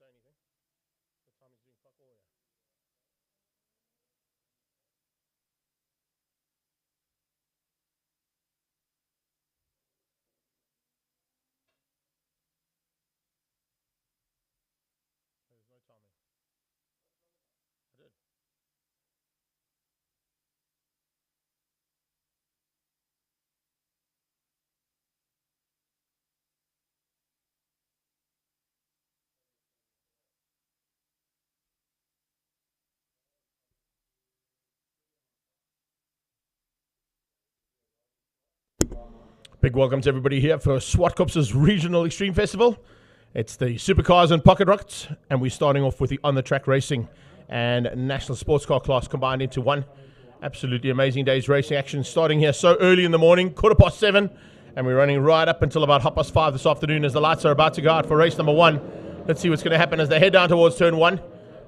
say anything. The time is doing fuck all here. There's no timing. I did. Big welcome to everybody here for Zwartkops Regional Extreme Festival. It's the Supercars and Pocket Rockets, and we're starting off with the on-the-track racing and national sports car class combined into one. Absolutely amazing day's racing action starting here so early in the morning, 7:15, and we're running right up until about 5:30 this afternoon as the lights are about to go out for race number 1. Let's see what's going to happen as they head down towards turn 1.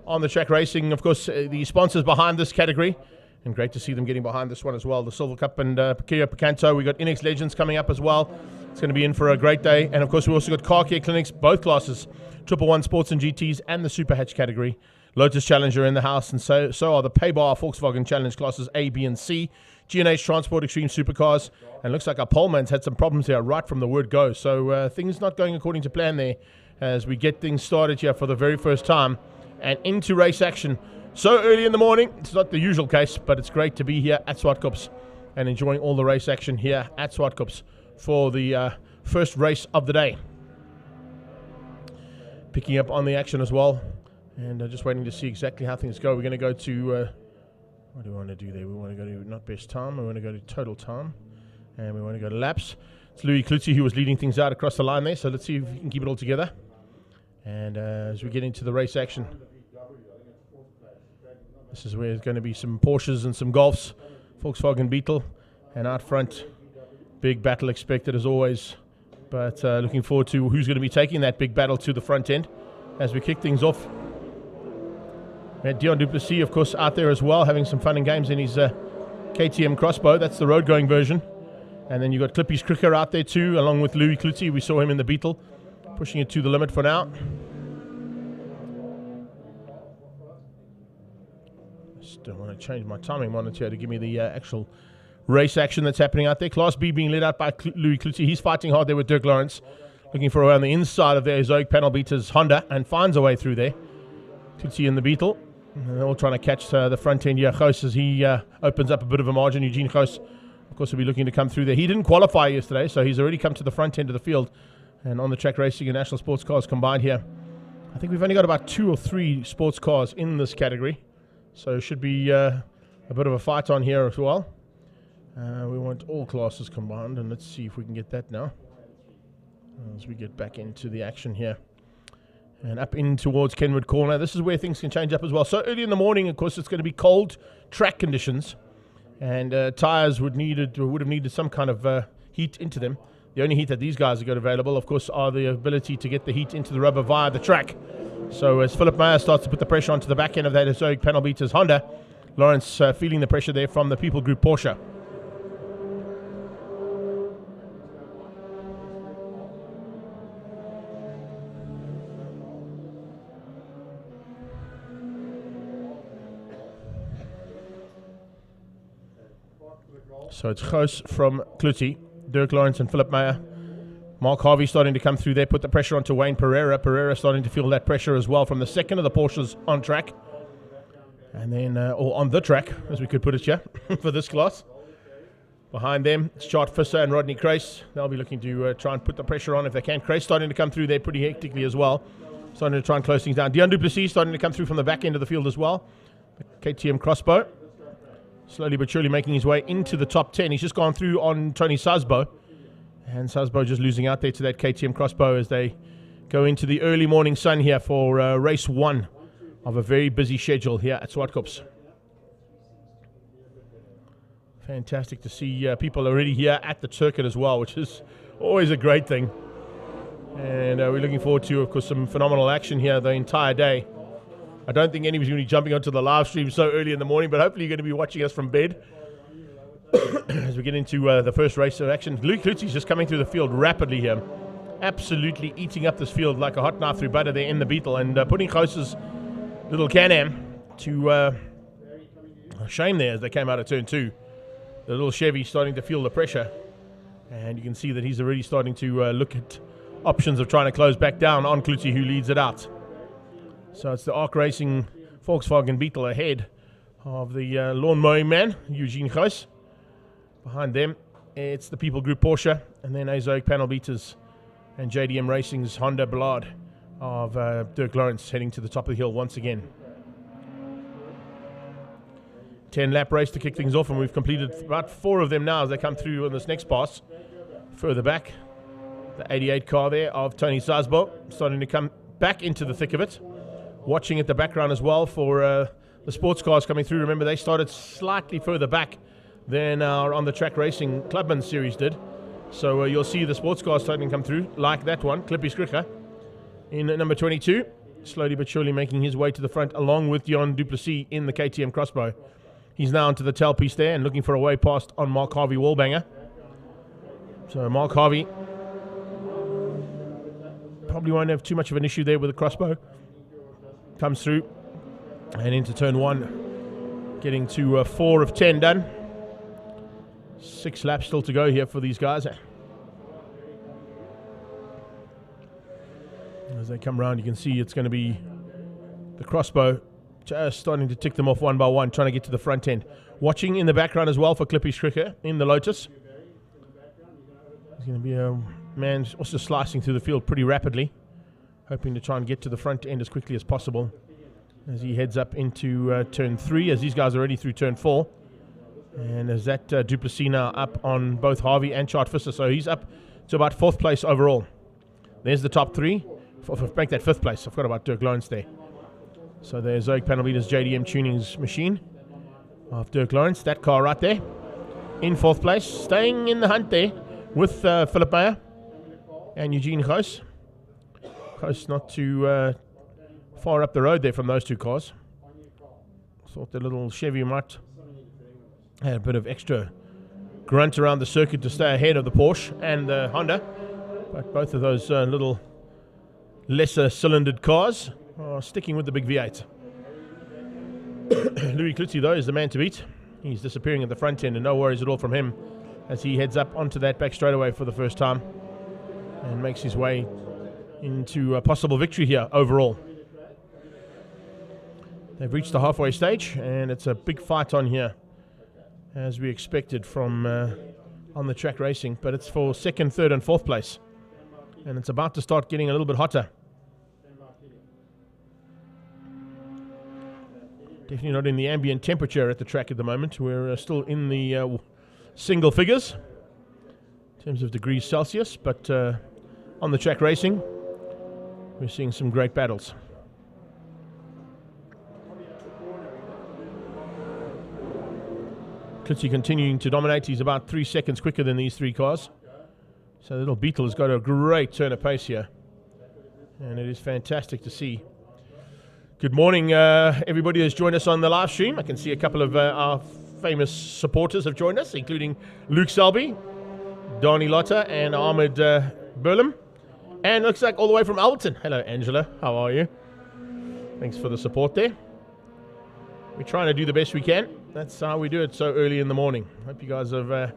On-the-track racing, of course, the sponsors behind this category. And great to see them getting behind this one as well. The Silver Cup and Kia Picanto. We got Inex Legends coming up as well. It's going to be in for a great day. And of course, we also got car care clinics, both classes, 111 Sports and GTs, and the Super Hatch category. Lotus Challenger in the house, and so are the Paybar Volkswagen Challenge classes A, B, and C. G&H Transport Extreme Supercars. And looks like our poleman's had some problems here right from the word go. So things not going according to plan there as we get things started here for the very first time and into race action. So early in the morning, it's not the usual case, but it's great to be here at Zwartkops and enjoying all the race action here at Zwartkops for the first race of the day. Picking up on the action as well, and just waiting to see exactly how things go. We're going to go to, what do we want to do there? We want to go to not best time, we want to go to total time, and we want to go to laps. It's Louis Klutzy who was leading things out across the line there, so let's see if we can keep it all together. And as we get into the race action, this is where there's going to be some Porsches and some Golfs, Volkswagen Beetle, and out front, big battle expected as always. But looking forward to who's going to be taking that big battle to the front end as we kick things off. We had Dion Duplessis, of course, out there as well, having some fun and games in his KTM Crossbow. That's the road-going version. And then you've got Clippy's Cricker out there too, along with Louis Klutzy. We saw him in the Beetle, pushing it to the limit for now. Don't want to change my timing monitor to give me the actual race action that's happening out there. Class B being led out by Louis Klutzy. He's fighting hard there with Dirk Lawrence, looking for around the inside of their Zoic panel beaters Honda, and finds a way through there. Klutzy in the Beetle. And they're all trying to catch the front end here. Ghost as he opens up a bit of a margin. Eugene Ghost, of course, will be looking to come through there. He didn't qualify yesterday, so he's already come to the front end of the field. And on the track racing and national sports cars combined here. I think we've only got about 2 or 3 sports cars in this category. So it should be a bit of a fight on here as well. We want all classes combined, and let's see if we can get that now as we get back into the action here. And up in towards Kenwood Corner. This is where things can change up as well. So early in the morning, of course, it's going to be cold track conditions, and tyres would have needed some kind of heat into them. The only heat that these guys have got available, of course, are the ability to get the heat into the rubber via the track. So as Philip Meyer starts to put the pressure onto the back end of that Zoic panel beaters Honda, Lawrence feeling the pressure there from the People Group Porsche. So it's Ghost from Klutzy, Dirk Lawrence and Philip Meyer. Mark Harvey starting to come through there, put the pressure onto Wayne Pereira. Pereira starting to feel that pressure as well from the second of the Porsches on track. And then, or on the track, as we could put it here, for this class. Behind them, it's Chart Fisser and Rodney Crace. They'll be looking to try and put the pressure on if they can. Crace starting to come through there pretty hectically as well. Starting to try and close things down. Dion Duplessis starting to come through from the back end of the field as well. The KTM Crossbow. Slowly but surely making his way into the top 10. He's just gone through on Tony Sazbo. And Sazbo just losing out there to that KTM Crossbow as they go into the early morning sun here for race 1 of a very busy schedule here at Zwartkops. Fantastic to see people already here at the circuit as well, which is always a great thing. And we're looking forward to, of course, some phenomenal action here the entire day. I don't think anybody's going to be jumping onto the live stream so early in the morning, but hopefully you're going to be watching us from bed as we get into the first race of action. Luke Klutzy's just coming through the field rapidly here. absolutely eating up this field like a hot knife through butter there in the Beetle, and putting Khosa's little Can-Am to shame there as they came out of turn 2. The little Chevy starting to feel the pressure, and you can see that he's already starting to look at options of trying to close back down on Klutzy, who leads it out. So it's the Arc Racing Volkswagen Beetle ahead of the lawn mowing man, Eugene Khos. Behind them, it's the People Group Porsche, and then Azoic Panel Beaters and JDM Racing's Honda Ballard of Dirk Lawrence heading to the top of the hill once again. 10-lap race to kick things off, and we've completed about 4 of them now as they come through on this next pass. Further back, the 88 car there of Tony Sazbo starting to come back into the thick of it. Watching at the background as well for the sports cars coming through. Remember, they started slightly further back than our On The Track Racing Clubmans series did. So you'll see the sports cars starting to come through, like that one, Clippy Skricher, in number 22. Slowly but surely making his way to the front, along with Dion Duplessis in the KTM Crossbow. He's now onto the tailpiece there and looking for a way past on Mark Harvey Wallbanger. So Mark Harvey probably won't have too much of an issue there with the Crossbow. Comes through and into turn 1, getting to 4 of 10 done. 6 laps still to go here for these guys. As they come around, you can see it's going to be the Crossbow just starting to tick them off one by one, trying to get to the front end. Watching in the background as well for Clippy Skricher in the Lotus. There's going to be a man also slicing through the field pretty rapidly, hoping to try and get to the front end as quickly as possible as he heads up into turn 3, as these guys are already through turn 4. And as that Duplessis now up on both Harvey and Chart Fisser, so he's up to about 4th place overall. There's the top 3. Make that 5th place. I forgot about Dirk Lawrence there. So there's Zoic Panel Beaters JDM Tuning's machine of Dirk Lawrence. That car right there in 4th place, staying in the hunt there with Philip Meyer and Eugene Khos. Khos not too far up the road there from those 2 cars. Thought the little Chevy might have a bit of extra grunt around the circuit to stay ahead of the Porsche and the Honda. But both of those little lesser cylindered cars are sticking with the big V8. Louis Klutzy, though, is the man to beat. He's disappearing at the front end, and no worries at all from him as he heads up onto that back straightaway for the first time and makes his way into a possible victory here overall. They've reached the halfway stage, and it's a big fight on here, as we expected from On The Track Racing, but it's for 2nd, 3rd, and 4th place, and it's about to start getting a little bit hotter. Definitely not in the ambient temperature at the track at the moment. We're still in the single figures in terms of degrees Celsius, but On The Track Racing, we're seeing some great battles. Klutzy continuing to dominate. He's about 3 seconds quicker than these 3 cars. So the little Beetle has got a great turn of pace here, and it is fantastic to see. Good morning, everybody who's joined us on the live stream. I can see a couple of our famous supporters have joined us, including Luke Selby, Donnie Lotta, and Ahmed Burlam. And looks like all the way from Alberton. Hello, Angela. How are you? Thanks for the support there. We're trying to do the best we can. That's how we do it so early in the morning. Hope you guys are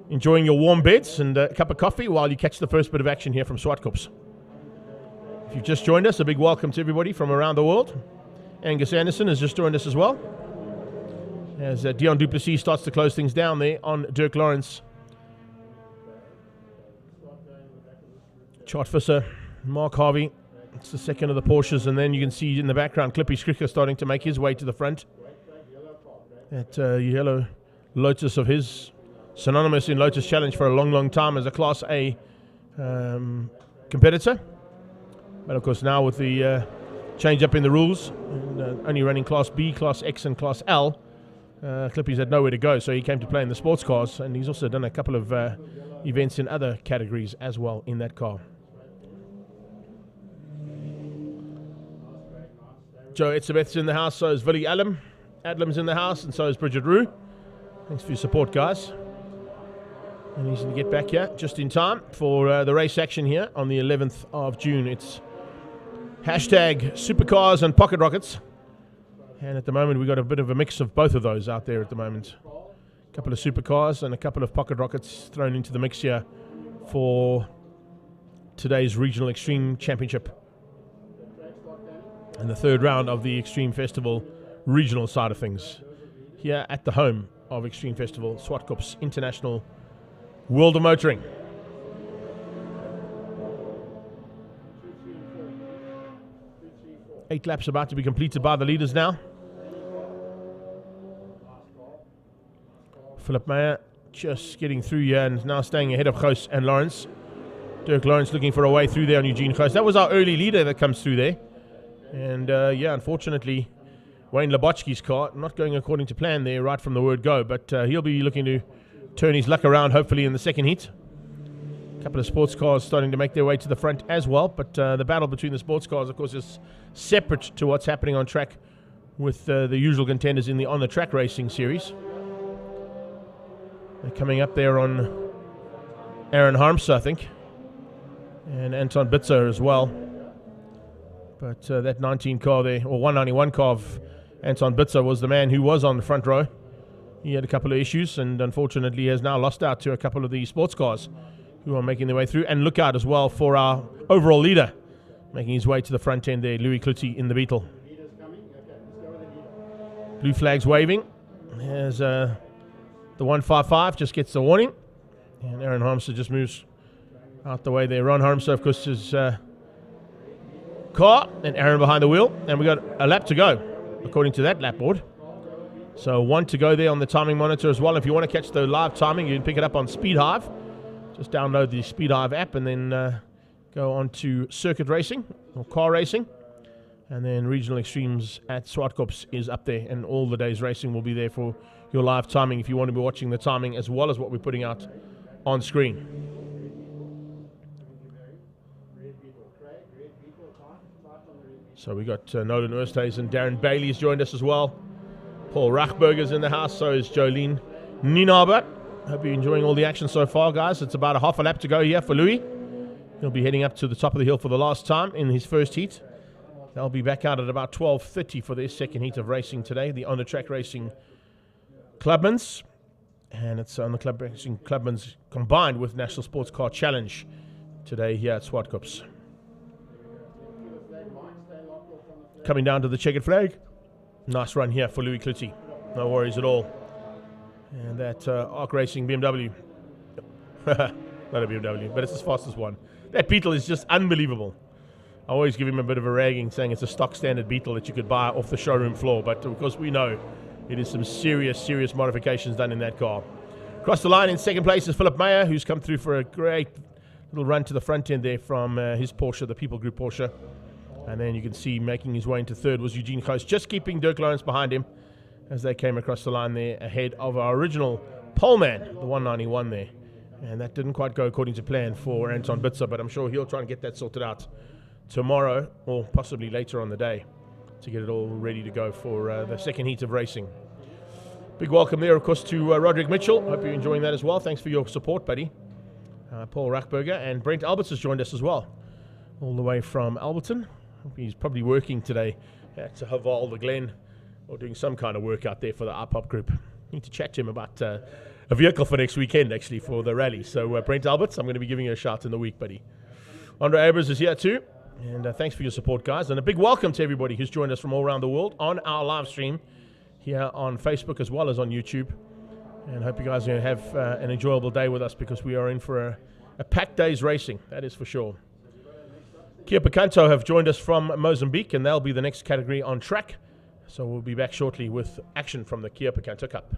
enjoying your warm beds and a cup of coffee while you catch the first bit of action here from Zwartkops. If you've just joined us, a big welcome to everybody from around the world. Angus Anderson has just joined us as well, as Dion Duplessis starts to close things down there on Dirk Lawrence. Chart Fisser, Mark Harvey, it's the second of the Porsches, and then you can see in the background Clippy Skricher starting to make his way to the front. That yellow Lotus of his, synonymous in Lotus Challenge for a long, long time as a Class A competitor. But of course now with the change up in the rules, and only running Class B, Class X and Class L, Clippy's had nowhere to go, so he came to play in the sports cars, and he's also done a couple of events in other categories as well in that car. Joe Etzebeth's in the house, so is Willie Adlam's in the house, and so is Bridget Rue. Thanks for your support, guys. And he's going to get back here just in time for the race action here on the 11th of June. It's hashtag Supercars and Pocket Rockets. And at the moment, we've got a bit of a mix of both of those out there at the moment. A couple of Supercars and a couple of Pocket Rockets thrown into the mix here for today's Regional Extreme Championship. And the third round of the Extreme Festival regional side of things. Here at the home of Extreme Festival, Zwartkops International World of Motoring. Eight laps about to be completed by the leaders now. Philip Meyer just getting through here and now staying ahead of Goos and Lawrence. Dirk Lawrence looking for a way through there on Eugene Goos. That was our early leader that comes through there. And yeah, unfortunately, Wayne Labochki's car not going according to plan there right from the word go. But he'll be looking to turn his luck around hopefully in the second heat. A couple of sports cars starting to make their way to the front as well. But the battle between the sports cars, of course, is separate to what's happening on track with the usual contenders in the on-the-track racing series. They're coming up there on Aaron Harmser, I think, and Anton Bitzer as well. But that 19 car there, or 191 car of Anton Bitzer, was the man who was on the front row. He had a couple of issues and unfortunately has now lost out to a couple of the sports cars who are making their way through. And look out as well for our overall leader, making his way to the front end there, Louis Klutti in the Beetle. Blue flags waving. There's the 155 just gets the warning. And Aaron Harmser just moves out the way there. Ron Harmser, of course, is car and Aaron behind the wheel. And we got a lap to go, according to that lap board. So 1 to go there on the timing monitor as well. If you want to catch the live timing, you can pick it up on Speedhive. Just download the Speedhive app and then go on to circuit racing or car racing. And then Regional Extremes at Zwartkops is up there. And all the day's racing will be there for your live timing if you want to be watching the timing as well as what we're putting out on screen. So we got Nolan Oosthuis and Darren Bailey has joined us as well. Paul Rachberger's in the house, so is Jolene Nienaber. Hope you're enjoying all the action so far, guys. It's about a half a lap to go here for Louis. He'll be heading up to the top of the hill for the last time in his first heat. They'll be back out at about 12:30 for their second heat of racing today, the on-the-track racing Clubmans. And it's on the Clubmans combined with National Sports Car Challenge today here at Zwartkops. Coming down to the checkered flag. Nice run here for Louis Klutti. No worries at all. And that Arc Racing BMW. Not a BMW, but it's his fastest one. That Beetle is just unbelievable. I always give him a bit of a ragging saying it's a stock standard Beetle that you could buy off the showroom floor. But of course we know it is some serious modifications done in that car. Across the line in second place is Philip Meyer, who's come through for a great little run to the front end there from his Porsche, the People Group Porsche. And then you can see making his way into third was Eugene Goos, just keeping Dirk Lawrence behind him as they came across the line there ahead of our original poleman, the 191 there. And that didn't quite go according to plan for Anton Bitzer, but I'm sure he'll try and get that sorted out tomorrow or possibly later on the day to get it all ready to go for the second heat of racing. Big welcome there, of course, to Roderick Mitchell. Hope you're enjoying that as well. Thanks for your support, buddy. Paul Rachberger and Brent Alberts has joined us as well, all the way from Alberton. He's probably working today at Haval the Glen or doing some kind of work out there for the IPOP group. Need to chat to him about a vehicle for next weekend, actually, for the rally. So, Brent Alberts, I'm going to be giving you a shout in the week, buddy. Andre Abers is here too. And thanks for your support, guys. And a big welcome to everybody who's joined us from all around the world on our live stream here on Facebook as well as on YouTube. And hope you guys are going to have an enjoyable day with us because we are in for a packed day's racing, that is for sure. Kia Picanto have joined us from Mozambique, and they'll be the next category on track. So we'll be back shortly with action from the Kia Picanto Cup.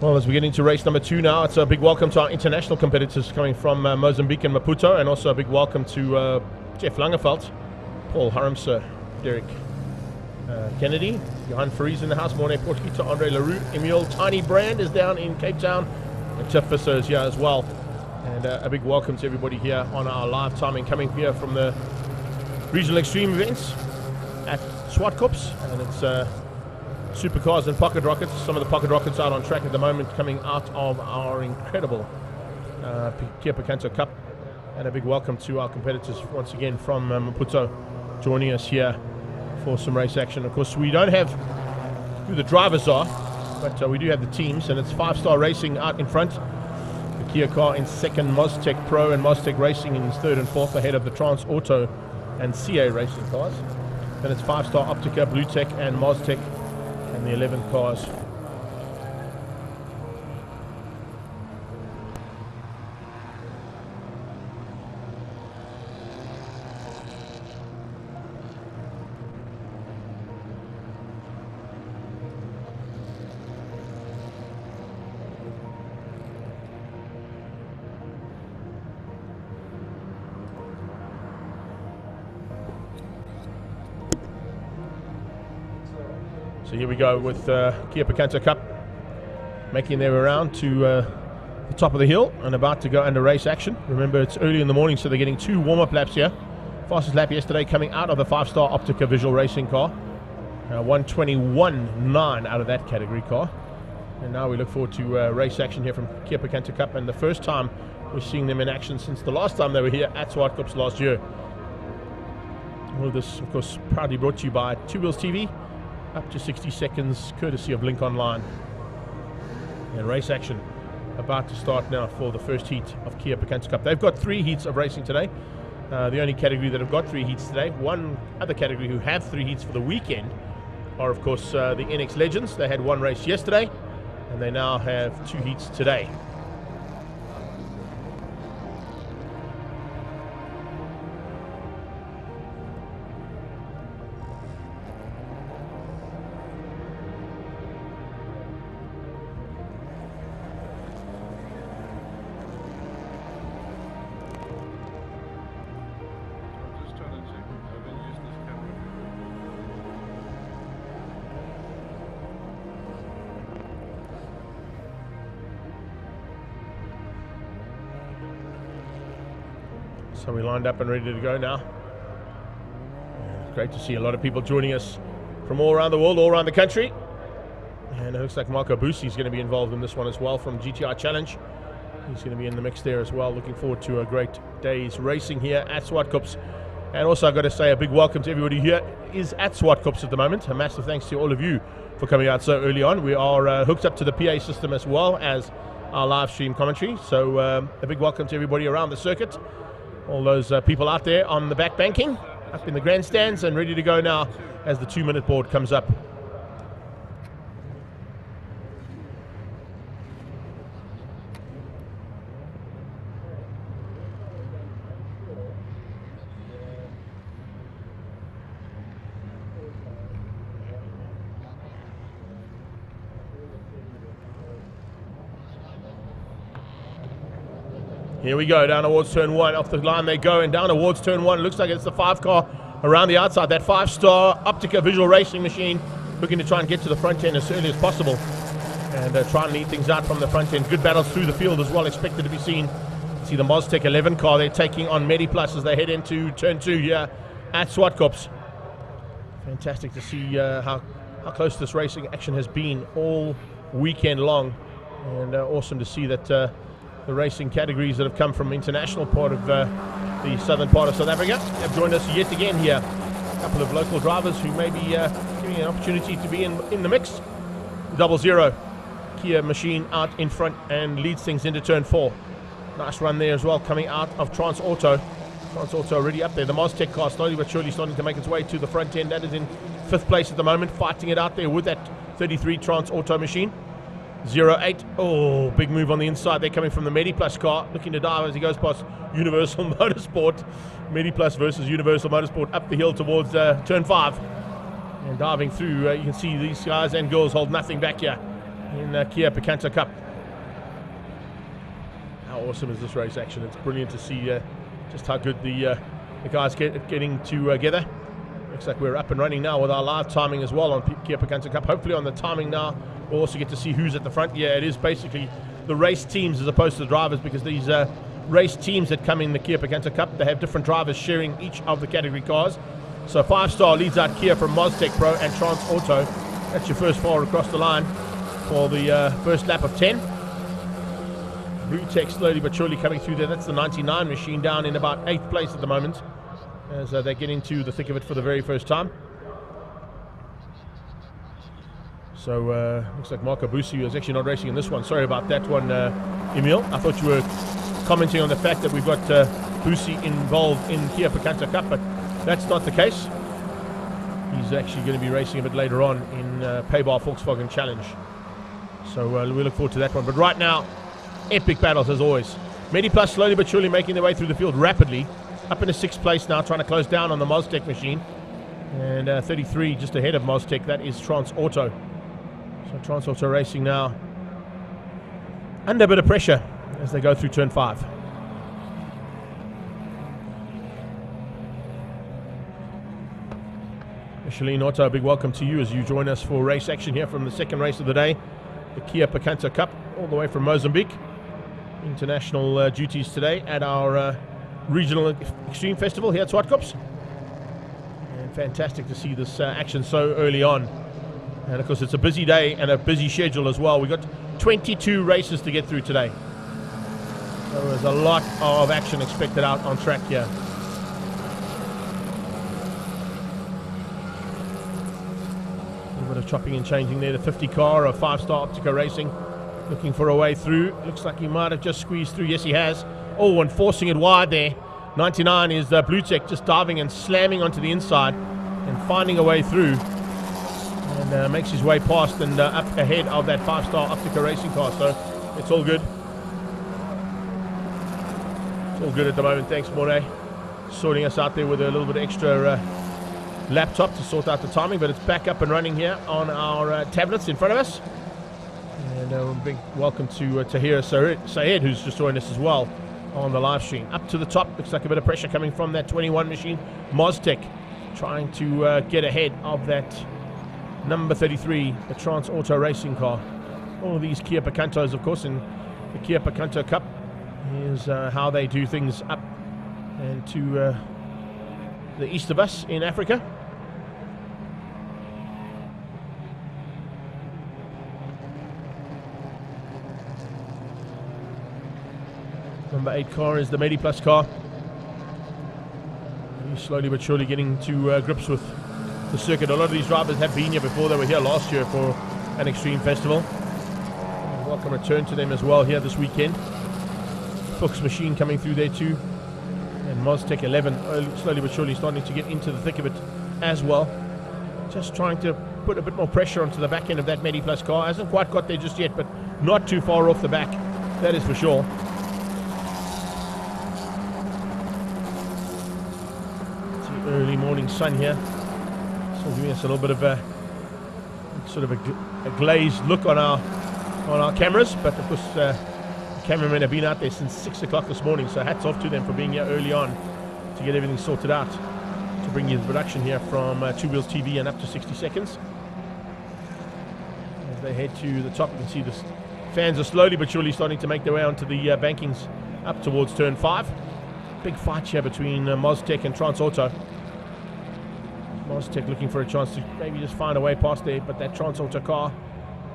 Well, as we get into race number 2 now, it's a big welcome to our international competitors coming from Mozambique and Maputo, and also a big welcome to Jeff Langeveld, Paul Harmser, Derek Kennedy, Johan Fries in the house, Morne Portita, Andre Leroux, Emil Tiny Brand is down in Cape Town, and Tiff Visser is here as well. And a big welcome to everybody here on our live timing, coming here from the Regional Extreme events at Zwartkops, and it's Supercars and Pocket Rockets. Some of the Pocket Rockets out on track at the moment, coming out of our incredible Picanto Cup. And a big welcome to our competitors once again from Maputo, joining us here for some race action. Of course, we don't have who the drivers are, but we do have the teams, and it's 5-Star Racing out in front. The Kia car in second, Moztec Pro and Moztec Racing in third and fourth, ahead of the Trans Auto and CA Racing cars. Then it's 5-Star Optica, Bluetech and Moztec, and the 11 cars. So here we go with Kia Picanto Cup making their way around to the top of the hill and about to go under race action. Remember, it's early in the morning, so they're getting 2 warm-up laps here. Fastest lap yesterday coming out of the 5-Star Optica Visual Racing car. 1:21.9 out of that category car. And now we look forward to race action here from Kia Picanto Cup, and the first time we're seeing them in action since the last time they were here at Zwartkops last year. All of this, of course, proudly brought to you by Two Wheels TV. Up to 60 seconds, courtesy of Link Online. And race action about to start now for the first heat of Kia Picanto Cup. They've got 3 heats of racing today. The only category that have got 3 heats today. One other category who have 3 heats for the weekend are, of course, the NX Legends. They had 1 race yesterday, and they now have 2 heats today. So we're lined up and ready to go now. Great to see a lot of people joining us from all around the world, all around the country. And it looks like Marco Bussi is going to be involved in this one as well from GTI Challenge. He's going to be in the mix there as well. Looking forward to a great day's racing here at Zwartkops. And also I've got to say a big welcome to everybody here is at Zwartkops at the moment. A massive thanks to all of you for coming out so early on. We are hooked up to the PA system as well as our live stream commentary. So a big welcome to everybody around the circuit. All those people out there on the back banking, up in the grandstands and ready to go now as the 2-minute board comes up. Here we go, down towards turn 1, off the line they go, and down towards turn 1, looks like it's the 5 car around the outside, that 5-star Optica visual racing machine, looking to try and get to the front end as early as possible, and try and lead things out from the front end. Good battles through the field as well, expected to be seen. See the Moztec 11 car, they're taking on MediPlus as they head into turn 2 here at Zwartkops. Fantastic to see how close this racing action has been all weekend long, and awesome to see that the racing categories that have come from international part of the southern part of South Africa have joined us yet again here. A couple of local drivers who may be giving an opportunity to be in the mix. 00 Kia machine out in front and leads things into turn 4. Nice run there as well, coming out of Trans Auto. Trans Auto already up there. The Moztec car slowly but surely starting to make its way to the front end. That is in 5th place at the moment, fighting it out there with that 33 Trans Auto machine. 08, oh, big move on the inside. They're coming from the MediPlus car, looking to dive as he goes past Universal Motorsport. MediPlus versus Universal Motorsport up the hill towards turn 5. And diving through, you can see these guys and girls hold nothing back here in Kia Picanto Cup. How awesome is this race action? It's brilliant to see just how good the guys getting together. Looks like we're up and running now with our live timing as well on Kia Picanto Cup. Hopefully on the timing now we'll also get to see who's at the front. Yeah, it is basically the race teams as opposed to the drivers, because these race teams that come in the Kia Picanto Cup, they have different drivers sharing each of the category cars. So 5-star leads out Kia from Moztec Pro and Trans Auto. That's your first four across the line for the first lap of 10. Blue Tech slowly but surely coming through there. That's the 99 machine down in about 8th place at the moment as they get into the thick of it for the very first time. So looks like Marco Bussi is actually not racing in this one. Sorry about that one, Emil. I thought you were commenting on the fact that we've got Bussi involved in Kia Picanto Cup, but that's not the case. He's actually going to be racing a bit later on in Paybar Volkswagen Challenge. So we look forward to that one. But right now, epic battles as always. MediPlus slowly but surely making their way through the field rapidly. Up into 6th place now, trying to close down on the Moztec machine. And 33 just ahead of Moztec, that is Trans Auto. So Trans Auto racing now under a bit of pressure as they go through turn 5. Michelin Auto, a big welcome to you as you join us for race action here from the second race of the day, the Kia Picanto Cup, all the way from Mozambique. International duties today at our regional extreme festival here at Zwartkops. And fantastic to see this action so early on. And of course it's a busy day and a busy schedule as well. We've got 22 races to get through today. So there's a lot of action expected out on track here. A little bit of chopping and changing there. The 50 car of 5-star Optica Racing looking for a way through. Looks like he might have just squeezed through. Yes, he has. Oh, and forcing it wide there. 99 is Blue Tech just diving and slamming onto the inside and finding a way through. And makes his way past and up ahead of that 5-star Optica Racing car. So it's all good. It's all good at the moment. Thanks, Mornay. Sorting us out there with a little bit extra laptop to sort out the timing. But it's back up and running here on our tablets in front of us. And a big welcome to Tahir Sayed, who's just joined us as well on the live stream. Up to the top, looks like a bit of pressure coming from that 21 machine. Moztec trying to get ahead of that number 33, the Trans Auto racing car. All of these Kia Picantos, of course, and the Kia Picanto Cup is how they do things up and to the east of us in Africa. Number 8 car is the Medi Plus car. He's slowly but surely getting to grips with the circuit. A lot of these drivers have been here before. They were here last year for an extreme festival. Welcome return to them as well here this weekend. Fuchs machine coming through there too. And Moztec 11 slowly but surely starting to get into the thick of it as well. Just trying to put a bit more pressure onto the back end of that Medi Plus car. Hasn't quite got there just yet, but not too far off the back. That is for sure. Early morning sun here, so giving us a little bit of a sort of a glazed look on our cameras, but of course the cameramen have been out there since 6 o'clock this morning, so hats off to them for being here early on to get everything sorted out to bring you the production here from Two Wheels TV and up to 60 seconds. As they head to the top, you can see the fans are slowly but surely starting to make their way onto the bankings up towards turn 5. Big fight here between Moztec and Transauto. Moztec looking for a chance to maybe just find a way past there, but that Transauto car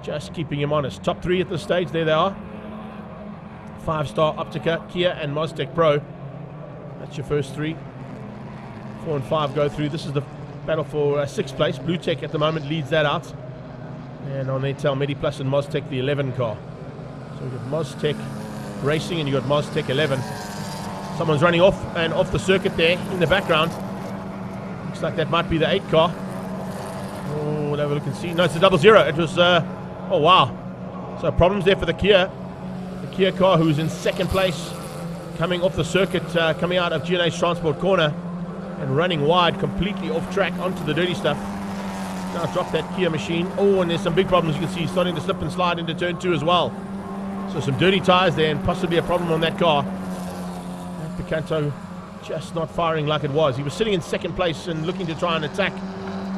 just keeping him honest. Top 3 at this stage, there they are. 5-star Optica, Kia and Moztec Pro. That's your first 3. 4 and 5 go through. This is the battle for 6th place. Blue Tech at the moment leads that out. And on their tail, Medi Plus and Moztec, the 11 car. So we've got Moztec Racing and you've got Moztec 11. Someone's running off and off the circuit there in the background. Looks like that might be the 8 car. Oh, we'll have a look and see. No, it's a 00. It was, oh wow. So problems there for the Kia. The Kia car who's in 2nd place, coming off the circuit, coming out of G&A's transport corner and running wide, completely off track onto the dirty stuff. Now drop that Kia machine. Oh, and there's some big problems. You can see starting to slip and slide into turn 2 as well. So some dirty tires there and possibly a problem on that car. Picanto just not firing like it was. He was sitting in 2nd place and looking to try and attack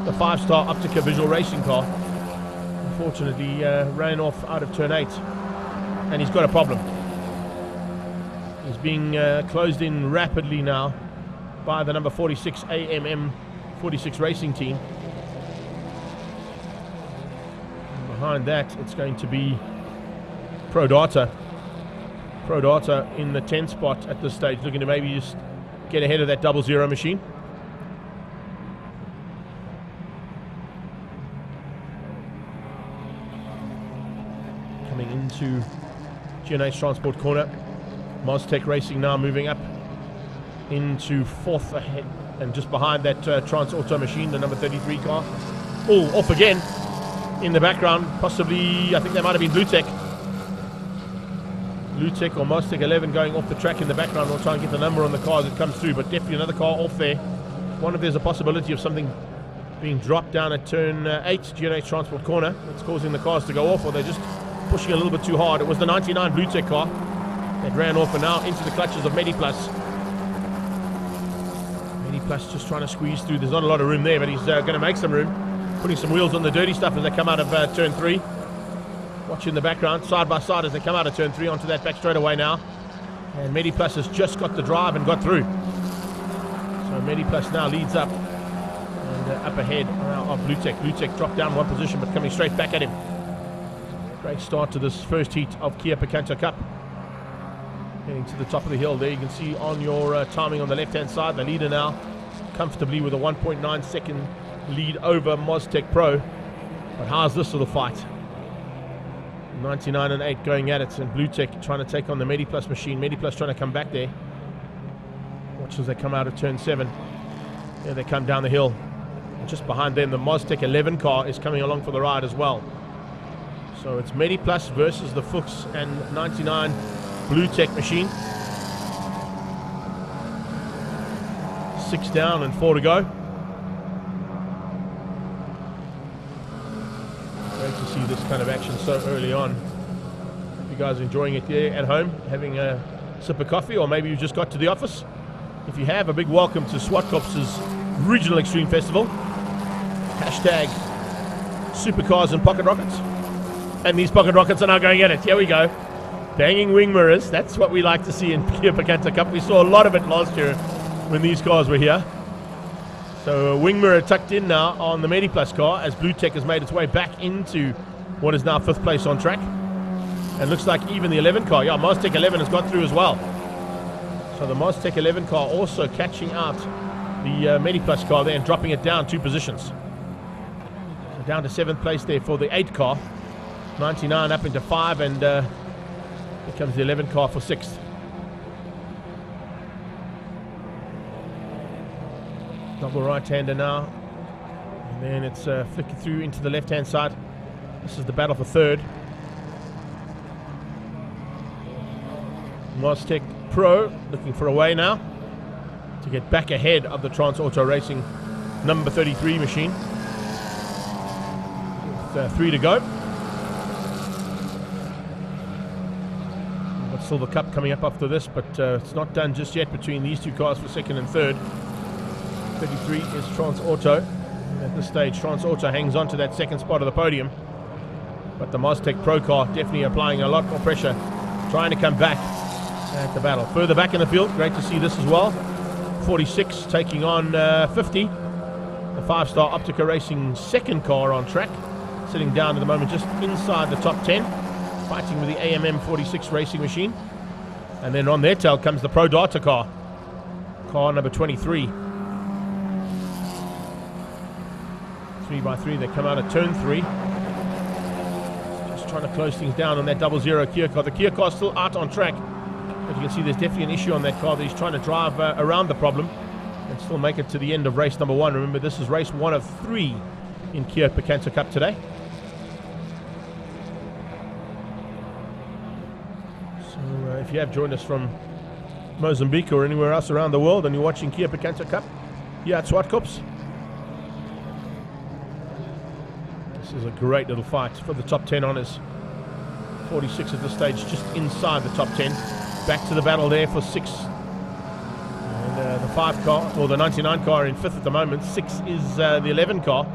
the 5-star Optica Visual Racing car. Unfortunately, ran off out of turn 8. And he's got a problem. He's being closed in rapidly now by the number 46 AMM 46 Racing team. And behind that, it's going to be ProData. ProData in the 10th spot at this stage, looking to maybe just get ahead of that 00 machine. Coming into G&H Transport corner. Moztec Racing now moving up into 4th ahead and just behind that Transauto machine, the number 33 car. Oh, off again in the background. Possibly, I think that might have been Blue Tech. Blue Tech or Moztec 11 going off the track in the background. We'll try and get the number on the car as it comes through, but definitely another car off there. Wonder if there's a possibility of something being dropped down at turn 8, G&H Transport corner. That's causing the cars to go off, or they're just pushing a little bit too hard. It was the 99 Blue Tech car that ran off and now into the clutches of Medi Plus. Medi Plus just trying to squeeze through. There's not a lot of room there, but he's going to make some room. Putting some wheels on the dirty stuff as they come out of turn 3. Watch in the background, side by side as they come out of turn 3 onto that back straightaway now. And Medi Plus has just got the drive and got through. So Medi Plus now leads up. And up ahead of Blue Tech. Blue Tech dropped down 1 position, but coming straight back at him. Great start to this first heat of Kia Picanto Cup. Heading to the top of the hill there. You can see on your timing on the left-hand side, the leader now comfortably with a 1.9 second lead over Moztec Pro. But how's this for the fight? 99 and 8 going at it, and Blue Tech trying to take on the Medi Plus machine. Medi Plus trying to come back there. Watch as they come out of turn 7. There they come down the hill. And just behind them, the Moztec 11 car is coming along for the ride as well. So it's Medi Plus versus the Fuchs and 99 Blue Tech machine. 6 down and 4 to go. Great to see this kind of action so early on. Hope you guys are enjoying it there at home, having a sip of coffee, or maybe you just got to the office. If you have, a big welcome to Zwartkops Regional Extreme Festival. Hashtag Supercars and Pocket Rockets. And these Pocket Rockets are now going at it. Here we go. Banging wing mirrors. That's what we like to see in Kia Picanto Cup. We saw a lot of it last year when these cars were here. So wing mirror tucked in now on the Mediplus car as Blue Tech has made its way back into what is now 5th place on track. And looks like even the 11 car, Maztec 11 has got through as well. So the Maztec 11 car also catching out the Mediplus car there and dropping it down 2 positions. So down to 7th place there for the 8 car. 99 up into 5, and here comes the 11 car for 6th. Double right-hander now. And then it's flicking through into the left-hand side. This is the battle for 3rd. Maztec Pro looking for a way now to get back ahead of the Trans Auto Racing number 33 machine. With 3 to go. We've got Silver Cup coming up after this, but it's not done just yet between these 2 cars for 2nd and 3rd. 33 is Trans Auto. At this stage, Trans Auto hangs on to that 2nd spot of the podium. But the Maztec Pro car definitely applying a lot more pressure, trying to come back at the battle. Further back in the field, great to see this as well. 46 taking on 50. The 5-star Optica Racing 2nd car on track, sitting down at the moment just inside the top 10, fighting with the AMM 46 racing machine. And then on their tail comes the Pro Data car number 23. 3x3, they come out of turn 3. Just trying to close things down on that 00 Kia car. The Kia car still out on track, but you can see there's definitely an issue on that car that he's trying to drive around the problem and still make it to the end of race number 1. Remember, this is race 1 of 3 in Kia Picanto Cup today. So if you have joined us from Mozambique or anywhere else around the world and you're watching Kia Picanto Cup here at Zwartkops, this is a great little fight for the top 10 honours. 46 at this stage, just inside the top 10. Back to the battle there for 6. And the 5 car, or the 99 car in 5th at the moment. 6 is the 11 car.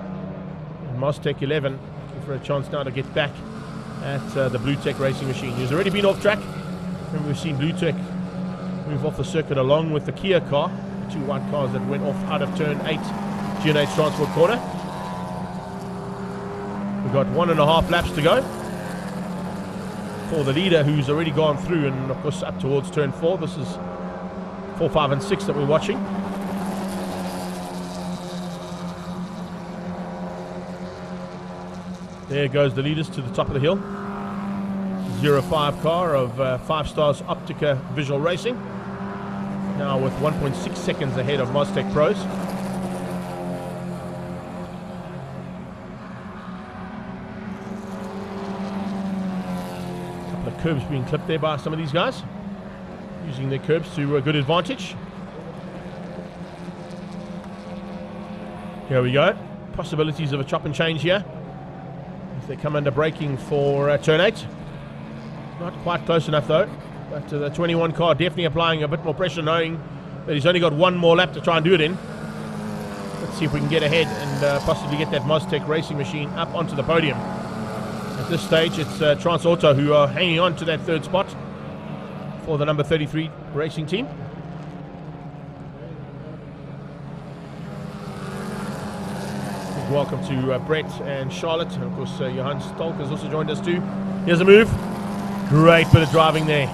And Maztec 11 looking for a chance now to get back at the Blue Tech racing machine. He's already been off track. Remember, we've seen Blue Tech move off the circuit along with the Kia car. The 2 white cars that went off out of turn 8, G&H Transport Corner. We've got 1.5 laps to go for the leader, who's already gone through and of course up towards turn 4. This is 4, 5 and 6 that we're watching. There goes the leaders to the top of the hill. 05 car of 5 stars Optica Visual Racing, now with 1.6 seconds ahead of Maztec Pros. Curbs being clipped there by some of these guys, using their curbs to a good advantage. Here we go. Possibilities of a chop and change here if they come under braking for turn 8. Not quite close enough though, but the 21 car definitely applying a bit more pressure, knowing that he's only got 1 more lap to try and do it in. Let's see if we can get ahead and possibly get that Maztec racing machine up onto the podium. At this stage, it's Trans Auto who are hanging on to that 3rd spot for the number 33 racing team. Big welcome to Brett and Charlotte, and of course Johan Stolk has also joined us too. Here's a move. Great bit of driving there.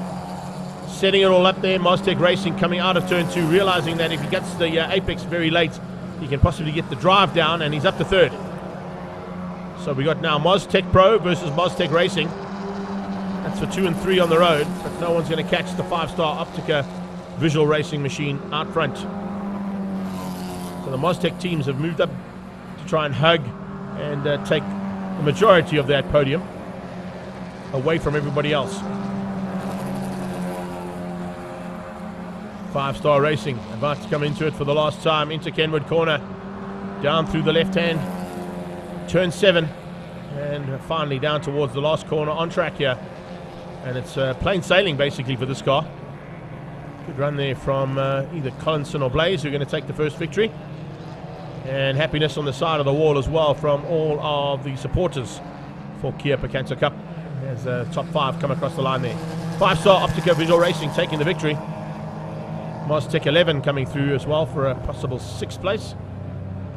Setting it all up there. Maztec Racing coming out of turn 2, realizing that if he gets the apex very late, he can possibly get the drive down, and he's up to 3rd. So we got now Maztec Pro versus Maztec Racing. That's for 2 and 3 on the road, but no one's going to catch the 5-star Optica Visual Racing machine out front. So the Maztec teams have moved up to try and hug and take the majority of that podium away from everybody else. 5-star Racing about to come into it for the last time into Kenwood Corner, down through the left hand. Turn 7, and finally down towards the last corner on track here. And it's plain sailing basically for this car. Good run there from either Collinson or Blaze, who are going to take the first victory. And happiness on the side of the wall as well from all of the supporters for Kia Picanto Cup, as top 5 come across the line there. 5-star Optica Visual Racing taking the victory. Maztec 11 coming through as well for a possible 6th place.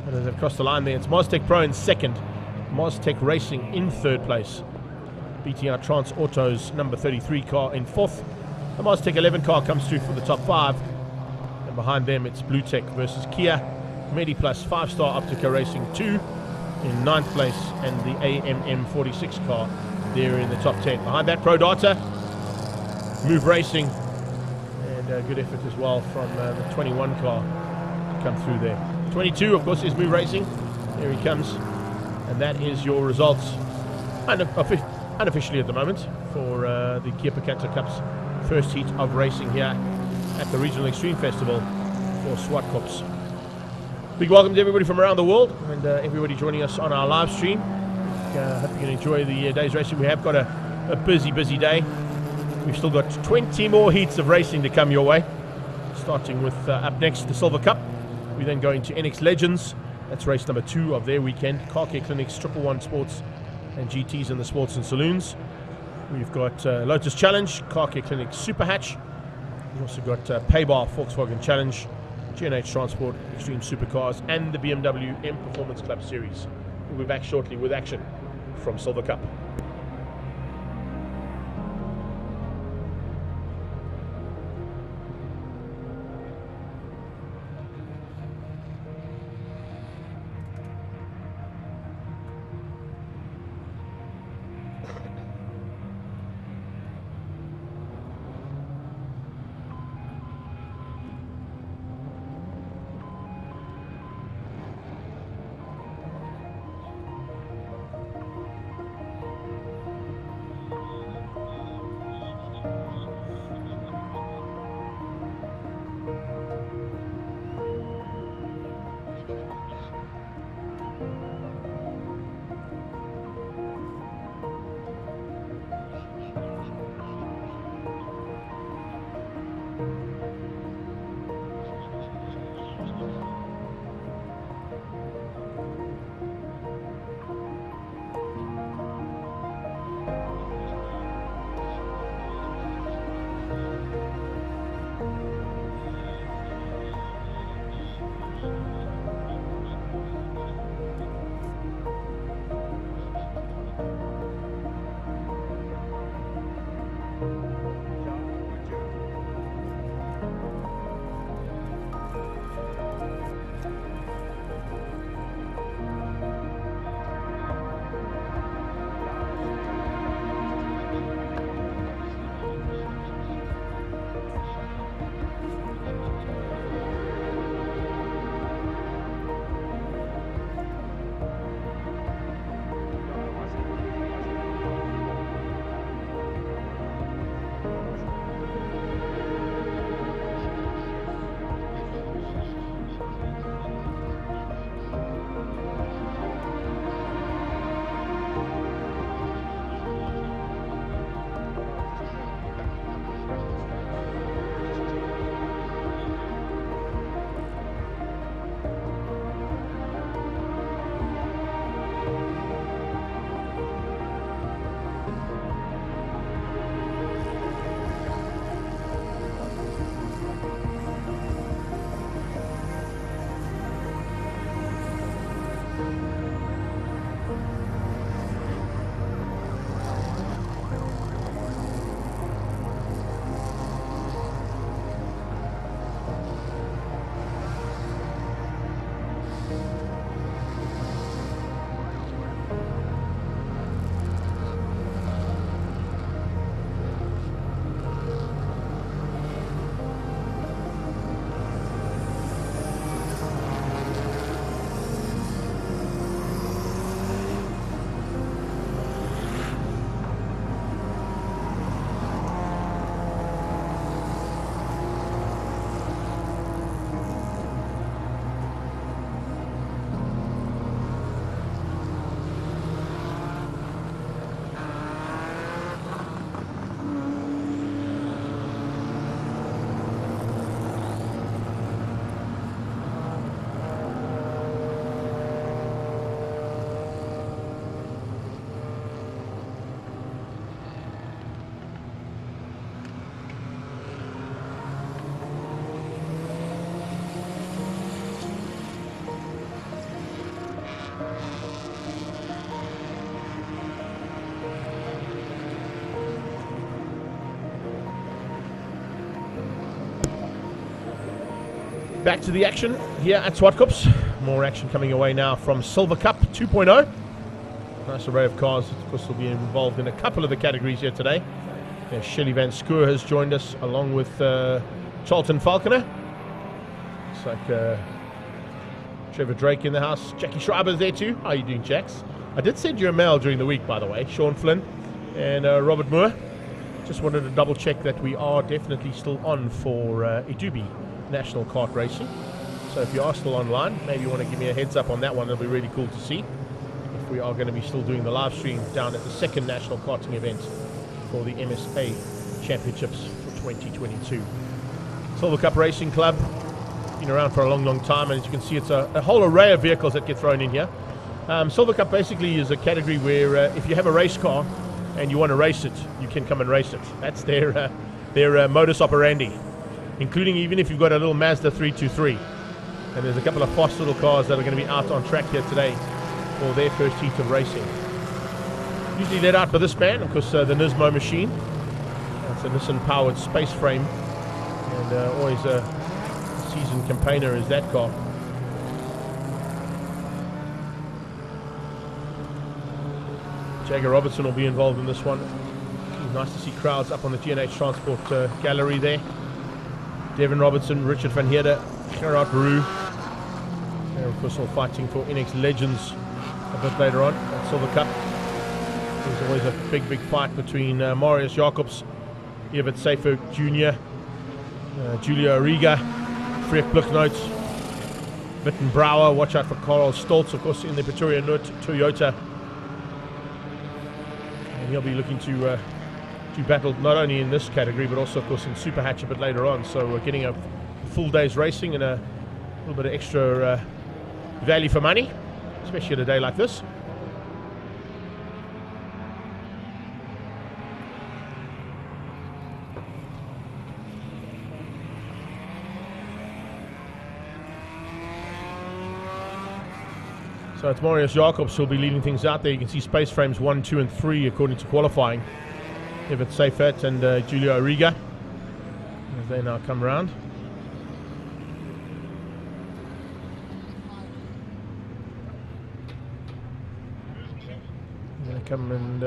And as they've crossed the line there, it's Maztec Pro in 2nd, Maztec Racing in 3rd place, beating out Trans Auto's number 33 car in 4th. The Maztec 11 car comes through for the top 5, and behind them it's Blue Tech versus Kia, MediPlus 5-star Optica Racing 2 in 9th place, and the AMM 46 car there in the top 10. Behind that, Pro Data, Move Racing, and a good effort as well from the 21 car to come through there. 22, of course, is Move Racing. Here he comes, and that is your results unofficially at the moment for the Kia Picanto Cup's first heat of racing here at the Regional Extreme Festival for Zwartkops. Big welcome to everybody from around the world, and everybody joining us on our live stream. Hope you can enjoy the day's racing. We have got a busy day. We've still got 20 more heats of racing to come your way, starting with up next the Silver Cup. We then go into NX Legends. That's race number 2 of their weekend. Car Care Clinics, 111 Sports and GTs in the Sports and Saloons. We've got Lotus Challenge, Car Care Clinics Super Hatch. We've also got Paybar Volkswagen Challenge, G&H Transport, Extreme Supercars, and the BMW Performance Club Series. We'll be back shortly with action from Silver Cup. Back to the action here at Zwartkops. More action coming away now from Silver Cup 2.0. Nice array of cars. Of course, will be involved in a couple of the categories here today. Shelley Van Schoor has joined us along with Charlton Falconer. Looks like Trevor Drake in the house. Jackie Schreiber's there too. How are you doing, Jax? I did send you a mail during the week, by the way. Sean Flynn and Robert Moore. Just wanted to double check that we are definitely still on for Idubi National Kart Racing. So if you are still online, maybe you want to give me a heads up on that one. It'll be really cool to see if we are going to be still doing the live stream down at the second national karting event for the MSA Championships for 2022. Silver Cup Racing Club, been around for a long time, and as you can see, it's a whole array of vehicles that get thrown in here. Silver Cup basically is a category where if you have a race car and you want to race it, you can come and race it. That's their modus operandi, including even if you've got a little Mazda 323. And there's a couple of fast little cars that are going to be out on track here today for their first heat of racing. Usually led out by this man, of course, the Nismo machine. It's a Nissan-powered space frame, and always a seasoned campaigner is that car. Jagger Robertson will be involved in this one. Nice to see crowds up on the G&H Transport gallery there. Devin Robertson, Richard van Heerde, Gerard Baru. They're of course all fighting for NX Legends a bit later on at Silver Cup. There's always a big fight between Marius Jacobs, Evert Seifert Jr., Julio Riga, Freek Bluknoot, Witten Brouwer. Watch out for Karel Stoltz, of course, in the Pretoria Noord Toyota. And he'll be looking to battle not only in this category, but also, of course, in Super Hatch a bit later on. So we're getting a full day's racing and a little bit of extra value for money, especially at a day like this. So it's Marius Jacobs who'll be leading things out there. You can see space frames 1, 2 and 3 according to qualifying. Evert Seifert and Julio Riga as they now come around. They're going to come and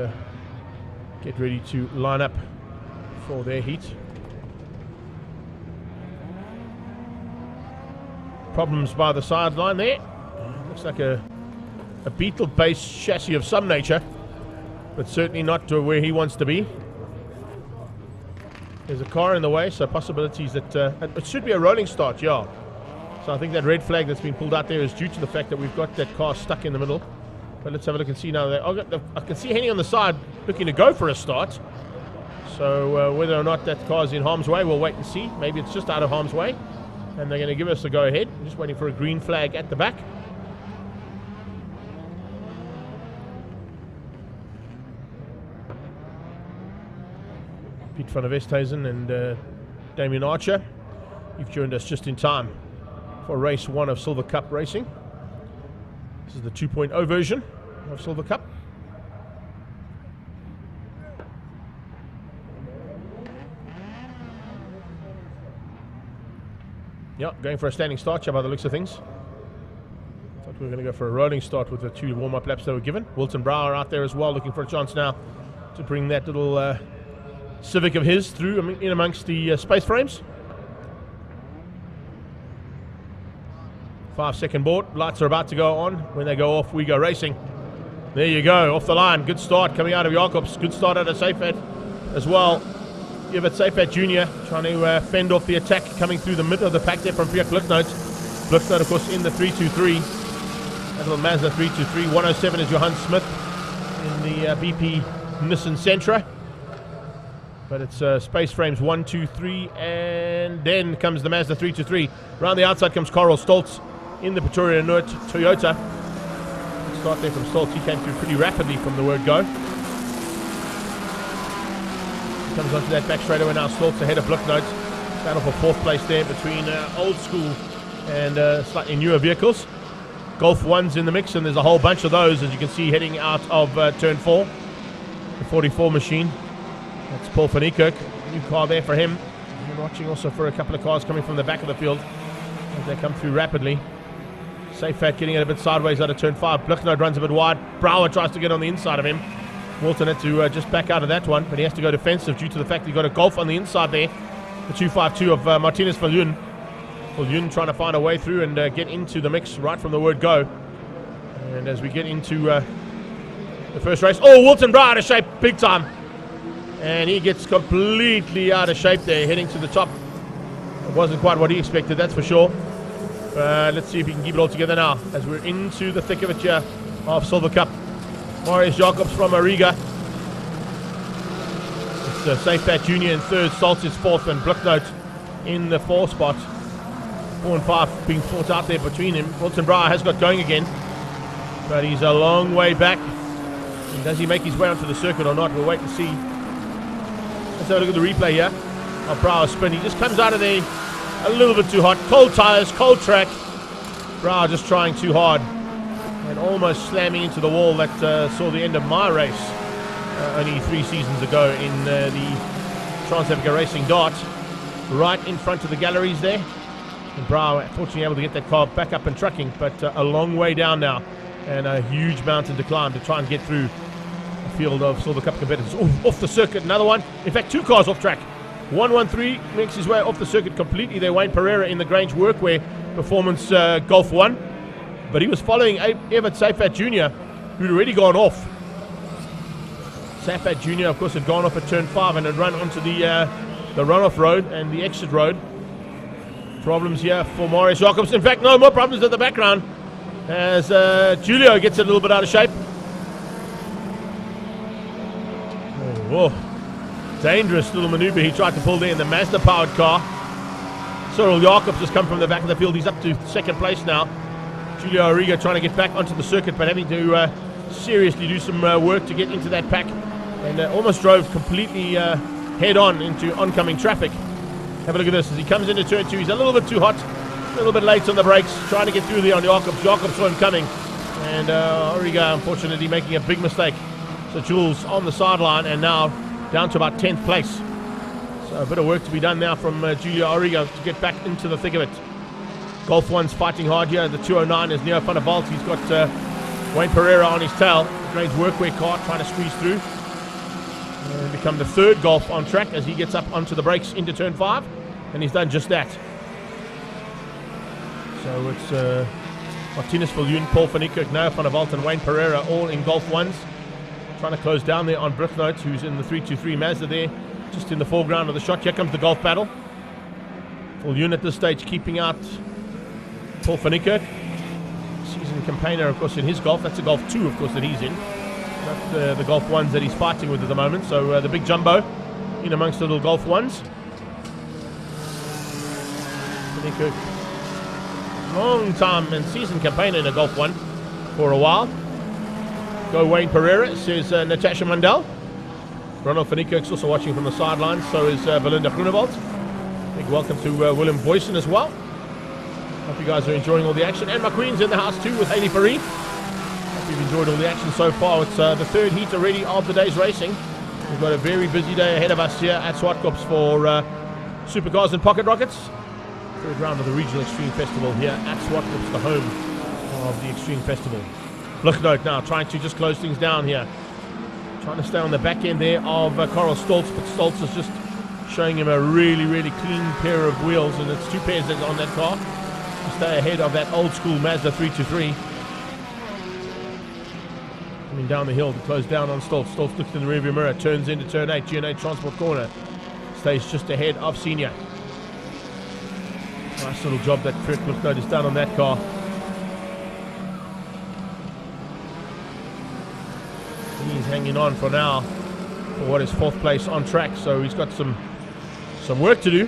get ready to line up for their heat. Problems by the sideline there. Looks like a Beetle-based chassis of some nature, but certainly not to where he wants to be. There's a car in the way, so possibilities that it should be a rolling start, yeah. So I think that red flag that's been pulled out there is due to the fact that we've got that car stuck in the middle. But let's have a look and see now. I can see Henny on the side looking to go for a start. So whether or not that car's in harm's way, we'll wait and see. Maybe it's just out of harm's way, and they're going to give us a go ahead. I'm just waiting for a green flag at the back. Piet van der Westhuizen and Damien Archer, you've joined us just in time for race 1 of Silver Cup Racing. This is the 2.0 version of Silver Cup. Yeah, going for a standing start, by the looks of things. Thought we were going to go for a rolling start with the 2 warm-up laps that were given. Wilton Brouwer out there as well, looking for a chance now to bring that little Civic of his through in amongst the space frames. 5-second board. Lights are about to go on. When they go off, we go racing. There you go, off the line. Good start coming out of Jacobs. Good start out of Seifert as well. Evert Seifert Jr. trying to fend off the attack coming through the middle of the pack there from Freek Bluknoot. Bluknoot, of course, in the 323. That little Mazda 323. 107 is Johan Smith in the BP Nissan Sentra. But it's space frames 1, 2, 3, and then comes the Mazda 323. Around the outside comes Karel Stoltz in the Pretoria Noord Toyota. Good start there from Stoltz. He came through pretty rapidly from the word go. Comes onto that back straightaway now. Stoltz ahead of Bluknoot. Battle for 4th place there between old school and slightly newer vehicles. Golf 1's in the mix, and there's a whole bunch of those, as you can see, heading out of turn 4. The 44 machine. That's Paul van Niekerk. New car there for him. We're watching also for a couple of cars coming from the back of the field. as they come through rapidly. Safe Fat getting it a bit sideways out of turn 5. Blicknote runs a bit wide. Brouwer tries to get on the inside of him. Walton had to just back out of that one, but he has to go defensive due to the fact that he got a Golf on the inside there. The 252 of Martinez Viljoen. Viljoen trying to find a way through and get into the mix right from the word go. And as we get into the first race, Wilton Brouwer out of shape big time. And he gets completely out of shape there, heading to the top. It wasn't quite what he expected, that's for sure. Let's see if he can keep it all together now, as we're into the thick of it here of Silver Cup. Marius Jacobs from Ariga. It's Safe Fat Jr. in third, Stoltz is fourth, and Blicknote in the 4th spot. 4 and 5 being fought out there between him. Wilton Brouwer has got going again, but he's a long way back. And does he make his way onto the circuit or not? We'll wait and see. Let's have a look at the replay here of Brouwer's spin. He just comes out of there a little bit too hot. Cold tires, cold track. Brouwer just trying too hard and almost slamming into the wall that saw the end of my race only 3 seasons ago in the Trans Africa Racing Dart, right in front of the galleries there. And Brouwer fortunately able to get that car back up and trucking, but a long way down now and a huge mountain to climb to try and get through a field of Silver Cup competitors. Off the circuit, another one. In fact, 2 cars off track. 113 makes his way off the circuit completely there. Wayne Pereira in the Grange Workwear Performance Golf 1. But he was following Everett Safe Fat Jr., who'd already gone off. Safe Fat Jr., of course, had gone off at turn 5 and had run onto the runoff road and the exit road. Problems here for Marius Jacobs. In fact, no more problems at the background as Julio gets it a little bit out of shape. Dangerous little maneuver he tried to pull there in the Mazda-powered car. Cyril Jacobs has come from the back of the field. He's up to 2nd place now. Julio Arriga trying to get back onto the circuit, but having to seriously do some work to get into that pack. And almost drove completely head-on into oncoming traffic. Have a look at this. As he comes into turn 2, he's a little bit too hot. A little bit late on the brakes. Trying to get through there on Jacobs. Jacobs saw him coming. And Arriga, unfortunately, making a big mistake. So Jules on the sideline and now down to about 10th place. So a bit of work to be done now from Julio Arriga to get back into the thick of it. Golf 1's fighting hard here. The 209 is Neo van der Walt. He's got Wayne Pereira on his tail. Grange Workwear car trying to squeeze through. And become the 3rd Golf on track as he gets up onto the brakes into turn 5. And he's done just that. So it's Martinez Viljoen, Paul van Niekerk, Neo van der Walt and Wayne Pereira all in Golf 1s. Trying to close down there on Blicknote, who's in the 323 Mazda there, just in the foreground of the shot. Here comes the Golf battle. Viljoen at this stage keeping out Paul van Niekerk. Season campaigner, of course, in his Golf. That's a Golf 2, of course, that he's in. Not the Golf 1s that he's fighting with at the moment. So the big jumbo in amongst the little Golf 1s. Van Niekerk, long time and season campaigner in a Golf 1 for a while. Go Wayne Pereira, says Natasha Mandel. Ronald van Niekerk's also watching from the sidelines. So is Belinda Groenewald. Big welcome to Willem Boyson as well. Hope you guys are enjoying all the action. And McQueen's in the house too with Haley Farid. Hope you've enjoyed all the action so far. It's the 3rd heat already of the day's racing. We've got a very busy day ahead of us here at Zwartkops for Supercars and Pocket Rockets. 3rd round of the Regional Extreme Festival here at Zwartkops, the home of the Extreme Festival. Blicknote now trying to just close things down here. Trying to stay on the back end there of Karel Stoltz, but Stoltz is just showing him a really, really clean pair of wheels, and it's 2 pairs that's on that car to stay ahead of that old school Mazda 323. Coming down the hill to close down on Stoltz. Stoltz looks in the rearview mirror, turns into turn 8, G&A Transport Corner. Stays just ahead of Senior. Nice little job that Kirk Blicknote has done on that car. He's hanging on for now for what is 4th place on track, so he's got some work to do.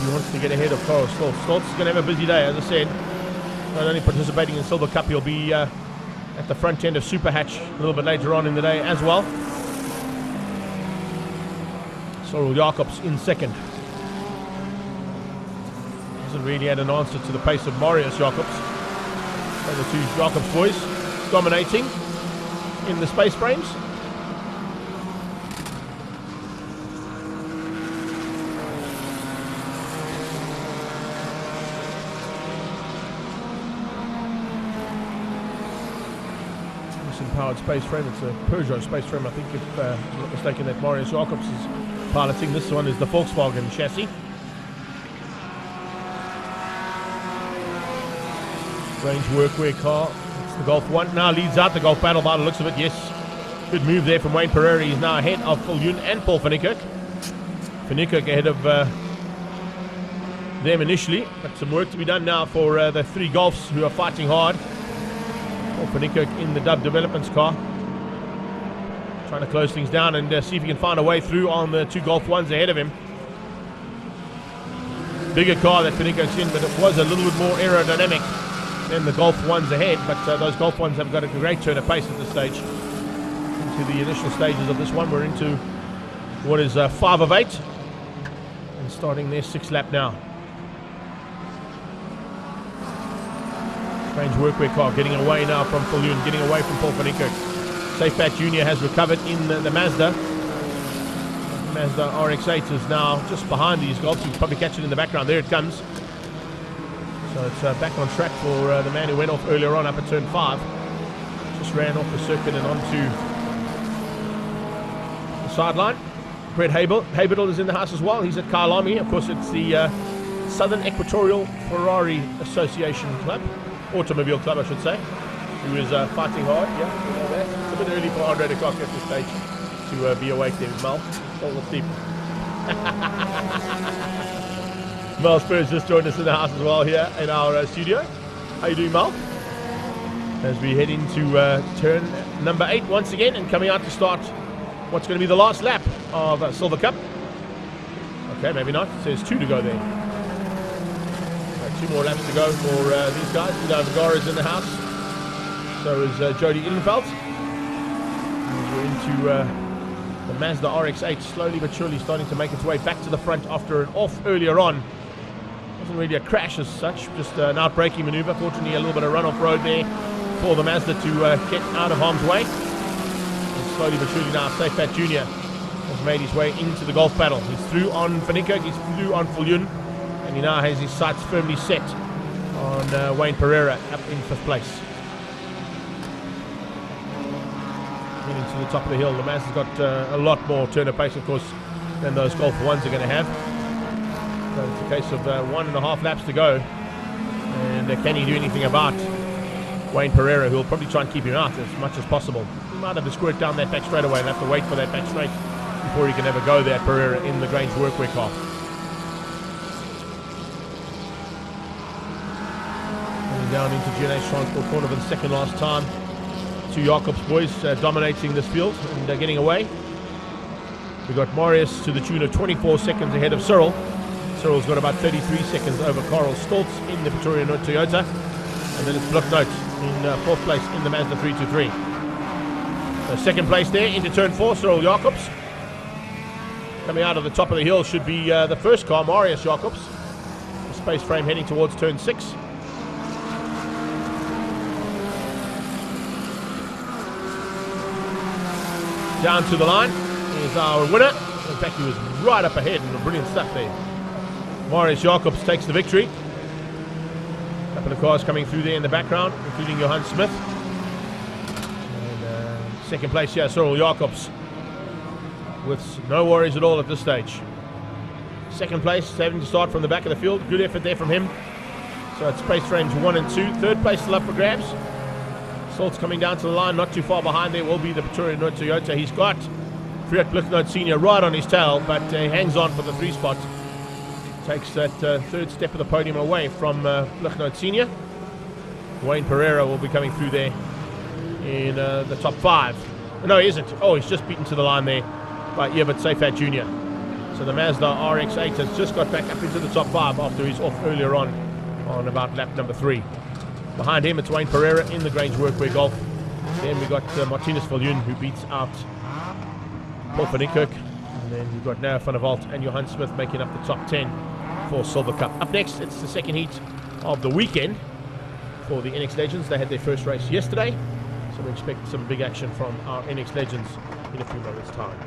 He wants to get ahead of Karel Stoltz. Stoltz is going to have a busy day, as I said. Not only participating in Silver Cup, he'll be at the front end of Super Hatch a little bit later on in the day as well. Cyril Jacobs in 2nd. Hasn't really had an answer to the pace of Marius Jacobs. The 2 Jacobs boys dominating in the space frames. Edison-powered space frame. It's a Peugeot space frame, I think, if I'm not mistaken, that Marius Jacobs is piloting. This one is the Volkswagen chassis. Range workwear car. It's the Golf 1. Now leads out the Golf battle by the looks of it. Yes, good move there from Wayne Pereira. He's now ahead of Viljoen and Paul van Niekerk. Van Niekerk ahead of them initially, but some work to be done now for the three Golfs who are fighting hard. Paul van Niekerk in the Dub Developments car, trying to close things down and see if he can find a way through on the two Golf 1s ahead of him. Bigger car that Van Niekerk's in, but it was a little bit more aerodynamic than the Golf 1s ahead, but those Golf 1s have got a great turn of pace at this stage. Into the initial stages of this one, we're into what is 5 of 8, and starting their 6th lap now. Strange workwear car getting away now from Viljoen, getting away from Paul van Niekerk. Safepat Jr. has recovered in the Mazda. Mazda RX-8 is now just behind these Golfs. You can probably catch it in the background. There it comes. So it's back on track for the man who went off earlier on up at turn 5. Just ran off the circuit and onto the sideline. Brett Haberl is in the house as well. He's at Kyalami. Of course, it's the Southern Equatorial Ferrari Association Club. Automobile Club, I should say. Who is fighting hard. Yeah, you know that. It's a bit early for Andre de Kock at this stage to be awake there with Mel. Fall asleep. Mel Spurs just joined us in the house as well here in our studio. How you doing, Mel? As we head into turn number 8 once again, and coming out to start what's going to be the last lap of Silver Cup. Okay, maybe not. It says 2 to go there. Right, 2 more laps to go for these guys. Udo Vergara is in the house. So is Jody Illenveld. We're into the Mazda RX-8 slowly but surely starting to make its way back to the front after an off earlier on. Wasn't really a crash as such, just an out-braking maneuver. Fortunately, a little bit of run-off road there for the Mazda to get out of harm's way. And slowly but surely now, Safepat Jr. has made his way into the Golf battle. He's through on Van Niekerk, he's through on Viljoen, and he now has his sights firmly set on Wayne Pereira up in 5th place. Getting to the top of the hill, the Mazda's got a lot more turn of pace, of course, than those Golf 1s are going to have. So it's a case of 1.5 laps to go, and can he do anything about Wayne Pereira, who will probably try and keep him out as much as possible. He might have to squirt down that back straightaway and have to wait for that back straight before he can ever go there, Pereira, in the Grange workwear car. Coming down into GNH Transport corner for the second last time. 2 Jacobs boys dominating this field and getting away. We've got Marius to the tune of 24 seconds ahead of Cyril. Cyril's got about 33 seconds over Karel Stoltz in the Pretoria Noord Toyota. And then it's Bloknoot in 4th place in the Mazda 323. So 2nd place there into turn 4, Cyril Jacobs. Coming out of the top of the hill should be the first car, Marius Jacobs. The space frame heading towards turn 6. Down to the line is our winner. In fact, he was right up ahead and brilliant stuff there. Marius Jacobs takes the victory. A couple of cars coming through there in the background, including Johan Smith. And 2nd place here, Cyril Jacobs, with no worries at all at this stage. 2nd place, having to start from the back of the field. Good effort there from him. So it's space frames 1 and 2. 3rd place still up for grabs. Stoltz coming down to the line, not too far behind there will be the Pretoria Noord Toyota. He's got Friat Bloknoot Senior right on his tail, but he hangs on for the 3 spot. Takes that 3rd step of the podium away from Bloknoot Senior. Wayne Pereira will be coming through there in the top 5. No, he isn't. Oh, he's just beaten to the line there by Evert Safepat Jr. So the Mazda RX-8 has just got back up into the top 5 after he's off earlier on about lap number 3. Behind him, it's Wayne Pereira in the Grange Workwear Golf. Then we got Martinus Viljoen, who beats out Paul van Niekerk. And then we've got Noah van der Walt and Johan Smith making up the top 10 for Silver Cup. Up next, it's the 2nd heat of the weekend for the NX Legends. They had their first race yesterday, so we expect some big action from our NX Legends in a few moments' time.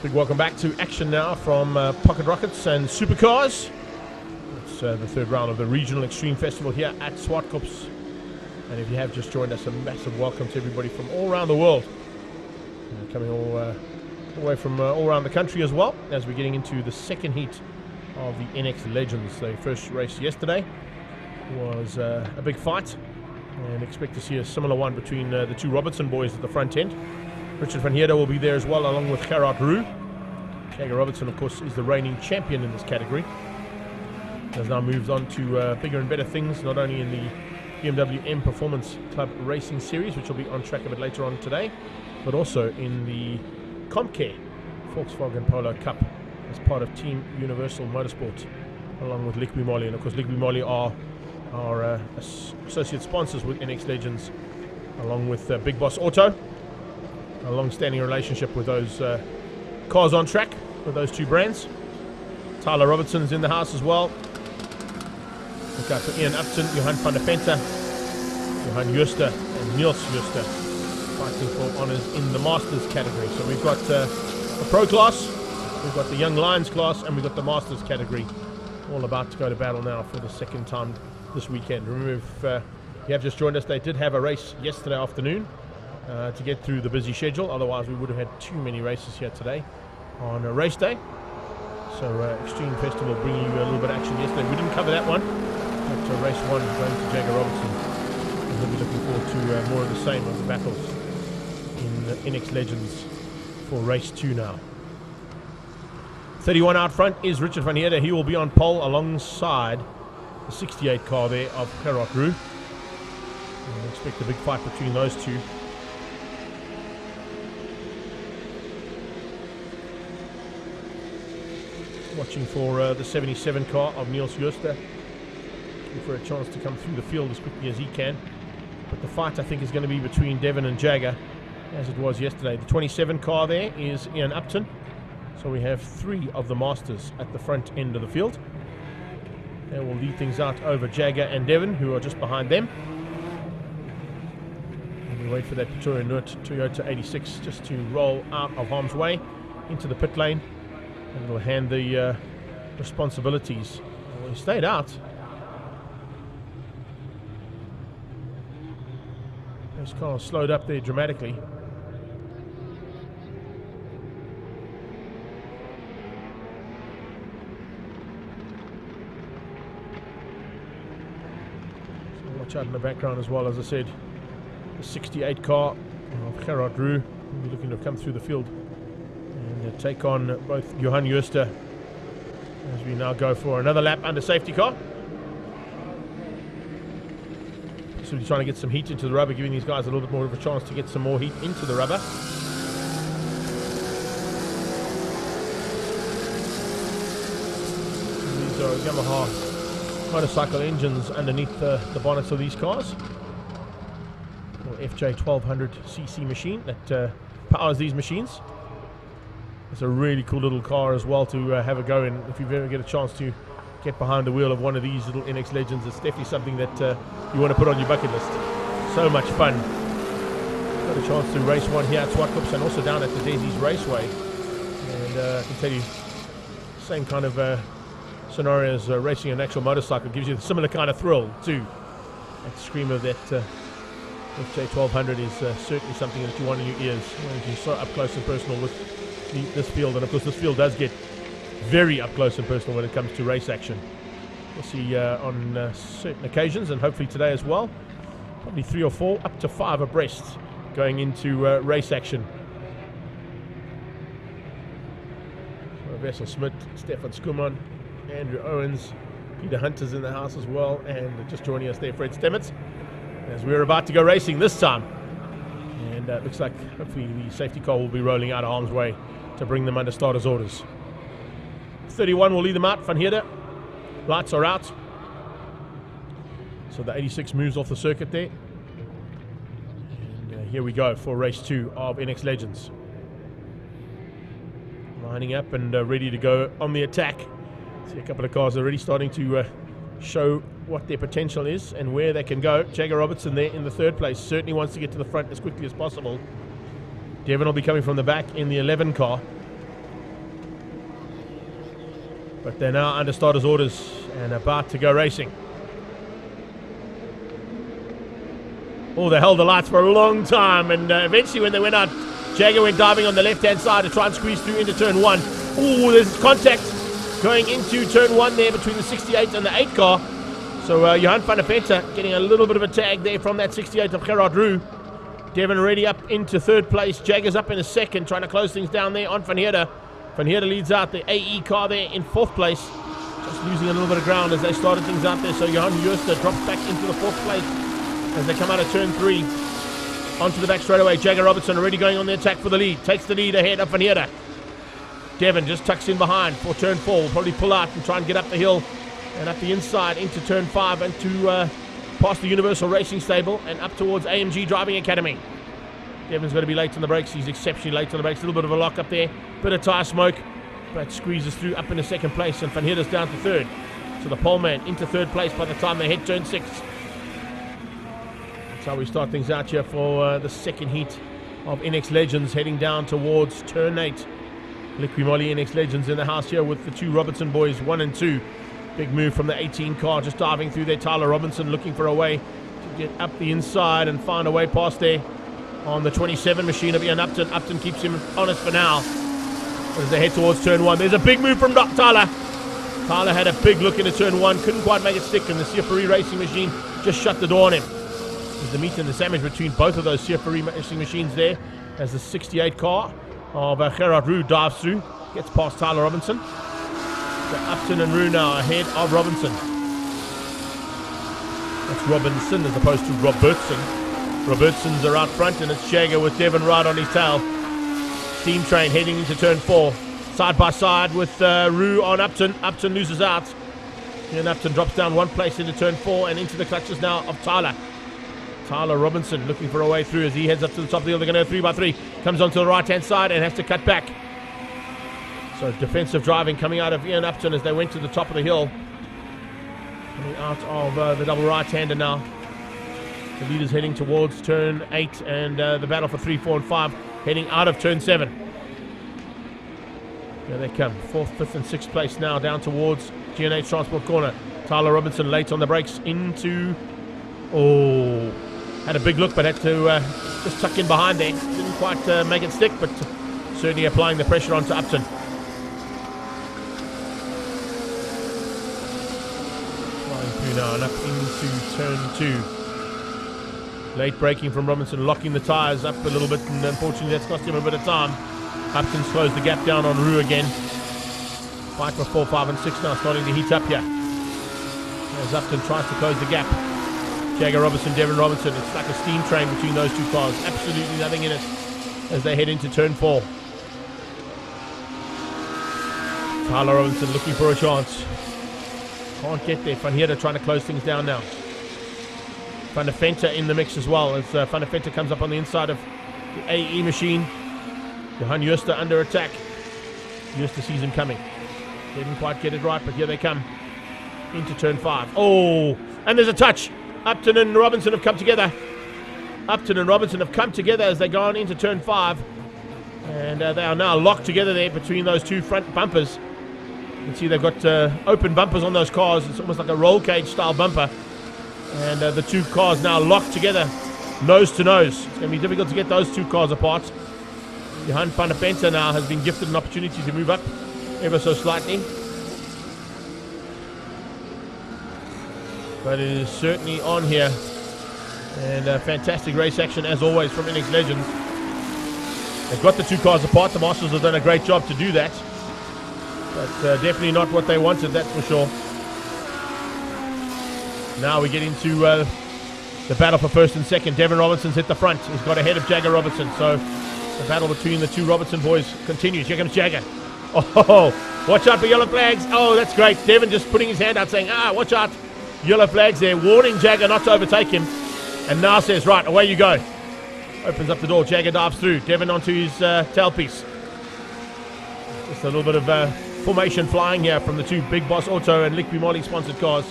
Big welcome back to action now from Pocket Rockets and Supercars. It's the third round of the Regional Extreme Festival here at Zwartkops. And if you have just joined us, a massive welcome to everybody from all around the world. Coming all away from all around the country as well, as we're getting into the second heat of the NX Legends. The first race yesterday was a big fight, and expect to see a similar one between the two Robertson boys at the front end. Richard van Heerden will be there as well, along with Gerard Roux. Jagger Robertson, of course, is the reigning champion in this category. Has now moved on to bigger and better things, not only in the BMW Performance Club Racing Series, which will be on track a bit later on today, but also in the Comcare Volkswagen Polo Cup as part of Team Universal Motorsport, along with Liqui Moly. And of course, Liqui Moly are our associate sponsors with NX Legends, along with Big Boss Auto, a long-standing relationship with those cars on track with those two brands. Tyler Robertson's in the house as well. Look out for Ian Upton, Johan van der Vente, Johan Juster and Niels Juster fighting for honours in the Masters category. So we've got a Pro class, we've got the Young Lions class, and we've got the Masters category, all about to go to battle now for the second time this weekend. Remember, if you have just joined us, they did have a race yesterday afternoon to get through the busy schedule. Otherwise, we would have had too many races here today on a race day. So Extreme Festival bringing you a little bit of action yesterday. We didn't cover that one, but race one going to Jagger Robertson. And we'll be looking forward to more of the same of the battles in NX Legends for race 2 now. 31 out front is Richard van Heerden. He will be on pole alongside the 68 car there of Gerard Roux. And expect a big fight between those two. Watching for the 77 car of Niels Juster, looking for a chance to come through the field as quickly as he can. But the fight, I think, is going to be between Devon and Jagger, as it was yesterday. The 27 car there is Ian Upton. So we have 3 of the Masters at the front end of the field. They will lead things out over Jagger and Devon, who are just behind them. And we wait for that Pretoria Noord Toyota 86 just to roll out of harm's way into the pit lane. And we'll hand the responsibilities. Well, he stayed out. This car slowed up there dramatically. So watch out in the background as well, as I said. The 68 car of Gerard Roux will be looking to come through the field and take on both Johan Juster as we now go for another lap under safety car. So we're trying to get some heat into the rubber, giving these guys a little bit more of a chance to get some more heat into the rubber. These are Yamaha motorcycle engines underneath the bonnets of these cars. FJ 1200cc machine that powers these machines. It's a really cool little car as well to have a go in. If you ever get a chance to get behind the wheel of one of these little NX Legends, it's definitely something that you want to put on your bucket list. So much fun. Got a chance to race one here at Zwartkops and also down at the Desi's Raceway. And I can tell you, same kind of scenario as racing an actual motorcycle. Gives you a similar kind of thrill too. That scream of that FJ 1200 is certainly something that you want in your ears when you're so up close and personal with this field. And of course this field does get very up close and personal when it comes to race action. We'll see on certain occasions, and hopefully today as well, probably 3 or 4 up to 5 abreast going into race action. So Wessel Smit, Stefan Skuman, Andrew Owens, Peter Hunter's in the house as well, and just joining us there, Fred Stemmet, as we're about to go racing this time. And it looks like hopefully the safety car will be rolling out of harm's way to bring them under starters orders. 31 will lead them out, Van Heerden. Lights are out. So the 86 moves off the circuit there. And here we go for race 2 of NX Legends. Lining up and ready to go on the attack. See a couple of cars already starting to show what their potential is and where they can go. Jagger Robertson there in the 3rd place. Certainly wants to get to the front as quickly as possible. Devon will be coming from the back in the 11 car. But they're now under starters orders and about to go racing. Oh, they held the lights for a long time, and eventually when they went out Jagger went diving on the left-hand side to try and squeeze through into turn 1. Ooh, there's contact going into turn 1 there between the 68 and the 8 car. So Johan van der Venter getting a little bit of a tag there from that 68 of Gerard Roux. Devon already up into third place. Jagger's up in a second, trying to close things down there on Van Heerden. Van Heerden leads out the AE car there in fourth place. Just losing a little bit of ground as they started things out there. So Johan Jooster drops back into the fourth place as they come out of turn 3. Onto the back straightaway. Jagger Robertson already going on the attack for the lead. Takes the lead ahead of Van Heerden. Devon just tucks in behind for turn 4. Will probably pull out and try and get up the hill and up the inside into turn 5 and to past the Universal Racing Stable and up towards AMG Driving Academy. Devon's going to be late on the brakes. He's exceptionally late on the brakes. A little bit of a lock up there. Bit of tyre smoke, but squeezes through up into second place, and Van Heerden's down to third. So the pole man into third place by the time they hit turn 6. That's how we start things out here for the second heat of NX Legends, heading down towards turn 8. Liqui Moly NX Legends in the house here with the two Robertson boys, 1 and 2. Big move from the 18 car, just diving through there. Tyler Robinson looking for a way to get up the inside and find a way past there on the 27 machine of Ian Upton. Upton keeps him honest for now as they head towards turn 1. There's a big move from Tyler. Tyler had a big look into turn 1, couldn't quite make it stick, and the Sierfari Racing machine just shut the door on him. There's the meet and the sandwich between both of those Sierfari Racing machines there as the 68 car of Gerard Roux dives through, gets past Tyler Robinson. So Upton and Roux now ahead of Robinson. That's Robinson as opposed to Robertson. Robertsons are out front, and it's Jagger with Devon right on his tail. Steam train heading into turn 4. Side by side with Roux on Upton. Upton loses out. And Upton drops down one place into turn 4 and into the clutches now of Tyler. Tyler Robinson looking for a way through as he heads up to the top of the hill. They're going to go 3 by 3. Comes onto the right-hand side and has to cut back. So defensive driving coming out of Ian Upton as they went to the top of the hill. Coming out of the double right-hander now. The leaders heading towards turn 8 and the battle for 3, 4 and 5 heading out of turn 7. Here they come. 4th, 5th and 6th place now down towards G&H Transport Corner. Tyler Robinson late on the brakes into... Oh, had a big look but had to just tuck in behind there. Didn't quite make it stick, but certainly applying the pressure onto Upton. Flying through now and up into turn 2. Late braking from Robinson, locking the tyres up a little bit, and unfortunately that's cost him a bit of time. Upton's closed the gap down on Roux again. Fight for 4, 5 and 6 now starting to heat up here. As Upton tries to close the gap. Jagger Robinson, Devon Robinson. It's like a steam train between those two cars. Absolutely nothing in it as they head into turn 4. Tyler Robinson looking for a chance. Can't get there. Van Heerden trying to close things down now. Van der Venter in the mix as well as Van der Venter comes up on the inside of the AE machine. Johan Jooster under attack. Jooster sees him coming. Didn't quite get it right, but here they come into turn 5. Oh, and there's a touch. Upton and Robinson have come together. Upton and Robinson have come together as they go on into turn 5. And they are now locked together there between those two front bumpers. You can see they've got open bumpers on those cars. It's almost like a roll cage style bumper. And the two cars now locked together, nose to nose. It's going to be difficult to get those two cars apart. Johan van der Venter now has been gifted an opportunity to move up ever so slightly. But it is certainly on here. And fantastic race action as always from NX Legends. They've got the two cars apart. The Marshals have done a great job to do that. But definitely not what they wanted, that's for sure. Now we get into the battle for 1st and 2nd. Devon Robinson's hit the front. He's got ahead of Jagger Robertson. So the battle between the two Robertson boys continues. Here comes Jagger. Oh, watch out for yellow flags. Oh, that's great. Devon just putting his hand out saying, watch out. Yellow flags there, warning Jagger not to overtake him. And now says, right, away you go. Opens up the door. Jagger dives through. Devon onto his tailpiece. Just a little bit of formation flying here from the two Big Boss Auto and Liqui Moly sponsored cars.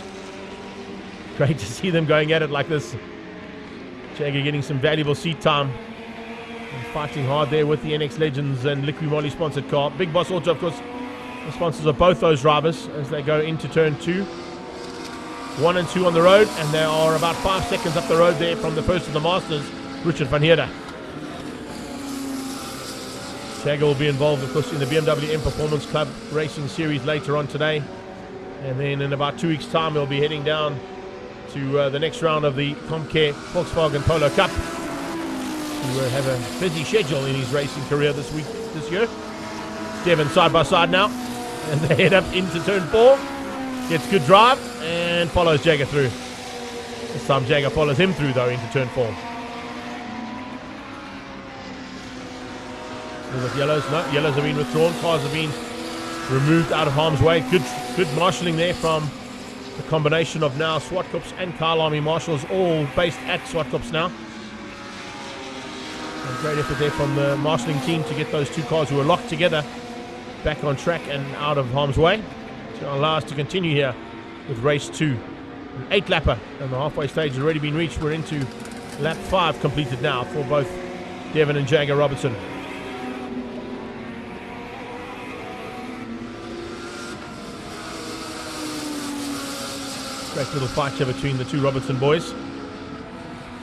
Great to see them going at it like this. Jagger getting some valuable seat time. And fighting hard there with the NX Legends and Liqui Moly sponsored car. Big Boss Auto, of course, the sponsors of both those drivers as they go into turn 2. 1 and 2 on the road, and they are about 5 seconds up the road there from the first of the Masters, Richard van Heerden. Jagger will be involved, of course, in the BMW Performance Club Racing Series later on today. And then in about 2 weeks' time, he'll be heading down to the next round of the Comcare Volkswagen Polo Cup. He will have a busy schedule in his racing career this year. Devin side by side now, and they head up into turn 4. Gets good drive and follows Jagger through. This time Jagger follows him through though into turn 4. With yellows, no, yellows have been withdrawn. Cars have been removed out of harm's way. Good marshalling there from the combination of now Zwartkops and Carl Army marshals, all based at Zwartkops now. A great effort there from the marshalling team to get those two cars who were locked together back on track and out of harm's way to allow us to continue here with race 2. An 8-lapper, and the halfway stage has already been reached. We're into lap 5 completed now for both Devin and Jagger Robertson. Great little fight here between the two Robertson boys.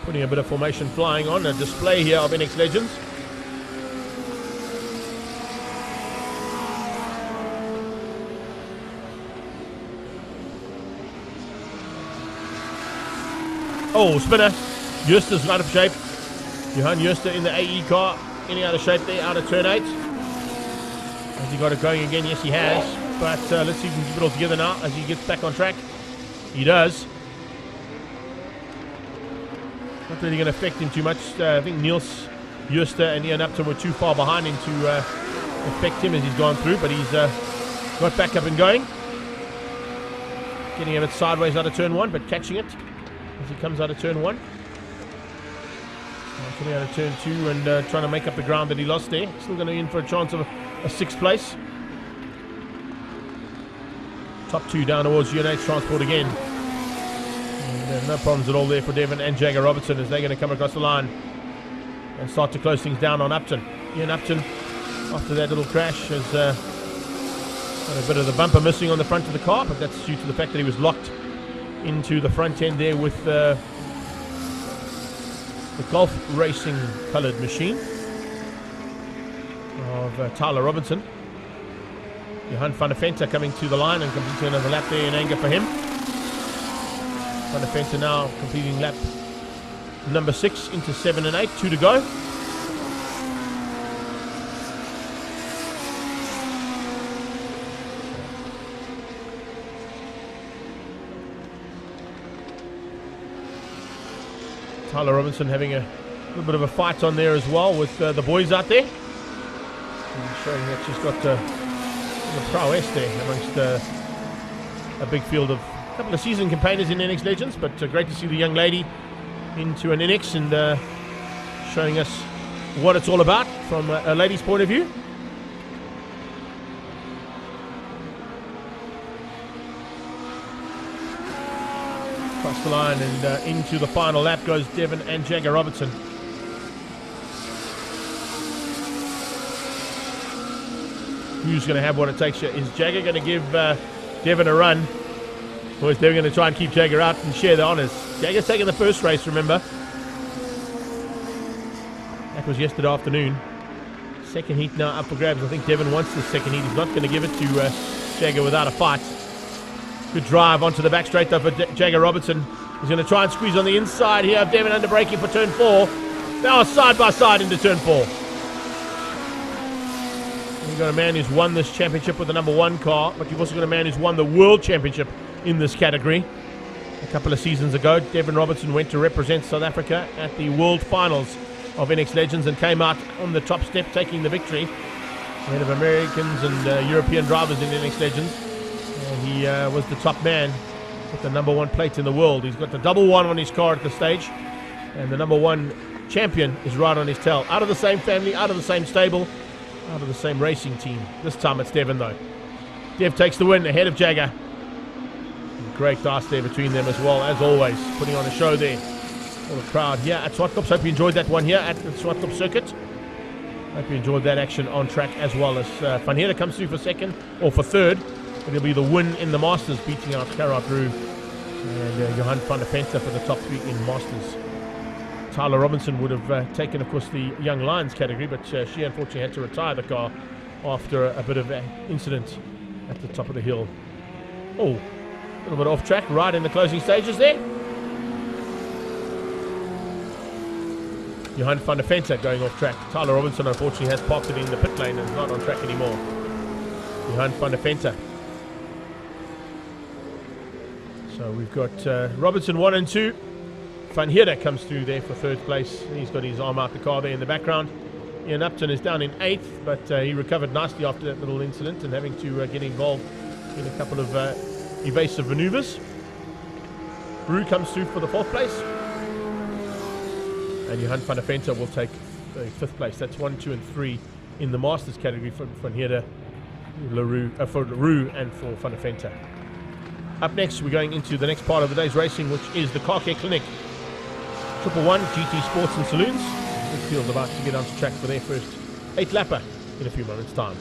Putting a bit of formation flying on, a display here of NX Legends. Oh, spinner. Juster's out of shape. Johan Juster in the AE car. Any out of shape there, out of turn 8. Has he got it going again? Yes, he has. But let's see if he can keep it all together now as he gets back on track. He does. Not really going to affect him too much. I think Niels Juster and Ian Upton were too far behind him to affect him as he's gone through. But he's got back up and going. Getting a bit sideways out of turn 1, but catching it as he comes out of turn 1. Coming out of turn 2 and trying to make up the ground that he lost there. Still going to be in for a chance of a 6th place. Top 2 down towards UNH Transport again. And no problems at all there for Devin and Jagger Robertson as they're going to come across the line and start to close things down on Upton. Ian Upton, after that little crash, has got a bit of the bumper missing on the front of the car, but that's due to the fact that he was locked into the front end there with the Golf Racing coloured machine of Tyler Robinson. Johan van der Venter coming to the line and completing another lap there in anger for him. Van der Venter now completing lap number 6 into 7 and 8, 2 to go. Tyler Robinson having a little bit of a fight on there as well with the boys out there. And showing that she's got the prowess there amongst a big field of a couple of seasoned campaigners in NX Legends, but great to see the young lady into an NX and showing us what it's all about from a lady's point of view. Across the line and into the final lap goes Devin and Jagger Robertson. Who's going to have what it takes here? Is Jagger going to give Devin a run? Or is Devin going to try and keep Jagger out and share the honours? Jagger's taking the first race, remember. That was yesterday afternoon. Second heat now up for grabs. I think Devin wants the second heat. He's not going to give it to Jagger without a fight. Good drive onto the back straight though for Jagger Robertson. He's going to try and squeeze on the inside here. Devin under braking for turn 4. Now side by side into turn 4. You've got a man who's won this championship with the number 1 car, but you've also got a man who's won the world championship in this category. A couple of seasons ago, Devin Robertson went to represent South Africa at the World Finals of NX Legends and came out on the top step taking the victory ahead of Americans and European drivers in NX Legends. And he was the top man with the number 1 plate in the world. He's got the double 1 on his car at the stage, and the number 1 champion is right on his tail. Out of the same family, out of the same stable, out of the same racing team. This time it's Devin though. Dev takes the win ahead of Jagger. Great dance there between them as well, as always, putting on a show there for the crowd here at Zwartkops. Hope you enjoyed that one here at the Zwartkops circuit. Hope you enjoyed that action on track as well as Van Heerden comes through for second, or for third. It'll be the win in the Masters, beating out Gerard Roux and Johan van der Venter for the top 3 in Masters. Tyler Robinson would have taken, of course, the Young Lions category, but she unfortunately had to retire the car after a bit of an incident at the top of the hill. Oh, a little bit off track, right in the closing stages there. Johan van der Venter going off track. Tyler Robinson unfortunately has parked it in the pit lane and is not on track anymore. Johan van der Venter. So we've got Robinson 1 and 2. Van Heerder comes through there for third place. He's got his arm out the car there in the background. Ian Upton is down in 8th, but he recovered nicely after that little incident and having to get involved in a couple of evasive maneuvers. Brew comes through for the 4th place. And Johan van der Venter will take the 5th place. That's 1, 2, and 3 in the Masters category for Van Heerder, for Leroux and for van der Venter. Up next, we're going into the next part of the day's racing, which is the Car Care Clinic. 111 GT Sports and Saloons. Midfield about to get onto track for their first 8-lapper in a few moments' time.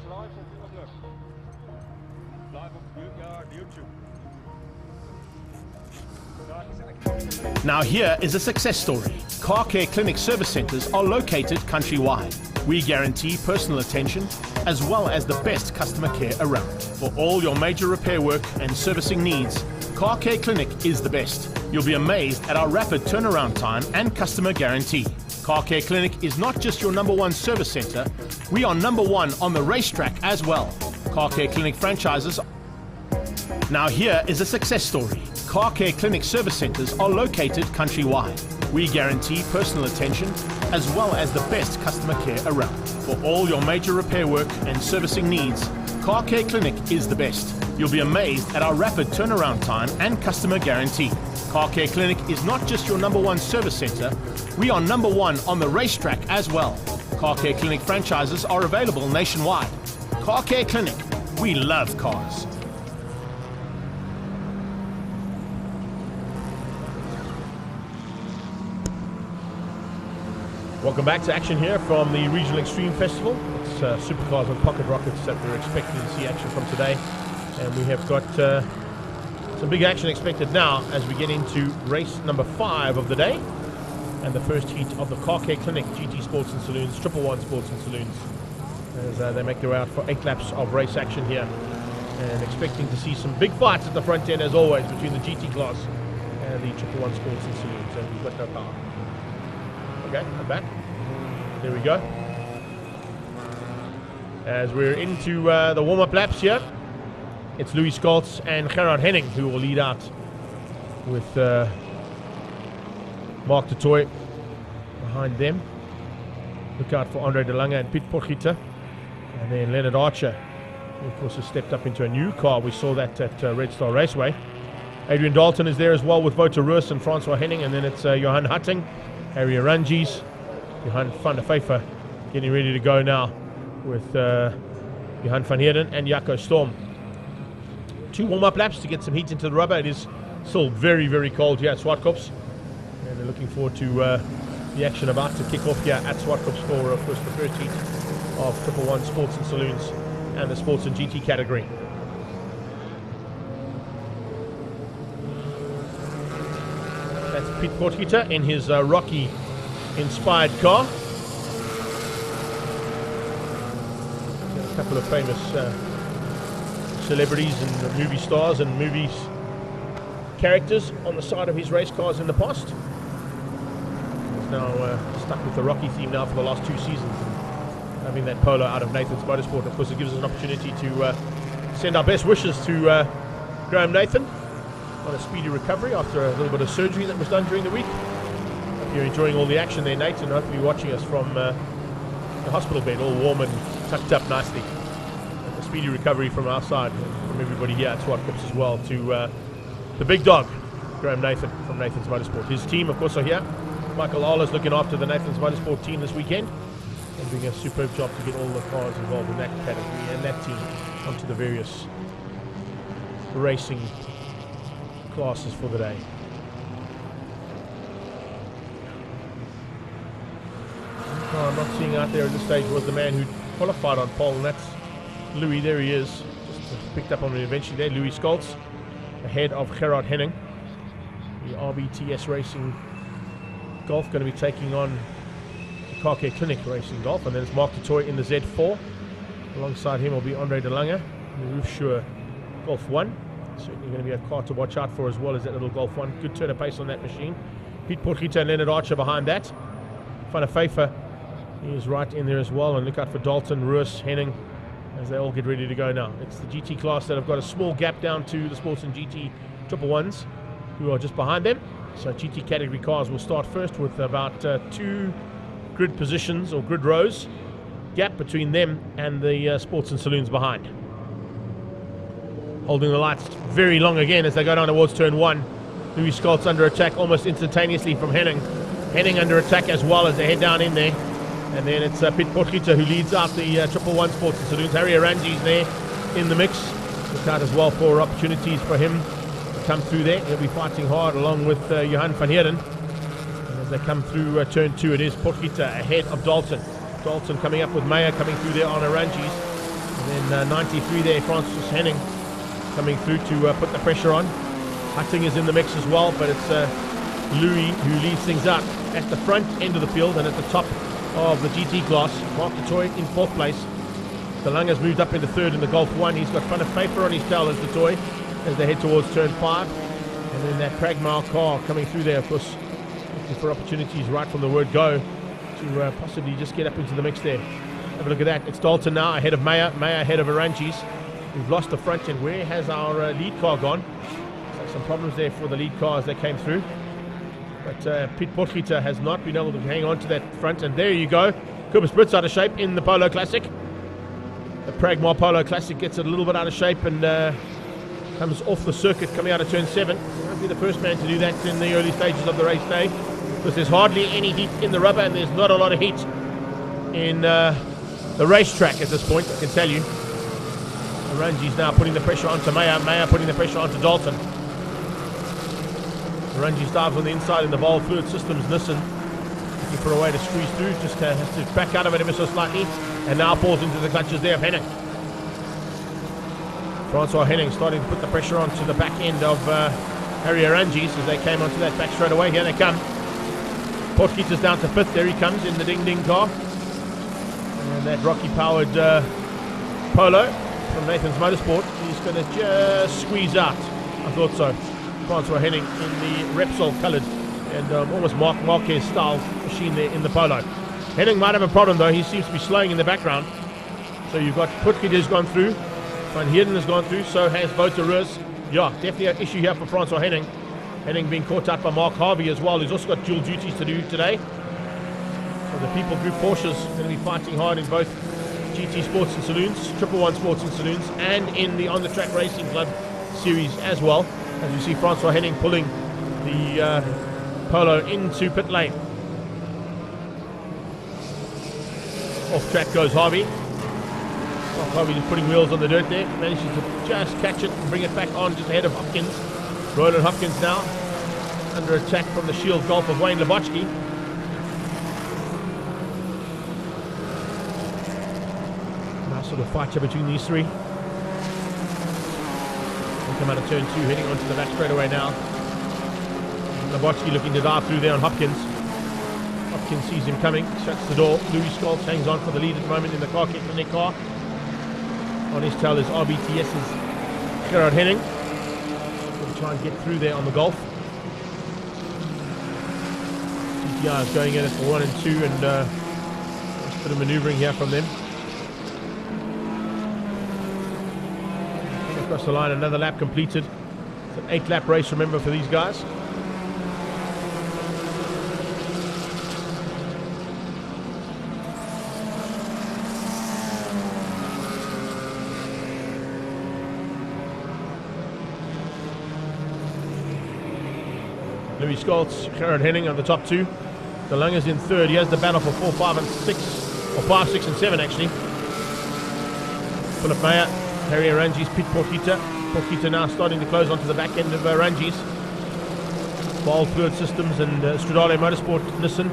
Live natuurlijk. Live op YouTube. Now here is a success story. Car Care Clinic service centers are located countrywide. We guarantee personal attention as well as the best customer care around. For all your major repair work and servicing needs, Car Care Clinic is the best. You'll be amazed at our rapid turnaround time and customer guarantee. Car Care Clinic is not just your #1 service center, we are #1 on the racetrack as well. Car Care Clinic franchises. Now here is a success story. Car Care Clinic service centers are located countrywide. We guarantee personal attention as well as the best customer care around. For all your major repair work and servicing needs, Car Care Clinic is the best. You'll be amazed at our rapid turnaround time and customer guarantee. Car Care Clinic is not just your #1 service center, we are #1 on the racetrack as well. Car Care Clinic franchises are available nationwide. Car Care Clinic, we love cars. Welcome back to action here from the Regional Extreme Festival. It's Supercars and Pocket Rockets that we're expecting to see action from today. And we have got some big action expected now as we get into race number 5 of the day. And the first heat of the Car Care Clinic GT Sports and Saloons, 111 Sports and Saloons. As they make their way out for 8 laps of race action here. And expecting to see some big fights at the front end as always between the GT class and the 111 Sports and Saloons. And we've got no power. Okay, I'm back. There we go. As we're into the warm-up laps here, it's Louis Scholz and Gerard Henning who will lead out with Mark de Toy behind them. Look out for Andre de Lange and Piet Potgieter. And then Leonard Archer, who of course has stepped up into a new car. We saw that at Red Star Raceway. Adrian Dalton is there as well with Wouter Roos and Francois Henning. And then it's Johan Hutting, Harry Arangis, Johan van der Pfeiffer getting ready to go now with Johan van Heerden and Jaco Storm. 2 warm-up laps to get some heat into the rubber. It is still very, very cold here at Zwartkops. And they're looking forward to the action about to kick off here at Zwartkops for, of course, the first heat of 111 Sports and Saloons and the Sports and GT category. That's Piet Potgieter in his Rocky-inspired car. A couple of famous celebrities and movie stars and movies characters on the side of his race cars in the past. He's now stuck with the Rocky theme now for the last 2 seasons. And having that polo out of Nathan's Motorsport, of course, it gives us an opportunity to send our best wishes to Graham Nathan on a speedy recovery after a little bit of surgery that was done during the week. Hope you're enjoying all the action there, Nate, and hopefully watching us from the hospital bed, all warm and tucked up nicely. And a speedy recovery from our side, from everybody here at Zwartkops as well, to the big dog, Graham Nathan from Nathan's Motorsport. His team, of course, are here. Michael Ahler's looking after the Nathan's Motorsport team this weekend and doing a superb job to get all the cars involved in that category and that team onto the various racing classes for the day. The car I'm not seeing out there at this stage was the man who qualified on pole, and that's Louis. There he is. Just picked up on it eventually there, Louis Scholz, ahead of Gerard Henning. The RBTS Racing Golf going to be taking on the Car Care Clinic Racing Golf, and then it's Mark Toy in the Z4. Alongside him will be Andre de Lange in the Roofschuur Golf 1. Certainly going to be a car to watch out for, as well as that little Golf 1. Good turn of pace on that machine. Piet Potgieter and Leonard Archer behind that. Van der Pfeiffer is right in there as well, and look out for Dalton, Roos, Henning as they all get ready to go now. It's the GT class that have got a small gap down to the Sports and GT 111s, who are just behind them. So GT category cars will start first with about 2 grid positions or grid rows gap between them and the Sports and Saloons behind. Holding the lights very long again as they go down towards turn 1. Louis Scholz under attack almost instantaneously from Henning. Henning under attack as well as they head down in there. And then it's Piet Potgieter who leads out the 111 Sports and Saloons. Harry Arangis there in the mix. Look out as well for opportunities for him to come through there. He'll be fighting hard along with Johan van Heerden. And as they come through turn 2, it is Potgieter ahead of Dalton. Dalton coming up with Meyer coming through there on Arangis. And then 93 there, Francis Henning coming through to put the pressure on. Hutting is in the mix as well, but it's Louis who leads things up at the front end of the field and at the top of the GT class. Mark de Toy in 4th place. De Lange has moved up into 3rd in the Golf 1. He's got Van der Pfeiffer on his tail as de Toy as they head towards turn 5. And then that Pragmar car coming through there, of course, looking for opportunities right from the word go to possibly just get up into the mix there. Have a look at that. It's Dalton now ahead of Meyer. Meyer ahead of Arangis. We've lost the front end. Where has our lead car gone? So some problems there for the lead car as they came through. But Piet Potgieter has not been able to hang on to that front. And there you go. Cobus Brits out of shape in the Polo Classic. The Pragmar Polo Classic gets it a little bit out of shape and comes off the circuit coming out of turn 7. He won't be the first man to do that in the early stages of the race day, because there's hardly any heat in the rubber and there's not a lot of heat in the racetrack at this point, I can tell you. Arangis now putting the pressure onto Meyer. Meyer putting the pressure onto Dalton. Arangis dives on the inside in the Volvo Fluid Systems Nissan, looking for a way to squeeze through. Just has to back out of it ever so slightly, and now falls into the clutches there of Henning. Francois Henning starting to put the pressure onto the back end of Harry Arangis as they came onto that back straight away. Here they come. Potgieter's down to 5th. There he comes in the Ding Ding car. And that Rocky-powered Polo from Nathan's Motorsport. He's going to just squeeze out. I thought so. Francois Henning in the Repsol coloured and almost Marc Marquez style machine there in the Polo. Henning might have a problem though. He seems to be slowing in the background. So you've got Potgieter's gone through. Van Heerden has gone through. So has Wouter Roos. Yeah, definitely an issue here for Francois Henning. Henning being caught out by Mark Harvey as well, who's also got dual duties to do today. So So the People Group Porsches going to be fighting hard in both GT Sports and Saloons, 111 Sports and Saloons, and in the On the Track Racing Club series as well. As you see, Francois Henning pulling the Polo into pit lane. Off track goes Harvey. Harvey just putting wheels on the dirt there. Manages to just catch it and bring it back on just ahead of Hopkins. Roland Hopkins now under attack from the Shield Golf of Wayne Lebotsky. Nice sort of fight here between these three. They come out of turn 2, heading onto the back straightaway now. Lebotsky looking to dive through there on Hopkins. Hopkins sees him coming, shuts the door. Louis Scholz hangs on for the lead at the moment in the car kick in their car. On his tail is RBTS's Gerard Henning. Going to try and get through there on the Golf. GTR is going in at the 1 and 2, and just a bit of manoeuvring here from them. Across the line, another lap completed. It's an 8-lap race, remember, for these guys. Louis Scholz, Gerard Henning on the top 2. De Lange's in 3rd. He has the battle for 4, 5 and 6. Or 5, 6 and 7 actually. Philip Meyer, Harry Arangi's, Pete Porquita. Porquita now starting to close onto the back end of Arangi's. Ball Fluid Systems and Stradale Motorsport Nissan.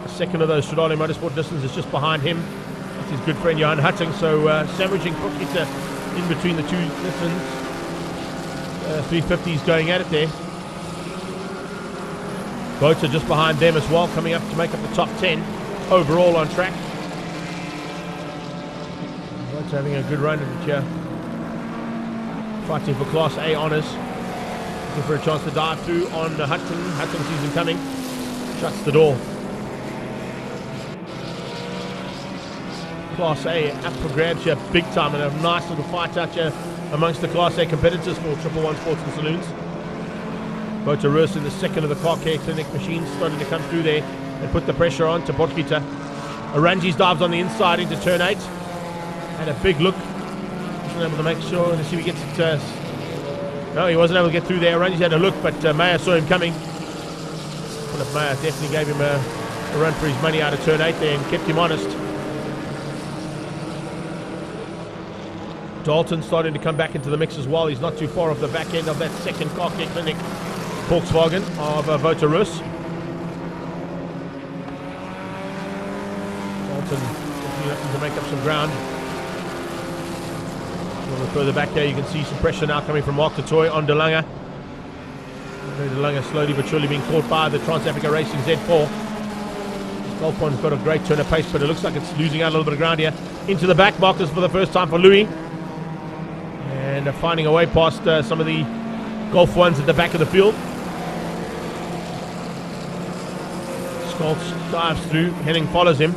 The second of those Stradale Motorsport Nissans is just behind him. That's his good friend Johan Hutting. So sandwiching Porquita in between the two Nissans. 350s going at it there. Boats are just behind them as well, coming up to make up the top 10 overall on track. Boats having a good run here, fighting for Class A honours. Looking for a chance to dive through on Hutton. Hutton sees him coming, shuts the door. Class A up for grabs here, big time, and a nice little fight out here amongst the Class A competitors for 111 Sports and Saloons. Wouter Roos in the second of the car care clinic machines starting to come through there and put the pressure on to Porquita. Arangi's dives on the inside into turn 8. Had a big look. Wasn't able to make sure to see if he gets it. No, he wasn't able to get through there. Arangi's had a look, but Meyer saw him coming. Philip Meyer definitely gave him a run for his money out of turn 8 there and kept him honest. Dalton starting to come back into the mix as well. He's not too far off the back end of that second car care clinic Volkswagen of Wouter Roos. Dalton definitely looking to make up some ground. A little further back there, you can see some pressure now coming from Mark de Toy on De Lange. De Lange slowly but surely being caught by the Trans-Africa Racing Z4. Golf One's got a great turn of pace, but it looks like it's losing out a little bit of ground here. Into the back markers for the first time for Louis. And finding a way past some of the Golf Ones at the back of the field. Scholz dives through, Henning follows him.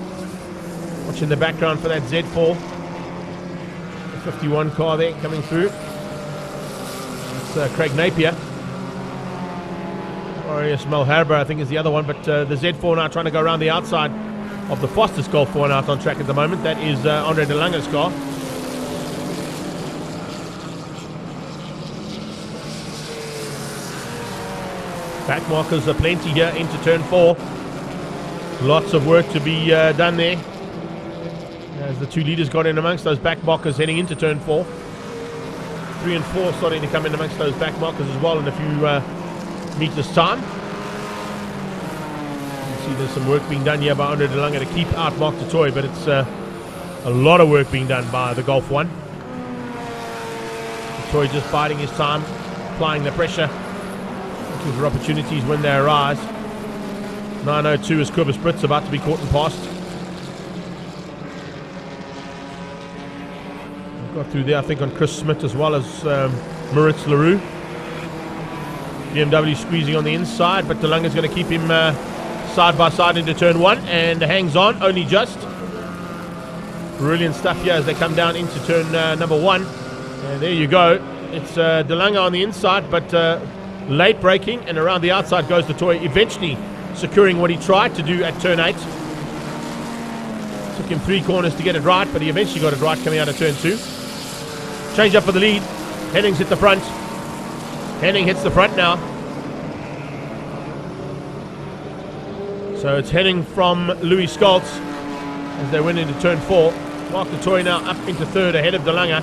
Watching the background for that Z4. The 51 car there coming through. That's Craig Napier. Marius Malherber, I think, is the other one, but the Z4 now trying to go around the outside of the fastest Golf 1 out on track at the moment. That is Andre De Lange's car. Back markers are plenty here into turn 4. Lots of work to be done there. As the two leaders got in amongst those back markers heading into turn 4. 3 and 4 starting to come in amongst those back markers as well in a few meters time. You can see there's some work being done here by Andre De Lange to keep out Mark de Toy, but it's a lot of work being done by the Golf 1. De Toy just biding his time, applying the pressure, looking for opportunities when they arise. 902 is Kobus Brits about to be caught and passed. Got through there, I think, on Chris Smith as well as Moritz Leroux. BMW squeezing on the inside, but De Lange is going to keep him side by side into turn 1 and hangs on, only just. Brilliant stuff here as they come down into turn number 1. And there you go. It's De Lange on the inside, but late braking, and around the outside goes the Toy, eventually securing what he tried to do at turn 8. him 3 corners to get it right, but he eventually got it right coming out of turn 2. Change up for the lead. Henning's hit the front. Henning hits the front now. So it's Henning from Louis Scholz as they went into turn 4. Mark du Toit now up into 3rd ahead of De Lange.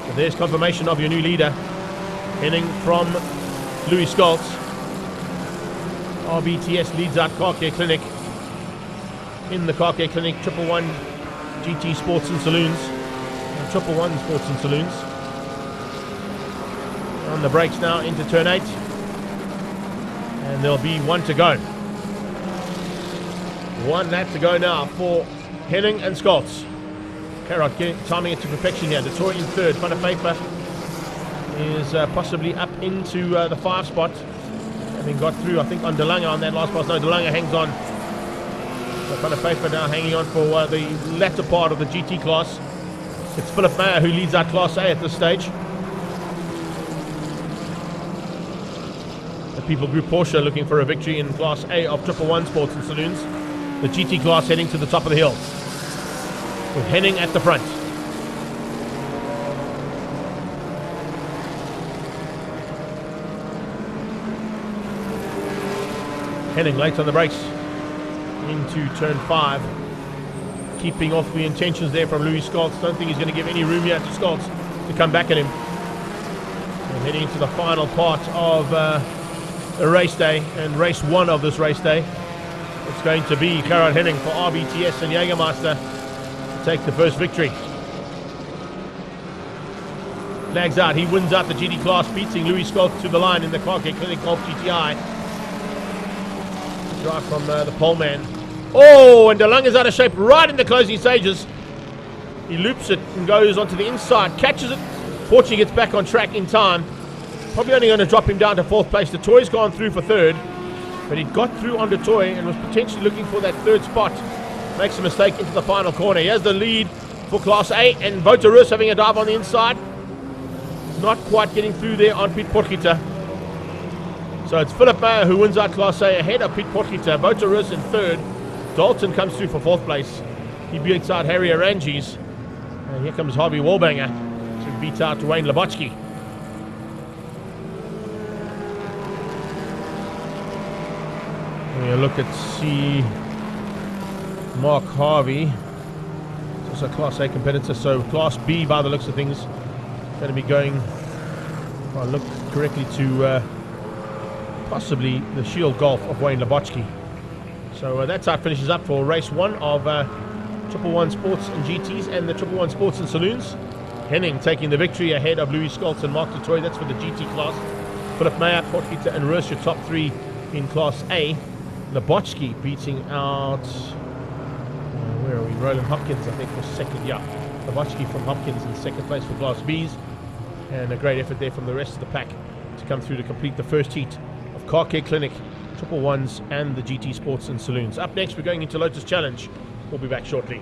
So there's confirmation of your new leader. Henning from Louis Scholz. RBTS leads out Car Care Clinic. In the Car Care Clinic, 111 GT Sports and Saloons. And 111 Sports and Saloons. On the brakes now into turn 8. And there'll be 1 to go. 1 lap to go now for Henning and Scholz. Carrot timing it to perfection here. Du Toit in 3rd. Van der Pfeiffer is possibly up into the 5 spot. Having got through, I think, on De Lange on that last pass. No, De Lange hangs on. So Van der Pfeiffer now hanging on for the latter part of the GT class. It's Philip Meyer who leads out Class A at this stage. The People Group Porsche looking for a victory in Class A of 111 Sports and Saloons. The GT class heading to the top of the hill, with Henning at the front. Henning late on the brakes into turn 5, keeping off the intentions there from Louis Scholz. Don't think he's going to give any room here to Scholz to come back at him. And heading into the final part of the race day, and race 1 of this race day. It's going to be Gerhard Henning for RBTS and Jägermeister to take the first victory. Flags out. He wins out the GT class, beating Louis Scholz to the line in the Car Care Clinic Golf GTI. Drive from the pole man. Oh, and De Lange is out of shape right in the closing stages. He loops it and goes onto the inside, catches it. Fortunately gets back on track in time. Probably only going to drop him down to 4th place. Du Toit's gone through for 3rd. But he got through on Du Toit and was potentially looking for that 3rd spot. Makes a mistake into the final corner. He has the lead for Class A, and Wout having a dive on the inside. Not quite getting through there on Piet Potgieter. So it's Philip Meyer who wins out Class A ahead of Piet Potgieter. Wout in 3rd. Dalton comes through for 4th place. He beats out Harry Arangis. And here comes Harvey Wallbanger to beat out Wayne Labotsky. Look at see Mark Harvey. He's also a Class A competitor, so Class B by the looks of things going to be going, if I look correctly, to possibly the Shield Golf of Wayne Labotsky. So that's how it finishes up for race 1 of 111 Sports and GTs and the 111 Sports and Saloons. Henning taking the victory ahead of Louis Scholz and Mark du Toit. That's for the GT class. Philip Meyer, Potgieter and Roos, your top 3 in Class A. Labotsky beating out, where are we? Roland Hopkins, I think, for 2nd. Yeah, Labotsky from Hopkins in 2nd place for Class Bs. And a great effort there from the rest of the pack to come through to complete the first heat of Car Care Clinic, 111s and the GT Sports and Saloons. Up next, we're going into Lotus Challenge. We'll be back shortly.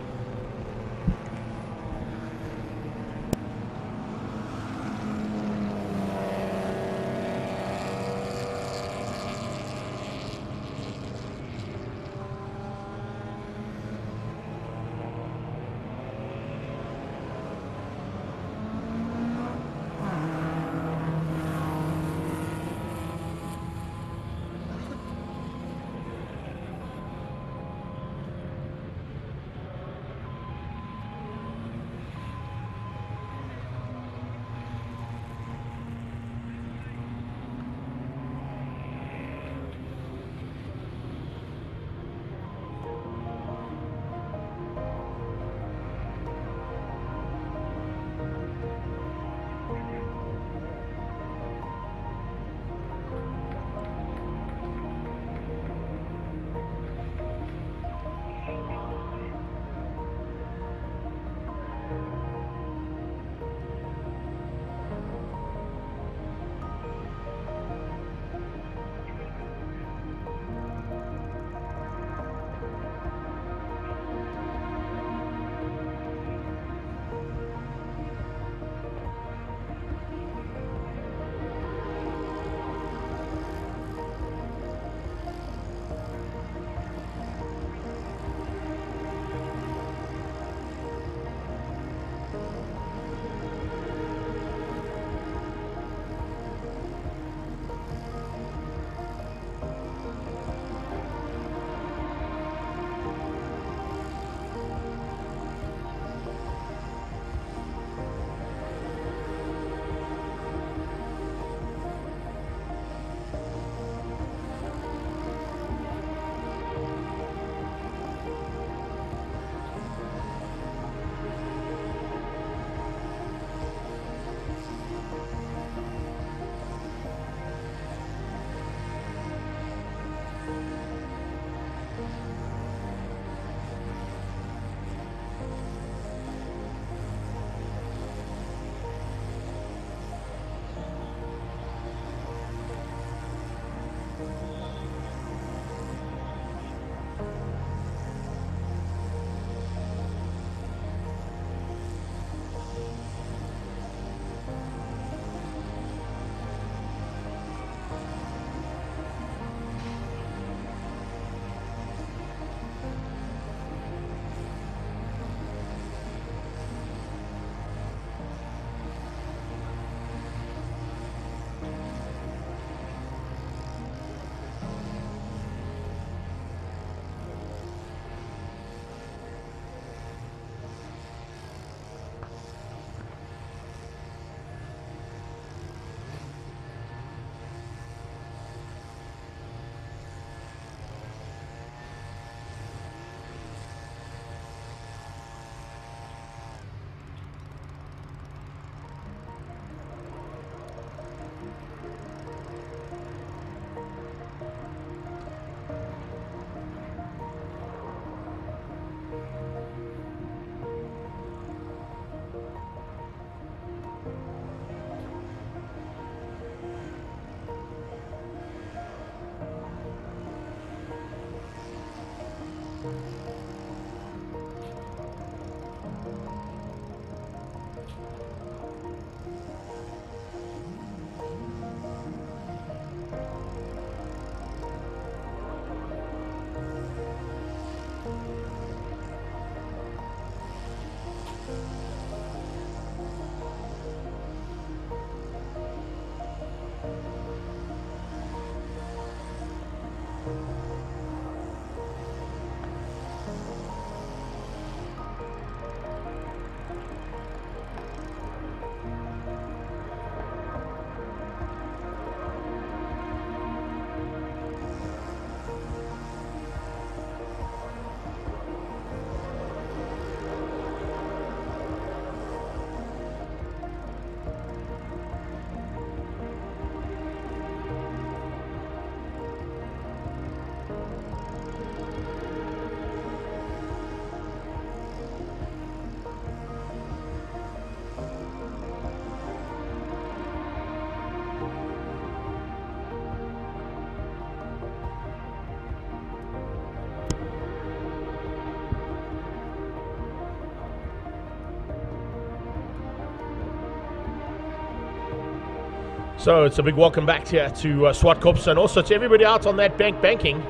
So it's a big welcome back here to Zwartkops, and also to everybody out on that banking.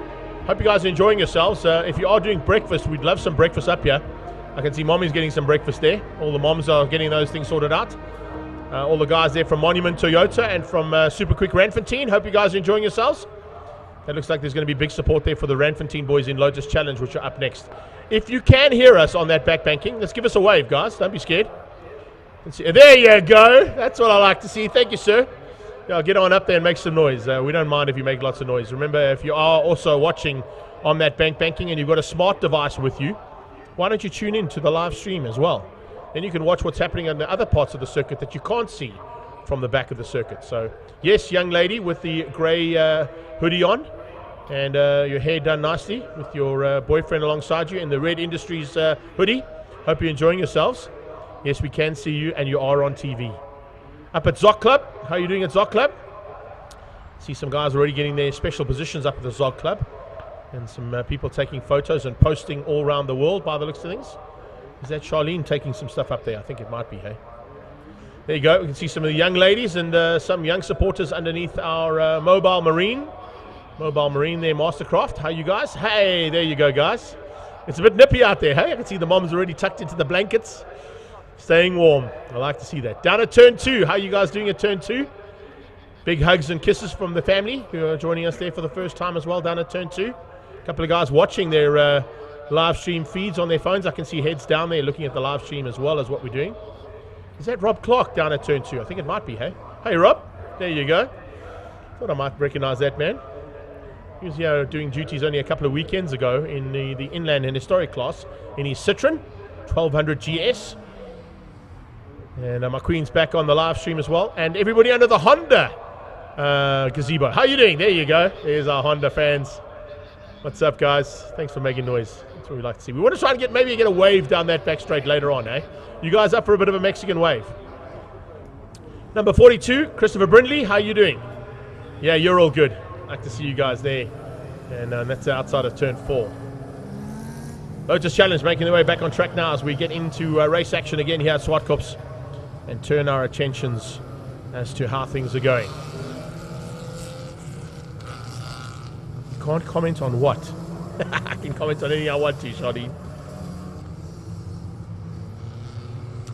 Hope you guys are enjoying yourselves. If you are doing breakfast, we'd love some breakfast up here. I can see Mommy's getting some breakfast there. All the moms are getting those things sorted out. All the guys there from Monument Toyota and from Super Quick Ranfantine. Hope you guys are enjoying yourselves. It looks like there's going to be big support there for the Ranfantine boys in Lotus Challenge, which are up next. If you can hear us on that banking, let's give us a wave, guys. Don't be scared. There you go. That's what I like to see. Thank you, sir. Yeah, get on up there and make some noise. We don't mind if you make lots of noise. Remember, if you are also watching on that banking and you've got a smart device with you, why don't you tune in to the live stream as well? Then you can watch what's happening on the other parts of the circuit that you can't see from the back of the circuit. So, yes, young lady with the grey hoodie on and your hair done nicely with your boyfriend alongside you in the Red Industries hoodie. Hope you're enjoying yourselves. Yes, we can see you and you are on TV. Up at Zok Club, how are you doing at Zok Club? See some guys already getting their special positions up at the Zok Club, and some people taking photos and posting all around the world by the looks of things. Is that Charlene taking some stuff up there? I think it might be, hey? There you go, we can see some of the young ladies and some young supporters underneath our Mobile Marine there, Mastercraft. How you guys? Hey, there you go, guys. It's a bit nippy out there, hey? I can see the moms already tucked into the blankets. Staying warm. I like to see that. Down at turn 2. How are you guys doing at turn 2? Big hugs and kisses from the family who are joining us there for the first time as well down at turn 2. A couple of guys watching their live stream feeds on their phones. I can see heads down there looking at the live stream as well as what we're doing. Is that Rob Clark down at turn 2? I think it might be, hey? Hey, Rob. There you go. Thought I might recognize that man. He was here doing duties only a couple of weekends ago in the Inland and Historic class in his Citroen 1200 GS. And my queen's back on the live stream as well. And everybody under the Honda gazebo. How you doing? There you go. There's our Honda fans. What's up, guys? Thanks for making noise. That's what we like to see. We want to try and maybe get a wave down that back straight later on, eh? You guys up for a bit of a Mexican wave? Number 42, Christopher Brindley. How you doing? Yeah, you're all good. Like to see you guys there. And that's outside of turn 4. Lotus Challenge making their way back on track now as we get into race action again here at Zwartkops and turn our attentions as to how things are going. Can't comment on what? I can comment on anything I want to, Shoddy.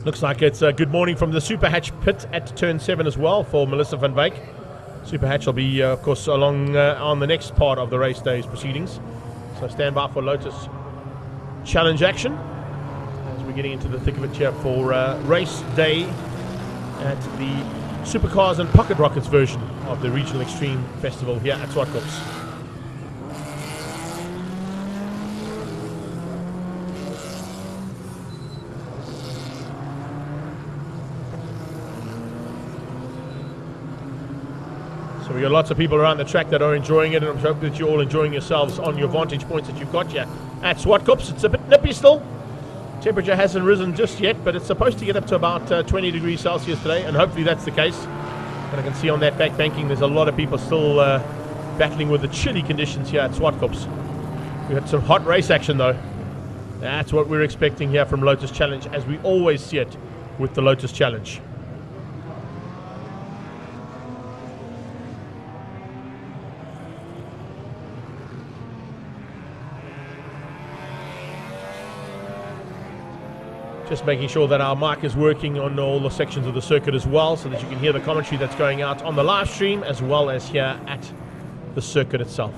Looks like it's a good morning from the Super Hatch pit at turn 7 as well for Melissa van Wyk. Super Hatch will be, of course, along on the next part of the race day's proceedings. So stand by for Lotus Challenge action as we're getting into the thick of it here for race day at the Supercars and Pocket Rockets version of the Regional Extreme Festival here at Zwartkops. So we got lots of people around the track that are enjoying it, and I'm hoping that you're all enjoying yourselves on your vantage points that you've got here at Zwartkops. It's a bit nippy still. Temperature hasn't risen just yet, but it's supposed to get up to about 20 degrees Celsius today, and hopefully that's the case. And I can see on that back banking there's a lot of people still battling with the chilly conditions here at Zwartkops. We had some hot race action though. That's what we're expecting here from Lotus Challenge, as we always see it with the Lotus Challenge. Just making sure that our mic is working on all the sections of the circuit as well, so that you can hear the commentary that's going out on the live stream as well as here at the circuit itself.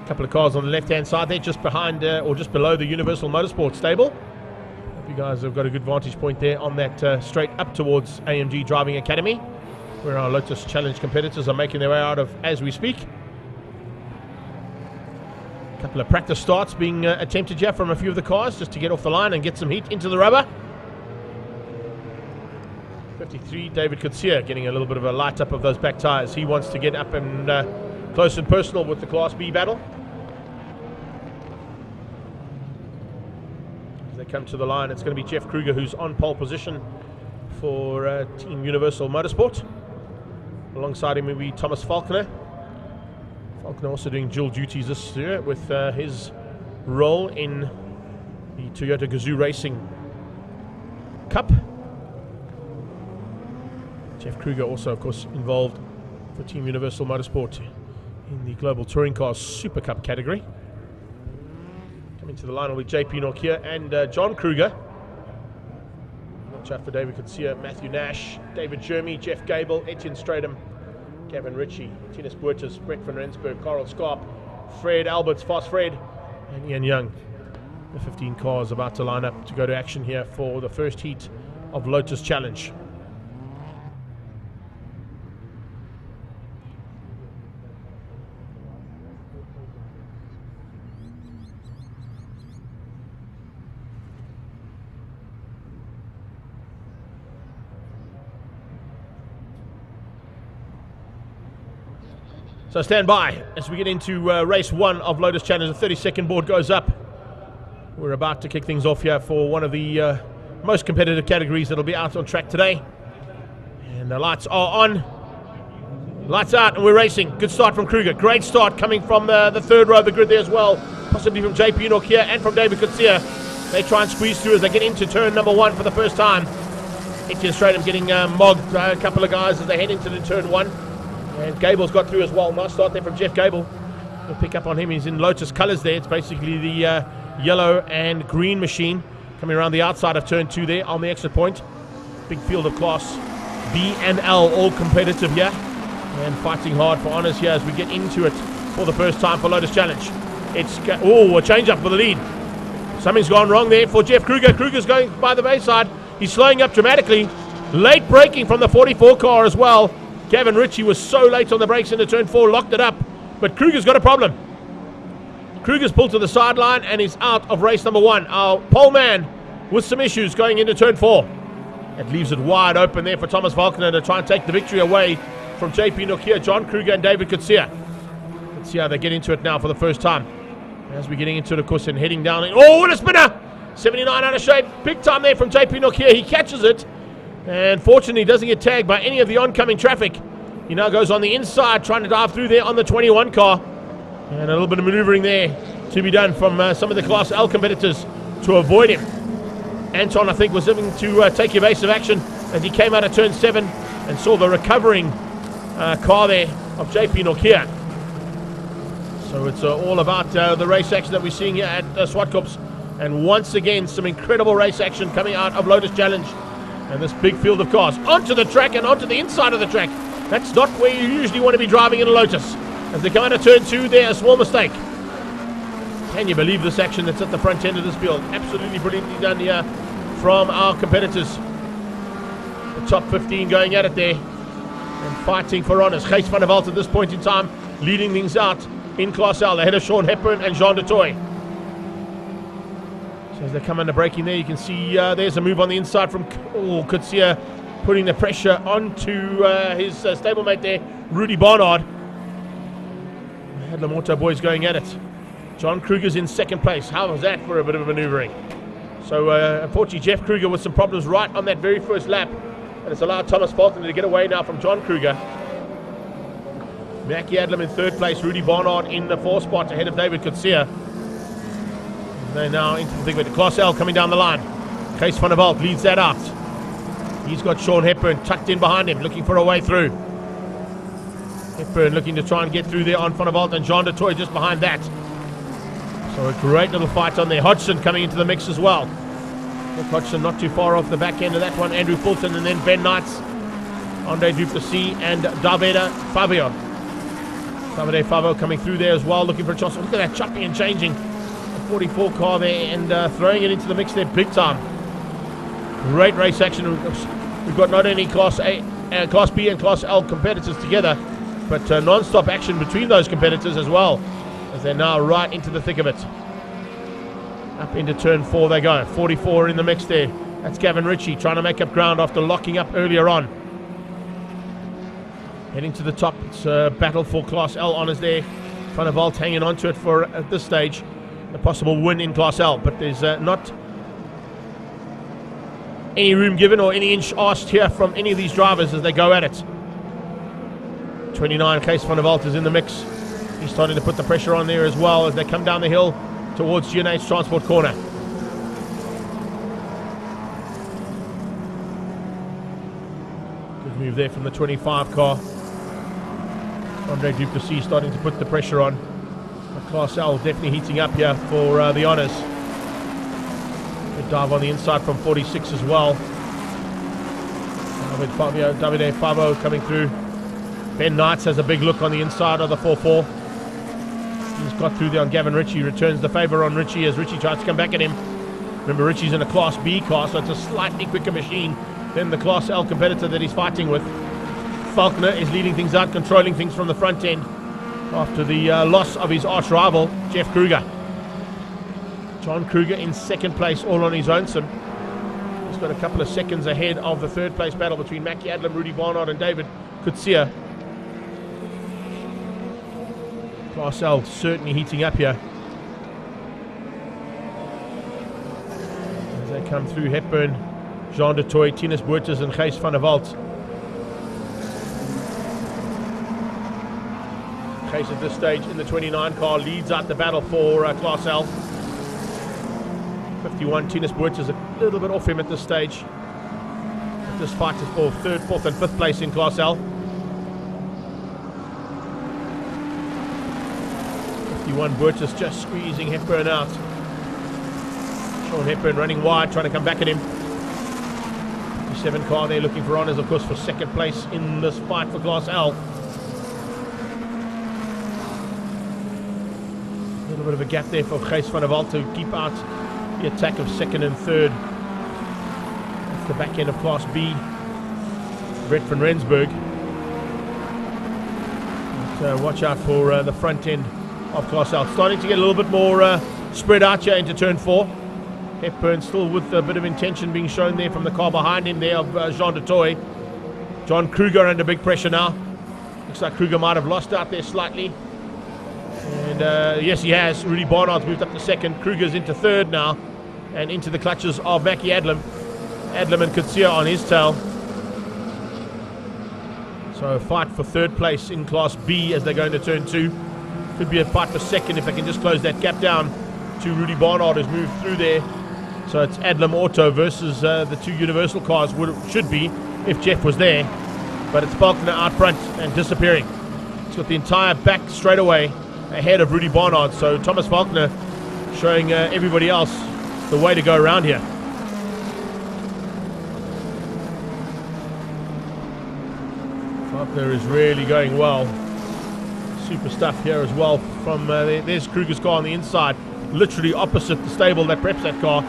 A couple of cars on the left-hand side there, just behind or just below the Universal Motorsport stable. Hope you guys have got a good vantage point there on that straight up towards AMG Driving Academy, where our Lotus Challenge competitors are making their way out of as we speak. Couple of practice starts being attempted here from a few of the cars just to get off the line and get some heat into the rubber. 53, David Kutsia getting a little bit of a light up of those back tyres. He wants to get up and close and personal with the Class B battle. As they come to the line, it's going to be Jeff Kruger who's on pole position for Team Universal Motorsport. Alongside him will be Thomas Falconer. Falconer also doing dual duties this year with his role in the Toyota Gazoo Racing Cup. Jeff Kruger also, of course, involved for Team Universal Motorsport in the Global Touring Cars Super Cup category. Coming to the line will be JP Norkia and John Kruger. Watch out for David Kutsia, Matthew Nash, David Jeremy, Jeff Gable, Etienne Stradham, Gavin Ritchie, Tinus Buertes, Brett van Rensburg, Carl Scarp, Fred Alberts, Fast Fred, and Ian Young. The 15 cars about to line up to go to action here for the first heat of Lotus Challenge. So stand by as we get into race 1 of Lotus Challenge. The 30-second board goes up. We're about to kick things off here for one of the most competitive categories that'll be out on track today. And the lights are on. Lights out, and we're racing. Good start from Kruger. Great start coming from the third row of the grid there as well. Possibly from JP Norkia and from David Kutsia. They try and squeeze through as they get into turn number 1 for the first time. Etienne Stradham getting mogged by a couple of guys as they head into the turn 1. And Gable's got through as well. Nice start there from Jeff Gable. We'll pick up on him. He's in Lotus colours there. It's basically the yellow and green machine coming around the outside of turn 2 there on the exit point. Big field of class B and L, all competitive here and fighting hard for honours here as we get into it for the first time for Lotus Challenge. It's a change up for the lead. Something's gone wrong there for Jeff Kruger. Kruger's going by the wayside. He's slowing up dramatically. Late braking from the 44 car as well. Gavin Ritchie was so late on the brakes into turn 4, locked it up. But Kruger's got a problem. Kruger's pulled to the sideline and he's out of race number 1. Our pole man with some issues going into turn 4. It leaves it wide open there for Thomas Valkner to try and take the victory away from JP Norkia, John Kruger and David Kutsia. Let's see how they get into it now for the first time. As we're getting into it, of course, and heading down. Oh, what a spinner! 79 out of shape. Big time there from JP Norkia. He catches it. And fortunately, doesn't get tagged by any of the oncoming traffic. He now goes on the inside, trying to dive through there on the 21 car. And a little bit of maneuvering there to be done from some of the Class L competitors to avoid him. Anton, I think, was looking to take evasive action as he came out of turn 7 and saw the recovering car there of JP Norkia. So it's all about the race action that we're seeing here at Zwartkops. And once again, some incredible race action coming out of Lotus Challenge. And this big field of cars onto the track and onto the inside of the track. That's not where you usually want to be driving in a Lotus. As they come out of turn 2 there, a small mistake. Can you believe this action that's at the front end of this field? Absolutely brilliantly done here from our competitors. The top 15 going at it there and fighting for honours. Gijs van der Walt at this point in time leading things out in Class L ahead of Sean Hepburn and Jean de Toy. So as they come under braking there, you can see there's a move on the inside from Kutsia, putting the pressure onto his stablemate there, Rudy Barnard. The Hadler Motor boys going at it. John Kruger's in second place. How was that for a bit of maneuvering? So unfortunately, Jeff Kruger with some problems right on that very first lap. And it's allowed Thomas Falkner to get away now from John Kruger. Mackie Adlam in third place, Rudy Barnard in the 4th spot ahead of David Kutsia. They're now into the thick of it. Class L coming down the line. Gijs van der Walt leads that out. He's got Sean Hepburn tucked in behind him, looking for a way through. Hepburn looking to try and get through there on Van der Walt, and Jean de Toy just behind that. So a great little fight on there. Hodgson coming into the mix as well. Hodgson not too far off the back end of that one. Andrew Fulton and then Ben Knights, Andre Duplessis and Davide Fabio. Davide Fabio coming through there as well, looking for a chance. Look at that chopping and changing. A 44 car there and throwing it into the mix there big time. Great race action. We've got not only Class A, Class B and Class L competitors together, but non-stop action between those competitors as well, as they're now right into the thick of it. Up into turn 4 they go. 44 in the mix there. That's Gavin Ritchie trying to make up ground after locking up earlier on. Heading to the top. It's a battle for Class L honours there. Van der Walt hanging on to it for, at this stage, a possible win in Class L. But there's not any room given or any inch asked here from any of these drivers as they go at it. 29, Gijs van der Walt is in the mix. He's starting to put the pressure on there as well as they come down the hill towards GNH Transport Corner. Good move there from the 25 car. Andre Duplessis starting to put the pressure on. Class L definitely heating up here for the honours. Good dive on the inside from 46 as well. Davide Favo coming through. Ben Knights has a big look on the inside of the 4-4. He's got through there on Gavin Ritchie. Returns the favour on Ritchie as Ritchie tries to come back at him. Remember, Ritchie's in a Class B car, so it's a slightly quicker machine than the Class L competitor that he's fighting with. Faulkner is leading things out, controlling things from the front end after the loss of his arch rival, Jeff Kruger. John Kruger in second place, all on his own. So he's got a couple of seconds ahead of the third place battle between Mackie Adlam, Rudy Barnard and David Kutsia. Class L certainly heating up here. As they come through, Hepburn, Jean de Toy, Tinus Boertes and Gijs van der Walt. Case at this stage in the 29 car leads out the battle for Class L. 51, Tinus Boertes is a little bit off him at this stage. But this fight is for third, fourth and fifth place in Class L. 51, Boertes just squeezing Hepburn out. Sean Hepburn running wide, trying to come back at him. 57 car there looking for honours, of course, for second place in this fight for Class L. A little bit of a gap there for Gijs van der Walt to keep out the attack of second and third. That's the back end of Class B. Brett van Rensburg. But, watch out for the front end of Class L. Starting to get a little bit more spread out here into turn 4. Hepburn still with a bit of intention being shown there from the car behind him there of Jean de Toy. John Kruger under big pressure now. Looks like Kruger might have lost out there slightly. And yes, he has. Rudy Barnard's moved up to second. Kruger's into third now. And into the clutches of Mackie Adlam. Adlam and Kutsia on his tail. So a fight for third place in Class B as they go into turn 2. Could be a fight for second if they can just close that gap down to Rudy Barnard, who's moved through there. So it's Adlam Auto versus the two Universal cars should be if Jeff was there. But it's Faulkner out front and disappearing. It's got the entire back straightaway ahead of Rudy Barnard. So Thomas Faulkner showing everybody else the way to go around here. Faulkner is really going well. Super stuff here as well from there's Kruger's car on the inside, literally opposite the stable that preps that car.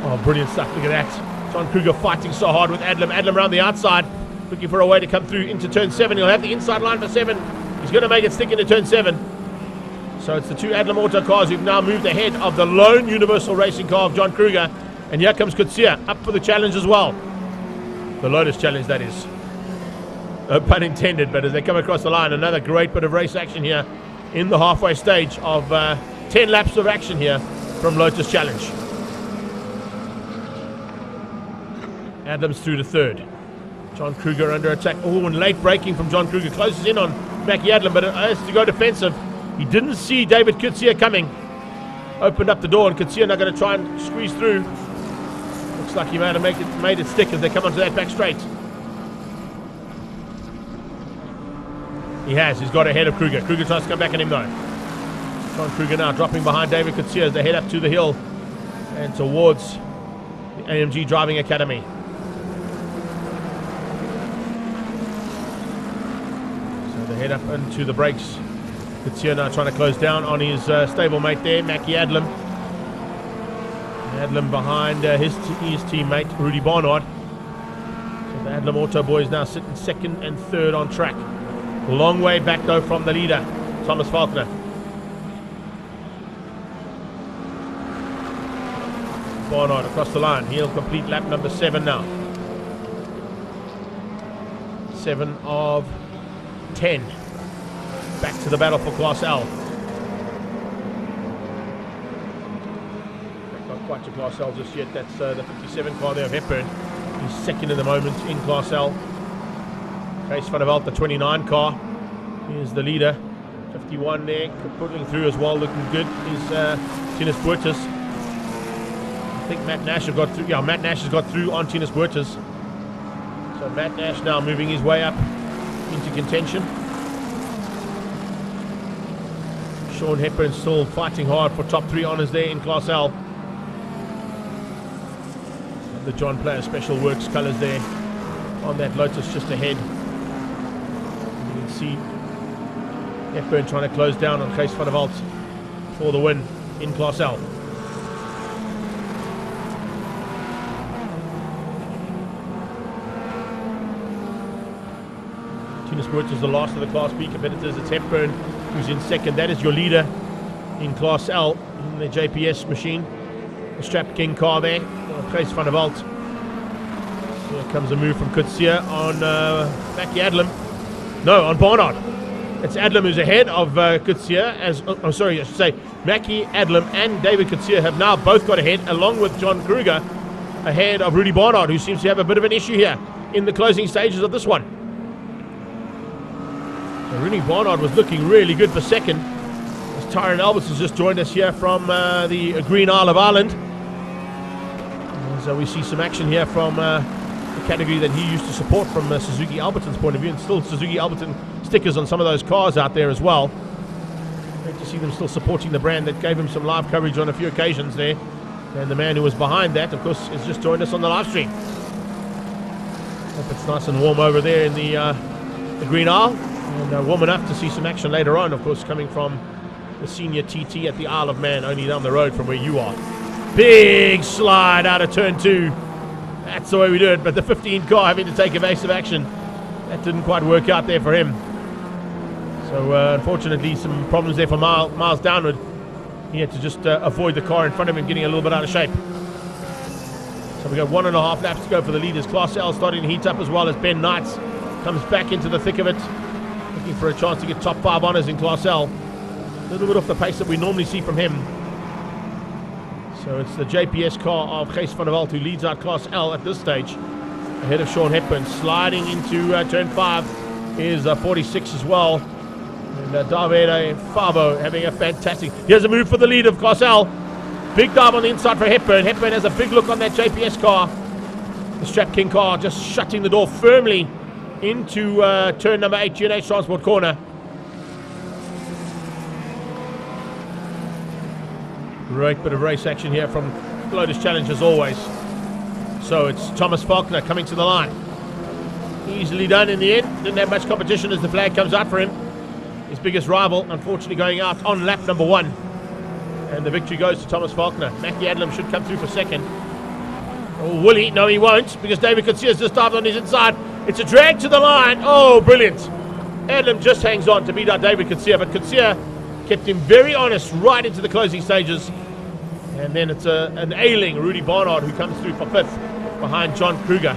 Oh, brilliant stuff. Look at that. John Kruger fighting so hard with Adlam. Adlam around the outside, looking for a way to come through into turn 7. He'll have the inside line for 7. He's going to make it stick into turn 7. So it's the two Adlam Auto cars who've now moved ahead of the lone Universal Racing car of John Kruger. And here comes Kutsia up for the challenge as well. The Lotus challenge, that is. No pun intended, but as they come across the line, another great bit of race action here in the halfway stage of 10 laps of action here from Lotus Challenge. Adams through to third. John Kruger under attack. Oh, and late braking from John Kruger. Closes in on Mackie Adlam, but has to go defensive. He didn't see David Kutsia coming. Opened up the door, and Kutsia now going to try and squeeze through. Looks like he might have made it stick as they come onto that back straight. He has. He's got ahead of Kruger. Kruger tries to come back at him though. John Kruger now dropping behind David Kutsia as they head up to the hill and towards the AMG Driving Academy. So they head up into the brakes. Kutsia now trying to close down on his stablemate there, Mackie Adlam. Adlam behind his teammate, Rudy Barnard. So the Adlam Auto boys now sitting second and third on track. Long way back though from the leader, Thomas Faulkner. Barnard across the line. He'll complete lap number 7 now. 7 of 10. Back to the battle for Class L. Not quite to Class L just yet. That's the 57 car there of Hepburn. He's second in the moment in Class L. Gijs van der Walt, the 29 car. Here's the leader. 51 there, pulling through as well, looking good. Is Tinus Boertes. I think Matt Nash has got through. Yeah, Matt Nash has got through on Tinus Boertes. So Matt Nash now moving his way up into contention. Sean Hepburn still fighting hard for top 3 honours there in Class L. And the John Player Special Works colours there on that Lotus just ahead. You can see Hepburn trying to close down on Kees van der Walt for the win in Class L. Tinus Woerts is the last of the Class B competitors. It's Hepburn who's in second. That is your leader in Class L in the JPS machine. The Strap King car there, Kees van der Walt. Here comes a move from Coetzee on Mackie Adlam. No, on Barnard. It's Adlam who's ahead of Coetzee. I should say Mackie Adlam and David Coetzee have now both got ahead, along with John Kruger, ahead of Rudy Barnard, who seems to have a bit of an issue here in the closing stages of this one. Rudy Barnard was looking really good for second. As Tyrone Alberts has just joined us here from the Green Isle of Ireland. So we see some action here from the category that he used to support from Suzuki Alberton's point of view, and still Suzuki Alberton stickers on some of those cars out there as well. Great to see them still supporting the brand that gave him some live coverage on a few occasions there. And the man who was behind that, of course, has just joined us on the live stream. Hope it's nice and warm over there in the Green Isle. And warm enough to see some action later on, of course, coming from the senior TT at the Isle of Man, only down the road from where you are. Big slide out of turn 2. That's the way we do it, but the 15 car having to take evasive action. That didn't quite work out there for him. So unfortunately, some problems there for Miles Downward. He had to just avoid the car in front of him getting a little bit out of shape. So we got 1.5 laps to go for the leaders. Class L starting to heat up, as well as Ben Knights comes back into the thick of it, looking for a chance to get top 5 honours in Class L. A little bit off the pace that we normally see from him. So it's the JPS car of Kees van der Walt who leads out Class L at this stage, ahead of Sean Hepburn. Sliding into turn 5 is 46 as well. And Davide Favo having a fantastic... Here's a move for the lead of Class L. Big dive on the inside for Hepburn. Hepburn has a big look on that JPS car. The Strap King car just shutting the door firmly into turn number 8, G&H Transport Corner. Great bit of race action here from Lotus Challenge as always. So it's Thomas Faulkner coming to the line. Easily done in the end. Didn't have much competition as the flag comes out for him. His biggest rival, unfortunately, going out on lap number 1. And the victory goes to Thomas Faulkner. Mackie Adlam should come through for second. Oh, will he? No, he won't, because David Coetzee has just dived on his inside. It's a drag to the line. Oh, brilliant. Adlam just hangs on to beat out David Coetzee, but Coetzee kept him very honest right into the closing stages. And then it's an ailing Rudy Barnard who comes through for 5th behind John Kruger.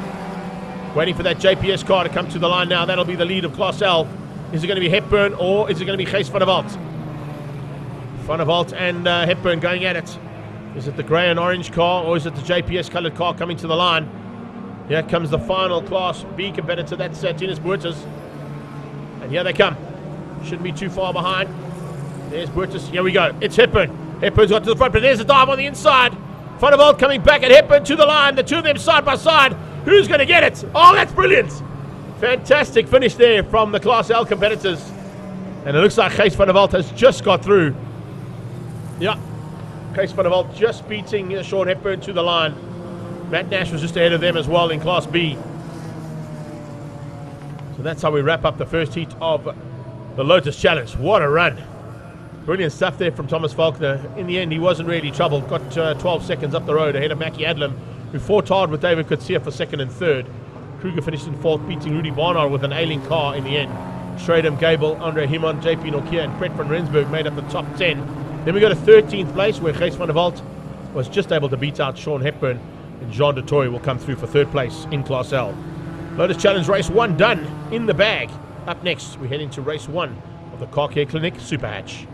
Waiting for that JPS car to come to the line now. That'll be the lead of Class L. Is it going to be Hepburn or is it going to be Kees van der Walt? Van der Walt and Hepburn going at it. Is it the grey and orange car or is it the JPS coloured car coming to the line? Here comes the final Class B competitor. That's Tinus Woerts. And here they come. Shouldn't be too far behind. There's Woerts. Here we go. It's Hepburn. Hepburn's got to the front, but there's a dive on the inside. Van der Walt coming back at Hepburn to the line. The two of them side by side. Who's going to get it? Oh, that's brilliant. Fantastic finish there from the Class L competitors. And it looks like Kees van der Walt has just got through. Yeah. Kees van der Walt just beating Sean Hepburn to the line. Matt Nash was just ahead of them as well in Class B. So that's how we wrap up the first heat of the Lotus Challenge. What a run. Brilliant stuff there from Thomas Faulkner. In the end, he wasn't really troubled. Got 12 seconds up the road ahead of Mackie Adlam, who fought hard with David Coetzee for 2nd and 3rd. Kruger finished in 4th, beating Rudy Barnard with an ailing car in the end. Schradam, Gable, Andre Himon, JP Nokia, and Brett van Rensburg made up the top 10. Then we go to 13th place, where Kees van der Walt was just able to beat out Sean Hepburn, and Jean de Toy will come through for 3rd place in Class L. Lotus Challenge Race 1 done, in the bag. Up next, we head into Race 1 of the Car Care Clinic Super Hatch.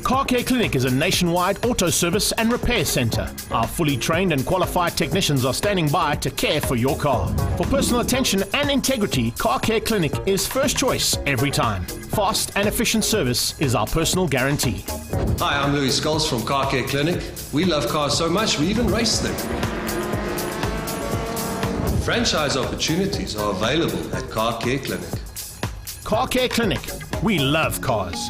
Car Care Clinic is a nationwide auto service and repair centre. Our fully trained and qualified technicians are standing by to care for your car. For personal attention and integrity, Car Care Clinic is first choice every time. Fast and efficient service is our personal guarantee. Hi, I'm Louis Scholes from Car Care Clinic. We love cars so much we even race them. Franchise opportunities are available at Car Care Clinic. Car Care Clinic. We love cars.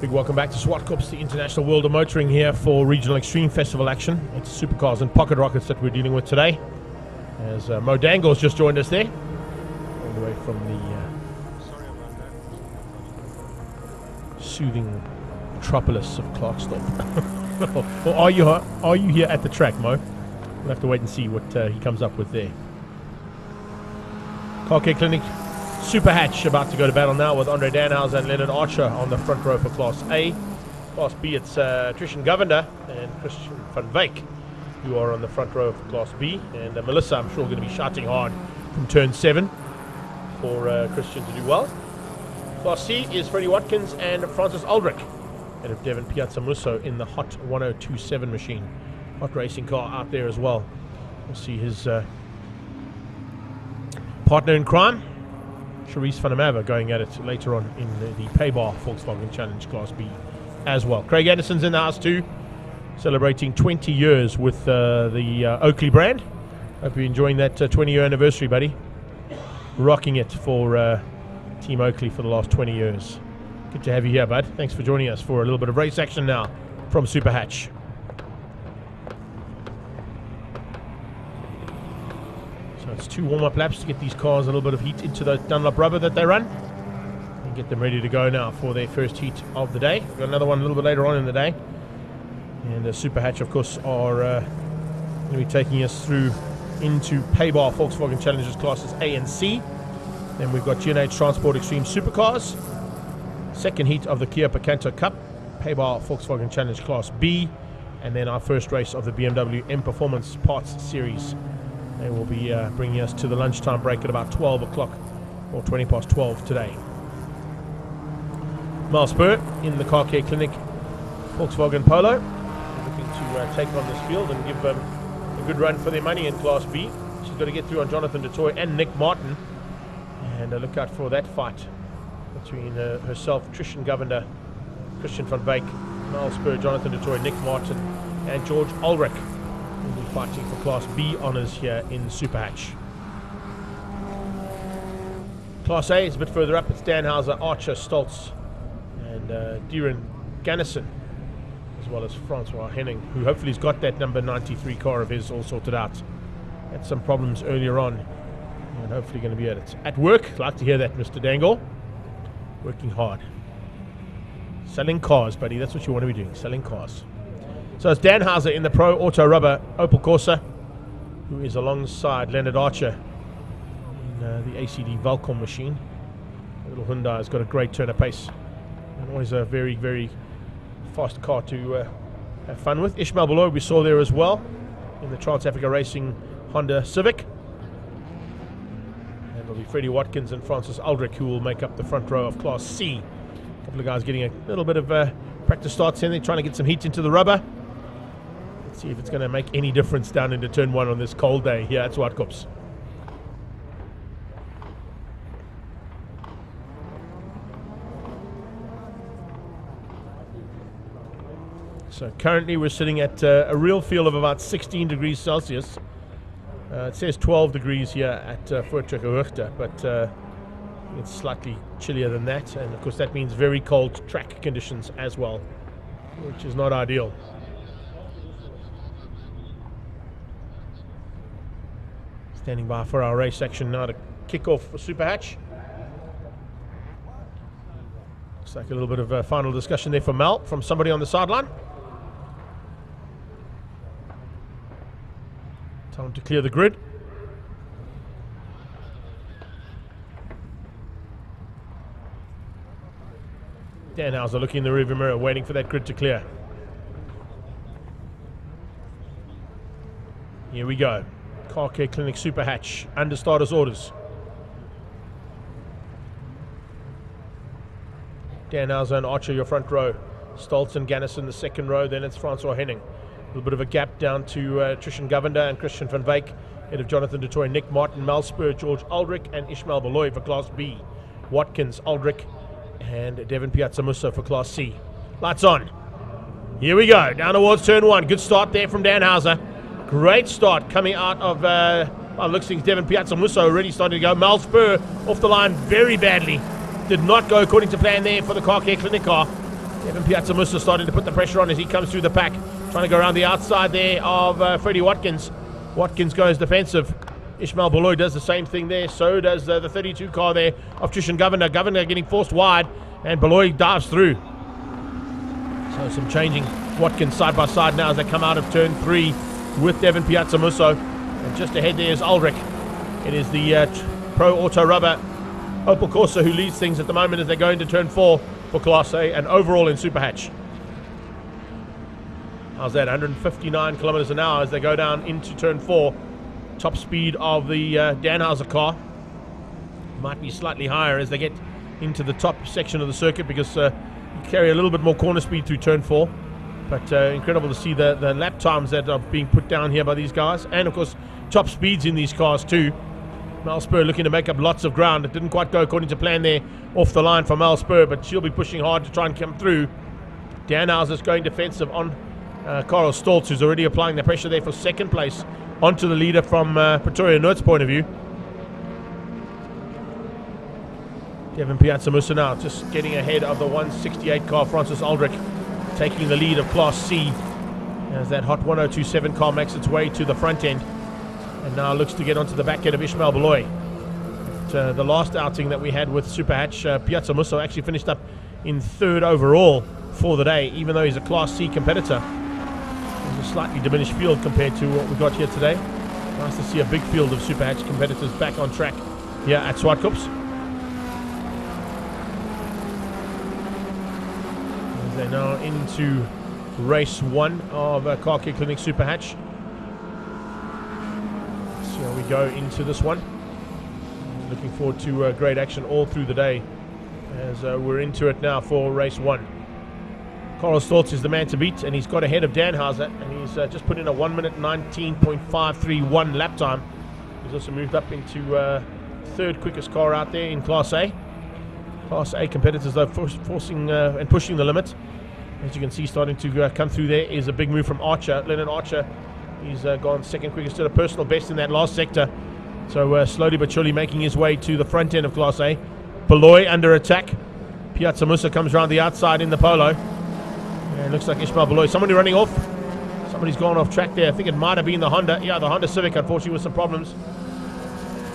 Big welcome back to Zwartkops, the International World of Motoring here for Regional Extreme Festival action. It's Supercars and Pocket Rockets that we're dealing with today. As Mo Dangle's just joined us there, all the way from the soothing metropolis of Clarksdorp. Or are you here at the track, Mo? We'll have to wait and see what he comes up with there. Car Care Clinic Super Hatch about to go to battle now with Andre Danhauser and Leonard Archer on the front row for Class A. Class B, it's Trishan Govender and Christian van Wyk who are on the front row for Class B. And Melissa, I'm sure, going to be shouting hard from turn 7 for Christian to do well. Class C is Freddie Watkins and Francis Aldrich out of Devon Piazza Musso in the Hot 1027 machine. Hot racing car out there as well. We'll see his partner in crime, Charisse van der Merwe, going at it later on in the Paybar Volkswagen Challenge Class B as well. Craig Anderson's in the house too, celebrating 20 years with the Oakley brand. Hope you're enjoying that 20-year anniversary, buddy. Rocking it for Team Oakley for the last 20 years. Good to have you here, bud. Thanks for joining us for a little bit of race action now from Super Hatch. It's 2 warm-up laps to get these cars a little bit of heat into the Dunlop rubber that they run and get them ready to go now for their first heat of the day. We've got another one a little bit later on in the day. And the Super Hatch, of course, are going to be taking us through into Paybar Volkswagen Challengers classes A and C. Then we've got G&H Transport Extreme Supercars. Second heat of the Kia Picanto Cup, Paybar Volkswagen Challenge Class B. And then our first race of the BMW Performance Parts Series. They will be bringing us to the lunchtime break at about 12 o'clock or 20 past 12 today. Miles Spur in the Car Care Clinic Volkswagen Polo, looking to take on this field and give them a good run for their money in Class B. She's got to get through on Jonathan du Toit and Nick Martin, and look out for that fight between herself, Trishan Govender, Christian van Wyk, Miles Spur, Jonathan du Toit, Nick Martin, and George Ulrich. We'll be fighting for Class B honours here in Super Hatch. Class A is a bit further up. It's Danhauser, Archer, Stoltz, and Dieren Gannison, as well as Francois Henning, who hopefully has got that number 93 car of his all sorted out. Had some problems earlier on, and hopefully going to be at work. Like to hear that, Mr. Dangle. Working hard. Selling cars, buddy. That's what you want to be doing, selling cars. So it's Danhauser in the Pro Auto Rubber Opel Corsa, who is alongside Leonard Archer in the ACD Valcom machine. The little Hyundai has got a great turn of pace and always a very, very fast car to have fun with. Ishmael Beloy we saw there as well in the Trans Africa Racing Honda Civic. And it'll be Freddie Watkins and Francis Aldrich who will make up the front row of Class C. A couple of guys getting a little bit of practice starts in there, trying to get some heat into the rubber. See if it's going to make any difference down into turn 1 on this cold day here at Zwartkops. So currently we're sitting at a real feel of about 16 degrees Celsius. It says 12 degrees here at Voortrekker, but it's slightly chillier than that. And of course that means very cold track conditions as well, which is not ideal. Standing by for our race action now to kick off for Super Hatch. Looks like a little bit of a final discussion there for Mel from somebody on the sideline. Time to clear the grid. Danhauser looking in the rearview mirror, waiting for that grid to clear. Here we go. Car Care Clinic Super Hatch, under starters orders. Danhauser and Archer, your front row. Stoltz and Gannison, the second row. Then it's Francois Henning. A little bit of a gap down to Trishan Govender and Christian van Wyk. Head of Jonathan du Toit, Nick Martin, Mal Spur, George Aldrich, and Ishmael Beloy for Class B. Watkins, Aldrich, and Devon Piazza Musso for Class C. Lights on. Here we go, down towards turn 1. Good start there from Danhauser. Great start coming out of, looks like Devon Piazza Musso already starting to go. Mal Spur off the line very badly. Did not go according to plan there for the Car Care Clinic car. Evan Piazzamussa starting to put the pressure on as he comes through the pack. Trying to go around the outside there of Freddie Watkins. Watkins goes defensive. Ishmael Beloy does the same thing there. So does the 32 car there of Trishan Governor. Governor getting forced wide, and Beloy dives through. So some changing. Watkins side by side now as they come out of turn 3 with Devin Piazzamusso. And just ahead there is Ulrich. It is the Pro Auto Rubber Opel Corsa who leads things at the moment as they go into turn 4 for Class A and overall in Super Hatch. How's that? 159 kilometers an hour as they go down into turn 4. Top speed of the Danhauser car might be slightly higher as they get into the top section of the circuit because you carry a little bit more corner speed through turn 4. But incredible to see the lap times that are being put down here by these guys. And of course, top speeds in these cars too. Mel Spur looking to make up lots of ground. It didn't quite go according to plan there off the line for Mel Spur, but she'll be pushing hard to try and come through. Danhauser's going defensive on Karel Stoltz, who's already applying the pressure there for second place onto the leader from Pretoria Noord's point of view. Devin Piazzamussa now just getting ahead of the 168 car, Francis Aldrich, taking the lead of Class C as that hot 1027 car makes its way to the front end and now looks to get onto the back end of Ishmael Beloy. The last outing that we had with Super Hatch, Piazzamussa actually finished up in 3rd overall for the day, even though he's a Class C competitor. There's a slightly diminished field compared to what we got here today. Nice to see a big field of Super Hatch competitors back on track here at Zwartkops. They're now into race 1 of Car Care Clinic Super Hatch. So we go into this one. Looking forward to great action all through the day as we're into it now for race 1. Karel Stoltz is the man to beat, and he's got ahead of Danhauser, and he's just put in a 1 minute 19.531 lap time. He's also moved up into 3rd quickest car out there in Class A. Class A competitors though forcing and pushing the limit. As you can see, starting to come through there is a big move from Archer. Leonard Archer, he's gone 2nd quickest to the personal best in that last sector. So slowly but surely making his way to the front end of Class A. Beloy under attack. Piazzamussa comes around the outside in the Polo. And looks like Ishmael Beloy. Somebody running off. Somebody's gone off track there. I think it might have been the Honda. Yeah, the Honda Civic, unfortunately, with some problems.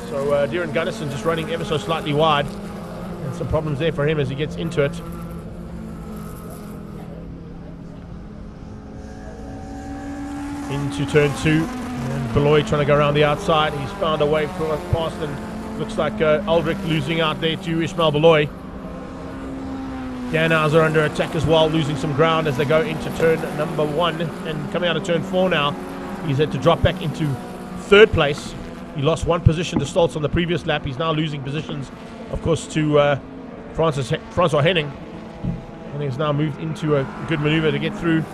So Darren Gunnison just running ever so slightly wide. And some problems there for him as he gets into it. Into turn 2. And Beloy trying to go around the outside. He's found a way past, and looks like Aldrich losing out there to Ishmael Beloy. Danhauser under attack as well, losing some ground as they go into turn number 1. And coming out of turn 4 now, he's had to drop back into 3rd place. He lost 1 position to Stoltz on the previous lap. He's now losing positions, of course, to Francois Henning. And he's now moved into a good maneuver to get through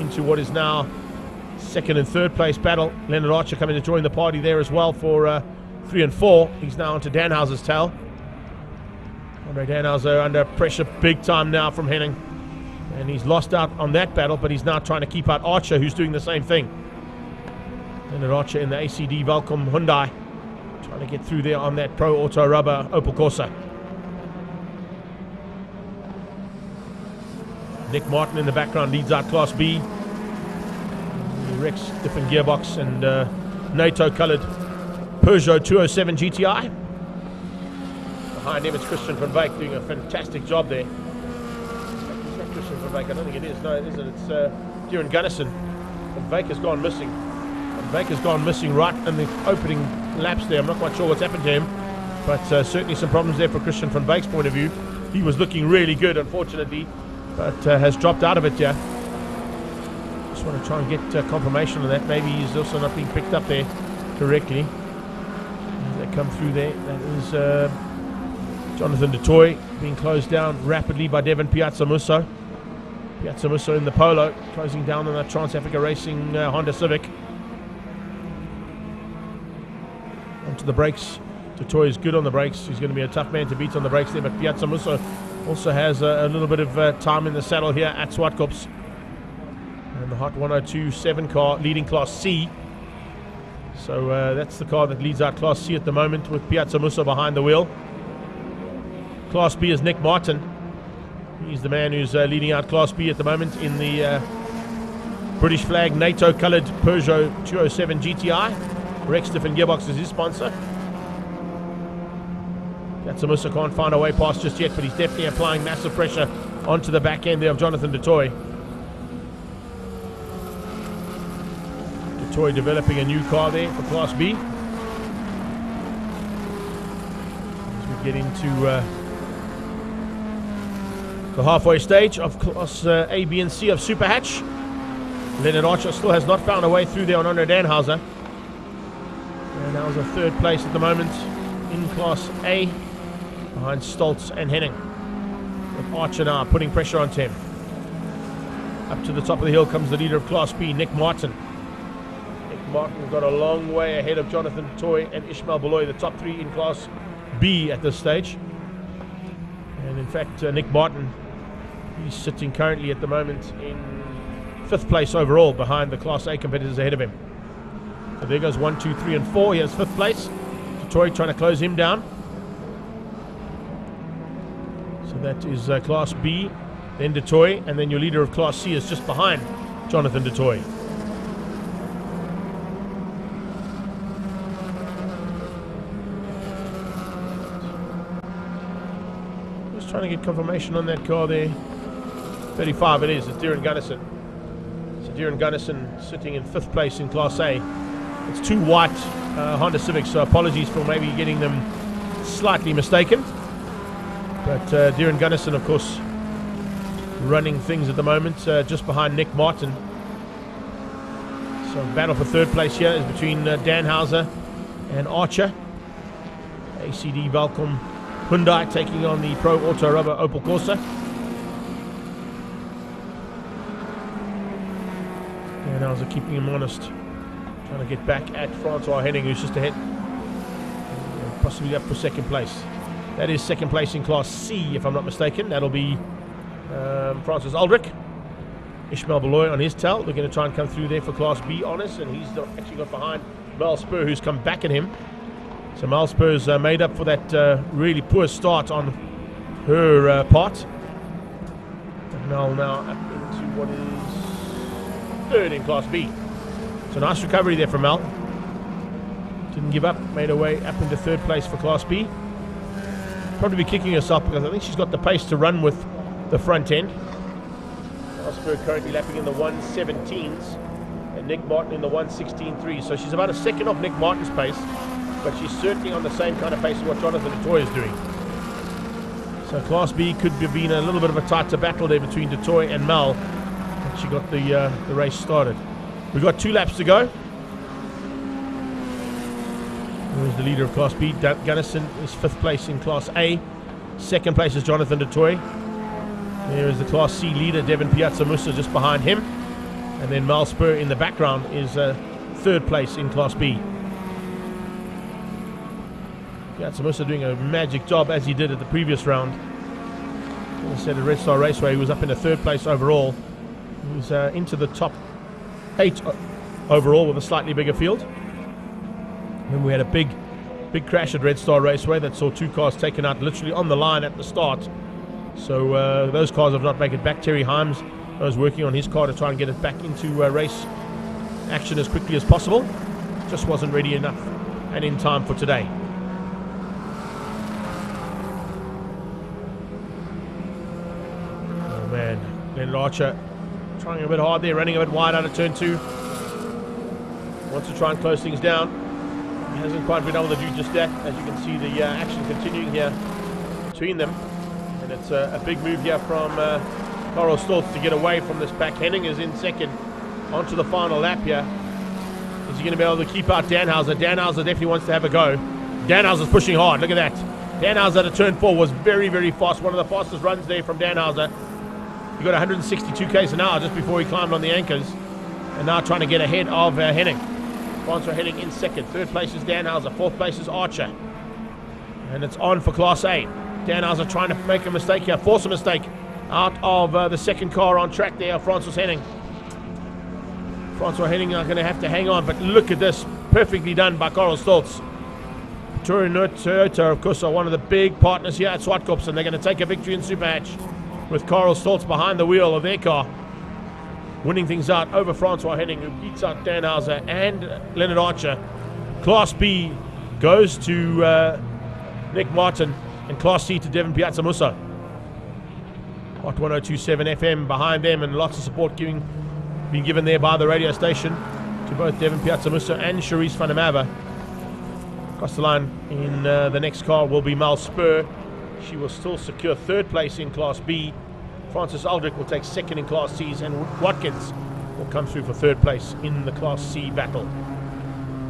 into what is now 2nd and 3rd place battle. Leonard Archer coming to join the party there as well for 3 and 4. He's now onto Danhauser's tail. Andre Danhauser under pressure big time now from Henning. And he's lost out on that battle, but he's now trying to keep out Archer, who's doing the same thing. Leonard Archer in the ACD Velcom Hyundai, trying to get through there on that Pro Auto Rubber Opel Corsa. Nick Martin in the background leads out Class B. Rex different gearbox and NATO coloured Peugeot 207 GTI. Behind him it's Christian van Wyk doing a fantastic job there. It's not Christian van Wyk, I don't think it is. No, it isn't. It's Darren Gunnison. Van Wyk has gone missing. Van Wyk has gone missing right in the opening laps there. I'm not quite sure what's happened to him, but certainly some problems there for Christian van Wyk's point of view. He was looking really good, unfortunately, but has dropped out of it here. Just want to try and get confirmation on that. Maybe he's also not being picked up there correctly. As they come through there, that is Jonathan DeToy being closed down rapidly by Devin Piazzamusso. Piazzamusso in the Polo, closing down on that Trans-Africa Racing Honda Civic. Onto the brakes. DeToy is good on the brakes. He's going to be a tough man to beat on the brakes there, but Piazzamusso also has a little bit of time in the saddle here at Zwartkops. And the hot 1027 car leading Class C. So that's the car that leads out Class C at the moment with Piazzamusso behind the wheel. Class B is Nick Martin, He's the man who's leading out Class B at the moment in the British flag NATO coloured Peugeot 207 GTI. Rex Diffin Gearbox is his sponsor. Gatsamusa can't find a way past just yet, but he's definitely applying massive pressure onto the back end there of Jonathan du Toit. Du Toit developing a new car there for Class B. As we get into the halfway stage of Class A, B and C of Super Hatch. Leonard Archer still has not found a way through there on Andre Danhauser. Danhauser third place at the moment in Class A, behind Stoltz and Henning. With Archer now putting pressure onto him. Up to the top of the hill comes the leader of Class B, Nick Martin. Nick Martin got a long way ahead of Jonathan du Toit and Ishmael Beloy, the top three in Class B at this stage. And in fact, Nick Martin, he's sitting currently at the moment in 5th place overall, behind the Class A competitors ahead of him. So there goes 1, 2, 3 and 4. He has 5th place. Du Toit trying to close him down. So that is Class B, then du Toit, and then your leader of Class C is just behind Jonathan du Toit. Just trying to get confirmation on that car there. 35 it is, it's Darren Gunnison. So Darren Gunnison sitting in 5th place in Class A. It's two white Honda Civics, so apologies for maybe getting them slightly mistaken. But Darren Gunnison, of course, running things at the moment, just behind Nick Martin. So battle for 3rd place here is between Danhauser and Archer. ACD Valcom Hyundai taking on the Pro Auto Rubber Opel Corsa. Danhauser keeping him honest, trying to get back at Francois Henning, who's just ahead, possibly up for 2nd place. That is 2nd place in Class C, if I'm not mistaken. That'll be Francis Aldrich. Ishmael Beloy on his tail. They're going to try and come through there for Class B honors, and he's actually got behind Mel Spur, who's come back at him. So Mel Spur's made up for that really poor start on her part. And Mel now up into what is 3rd in Class B. So nice recovery there from Mel. Didn't give up, made her way up into 3rd place for Class B. Probably be kicking herself because I think she's got the pace to run with the front end. Osberg currently lapping in the 1:17s and Nick Martin in the 1:16.3. So she's about a second off Nick Martin's pace, but she's certainly on the same kind of pace as what Jonathan du Toit is doing. So Class B could have been a little bit of a tighter battle there between du Toit and Mel. And she got the race started. We've got 2 laps to go. There's the leader of Class B. Gunnison is 5th place in Class A. 2nd place is Jonathan du Toit. There is the Class C leader, Devin Piazzamusa, just behind him. And then Mal Spur in the background is 3rd place in Class B. Piazzamusa doing a magic job as he did at the previous round. As I said, at Red Star Raceway, he was up in the 3rd place overall. He was into the top 8 overall with a slightly bigger field. And we had a big crash at Red Star Raceway that saw 2 cars taken out literally on the line at the start. So those cars have not made it back. Terry Himes was working on his car to try and get it back into race action as quickly as possible. Just wasn't ready enough and in time for today. Oh man, Leonard Archer trying a bit hard there, running a bit wide out of turn 2. Wants to try and close things down. Hasn't quite been able to do just that. As you can see, the action continuing here between them, and it's a big move here from Carl Stoltz to get away from this pack. Henning is in 2nd onto the final lap here. Is he going to be able to keep out Danhauser? Danhauser definitely wants to have a go. Danhauser's pushing hard. Look at that. Danhauser at turn 4 was very, very fast. One of the fastest runs there from Danhauser. He got 162 km an hour just before he climbed on the anchors, and now trying to get ahead of Henning. Francois Henning in 2nd. 3rd place is Danhauser. 4th place is Archer. And it's on for Class A. Danhauser trying to make a mistake here. Force a mistake out of the 2nd car on track there, Francois Henning. Francois Henning are going to have to hang on, but look at this. Perfectly done by Carl Stoltz. Toyota, of course, are one of the big partners here at Zwartkops, and they're going to take a victory in Super Hatch. with Carl Stoltz behind the wheel of their car, winning things out over Francois Henning, who beats out Danhauser and Leonard Archer. Class B goes to Nick Martin, and Class C to Devin Piazzamusso. Hot 102.7 FM behind them, and lots of support being given there by the radio station to both Devin Piazzamusso and Charisse van der Merwe. Across the line in the next car will be Mel Spur. She will still secure third place in Class B. Francis Aldrich will take second in Class C's, and Watkins will come through for third place in the Class C battle.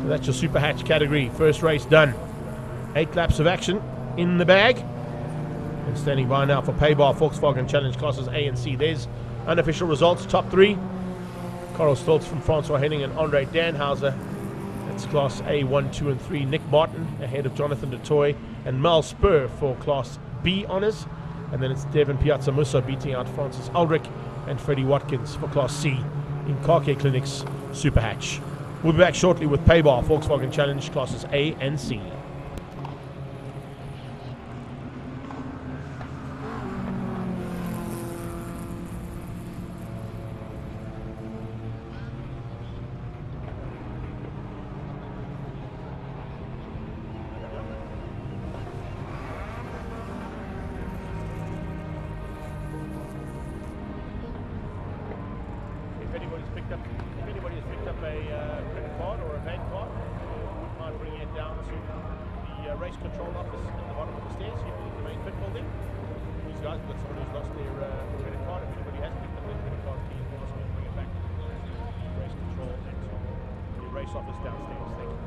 So that's your Super Hatch category. First race done. 8 laps of action in the bag. And standing by now for Paybar Volkswagen Challenge Classes A and C. There's unofficial results. Top 3. Carl Stoltz from Francois Henning and Andre Danhauser. That's Class A 1, 2 and 3. Nick Martin ahead of Jonathan DeToy and Mel Spur for Class B honours. And then it's Devin Piazzamusso beating out Francis Aldrich and Freddie Watkins for Class C in Car Care Clinic's Super Hatch. We'll be back shortly with Paybar Volkswagen Challenge Classes A and C. If anybody has picked up a credit card or a bank card, wouldn't mind bringing it down to the race control office at the bottom of the stairs here in the main pit building. These guys have got someone who's lost their credit card. If anybody has picked up their credit card, please ask me to bring it back to the race control and to the race office downstairs. Thank you.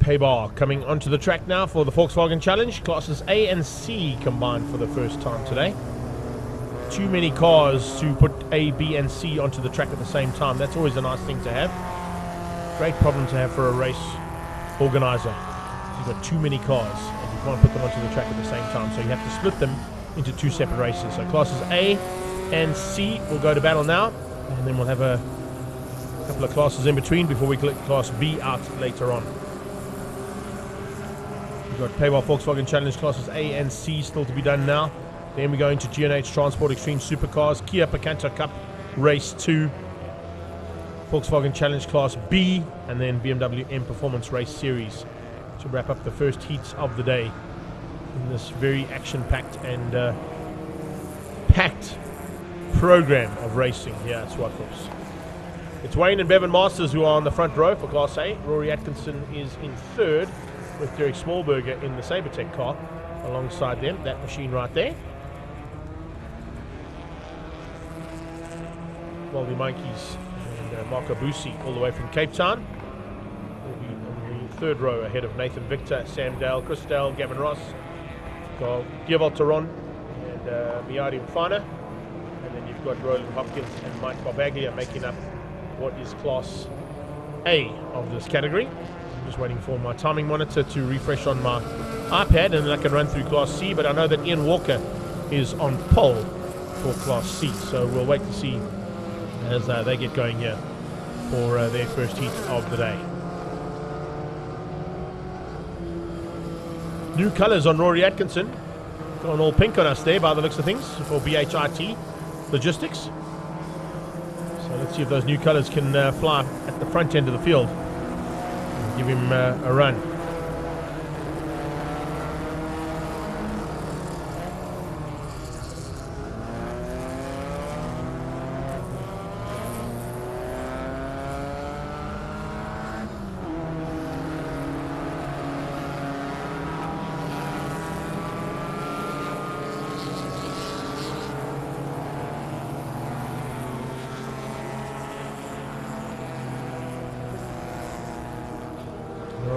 Paybar coming onto the track now for the Volkswagen Challenge. Classes A and C combined for the first time today. Too many cars to put A, B and C onto the track at the same time. That's always a nice thing to have. Great problem to have for a race organizer. You've got too many cars and you can't put them onto the track at the same time, so you have to split them into 2 separate races. So classes A and C will go to battle now, and then we'll have a couple of classes in between before we collect class B out later on. We've got Paybar Volkswagen Challenge classes A and C still to be done now. Then we go into G&H Transport Extreme Supercars, Kia Picanto Cup Race 2. Volkswagen Challenge Class B, and then BMW M Performance Race Series to wrap up the first heats of the day in this very action-packed and packed program of racing here at Zwartkops. It's Wayne and Bevan Masters who are on the front row for Class A. Rory Atkinson is in third with Derek Smallberger in the Sabertech car alongside them, that machine right there. Waldy Monkeys and Marco Busi all the way from Cape Town will be on the third row ahead of Nathan Victor, Sam Dale, Chris Dale, Gavin Ross, Gival Taron and Miadi Mfana. And then you've got Roland Hopkins and Mike Barbaglia making up what is Class A of this category. I'm just waiting for my timing monitor to refresh on my iPad, and then I can run through Class C, but I know that Ian Walker is on pole for Class C, so we'll wait to see as they get going here for their first heat of the day. New colours on Rory Atkinson. Gone all pink on us there by the looks of things for BHIT Logistics. So let's see if those new colours can fly at the front end of the field and give him a run.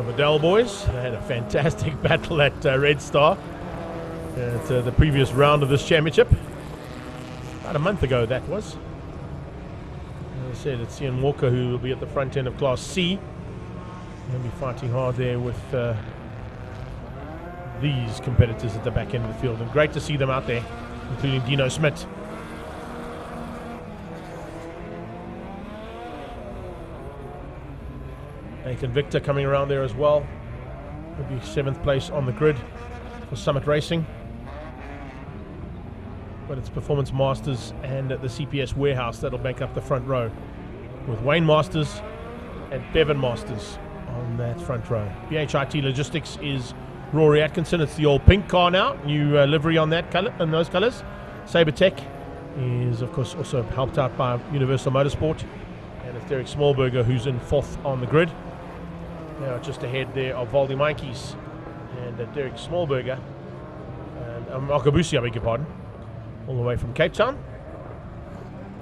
Vidal boys, they had a fantastic battle at Red Star at the previous round of this championship. About a month ago that was. As I said, it's Ian Walker who will be at the front end of Class C. He'll be fighting hard there with these competitors at the back end of the field. And great to see them out there, including Dino Smith. Nathan Victor coming around there as well. He'll be 7th place on the grid for Summit Racing. But it's Performance Masters and the CPS Warehouse that'll bank up the front row, with Wayne Masters and Bevan Masters on that front row. BHIT Logistics is Rory Atkinson. It's the old pink car now, new livery on that color, and those colours. Sabertech is of course also helped out by Universal Motorsport, and it's Derek Smallberger who's in 4th on the grid. Now just ahead there of Waldy Monkeys and Derek Smallberger and Marco Busi, I beg your pardon, all the way from Cape Town.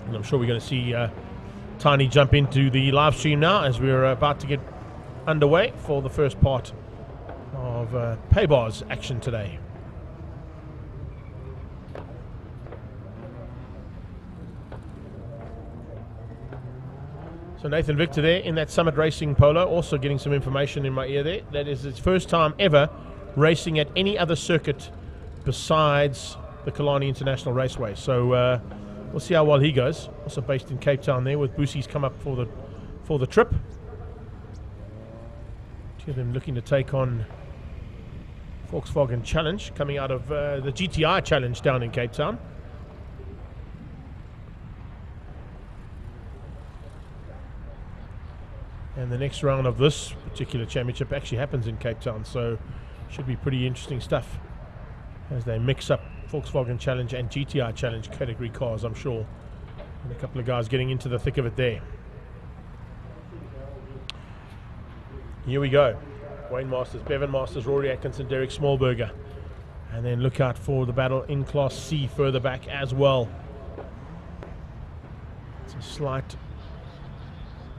And I'm sure we're going to see Tiny jump into the live stream now as we're about to get underway for the first part of Pay Bars action today. So Nathan Victor there in that Summit Racing polo, also getting some information in my ear there. That is his first time ever racing at any other circuit besides the Killarney International Raceway. So we'll see how well he goes. Also based in Cape Town there, with Boosie's come up for the trip. Two of them looking to take on Volkswagen Challenge, coming out of the GTI Challenge down in Cape Town. And the next round of this particular championship actually happens in Cape Town, so should be pretty interesting stuff as they mix up Volkswagen Challenge and GTI Challenge category cars, I'm sure. And a couple of guys getting into the thick of it there. Here we go. Wayne Masters, Bevan Masters, Rory Atkinson, Derek Smallberger. And then look out for the battle in Class C further back as well. It's a slight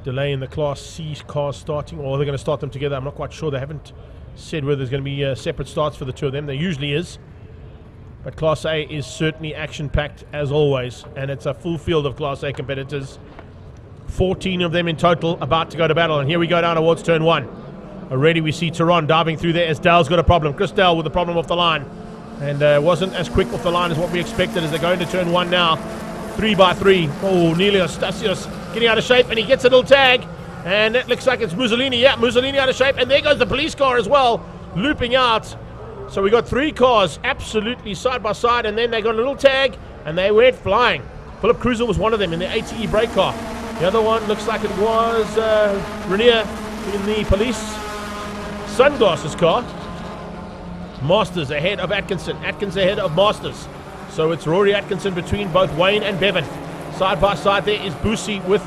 delay in the Class C cars starting, or they're going to start them together. I'm not quite sure. They haven't said whether there's going to be separate starts for the two of them. There usually is. But Class A is certainly action-packed as always, and it's a full field of Class A competitors. 14 of them in total about to go to battle, and here we go down towards turn 1. Already we see Tehran diving through there as Dale's got a problem. Chris Dale with a problem off the line, and wasn't as quick off the line as what we expected as they go into turn 1 now. 3x3. Oh, Nelios Stasios getting out of shape, and he gets a little tag, and it looks like it's Mussolini. Yeah, Mussolini out of shape, and there goes the police car as well, looping out. So we got 3 cars absolutely side by side, and then they got a little tag, and they went flying. Philip Cruiser was one of them in the ATE brake car. The other one looks like it was Rainier in the police sunglasses car. Masters ahead of Atkinson. Atkins ahead of Masters. So it's Rory Atkinson between both Wayne and Bevan. Side by side there is Boosie with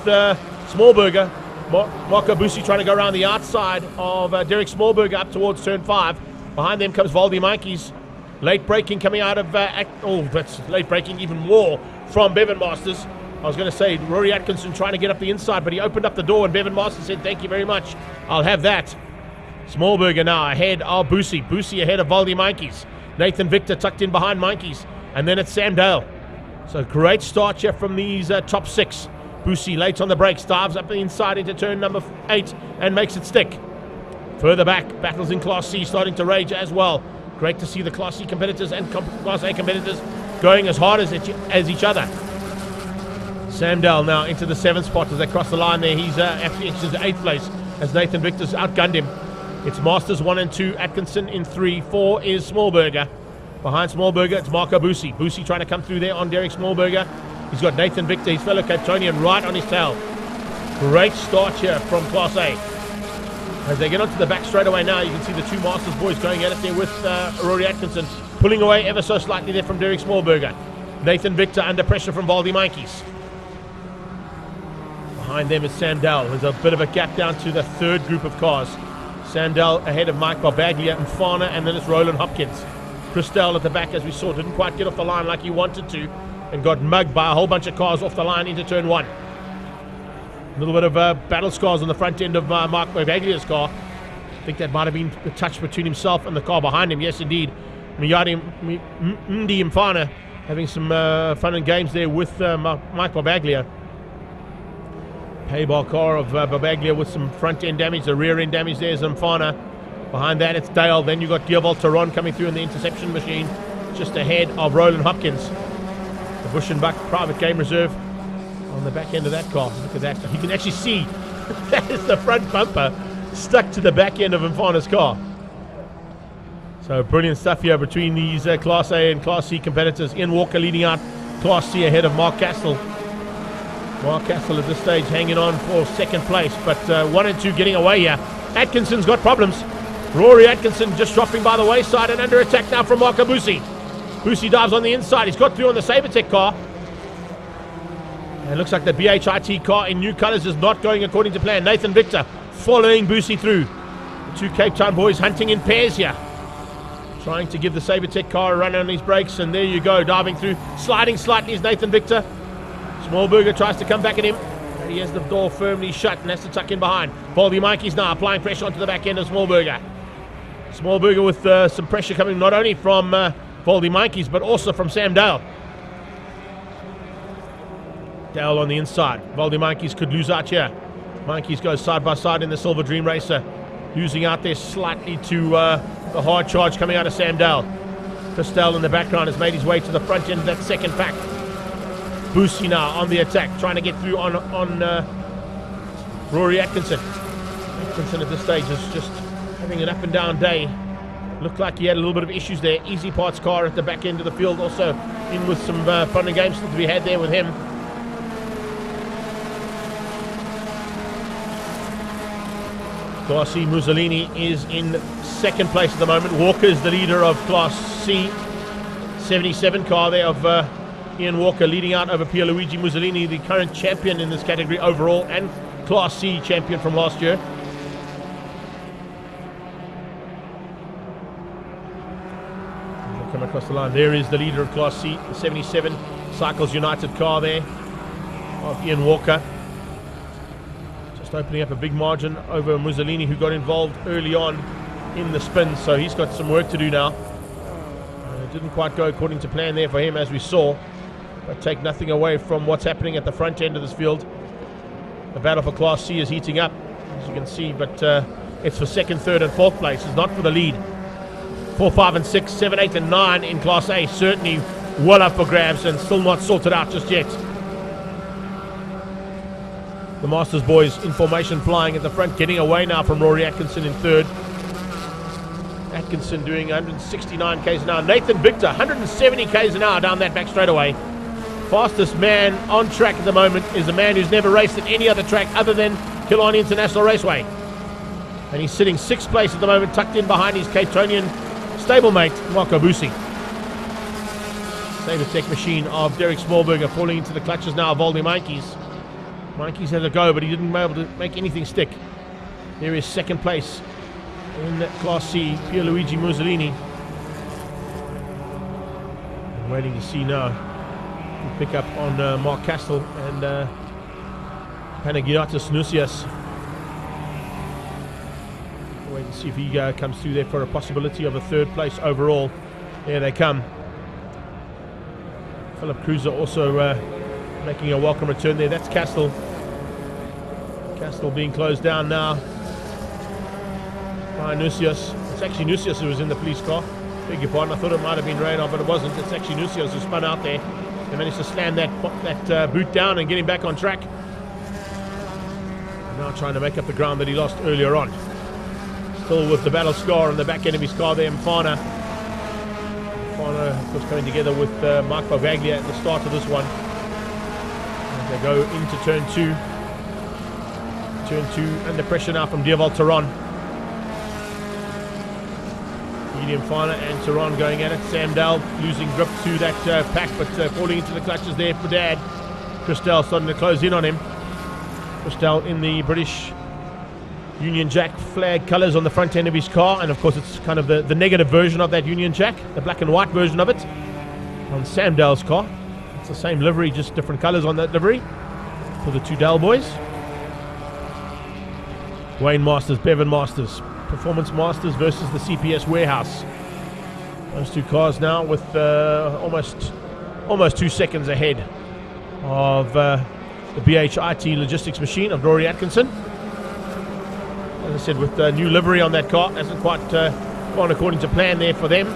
Smallberger. Marco Boosie trying to go around the outside of Derek Smallberger up towards turn 5. Behind them comes Valdi Mikey's. Late braking coming out of... that's late braking even more from Bevan Masters. I was going to say Rory Atkinson trying to get up the inside, but he opened up the door and Bevan Masters said, thank you very much. I'll have that. Smallberger now ahead of Boosie. Boosie ahead of Valdi Mikey's. Nathan Victor tucked in behind Mikey's. And then it's Sam Dale. So great start here from these top 6. Boosie late on the brakes, dives up the inside into turn number 8 and makes it stick. Further back, battles in Class C starting to rage as well. Great to see the Class C competitors and Class A competitors going as hard as each other. Sam Dale now into the 7th spot as they cross the line there. He's actually into 8th place as Nathan Victor's outgunned him. It's Masters 1 and 2, Atkinson in 3, 4 is Smallberger. Behind Smallberger, it's Marco Boosie. Boosie trying to come through there on Derek Smallberger. He's got Nathan Victor, his fellow Capetonian, right on his tail. Great start here from Class A. As they get onto the back straightaway now, you can see the two Masters boys going at it there with Rory Atkinson, pulling away ever so slightly there from Derek Smallberger. Nathan Victor under pressure from Valdi Mikey's. Behind them is Sam Dell. There's a bit of a gap down to the 3rd group of cars. Sam Dell ahead of Mike Barbaglia and Fana, and then it's Roland Hopkins. Chris Dell at the back, as we saw, didn't quite get off the line like he wanted to and got mugged by a whole bunch of cars off the line into turn 1. A little bit of battle scars on the front end of Mark Barbaglia's car. I think that might have been a touch between himself and the car behind him. Yes, indeed. Miyadi Mfana having some fun and games there with Mike Barbaglia. Paybar car of Barbaglia with some front end damage. The rear end damage there's Mfana. Behind that it's Dale. Then you've got Gearvolt Taron coming through in the interception machine just ahead of Roland Hopkins. The Bush and Buck private game reserve on the back end of that car. Look at that. You can actually see that is the front bumper stuck to the back end of Mfana's car. So brilliant stuff here between these Class A and Class C competitors. Ian Walker leading out Class C ahead of Mark Castle. Mark Castle at this stage hanging on for 2nd place, but 1 and 2 getting away here. Atkinson's got problems. Rory Atkinson just dropping by the wayside and under attack now from Marco Boosie. Boosie dives on the inside. He's got through on the Sabertech car. And it looks like the BHIT car in new colours is not going according to plan. Nathan Victor following Boosie through. The two Cape Town boys hunting in pairs here. Trying to give the Sabertech car a run on his brakes, and there you go, diving through. Sliding slightly is Nathan Victor. Smallberger tries to come back at him. And he has the door firmly shut and has to tuck in behind. Valdi Mikey's now applying pressure onto the back end of Smallberger. Smallberger with some pressure coming not only from Valdi Mikey's but also from Sam Dale. Dale on the inside. Valdi Mikey's could lose out here. Mikey's goes side by side in the Silver Dream Racer. Losing out there slightly to the hard charge coming out of Sam Dale. Chris Dale in the background has made his way to the front end of that 2nd pack. Boosie now on the attack, trying to get through on Rory Atkinson. Atkinson at this stage is just having an up and down day. Looked like he had a little bit of issues there. Easy Parts car at the back end of the field also in with some fun and games to be had there with him. Class C Mussolini is in 2nd place at the moment. Walker is the leader of Class C. 77 car there of Ian Walker leading out over Pierluigi Mussolini, the current champion in this category overall and Class C champion from last year. They come across the line. There is the leader of Class C, the 77 Cycles United car there of Ian Walker. Just opening up a big margin over Mussolini, who got involved early on in the spin, so he's got some work to do now. It didn't quite go according to plan there for him, as we saw. But take nothing away from what's happening at the front end of this field. The battle for Class C is heating up, as you can see, but it's for 2nd, 3rd and 4th place. It's not for the lead. 4, 5 and 6, 7, 8 and 9 in Class A, certainly well up for grabs and still not sorted out just yet. The Masters boys in formation flying at the front, getting away now from Rory Atkinson in 3rd. Atkinson doing 169 k's an hour. Nathan Victor 170 k's an hour down that back straightaway. Fastest man on track at the moment is a man who's never raced at any other track other than Killarney International Raceway. And he's sitting 6th place at the moment, tucked in behind his Cape Townian stablemate, Marco Busi. Sabertech machine of Derek Smallberger falling into the clutches now of Voldy Monkeys. Monkeys had a go, but he didn't be able to make anything stick. There is 2nd place in Class C, Pierluigi Mussolini. I'm waiting to see now. We'll pick up on Mark Castle and Panagiotis Nusias. Wait and see if he comes through there for a possibility of a 3rd place overall. There they come. Philip Cruiser also making a welcome return there. That's Castle. Castle being closed down now by Nusias. It's actually Nusias who was in the police car. Beg your pardon, I thought it might have been Radar, but it wasn't. It's actually Nusias who spun out there. They managed to slam that boot down and get him back on track. Now trying to make up the ground that he lost earlier on. Still with the battle scar on the back end of his car there, Mfana. Mfana, of course, coming together with Mark Bavaglia at the start of this one. As they go into turn 2. Turn 2 under pressure now from Dioval Tehran. Medium Mfana and Tehran going at it. Sam Dell losing grip to that pack, but falling into the clutches there for Dad. Christel starting to close in on him. Christel in the British Union Jack flag colours on the front end of his car, and of course it's kind of the negative version of that Union Jack, the black and white version of it on Sam Dell's car. It's the same livery, just different colours on that livery for the 2 Dell boys. Wayne Masters, Bevan Masters, Performance Masters versus the CPS Warehouse. Those 2 cars now with almost 2 seconds ahead of the BHIT logistics machine of Rory Atkinson. As I said, with the new livery on that car, hasn't quite gone according to plan there for them.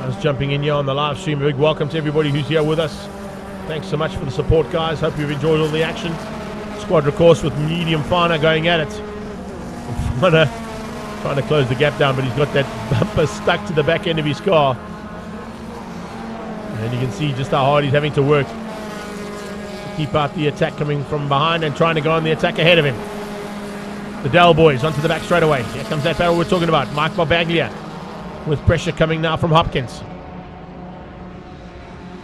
I was jumping in here on the live stream. A big welcome to everybody who's here with us. Thanks so much for the support, guys. Hope you've enjoyed all the action. Squadra course with Medium Fana going at it. Fana trying to close the gap down, but he's got that bumper stuck to the back end of his car. And you can see just how hard he's having to work to keep out the attack coming from behind and trying to go on the attack ahead of him. The Dell boys onto the back straight away. Here comes that battle we're talking about. Mike Barbaglia with pressure coming now from Hopkins.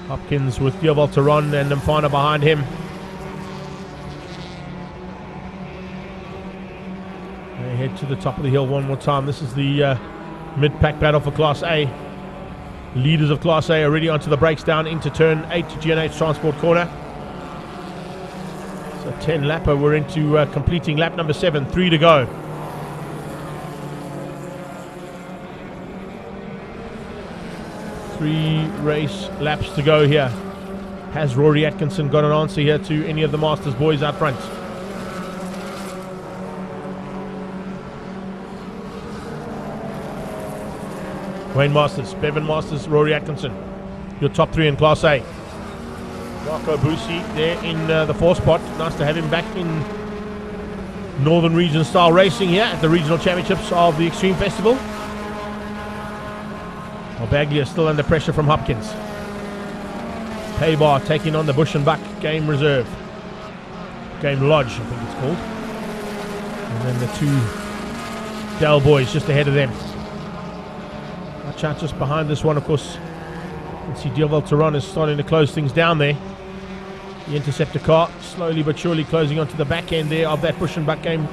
Hopkins with Dioval Tehran and Mfana behind him. They head to the top of the hill one more time. This is the mid-pack battle for Class A. Leaders of Class A already onto the brakes down into turn 8 to G&H Transport Corner. So 10 lapper, we're into completing lap number 7, 3 to go. Three race laps to go here. Has Rory Atkinson got an answer here to any of the Masters boys out front? Wayne Masters, Bevan Masters, Rory Atkinson. Your top 3 in Class A. Marco Busi there in the 4th spot. Nice to have him back in Northern Region style racing here at the Regional Championships of the Extreme Festival. Baglia still under pressure from Hopkins. Paybar taking on the Bush and Buck Game Reserve. Game Lodge, I think it's called. And then the 2 Dell boys just ahead of them. Watch out just behind this one, of course. You can see Dioval Tehran is starting to close things down there. The Interceptor car slowly but surely closing onto the back end there of that Bush and Buck Game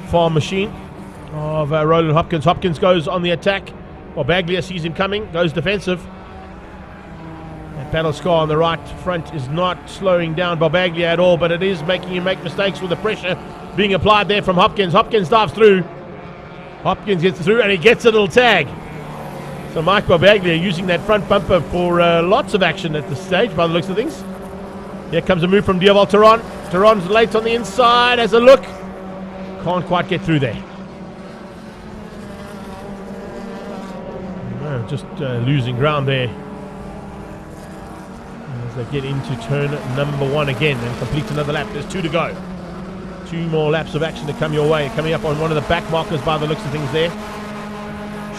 farm machine of Roland Hopkins. Hopkins goes on the attack. Well, Baglia sees him coming, goes defensive. That battle scar on the right front is not slowing down Barbaglia at all, but it is making him make mistakes with the pressure being applied there from Hopkins. Hopkins dives through. Hopkins gets through and he gets a little tag. So Mike Barbaglia using that front bumper for lots of action at this stage by the looks of things. Here comes a move from Dioval Tehran. Tehran's late on the inside, has a look. Can't quite get through there. Just losing ground there as they get into turn number 1 again and complete another lap. There's 2 to go. 2 more laps of action to come your way. Coming up on one of the back markers by the looks of things there.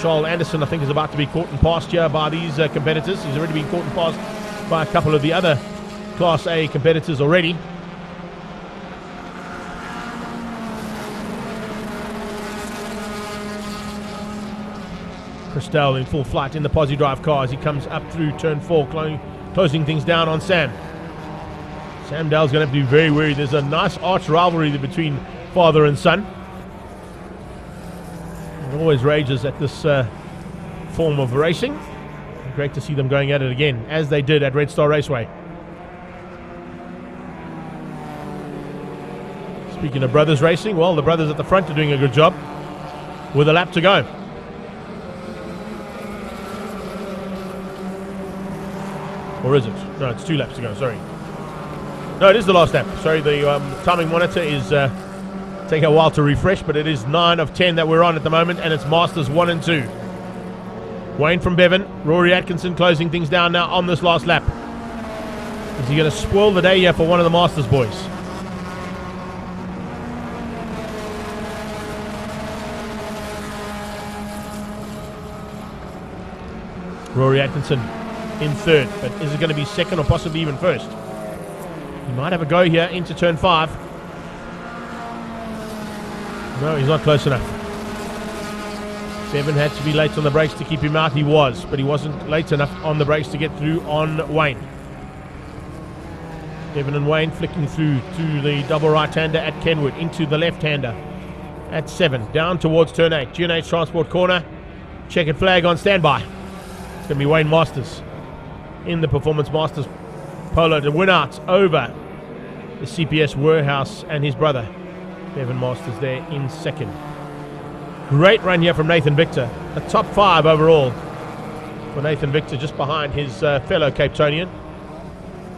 Charles Anderson, I think, is about to be caught and passed here by these competitors. He's already been caught and passed by a couple of the other Class A competitors already. Christelle in full flight in the Posi Drive car as he comes up through turn 4, closing things down on Sam. Sam Dell's going to have to be very wary. There's a nice arch rivalry there between father and son. It always rages at this form of racing. Great to see them going at it again, as they did at Red Star Raceway. Speaking of brothers racing, well, the brothers at the front are doing a good job with a lap to go. Or is it? No, it's 2 laps to go, sorry. No, it is the last lap. Sorry, the timing monitor is taking a while to refresh, but it is 9 of 10 that we're on at the moment, and it's Masters 1 and 2. Wayne from Bevan, Rory Atkinson closing things down now on this last lap. Is he going to spoil the day here for one of the Masters boys? Rory Atkinson in third, but is it going to be second or possibly even first? He might have a go here into turn 5. No, he's not close enough. Bevan had to be late on the brakes to keep him out. He was, but he wasn't late enough on the brakes to get through on Wayne. Bevan and Wayne flicking through to the double right-hander at Kenwood, into the left-hander at 7, down towards turn 8. G&H Transport corner, checkered flag on standby. It's going to be Wayne Masters in the Performance Masters Polo to win out over the CPS Warehouse and his brother. Bevan Masters there in second. Great run here from Nathan Victor. A top 5 overall for Nathan Victor, just behind his fellow Cape Townian.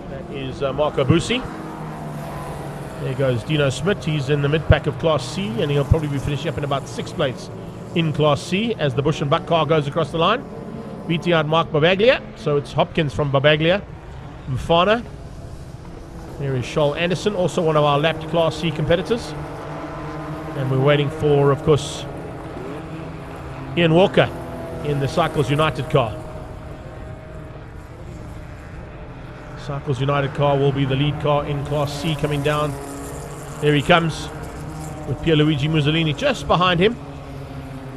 That is Marco Busi. There goes Dino Smith. He's in the mid-pack of Class C, and he'll probably be finishing up in about 6th place in Class C as the Bush and Buck car goes across the line. Beating out Mark Babaglia. So it's Hopkins from Babaglia. Mfana. There is Charles Anderson, also one of our lapped Class C competitors. And we're waiting for, of course, Ian Walker in the Cycles United car. Cycles United car will be the lead car in Class C coming down. There he comes with Pierluigi Mussolini just behind him.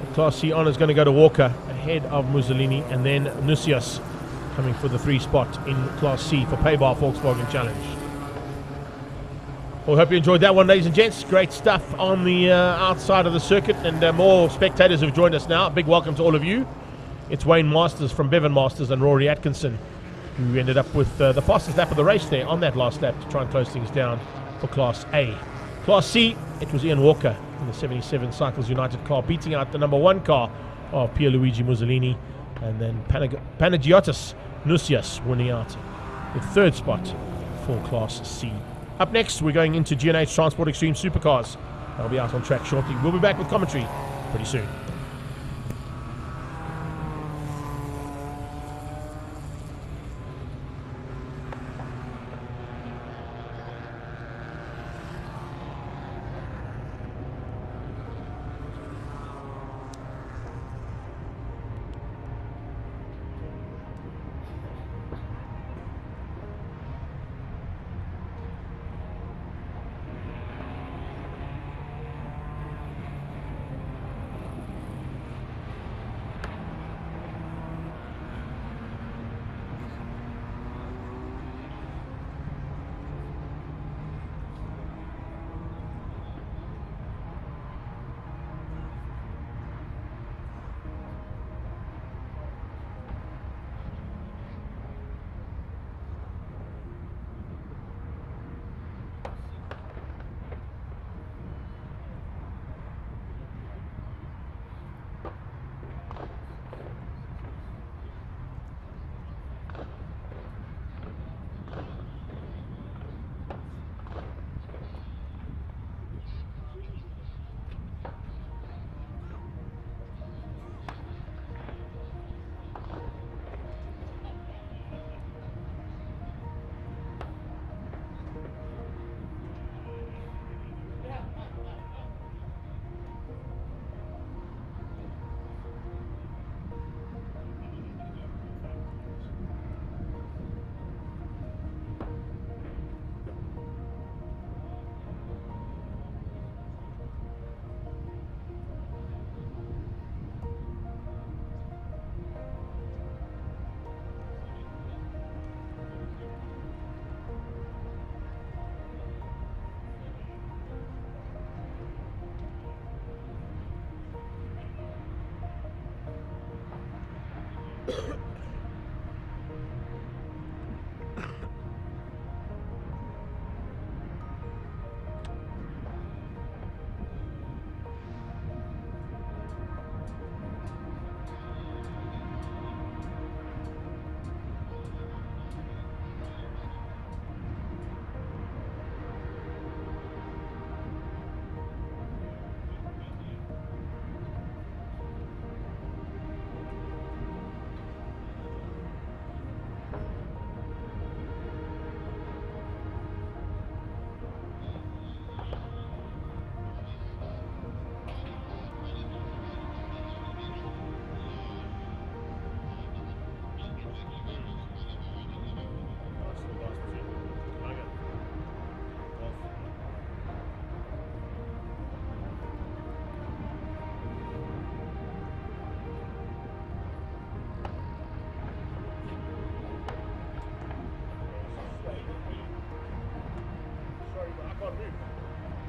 The Class C honour is going to go to Walker ahead of Mussolini, and then Nusias coming for the 3 spot in Class C for Paybar Volkswagen Challenge. Well, hope you enjoyed that one, ladies and gents. Great stuff on the outside of the circuit, and more spectators have joined us now. A big welcome to all of you. It's Wayne Masters from Bevan Masters and Rory Atkinson, who ended up with the fastest lap of the race there on that last lap to try and close things down for Class A. Class C, it was Ian Walker in the 77 Cycles United car, beating out the number 1 car of Pierluigi Mussolini, and then Panagiotis Nusias winning out the 3rd spot for Class C. Up next, we're going into G&H Transport Extreme Supercars. They'll be out on track shortly. We'll be back with commentary pretty soon.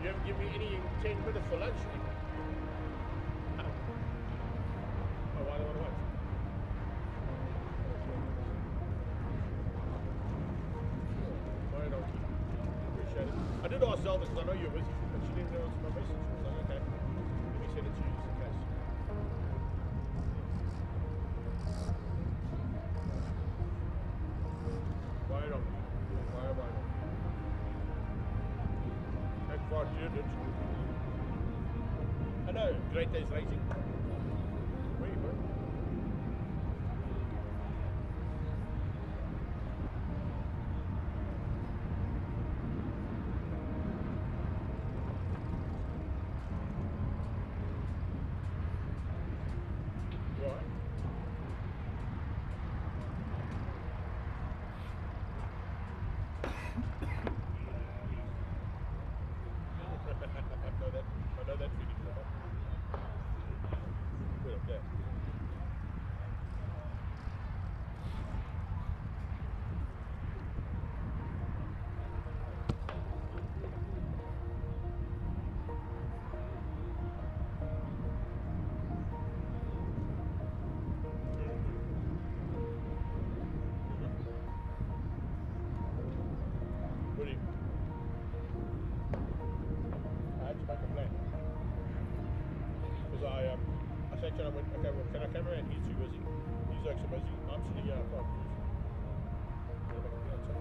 You haven't given me any 10 minutes for lunch. Oh, why do I want to wait? Why don't you? Appreciate it. I did ask Zelda because I know you're busy, but she didn't answer my message. I was like, okay, let me send it to you just in case. Why don't you? Why am I not? I know, great days racing. Where are you going? Right. I know that feeling. Good, okay. What do you? I had to make a plan. Because I said to him, okay, well, can I come around? He's too busy. He's actually busy. I'm sitting here, I can't move. Gotta make a plan, so.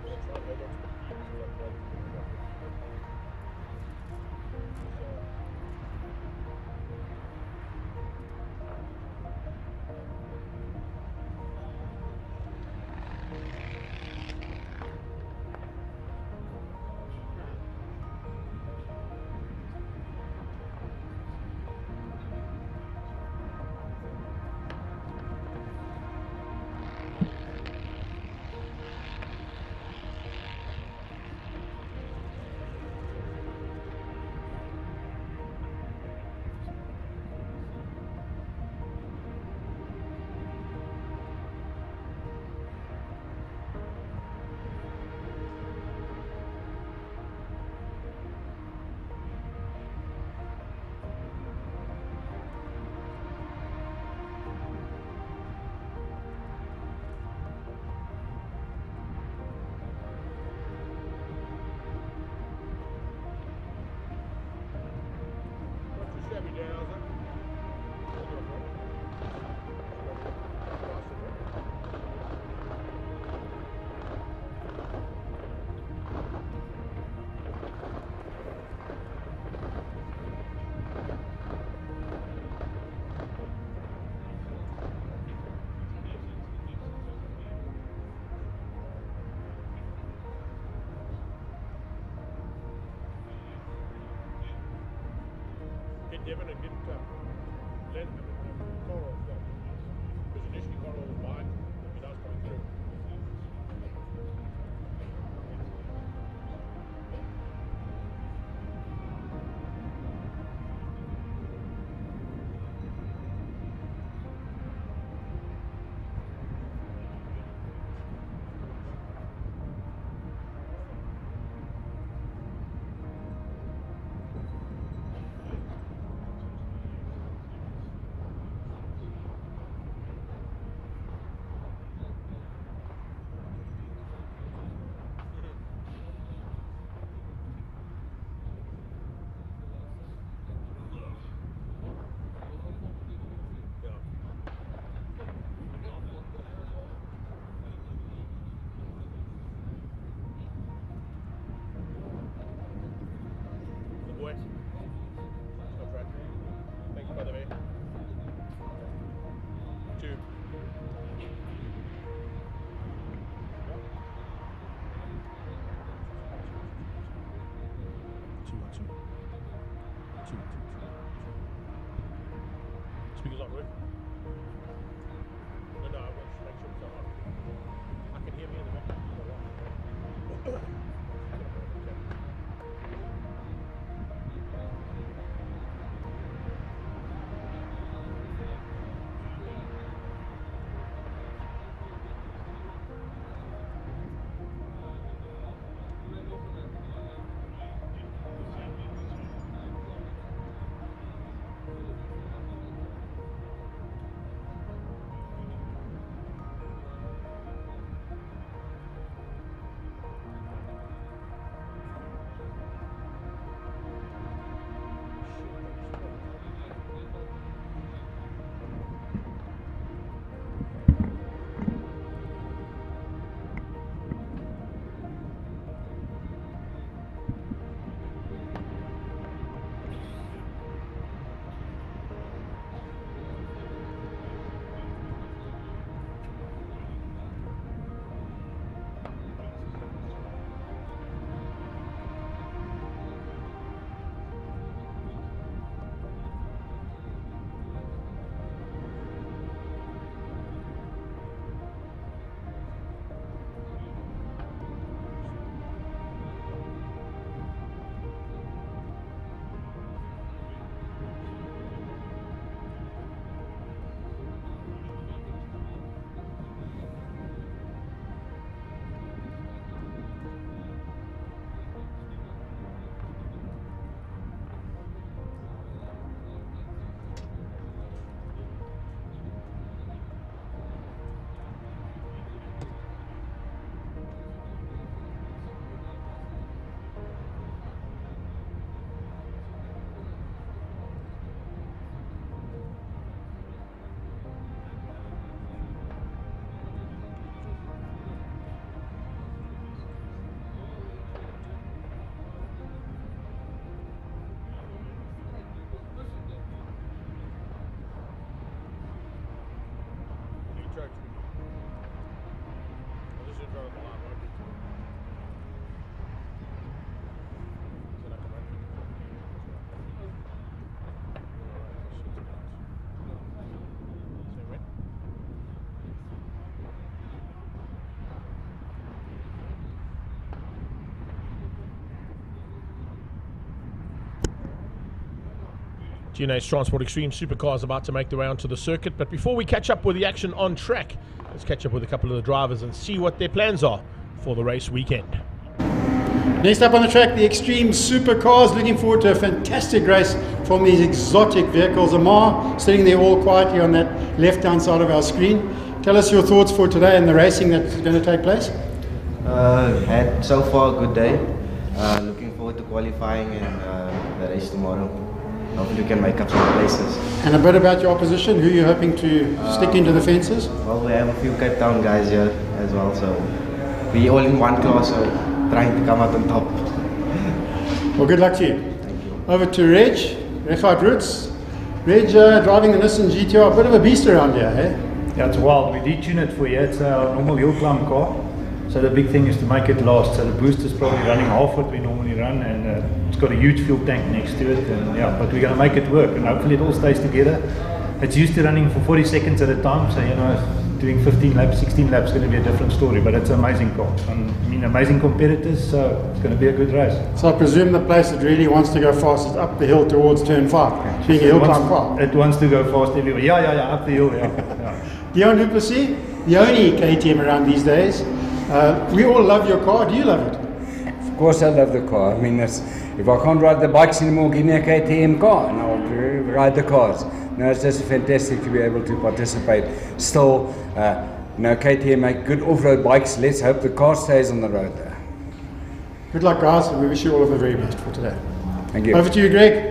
I'll try and hold on to the keys until I'm ready to pick it up. Devon and didn't let Coral go. Because initially Coral was behind him when I was coming through. Speakers not working. No, I want to make sure it's on. I can hear me in the background. GNA's Transport Extreme Supercars about to make their way onto the circuit. But before we catch up with the action on track, let's catch up with a couple of the drivers and see what their plans are for the race weekend. Next up on the track, the Extreme Supercars. Looking forward to a fantastic race from these exotic vehicles. Amar sitting there all quietly on that left-hand side of our screen. Tell us your thoughts for today and the racing that's going to take place. Had so far a good day. Looking forward to qualifying and the race tomorrow. Hopefully we can make up some places. And a bit about your opposition, who you're hoping to stick into the fences? Well, we have a few Cape Town guys here as well, so we all in one class, so trying to come out on top. Well, good luck to you. Thank you. Over to Rechard Roots. Reg, driving the Nissan GTR, a bit of a beast around here, eh? Yeah, it's wild. We detune it for you. It's a normal hill climb car. So the big thing is to make it last. So the booster's probably running half what we normally run, and it's got a huge fuel tank next to it. And yeah, but we're going to make it work, and hopefully it all stays together. It's used to running for 40 seconds at a time, so you know, doing 15 laps, 16 laps is going to be a different story. But it's an amazing car. I mean, amazing competitors. So it's going to be a good race. So I presume the place that really wants to go fast is up the hill towards turn 5, being a hill climb car. It wants to go fast everywhere. Yeah, up the hill. Yeah. Dion Duplessis, the only KTM around these days. We all love your car. Do you love it? Of course I love the car. I mean, if I can't ride the bikes anymore, give me a KTM car and I'll ride the cars. No, it's just fantastic to be able to participate. Still, KTM make good off-road bikes. Let's hope the car stays on the road there. Good luck, guys, and we wish you all of the very best for today. Thank you. Over to you, Greg.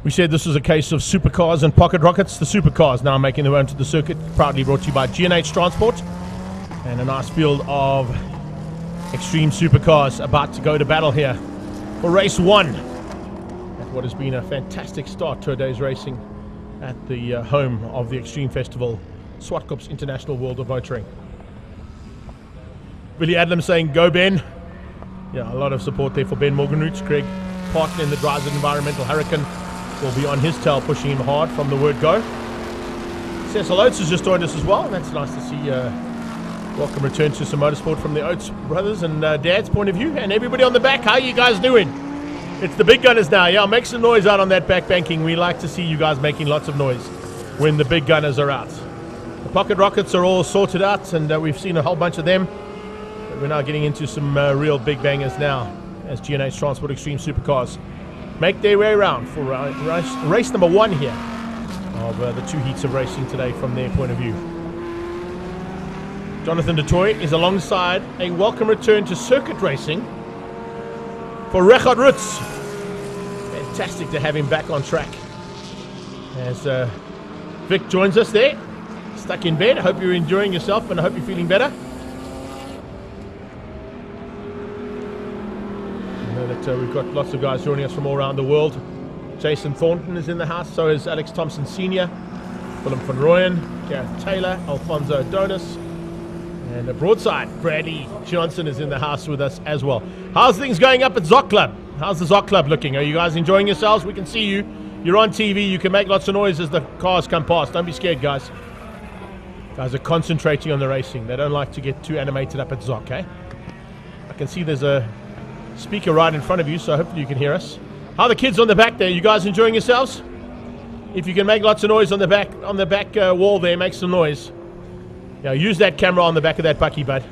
We said this was a case of supercars and pocket rockets. The supercars now making their way onto the circuit, proudly brought to you by G&H Transport. And a nice field of extreme supercars about to go to battle here for race 1. At what has been a fantastic start to a day's racing at the home of the Extreme Festival, Zwartkops International World of Motoring. Billy Adams saying, go Ben. Yeah, a lot of support there for Ben Morgenroot. Greg Parton in the drives and environmental hurricane will be on his tail, pushing him hard from the word go. Cecil Oates has just joined us as well. That's nice to see. Welcome return to some motorsport from the Oates brothers and Dad's point of view. And everybody on the back, how are you guys doing? It's the big gunners now. Yeah, make some noise out on that back banking. We like to see you guys making lots of noise when the big gunners are out. The pocket rockets are all sorted out, and we've seen a whole bunch of them. But we're now getting into some real big bangers now as G&H Transport Extreme Supercars make their way around for race number 1 here of the 2 heats of racing today from their point of view. Jonathan DeToy is alongside a welcome return to circuit racing for Richard Rutz. Fantastic to have him back on track as Vic joins us there, stuck in bed. I hope you're enjoying yourself and I hope you're feeling better. We've got lots of guys joining us from all around the world. Jason Thornton is in the house, so is Alex Thompson Sr., Willem van Rooyen, Gareth Taylor, Alfonso Donis, and a broadside, Bradley Johnson is in the house with us as well. How's things going up at Zoc Club? How's the Zoc Club looking? Are you guys enjoying yourselves? We can see you. You're on TV. You can make lots of noise as the cars come past. Don't be scared, guys. Guys are concentrating on the racing. They don't like to get too animated up at Zoc, eh? I can see there's a speaker right in front of you, so hopefully you can hear us. How are the kids on the back there? You guys enjoying yourselves? If you can make lots of noise on the back wall there, make some noise. Yeah, use that camera on the back of that bucky, bud.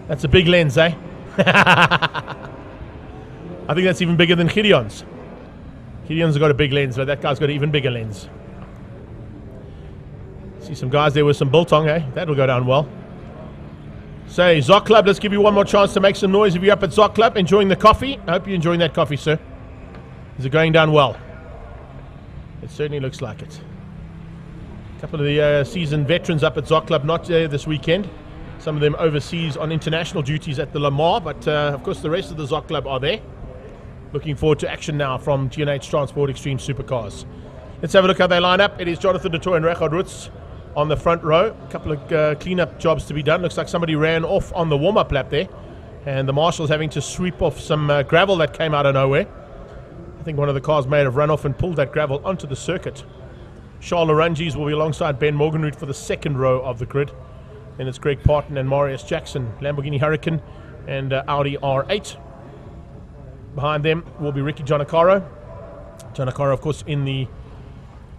That's a big lens, eh? I think that's even bigger than Gideon's. Gideon's got a big lens, but that guy's got an even bigger lens. See some guys there with some biltong, eh? That'll go down well. Say, Zoc Club, let's give you one more chance to make some noise if you're up at Zoc Club, enjoying the coffee. I hope you're enjoying that coffee, sir. Is it going down well? It certainly looks like it. A couple of the seasoned veterans up at Zoc Club, not there this weekend. Some of them overseas on international duties at the Le Mans, but of course the rest of the Zoc Club are there. Looking forward to action now from G&H Transport Extreme Supercars. Let's have a look how they line up. It is Jonathan DeToy and Richard Rutz on the front row. A couple of clean-up jobs to be done. Looks like somebody ran off on the warm-up lap there, and the marshal's having to sweep off some gravel that came out of nowhere. I think one of the cars may have run off and pulled that gravel onto the circuit. Charles Laranges will be alongside Ben Morgenroot for the second row of the grid. Then it's Greg Parton and Marius Jackson, Lamborghini Hurricane and Audi R8. Behind them will be Ricky Giannacaro. Giannacaro, of course, in the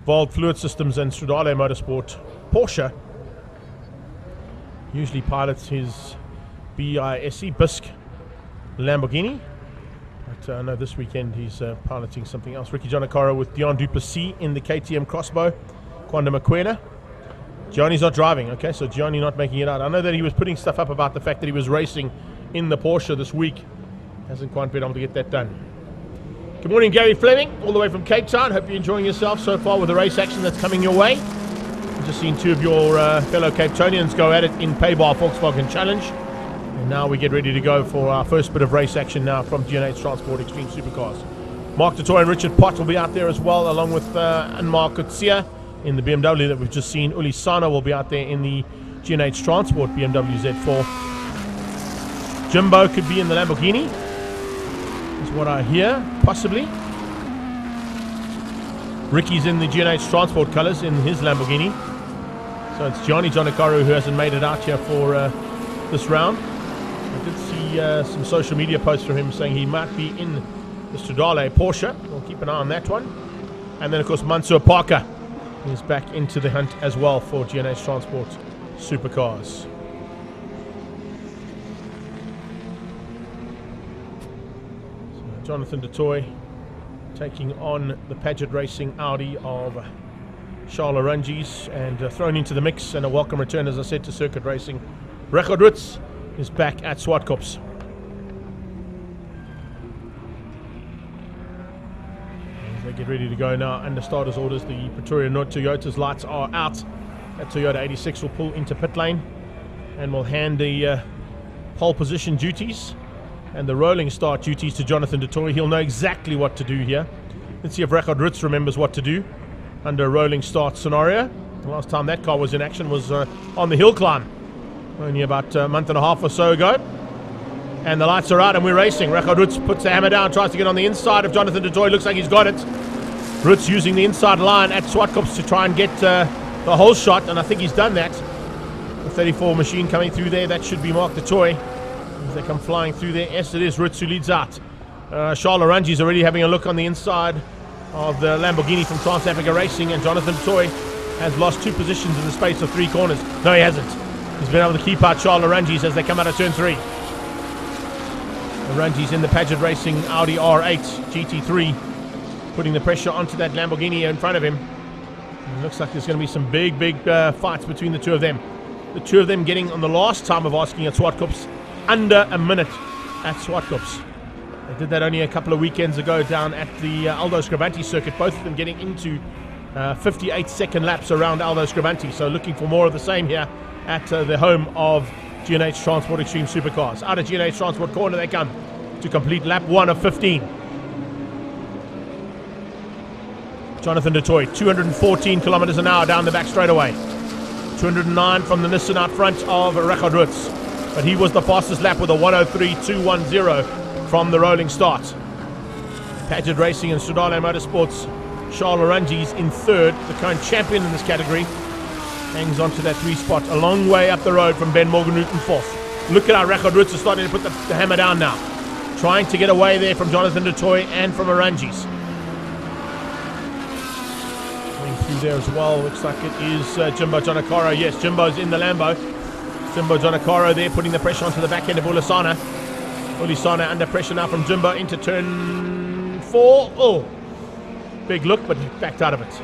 Vald Fluid Systems and Stradale Motorsport Porsche. Usually pilots his BISC Bisque Lamborghini. But I know this weekend he's piloting something else. Ricky Giannacaro with Dion Duplessis in the KTM Crossbow. Kwanda Mokoena. Gianni's not driving, okay, so Gianni not making it out. I know that he was putting stuff up about the fact that he was racing in the Porsche this week. Hasn't quite been able to get that done. Good morning, Gary Fleming, all the way from Cape Town. Hope you're enjoying yourself so far with the race action that's coming your way. I've just seen 2 of your fellow Cape Townians go at it in Paybar Volkswagen Challenge. And now we get ready to go for our first bit of race action now from G&H Transport Extreme Supercars. Mark DeToy and Richard Pott will be out there as well, along with Anmar Kutsia in the BMW that we've just seen. Uli Sana will be out there in the G&H Transport BMW Z4. Jimbo could be in the Lamborghini, is what I hear, possibly. Ricky's in the G&H Transport colours in his Lamborghini. So it's Gianni Giannacaro who hasn't made it out here for this round. I did see some social media posts from him saying he might be in the Stradale Porsche. We'll keep an eye on that one. And then, of course, Mansour Parker is back into the hunt as well for G&H Transport Supercars. So Jonathan DeToy taking on the Paget Racing Audi of Charles Laranges and thrown into the mix, and a welcome return, as I said, to circuit racing. Richard Rutz is back at Zwartkops. As they get ready to go now under starters orders. The Pretoria North Toyota's lights are out. That Toyota 86 will pull into pit lane and will hand the pole position duties and the rolling start duties to Jonathan du Toit. He'll know exactly what to do here. Let's see if Richard Ritz remembers what to do under a rolling start scenario. The last time that car was in action was on the hill climb, only about a month and a half or so ago. And the lights are out and we're racing. Richard Ritz puts the hammer down, tries to get on the inside of Jonathan du Toit. Looks like he's got it. Ritz using the inside line at Zwartkops to try and get the whole shot, and I think he's done that. The 34 machine coming through there, that should be Mark du Toit. As they come flying through there, yes it is Ritz who leads out. Charles Orangi is already having a look on the inside of the Lamborghini from Trans Africa Racing, and Jonathan du Toit has lost 2 positions in the space of 3 corners. No, he hasn't. He's been able to keep out Charles Orangi as they come out of turn 3. Orangi's in the Paget Racing Audi R8 GT3, putting the pressure onto that Lamborghini in front of him. It looks like there's going to be some big fights between the two of them. The two of them getting on the last time of asking at Zwartkops under a minute at Zwartkops. They did that only a couple of weekends ago down at the Aldo Scrivanti circuit, both of them getting into 58-second laps around Aldo Scrivanti. So looking for more of the same here at the home of G&H Transport Extreme Supercars. Out of G&H Transport corner they come to complete lap 1 of 15. Jonathan du Toit, 214 kilometers an hour down the back straightaway. 209 from the Nissan out front of Richard Ritz. But he was the fastest lap with a 103.210 from the rolling start. Paget Racing and Sudale Motorsports, Charles Orangi's in third, the current champion in this category. Hangs on to that 3 spot, a long way up the road from Ben Morgan in fourth. Look at how Richard Ritz is starting to put the hammer down now. Trying to get away there from Jonathan du Toit and from Orangi's. Going through there as well, looks like it is Jimbo Jonacaro. Yes, Jimbo's in the Lambo. Jimbo Jonacaro there putting the pressure onto the back end of Ulisana. Ulisana under pressure now from Jimbo into turn 4. Oh, big look, but he backed out of it.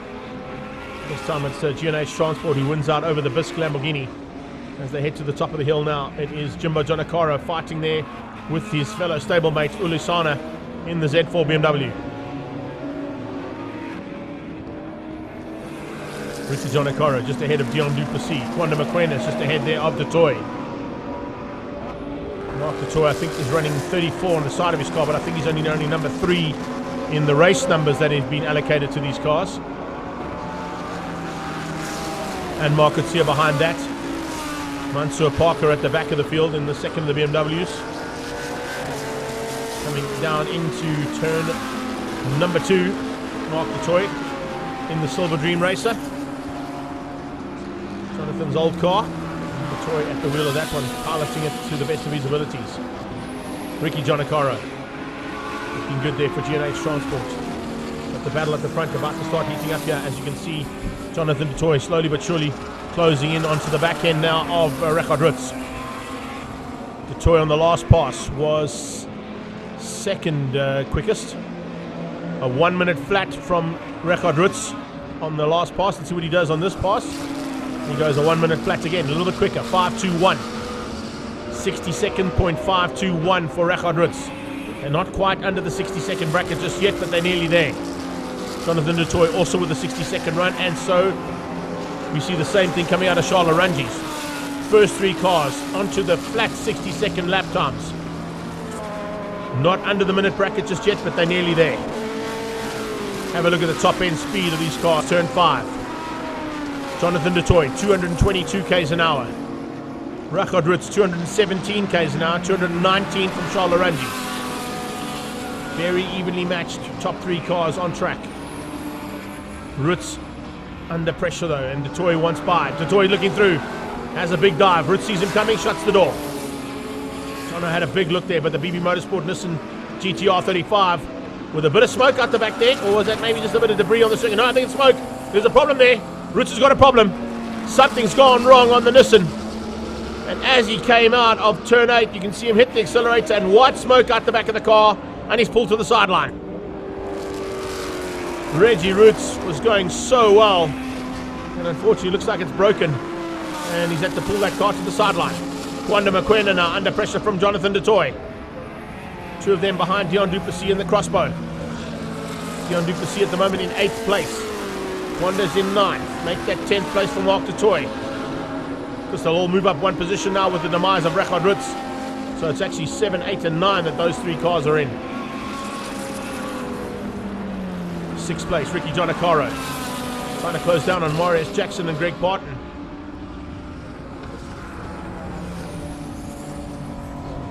This time it's G&H Transport who wins out over the Bisque Lamborghini. As they head to the top of the hill now, it is Jimbo Jonacaro fighting there with his fellow stablemate Ulisana in the Z4 BMW. Ricky Jonacaro just ahead of Dion Duplessis. Kwanda Mokoena just ahead there of du Toit. Mark du Toit I think is running 34 on the side of his car, but I think he's only number 3 in the race numbers that have been allocated to these cars. And Mark Coetzee behind that. Mansour Parker at the back of the field in the second of the BMWs. Coming down into turn number 2, Mark du Toit in the Silver Dream Racer. Jonathan's old car. Du Toit at the wheel of that one, piloting it to the best of his abilities. Ricky Jonacaro looking good there for G&H Transport. But the battle at the front about to start heating up here, as you can see. Jonathan du Toit slowly but surely closing in onto the back end now of Richard Ritz. Du Toit on the last pass was second quickest. A 1 minute flat from Richard Ritz on the last pass. Let's see what he does on this pass. He goes a 1 minute flat again, a little bit quicker, 5.21. 60.521 for Richard Ritz. They're not quite under the 60-second bracket just yet, but they're nearly there. Jonathan du Toit also with a 60-second run, and so we see the same thing coming out of Charles Orangi's. First 3 cars onto the flat 60-second lap times. Not under the minute bracket just yet, but they're nearly there. Have a look at the top end speed of these cars. Turn 5. Jonathan du Toit, 222 k's an hour. Richard Ritz, 217 k's an hour, 219 from Charles Orangi. Very evenly matched top 3 cars on track. Ritz under pressure though, and du Toit wants by. Du Toit looking through, has a big dive. Ritz sees him coming, shuts the door. Jono had a big look there, but the BB Motorsport Nissan GTR 35 with a bit of smoke out the back there, or was that maybe just a bit of debris on the circuit? No, I think it's smoke. There's a problem there. Ritz has got a problem. Something's gone wrong on the Nissan. And as he came out of turn 8, you can see him hit the accelerator and white smoke out the back of the car, and he's pulled to the sideline. Reggie Ritz was going so well, and unfortunately looks like it's broken, and he's had to pull that car to the sideline. Kwanda Mokoena now under pressure from Jonathan du Toit. 2 of them behind Dion Duplessis in the crossbow. Dion Duplessis at the moment in 8th place. Wanda's in 9th. Make that 10th place for Mark du Toit. Because they'll all move up one position now with the demise of Richard Rutz. So it's actually 7, 8 and 9 that those 3 cars are in. 6th place, Ricky Giannaccaro. Trying to close down on Marius Jackson and Greg Barton.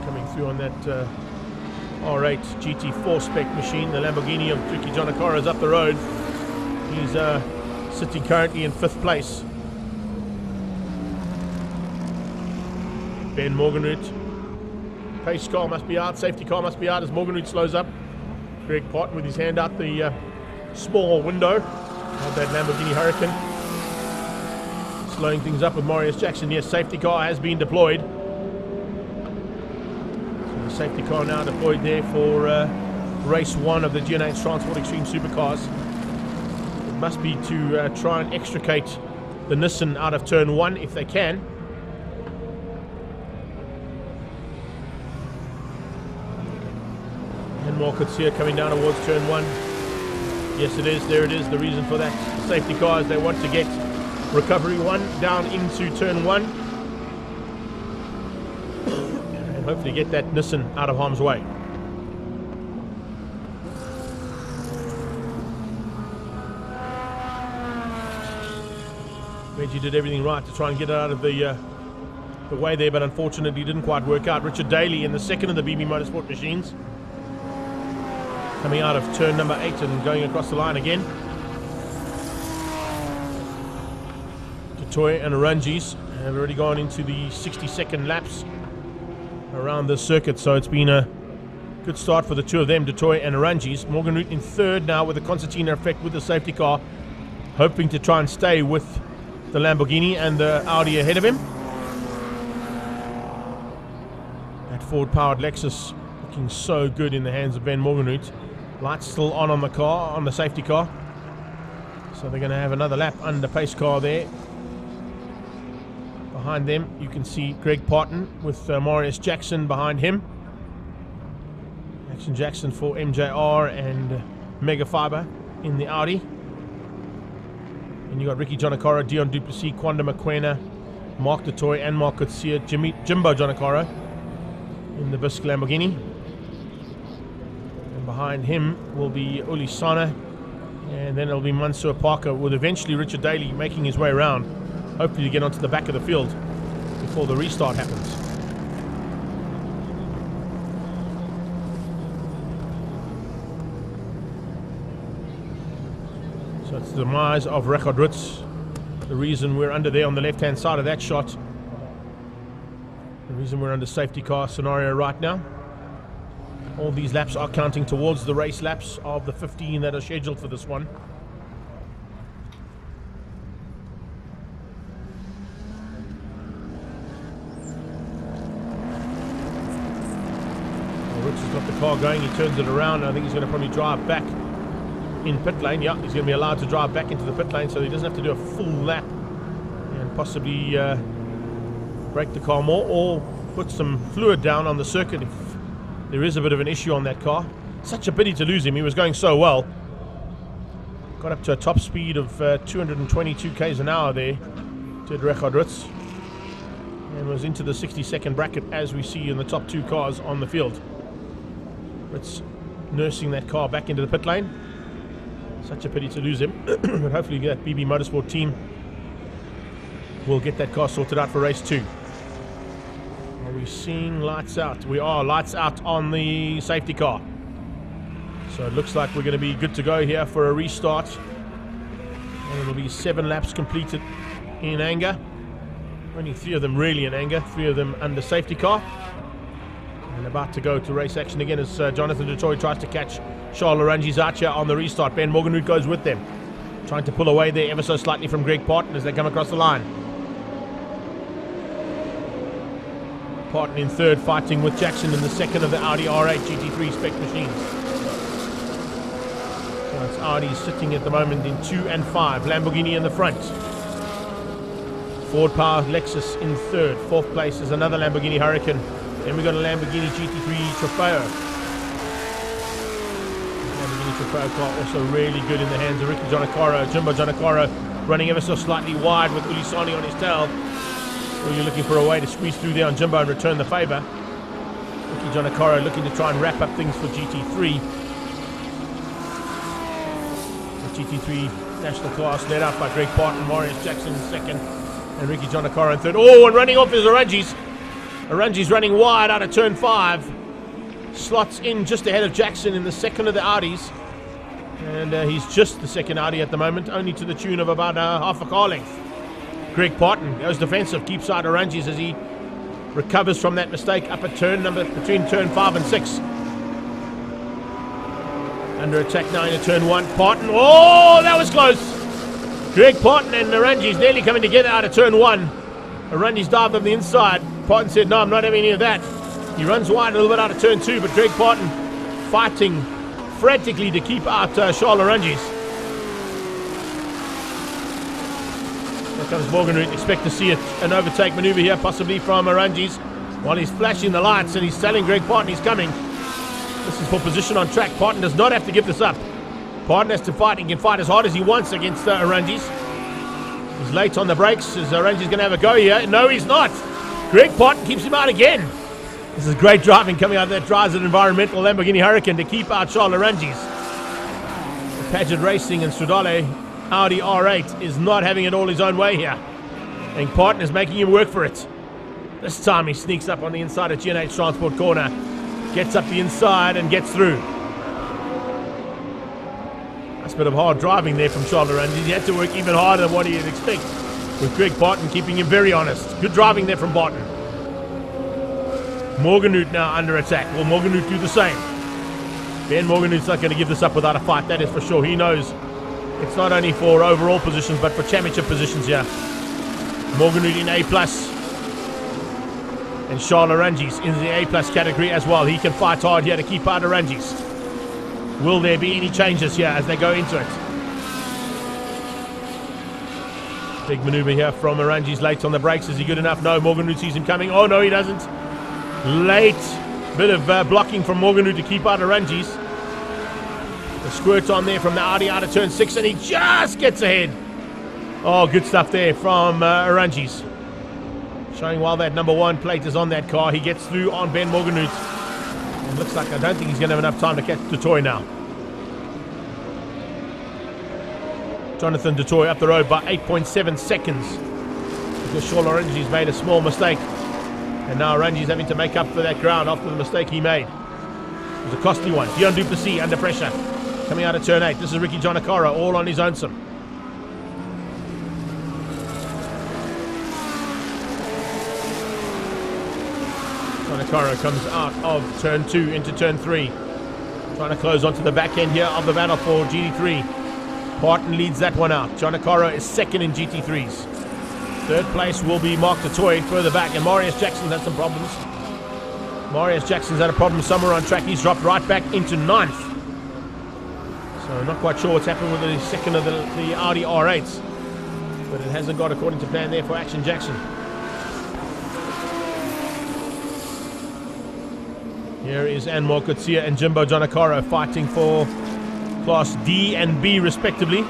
Coming through on that R8 GT4 spec machine. The Lamborghini of Ricky Giannaccaro is up the road. He's sitting currently in 5th place. Ben Morgenroot. Pace car must be out, safety car must be out as Morgenroot slows up. Greg Barton with his hand out the small window of that Lamborghini Huracan. Slowing things up with Marius Jackson. Yes, safety car has been deployed. So the safety car now deployed there for race 1 of the GNH Transport Extreme Supercars. It must be to try and extricate the Nissan out of turn 1 if they can. And more could see it coming down towards turn 1. Yes, it is. There it is. The reason for that safety car is they want to get recovery 1 down into turn 1 and hopefully get that Nissan out of harm's way. Reggie did everything right to try and get it out of the way there, but unfortunately didn't quite work out. Richard Daly in the second of the BB Motorsport machines, coming out of turn number 8 and going across the line again. Toy and Arungis have already gone into the 60-second laps around this circuit, so it's been a good start for the two of them, Dutoy and Arungis. Morgenroot in 3rd now with the concertina effect with the safety car, hoping to try and stay with the Lamborghini and the Audi ahead of him. That Ford-powered Lexus looking so good in the hands of Ben Morgenroot. Lights still on the car, on the safety car. So they're going to have another lap under pace car there. Behind them, you can see Greg Parton with Marius Jackson behind him. Action Jackson for MJR and Mega Fiber in the Audi. And you got Ricky Giannaccaro, Dion Duplessis, Kwanda Mokoena, Mark du Toit and Mark Coetzee, Jimbo Giannaccaro in the Bisque Lamborghini. Behind him will be Uli Sana, and then it'll be Mansour Parker, with eventually Richard Daly making his way around, hopefully to get onto the back of the field before the restart happens. So it's the demise of Richard Rutz, the reason we're under there on the left-hand side of that shot, the reason we're under safety car scenario right now. All these laps are counting towards the race laps of the 15 that are scheduled for this one. Well, Rich has got the car going, he turns it around, and I think he's going to probably drive back in pit lane. Yeah, he's going to be allowed to drive back into the pit lane, so he doesn't have to do a full lap and possibly break the car more or put some fluid down on the circuit if there is a bit of an issue on that car. Such a pity to lose him. He was going so well. Got up to a top speed of 222 k's an hour there, did Richard Rutz, and was into the 60-second bracket as we see in the top 2 cars on the field. Rutz nursing that car back into the pit lane. Such a pity to lose him. But hopefully that BB Motorsport team will get that car sorted out for race 2. Are we seeing lights out? We are. Lights out on the safety car. So it looks like we're going to be good to go here for a restart. And it'll be 7 laps completed in anger. Only 3 of them really in anger. 3 of them under safety car. And about to go to race action again as Jonathan du Toit tries to catch Charles Arungis out here on the restart. Ben Morgenroot goes with them, trying to pull away there ever so slightly from Greg Parton as they come across the line. Parton in 3rd, fighting with Jackson in the 2nd of the Audi R8 GT3 spec machines. So it's Audi sitting at the moment in 2 and 5. Lamborghini in the front. Ford Power Lexus in 3rd. 4th place is another Lamborghini Huracan. Then we've got a Lamborghini GT3 Trofeo. Lamborghini Trofeo car also really good in the hands of Ricky Jonakaro. Jimbo Jonakaro running ever so slightly wide with Ulisani on his tail. Really looking for a way to squeeze through there on Jimbo and return the favour. Ricky Jonakaro looking to try and wrap up things for GT3. The GT3 national class led out by Greg Parton, Marius Jackson in second, and Ricky Jonakaro in third. Oh, and running off is Arangis. Arangis running wide out of turn 5. Slots in just ahead of Jackson in the second of the Audis. And he's just the second Audi at the moment, only to the tune of about half a car length. Greg Parton goes defensive, keeps out Arangis as he recovers from that mistake up at between turn 5 and 6. Under attack now into turn 1. Parton, oh, that was close. Greg Parton and Arangis nearly coming together out of turn 1. Arangis dived on the inside. Parton said, no, I'm not having any of that. He runs wide a little bit out of turn 2, but Greg Parton fighting frantically to keep out Charles Arangis. Here comes Morganroot. Expect to see an overtake maneuver here, possibly from Arangis, while he's flashing the lights and he's telling Greg Parton he's coming. This is for position on track. Parton does not have to give this up. Parton has to fight. He can fight as hard as he wants against Arangis. He's late on the brakes. Is Arangis going to have a go here? No, he's not. Greg Parton keeps him out again. This is great driving coming out of that Drives It Environmental Lamborghini Huracan to keep out Charles Arangis. Paget Racing and Stradale Audi R8 is not having it all his own way here. I think Parton is making him work for it. This time he sneaks up on the inside of G&H Transport corner. Gets up the inside and gets through. That's a bit of hard driving there from Charles Arangis. He had to work even harder than what he'd expect, with Greg Parton keeping him very honest. Good driving there from Parton. Morganroot now under attack. Will Morganroot do the same? Ben Morganroot's not going to give this up without a fight, that is for sure. He knows it's not only for overall positions, but for championship positions here. Morganroot in A+. And Charles Arangis in the A+ category as well. He can fight hard here to keep out Arangis. Will there be any changes here as they go into it? Big maneuver here from Arangis late on the brakes. Is he good enough? No, Morganroot sees him coming. Oh no, he doesn't. Late bit of blocking from Morganroot to keep out Arangis. The squirt on there from the Audi out of turn 6, and he just gets ahead. Oh, good stuff there from Arangis. Showing while that number 1 plate is on that car, he gets through on Ben Morganroot. And looks like I don't think he's going to have enough time to catch Dutoy now. Jonathan Dutoy up the road by 8.7 seconds. Because Charles Arangis made a small mistake. And now Arangis having to make up for that ground after the mistake he made. It was a costly one. Dion Duplessis under pressure. Coming out of turn 8. This is Ricky Jonakaro all on his own. Jonakaro comes out of turn 2 into turn 3. Trying to close onto the back end here of the battle for GT3. Parton leads that one out. Jonakaro is second in GT3s. Third place will be Mark Dutoy further back, and Marius Jackson's had some problems. Marius Jackson's had a problem somewhere on track. He's dropped right back into 9th. So not quite sure what's happened with the second of the Audi R8s. But it hasn't got according to plan there for Action Jackson. Here is Anmar Kutsia and Jimbo Jonakaro fighting for Class D and B respectively.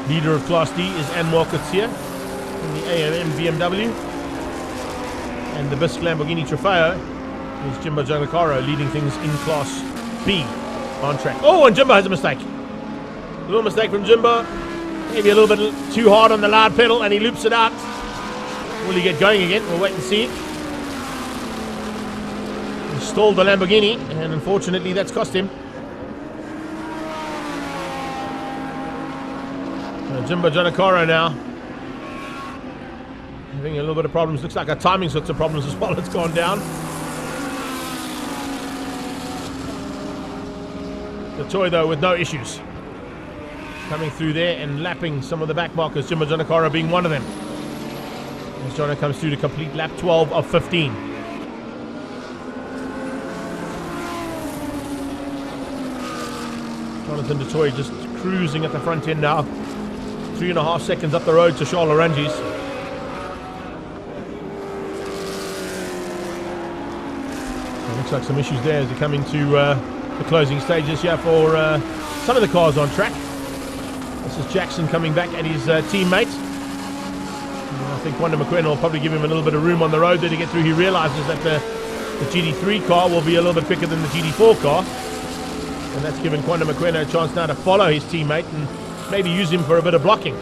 Leader of Class D is Anmar Kutsia in the AMM BMW. And the Bisque Lamborghini Trofeo is Jimbo Jonakaro leading things in Class B on track. Oh, and Jimbo has a mistake. A little mistake from Jimbo. Maybe a little bit too hard on the loud pedal, and he loops it out. Will he get going again? We'll wait and see. He stalled the Lamborghini, and unfortunately that's cost him. Jimbo Jonakaro now having a little bit of problems. Looks like our timing's got some problems as well. It's gone down. The toy though with no issues. Coming through there and lapping some of the back markers, Jimbo Jonakaro being one of them. As Jono comes through to complete lap 12 of 15. Jonathan Dutoy just cruising at the front end now. 3.5 seconds up the road to Charles Arangis. Looks like some issues there as they come into the closing stages here for some of the cars on track. This is Jackson coming back at his teammate. I think Wanda McQueen will probably give him a little bit of room on the road there to get through. He realizes that the GT3 car will be a little bit quicker than the GT4 car. And that's given Wanda McQueen a chance now to follow his teammate and maybe use him for a bit of blocking.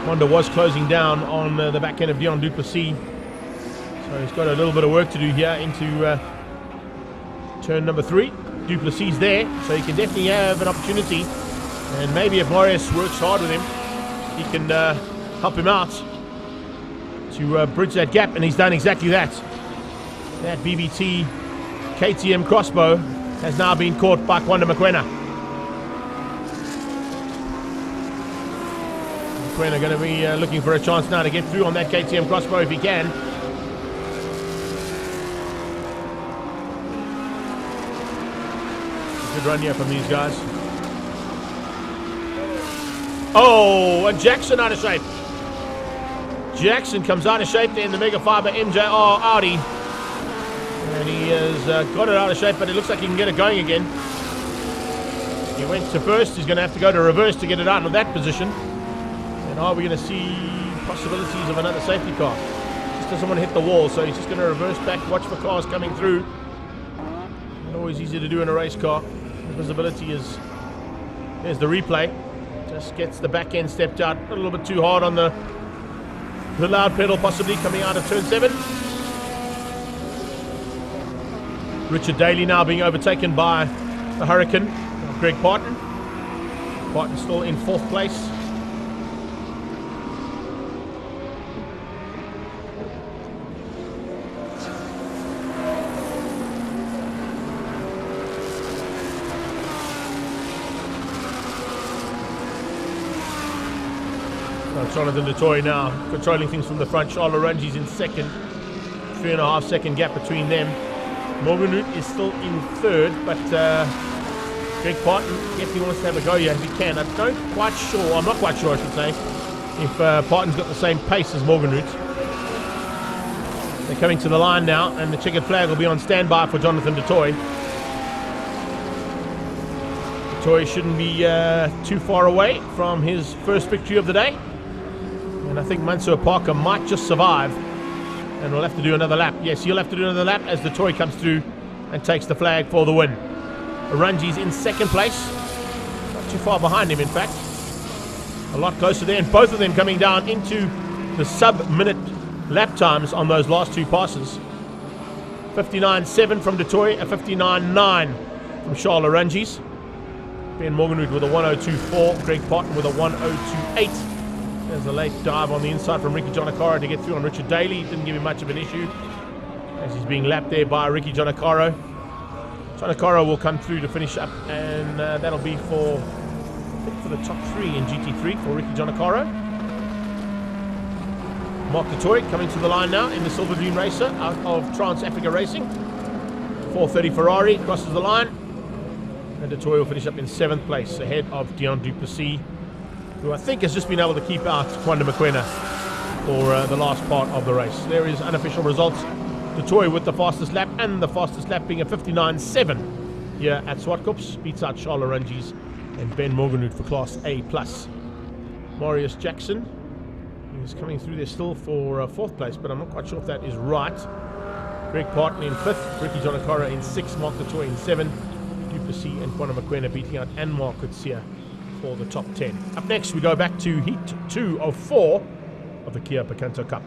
Wanda was closing down on the back end of Dion Duplessis. So he's got a little bit of work to do here into turn number 3. Duplessis there, so he can definitely have an opportunity. And maybe if Marius works hard with him, he can help him out to bridge that gap, and he's done exactly that. That BBT KTM crossbow has now been caught by Wanda McQueen. McQueen going to be looking for a chance now to get through on that KTM crossbow if he can. Good run here from these guys. Oh, and Jackson out of shape. Jackson comes out of shape there in the Mega Fiber MJR Audi. And he has got it out of shape, but it looks like he can get it going again. He went to first. He's going to have to go to reverse to get it out of that position. And are we going to see possibilities of another safety car? Just doesn't want to hit the wall, so he's just going to reverse back, watch for cars coming through. Not always easy to do in a race car. The visibility is... There's the replay. Just gets the back end stepped out a little bit too hard on the loud pedal, possibly coming out of turn 7. Richard Daly now being overtaken by the Hurricane of Greg Parton. Parton still in 4th place. Jonathan DeToy now controlling things from the front. Charles Orangi's in 2nd. 3.5 second gap between them. Morganroot is still in 3rd, but Greg Parton definitely wants to have a go here if he can. I'm not quite sure, I should say, if Parton's got the same pace as Morganroot. They're coming to the line now, and the checkered flag will be on standby for Jonathan DeToy. DeToy shouldn't be too far away from his first victory of the day. And I think Mansour Parker might just survive. And we'll have to do another lap. Yes, he'll have to do another lap as the toy comes through and takes the flag for the win. Orangi's in 2nd place. Not too far behind him, in fact. A lot closer there. And both of them coming down into the sub-minute lap times on those last 2 passes. 59.7 from DeToy, a 59.9 from Charles Orangi's. Ben Morganroot with a 102.4. Greg Parton with a 102.8. There's a late dive on the inside from Ricky Giannaccaro to get through on Richard Daly. Didn't give him much of an issue as he's being lapped there by Ricky Giannaccaro. Giannaccaro will come through to finish up, and that'll be for the top 3 in GT3 for Ricky Giannaccaro. Mark DeToy coming to the line now in the Silver Dream Racer out of Trans Africa Racing. 430 Ferrari crosses the line, and DeToy will finish up in 7th place ahead of Dion Duplessis, who I think has just been able to keep out Wanda McQueen for the last part of the race. There is unofficial results. DeToy with the fastest lap, and the fastest lap being a 59.7 here at Zwartkops. Beats out Charles Orangi's and Ben Morganroot for Class A+. Marius Jackson is coming through there still for 4th place, but I'm not quite sure if that is right. Greg Parton in 5th, Ricky Giannaccaro in 6th, Mark DeToy in 7th. Duplessis and Wanda McQueen beating out Anmar Kutsia for the top 10. Up next, we go back to Heat 2 of 4 of the Kia Picanto Cup.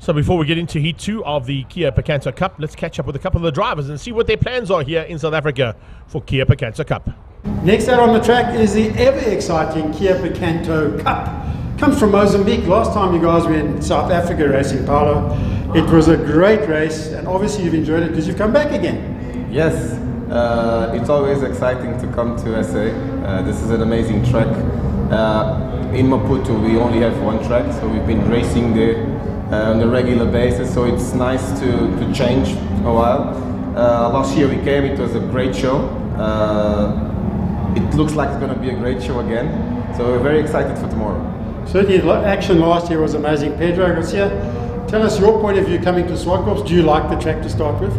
So before we get into Heat 2 of the Kia Picanto Cup, let's catch up with a couple of the drivers and see what their plans are here in South Africa for Kia Picanto Cup. Next out on the track is the ever exciting Kia Picanto Cup. Comes from Mozambique. Last time you guys were in South Africa racing, Paolo. It was a great race, and obviously you've enjoyed it because you've come back again. Yes, it's always exciting to come to SA. This is an amazing track. In Maputo we only have one track, so we've been racing there on a regular basis, so it's nice to change a while. Last year we came, it was a great show. It looks like it's going to be a great show again, so we're very excited for tomorrow. Certainly the action last year was amazing. Pedro Garcia, tell us your point of view coming to Zwartkops. Do you like the track to start with?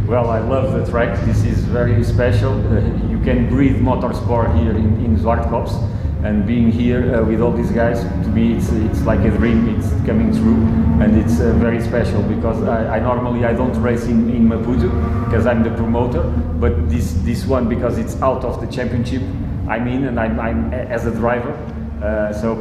Well, I love the track. This is very special. You can breathe motorsport here in Zwartkops, and being here with all these guys, to me it's like a dream. It's coming true, and it's very special because I normally don't race in Maputo because I'm the promoter, but this one, because it's out of the championship, I'm in, and I'm as a driver. So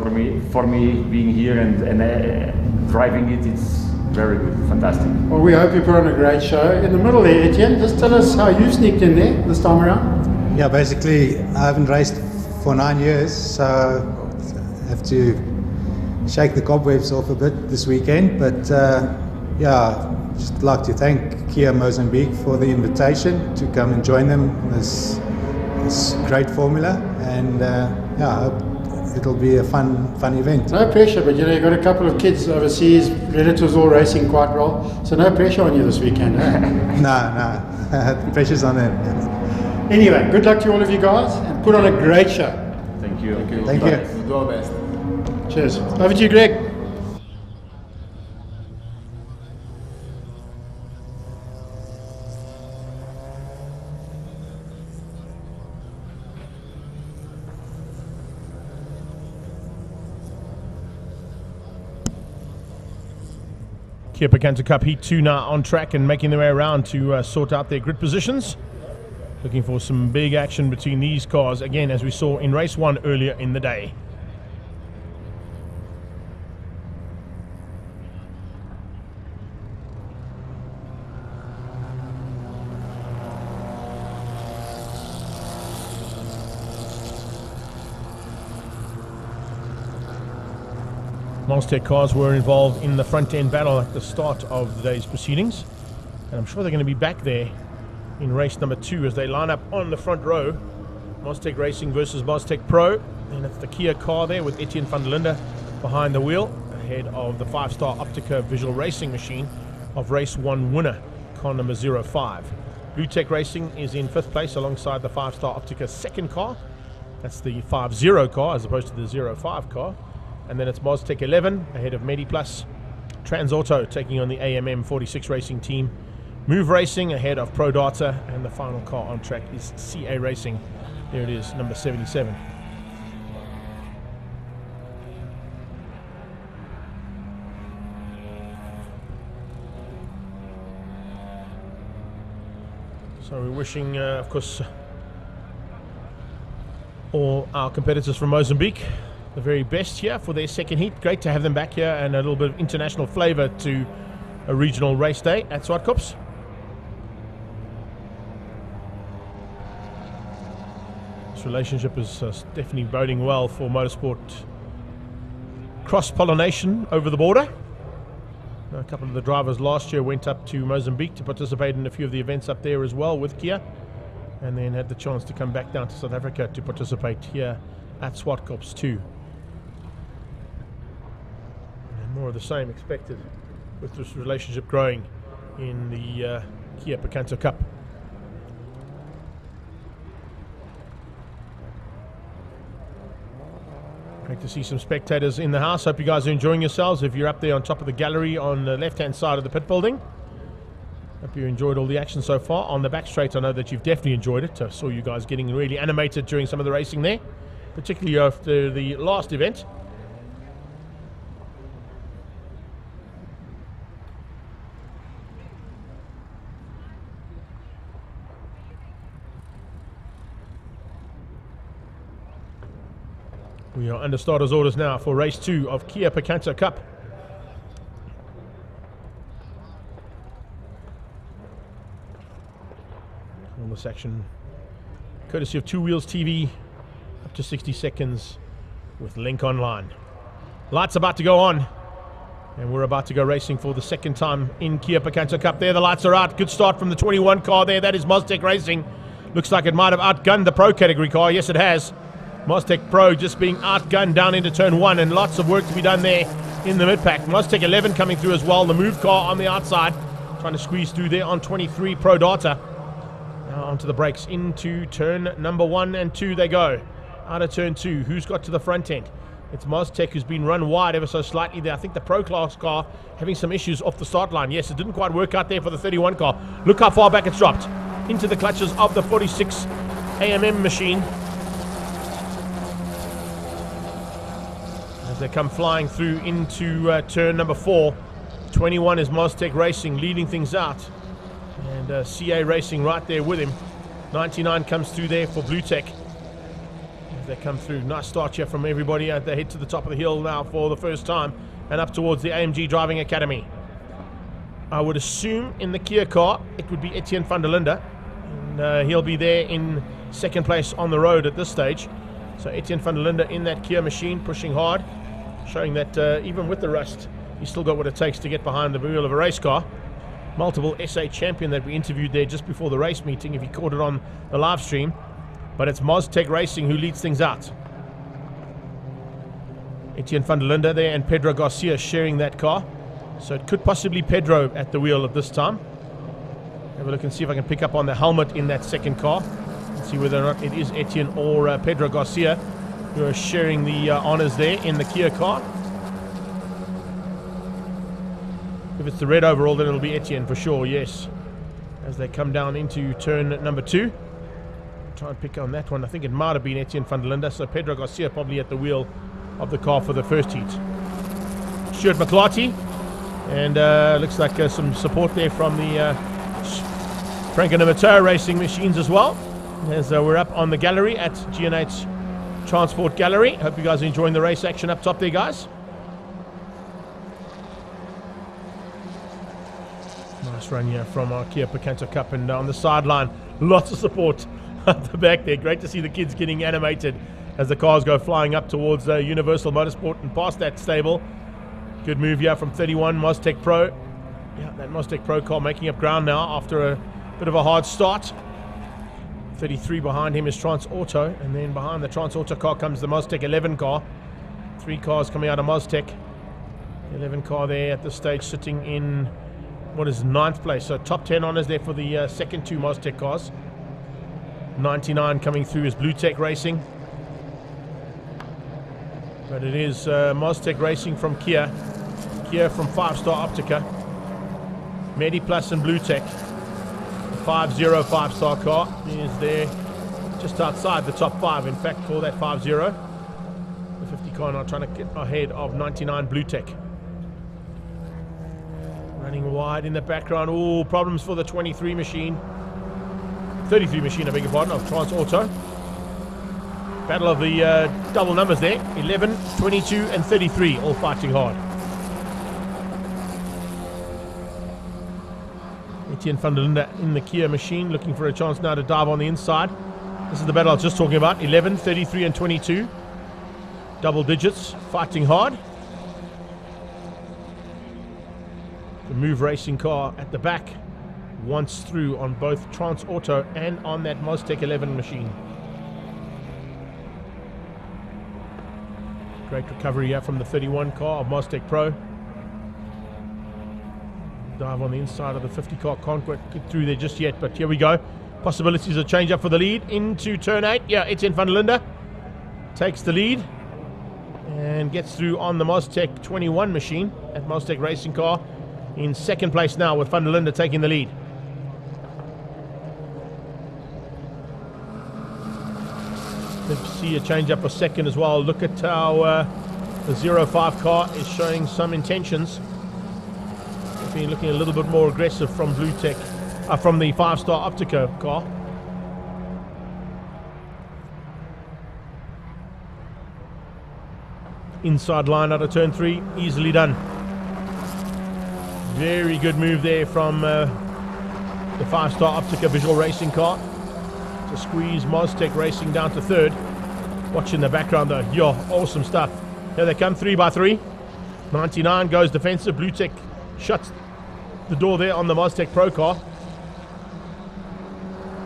for me being here and driving it's very good, fantastic. Well, we hope you put on a great show. In the middle there, Etienne, just tell us how you sneaked in there this time around. Yeah, basically I haven't raced for 9 years, so I have to shake the cobwebs off a bit this weekend. But yeah, just like to thank Kia Mozambique for the invitation to come and join them in this great formula, and yeah, I hope it'll be a fun event. No pressure, but you know, you've got a couple of kids overseas, relatives all racing quite well, so no pressure on you this weekend, eh? No, the pressure's on them. Anyway, good luck to all of you guys, and put on a great show. Thank you. Thank you. We'll do our best. Cheers. Over to you, Greg. Kia Picanto Cup Heat 2 now on track and making their way around to sort out their grid positions. Looking for some big action between these cars, again, as we saw in race 1 earlier in the day. Monster cars were involved in the front end battle at the start of the day's proceedings, and I'm sure they're going to be back there in race number 2 as they line up on the front row. Mostec Racing versus Mostec Pro, and it's the Kia car there with Etienne van der Linde behind the wheel, ahead of the 5-star Optica visual racing machine of race 1 winner, car number 05. Blue Tech Racing is in 5th place alongside the 5-star Optica second car. That's the 50 car as opposed to the 05 car. And then it's Mostec 11 ahead of Mediplus. Transauto taking on the AMM 46 racing team. Move Racing ahead of Pro Data, and the final car on track is CA Racing. There it is, number 77. So we're wishing, of course, all our competitors from Mozambique the very best here for their second heat. Great to have them back here, and a little bit of international flavour to a regional race day at Zwartkops. This relationship is definitely boding well for motorsport cross-pollination over the border. A couple of the drivers last year went up to Mozambique to participate in a few of the events up there as well with Kia, and then had the chance to come back down to South Africa to participate here at Zwartkops too. And more of the same expected with this relationship growing in the Kia Picanto Cup. Great to see some spectators in the house. Hope you guys are enjoying yourselves. If you're up there on top of the gallery on the left-hand side of the pit building, hope you enjoyed all the action so far. On the back straight, I know that you've definitely enjoyed it. I saw you guys getting really animated during some of the racing there, particularly after the last event. We are under starters orders now for race 2 of Kia Picanto Cup. this action courtesy of Two Wheels TV, up to 60 seconds with Link Online. Lights about to go on, and we're about to go racing for the second time in Kia Picanto Cup. There, the lights are out. Good start from the 21 car there. That is Maztec Racing. Looks like it might have outgunned the Pro category car. Yes, it has. Maztec Pro just being outgunned down into turn 1, and lots of work to be done there in the mid-pack. Maztec 11 coming through as well. The move car on the outside, trying to squeeze through there on 23 Pro Data. Now onto the brakes into turn number 1 and 2 they go. Out of turn 2, who's got to the front end? It's Maztec, who's been run wide ever so slightly there. I think the Pro Class car having some issues off the start line. Yes, it didn't quite work out there for the 31 car. Look how far back it's dropped. Into the clutches of the 46 AMM machine. As they come flying through into turn number 4. 21 is Maztec Racing leading things out. And CA Racing right there with him. 99 comes through there for Blue Tech. They come through. Nice start here from everybody. They head to the top of the hill now for the first time and up towards the AMG Driving Academy. I would assume in the Kia car it would be Etienne van der Linde, and he'll be there in second place on the road at this stage. So Etienne van der Linde in that Kia machine, pushing hard, showing that even with the rust, he's still got what it takes to get behind the wheel of a race car. Multiple SA champion that we interviewed there just before the race meeting, if you caught it on the live stream. But it's Maztec Racing who leads things out. Etienne van der Linde there and Pedro Garcia sharing that car. So it could possibly Pedro at the wheel at this time. Have a look and see if I can pick up on the helmet in that second car. And see whether or not it is Etienne or Pedro Garcia who are sharing the honours there in the Kia car. If it's the red overall, then it'll be Etienne for sure, yes. As they come down into turn number 2. Try and pick on that one. I think it might have been Etienne van der Linde, so Pedro Garcia probably at the wheel of the car for the first heat. Stuart McClarty, and looks like some support there from the Franklin and Mateo Racing machines as well. As we're up on the gallery at G&H Transport Gallery. Hope you guys are enjoying the race action up top there, guys. Nice run here from our Kia Picanto Cup, and on the sideline, lots of support at the back there. Great to see the kids getting animated as the cars go flying up towards Universal Motorsport and past that stable. Good move here from 31 Maztec Pro. Yeah, that Maztec Pro car making up ground now after a bit of a hard start. 33 behind him is Trans Auto, and then behind the Trans Auto car comes the Maztec 11 car. 3 cars coming out of Maztec. 11 car there at this stage sitting in what is 9th place. So top 10 honours there for the second 2 Maztec cars. 99 coming through is Blue Tech Racing. But it is Maztec Racing from Kia. Kia from 5-Star Optica. Mediplus and Blue Tech. The 5-0 5-star car is there just outside the top 5. In fact, for that 5-0. The 50 car now trying to get ahead of 99 Blue Tech. Running wide in the background. Ooh, problems for the 23 machine. 33 machine, I beg your pardon, of Trans Auto. Battle of the double numbers there. 11, 22 and 33, all fighting hard. Etienne van der Linde in the Kia machine, looking for a chance now to dive on the inside. This is the battle I was just talking about. 11, 33 and 22. Double digits, fighting hard. The Move Racing car at the back. Once through on both Trans Auto and on that Maztec 11 machine. Great recovery here from the 31 car of Maztec Pro. Dive on the inside of the 50 car. Can't get through there just yet, but here we go. Possibilities of change up for the lead into turn 8. Yeah, Etienne van der Linde takes the lead and gets through on the Maztec 21 machine at Maztec Racing car. In second place now with van der Linde taking the lead. Let's see a change up for second as well. Look at how the 05 car is showing some intentions. They've been looking a little bit more aggressive from Blue Tech, from the 5-Star Optica car. Inside line out of turn 3, easily done. Very good move there from the 5-Star Optica Visual Racing car. to squeeze Moztec Racing down to third. Watch in the background though. Yo, awesome stuff. Here they come, 3 by 3. 99 goes defensive. Blue Tech shuts the door there on the Moztec Pro car.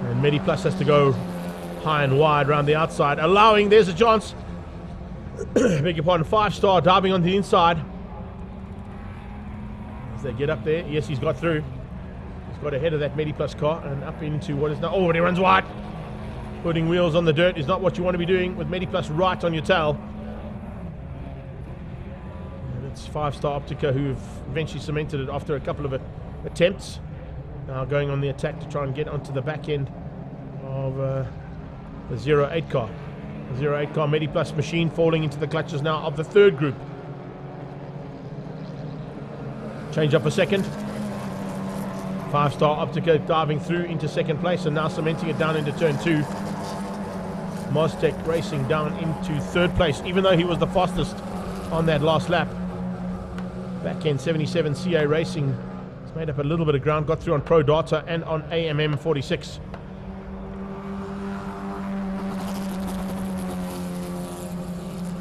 And MediPlus has to go high and wide around the outside, allowing, there's a chance. Beg your pardon, 5-star diving on the inside. As they get up there, yes, he's got through. He's got ahead of that MediPlus car and up into what is now, oh, and he runs wide. Putting wheels on the dirt is not what you want to be doing with MediPlus right on your tail. And it's 5-star Optica who've eventually cemented it after a couple of attempts. Now going on the attack to try and get onto the back end of the 08 car. The 08 car MediPlus machine falling into the clutches now of the third group. Change up a second. 5-star Optica diving through into second place and now cementing it down into turn 2. Moztec Racing down into third place, even though he was the fastest on that last lap. Back end 77 CA Racing has made up a little bit of ground, got through on Pro Data and on AMM 46.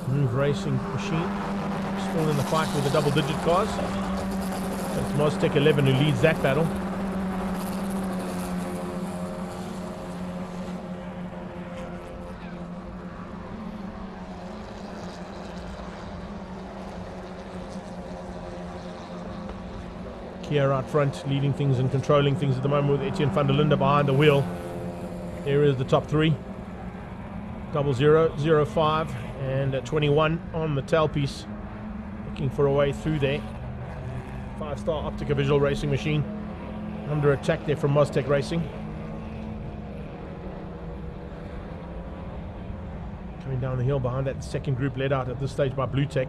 Move Racing machine still in the fight with the double-digit cars. It's Moztec 11 who leads that battle. Kia out front, leading things and controlling things at the moment with Etienne van der Linde behind the wheel. There is the top 3. 00, 05 and 21 on the tailpiece. Looking for a way through there. 5-star Optica Visual Racing machine. Under attack there from Moztec Racing. Coming down the hill behind that second group led out at this stage by Blue Tech.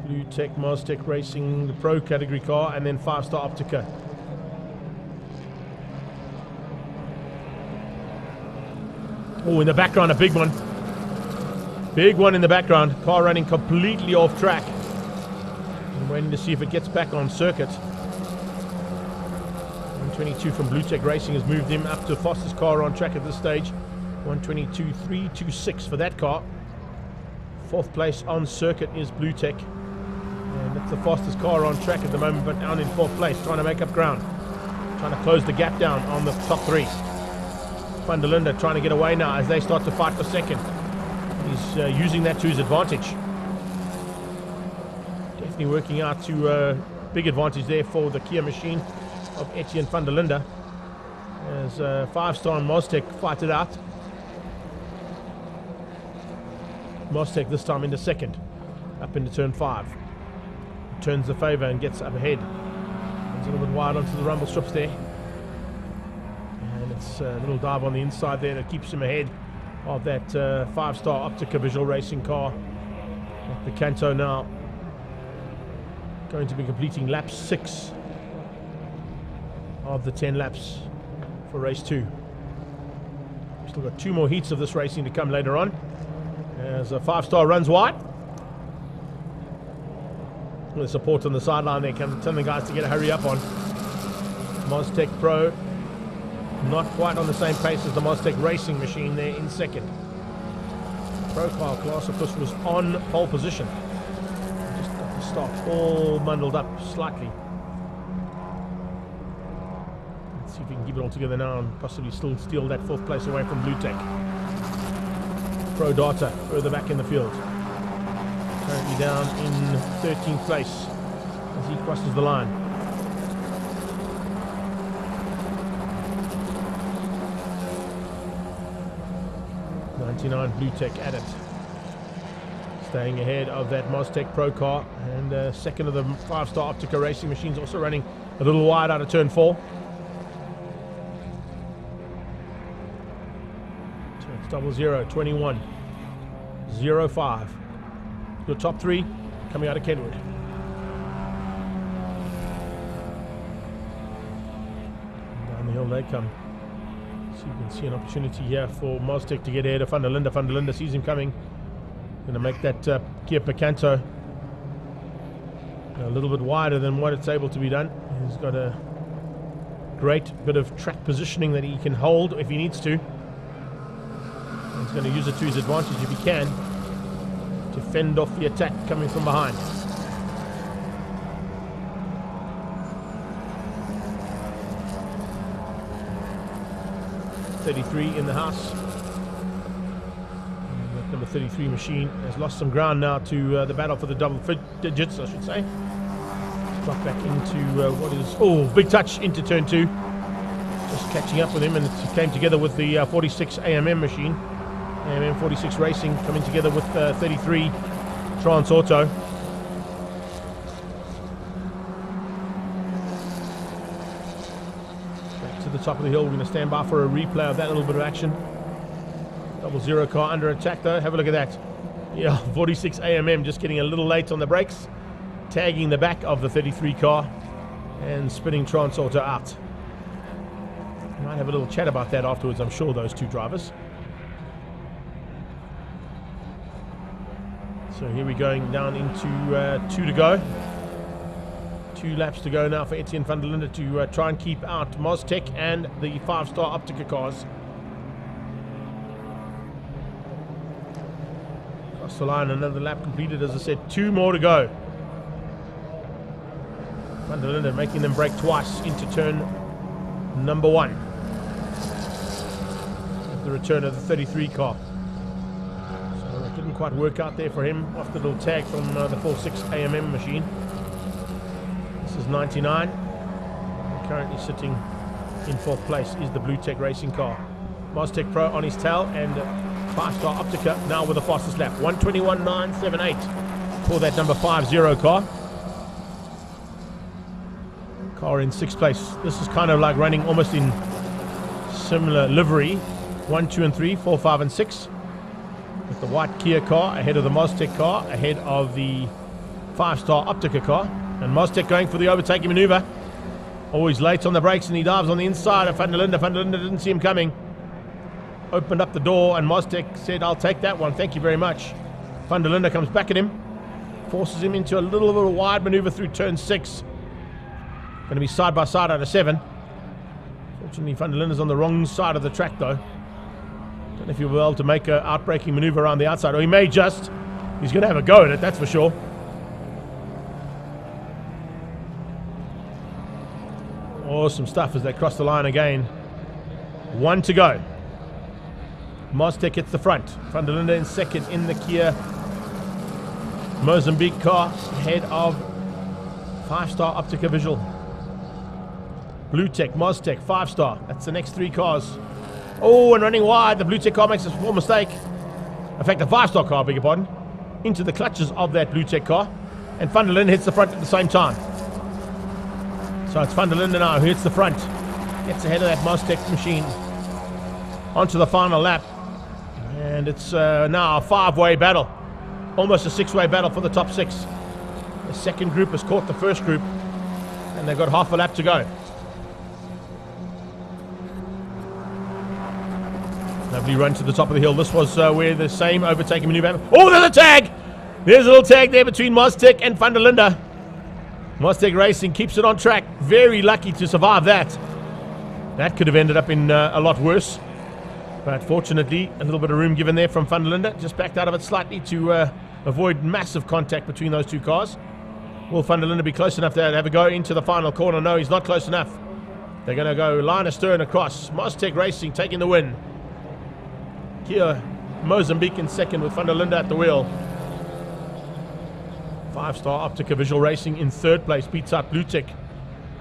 Blue Tech, Moztec Racing, the Pro category car, and then 5-star Optica. Oh, in the background, a big one. Big one in the background. Car running completely off track. I'm waiting to see if it gets back on circuit. 122 from Blue Tech Racing has moved him up to the fastest car on track at this stage. 122.326 for that car. 4th place on circuit is Blue Tech. And it's the fastest car on track at the moment, but down in 4th place, trying to make up ground. Trying to close the gap down on the top 3. Van der Linde trying to get away now as they start to fight for second. He's using that to his advantage. Definitely working out to big advantage there for the Kia machine of Etienne van der Linde. As 5-star Moztec fight it out. Moztec this time into second. Up into turn 5. Turns the favour and gets up ahead. Comes a little bit wide onto the rumble strips there. It's a little dive on the inside there that keeps him ahead of that 5-star Optica Visual Racing car. Picanto now going to be completing lap 6 of the 10 laps for race 2. Still got 2 more heats of this racing to come later on. As a 5-star runs wide. The support on the sideline there, telling the guys to get a hurry up on. Moztec Pro not quite on the same pace as the Moztec Racing machine there in second. Profile class, of course, was on pole position. Just got the stock all bundled up slightly. Let's see if we can keep it all together now and possibly still steal that 4th place away from Blue Tech. Pro Data further back in the field. Currently down in 13th place as he crosses the line. 99 Blue Tech at it. Staying ahead of that Moztec Pro car, and second of the 5-star Optica Racing machines, also running a little wide out of turn 4. So it's 00, 21, 05. Your top 3 coming out of Kenwood. Down the hill they come. So you can see an opportunity here for Moztec to get ahead of Van der Linde. Van der Linde sees him coming. Going to make that Kia Picanto a little bit wider than what it's able to be done. He's got a Great bit of track positioning that he can hold if he needs to. He's going to use it to his advantage if he can to fend off the attack coming from behind. .33 in the house. That number 33 machine has lost some ground now to the battle for the double digits, I should say. Got back into what is... Oh, big touch into turn 2. Just catching up with him, and it came together with the 46 AMM machine. AMM 46 Racing coming together with 33 Trans Auto. Back to the top of the hill. We're going to stand by for a replay of that little bit of action. 00 car under attack though. Have a look at that. Yeah, 46 AMM just getting a little late on the brakes. Tagging the back of the 33 car and spinning Trans Auto out. Might have a little chat about that afterwards, I'm sure, those two drivers. So here we're going down into 2 to go. 2 laps to go now for Etienne van der Linde to try and keep out Mostec and the 5-star Optica cars. Across the line, another lap completed, as I said, 2 more to go. Van der Linde making them brake twice into turn number 1. The return of the 33 car. So it didn't quite work out there for him. Off the little tag from the 46 AMM machine. This is 99. Currently sitting in 4th place is the Blue Tech Racing car. Mostec Pro on his tail, and 5-star Optica now with the fastest lap. 121.978 for that number 50 car. Car in 6th place. This is kind of like running almost in similar livery. 1, 2, and 3, 4, 5, and 6. With the white Kia car ahead of the Mostec car, ahead of the 5-star Optica car. And Mostec going for the overtaking maneuver. Always late on the brakes, and he dives on the inside of Van der Linde. Van der Linde didn't see him coming. Opened up the door, and Mostec said, "I'll take that one, thank you very much." Van der Linde comes back at him. Forces him into a little bit of wide maneuver through turn 6. Going to be side by side out of 7. Fortunately, Van der Linde's on the wrong side of the track though. Don't know if he'll be able to make an outbraking maneuver around the outside, or he may just. He's going to have a go at it, that's for sure. Awesome stuff as they cross the line again. 1 to go. Mostec hits the front. Van der Linde in 2nd in the Kia Mozambique car, ahead of 5-star Optica Visual. Blue Tech, Mostec, 5-star. That's the next 3 cars. Oh, and running wide. The Blue Tech car makes a small mistake. In fact, the 5-star car, beg your pardon, into the clutches of that Blue Tech car. And Van der Linde hits the front at the same time. So it's Van der Linde now who hits the front. Gets ahead of that Mostec machine. Onto the final lap. And it's now a 5-way battle. Almost a 6-way battle for the top 6. The second group has caught the first group. And they've got half a lap to go. Lovely run to the top of the hill. This was where the same overtaking maneuver happened. Oh, there's a tag! There's a little tag there between Mostec and Van der Linde. Mostec Racing keeps it on track. Very lucky to survive that. That could have ended up in a lot worse. But fortunately, a little bit of room given there from Van der Linde. Just backed out of it slightly to avoid massive contact between those 2 cars. Will Van der Linde be close enough there to have a go into the final corner? No, he's not close enough. They're going to go line astern across. Mostec Racing taking the win. Kia Mozambique in 2nd with Van der Linde at the wheel. 5-star Optica Visual Racing in 3rd place, beats out Blue Tech.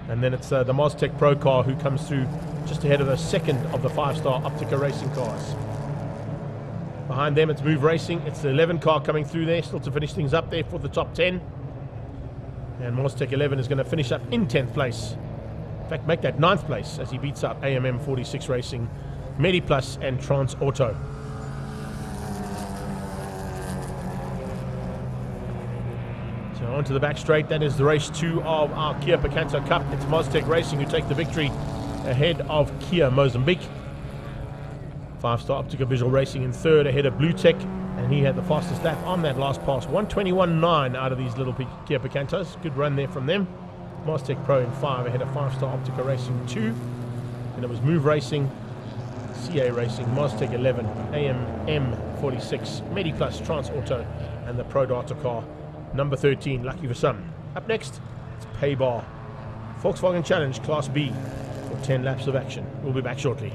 And then it's the Mostec Pro car who comes through just ahead of the 2nd of the 5-star Optica Racing cars. Behind them it's Move Racing. It's the 11 car coming through there, still to finish things up there for the top 10. And Mostec 11 is going to finish up in 10th place. In fact, make that 9th place as he beats out AMM 46 Racing, MediPlus and Trans Auto. So onto the back straight. That is the race 2 of our Kia Picanto Cup. It's Mostec Racing who take the victory ahead of Kia Mozambique. 5-star Optica Visual Racing in 3rd ahead of Blue Tech, and he had the fastest lap on that last pass. 121.9 out of these little Kia Picantos. Good run there from them. Maztec Pro in 5 ahead of 5-Star Optica Racing 2. And it was Move Racing, CA Racing, Maztec 11, AM 46, MediPlus, Trans Auto, and the Pro Data car, number 13, lucky for some. Up next, it's Pay Bar, Volkswagen Challenge Class B for 10 laps of action. We'll be back shortly.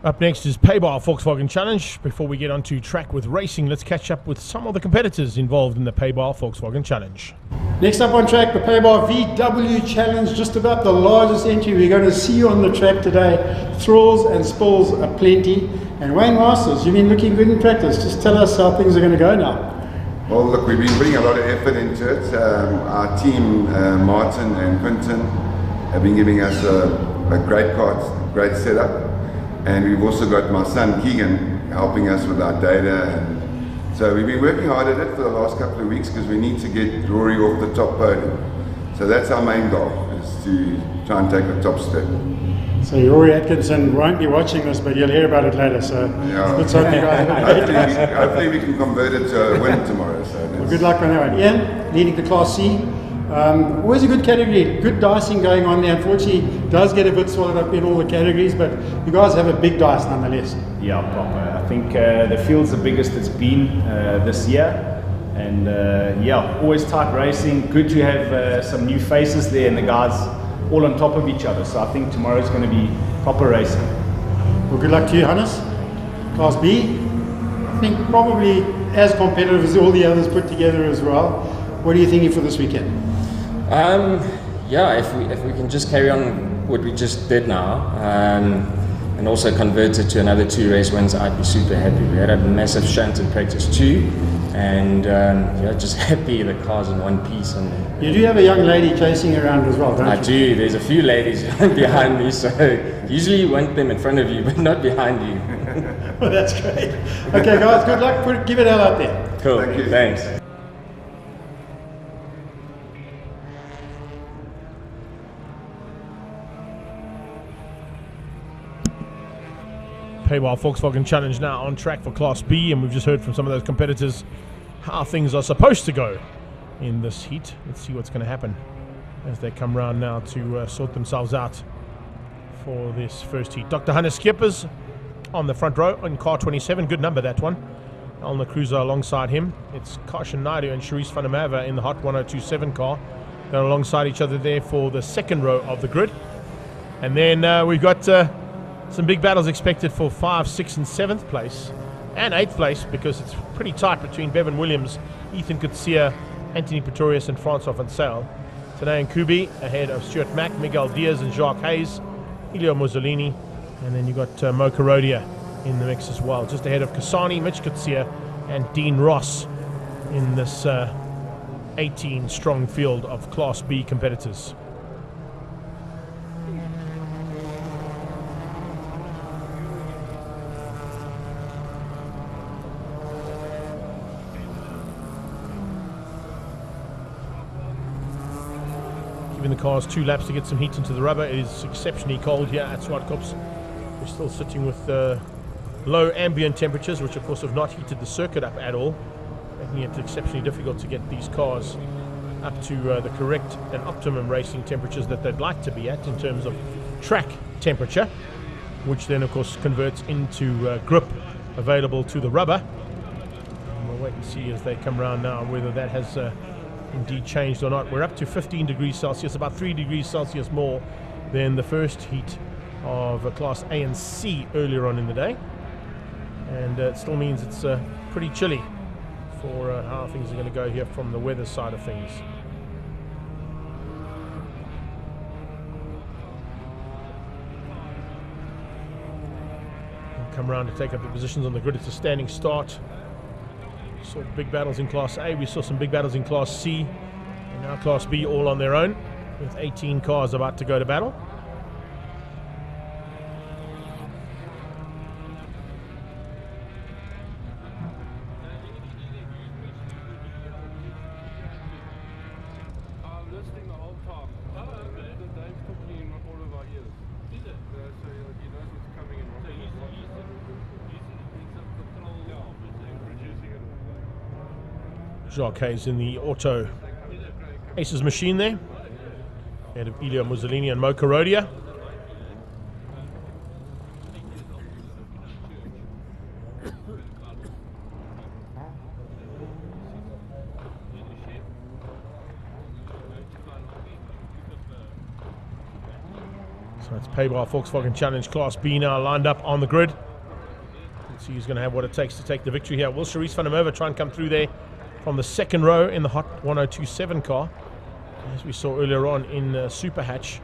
Up next is Pay Bar Volkswagen Challenge. Before we get on to track with racing, let's catch up with some of the competitors involved in the Pay Bar Volkswagen Challenge. Next up on track, the Pay Bar VW Challenge, just about the largest entry we're going to see on the track today. Thrills and spills aplenty. And Wayne Masters, you've been looking good in practice. Just tell us how things are going to go now. Well, look, we've been putting a lot of effort into it. Our team, Martin and Quinton, have been giving us a great car, great setup. And we've also got my son Keegan helping us with our data. And so we've been working hard at it for the last couple of weeks because we need to get Rory off the top podium. So that's our main goal, is to try and take the top step. So Rory Atkinson won't be watching this, but you'll hear about it later. So yeah. let's hope you guys have a hopefully we can convert it to a win tomorrow. So well, good luck on that one. Ian, leading the Class C. Always a good category, good dicing going on there. Unfortunately, it does get a bit swallowed up in all the categories, but you guys have a big dice nonetheless. Yeah, proper. I think the field's the biggest it's been this year. And yeah, always tight racing. Good to have some new faces there and the guys all on top of each other. So I think tomorrow's going to be proper racing. Well, good luck to you, Hannes. Class B, I think probably as competitive as all the others put together as well. What are you thinking for this weekend? Yeah, if we can just carry on what we just did now, and also convert it to another 2 race wins, I'd be super happy. We had a massive shunt in practice 2, and yeah, just happy the car's in one piece. And you do have a young lady chasing around as well, don't you? I do. There's a few ladies behind me, so usually you want them in front of you, but not behind you. Well, that's great. Okay, guys, good luck. Give it hell out there. Cool. Thank you. Thanks. Pay Bar Volkswagen Challenge now on track for Class B, and we've just heard from some of those competitors how things are supposed to go in this heat. Let's see what's going to happen as they come round now to sort themselves out for this first heat. Dr. Hannes Skippers on the front row in car 27, good number that one. Alna Cruiser alongside him. It's Karshan Naidu and Sharice van der Merwe in the Hot 1027 car. They're alongside each other there for the second row of the grid. And then we've got some big battles expected for 5th, 6th and 7th place and 8th place, because it's pretty tight between Bevan Williams, Ethan Kutsia, Anthony Pretorius and Francois Van Sale. Today in Kubi ahead of Stuart Mack, Miguel Diaz and Jacques Hayes, Elio Mussolini, and then you've got Mo Karodia in the mix as well, just ahead of Kasani, Mitch Kutsia and Dean Ross in this 18 strong field of Class B competitors. Giving the cars 2 laps to get some heat into the rubber. It is exceptionally cold here at Zwartkops. We're still sitting with low ambient temperatures, which of course have not heated the circuit up at all, making it exceptionally difficult to get these cars up to the correct and optimum racing temperatures that they'd like to be at in terms of track temperature, which then of course converts into grip available to the rubber. And we'll wait and see as they come around now whether that has indeed changed or not. We're up to 15 degrees Celsius, about 3 degrees Celsius more than the first heat of Class A and C earlier on in the day, and it still means it's pretty chilly for how things are going to go here from the weather side of things. We'll come around to take up the positions on the grid. It's a standing start. We saw big battles in Class A, we saw some big battles in Class C, and now Class B all on their own, with 18 cars about to go to battle. Jacques Hayes in the Auto Aces machine there, ahead of Elio Mussolini and Mo Karodia. So it's Paybar Volkswagen Challenge Class B now lined up on the grid. Let's see who's going to have what it takes to take the victory here. Will Charisse van der Merwe try and come through there from the second row in the hot 1027 car, as we saw earlier on in Super Hatch.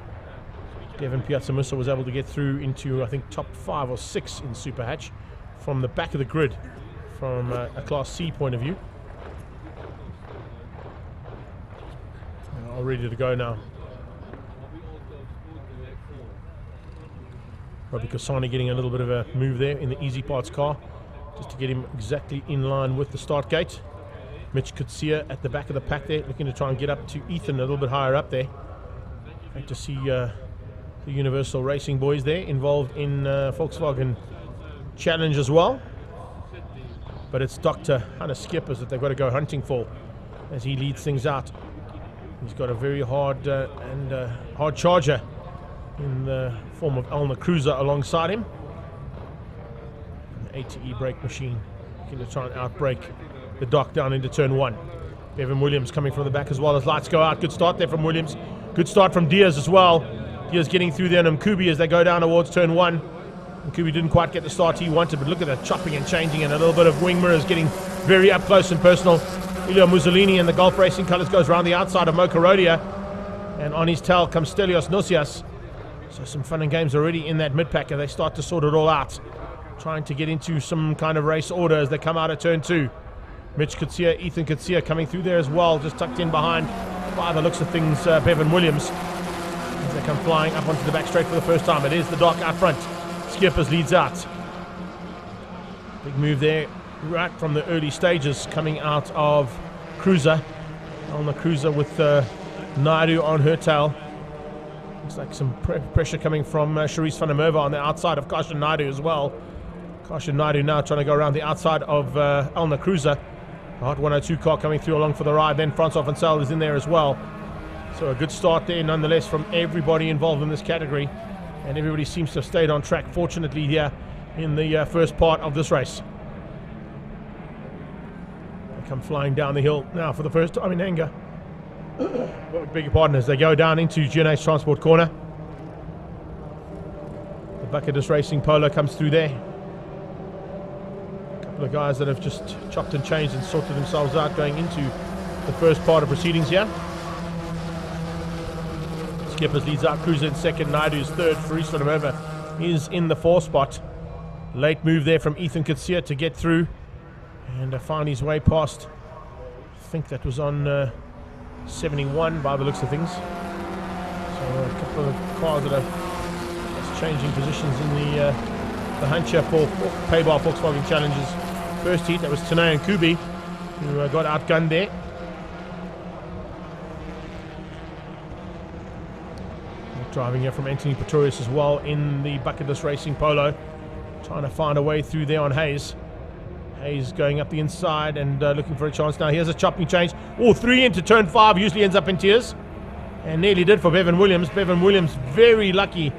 Devin Piazzamusa was able to get through into, I think, top 5 or 6 in Super Hatch from the back of the grid from a Class C point of view. All ready to go now. Robbie Kosani getting a little bit of a move there in the Easy Parts car, just to get him exactly in line with the start gate. Mitch Kutsia at the back of the pack there, looking to try and get up to Ethan a little bit higher up there. Great to see the Universal Racing boys there involved in Volkswagen Challenge as well. But it's Dr. Hannes Skippers that they've got to go hunting for as he leads things out. He's got a very hard hard charger in the form of Elna Cruiser alongside him. An ATE brake machine looking to try and outbrake the Doc down into turn 1. Bevan Williams coming from the back as well as lights go out. Good start there from Williams. Good start from Diaz as well. Diaz getting through there on Mkubi as they go down towards turn 1. Mkubi didn't quite get the start he wanted, but look at that chopping and changing, and a little bit of wing mirrors getting very up close and personal. Elio Mussolini in the Golf Racing colours goes around the outside of Mo Karodia, and on his tail comes Stelios Nosias. So some fun and games already in that mid-pack, and they start to sort it all out, trying to get into some kind of race order as they come out of turn 2. Mitch Kutsia, Ethan Kutsia coming through there as well, just tucked in behind, by the looks of things, Bevan Williams, as they come flying up onto the back straight for the first time. It is the Doc out front. Skippers leads out. Big move there, right from the early stages, coming out of Cruiser. On the Cruiser with Naidu on her tail. Looks like some pressure coming from Charisse van der Merwe on the outside of Karshan Naidu as well. Karshan Naidu now trying to go around the outside of Elna Cruiser. The Hot 102 car coming through along for the ride. Then Francois Van Sale is in there as well. So a good start there nonetheless from everybody involved in this category. And everybody seems to have stayed on track, fortunately, here in the first part of this race. They come flying down the hill now for the first time in anger. Beg your pardon, as they go down into GNH Transport Corner. Bucketus Racing Polo comes through there. A couple of guys that have just chopped and changed and sorted themselves out going into the first part of proceedings here. Skippers leads out, Cruiser in second, Naidu's third, Faris van der Merwe is in the fourth spot. Late move there from Ethan Kutsia to get through and find his way past, I think that was on 71 by the looks of things. So a couple of cars that are just changing positions in the hunt here for Paybar Volkswagen Challenges first heat. That was Tanay and Kubi who got outgunned there. Driving here from Anthony Pretorius as well in the Bucketless Racing Polo. Trying to find a way through there on Hayes. Hayes going up the inside and looking for a chance now. Here's a chopping change. Oh, 3 into turn 5, usually ends up in tears. And nearly did for Bevan Williams. Bevan Williams very lucky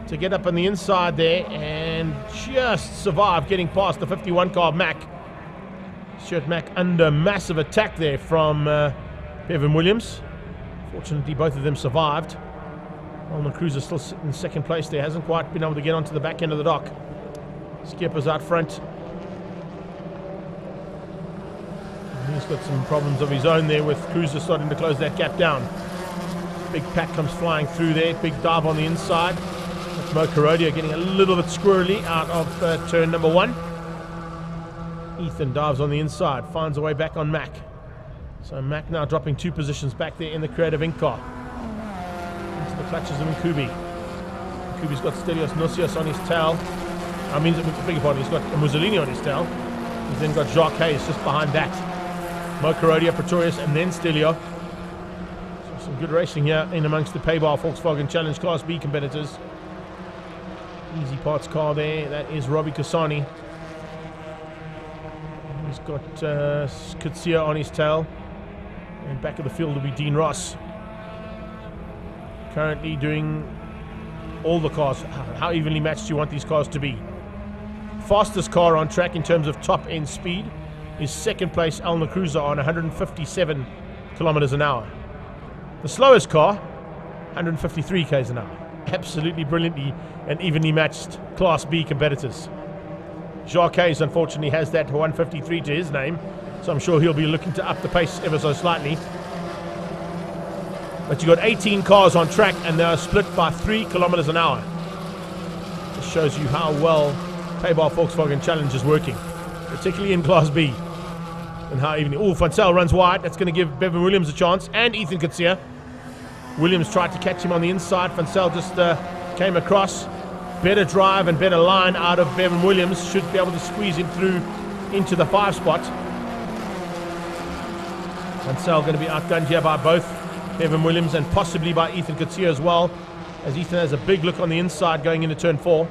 to get up on the inside there and just survive getting past the 51 car of Mack. Stuart Mack under massive attack there from Bevan Williams. Fortunately, both of them survived. Alma Cruiser still sitting in second place there. Hasn't quite been able to get onto the back end of the dock. Skipper's out front. He's got some problems of his own there with Cruiser starting to close that gap down. Big pack comes flying through there. Big dive on the inside. That's Mo Carodia getting a little bit squirrely out of turn number 1. Ethan dives on the inside. Finds a way back on Mack. So Mack now dropping 2 positions back there in the Creative Ink car. Into the clutches of Nkubi. Nkubi's got Stelios Nosios on his tail. I mean, beg your pardon, he's got Mussolini on his tail. He's then got Jacques Hayes just behind that. Mo Carodia, Pretorius, and then Stelio. So some good racing here in amongst the Paybar Volkswagen Challenge Class B competitors. Easy parts car there. That is Robbie Kasani. He's got Kutsia on his tail. And back of the field will be Dean Ross. Currently doing all the cars. How evenly matched do you want these cars to be? Fastest car on track in terms of top end speed is second place Alna Cruiser on 157 kilometers an hour. The slowest car, 153 k's an hour. Absolutely brilliantly and evenly matched Class B competitors. Jacques Hayes unfortunately has that 153 to his name, so I'm sure he'll be looking to up the pace ever so slightly. But you've got 18 cars on track and they are split by 3 kilometers an hour. This shows you how well Paybar Volkswagen Challenge is working, particularly in Class B. And how even Fansel runs wide. That's going to give Bevan Williams a chance, and Ethan Kutsia. Williams tried to catch him on the inside. Fansel just came across. Better drive and better line out of Bevan Williams. Should be able to squeeze him through into the 5 spot. Fansel going to be outgunned here by both Bevan Williams and possibly by Ethan Kutsia as well, as Ethan has a big look on the inside going into turn 4.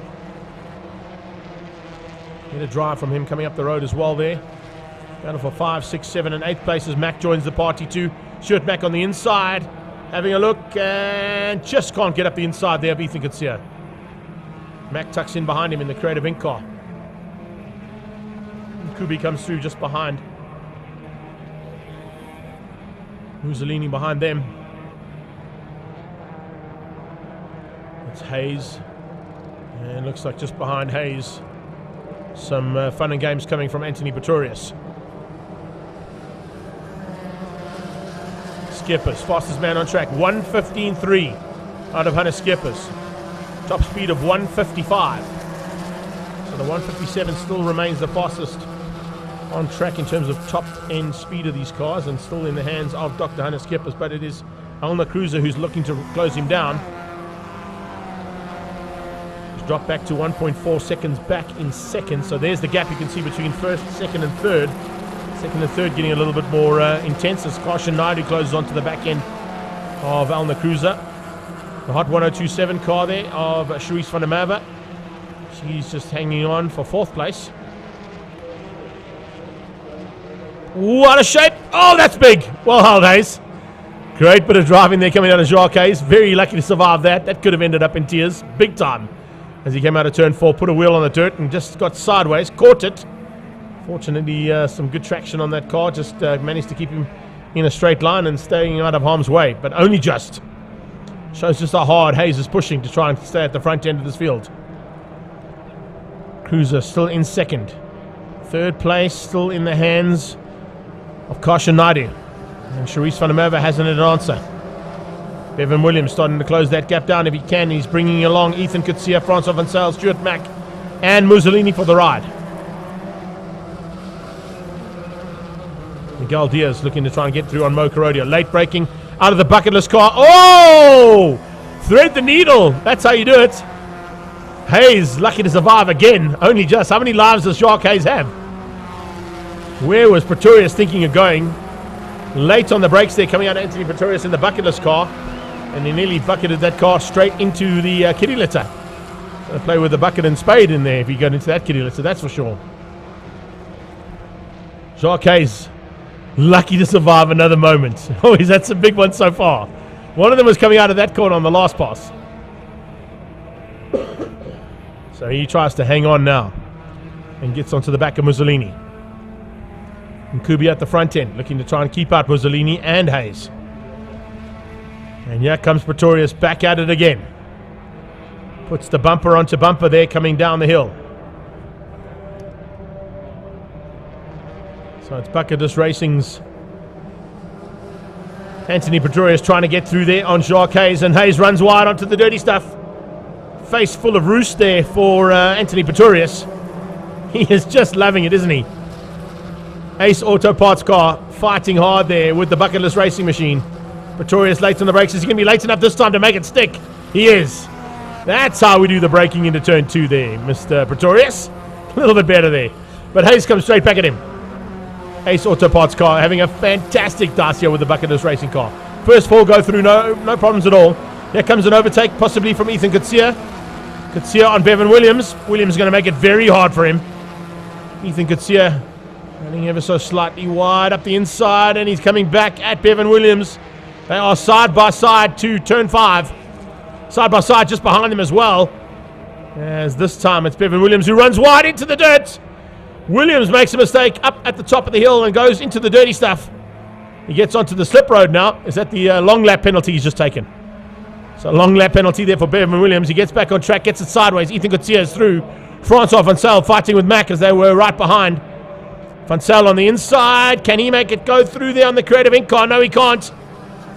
Get a drive from him coming up the road as well there. Battle for 5, 6, 7 and 8 places. Mack joins the party too. Stuart Mack on the inside, having a look and just can't get up the inside there of Ethan Kutsia. Mack tucks in behind him in the Creative Ink car. Kubi comes through just behind. Mussolini behind them. It's Hayes. And looks like just behind Hayes, some fun and games coming from Anthony Pretorius. Skippers, fastest man on track, 1:15.3 out of Hannes Skippers. Top speed of 1:55. So the 1:57 still remains the fastest on track in terms of top end speed of these cars, and still in the hands of Dr. Hannes Skippers, but it is Alna Cruiser who's looking to close him down. He's dropped back to 1.4 seconds back in second, so there's the gap you can see between first, second and third. Second and third getting a little bit more intense as Karshan Naidu closes onto the back end of Alna Cruiser. The hot 1027 car there of Faris van der Merwe. She's just hanging on for 4th place. What a shape! Oh, that's big! Well held, Hayes. Great bit of driving there coming out of Jacques Hayes. Very lucky to survive that. That could have ended up in tears. Big time. As he came out of turn 4, put a wheel on the dirt and just got sideways. Caught it. Fortunately, some good traction on that car. Just managed to keep him in a straight line and staying out of harm's way. But only just. Shows just how hard Hayes is pushing to try and stay at the front end of this field. Cruiser still in second. Third place still in the hands of Karshan Naidu. And Sharice van der Merwe hasn't an answer. Bevan Williams starting to close that gap down if he can. He's bringing along Ethan Kutsia, Francois van Zyl, Stuart Mack, and Mussolini for the ride. Miguel Diaz looking to try and get through on Mo Karodia. Late braking out of the bucketless car. Oh! Thread the needle. That's how you do it. Hayes lucky to survive again. Only just. How many lives does Jacques Hayes have? Where was Pretorius thinking of going? Late on the brakes there, coming out Anthony Pretorius in the bucketless car. And he nearly bucketed that car straight into the kitty litter. Gonna play with the bucket and spade in there if you got into that kitty litter, that's for sure. Jacques Hayes, lucky to survive another moment. Oh, he's had some big ones so far. One of them was coming out of that corner on the last pass. So he tries to hang on now and gets onto the back of Mussolini. And Kubi at the front end, looking to try and keep out Mussolini and Hayes. And here comes Pretorius back at it again. Puts the bumper onto bumper there coming down the hill. So it's Bucketless Racing's Anthony Pretorius trying to get through there on Jacques Hayes, and Hayes runs wide onto the dirty stuff. Face full of roost there for Anthony Pretorius. He is just loving it, isn't he? Ace Auto Parts car fighting hard there with the Bucketless Racing machine. Pretorius late on the brakes. Is he going to be late enough this time to make it stick? He is. That's how we do the braking into turn 2 there, Mr. Pretorius. A little bit better there. But Hayes comes straight back at him. Ace Auto Parts car having a fantastic dance here with the Bucketless Racing car. First 4 go through, no problems at all. Here comes an overtake, possibly from Ethan Kutsia. Kutsia on Bevan Williams. Williams is going to make it very hard for him. Ethan Kutsia running ever so slightly wide up the inside, and he's coming back at Bevan Williams. They are side by side to turn 5. Side by side just behind him as well. As this time it's Bevan Williams who runs wide into the dirt. Williams makes a mistake up at the top of the hill and goes into the dirty stuff. He gets onto the slip road now. Is that the long lap penalty he's just taken? So long lap penalty there for Bevan Williams. He gets back on track, gets it sideways. Ethan Kutsia is through. Francois van Zyl fighting with Mack as they were right behind. Van Zyl on the inside. Can he make it go through there on the Creative Ink car? No, he can't.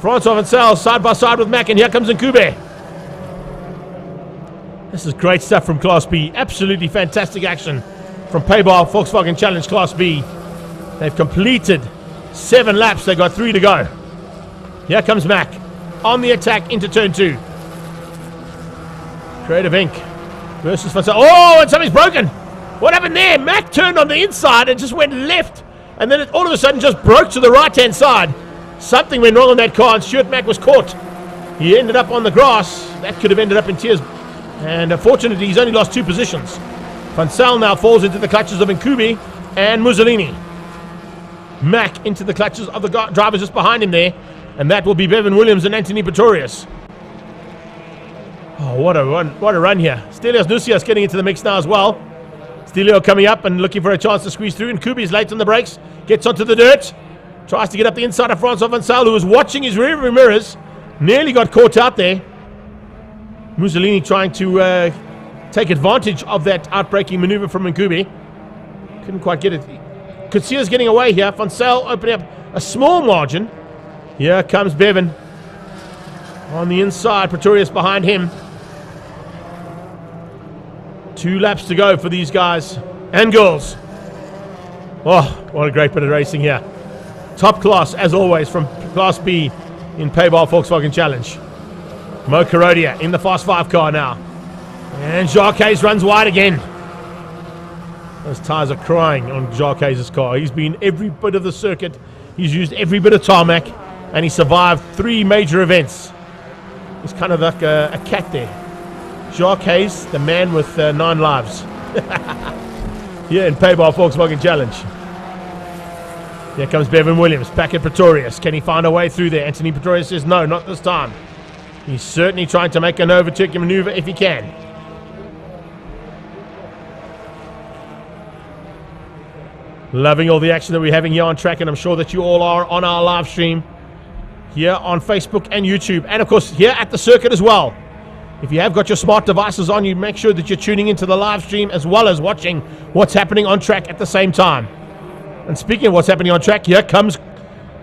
Francois van Zyl side by side with Mack, and here comes Nkube. This is great stuff from Class B. Absolutely fantastic action from Paybar Volkswagen Challenge Class B. They've completed 7 laps. They've got 3 to go. Here comes Mack on the attack into turn 2. Creative Ink versus Van Zyl. Oh, and something's broken. What happened there? Mack turned on the inside and just went left, and then it all of a sudden just broke to the right-hand side. Something went wrong on that car, and Stuart Mack was caught. He ended up on the grass. That could have ended up in tears. And unfortunately, he's only lost 2 positions. Van Zyl now falls into the clutches of Nkube and Mussolini. Mack into the clutches of the drivers just behind him there. And that will be Bevan Williams and Anthony Pretorius. Oh, what a run here. Stelios Nusias getting into the mix now as well. Stelio coming up and looking for a chance to squeeze through. Nkube is late on the brakes. Gets onto the dirt. Tries to get up the inside of Francois van Zyl, who was watching his rearview mirrors. Nearly got caught out there. Mussolini trying to take advantage of that outbraking maneuver from Nkube. Couldn't quite get it. Kutsia's getting away here. Van Zyl opening up a small margin. Here comes Bevan. On the inside, Pretorius behind him. 2 laps to go for these guys and girls. Oh, what a great bit of racing here. Top class, as always, from Class B in Paybar Volkswagen Challenge. Mo Karodia in the Fast 5 car now. And Jacques Hayes runs wide again. Those tyres are crying on Jacques Hayes' car. He's been every bit of the circuit. He's used every bit of tarmac. And he survived 3 major events. He's kind of like a cat there. Jacques Hayes, the man with 9 lives. Here in Paybar Volkswagen Challenge. Here comes Bevan Williams, back at Pretorius. Can he find a way through there? Anthony Pretorius says no, not this time. He's certainly trying to make an overtaking maneuver if he can. Loving all the action that we're having here on track, and I'm sure that you all are on our live stream here on Facebook and YouTube, and of course here at the circuit as well. If you have got your smart devices on, you make sure that you're tuning into the live stream as well as watching what's happening on track at the same time. And speaking of what's happening on track, here comes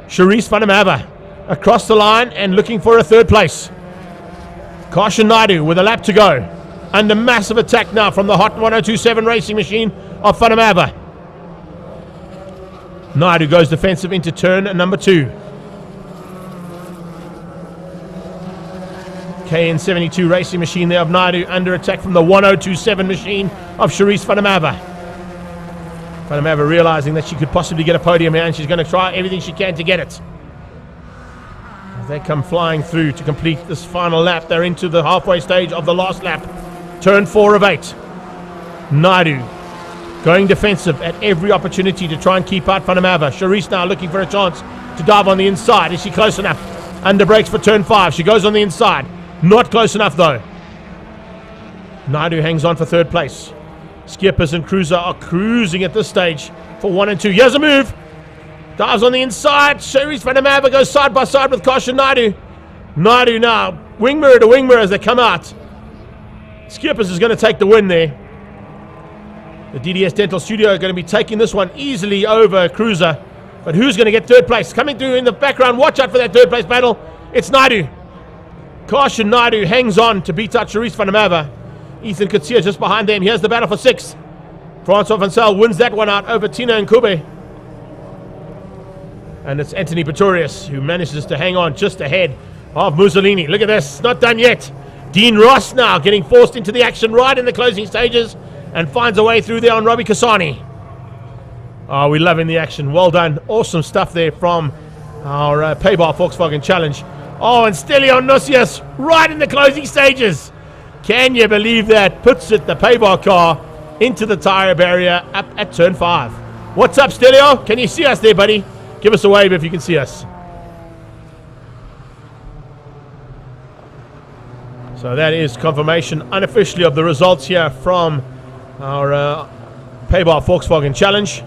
Charisse van der Merwe across the line and looking for a third place. Karshan Naidu with a lap to go. Under massive attack now from the hot 1027 racing machine of van der Merwe. Naidu goes defensive into turn number 2. KN72 racing machine there of Naidu under attack from the 1027 machine of Charisse van der Merwe. Van der Merwe realizing that she could possibly get a podium here, and she's going to try everything she can to get it. As they come flying through to complete this final lap, they're into the halfway stage of the last lap. Turn 4 of 8. Naidu going defensive at every opportunity to try and keep out Van der Merwe. Charisse now looking for a chance to dive on the inside. Is she close enough? Under brakes for turn 5. She goes on the inside. Not close enough though. Naidu hangs on for third place. Skippers and Cruiser are cruising at this stage for 1 and 2. Here's a move. Dives on the inside. Charisse van der Merwe goes side by side with Karshan Naidu. Naidu now wing mirror to wing mirror as they come out. Skippers is going to take the win there. The DDS Dental Studio are going to be taking this one easily over Cruiser. But who's going to get third place? Coming through in the background. Watch out for that third place battle. It's Naidu. Karshan Naidu hangs on to beat out Charisse van der Merwe. Ethan Kutsia just behind them. Here's the battle for 6. Francois Van Zyl wins that one out over Tina and Kube. And it's Anthony Pretorius who manages to hang on just ahead of Mussolini. Look at this. Not done yet. Dean Ross now getting forced into the action right in the closing stages and finds a way through there on Robbie Kasani. Oh, we're loving the action. Well done. Awesome stuff there from our Paybar Volkswagen Challenge. Oh, and Stelio Nosius right in the closing stages. Can you believe that? Puts it, the Paybar car, into the tyre barrier up at turn 5. What's up, Stelio? Can you see us there, buddy? Give us a wave if you can see us. So that is confirmation unofficially of the results here from our Paybar Volkswagen Challenge.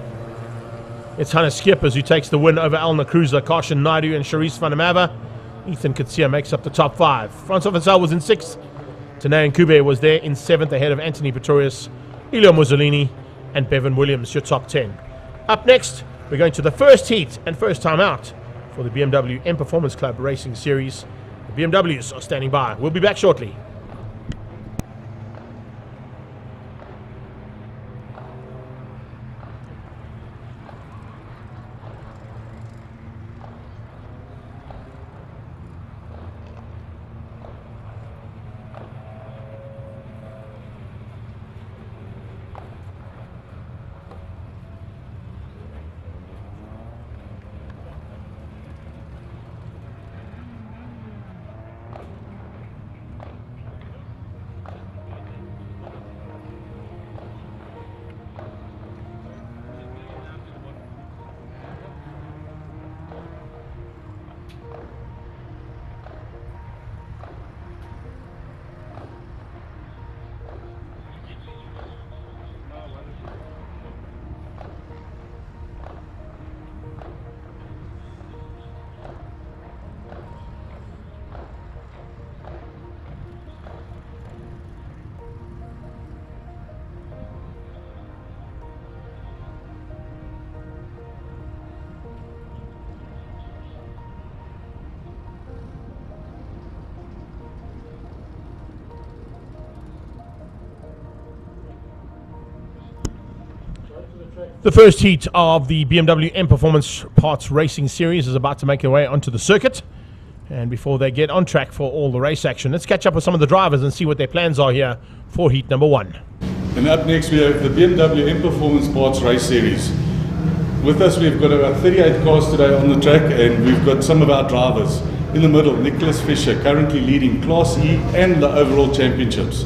It's Hannah Skippers who takes the win over Elna Cruiser, Karshan Naidu and Charisse van der Merwe. Ethan Kutsia makes up the top 5. Francois Van Zyl was in 6th. Tanay Nkube was there in 7th ahead of Anthony Pretorius, Elio Mussolini and Bevan Williams, your top 10. Up next, we're going to the first heat and first time out for the BMW M Performance Club Racing Series. The BMWs are standing by. We'll be back shortly. The first heat of the BMW M Performance Parts Racing Series is about to make their way onto the circuit. And before they get on track for all the race action, let's catch up with some of the drivers and see what their plans are here for heat number 1. And up next we have the BMW M Performance Parts Race Series. With us we've got about 38 cars today on the track, and we've got some of our drivers. In the middle, Nicholas Fisher, currently leading Class E and the overall championships.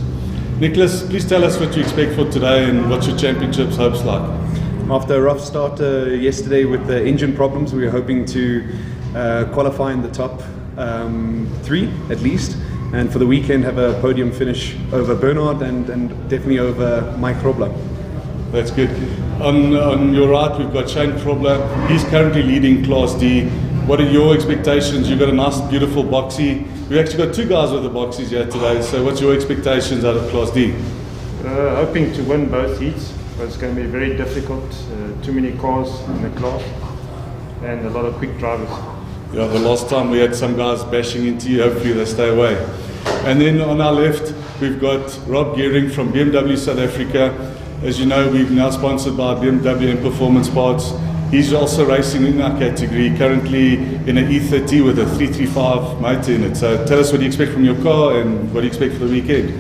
Nicholas, please tell us what you expect for today and what's your championships hopes like. After a rough start yesterday with the engine problems, we were hoping to qualify in the top 3 at least, and for the weekend have a podium finish over Bernard and definitely over Mike Robler. That's good. On your right we've got Shane Frobler. He's currently leading Class D. What are your expectations? You've got a nice beautiful boxy We've actually got 2 guys with the boxies here today, so what's your expectations out of Class D? Hoping to win both heats, but it's going to be very difficult. Too many cars in the class and a lot of quick drivers. Yeah, the last time we had some guys bashing into you, hopefully they stay away. And then on our left, we've got Rob Gearing from BMW South Africa. As you know, we've now sponsored by BMW Performance Parts. He's also racing in our category, currently in an E30 with a 335 motor in it. So tell us what you expect from your car and what do you expect for the weekend.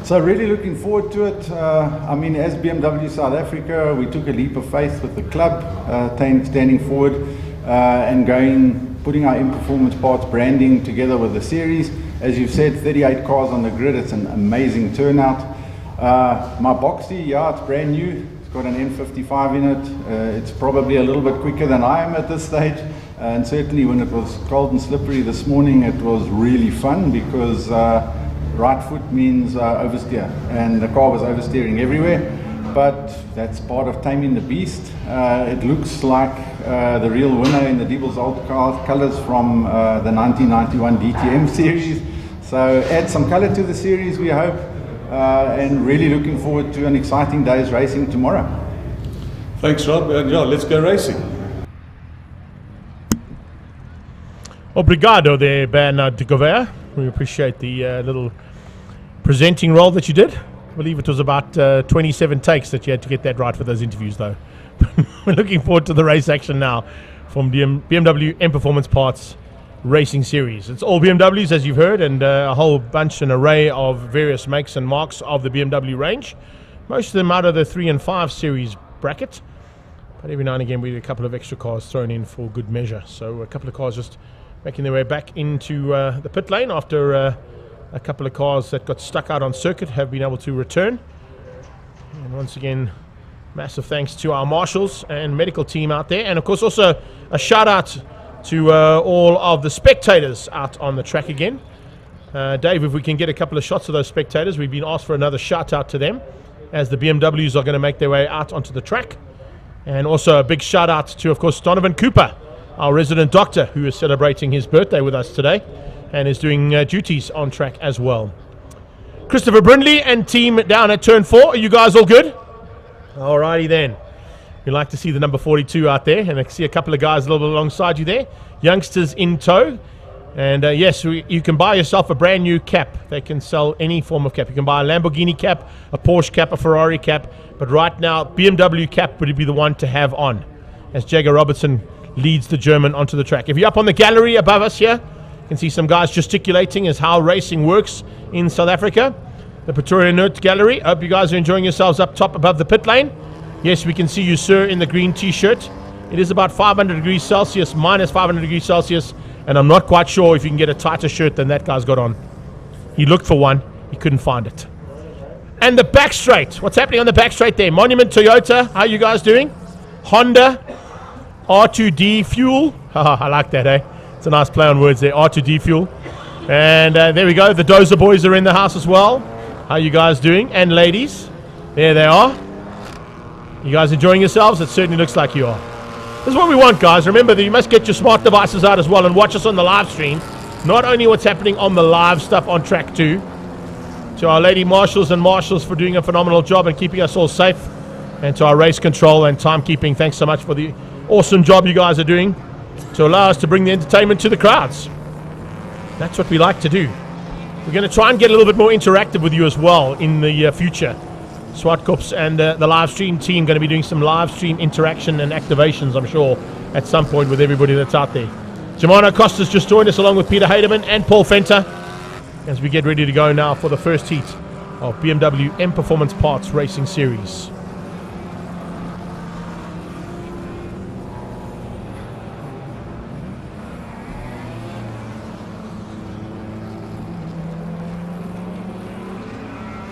So really looking forward to it. I mean, as BMW South Africa, we took a leap of faith with the club, standing forward and putting our In Performance Parts branding together with the series. As you've said, 38 cars on the grid. It's an amazing turnout. My boxy, yeah, it's brand new. It's got an N55 in it. It's probably a little bit quicker than I am at this stage. And certainly when it was cold and slippery this morning, it was really fun because right foot means oversteer, and the car was oversteering everywhere, but that's part of taming the beast. It looks like the real winner in the Diebel's old colours from the 1991 DTM series, so add some colour to the series, we hope, and really looking forward to an exciting day's racing tomorrow. Thanks, Rob, and yeah, let's go racing. Obrigado there, Bernard de Gouveia. We appreciate the little presenting role that you did. I believe it was about 27 takes that you had to get that right for those interviews, though. We're looking forward to the race action now from the BMW M Performance Parts Racing Series. It's all BMWs, as you've heard, and a whole bunch, an array of various makes and marks of the BMW range. Most of them out of the 3 and 5 series bracket. But every now and again, we get a couple of extra cars thrown in for good measure. So a couple of cars just making their way back into the pit lane after a couple of cars that got stuck out on circuit have been able to return. And once again, massive thanks to our marshals and medical team out there. And of course also a shout out to all of the spectators out on the track again. Dave, if we can get a couple of shots of those spectators, we've been asked for another shout out to them as the BMWs are going to make their way out onto the track. And also a big shout out to, of course, Donovan Cooper, our resident doctor, who is celebrating his birthday with us today and is doing duties on track as well. Christopher Brindley and team down at turn 4. Are you guys all good? Alrighty then. We like to see the number 42 out there, and I see a couple of guys a little bit alongside you there. Youngsters in tow. And yes, you can buy yourself a brand new cap. They can sell any form of cap. You can buy a Lamborghini cap, a Porsche cap, a Ferrari cap. But right now, BMW cap would be the one to have on as Jagger Robertson leads the German onto the track. If you're up on the gallery above us here, you can see some guys gesticulating as how racing works in South Africa. The Pretoria Nerd Gallery. I hope you guys are enjoying yourselves up top above the pit lane. Yes, we can see you, sir, in the green t-shirt. It is about 500 degrees Celsius, minus 500 degrees Celsius, and I'm not quite sure if you can get a tighter shirt than that guy's got on. He looked for one. He couldn't find it. And the back straight. What's happening on the back straight there? Monument Toyota. How are you guys doing? Honda. R2D Fuel. I like that, eh? It's a nice play on words there. R2D Fuel. And there we go. The Dozer boys are in the house as well. How are you guys doing? And ladies. There they are. You guys enjoying yourselves? It certainly looks like you are. This is what we want, guys. Remember that you must get your smart devices out as well and watch us on the live stream. Not only what's happening on the live stuff on track 2. To our lady marshals and marshals for doing a phenomenal job and keeping us all safe. And to our race control and timekeeping, thanks so much for the awesome job you guys are doing to allow us to bring the entertainment to the crowds. That's what we like to do. We're going to try and get a little bit more interactive with you as well in the future. Zwartkops and the live stream team going to be doing some live stream interaction and activations, I'm sure, at some point with everybody that's out there. Germano Costa's just joined us along with Peter Heidemann and Paul Fenter as we get ready to go now for the first heat of BMW M Performance Parts Racing Series.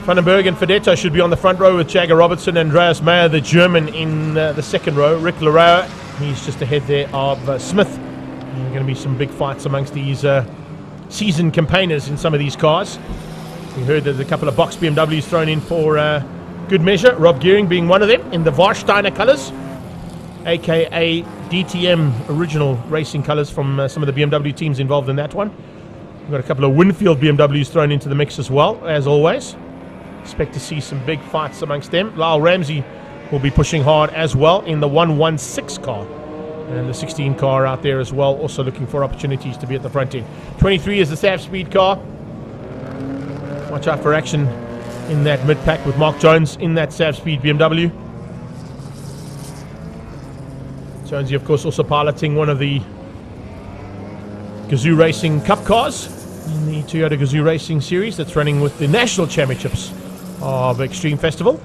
Vandenberg and Fedetto should be on the front row with Jagger Robertson and Andreas Meyer, the German, in the second row. Rick Larrea, he's just ahead there of Smith. There are going to be some big fights amongst these seasoned campaigners in some of these cars. We heard there's a couple of box BMWs thrown in for good measure. Rob Gearing being one of them in the Warsteiner colours, aka DTM original racing colours from some of the BMW teams involved in that one. We've got a couple of Winfield BMWs thrown into the mix as well, as always. Expect to see some big fights amongst them. Lyle Ramsey will be pushing hard as well in the 116 car. And the 16 car out there as well, also looking for opportunities to be at the front end. 23 is the Sav Speed car. Watch out for action in that mid-pack with Mark Jones in that Sav Speed BMW. Jonesy, of course, also piloting one of the Gazoo Racing Cup cars in the Toyota Gazoo Racing Series that's running with the National Championships of Extreme Festival.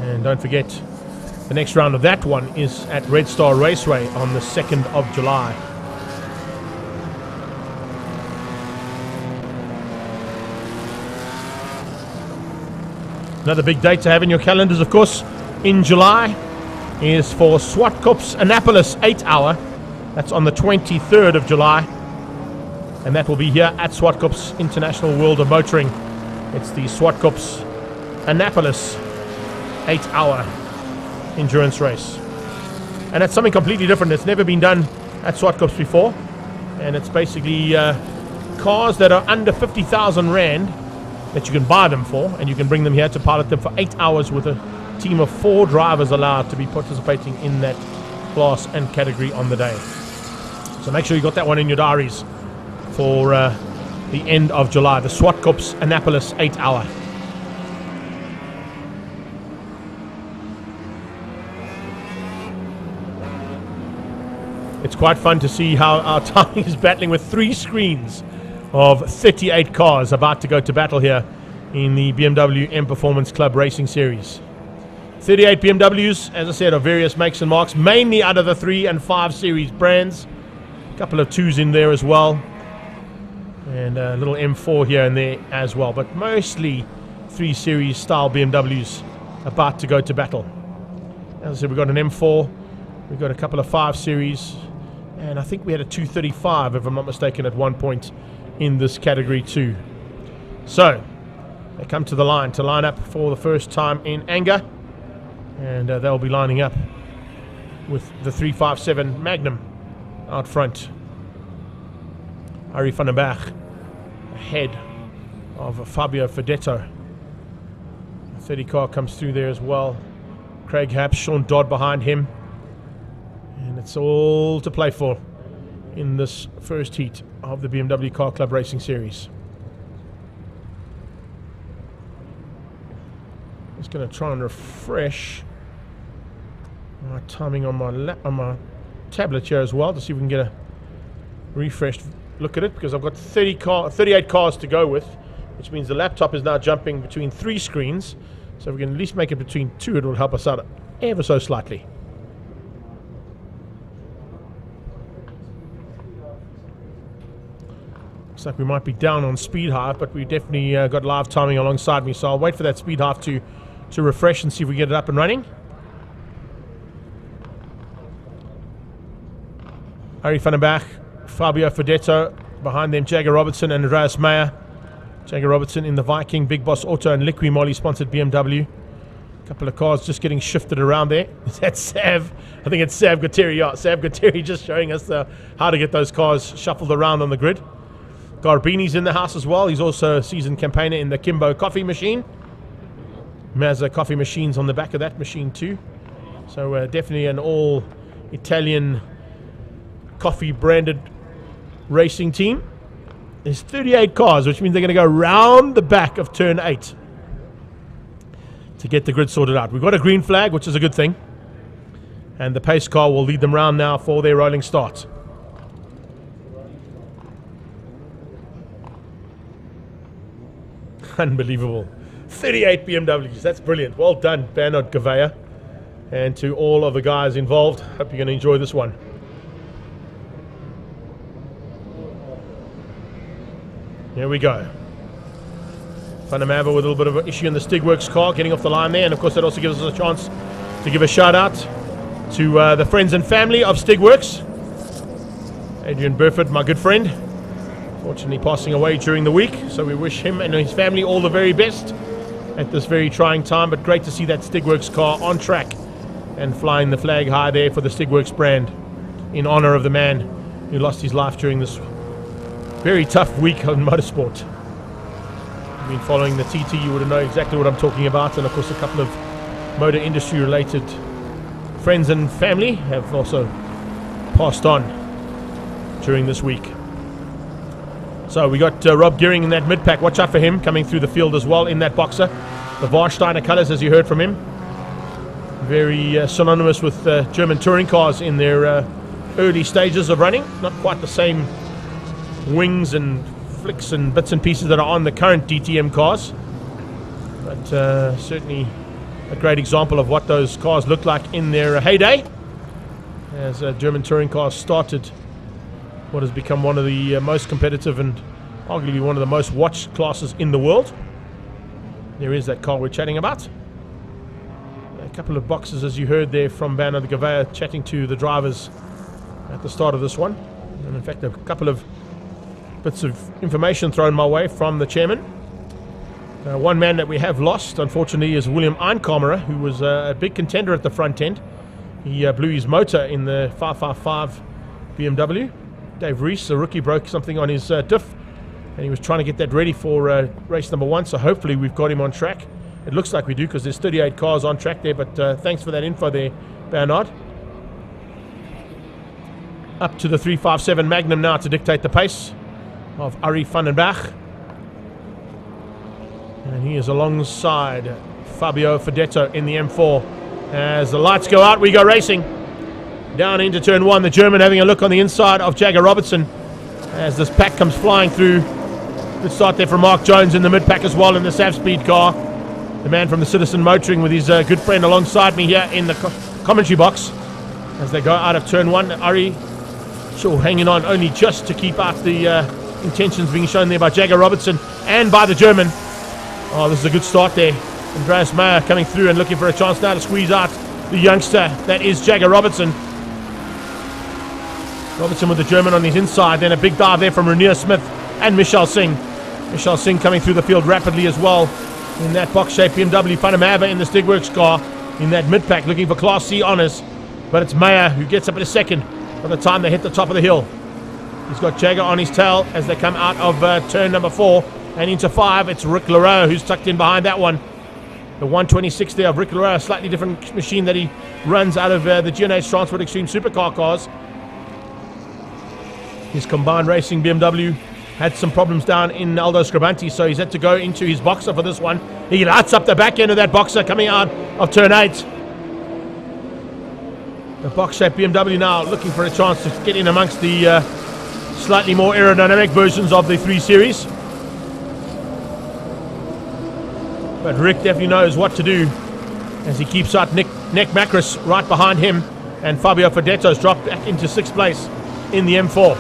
And don't forget, the next round of that one is at Red Star Raceway on the 2nd of July. Another big date to have in your calendars, of course, in July is for Zwartkops Annapolis 8-hour. That's on the 23rd of July. And that will be here at Zwartkops International World of Motoring. It's the Zwartkops Annapolis 8-hour endurance race. And it's something completely different. It's never been done at Zwartkops before. And it's basically cars that are under 50,000 Rand that you can buy them for, and you can bring them here to pilot them for 8 hours with a team of 4 drivers allowed to be participating in that class and category on the day. So make sure you got that one in your diaries for the end of July, the Zwartkops Annapolis 8-hour. It's quite fun to see how our timing is battling with 3 screens of 38 cars about to go to battle here in the BMW M Performance Club Racing Series. 38 BMWs, as I said, of various makes and marks, mainly out of the 3 and 5 Series brands. A couple of 2s in there as well. And a little M4 here and there as well. But mostly 3 Series style BMWs about to go to battle. As I said, we've got an M4. We've got a couple of 5 Series. And I think we had a 235, if I'm not mistaken, at one point in this category too. So they come to the line to line up for the first time in anger, and they'll be lining up with the 357 Magnum out front. Ari van den Berg ahead of Fabio Fedetto. The 30 car comes through there as well. Craig Haps, Sean Dodd behind him, and it's all to play for in this first heat of the BMW Car Club Racing Series. Just going to try and refresh my timing on my tablet here as well to see if we can get a refreshed look at it, because I've got 38 cars to go with, which means the laptop is now jumping between 3 screens. So if we can at least make it between 2, it will help us out ever so slightly. Looks like we might be down on speed half, but we definitely got live timing alongside me, so I'll wait for that speed half to refresh and see if we get it up and running. Ari van den Berg, Fabio Fedetto, behind them Jagger Robertson and Andreas Meyer. Jagger Robertson in the Viking, Big Boss Auto and Liqui Moly sponsored BMW. A couple of cars just getting shifted around there. Is that Sav? I think it's Sav Gutteri. Yeah, Sav Gutteri just showing us how to get those cars shuffled around on the grid. Garbini's in the house as well. He's also a seasoned campaigner in the Kimbo coffee machine. Mazda coffee machines on the back of that machine too. So definitely an all Italian coffee branded racing team. There's 38 cars, which means they're going to go round the back of turn 8 to get the grid sorted out. We've got a green flag, which is a good thing. And the pace car will lead them round now for their rolling start. Unbelievable. 38 BMWs. That's brilliant. Well done, Bernard Gavea. And to all of the guys involved, hope you're going to enjoy this one. Here we go. Van der Merwe with a little bit of an issue in the Stigworks car, getting off the line there. And of course that also gives us a chance to give a shout out to the friends and family of Stigworks. Adrian Burford, my good friend, fortunately passing away during the week, so we wish him and his family all the very best at this very trying time. But great to see that Stigworks car on track and flying the flag high there for the Stigworks brand in honor of the man who lost his life during this very tough week on motorsport. If you've been following the TT, you would know exactly what I'm talking about, and of course a couple of motor industry related friends and family have also passed on during this week. So we got Rob Gearing in that mid-pack. Watch out for him coming through the field as well in that boxer. The Warsteiner colours, as you heard from him. Very synonymous with German touring cars in their early stages of running. Not quite the same wings and flicks and bits and pieces that are on the current DTM cars. But certainly a great example of what those cars looked like in their heyday. As German touring cars started what has become one of the most competitive and arguably one of the most watched classes in the world. There is that car we're chatting about. A couple of boxes, as you heard there from Bernard Gavea chatting to the drivers at the start of this one. And in fact, a couple of bits of information thrown my way from the chairman. One man that we have lost, unfortunately, is William Einkammerer, who was a big contender at the front end. He blew his motor in the 555 BMW. Dave Rees, the rookie, broke something on his diff, and he was trying to get that ready for race number 1, so hopefully we've got him on track. It looks like we do because there's 38 cars on track there, but thanks for that info there, Bernard. Up to the 357 Magnum now to dictate the pace of Arie van den Berg. And he is alongside Fabio Fedetto in the M4. As the lights go out, we go racing. Down into turn 1, the German having a look on the inside of Jagger Robertson as this pack comes flying through. Good start there from Mark Jones in the mid-pack as well in the Sav Speed car. The man from the Citizen Motoring with his good friend alongside me here in the commentary box. As they go out of turn 1, Ari sure hanging on only just to keep out the intentions being shown there by Jagger Robertson and by the German. Oh, this is a good start there. Andreas Meyer coming through and looking for a chance now to squeeze out the youngster that is Jagger Robertson. Robertson with the German on his inside, then a big dive there from Renier Smith and Michel Singh. Michel Singh coming through the field rapidly as well in that box-shaped BMW. Panamava in the Stigworks car in that mid-pack looking for Class C honours, but it's Meyer who gets up at a second by the time they hit the top of the hill. He's got Jagger on his tail as they come out of turn number 4 and into 5. It's Rick Leroux who's tucked in behind that one. The 126 there of Rick Leroux, a slightly different machine that he runs out of the G&H Transport Extreme Supercar cars. His combined racing BMW had some problems down in Aldo Scribanti, so he's had to go into his boxer for this one. He lights up the back end of that boxer coming out of turn 8. The box-shaped BMW now looking for a chance to get in amongst the slightly more aerodynamic versions of the 3 Series. But Rick definitely knows what to do as he keeps out Nick Macris right behind him, and Fabio Fedetto's dropped back into 6th place in the M4.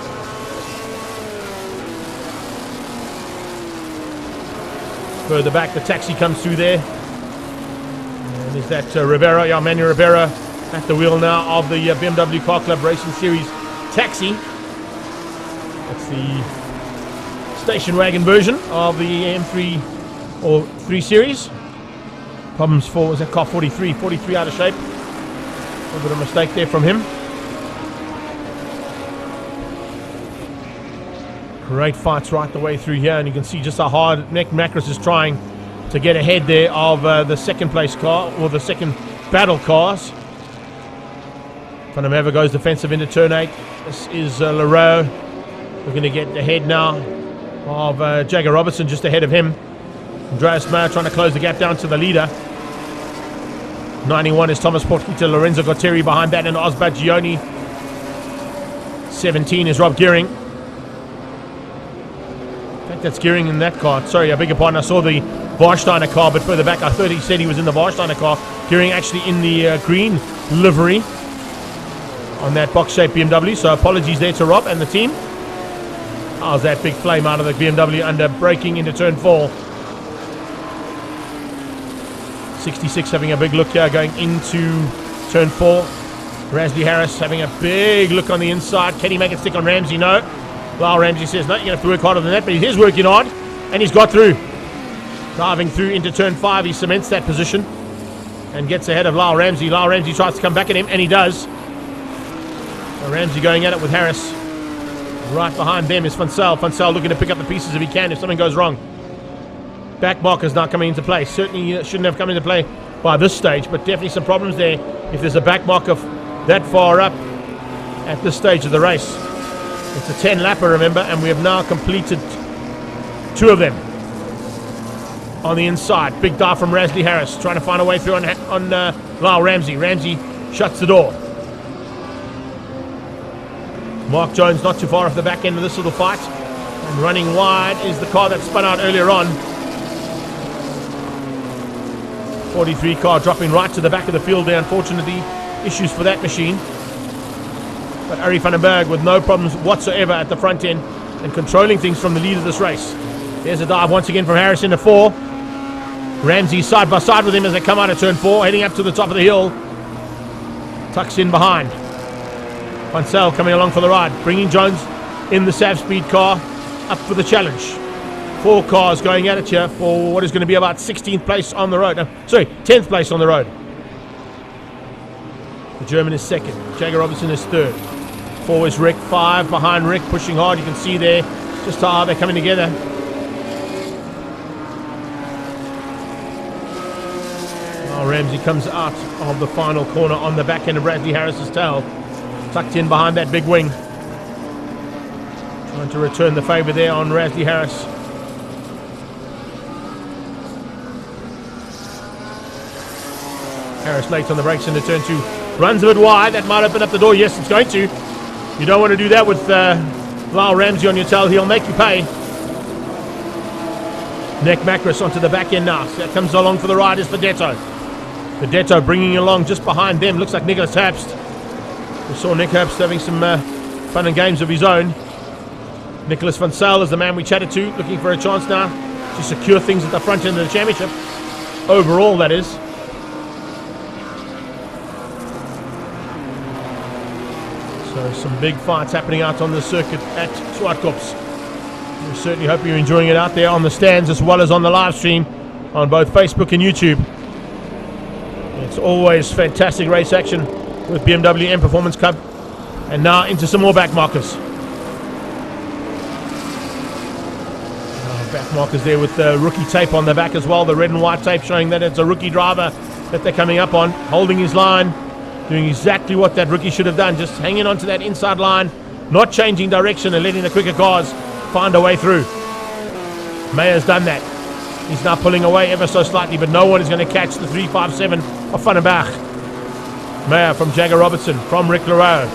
Further back, the taxi comes through there. And is that Rivera, Manuel Rivera, at the wheel now of the BMW Car Club Racing Series taxi. That's the station wagon version of the M3 or 3 Series. Problems for, was that car 43 out of shape. A little bit of a mistake there from him. Great fights right the way through here, and you can see just how hard Nick Macris is trying to get ahead there of the 2nd place car, or the 2nd battle cars. Panamava goes defensive into turn 8. This is Leroux. We're going to get ahead now of Jagger Robertson, just ahead of him. Andreas Meyer trying to close the gap down to the leader. 91 is Thomas Portita, Lorenzo Gotteri behind that, and Osbert Gioni. 17 is Rob Gearing. I think that's Gearing in that car. Sorry, I beg your pardon. I saw the Warsteiner car, but further back I thought he said he was in the Warsteiner car. Gearing actually in the green livery on that box-shaped BMW. So apologies there to Rob and the team. How's that big flame out of the BMW under braking into turn 4. 66 having a big look here going into turn 4. Rasley Harris having a big look on the inside. Can he make it stick on Ramsey? No. Lyle Ramsey says, no, you're going to have to work harder than that, but he is working hard, and he's got through. Driving through into turn 5, he cements that position. and gets ahead of Lyle Ramsey. Lyle Ramsey tries to come back at him, and he does. So Ramsey going at it with Harris. Right behind them is Fansel. Fansel looking to pick up the pieces if he can, if something goes wrong. Back marker's not coming into play. Certainly shouldn't have come into play by this stage, but definitely some problems there if there's a back marker that far up at this stage of the race. It's a 10 lapper, remember, and we have now completed 2 of them. On the inside, big dive from Rasley Harris, trying to find a way through on Lyle Ramsey. Ramsey shuts the door. Mark Jones not too far off the back end of this little fight. And running wide is the car that spun out earlier on. 43 car dropping right to the back of the field there. Unfortunately, issues for that machine. But Arie van den Berg with no problems whatsoever at the front end and controlling things from the lead of this race. There's a dive once again from Harris into 4. Ramsey side by side with him as they come out of turn 4, heading up to the top of the hill. Tucks in behind. Fansel coming along for the ride, bringing Jones in the Sav Speed car up for the challenge. 4 cars going at it here for what is going to be about 16th place on the road. 10th place on the road. The German is second. Jagger Robertson is third. 4 is Rick. 5 behind Rick, pushing hard. You can see there just how they're coming together. Ramsey comes out of the final corner on the back end of Bradley Harris's tail. Tucked in behind that big wing. Trying to return the favour there on Rasley Harris. Harris late on the brakes into turn 2. Runs a bit wide. That might open up the door. Yes, it's going to. You don't want to do that with Lyle Ramsey on your tail. He'll make you pay. Nick Macris onto the back end now. So that comes along for the ride is Vedetto. Vedetto bringing along just behind them. Looks like Nicholas Herbst. We saw Nick Herbst having some fun and games of his own. Nicholas van Zyl is the man we chatted to, looking for a chance now to secure things at the front end of the championship. Overall, that is. So some big fights happening out on the circuit at Zwartkops. We certainly hope you're enjoying it out there on the stands as well as on the live stream on both Facebook and YouTube. It's always fantastic race action with BMW M Performance Club. And now into some more back markers. Back markers there with the rookie tape on the back as well. The red and white tape showing that it's a rookie driver that they're coming up on. Holding his line. Doing exactly what that rookie should have done. Just hanging on to that inside line. Not changing direction and letting the quicker cars find a way through. Mayer's done that. He's now pulling away ever so slightly, but no one is going to catch the 357 of Van den Berg. Meyer from Jagger Robertson, from Rick Leroux.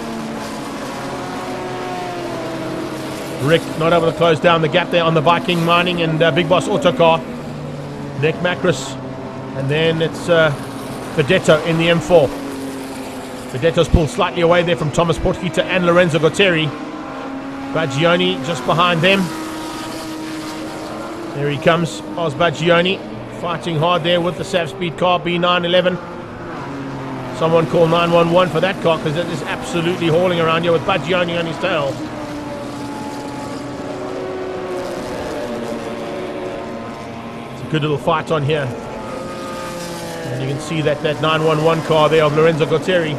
Rick not able to close down the gap there on the Viking Mining and Big Boss Auto car. Nick Macris. And then it's Vedetto in the M4. Vedetto's pulled slightly away there from Thomas Portgieter and Lorenzo Gotteri. Baggioni just behind them. There he comes, Oz Baggioni, fighting hard there with the Sav Speed car, B911. Someone call 911 for that car because it is absolutely hauling around here with Baggioni on his tail. It's a good little fight on here. And you can see that 911 car there of Lorenzo Gotteri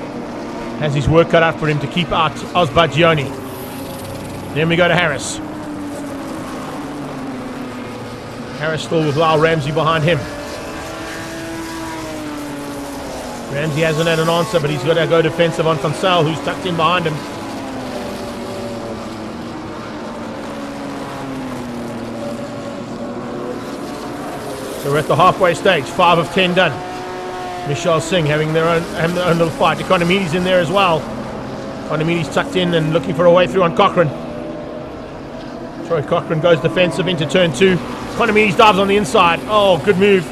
has his work cut out for him to keep out Oz Baggioni. Then we go to Harris. Harris still with Lyle Ramsey behind him. Ramsey hasn't had an answer, but he's got to go defensive on Van Zyl, who's tucked in behind him. So we're at the halfway stage, 5 of 10 done. Michelle Singh having their own little fight. Economides in there as well. Economides tucked in and looking for a way through on Cochran. Troy Cochran goes defensive into turn 2. Economides dives on the inside. Oh, good move.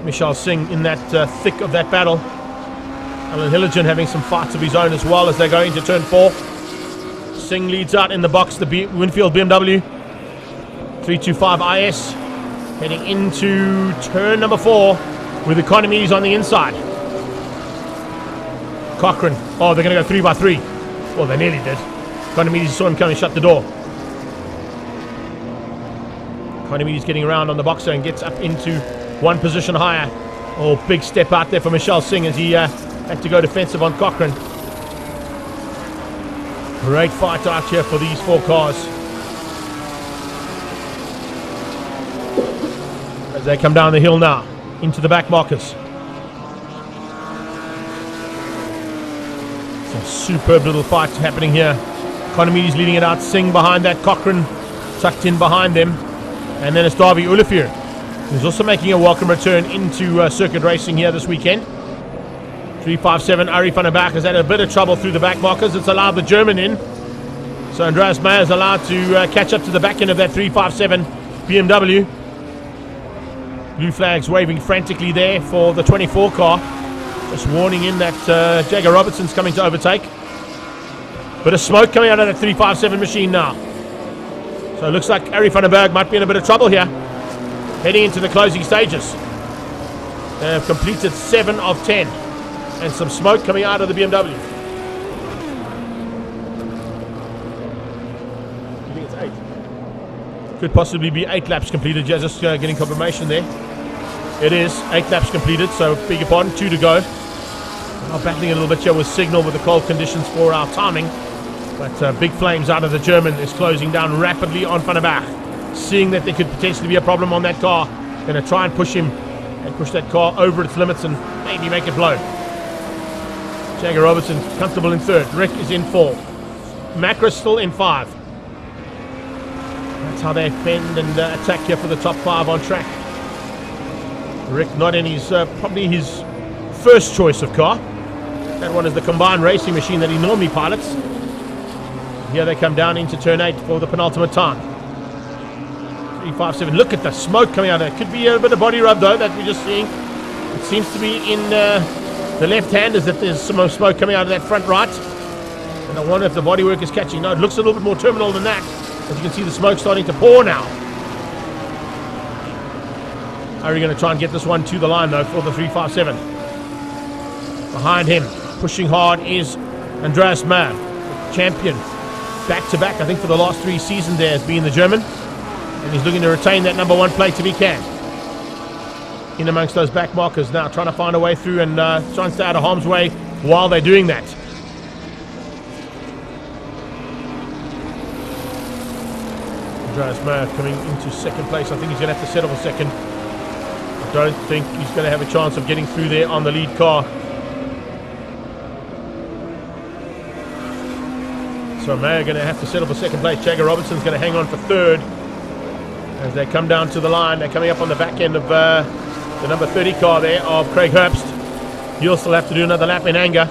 Michelle Singh in that thick of that battle. Alan Hilligan having some fights of his own as well as they go into turn 4. Singh leads out in the box, the Winfield BMW 325 IS. Heading into turn number 4 with Economides on the inside. Cochran. Oh, they're going to go 3 by 3. Well, they nearly did. Economides saw him coming, shut the door. Economides getting around on the boxer and gets up into one position higher. Oh, big step out there for Michelle Singh as he had to go defensive on Cochrane. Great fight out here for these 4 cars as they come down the hill now into the back markers. Some superb little fights happening here. Economy's leading it out. Singh behind that. Cochrane tucked in behind them. And then it's Davy Olafur, who's also making a welcome return into circuit racing here this weekend. 357, Arie van der Berg has had a bit of trouble through the back markers. It's allowed the German in. So Andreas Meyer is allowed to catch up to the back end of that 357 BMW. Blue flags waving frantically there for the 24 car. Just warning in that Jagger Robertson's coming to overtake. Bit of smoke coming out of that 357 machine now. So it looks like Arie van der Berg might be in a bit of trouble here. Heading into the closing stages. They have completed 7 of 10. And some smoke coming out of the BMW. I think it's 8. Could possibly be 8 laps completed. Just getting confirmation there. It is 8 laps completed, so beg your pardon, 2 to go. We're battling a little bit here with signal with the cold conditions for our timing. But big flames out of the German is closing down rapidly on Van der Berg. Seeing that there could potentially be a problem on that car. Going to try and push him and push that car over its limits and maybe make it blow. Jagger Robertson comfortable in 3rd. Rick is in 4th. Macros still in 5. That's how they fend and attack here for the top 5 on track. Rick not in his probably his first choice of car. That one is the combined racing machine that he normally pilots. Here they come down into turn 8 for the penultimate time. 357. Look at the smoke coming out of it. Could be a bit of body rub though that we're just seeing. It seems to be in the left-handers that there's some smoke coming out of that front right. And I wonder if the bodywork is catching. No, it looks a little bit more terminal than that. As you can see, the smoke starting to pour now. Are we going to try and get this one to the line though for the 357? Behind him, pushing hard, is Andreas Meyer, champion. Back-to-back, I think, for the last 3 seasons there has been the German. And he's looking to retain that number 1 plate if he can. In amongst those back markers now, trying to find a way through and try and stay out of harm's way while they're doing that. Andreas Meyer coming into 2nd place. I think he's going to have to settle for 2nd. I don't think he's going to have a chance of getting through there on the lead car. So Meyer going to have to settle for 2nd place. Jagger Robertson's going to hang on for 3rd. As they come down to the line, they're coming up on the back end of the number 30 car there of Craig Herbst. He'll still have to do another lap in anger.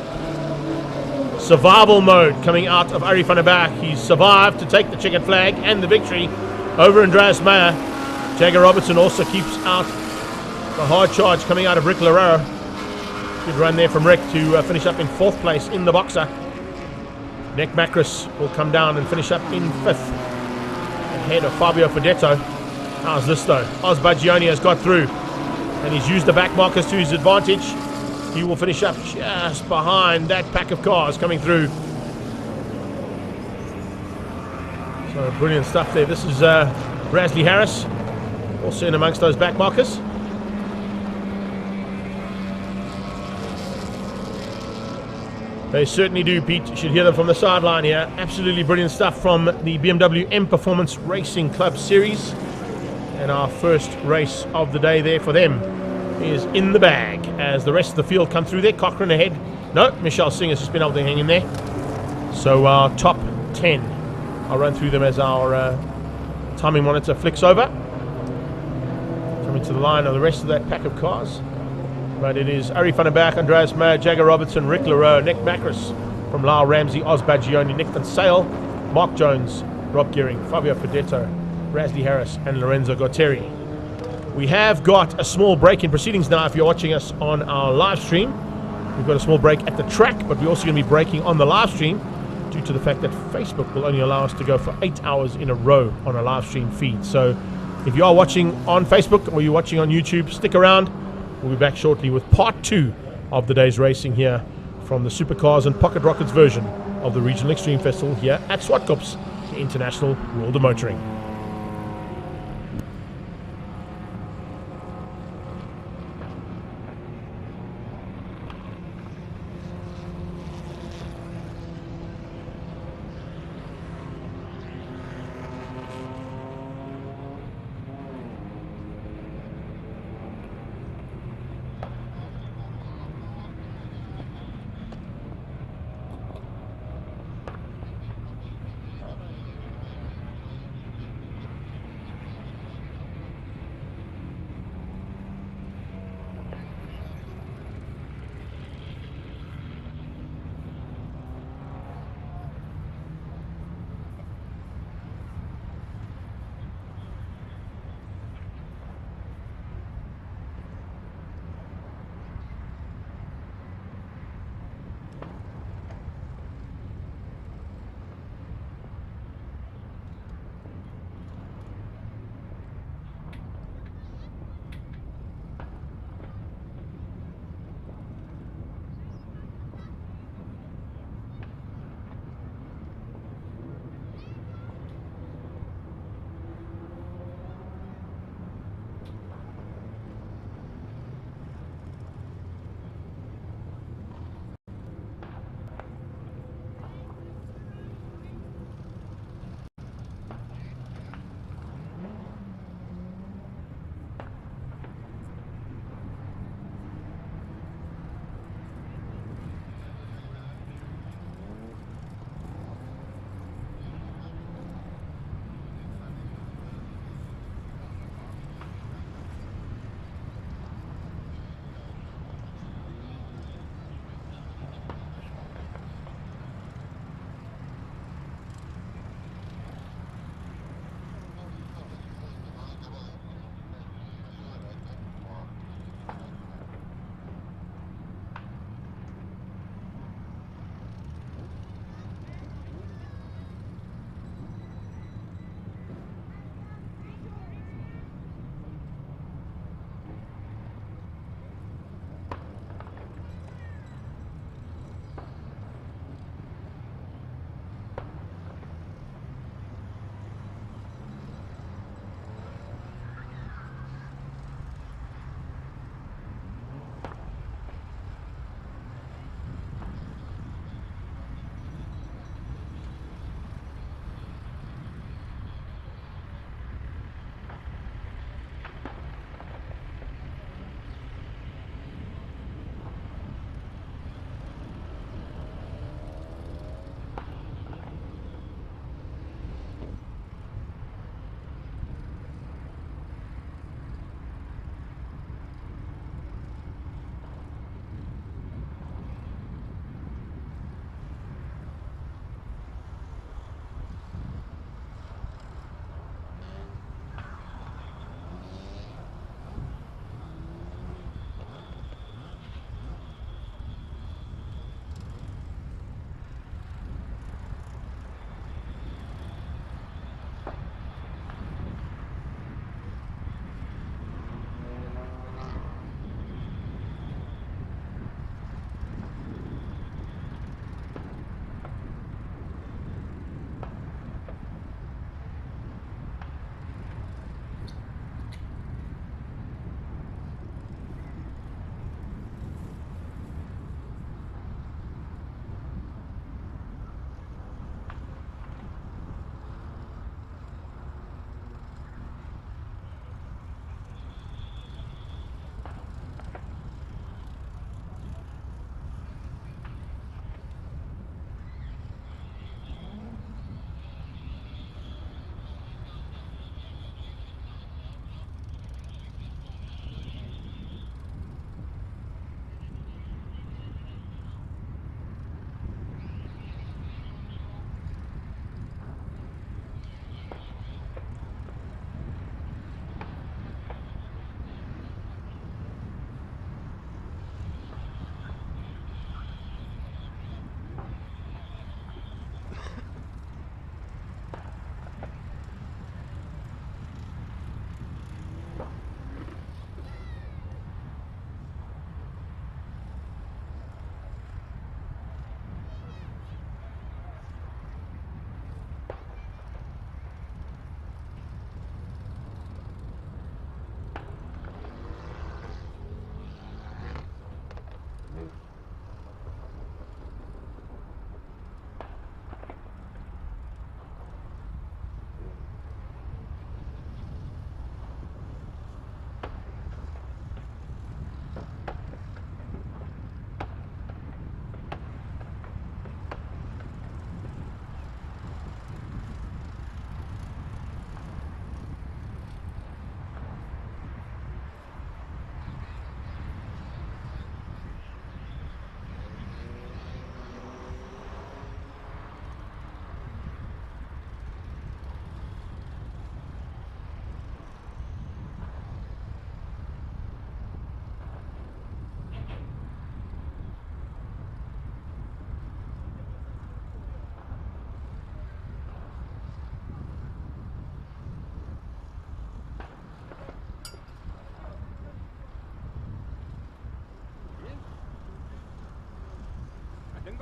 Survival mode coming out of Arie van der Berg. He's survived to take the checkered flag and the victory over Andreas Meyer. Jagger Robertson also keeps out the hard charge coming out of Rick Lerero. Good run there from Rick to finish up in 4th place in the boxer. Nick Macros will come down and finish up in 5th ahead of Fabio Fedetto. How's this though? Oz Baggioni has got through and he's used the back markers to his advantage. He will finish up just behind that pack of cars coming through. So brilliant stuff there. This is Rasley Harris also in amongst those back markers. They certainly do, Pete. You should hear them from the sideline here. Absolutely brilliant stuff from the BMW M Performance Racing Club Series. And our first race of the day there for them is in the bag as the rest of the field come through there. Cochrane ahead. No, Michelle Singh has just been able to hang in there. So our top 10. I'll run through them as our timing monitor flicks over. Coming to the line of the rest of that pack of cars. But it is Arie van der Berg, Andreas Meyer, Jagger Robertson, Rick Lerero, Nick Macros from Lyle Ramsey, Oz Baggioni, Nick Van Sale, Mark Jones, Rob Gearing, Fabio Fedetto, Rasley Harris and Lorenzo Guarteri. We have got a small break in proceedings now if you're watching us on our live stream. We've got a small break at the track, but we're also going to be breaking on the live stream due to the fact that Facebook will only allow us to go for 8 hours in a row on a live stream feed. So if you are watching on Facebook or you're watching on YouTube, stick around. We'll be back shortly with part 2 of the day's racing here from the Supercars and Pocket Rockets version of the Regional Extreme Festival here at Zwartkops, the International World of Motoring.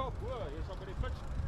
Kaap hoor, jy sal by die fiets.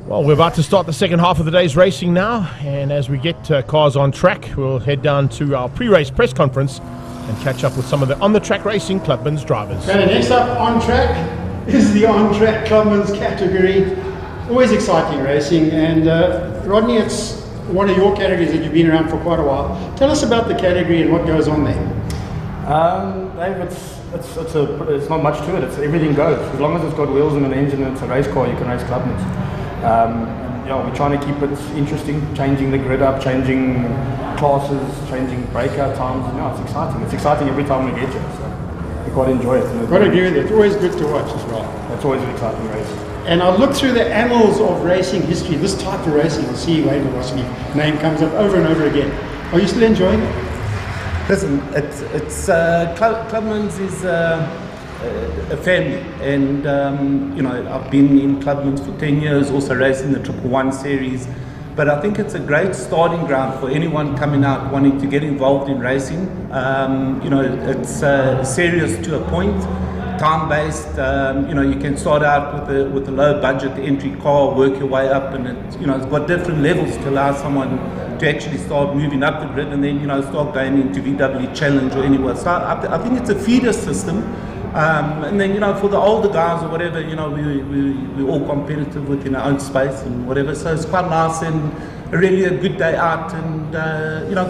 Well, we're about to start the second half of the day's racing now, and as we get cars on track, we'll head down to our pre-race press conference and catch up with some of the on-the-track racing Clubmans drivers. Okay, next up on track is the on-track Clubmans category. Always exciting racing, and Rodney, it's one of your categories that you've been around for quite a while. Tell us about the category and what goes on there. Dave, it's not much to it. Everything goes. As long as it's got wheels and an engine and it's a race car, you can race Clubmans. We're trying to keep it interesting, changing the grid up, changing classes, changing breakout times. It's exciting. It's exciting every time we get here, so we quite enjoy it. I've got to agree with you. It's always good to watch as well. It's always an exciting race. And I look through the annals of racing history, this type of racing, you'll see Wayne Velocity name comes up over and over again. Are you still enjoying it? Listen, Clubmans is a family, and I've been in Clubmans for 10 years, also racing the 111 series. But I think it's a great starting ground for anyone coming out wanting to get involved in racing. It's serious to a point, time-based. You can start out with a low-budget entry car, work your way up, and it's got different levels to allow someone to actually start moving up the grid, and then start going into VW Challenge or anywhere. So I think it's a feeder system. And then for the older guys or whatever, we're all competitive within our own space and whatever. So it's quite nice and really a good day out, and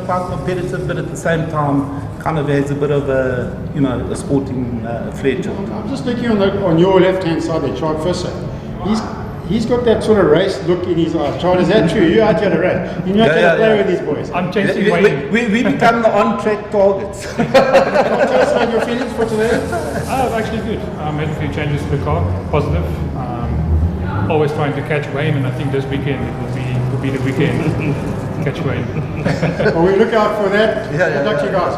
quite competitive, but at the same time kind of has a bit of a sporting flair to it. I'm just looking on your left hand side there, Chad Fisser. He's got that sort of race look in his eyes. Chad, is that true? You're out here to race. You're not going to play with these boys. I'm chasing Wayne. We become the on-track targets. Tell us about your feelings for today. Actually good. Made a few changes to the car, positive. Always trying to catch Wayne, and I think this weekend it will be the weekend. Catch Wayne. Well, we look out for that. Good luck to you guys.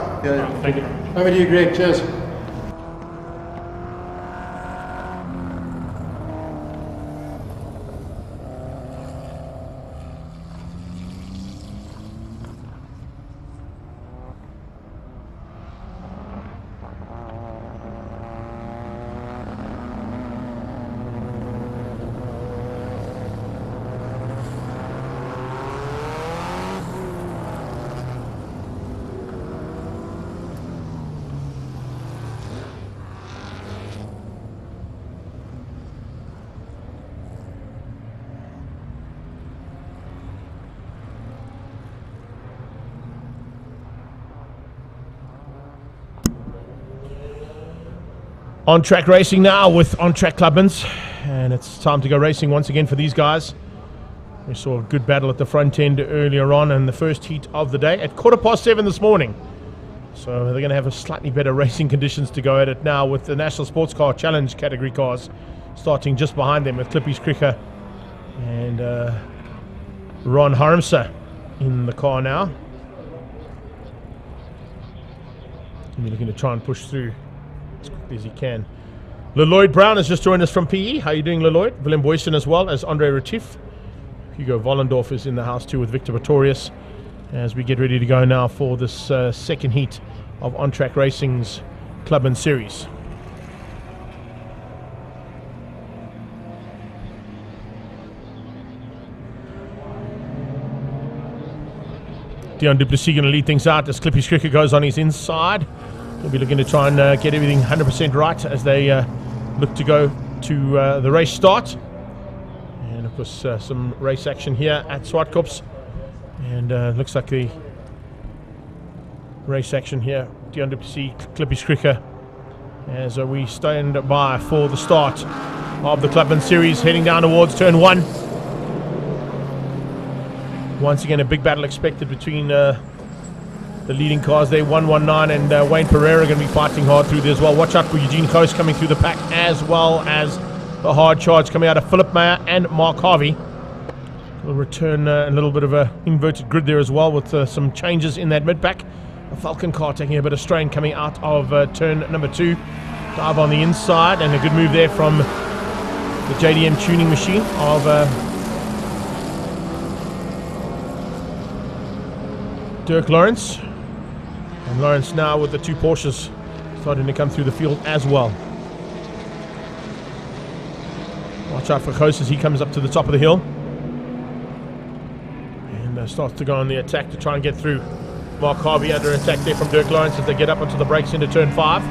Thank you. Over to you, Greg. Cheers. On-track racing now with on-track Clubmans, and it's time to go racing once again for these guys. We saw a good battle at the front end earlier on in the first heat of the day at 7:15 this morning. So they're going to have a slightly better racing conditions to go at it now with the National Sports Car Challenge category cars starting just behind them with Clippy's Cricker and Ron Harmser in the car now. And we're looking to try and push through as quickly as he can. Lloyd Brown has just joined us from PE. How are you doing, Lloyd? Willem Boyson as well as Andre Retief. Hugo Vollendorf is in the house too with Victor Pretorius as we get ready to go now for this second heat of on-track racing's Clubman Series. Dion Duplessis going to lead things out as Clippy Cricker goes on his inside. We'll be looking to try and get everything 100% right as they look to go to the race start. And of course some race action here at Zwartkops. And looks like the race action here. Dion Duplessis, Clippy Cricker as we stand by for the start of the Clubman Series heading down towards turn 1. Once again a big battle expected between the leading cars there, 119 and Wayne Pereira going to be fighting hard through there as well. Watch out for Eugene Coase coming through the pack, as well as the hard charge coming out of Philip Meyer and Mark Harvey. We'll return a little bit of a inverted grid there as well with some changes in that mid-pack. A Falcon car taking a bit of strain coming out of turn number 2. Dive on the inside and a good move there from the JDM tuning machine of Dirk Lawrence. And Lawrence now with the 2 Porsches starting to come through the field as well. Watch out for Coase as he comes up to the top of the hill. starts to go on the attack to try and get through. Mark Harvey under attack there from Dirk Lawrence as they get up onto the brakes into turn 5.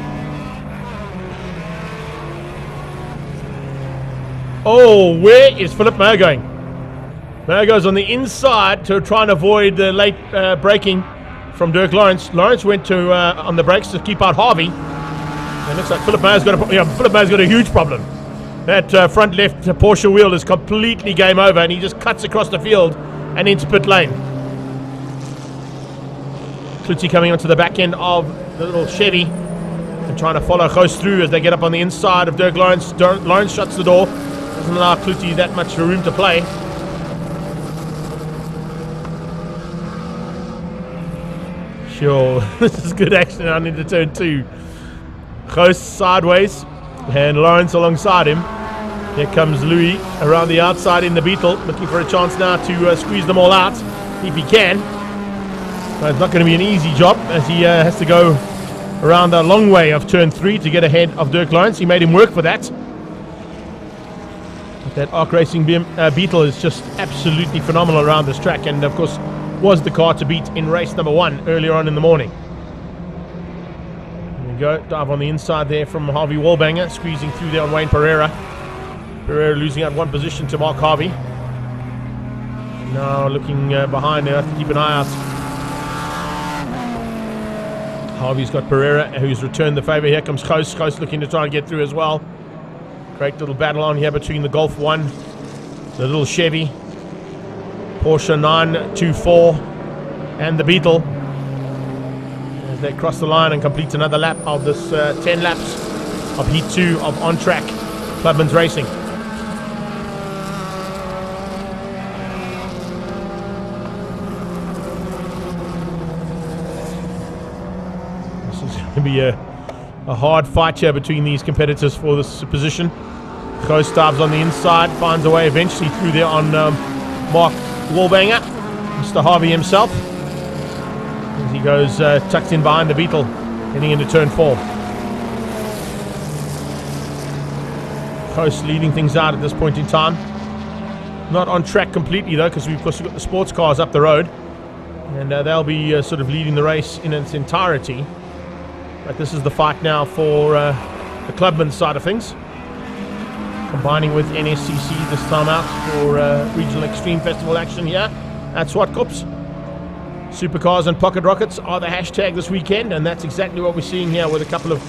Oh, where is Philip Mayer going? Mayer goes on the inside to try and avoid the late braking from Dirk Lawrence. Lawrence went to on the brakes to keep out Harvey. And it looks like Philip Mayer's got a huge problem. That front left Porsche wheel is completely game over, and he just cuts across the field and into pit lane. Clutie coming onto the back end of the little Chevy and trying to follow Ghost through as they get up on the inside of Dirk Lawrence. Lawrence shuts the door, doesn't allow Clutie that much room to play. Sure, this is good action on into turn 2. Ghost sideways and Lawrence alongside him. Here comes Louis around the outside in the Beetle, looking for a chance now to squeeze them all out if he can. But it's not going to be an easy job as he has to go around a long way of turn 3 to get ahead of Dirk Lawrence. He made him work for that. But that Arc Racing Beetle is just absolutely phenomenal around this track, and of course was the car to beat in race number 1 earlier on in the morning. There we go, dive on the inside there from Harvey Wallbanger, squeezing through there on Wayne Pereira. Pereira losing out 1 position to Mark Harvey. Now looking behind there, have to keep an eye out. Harvey's got Pereira, who's returned the favour. Here comes Ghost. Ghost looking to try and get through as well. Great little battle on here between the Golf 1, the little Chevy, Porsche 924, and the Beetle. As they cross the line and complete another lap of this 10 laps of Heat 2 of on-track Clubmans Racing. This is going to be a hard fight here between these competitors for this position. Ghost dives on the inside, finds a way eventually through there on Mark Wallbanger, Mr. Harvey himself, as he goes tucked in behind the Beetle, heading into turn 4. Ghost leading things out at this point in time. Not on track completely though, because we've of course got the sports cars up the road, and they'll be sort of leading the race in its entirety. But this is the fight now for the Clubman side of things, combining with NSCC this time out for Regional Extreme Festival action here at Zwartkops. Supercars and pocket rockets are the hashtag this weekend, and that's exactly what we're seeing here, with a couple of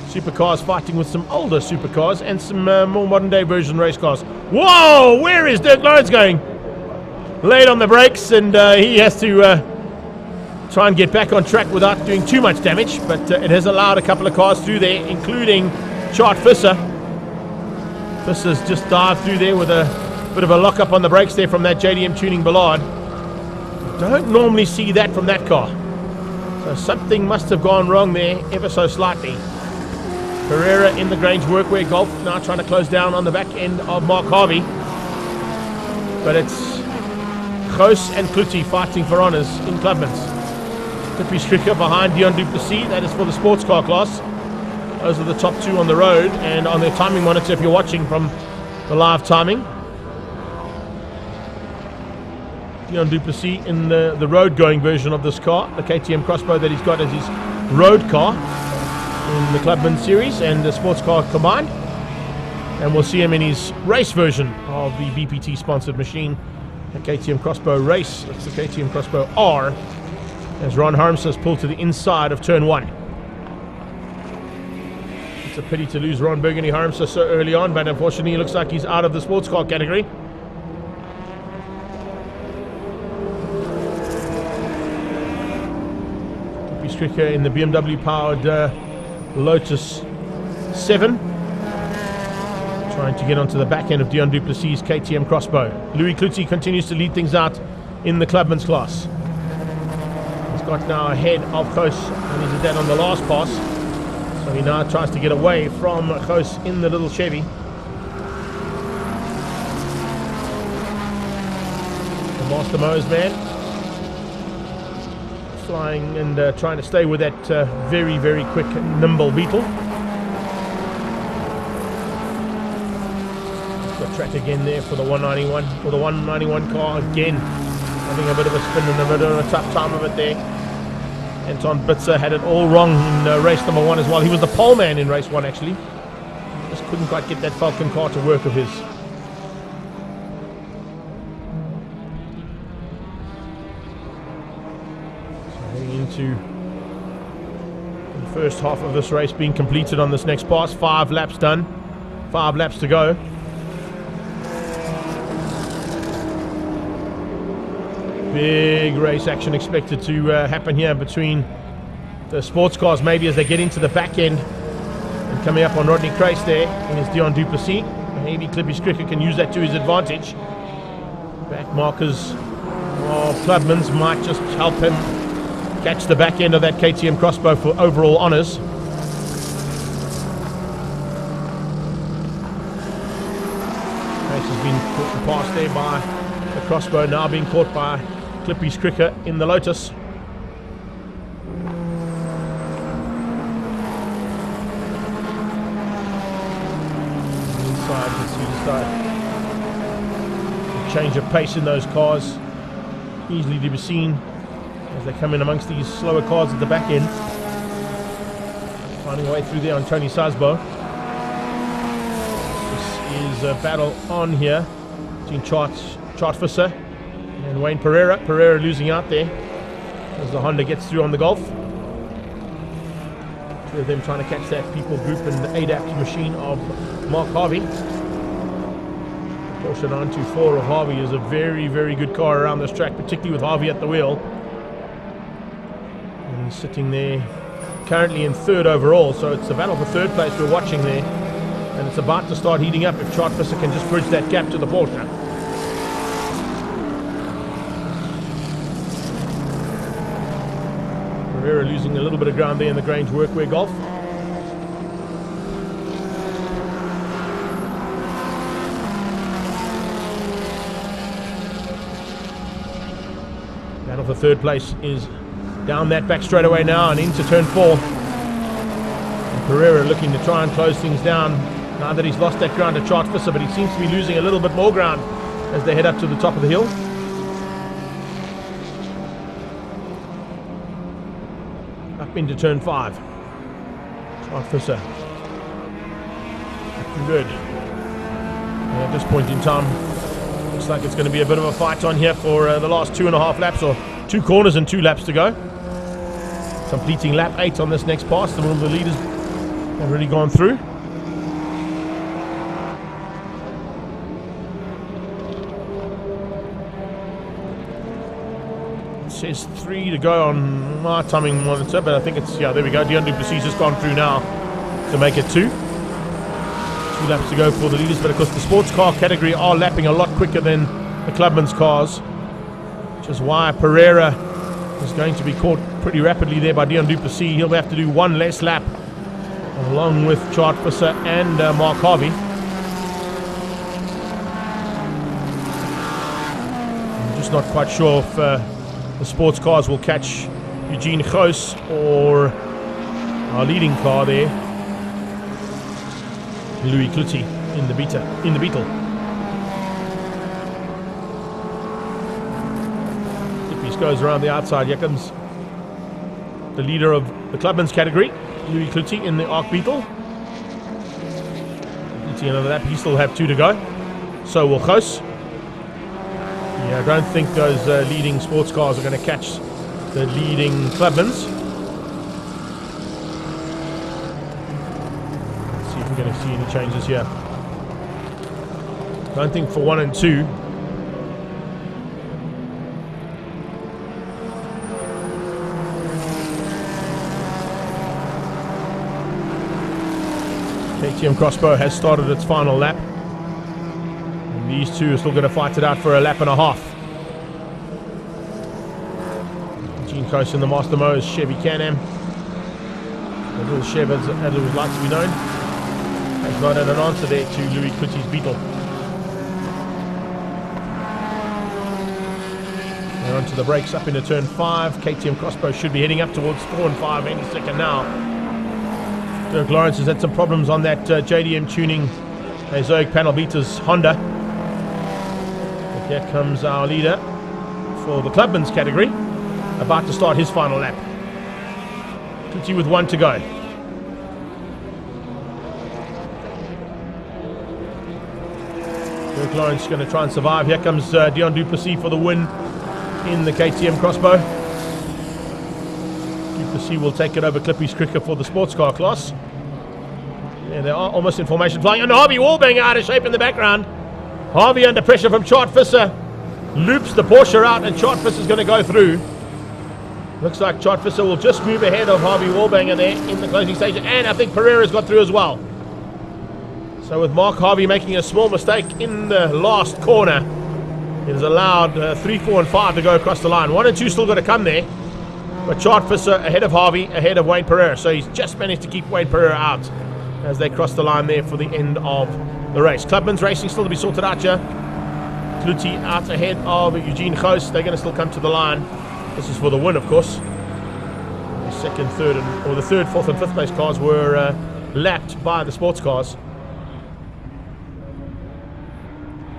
supercars fighting with some older supercars and some more modern day version race cars. Whoa, where is Dirk Lawrence going? Late on the brakes, and he has to try and get back on track without doing too much damage, but it has allowed a couple of cars through there, including Chart Visser. Visser's just dived through there with a bit of a lock-up on the brakes there from that JDM Tuning Ballard. Don't normally see that from that car. So something must have gone wrong there ever so slightly. Pereira in the Grange Workwear Golf now trying to close down on the back end of Mark Harvey. But it's Ghost and Clutie fighting for honours in Clubmans. Tippy Stricker behind Dion Duplessis, that is for the sports car class. Those are the top 2 on the road, and on their timing monitor if you're watching from the live timing. Dion Duplessis in the road going version of this car, the KTM Crossbow that he's got as his road car in the Clubman series and the sports car combined. And we'll see him in his race version of the BPT sponsored machine, the KTM Crossbow Race. That's the KTM Crossbow R, as Ron Harms has pulled to the inside of turn 1. It's a pity to lose Ron Burgundy Harmser so early on, but unfortunately it looks like he's out of the sports car category. Tippy Stricker in the BMW powered Lotus 7, trying to get onto the back end of Dion Duplessis' KTM Crossbow. Louis Clutie continues to lead things out in the Clubman's class. He's got now ahead of Ghost, and he's dead on the last pass. So he now tries to get away from Ghost in the little Chevy. The Master Mose man flying and trying to stay with that very, very quick, nimble Beetle. Got track again there for the 191, for the 191 car again. Having a bit of a spin and a bit of a tough time of it there. Anton Bitzer had it all wrong in race number 1 as well. He was the pole man in race 1 actually. Just couldn't quite get that Falcon car to work of his. So heading into the first half of this race being completed on this next pass. 5 laps done. 5 laps to go. Big race action expected to happen here between the sports cars, maybe as they get into the back end. And coming up on Rodney Crace there is Dion Duplessis. Maybe Clippy Skricker can use that to his advantage. Back markers of Clubmans might just help him catch the back end of that KTM Crossbow for overall honours. Crace has been caught past there by the Crossbow, now being caught by Clippy Skricker in the Lotus. Inside, let's see the start. Change of pace in those cars, easily to be seen as they come in amongst these slower cars at the back end. Finding a way through there on Tony Sasbo. This is a battle on here between Chartvisser and Wayne Pereira. Pereira losing out there as the Honda gets through on the Golf. Two of them trying to catch that people group and the ADAP machine of Mark Harvey. Porsche 924 of Harvey is a very, very good car around this track, particularly with Harvey at the wheel. And he's sitting there currently in 3rd overall, so it's a battle for 3rd place we're watching there. And it's about to start heating up if Chartvisser can just bridge that gap to the Porsche. Pereira losing a little bit of ground there in the Grange Workwear Golf. Battle for 3rd place is down that back straightaway now and into turn 4. And Pereira looking to try and close things down now that he's lost that ground to Chartvisser, but he seems to be losing a little bit more ground as they head up to the top of the hill. Up into turn 5. Chartvisser looking good. And at this point in time, looks like it's going to be a bit of a fight on here for the last 2.5 laps, or 2 corners and 2 laps to go. Completing lap 8 on this next pass. The leaders have already gone through. It says 3 to go on my timing monitor, but I think it's, yeah, there we go. Dion Duplessis has gone through now to make it 2. 2 laps to go for the leaders, but of course the sports car category are lapping a lot quicker than the Clubman's cars, which is why Pereira is going to be caught pretty rapidly there by Dion Duplessis. He'll have to do 1 less lap along with Chartvisser and Mark Harvey. I'm just not quite sure if the sports cars will catch Eugene Goos or our leading car there, Louis Cloutier in the Beetle. If he goes around the outside, here comes the leader of the Clubman's category, Louis Cloutier in the Arc Beetle. Another lap, he still have 2 to go. So will Goos. Yeah, I don't think those leading sports cars are going to catch the leading Clubmans. Let's see if we're going to see any changes here. Don't think for 1 and 2. KTM Crossbow has started its final lap. And these two are still going to fight it out for a lap and a half. Gene Coast in the Master Mo's Chevy Can-Am. A little Chev as it would like to be known. Has not had an answer there to Louis Cloutier's Beetle. They're onto the brakes up into turn 5. KTM Crossbow should be heading up towards 4 and 5 any second now. Dirk Lawrence has had some problems on that JDM tuning Zoic panel beaters Honda. But here comes our leader for the Clubmans category, about to start his final lap. Clutie with 1 to go. Dirk Lawrence going to try and survive. Here comes Dion Duplessis for the win in the KTM crossbow. Duplessis will take it over Clippy's Cricket for the sports car class. Yeah, they are almost in formation flying. And Harvey Wallbang out of shape in the background. Harvey under pressure from Chart Visser. Loops the Porsche out, and Chart Visser is going to go through. Looks like Chart Visser will just move ahead of Harvey Wallbanger there in the closing stage. And I think Pereira's got through as well. So with Mark Harvey making a small mistake in the last corner, it has allowed 3, 4 and 5 to go across the line. 1 and 2 still got to come there. But Chart Visser ahead of Harvey, ahead of Wayne Pereira. So he's just managed to keep Wayne Pereira out as they cross the line there for the end of the race. Clubmans Racing still to be sorted out here. Clutie out ahead of Eugene Goos. They're going to still come to the line. This is for the win, of course. The second, third, or the third, fourth and fifth place cars were lapped by the sports cars.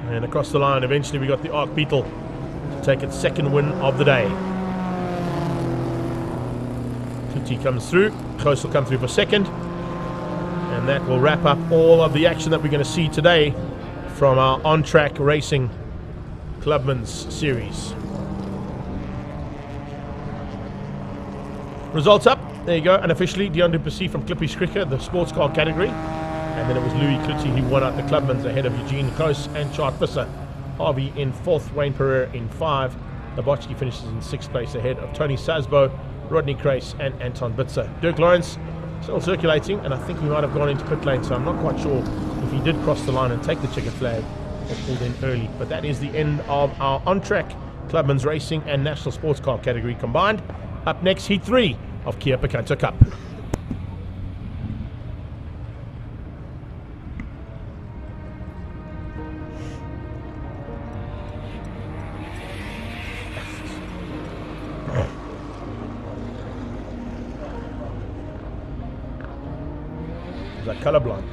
And across the line, eventually we got the Arc Beetle to take its second win of the day. Clutie comes through. Goos will come through for second. And that will wrap up all of the action that we're going to see today from our on-track racing Clubmans series. Results up. There you go. Unofficially, Dion Duplessis from Clippy's Cricket, the sports car category. And then it was Louis Clutie who won out the Clubmans ahead of Eugene Goos and Chart Visser. Harvey in 4th, Wayne Pereira in 5. Labotsky finishes in 6th place ahead of Tony Sasbo, Rodney Crace and Anton Bitzer. Dirk Lawrence still circulating, and I think he might have gone into pit lane, so I'm not quite sure if he did cross the line and take the checkered flag or pulled in early. But that is the end of our on-track Clubmans Racing and National Sports Car category combined. Up next, Heat 3 of Kia Picanto Cup. Is that colorblind?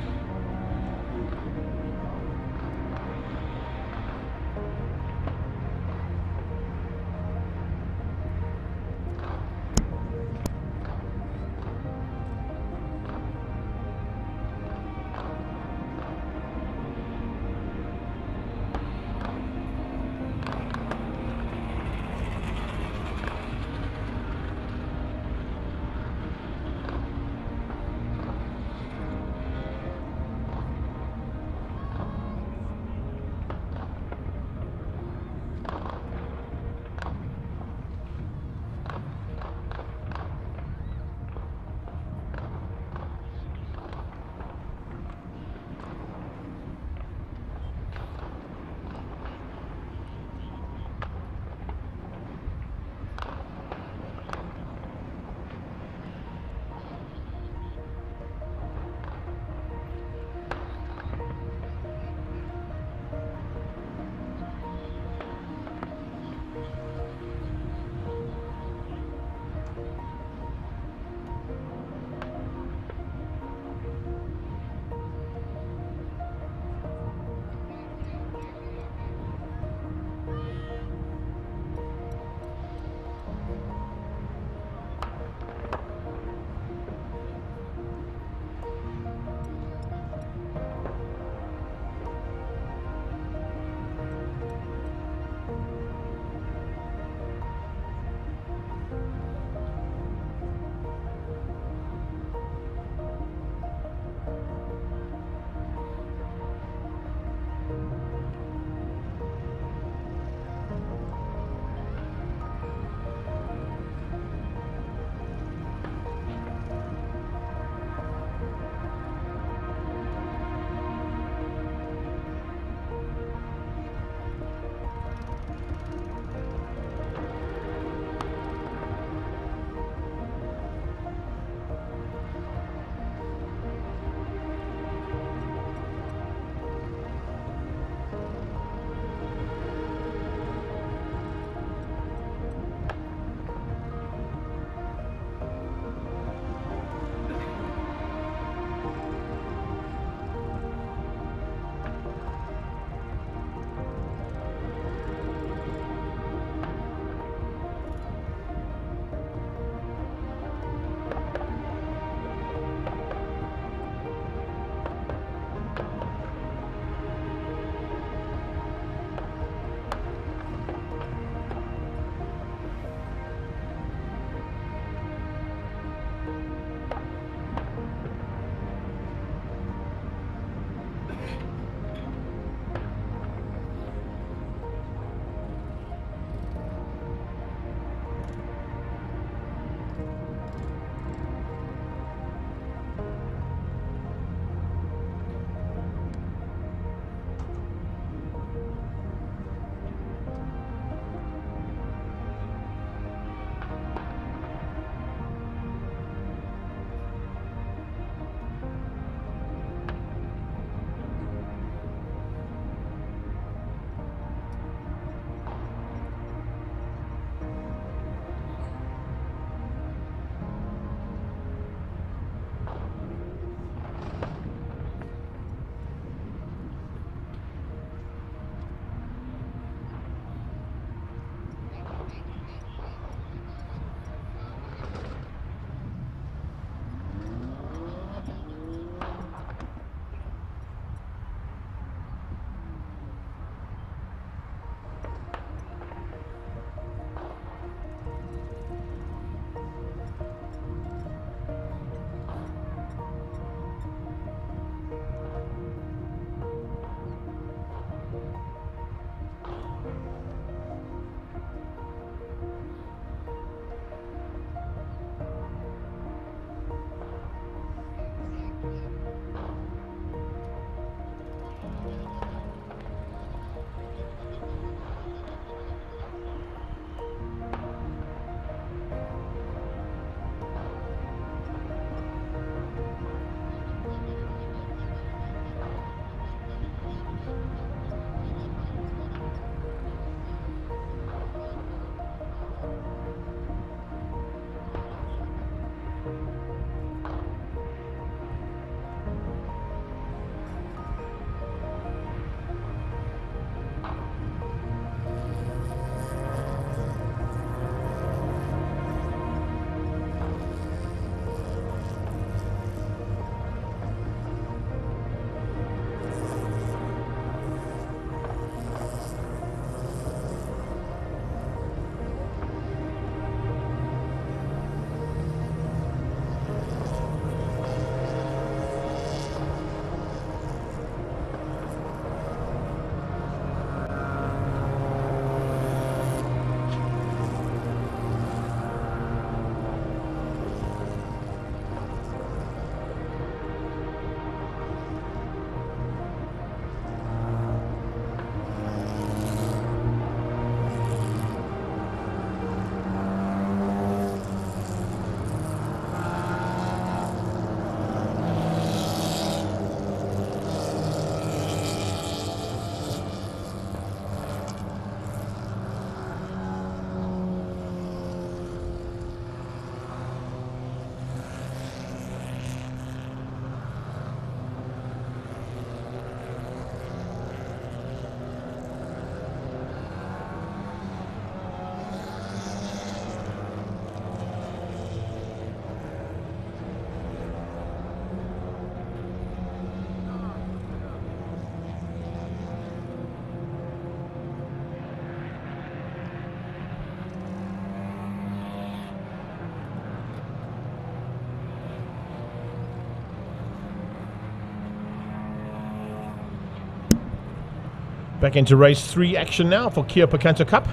Back into race 3 action now for Kia Picanto Cup.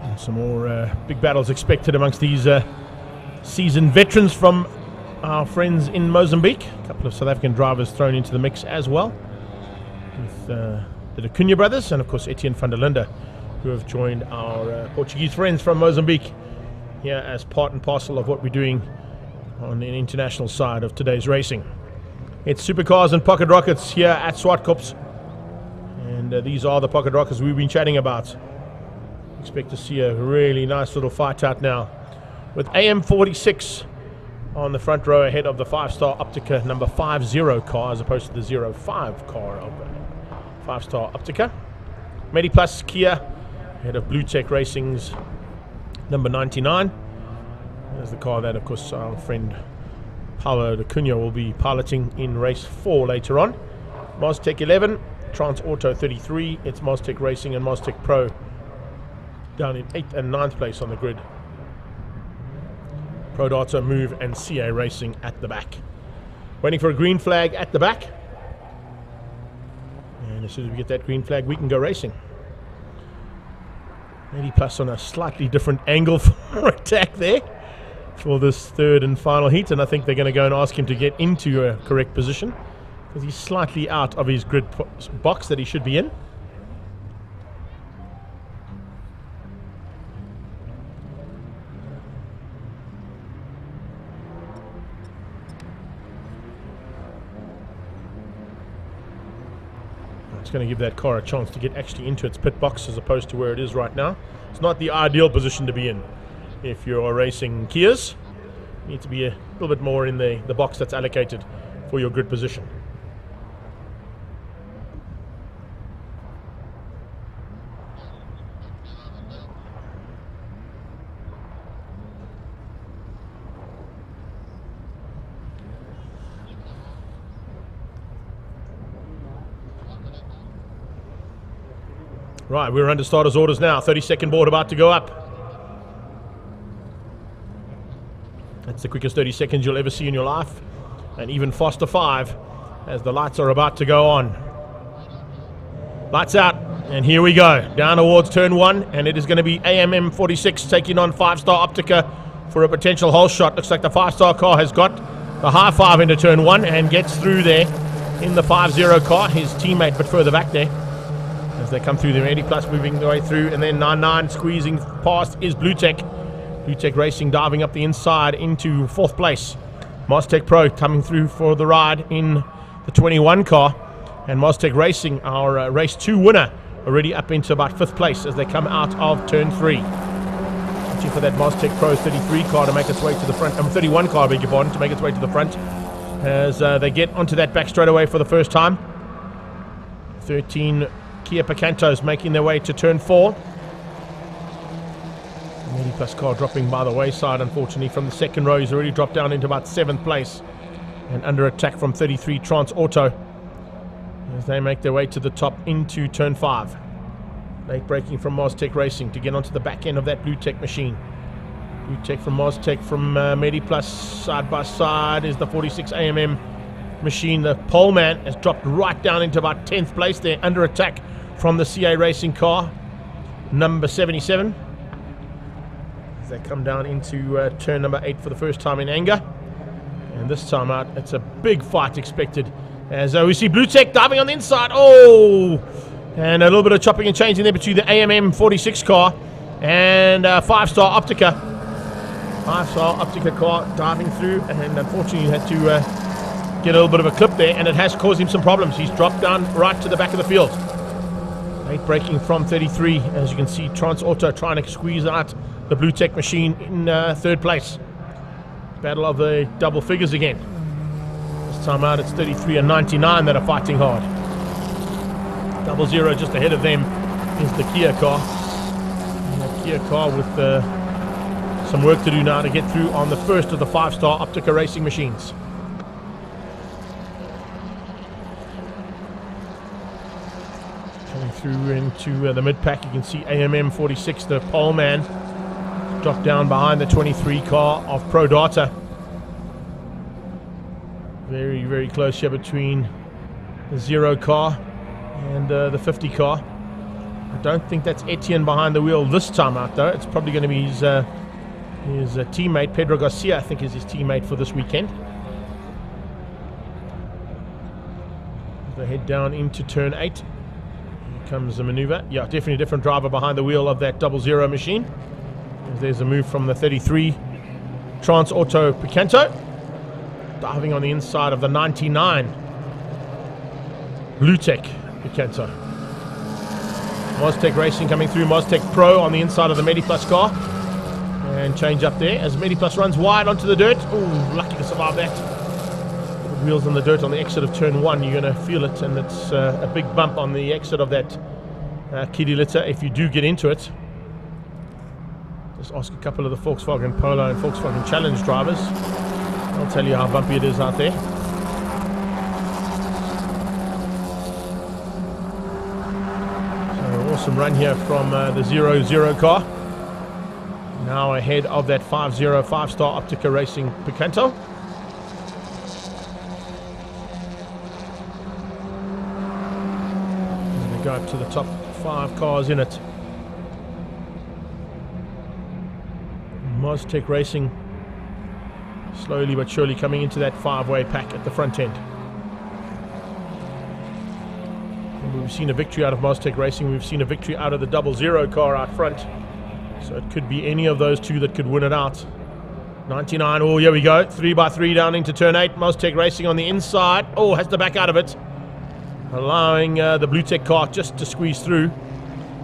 And some more big battles expected amongst these seasoned veterans from our friends in Mozambique. A couple of South African drivers thrown into the mix as well, with the Cunha brothers and of course Etienne van der Linde, who have joined our Portuguese friends from Mozambique here as part and parcel of what we're doing on the international side of today's racing. It's Supercars and Pocket Rockets here at Zwartkops, and these are the Pocket Rockets we've been chatting about. Expect to see a really nice little fight out now, with AM46 on the front row ahead of the 5-star Optica number 50 car, as opposed to the 05 car of 5-star Optica. Mediplus Kia ahead of Blue Tech Racing's number 99. There's the car that, of course, our friend Paulo de Cunha will be piloting in race 4 later on. Maztec 11, Trans Auto 33. It's Maztec Racing and Maztec Pro down in 8th and 9th place on the grid. Pro Data, Move and CA Racing at the back. Waiting for a green flag at the back. And as soon as we get that green flag, we can go racing. Mediplus on a slightly different angle for attack there for this third and final heat, and I think they're going to go and ask him to get into a correct position because he's slightly out of his grid box that he should be in. It's going to give that car a chance to get actually into its pit box as opposed to where it is right now. It's not the ideal position to be in. If you're racing Kias, you need to be a little bit more in the box that's allocated for your grid position. Right, we're under starters orders now. 30-second board about to go up. That's the quickest 30 seconds you'll ever see in your life. And even faster 5 as the lights are about to go on. Lights out, and here we go. Down towards turn 1, and it is going to be AMM46 taking on 5-star Optica for a potential hole shot. Looks like the 5-star car has got the high 5 into turn 1 and gets through there in the 50 car. His teammate, but further back there. As they come through the Mediplus, moving their way through, and then 99 squeezing past is Blue Tech. Blue Tech Racing diving up the inside into 4th place. Maztec Pro coming through for the ride in the 21 car, and Maztec Racing, our race 2 winner, already up into about 5th place as they come out of turn 3. Watching for that Maztec Pro 33 car to make its way to the front, 31 car, I beg your pardon, to make its way to the front as they get onto that back straightaway for the first time. 13 Kia Picantos making their way to turn 4. Mediplus car dropping by the wayside, unfortunately, from the second row. He's already dropped down into about 7th place and under attack from 33 Trans Auto as they make their way to the top into turn 5. Late braking from Maztec Racing to get onto the back end of that Blue Tech machine. Blue Tech from Maztec from Mediplus side by side is the 46 AMM machine. The pole man has dropped right down into about 10th place there, under attack from the CA Racing car number 77 as they come down into turn number 8 for the first time in anger. And this time out, it's a big fight expected as we see Blue Tech diving on the inside. Oh, and a little bit of chopping and changing there between the AMM 46 car and 5-star Optica. 5-star Optica car diving through, and unfortunately had to get a little bit of a clip there, and it has caused him some problems. He's dropped down right to the back of the field. Late braking from 33, as you can see, Trans Auto trying to squeeze out the Blue Tech machine in 3rd place. Battle of the double figures again. This time out it's 33 and 99 that are fighting hard. 00 just ahead of them is the Kia car. And the Kia car with some work to do now to get through on the first of the 5-star Optica Racing machines. Coming through into the mid-pack, you can see AMM 46, the pole man, dropped down behind the 23 car of Pro Data. Very, very close here between the 0 car And the 50 car. I don't think that's Etienne behind the wheel this time out, though. It's probably going to be his teammate, Pedro Garcia, I think is his teammate for this weekend. They head down into turn 8. Here comes the maneuver. Yeah, definitely a different driver behind the wheel of that 00 machine. There's a move from the 33 Trans Auto Picanto. Diving on the inside of the 99 Bluetech Picanto. Mostec Racing coming through. Mostec Pro on the inside of the Mediplus car. And change up there as Mediplus runs wide onto the dirt. Ooh, lucky to survive that. Wheels on the dirt on the exit of turn 1. You're going to feel it, and it's a big bump on the exit of that kiddie litter if you do get into it. Just ask a couple of the Volkswagen Polo and Volkswagen Challenge drivers. I'll tell you how bumpy it is out there. So awesome run here from the 00 car. Now ahead of that 5-0 5-star Optica Racing Picanto. And we go up to the top 5 cars in it. Mostec Racing slowly but surely coming into that 5-way pack at the front end. And we've seen a victory out of Mostec Racing. We've seen a victory out of the 00 car out front. So it could be any of those two that could win it out. 99, oh, here we go. 3x3 down into turn 8. Mostec Racing on the inside. Oh, has to back out of it. Allowing the Bluetech car just to squeeze through.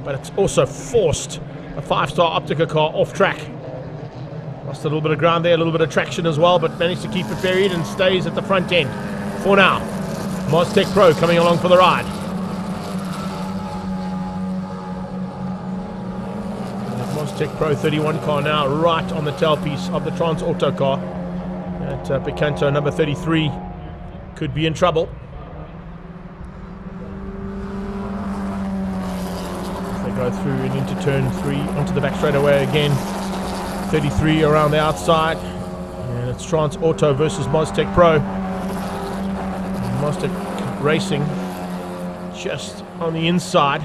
But it's also forced a 5-star Optica car off track. Lost a little bit of ground there, a little bit of traction as well, but managed to keep it buried and stays at the front end for now. Mostec Pro coming along for the ride. Mostec Pro 31 car now right on the tailpiece of the Trans Auto car. That Picanto number 33 could be in trouble. As they go through and into turn 3 onto the back straightaway again. 33 around the outside, and it's Trans Auto versus Mostec Pro. And Mostec Racing just on the inside.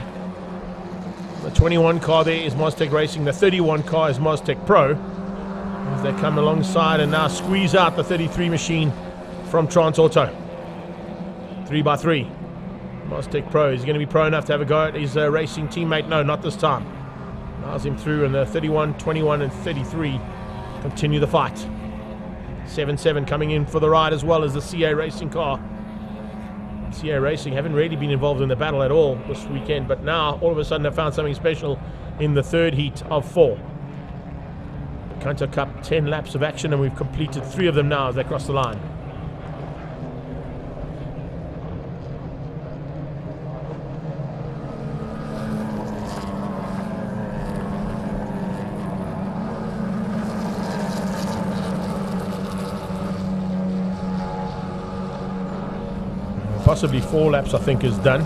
The 21 car there is Mostec Racing, the 31 car is Mostec Pro. As they come alongside and now squeeze out the 33 machine from Trans Auto. 3x3. Mostec Pro, is he going to be pro enough to have a go at his racing teammate? No, not this time. Allows him through, and the 31, 21 and 33 continue the fight. 7-7 coming in for the ride, as well as the CA Racing car. CA Racing haven't really been involved in the battle at all this weekend, but now all of a sudden they've found something special in the third heat of 4. Picanto Cup 10 laps of action, and we've completed 3 of them now as they cross the line. Possibly 4 laps, I think, is done.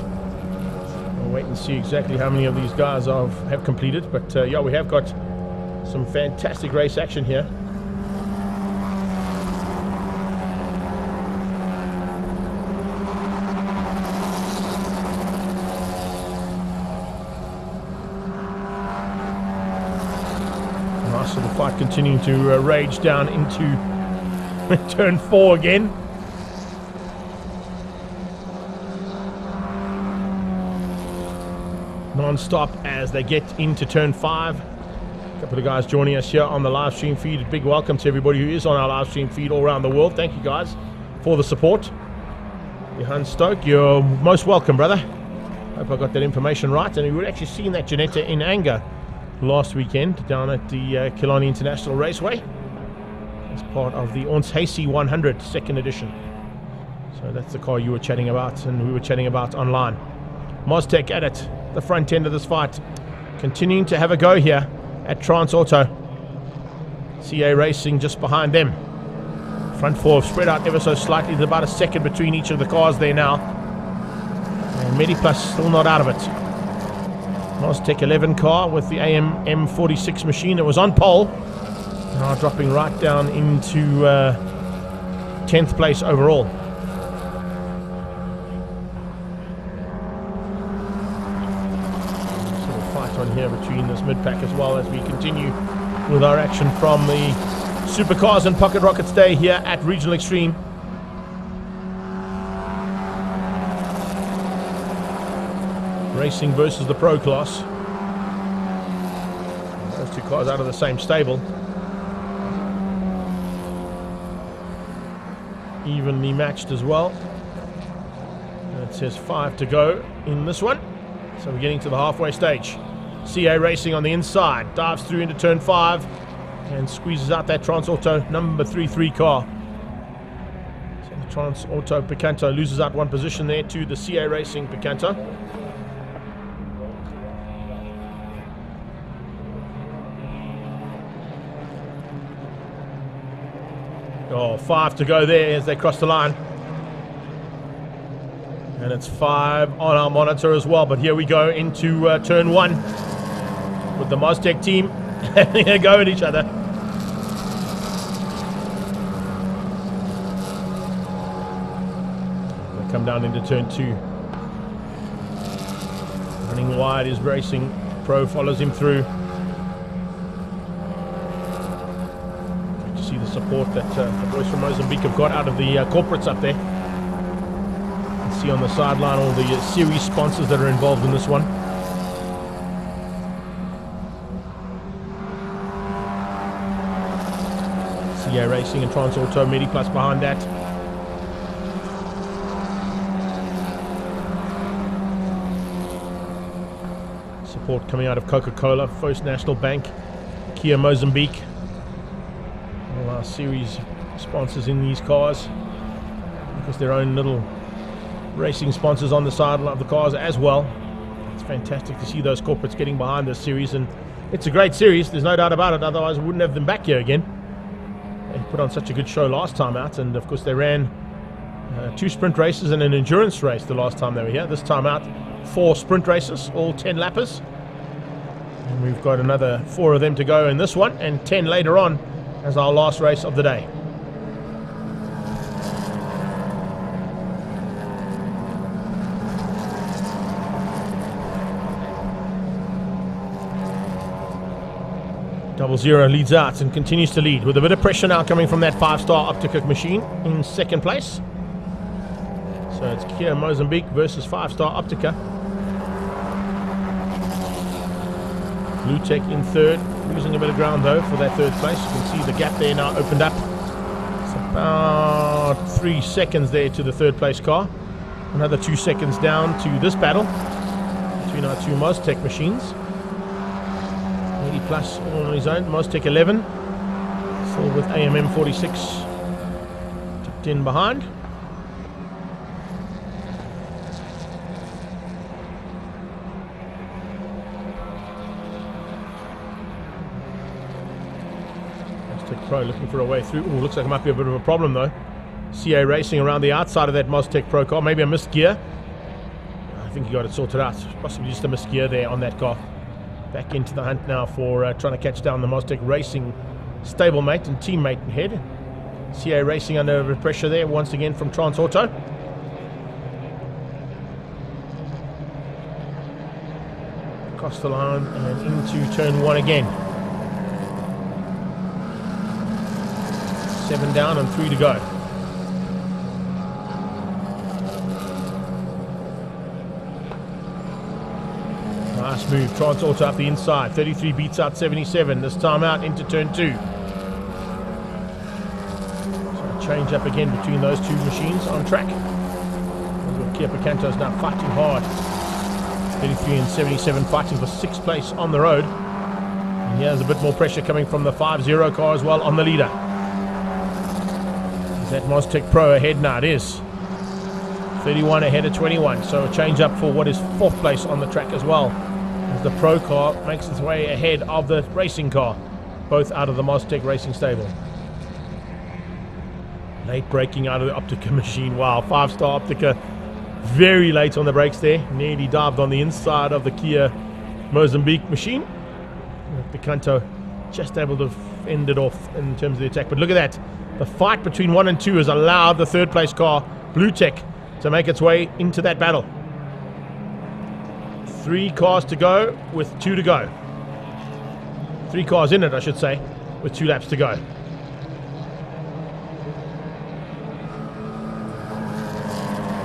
We'll wait and see exactly how many of these guys have completed. But yeah, we have got some fantastic race action here. Nice little fight continuing to rage down into turn 4 again. Non-stop as they get into turn 5. A couple of guys joining us here on the live stream feed. A big welcome to everybody who is on our live stream feed all around the world. Thank you guys for the support. Johan Stoke, you're most welcome, brother. Hope I got that information right. And we would actually seen that Janetta in anger last weekend down at the Killarney International Raceway as part of the Ons Hasey 100 second edition. So that's the car you were chatting about and we were chatting about online. Mostec at it. The front end of this fight, continuing to have a go here at Trans Auto. CA Racing just behind them. Front 4 have spread out ever so slightly. There's about a second between each of the cars there now. And Mediplus still not out of it. Mostec 11 car with the AM M46 machine that was on pole. Now dropping right down into 10th place overall. one here between this mid-pack as well, as we continue with our action from the Supercars and Pocket Rockets Day here at Regional Extreme. Racing versus the Pro class. Those two cars out of the same stable. Evenly matched as well. And it says 5 to go in this one. So we're getting to the halfway stage. CA Racing on the inside, dives through into turn 5 and squeezes out that Trans Auto number 33 car. So the Trans Auto Picanto loses out one position there to the CA Racing Picanto. Oh, 5 to go there as they cross the line. And it's 5 on our monitor as well. But here we go into turn 1 with the Maztec team having a go at each other. They come down into turn 2. Running wide is Racing. Pro follows him through. Great to see the support that the boys from Mozambique have got out of the corporates up there. See on the sideline all the series sponsors that are involved in this one. CA Racing and Trans Auto Mediplus behind that. Support coming out of Coca-Cola, First National Bank, Kia Mozambique. All our series sponsors in these cars. Because their own little racing sponsors on the side of the cars as well. It's fantastic to see those corporates getting behind this series, and it's a great series, there's no doubt about it, otherwise we wouldn't have them back here again. They put on such a good show last time out, and of course they ran 2 sprint races and an endurance race the last time they were here. This time out 4 sprint races, all 10 lappers, and we've got another 4 of them to go in this one, and 10 later on as our last race of the day. Double Zero leads out and continues to lead with a bit of pressure now coming from that 5-star Optica machine in second place. So it's Kia Mozambique versus 5-star Optica. Blue Tech in third, losing a bit of ground though for that third place. You can see the gap there now opened up. It's about 3 seconds there to the third place car. Another 2 seconds down to this battle between our 2 Maztec machines. Plus on his own, Maztec 11, still with AMM 46 tucked in behind. Maztec Pro looking for a way through. Ooh, looks like it might be a bit of a problem though. CA Racing around the outside of that Maztec Pro car, maybe a missed gear. I think he got it sorted out, possibly just a missed gear there on that car. Back into the hunt now for trying to catch down the Maztec Racing stablemate and teammate ahead. CA Racing under a bit of pressure there once again from Trans Auto. Across the line and into turn 1 again. 7 down and 3 to go. Nice move, Trans Auto up the inside. 33 beats out 77. This time out into turn 2. So a change up again between those 2 machines on track. Kia Picanto is now fighting hard. 33 and 77 fighting for 6th place on the road. And here's a bit more pressure coming from the 5-0 car as well on the leader. Is that Maztec Pro ahead now? It is. 31 ahead of 21. So a change up for what is 4th place on the track as well. As the Pro car makes its way ahead of the racing car, both out of the Maztec Racing stable. Late braking out of the Optica machine. Wow, 5-star Optica very late on the brakes there. Nearly dived on the inside of the Kia Mozambique machine. Picanto just able to end it off in terms of the attack. But look at that. The fight between 1 and 2 has allowed the 3rd place car, Blue Tech, to make its way into that battle. 3 cars to go with 2 to go. 3 cars in it, I should say, with 2 laps to go.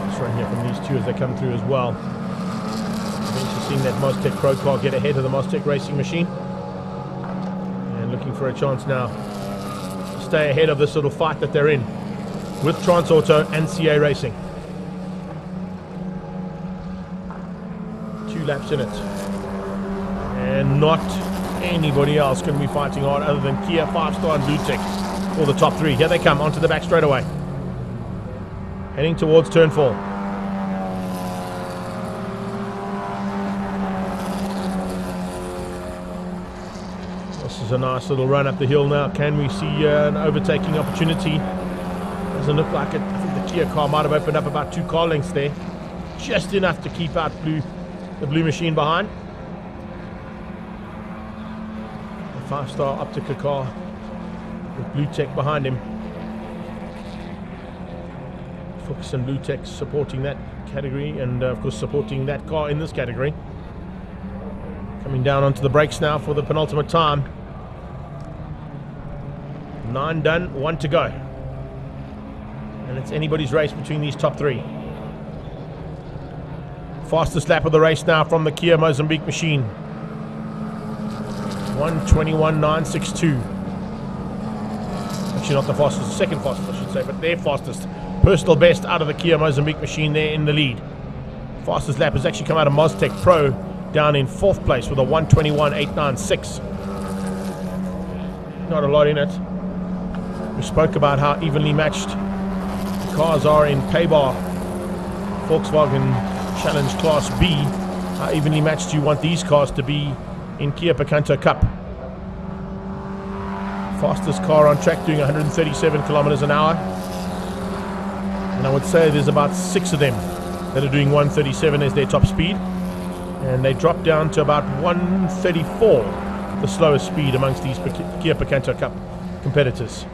Let's run here from these 2 as they come through as well. Eventually seeing that Mostec Pro car get ahead of the Mostec Racing machine. And looking for a chance now to stay ahead of this little fight that they're in with Transauto and CA Racing. 2 laps in it. And not anybody else going to be fighting hard other than Kia, 5-star and Blue-Tech for the top 3. Here they come onto the back straight away. Heading towards turn 4. This is a nice little run up the hill now. Can we see an overtaking opportunity? Doesn't look like it. I think the Kia car might have opened up about 2 car lengths there. Just enough to keep out the blue machine behind. The 5-star Optica car with Blue-Tech behind him. Fuchs and Blue-Tech supporting that category, and of course supporting that car in this category. Coming down onto the brakes now for the penultimate time. 9 done, 1 to go. And it's anybody's race between these top 3. Fastest lap of the race now from the Kia Mozambique machine. 1:21.962. Actually not the fastest, second fastest I should say, but their fastest. Personal best out of the Kia Mozambique machine there in the lead. Fastest lap has actually come out of Mostec Pro, down in 4th place with a 1:21.896. Not a lot in it. We spoke about how evenly matched the cars are in K-Bar Volkswagen Challenge Class B. How evenly matched you want these cars to be in Kia Picanto Cup. Fastest car on track doing 137 kilometers an hour. And I would say there's about 6 of them that are doing 137 as their top speed. And they drop down to about 134, the slowest speed amongst these Kia Picanto Cup competitors.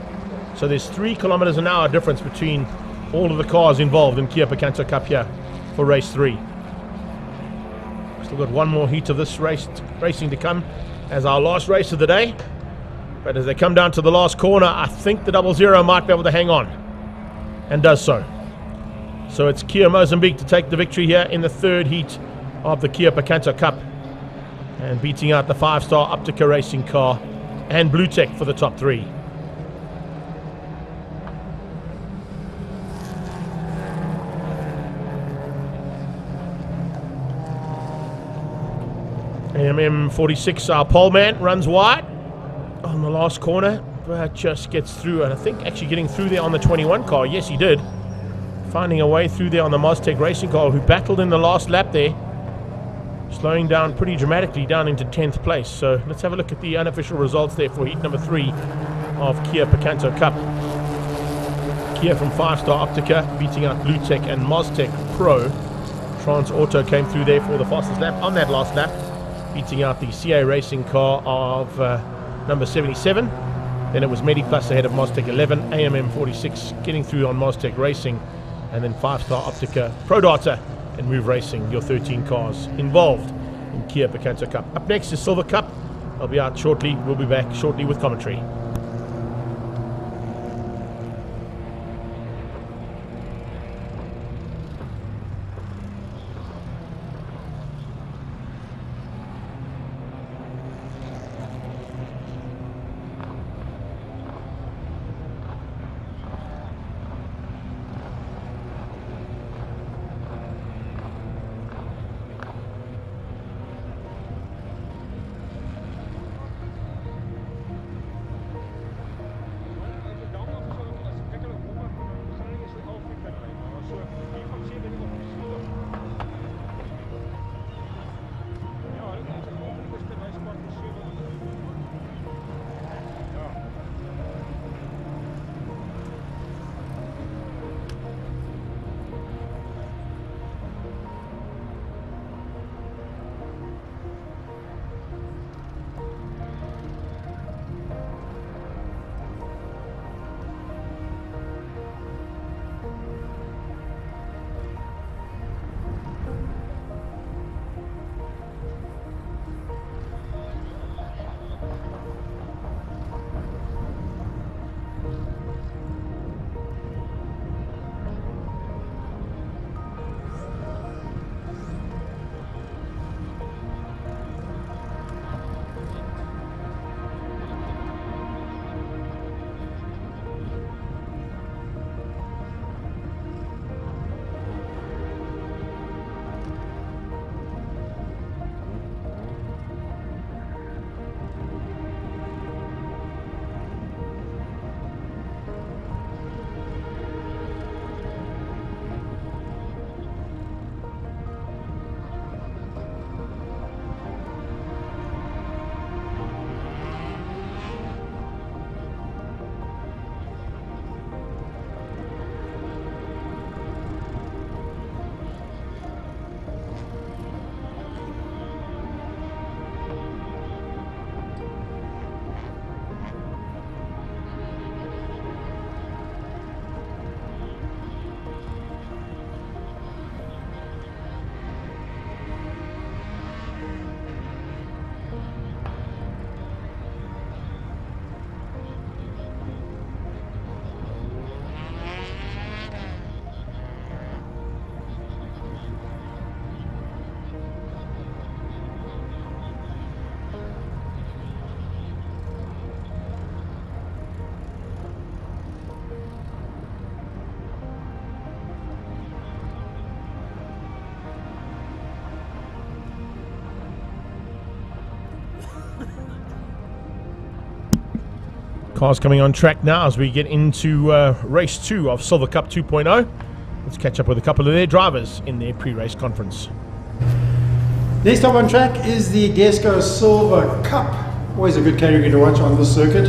So there's 3 kilometers an hour difference between all of the cars involved in Kia Picanto Cup here for race 3. Still got 1 more heat of this racing to come as our last race of the day. But as they come down to the last corner, I think the 00 might be able to hang on, and does so. So it's Kia Mozambique to take the victory here in the 3rd heat of the Kia Picanto Cup, and beating out the 5-star Optica Racing car and Blue-Tech for the top 3. AMM 46, our pole man, runs wide on the last corner, but just gets through, and I think actually getting through there on the 21 car. Yes, he did. Finding a way through there on the Mostec Racing car, who battled in the last lap there, slowing down pretty dramatically down into 10th place. So let's have a look at the unofficial results there for heat number 3 of Kia Picanto Cup. Kia from 5-star Optica beating out Blue-Tech and Mostec Pro. Transauto came through there for the fastest lap on that last lap, beating out the CA Racing car of number 77. Then it was Mediplus ahead of Mostec 11, AMM 46 getting through on Mostec Racing, and then 5-star Optica, Pro Data and Move Racing, your 13 cars involved in Kia Picanto Cup. Up next is Silver Cup. I'll be out shortly. We'll be back shortly with commentary. Cars coming on track now as we get into race 2 of Silver Cup 2.0. Let's catch up with a couple of their drivers in their pre-race conference. Next up on track is the Gesco Silver Cup. Always a good category to watch on this circuit.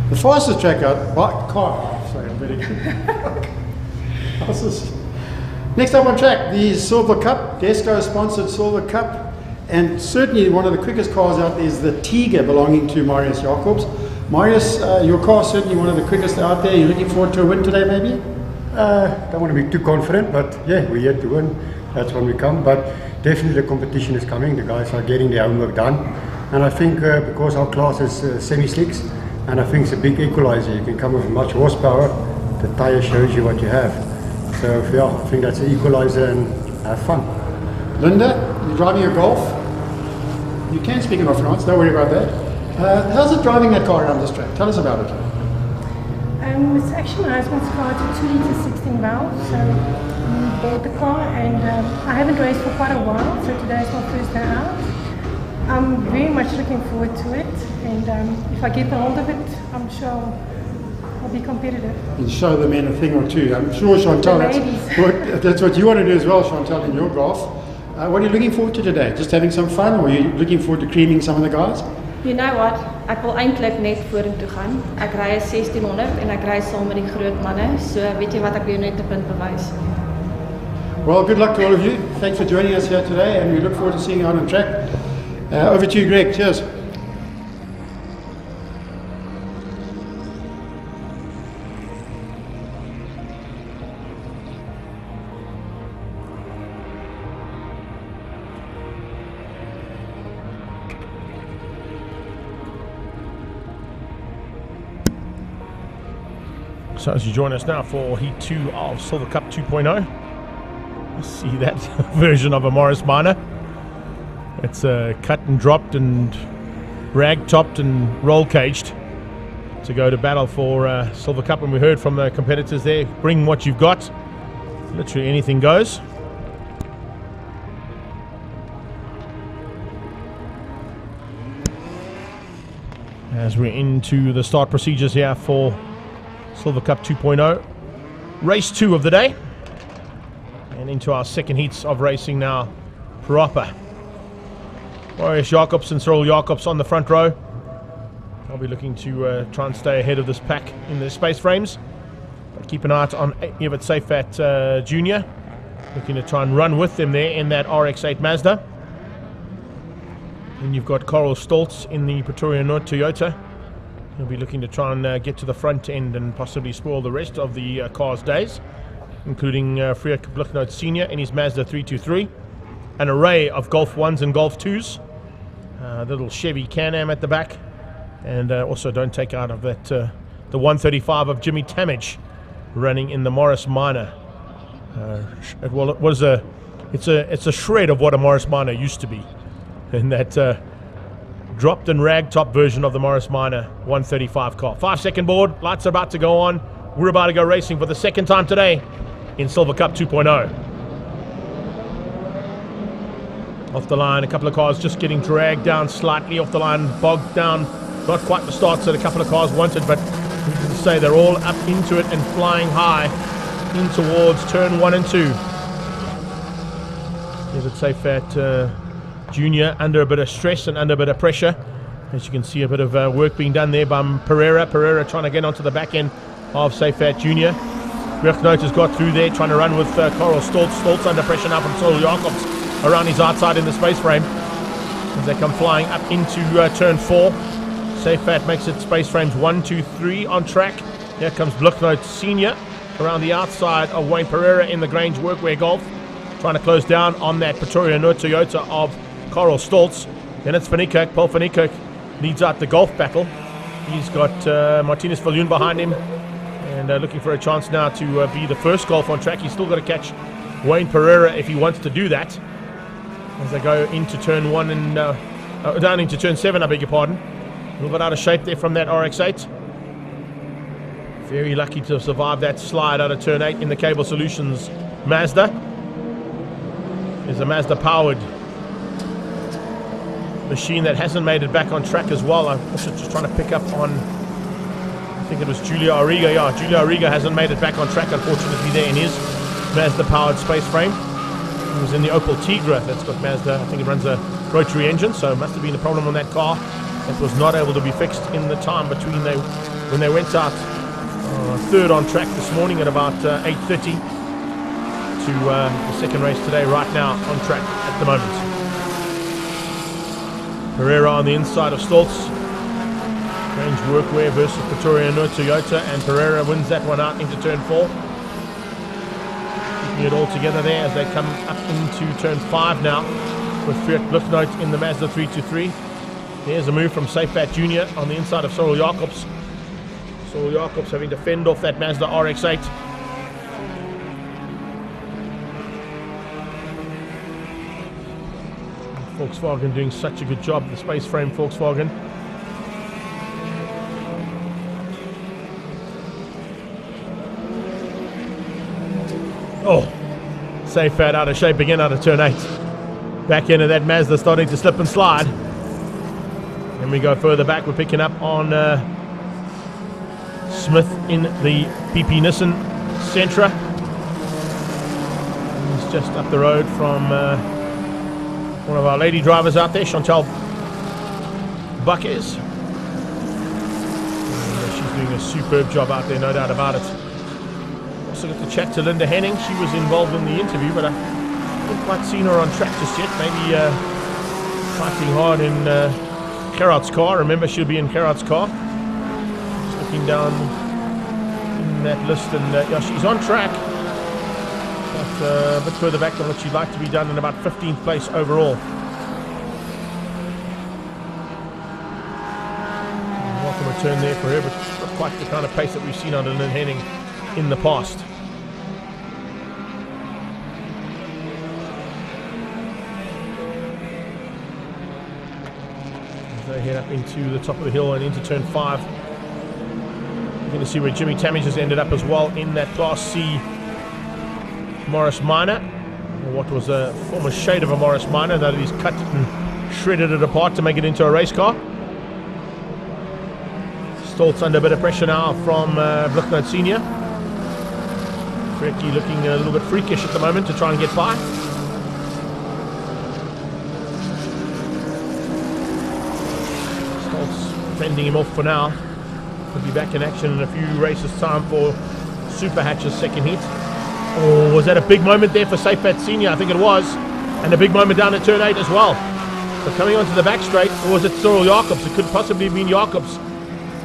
The fastest track out by car. Sorry, I'm very Next up on track, the Silver Cup, Gesco sponsored Silver Cup, and certainly one of the quickest cars out there is the Tiger belonging to Marius Jacobs. Marius, your car is certainly one of the quickest out there. You're looking forward to a win today, maybe? Don't want to be too confident, but yeah, we're here to win. That's when we come. But definitely the competition is coming. The guys are getting their homework done. And I think because our class is semi-slicks, and I think it's a big equalizer. You can come with much horsepower. The tyre shows you what you have. So yeah, I think that's an equalizer and have fun. Linda, you're driving a Golf. You can speak in France, don't worry about that. How's it driving that car around this track? Tell us about it. It's actually my husband's car. It's a 2 litre 16 valve. So we bought the car, and I haven't raced for quite a while, so today is my first day out. I'm very much looking forward to it, and if I get the hold of it, I'm sure I'll be competitive. And show the men a thing or two. I'm sure, Chantal, that's what you want to do as well, Chantal, in your Golf. What are you looking forward to today? Just having some fun, or are you looking forward to creaming some of the guys? You know what? Ek wil eintlik net vorentoe gaan. Ek ry 1600 en ek ry saam met die groot manne. So weet jy wat, ek wil net 'n punt bewys. Well, good luck to all of you. Thanks for joining us here today, and we look forward to seeing you out on track. Over to you, Greg. Cheers. So as you join us now for Heat 2 of Silver Cup 2.0, see that version of a Morris Minor. It's cut and dropped and rag-topped and roll-caged to go to battle for Silver Cup. And we heard from the competitors there, bring what you've got. Literally anything goes. As we're into the start procedures here for Silver Cup 2.0, race 2 of the day, and into our second heats of racing now proper. Marius Jacobs and Cyril Jacobs on the front row. I'll be looking to try and stay ahead of this pack in the space frames, but keep an eye on Evert Seyfat Jr. looking to try and run with them there in that RX-8 Mazda. And you've got Carl Stoltz in the Pretoria North Toyota. He'll be looking to try and get to the front end and possibly spoil the rest of the car's days, including Freek Bliknoot Sr. in his Mazda 323. An array of Golf 1s and Golf 2s. Little Chevy Can-Am at the back. And also don't take out of that the 135 of Jimmy Tamage running in the Morris Minor. It's a shred of what a Morris Minor used to be. In that dropped and rag top version of the Morris Minor 135 car. 5-second board, lights are about to go on. We're about to go racing for the second time today in Silver Cup 2.0. Off the line, a couple of cars just getting dragged down slightly off the line, bogged down. Not quite the starts that a couple of cars wanted, but we can say they're all up into it and flying high in towards turn 1 and 2. Evert Seyfat Junior under a bit of stress and under a bit of pressure. As you can see, a bit of work being done there by Pereira. Pereira trying to get onto the back end of Seyfat Junior. Bliknoot has got through there, trying to run with Carl Stoltz. Stoltz under pressure now from Cyril Jacobs around his outside in the space frame. As they come flying up into turn 4. Seyfat makes it space frames 1, 2, 3 on track. Here comes Bliknoot Sr. around the outside of Wayne Pereira in the Grange Workwear Golf. Trying to close down on that Pretoria North Toyota of Carl Stoltz. Then it's Van Niekerk. Paul Van Niekerk leads out the Golf battle. He's got Martinez Viljoen behind him and looking for a chance now to be the first Golf on track. He's still got to catch Wayne Pereira if he wants to do that. As they go into turn 1 and down into turn 7, I beg your pardon. A little bit out of shape there from that RX-8. Very lucky to survive that slide out of turn 8 in the Cable Solutions Mazda. There's a Mazda powered machine that hasn't made it back on track as well. I'm also just trying to pick up on think it was Julia Arriga. Yeah, Julia Arriga hasn't made it back on track, unfortunately, there in his Mazda-powered space frame. He was in the Opel Tigra that's got Mazda. I think it runs a rotary engine, so it must have been a problem on that car. It was not able to be fixed in the time between when they went out third on track this morning at about 8:30 to the second race today, right now on track at the moment. Pereira on the inside of Stoltz. Strange workwear versus Pretoria no Toyota, and Pereira wins that one out into turn 4. Keeping it all together there as they come up into turn 5 now with Fiat Bluknoot in the Mazda 323. There's a move from Seyfat Jr. on the inside of Cyril Jacobs. Cyril Jacobs having to fend off that Mazda RX-8. Volkswagen doing such a good job, the space frame Volkswagen. Oh, Seyfat out of shape again out of turn 8. Back into that Mazda starting to slip and slide. And we go further back, we're picking up on Smith in the PP Nissan Sentra. He's just up the road from one of our lady drivers out there, Chantal Buckes. She's doing a superb job out there, no doubt about it. Also got to chat to Linda Henning. She was involved in the interview, but I haven't quite seen her on track just yet. Maybe fighting hard in Gerard's car. Remember, she'll be in Gerard's car. Just looking down in that list, and yeah, she's on track. But a bit further back than what she'd like to be done, in about 15th place overall. Welcome return there for her, but not quite the kind of pace that we've seen under Lynn Henning in the past. As they head up into the top of the hill and into turn 5. You're going to see where Jimmy Tamage has ended up as well in that Class C Morris Minor, or what was a former shade of a Morris Minor, though he's cut and shredded it apart to make it into a race car. Stoltz under a bit of pressure now from Bluknoot Senior. Frecky looking a little bit freakish at the moment to try and get by. Stoltz fending him off for now. Could be back in action in a few races time for Super Hatch's second heat. Oh, was that a big moment there for Seyfat Senior? I think it was. And a big moment down at turn 8 as well. So coming onto the back straight, or was it Cyril Jacobs? It could possibly have been Jacobs.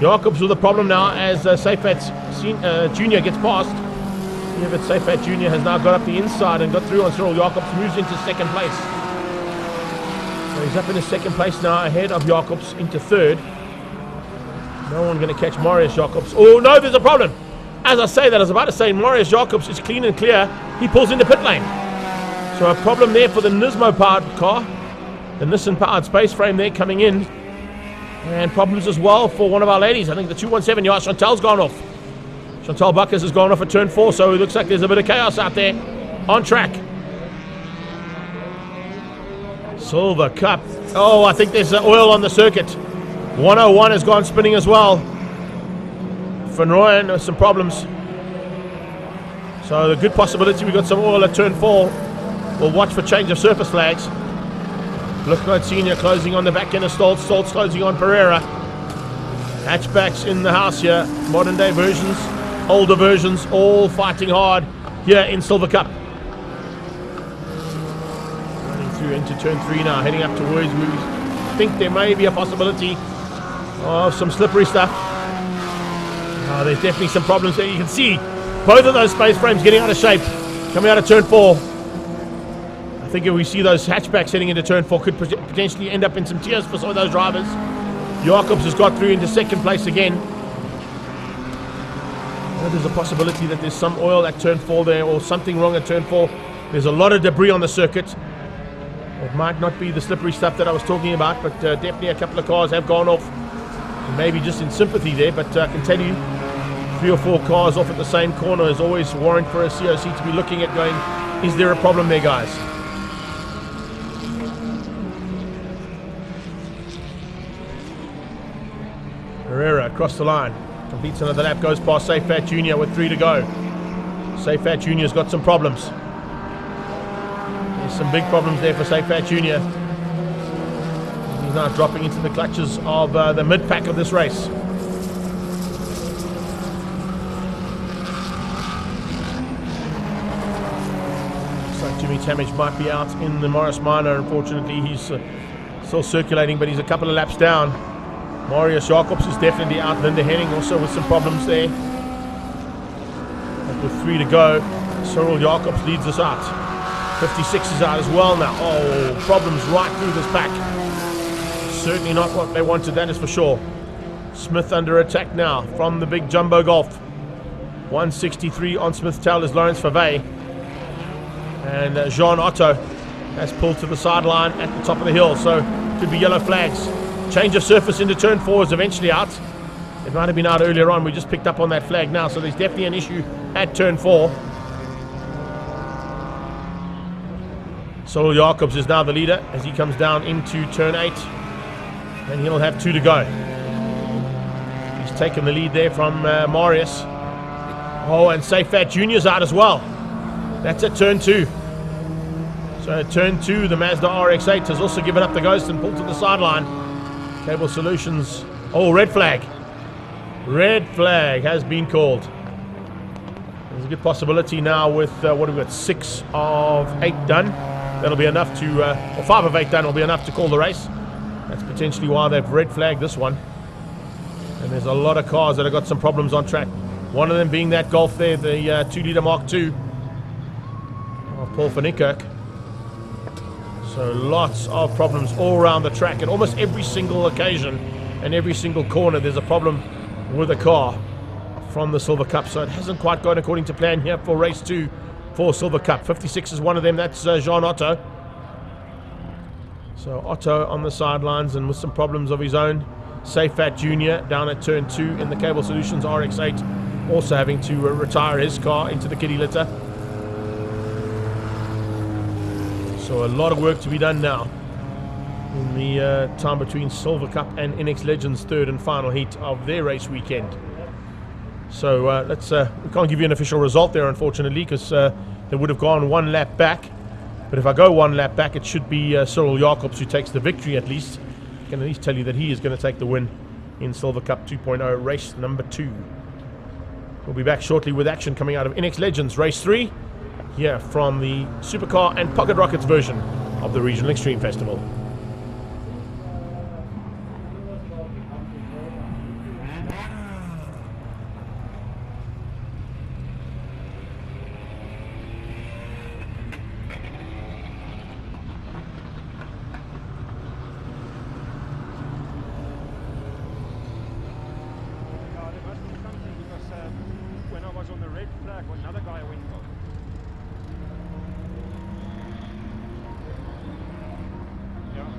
Jacobs with a problem now as Seyfat Jr. gets past. Yeah, but Seyfat Jr. has now got up the inside and got through on Cyril Jacobs, moves into second place. So he's up in his second place now, ahead of Jacobs into third. No one going to catch Marius Jacobs. Oh no, there's a problem. As I say that, I was about to say Marius Jacobs is clean and clear. He pulls into pit lane. So a problem there for the Nismo powered car. The Nissan powered space frame there coming in. And problems as well for one of our ladies. I think the 217 yard, Chantal's gone off. Chantal Buckers has gone off at turn 4, so it looks like there's a bit of chaos out there on track. Silver Cup. Oh, I think there's oil on the circuit. 101 has gone spinning as well. Van Rooyen with some problems. So the good possibility we got some oil at turn 4. We'll watch for change of surface flags. Bluknoot Senior closing on the back end of Stoltz. Stoltz closing on Pereira. Hatchbacks in the house here. Modern day versions, older versions, all fighting hard here in Silver Cup. Running through into turn 3 now, heading up towards we think there may be a possibility of some slippery stuff. There's definitely some problems there. You can see both of those space frames getting out of shape coming out of turn 4. I think if we see those hatchbacks heading into turn 4, could potentially end up in some tears for some of those drivers. Jacobs has got through into second place again. There's a possibility that there's some oil at turn 4 there, or something wrong at turn 4. There's a lot of debris on the circuit. It might not be the slippery stuff that I was talking about, but definitely a couple of cars have gone off. Maybe just in sympathy there, but I can tell you 3 or 4 cars off at the same corner is always warrant for a COC to be looking at going, is there a problem there, guys? Pereira across the line. Completes another lap, goes past Safe Fat Jr. with 3 to go. Safe Fat Jr.'s got some problems. There's some big problems there for Safe Fat Jr. He's now dropping into the clutches of the mid-pack of this race. Looks like Jimmy Tamage might be out in the Morris Minor. Unfortunately, he's still circulating, but he's a couple of laps down. Marius Jacobs is definitely out. Linda Henning also with some problems there. But with 3 to go, Cyril Jacobs leads us out. 56 is out as well now. Oh, problems right through this pack. Certainly not what they wanted, that is for sure. Smith under attack now from the big Jumbo Golf. 163 on Smith's tail is Lawrence Favey. And Jean Otto has pulled to the sideline at the top of the hill. So could be yellow flags. Change of surface into turn 4 is eventually out. It might have been out earlier on. We just picked up on that flag now. So there's definitely an issue at turn 4. Cyril Jacobs is now the leader as he comes down into turn 8. And he'll have 2 to go. He's taken the lead there from Marius. Oh, and Safe Fat Jr.'s out as well. That's at turn 2. So at turn 2, the Mazda RX-8 has also given up the ghost and pulled to the sideline. Cable Solutions. Oh, red flag. Red flag has been called. There's a good possibility now with, what have we got, 6 of 8 done. That'll be enough to, or 5 of 8 done will be enough to call the race. That's potentially why they've red flagged this one. And there's a lot of cars that have got some problems on track. One of them being that Golf there, the 2-litre Mark II of Paul van Niekerk. So lots of problems all around the track. At almost every single occasion and every single corner, there's a problem with a car from the Silver Cup. So it hasn't quite gone according to plan here for race 2 for Silver Cup. 56 is one of them. That's Jean Otto. So Otto on the sidelines and with some problems of his own. Safe Fat Jr. down at turn 2 in the Cable Solutions RX-8. Also having to retire his car into the kiddie litter. So a lot of work to be done now in the time between Silver Cup and NX Legends' third and final heat of their race weekend. So let's we can't give you an official result there, unfortunately, because they would have gone 1 lap back. But if I go 1 lap back, it should be Cyril Jacobs who takes the victory at least. I can at least tell you that he is going to take the win in Silver Cup 2.0 race number 2. We'll be back shortly with action coming out of NX Legends race 3. Here from the Supercar and Pocket Rockets version of the Regional Extreme Festival. When I was on the red flag, another guy went off. Yeah.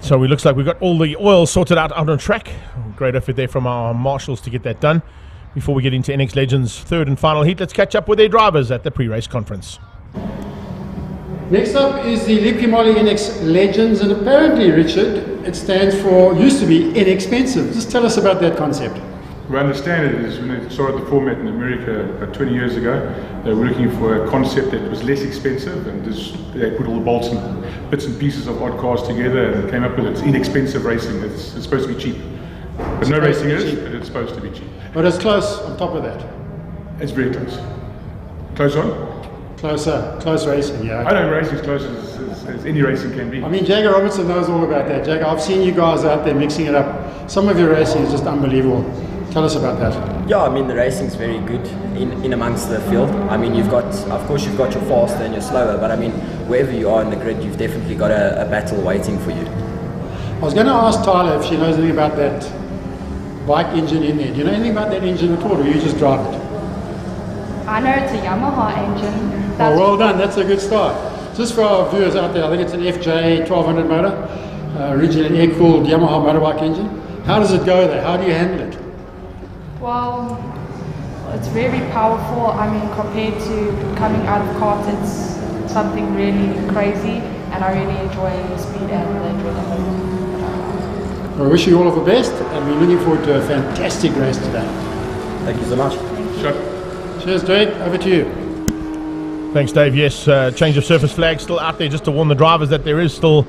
So it looks like we've got all the oil sorted out on track. Great effort there from our marshals to get that done. Before we get into NX Legends' third and final heat, let's catch up with their drivers at the pre-race conference. Next up is the Lippy Molly NX Legends, and apparently, Richard, it stands for, used to be, inexpensive. Just tell us about that concept. We understand it is when they started the format in America about 20 years ago, they were looking for a concept that was less expensive, and they put all the bolts and bits and pieces of odd cars together and came up with it's inexpensive racing. It's supposed to be cheap. But no racing is, but it's supposed to be cheap. But it's close on top of that. It's very close. Close on? Close racing, yeah. I don't race as close as any racing can be. I mean, Jagger Robertson knows all about that. Jagger, I've seen you guys out there mixing it up. Some of your racing is just unbelievable. Tell us about that. Yeah, I mean, the racing's very good in amongst the field. I mean, you've got your faster and your slower, but I mean, wherever you are in the grid, you've definitely got a battle waiting for you. I was going to ask Tyler if she knows anything about that bike engine in there. Do you know anything about that engine at all, or you just drive it? I know it's a Yamaha engine. Oh, well done, that's a good start. Just for our viewers out there, I think it's an FJ 1200 motor, originally an air-cooled Yamaha motorbike engine. How does it go there? How do you handle it? Well, it's very powerful. I mean, compared to coming out of karts, it's something really crazy, and I really enjoy the speed and the adrenaline. I wish you all of the best, and we're looking forward to a fantastic race today. Thank you so much. Cheers, Drake. Over to you. Thanks, Dave. Yes, change of surface flag still out there just to warn the drivers that there is still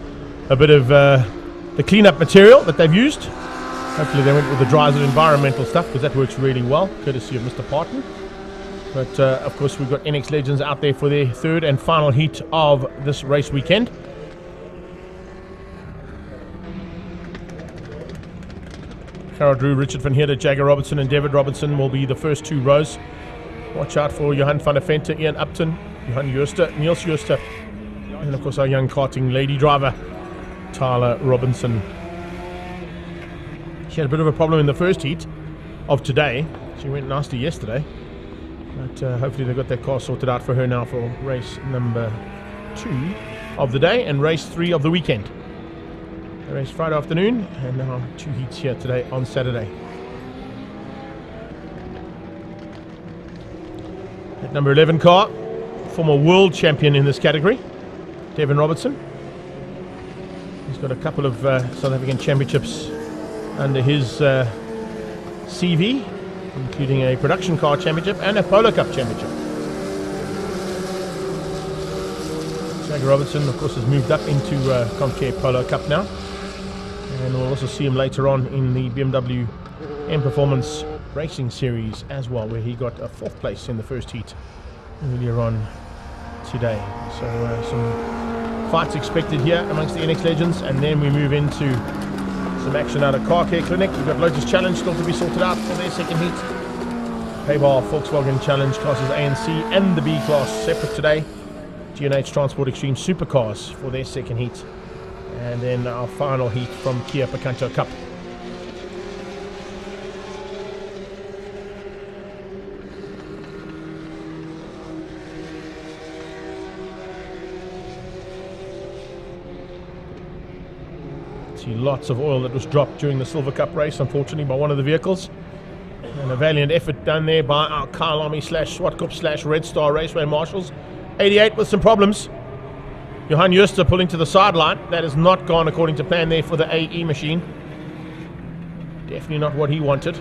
a bit of the cleanup material that they've used. Hopefully they went with the Dryzer environmental stuff, because that works really well, courtesy of Mr. Parton. But of course we've got NX Legends out there for their third and final heat of this race weekend. Carol Drew, Richard van Heerden, Jagger Robertson and David Robertson will be the first two rows. Watch out for Johan van der Vente, Ian Upton, Johan Jooster, Niels Jooster, and of course our young karting lady driver, Tyler Robinson. She had a bit of a problem in the first heat of today. She went nasty yesterday, but hopefully they've got that car sorted out for her now for race number 2 of the day and race 3 of the weekend. They raced Friday afternoon, and now 2 heats here today on Saturday. At number 11 car, former world champion in this category, Devin Robertson. He's got a couple of South African championships under his CV, including a production car championship and a Polo Cup championship. Jagger Robertson, of course, has moved up into Comcare Polo Cup now, and we'll also see him later on in the BMW Performance Racing Series as well, where he got a 4th place in the first heat earlier on today. So some fights expected here amongst the NX Legends, and then we move into some action out of Car Care Clinic. We've got Lotus Challenge still to be sorted out for their second heat. Paybar Volkswagen Challenge classes A and C and the B class separate today. G&H Transport Extreme Supercars for their second heat. And then our final heat from Kia Picanto Cup. Lots of oil that was dropped during the Silver Cup race, unfortunately, by one of the vehicles. And a valiant effort done there by our Kyle Army / Zwartkops / Red Star Raceway marshals. 88 with some problems. Johan Jooster pulling to the sideline. That has not gone according to plan there for the AE machine. Definitely not what he wanted.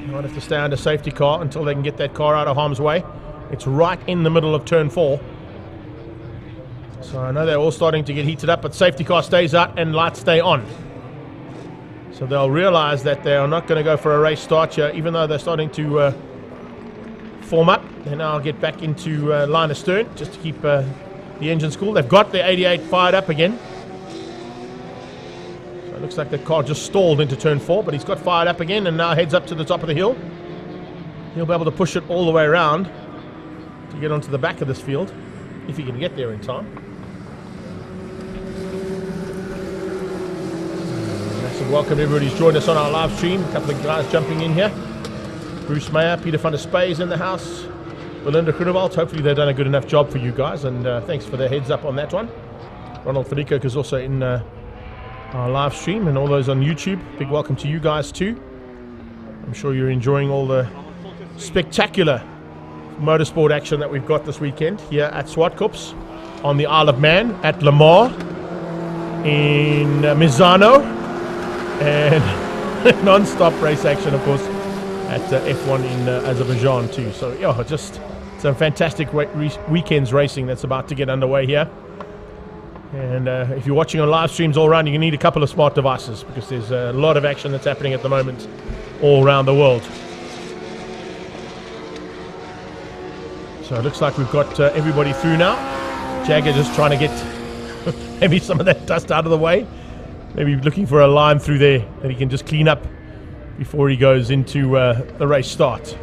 Might have to stay under safety car until they can get that car out of harm's way. It's right in the middle of turn 4. So I know they're all starting to get heated up, but safety car stays out and lights stay on. So they'll realize that they are not going to go for a race start here, even though they're starting to form up. They now get back into line astern just to keep the engines cool. They've got their 88 fired up again. So it looks like the car just stalled into turn 4, but he's got fired up again and now heads up to the top of the hill. He'll be able to push it all the way around to get onto the back of this field, if he can get there in time. Welcome everybody who's joined us on our live stream. A couple of guys jumping in here. Bruce Meyer, Peter van der Spey is in the house. Belinda Groenewald. Hopefully they've done a good enough job for you guys, and thanks for the heads up on that one. Ronald Federico is also in our live stream, and all those on YouTube. Big welcome to you guys too. I'm sure you're enjoying all the spectacular motorsport action that we've got this weekend here at Zwartkops on the Isle of Man, at Le Mans, in Misano, and non-stop race action, of course, at F1 in Azerbaijan too. So yeah, just some fantastic weekends racing that's about to get underway here. And if you're watching on live streams all around, you need a couple of smart devices, because there's a lot of action that's happening at the moment all around the world. So it looks like we've got everybody through now. Jagger just trying to get maybe some of that dust out of the way. Maybe looking for a line through there that he can just clean up before he goes into the race start.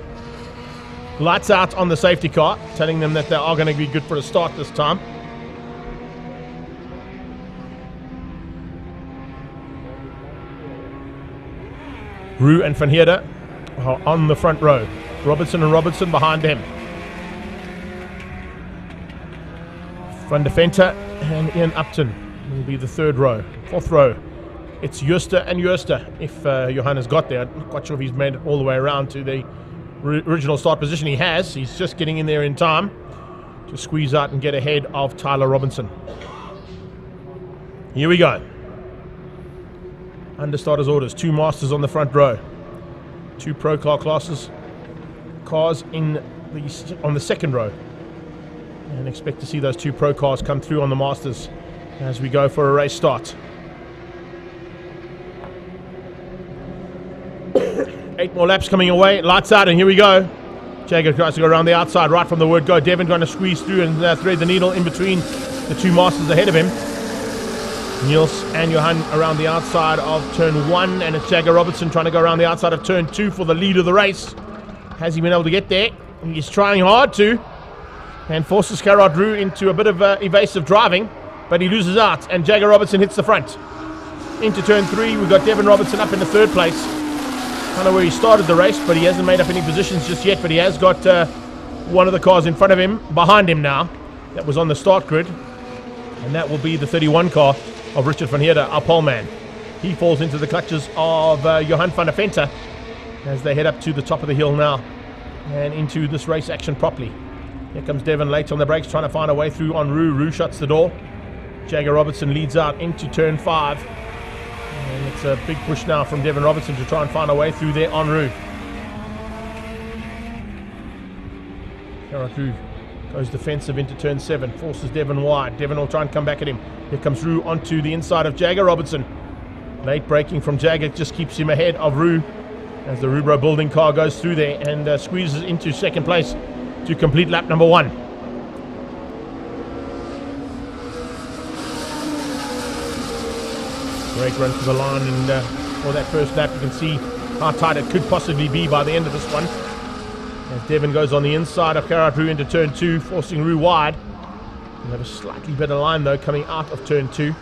Lights out on the safety car, telling them that they are going to be good for a start this time. Roux and Van Heerden are on the front row. Robertson and Robertson behind them. Van der Venter and Ian Upton will be the third row. Fourth row, it's Jooster and Jooster. If Johan has got there, I'm not quite sure if he's made it all the way around to the original start position. He has. He's just getting in there in time to squeeze out and get ahead of Tyler Robinson. Here we go. Under starters orders, 2 masters on the front row, 2 pro car classes, cars on the second row, and expect to see those 2 pro cars come through on the masters as we go for a race start. 8 more laps coming away, lights out, and here we go. Jagger tries to go around the outside right from the word go. Devon going to squeeze through and thread the needle in between the 2 masters ahead of him. Niels and Johan around the outside of turn 1, and it's Jagger Robertson trying to go around the outside of turn 2 for the lead of the race. Has he been able to get there? He's trying hard to, and forces Gerard Roux into a bit of evasive driving, but he loses out, and Jagger Robertson hits the front. Into turn 3, we've got Devon Robertson up in the 3rd place. Kind of where he started the race, but he hasn't made up any positions just yet, but he has got one of the cars in front of him, behind him now, that was on the start grid, and that will be the 31 car of Richard van Heerden, our pole man. He falls into the clutches of Johan van der Venter as they head up to the top of the hill now and into this race action properly. Here comes Devon late on the brakes, trying to find a way through on Roux. Roux shuts the door. Jagger Robertson leads out into turn 5. And it's a big push now from Devon Robertson to try and find a way through there on Roux. Gerard Roux goes defensive into turn 7, forces Devon wide. Devon will try and come back at him. Here comes Roux onto the inside of Jagger Robertson. Late braking from Jagger just keeps him ahead of Roux as the Rubro building car goes through there and squeezes into 2nd place to complete lap number 1. Great run to the line, and for that first lap you can see how tight it could possibly be by the end of this one. As Devon goes on the inside of Gerard Roux into turn 2, forcing Roux wide. We have a slightly better line though coming out of turn 2.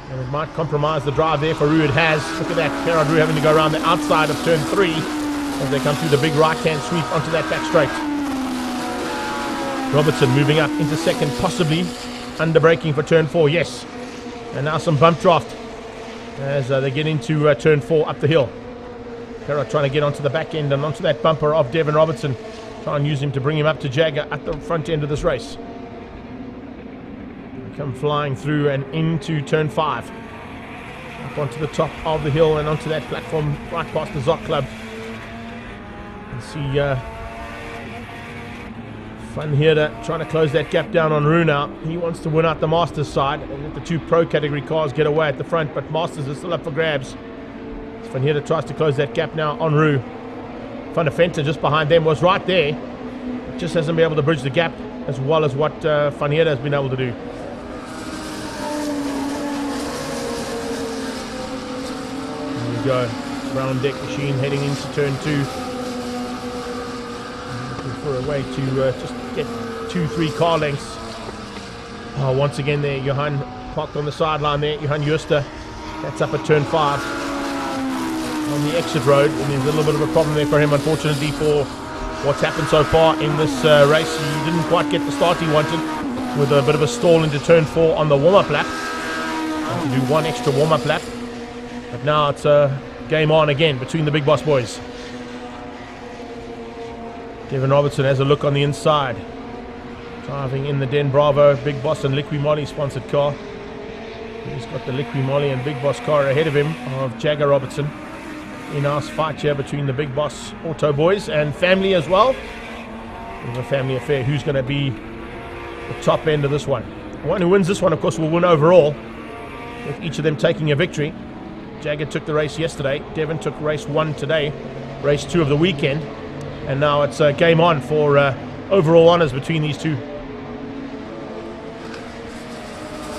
And it might compromise the drive there for Roux. It has. Look at that, Gerard Roux having to go around the outside of turn 3 as they come through the big right-hand sweep onto that back straight. Robertson moving up into 2nd, possibly under braking for turn 4, yes. And now some bump draft as they get into turn 4 up the hill. Gerard trying to get onto the back end and onto that bumper of Devon Robertson. Try and use him to bring him up to Jagger at the front end of this race. They come flying through and into turn 5. Up onto the top of the hill and onto that platform right past the Zot Club. You see Van Heerden trying to close that gap down on Roux now. He wants to win out the Masters side and let the 2 pro category cars get away at the front, but Masters is still up for grabs. Van Heerden tries to close that gap now on Roux. Van der Venter just behind them was right there. Just hasn't been able to bridge the gap as well as what Van Heerden has been able to do. There we go. Round deck machine heading into turn 2. Looking for a way to just get 2-3 car lengths. Once again there, Johan parked on the sideline there. Johan Jooster. That's up at turn 5. On the exit road, and there's a little bit of a problem there for him, unfortunately, for what's happened so far in this race. He didn't quite get the start he wanted. with a bit of a stall into turn 4 on the warm-up lap. Had to do one extra warm-up lap. But now it's game on again between the Big Boss boys. Devin Robertson has a look on the inside. Driving in the Den Bravo Big Boss and Liqui Moly sponsored car. He's got the Liqui Moly and Big Boss car ahead of him of Jagger Robertson. In-house fight here between the Big Boss Auto boys and family as well. It's a family affair. Who's going to be the top end of this one? The one who wins this one, of course, will win overall, with each of them taking a victory. Jagger took the race yesterday. Devin took race 1 today, race 2 of the weekend. And now it's game on for overall honours between these two.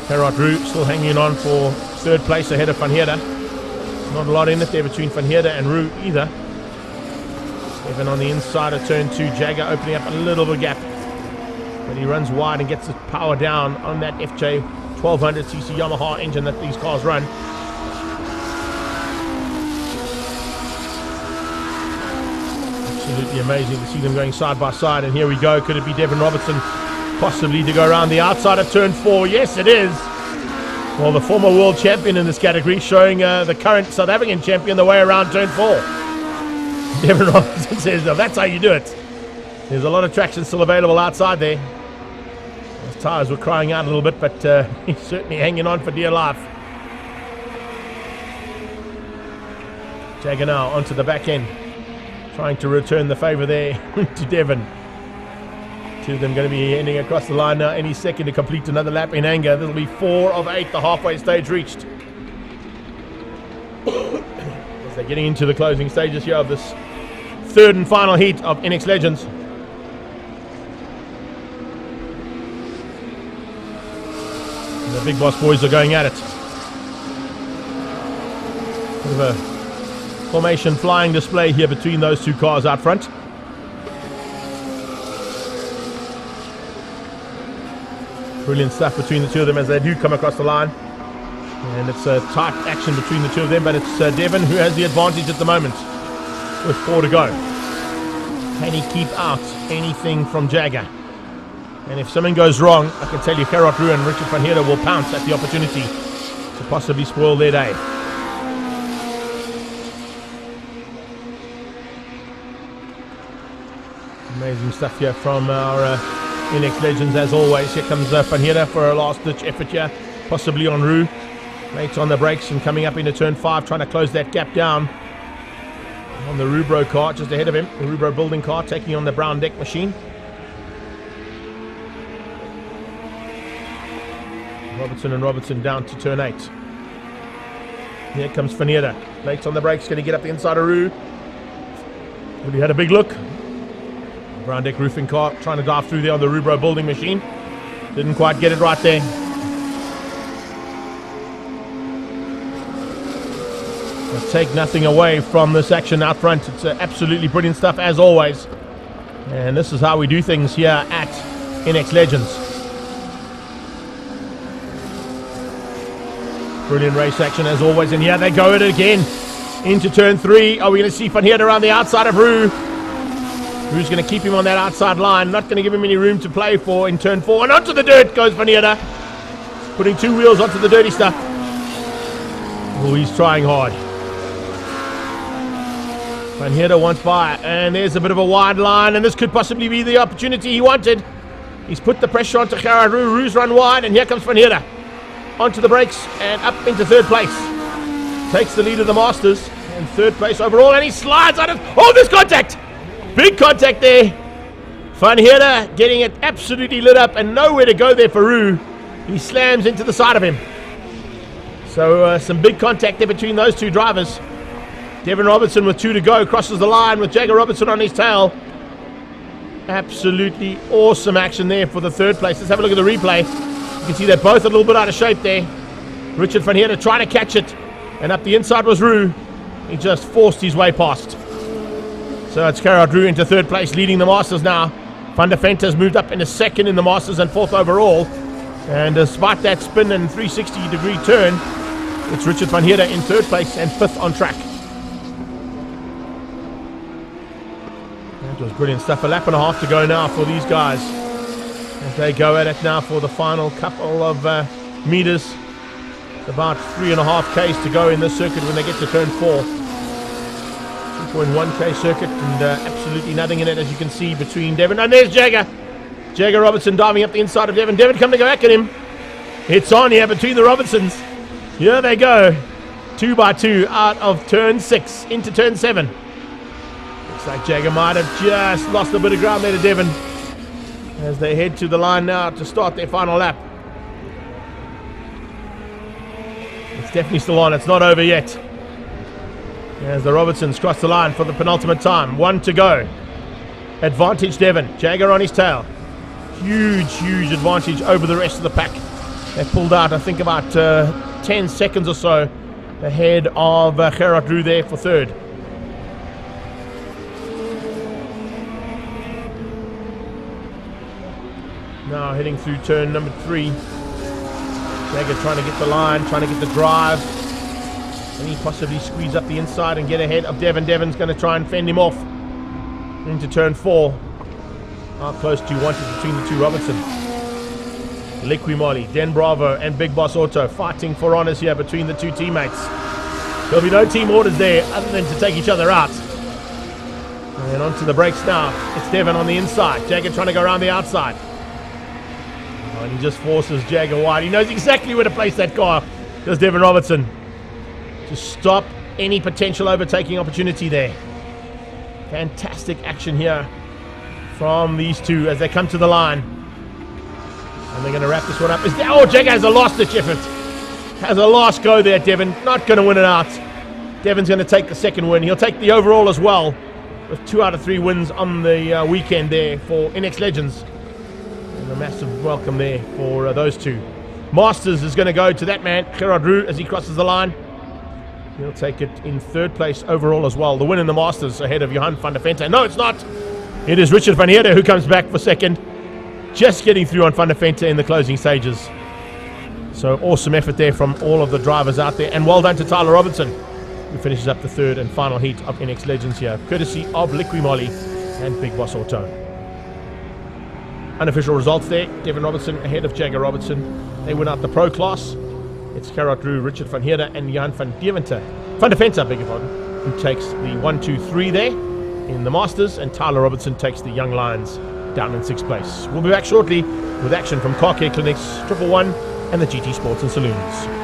Gerard Roux still hanging on for 3rd place ahead of Van Heerden. Not a lot in it there between Van Heerden and Roux either. Even on the inside of turn 2, Jagger opening up a little bit of gap. But he runs wide and gets his power down on that FJ 1200cc Yamaha engine that these cars run. Absolutely amazing to see them going side by side. And here we go. Could it be Devin Robertson possibly to go around the outside of turn 4? Yes, it is. Well, the former world champion in this category showing the current South African champion the way around turn 4. Devin Robertson says, oh, that's how you do it. There's a lot of traction still available outside there. His tyres were crying out a little bit, but he's certainly hanging on for dear life. Jagger now onto the back end, trying to return the favour there to Devin. Two of them going to be ending across the line now any second to complete another lap in anger. This will be 4 of 8, the halfway stage reached. As they're getting into the closing stages here of this 3rd and final heat of NX Legends. And the Big Boss boys are going at it. Bit of a formation flying display here between those two cars out front. Brilliant stuff between the two of them as they do come across the line. And it's a tight action between the two of them, but it's Devin who has the advantage at the moment with 4 to go. Can he keep out anything from Jagger? And if something goes wrong, I can tell you Gerard Roux and Richard Van Heerden will pounce at the opportunity to possibly spoil their day. Amazing stuff here from our NX Legends as always. Here comes Van Heerden for a last ditch effort here, possibly on Roux. Late on the brakes and coming up into turn 5, trying to close that gap down on the Rubro car just ahead of him. The Rubro building car taking on the Brown Deck machine. Robertson and Robertson down to turn 8. Here comes Van Heerden. Late on the brakes, going to get up the inside of Roux. But he had a big look. Brown Deck roofing car trying to dive through there on the Rubro building machine. Didn't quite get it right there. But take nothing away from this action out front. It's absolutely brilliant stuff as always. And this is how we do things here at NX Legends. Brilliant race action as always. And here they go at it again. Into turn 3. Are we going to see Van Heerden around the outside of Roux? Who's going to keep him on that outside line? Not going to give him any room to play for in turn 4. And onto the dirt goes Van Heerden. Putting 2 wheels onto the dirty stuff. Oh, he's trying hard. Van Heerden wants by. And there's a bit of a wide line. And this could possibly be the opportunity he wanted. He's put the pressure onto Gerard Roux. Roux's run wide. And here comes Van Heerden. Onto the brakes and up into 3rd place. Takes the lead of the Masters. And 3rd place overall. And he slides out of... Oh, there's contact! Big contact there. Van Heerden getting it absolutely lit up and nowhere to go there for Roux. He slams into the side of him. So some big contact there between those two drivers. Devin Robertson with 2 to go crosses the line with Jagger Robertson on his tail. Absolutely awesome action there for the 3rd place. Let's have a look at the replay. You can see they're both a little bit out of shape there. Richard Van Heerden trying to catch it. And up the inside was Roux. He just forced his way past. So it's Gerard Roux into 3rd place, leading the Masters now. Van der Vent has moved up into 2nd in the Masters and 4th overall. And despite that spin and 360-degree turn, it's Richard Van Heerden in 3rd place and 5th on track. That was brilliant stuff. A lap and a half to go now for these guys. As they go at it now for the final couple of meters. It's about 3.5 Ks to go in this circuit when they get to turn 4. 2.1 K circuit and absolutely nothing in it, as you can see, between Devon. And there's Jagger. Jagger Robertson diving up the inside of Devon. Devon coming to go back at him. It's on here between the Robertsons. Here they go. 2x2 out of turn 6 into turn 7. Looks like Jagger might have just lost a bit of ground there to Devon as they head to the line now to start their final lap. It's definitely still on. It's not over yet. As the Robertsons cross the line for the penultimate time. 1 to go. Advantage Devon. Jagger on his tail. Huge advantage over the rest of the pack. They pulled out, I think, about 10 seconds or so ahead of Gerard Roux there for third. Now heading through turn number 3. Jagger trying to get the line, trying to get the drive. Can he possibly squeeze up the inside and get ahead of Devon? Devon's going to try and fend him off into turn 4. How close do you want it between the two Robertsons? Liquimoli, Den Bravo and Big Boss Auto fighting for honours here between the two teammates. There'll be no team orders there other than to take each other out. And onto the brakes now. It's Devon on the inside. Jagger trying to go around the outside. Oh, and he just forces Jagger wide. He knows exactly where to place that car. Does Devon Robertson. To stop any potential overtaking opportunity there. Fantastic action here from these two as they come to the line. And they're going to wrap this one up. Oh, Jagger has a last-ditch effort. Has a last go there, Devon. Not going to win it out. Devon's going to take the second win. He'll take the overall as well, with 2 out of 3 wins on the weekend there for NX Legends. And a massive welcome there for those two. Masters is going to go to that man, Gerard Roux, as he crosses the line. He'll take it in 3rd place overall as well. The win in the Masters ahead of Johan van der Vente. No, it's not. It is Richard van Heerde who comes back for second. Just getting through on van der Vente in the closing stages. So awesome effort there from all of the drivers out there. And well done to Tyler Robertson, who finishes up the 3rd and final heat of NX Legends here, courtesy of Liquimoli and Big Boss Auto. Unofficial results there. Devon Robertson ahead of Jagger Robertson. They win out the Pro class. It's Gerard Roux, Richard van Heerde and Johan van der Vente, beg your pardon, who takes the 1, 2, 3 there in the Masters, and Tyler Robertson takes the Young Lions down in 6th place. We'll be back shortly with action from Car Care Clinics, 111 and the GT Sports and Saloons.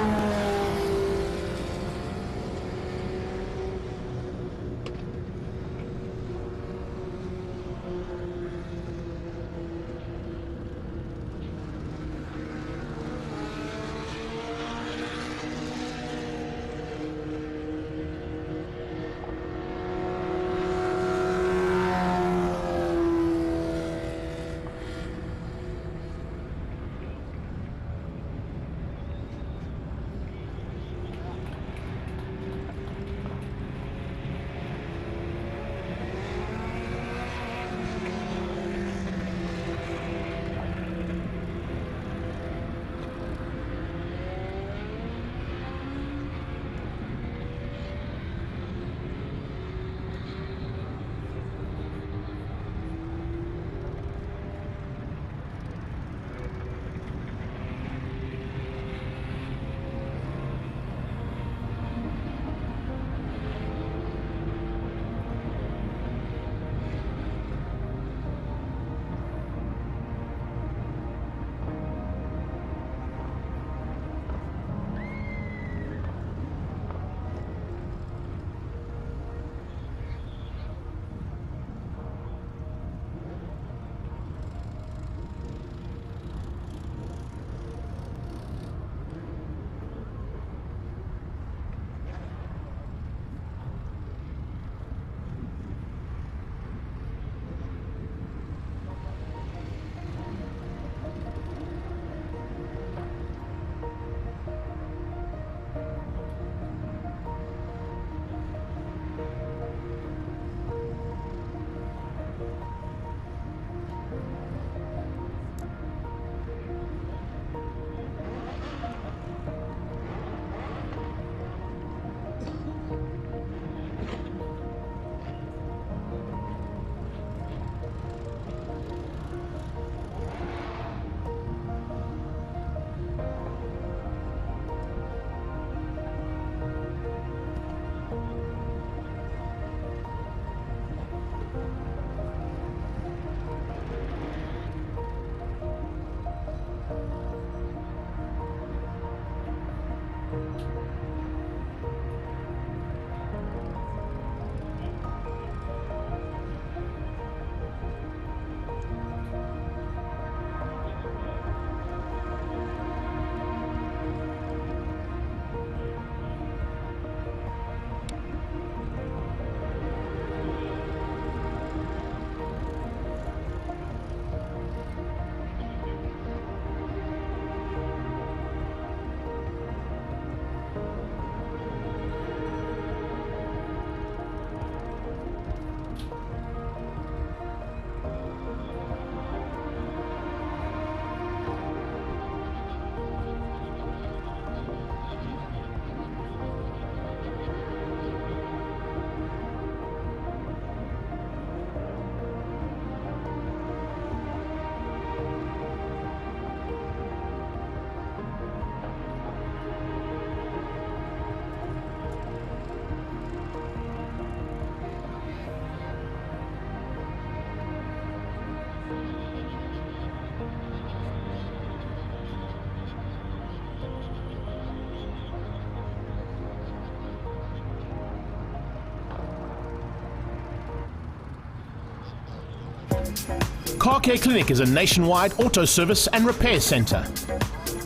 Car Care Clinic is a nationwide auto service and repair centre.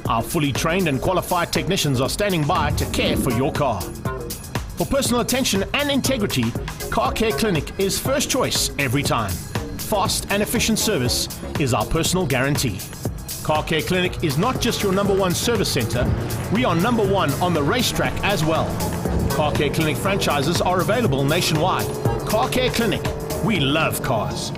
Our fully trained and qualified technicians are standing by to care for your car. For personal attention and integrity, Car Care Clinic is first choice every time. Fast and efficient service is our personal guarantee. Car Care Clinic is not just your #1 service centre, we are #1 on the racetrack as well. Car Care Clinic franchises are available nationwide. Car Care Clinic, we love cars.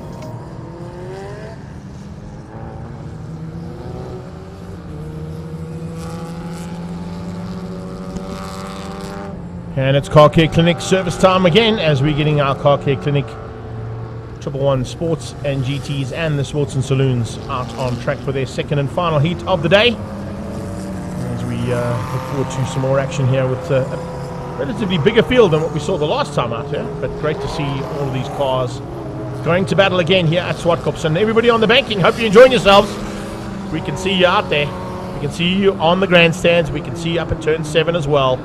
And it's Car Care Clinic service time again as we're getting our Car Care Clinic 111 Sports and GTs and the Sports and Saloons out on track for their second and final heat of the day. As we look forward to some more action here with a relatively bigger field than what we saw the last time out here. But great to see all of these cars going to battle again here at Zwartkops. And everybody on the banking, hope you're enjoying yourselves. We can see you out there. We can see you on the grandstands. We can see you up at turn 7 as well.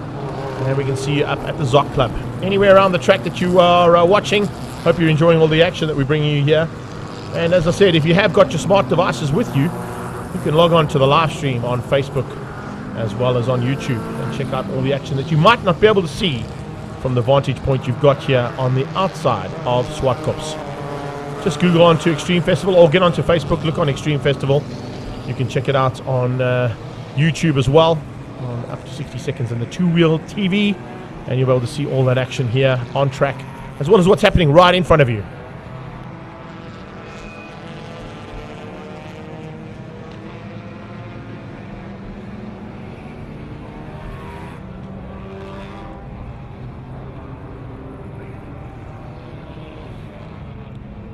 And we can see you up at the Zoc Club. Anywhere around the track that you are watching, hope you're enjoying all the action that we're bringing you here. And as I said, if you have got your smart devices with you, you can log on to the live stream on Facebook as well as on YouTube and check out all the action that you might not be able to see from the vantage point you've got here on the outside of Zwartkops. Just Google on to Extreme Festival or get onto Facebook, look on Extreme Festival. You can check it out on YouTube as well. On up to 60 seconds in the two-wheel TV, and you'll be able to see all that action here on track as well as what's happening right in front of you.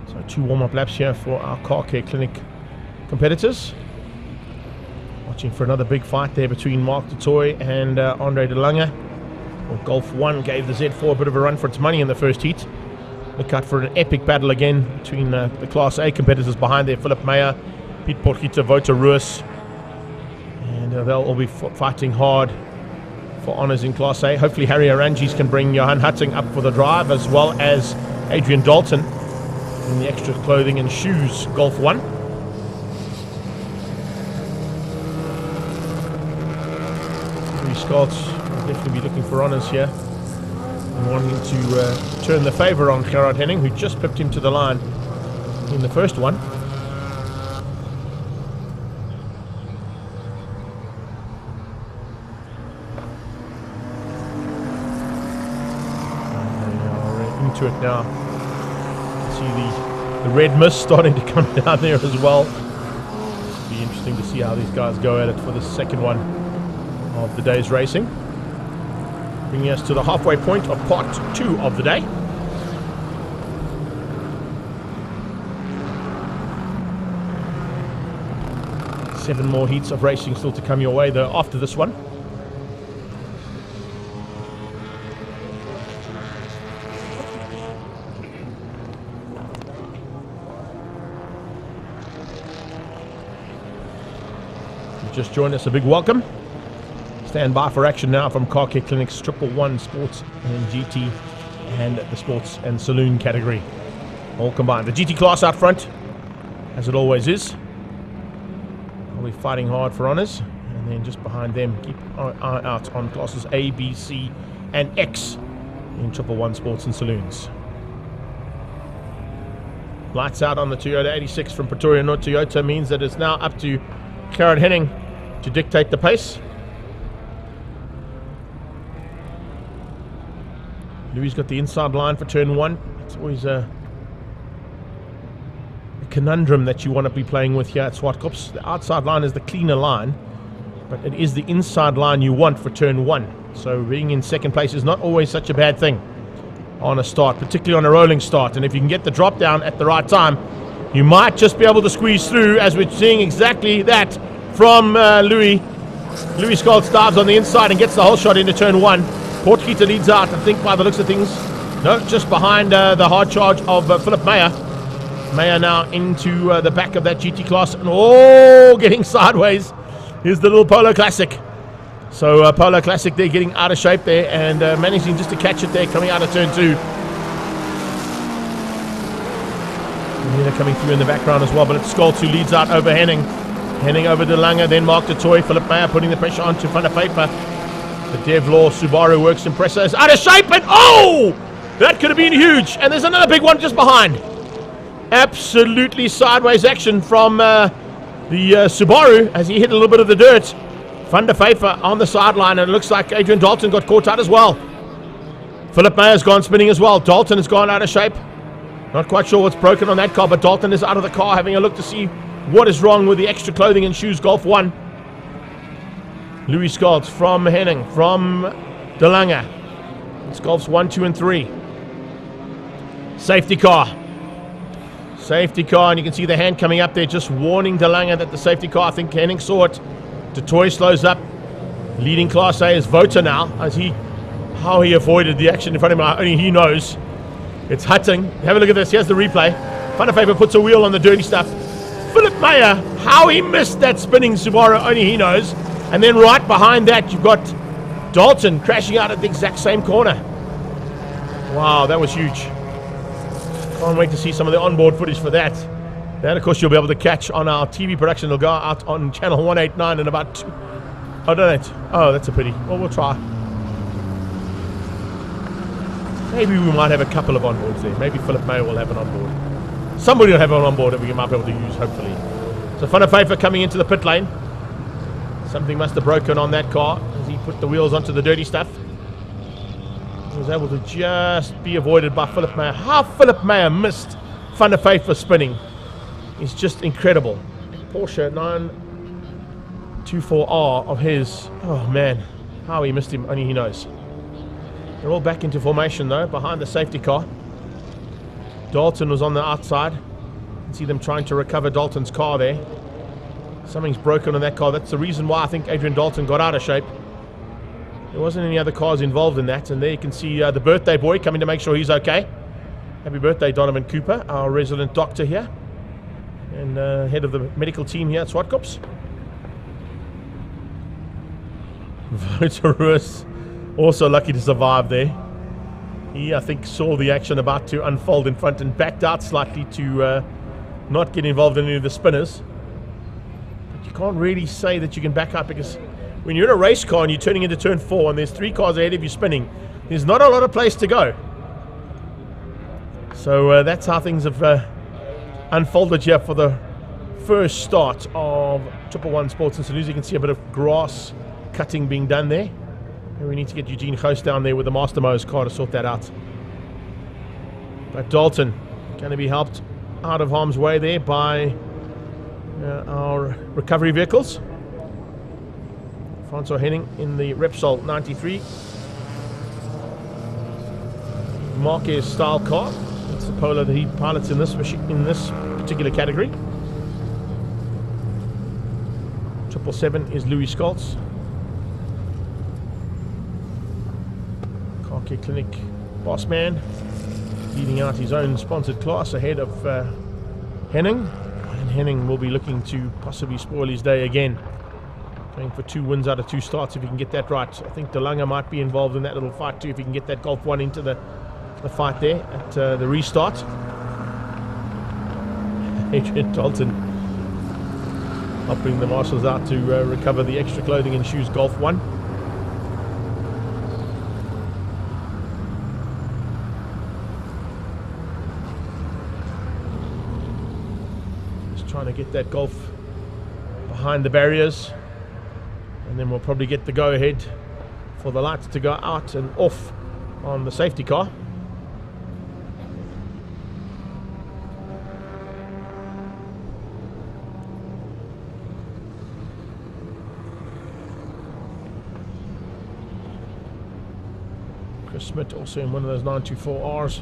So 2 warm-up laps here for our Car Care Clinic competitors. Watching for another big fight there between Mark du Toit and Andre de Lange. Well, Golf 1 gave the Z4 a bit of a run for its money in the first heat. Look out for an epic battle again between the Class A competitors behind there. Philip Meyer, Piet Potgieter, Wouter Roos. And they'll all be fighting hard for honours in Class A. Hopefully Harry Arangis can bring Johan Hutting up for the drive, as well as Adrian Dalton in the extra clothing and shoes Golf 1. Scott will definitely be looking for honours here and wanting to turn the favour on Gerard Henning, who just pipped him to the line in the first one. They are into it now. See the red mist starting to come down there as well. It'll be interesting to see how these guys go at it for the second one of the day's racing, bringing us to the halfway point of part 2 of the day. Seven more heats of racing still to come your way though after this one. If you just joined us, a big welcome. Stand by for action now from Car Care Clinic's 111 Sports and GT and the Sports and Saloon category. All combined. The GT class out front, as it always is. We'll be fighting hard for honours. And then just behind them, keep an eye out on classes A, B, C and X in 111 Sports and Saloons. Lights out on the Toyota 86 from Pretoria North Toyota means that it's now up to Karen Henning to dictate the pace. Louis got the inside line for turn 1. It's always a conundrum that you want to be playing with here at Zwartkops. The outside line is the cleaner line, but it is the inside line you want for turn 1. So being in second place is not always such a bad thing on a start, particularly on a rolling start. And if you can get the drop down at the right time, you might just be able to squeeze through, as we're seeing exactly that from Louis. Louis Scholz dives on the inside and gets the whole shot into turn 1. Portkeeter leads out, I think, by the looks of things. No, just behind the hard charge of Philip Meyer. Meyer now into the back of that GT class. And getting sideways. Here's the little Polo Classic. So Polo Classic, they're getting out of shape there and managing just to catch it there coming out of turn 2. And they're coming through in the background as well, but it's Scholz who leads out over Henning. Henning over De Lange, then Mark de Toy. Philip Meyer putting the pressure on to Van der Pfeiffer. The Devlaw Subaru Works Impressor is out of shape, and that could have been huge. And there's another big one just behind. Absolutely sideways action from the Subaru as he hit a little bit of the dirt. Van der Pfeiffer on the sideline, and it looks like Adrian Dalton got caught out as well. Philip Meyer's gone spinning as well. Dalton has gone out of shape. Not quite sure what's broken on that car, but Dalton is out of the car having a look to see what is wrong with the extra clothing and shoes. Golf 1. Louis Scholz from Henning, from De Lange. It's Golfs 1, 2 and 3. Safety car. Safety car, and you can see the hand coming up there just warning De Lange that the safety car, I think Henning saw it. De Toy slows up. Leading Class A is Voter now, as how he avoided the action in front of him, only he knows. It's Hutting. Have a look at this. Here's the replay. Van der Pfeiffer puts a wheel on the dirty stuff. Philip Meyer, how he missed that spinning Subaru, only he knows. And then right behind that, you've got Dalton crashing out at the exact same corner. Wow, that was huge. Can't wait to see some of the onboard footage for that. That, of course, you'll be able to catch on our TV production. It'll go out on channel 189 in about 2. Oh, don't it? Oh, that's a pity. Well, we'll try. Maybe we might have a couple of onboards there. Maybe Philip Meyer will have an onboard. Somebody will have an onboard that we might be able to use, hopefully. So Van der Pfeiffer coming into the pit lane. Something must have broken on that car as he put the wheels onto the dirty stuff. He was able to just be avoided by Philip Meyer. How Philip Meyer missed Van der Pfeiffer spinning is just incredible. Porsche 924R of his. Oh man, how he missed him, only he knows. They're all back into formation though, behind the safety car. Dalton was on the outside. You can see them trying to recover Dalton's car there. Something's broken on that car. That's the reason why I think Adrian Dalton got out of shape. There wasn't any other cars involved in that. And there you can see the birthday boy coming to make sure he's okay. Happy birthday, Donovan Cooper, our resident doctor here. And head of the medical team here at Zwartkops. Voterus also lucky to survive there. He, I think, saw the action about to unfold in front and backed out slightly to not get involved in any of the spinners. But you can't really say that you can back out, because when you're in a race car and you're turning into turn 4 and there's 3 cars ahead of you spinning, there's not a lot of place to go. So that's how things have unfolded here for the first start of 111 Sports and Saloons. You can see a bit of grass cutting being done there. And we need to get Eugene Ghost down there with the Master Mose car to sort that out. But Dalton going to be helped out of harm's way there by our recovery vehicles. Francois Henning in the Repsol 93 Marquez style car. It's the Polo that he pilots in this particular category. 777 is Louis Scholz. Car Care Clinic boss man leading out his own sponsored class ahead of Henning. And Henning will be looking to possibly spoil his day again. Going for 2 wins out of 2 starts if he can get that right. I think De Lange might be involved in that little fight too if he can get that Golf 1 into the fight there at the restart. Adrian Dalton helping the marshals out to recover the extra clothing and shoes Golf 1. Just trying to get that Golf behind the barriers, and then we'll probably get the go-ahead for the lights to go out and off on the safety car. Chris Smith also in one of those 924Rs.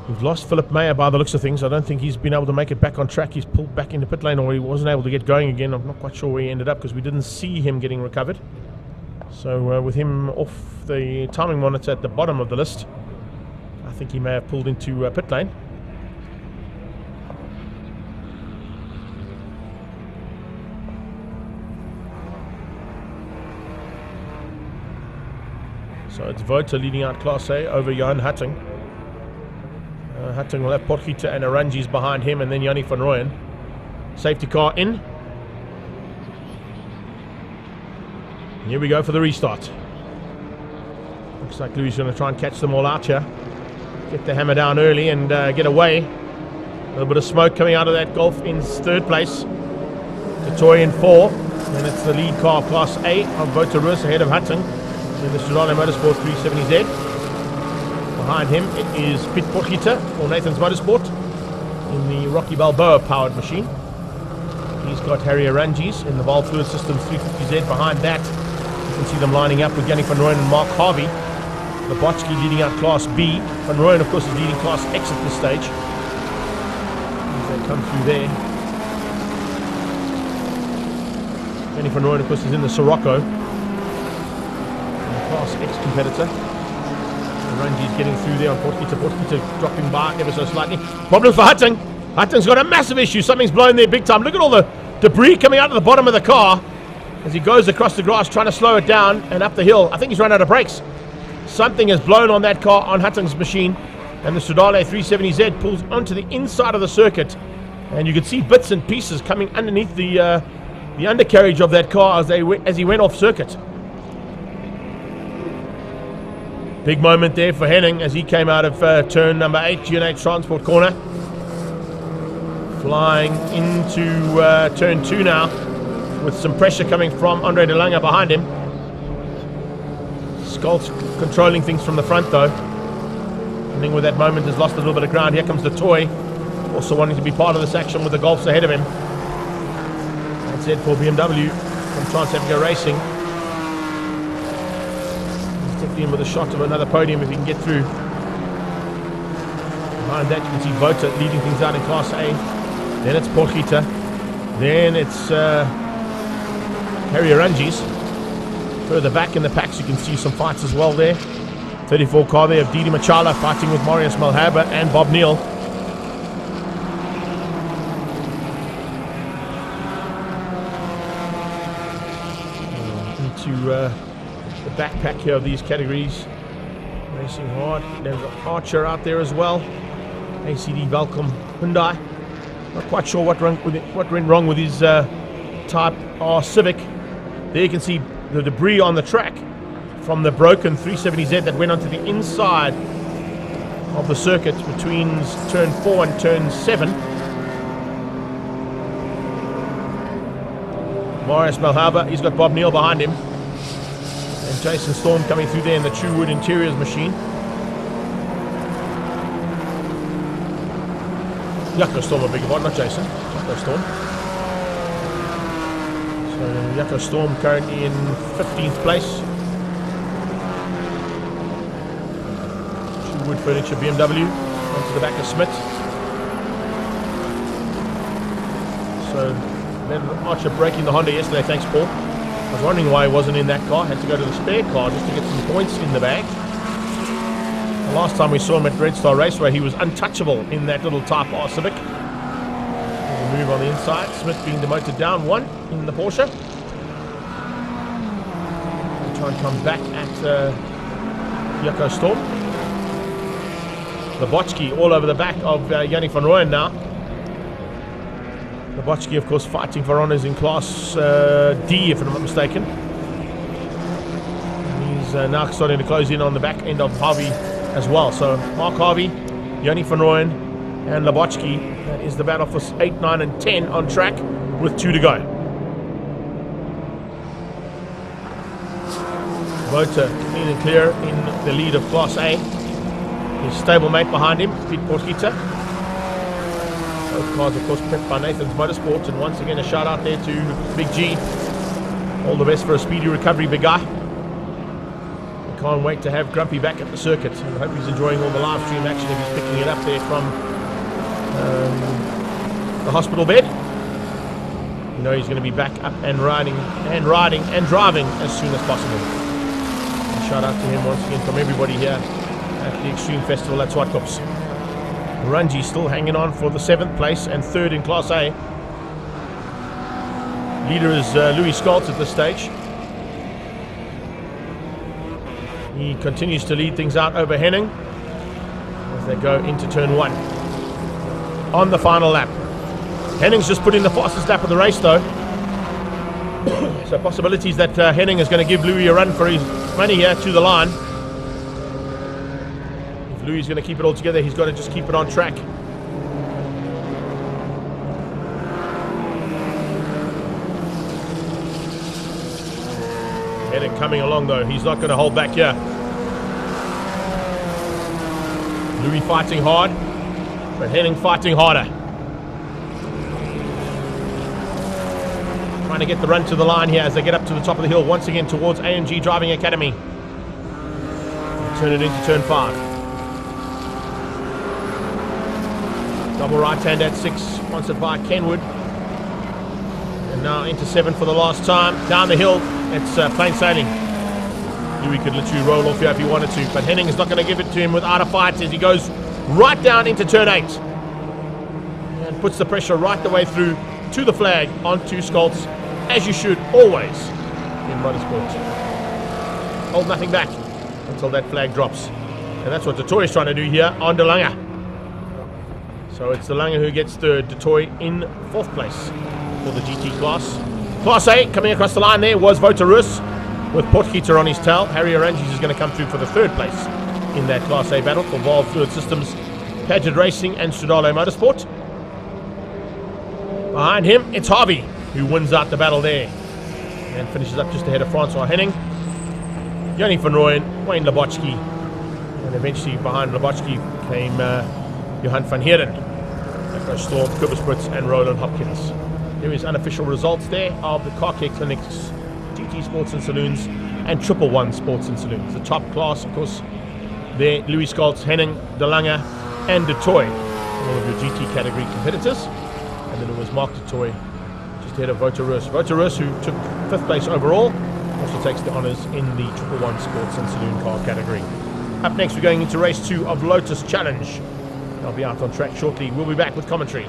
We've lost Philip Mayer by the looks of things. I don't think he's been able to make it back on track. He's pulled back into pit lane, or he wasn't able to get going again. I'm not quite sure where he ended up because we didn't see him getting recovered. So with him off the timing monitor at the bottom of the list, I think he may have pulled into pit lane. So it's Vota leading out Class A over Johan Hatting. Hatting will have Potgieter and Arangis behind him, and then Yanni van Rooyen. Safety car in. Here we go for the restart. Looks like Louis is going to try and catch them all out here. Get the hammer down early and get away. A little bit of smoke coming out of that Golf in 3rd place. Toy in 4. And it's the lead car of Class A of Vota Roos ahead of Hatting in the Stradale Motorsport 370Z. Behind him it is Piet Potgieter for Nathan's Motorsport in the Rocky Balboa powered machine. He's got Harry Arangis in the Val Fluid Systems 350Z. Behind that you can see them lining up with Yanni van Rooyen and Mark Harvey. Lebotsky leading out Class B. Van Rooyen of course is leading Class X at this stage. As they come through there. Yanni van Rooyen of course is in the Sirocco. Class X competitor. Arangis getting through there on Potgieter. Potgieter dropping by ever so slightly. Problem for Hatting. Hatting's got a massive issue. Something's blown there big time. Look at all the debris coming out of the bottom of the car as he goes across the grass trying to slow it down and up the hill. I think he's run out of brakes. Something has blown on that car, on Hatting's machine, and the Stradale 370Z pulls onto the inside of the circuit, and you can see bits and pieces coming underneath the undercarriage of that car as he went off circuit. Big moment there for Henning as he came out of turn number 8, G&H Transport corner. Flying into turn 2 now with some pressure coming from Andre De Lange behind him. Skolt's controlling things from the front though. Henning with that moment has lost a little bit of ground. Here comes the Toy, also wanting to be part of this action with the Golfs ahead of him. That's it for BMW from Trans Africa Racing. In with a shot of another podium if he can get through. Behind that you can see Vota leading things out in Class A. Then it's Potgieter. Then it's Harry Arangis. Further back in the packs you can see some fights as well there. 34 car there of Didi Machala fighting with Marius Malherbe and Bob Neal. Into the backpack here of these categories, racing hard. There's an Archer out there as well. ACD Velcom Hyundai. Not quite sure what went wrong with his Type R Civic. There you can see the debris on the track from the broken 370Z that went onto the inside of the circuit between turn 4 and turn 7. Marius Malherbe, he's got Bob Neal behind him. And Jason Storm coming through there in the True Wood Interiors machine. Jaco Storm, a big one, not Jason. Jaco Storm. So Jaco Storm currently in 15th place. True Wood Furniture BMW onto the back of Smith. So then Archer breaking the Honda yesterday, thanks Paul. I was wondering why he wasn't in that car. Had to go to the spare car just to get some points in the bag. The last time we saw him at Red Star Raceway, he was untouchable in that little Type R Civic. move on the inside. Smith being demoted down 1 in the Porsche. We'll try and come back at Yako Storm. Labotsky all over the back of Yannick van Rooyen now. Labotsky, of course, fighting for honours in Class D, if I'm not mistaken. And he's now starting to close in on the back end of Harvey as well. So Mark Harvey, Yannick van Rooyen, and Labotsky. That is the battle for 8, 9, and 10 on track with 2 to go. Vota clean and clear in the lead of Class A. His stablemate behind him, Pete Portkita. Both cars, of course, prepped by Nathan's Motorsport. And once again, a shout out there to Big G. All the best for a speedy recovery, big guy. I can't wait to have Grumpy back at the circuit. I hope he's enjoying all the live stream action if he's picking it up there from the hospital bed. You know he's going to be back up and riding and driving as soon as possible. And shout out to him once again from everybody here at the Extreme Festival at Zwartkops. Runji still hanging on for the 7th place and 3rd in Class A. Leader is Louis Scholz at this stage. He continues to lead things out over Henning as they go into turn 1. On the final lap. Henning's just put in the fastest lap of the race though. So possibilities that Henning is going to give Louis a run for his money here to the line. If Louis is going to keep it all together, he's got to just keep it on track. Henning coming along though, he's not going to hold back here. Louis fighting hard, but Henning fighting harder. Trying to get the run to the line here as they get up to the top of the hill once again towards AMG Driving Academy. Turn it into turn 5. Double right hand at 6, sponsored by Kenwood. And now into 7 for the last time. Down the hill, it's plain sailing. Louis could literally roll off here if he wanted to, but Henning is not going to give it to him without a fight as he goes right down into turn 8. And puts the pressure right the way through to the flag onto Scholz, as you should always in motorsport. Hold nothing back until that flag drops. And that's what Detoy is trying to do here on De Lange. So it's De Lange who gets third, Detoy in 4th place for the GT class. Class A coming across the line there was Wouter Roos with Portkita on his tail. Harry Arangis is going to come through for the 3rd place in that Class A battle for Valve Fluid Systems, Padgett Racing and Strudalo Motorsport. Behind him, it's Harvey who wins out the battle there and finishes up just ahead of Francois Henning, Yannick van Rooyen, Wayne Labotsky, and eventually behind Labotsky came Johan van Heerden, Echo Storm, Kubersprits and Roland Hopkins. There is unofficial results there of the Car Care Clinics, GT Sports and Saloons and 111 Sports and Saloons. The top class, of course, there, Louis Scholz, Henning, De Lange and Detoy, all of your GT category competitors. And then it was Mark Detoy just ahead of Wouter Roos. Wouter Roos, who took 5th place overall, also takes the honours in the 111 Sports and Saloon car category. Up next, we're going into race 2 of Lotus Challenge. I'll be out on track shortly. We'll be back with commentary.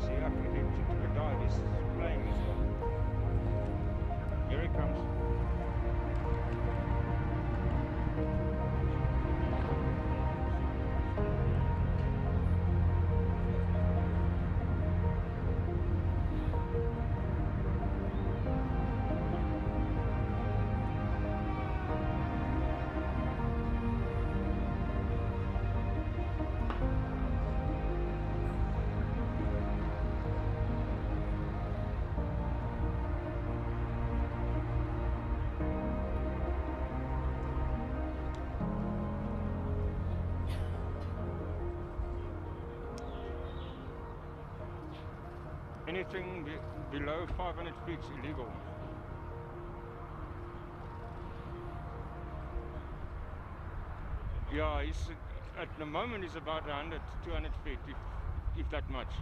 see, I can get to the dive. He's playing this one. Here he comes. Anything below 500 feet is illegal. Yeah, he's at the moment he's about 100 to 200 feet, if that much.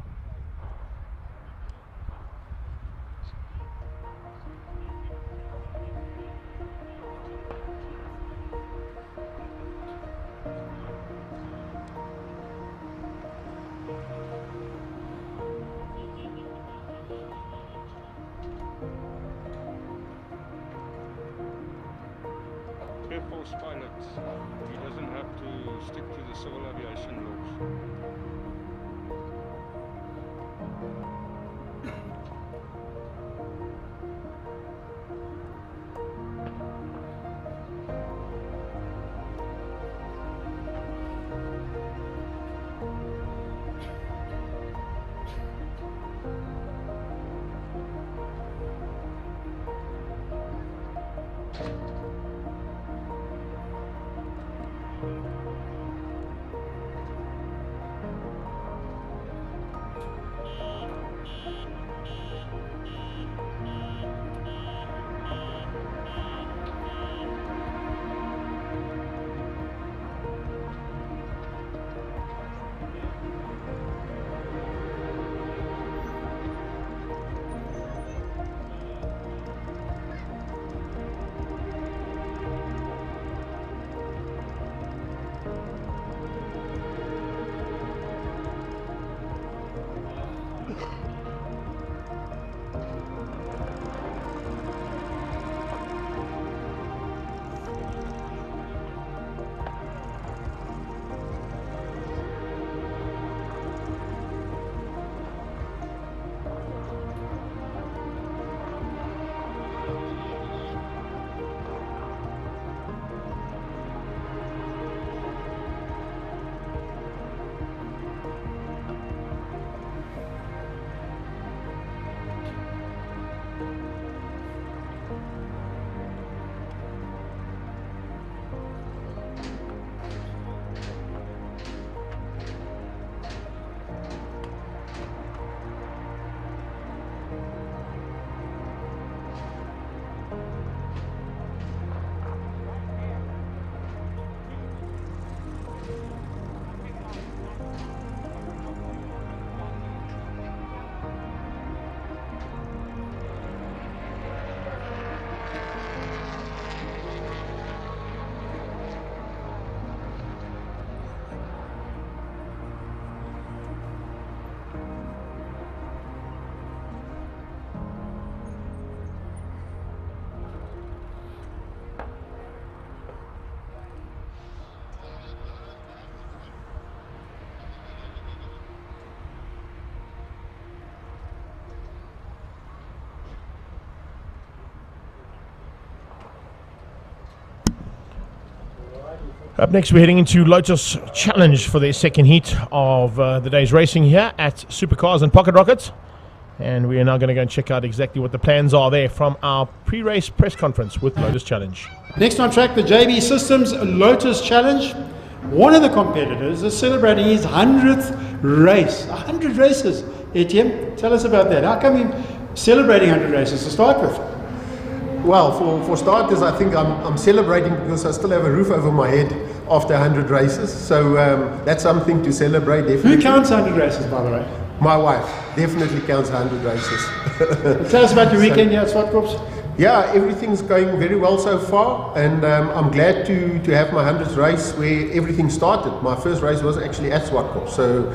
Air Force pilot, he doesn't have to stick to the civil aviation laws. Up next, we're heading into Lotus Challenge for their second heat of the day's racing here at Supercars and Pocket Rockets. And we are now going to go and check out exactly what the plans are there from our pre-race press conference with Lotus Challenge. Next on track, the JB Systems Lotus Challenge. One of the competitors is celebrating his 100th race. 100 races. Etienne, tell us about that. How come you're celebrating 100 races to start with? Well, for starters, I think I'm celebrating because I still have a roof over my head after 100 races. So that's something to celebrate, definitely. Who counts 100 races, by the way? My wife definitely counts 100 races. Tell us about your weekend here at Zwartkops. Yeah, everything's going very well so far, and I'm glad to have my 100th race where everything started. My first race was actually at Zwartkops, so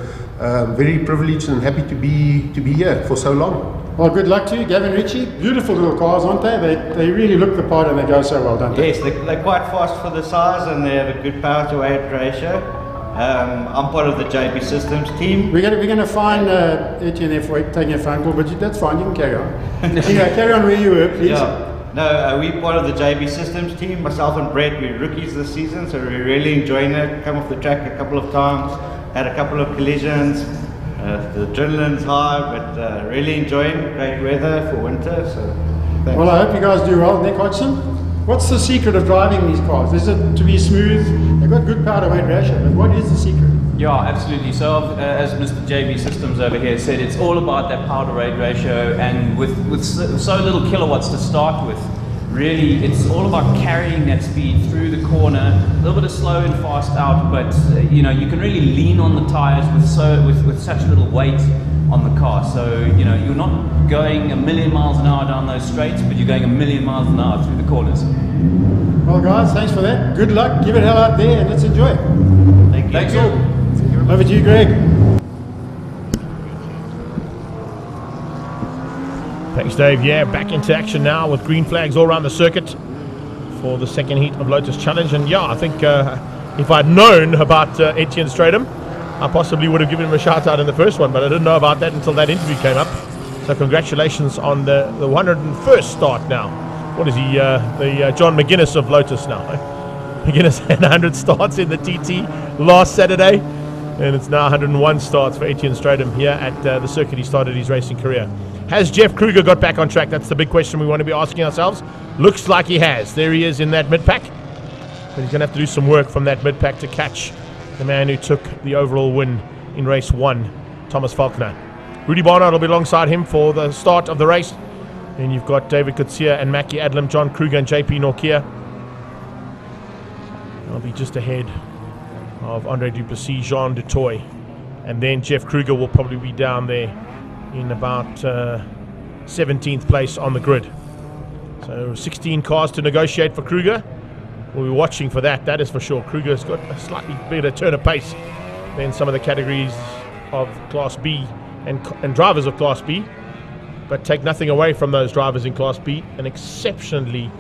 very privileged and happy to be here for so long. Well, good luck to you, Gavin Ritchie. Beautiful little cars, aren't they? They really look the part and they go so well, don't they? Yes, they're quite fast for the size and they have a good power to weight ratio. I'm part of the JB Systems team. We're going to find Etienne if we're taking a phone call, but that's fine, you can carry on. Anyway, carry on where you were, please. Yeah. No, we're part of the JB Systems team. Myself and Brett, we're rookies this season, so we're really enjoying it. Come off the track a couple of times, had a couple of collisions. The adrenaline's high, but really enjoying great weather for winter. So, thanks. Well, I hope you guys do well. Nick Hodgson, what's the secret of driving these cars? Is it to be smooth? They've got good power to weight ratio, but what is the secret? Yeah, absolutely. So, as Mr. JB Systems over here said, it's all about that power to weight ratio, and with so little kilowatts to start with, really, it's all about carrying that speed through the corner, a little bit of slow and fast out, but you know, you can really lean on the tires with such little weight on the car. So, you know, you're not going 1,000,000 miles an hour down those straights, but you're going 1,000,000 miles an hour through the corners. Well, guys, thanks for that. Good luck. Give it hell out there, and let's enjoy it. Thank you. Thanks all. Over to you, Greg. Thanks, Dave. Yeah, back into action now with green flags all around the circuit for the second heat of Lotus Challenge. And yeah, I think if I'd known about Etienne Stratham, I possibly would have given him a shout out in the first one, but I didn't know about that until that interview came up. So congratulations on the 101st start now. What is he, the John McGuinness of Lotus now? McGuinness had 100 starts in the TT last Saturday, and it's now 101 starts for Etienne Stratham here at the circuit he started his racing career. Has Jeff Kruger got back on track? That's the big question we want to be asking ourselves. Looks like he has. There he is in that mid-pack. But he's going to have to do some work from that mid-pack to catch the man who took the overall win in race 1, Thomas Falconer. Rudy Barnard will be alongside him for the start of the race. And you've got David Kutsia and Mackie Adlam, John Kruger and JP Norkia. They'll be just ahead of Andre Duplessis, Jean Dutoy. And then Jeff Kruger will probably be down there in about 17th place on the grid. So 16 cars to negotiate for Kruger. We'll be watching for that is for sure. Kruger's got a slightly better turn of pace than some of the categories of Class B and drivers of Class B. But take nothing away from those drivers in Class B. An exceptionally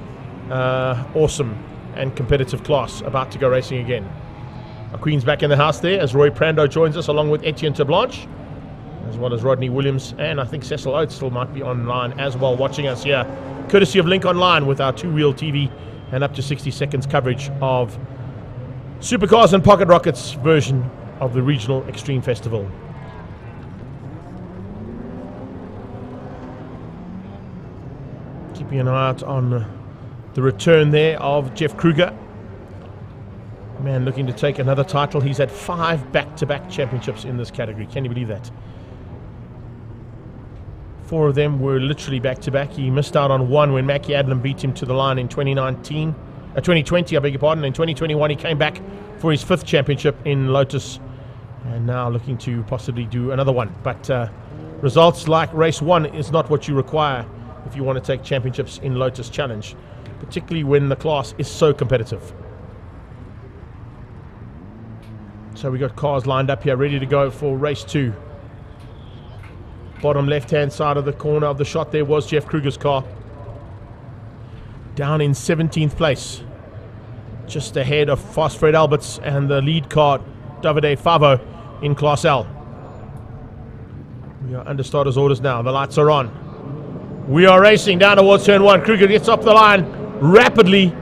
awesome and competitive class about to go racing again. Our Queen's back in the house there as Roy Prando joins us along with Etienne Terblanche, as well as Rodney Williams, and I think Cecil Oates still might be online as well, watching us here, courtesy of Link Online with our two-wheel TV and up to 60 seconds coverage of Supercars and Pocket Rockets version of the Regional Extreme Festival. Keeping an eye out on the return there of Jeff Kruger. Man looking to take another title. He's had 5 back-to-back championships in this category. Can you believe that? 4 of them were literally back-to-back. He missed out on 1 when Mackie Adlam beat him to the line in 2020, I beg your pardon. In 2021, he came back for his 5th championship in Lotus, and now looking to possibly do another one. But results like race 1 is not what you require if you want to take championships in Lotus Challenge, particularly when the class is so competitive. So we got cars lined up here, ready to go for race 2. Bottom left-hand side of the corner of the shot there was Jeff Kruger's car. Down in 17th place. Just ahead of Fast Fred Alberts and the lead car, Davide Favo, in Class L. We are under starters orders now. The lights are on. We are racing down towards turn 1. Kruger gets up the line rapidly.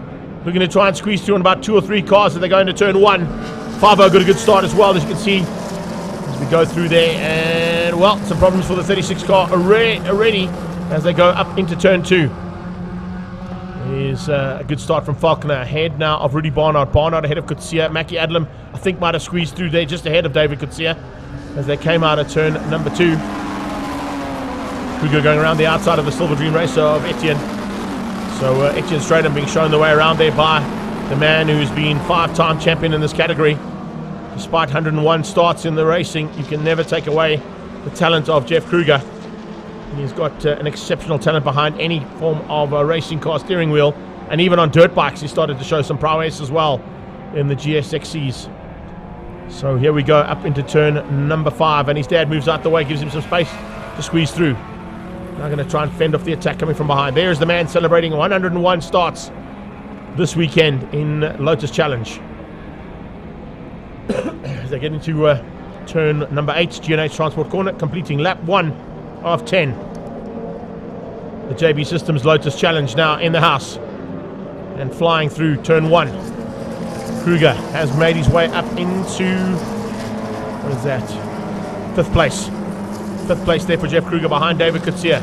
Looking to try and squeeze through on about 2 or 3 cars as they go into turn 1. Favo got a good start as well, as you can see, as we go through there. And, well, some problems for the 36 car already as they go up into turn 2. Here's a good start from Falconer. Ahead now of Rudy Barnard. Barnard ahead of Kutsia. Mackie Adlam, I think, might have squeezed through there just ahead of David Kutsia as they came out of turn number 2. Kruger going around the outside of the Silver Dream Racer of Etienne. So Etienne Stratham being shown the way around there by the man who's been 5-time champion in this category. Despite 101 starts in the racing, you can never take away the talent of Jeff Kruger. He's got an exceptional talent behind any form of a racing car steering wheel, and even on dirt bikes he started to show some prowess as well in the GSXCs. So here we go up into turn number 5, and his dad moves out the way, gives him some space to squeeze through. Now going to try and fend off the attack coming from behind. There's the man celebrating 101 starts this weekend in Lotus Challenge. As they get into turn number 8, G&H Transport Corner, completing lap 1 of 10. The JB Systems Lotus Challenge now in the house and flying through turn 1. Kruger has made his way up into, what is that, 5th place. 5th place there for Jeff Kruger behind David Kutsia.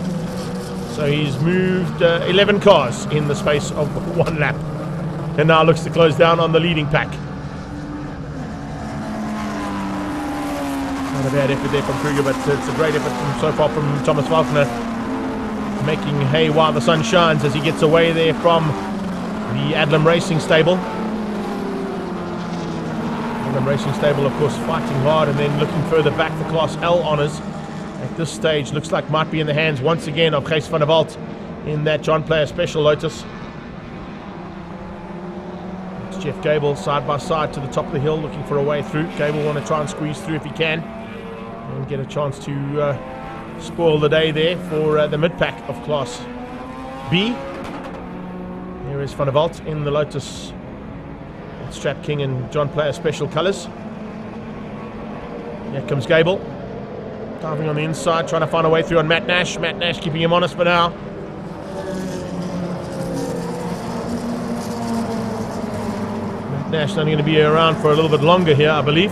So he's moved 11 cars in the space of 1 lap, and now looks to close down on the leading pack. Not a bad effort there from Kruger, but it's a great effort so far from Thomas Faulkner, making hay while the sun shines as he gets away there from the Adlam Racing stable. Adlam Racing stable, of course, fighting hard and then looking further back for Class L honours. At this stage, looks like might be in the hands once again of Gijs van der Walt in that John Player Special Lotus. It's Jeff Gable side by side to the top of the hill, looking for a way through. Gable want to try and squeeze through if he can and get a chance to spoil the day there for the mid-pack of Class B. There is Van der Walt in the Lotus Strap King and John Player Special colours. Here comes Gable, diving on the inside, trying to find a way through on Matt Nash. Matt Nash keeping him honest for now. Matt Nash only going to be around for a little bit longer here, I believe.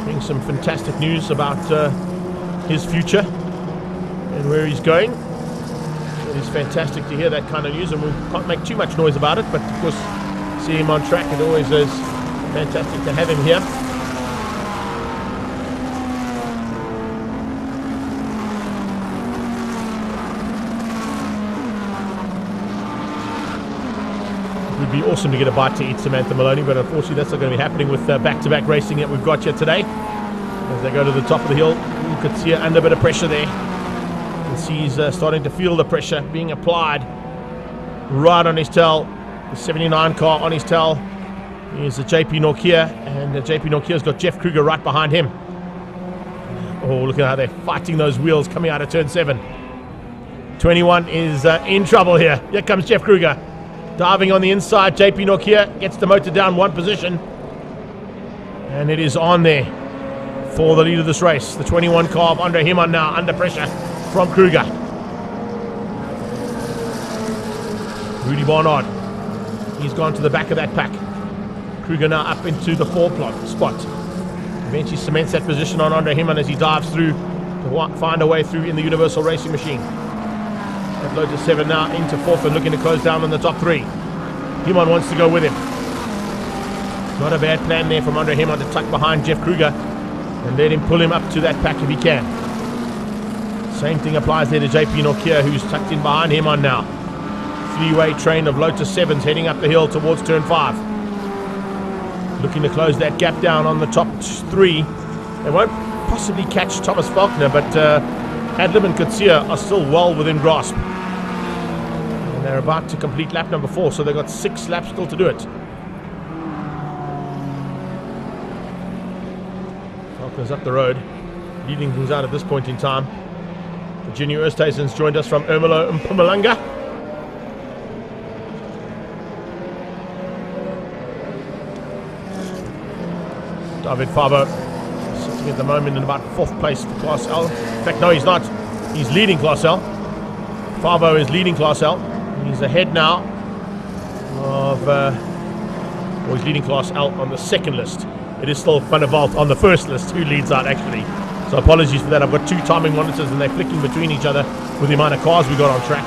Bring some fantastic news about his future and where he's going. It is fantastic to hear that kind of news, and we can't make too much noise about it, but of course, see him on track, it always is fantastic to have him here. It would be awesome to get a bite to eat, Samantha Maloney, but unfortunately that's not going to be happening with back-to-back racing that we've got here today. As they go to the top of the hill, you could see under a bit of pressure there. You can see he's starting to feel the pressure being applied right on his tail. The 79 car on his tail is the JP Nokia, and JP Nokia's got Jeff Kruger right behind him. Oh, look at how they're fighting those wheels coming out of turn 7. 21 is in trouble here. Here comes Jeff Kruger. Diving on the inside, JP Nokia gets the motor down 1 position. And it is on there for the lead of this race. The 21 car of Andre Himman now under pressure from Kruger. Rudy Barnard, he's gone to the back of that pack. Kruger now up into the 4 spot. Eventually cements that position on Andre Himman as he dives through to find a way through in the Universal Racing Machine. That Lotus 7 now into 4th and looking to close down on the top 3. Himman wants to go with him. Not a bad plan there from Andre Himman to tuck behind Jeff Kruger and let him pull him up to that pack if he can. Same thing applies there to JP Nokia, who's tucked in behind Himman now. 3-way train of Lotus 7s heading up the hill towards turn 5. Looking to close that gap down on the top 3. They won't possibly catch Thomas Faulkner, but Adlam and Kutsia are still well within grasp. And they're about to complete lap number 4, so they've got 6 laps still to do it. Faulkner's up the road, leading things out at this point in time. Virginia Oosthuizen's joined us from Ermelo and Mpumalanga. David Favo sitting at the moment in about 4th place for Class L. In fact, no, he's not. He's leading Class L. Favo is leading Class L. He's ahead now of, he's leading Class L on the 2nd list. It is still Van der Walt on the 1st list who leads out actually. So apologies for that. I've got 2 timing monitors and they're flicking between each other with the amount of cars we got on track.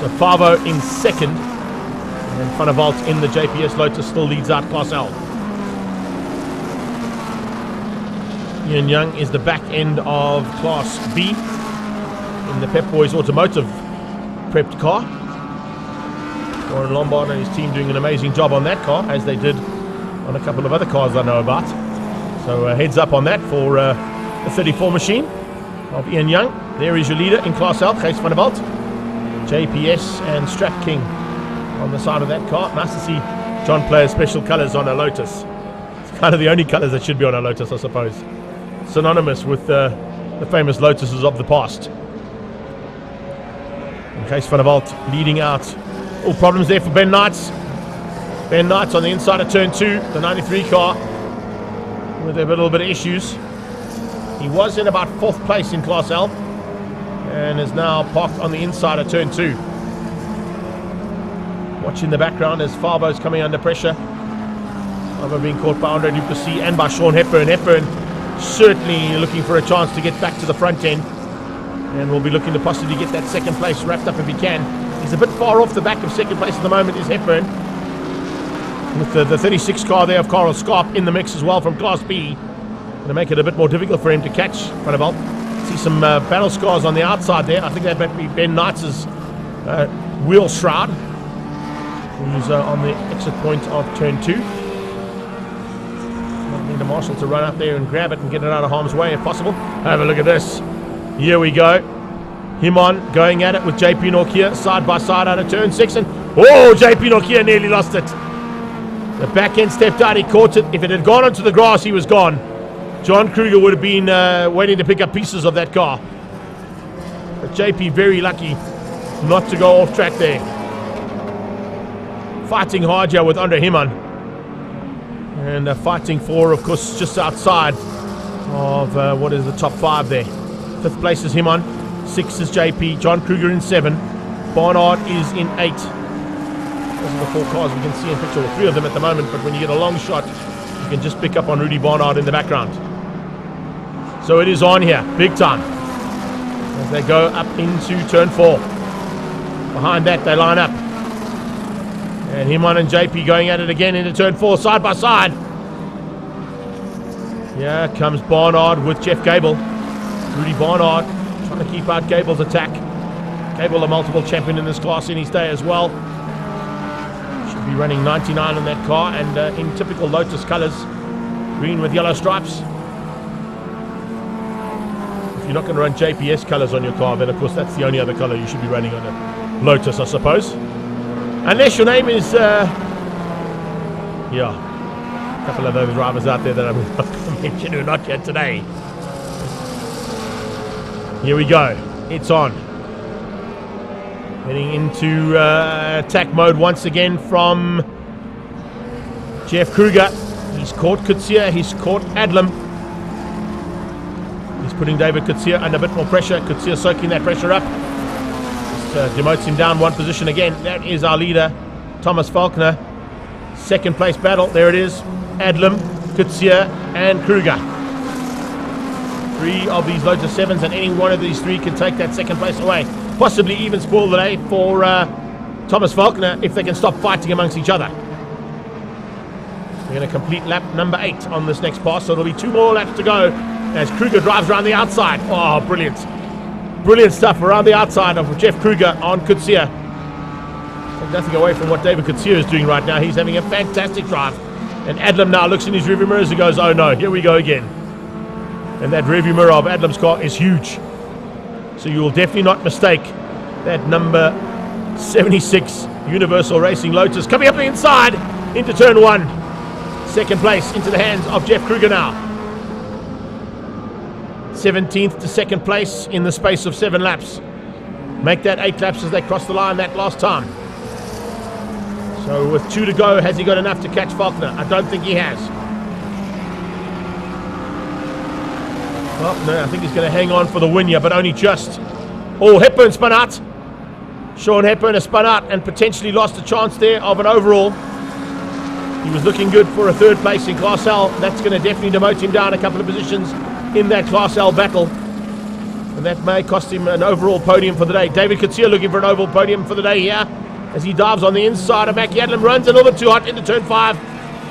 So Favo in 2nd, and then Van der Walt in the JPS Lotus still leads out Class L. Ian Young is the back end of Class B in the Pep Boys Automotive prepped car. Warren Lombard and his team doing an amazing job on that car, as they did on a couple of other cars I know about. So heads up on that for the 34 machine of Ian Young. There is your leader in Class L, Kees van der Walt. JPS and Strap King on the side of that car. Nice to see John Player's special colours on a Lotus. It's kind of the only colours that should be on a Lotus, I suppose. Synonymous with the famous Lotuses of the past. And Kees van der Walt leading out. All problems there for Ben Knights. Ben Knights on the inside of turn 2, the 93 car, with a little bit of issues. He was in about 4th place in Class L and is now parked on the inside of turn 2. Watch in the background as Farbo's coming under pressure. Farbo being caught by Andre Duplessis and by Sean Hepburn. Hepburn certainly looking for a chance to get back to the front end, and will be looking to possibly get that 2nd place wrapped up if he can. He's a bit far off the back of 2nd place at the moment, is Hepburn, with the 36 car there of Carl Scarp in the mix as well from Class B. Going to make it a bit more difficult for him to catch Van der Walt. See some battle scars on the outside there. I think that might be Ben Knights' wheel shroud, who's on the exit point of turn 2. Might need the marshal to run up there and grab it and get it out of harm's way if possible. Have a look at this. Here we go. Himon going at it with JP Norkia side by side out of turn 6. And oh, JP Norkia nearly lost it. The back end stepped out, he caught it. If it had gone onto the grass, he was gone. John Kruger would have been waiting to pick up pieces of that car. But JP very lucky not to go off track there. Fighting hard here with Andre Himon. And fighting for, of course, just outside of what is the top 5 there. 5th place is Himon. 6 is JP. John Kruger in 7. Barnard is in 8. Those are the 4 cars we can see in picture, 3 of them at the moment, but when you get a long shot, you can just pick up on Rudy Barnard in the background. So it is on here, big time, as they go up into turn 4. Behind that, they line up. And Himon and JP going at it again into turn 4, side by side. Here comes Barnard with Jeff Gable. Rudy Barnard trying to keep out Gable's attack. Gable, a multiple champion in this class in his day as well. Should be running 99 on that car, and in typical Lotus colours, green with yellow stripes. If you're not going to run JPS colours on your car, then of course that's the only other colour you should be running on a Lotus, I suppose. Unless your name is, a couple of those drivers out there that I'm not going to mention who are not yet today. Here we go, it's on. Heading into attack mode once again from Jeff Kruger. He's caught Kutsia, he's caught Adlam. He's putting David Kutsia under a bit more pressure. Kutsia soaking that pressure up. Just demotes him down 1 position again. That is our leader, Thomas Faulkner. 2nd place battle, there it is. Adlam, Kutsia and Kruger. 3 of these Lotus 7s, and any one of these 3 can take that 2nd place away. Possibly even spoil the day for Thomas Faulkner if they can stop fighting amongst each other. We're going to complete lap number 8 on this next pass, so there'll be 2 more laps to go as Kruger drives around the outside. Oh, brilliant. Brilliant stuff around the outside of Jeff Kruger on Kutsia. Take nothing away from what David Kutsia is doing right now. He's having a fantastic drive. And Adlam now looks in his rearview mirrors and goes, oh no, here we go again. And that rearview mirror of Adlam's car is huge. So you will definitely not mistake that number 76 Universal Racing Lotus coming up the inside into turn 1. 2nd place into the hands of Jeff Kruger now. 17th to 2nd place in the space of 7 laps. Make that 8 laps as they cross the line that last time. So with 2 to go, has he got enough to catch Faulkner? I don't think he has. Well, no, I think he's going to hang on for the win here, but only just. Oh, Hepburn spun out. Sean Hepburn has spun out and potentially lost a chance there of an overall. He was looking good for a 3rd place in Class L. That's going to definitely demote him down a couple of positions in that Class L battle. And that may cost him an overall podium for the day. David Kutsia looking for an overall podium for the day here as he dives on the inside of Mackie. Adlam runs a little bit too hot into turn 5.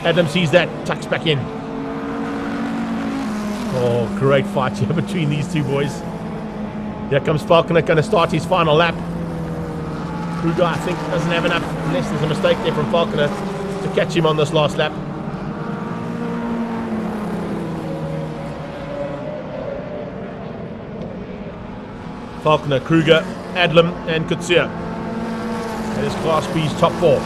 Adlam sees that, tucks back in. Oh, great fight here between these 2 boys. Here comes Faulkner, going to start his final lap. Kruger, I think, doesn't have enough, unless there's a mistake there from Faulkner, to catch him on this last lap. Falconer, Kruger, Adlam, and Kutsia. That is Class B's top 4.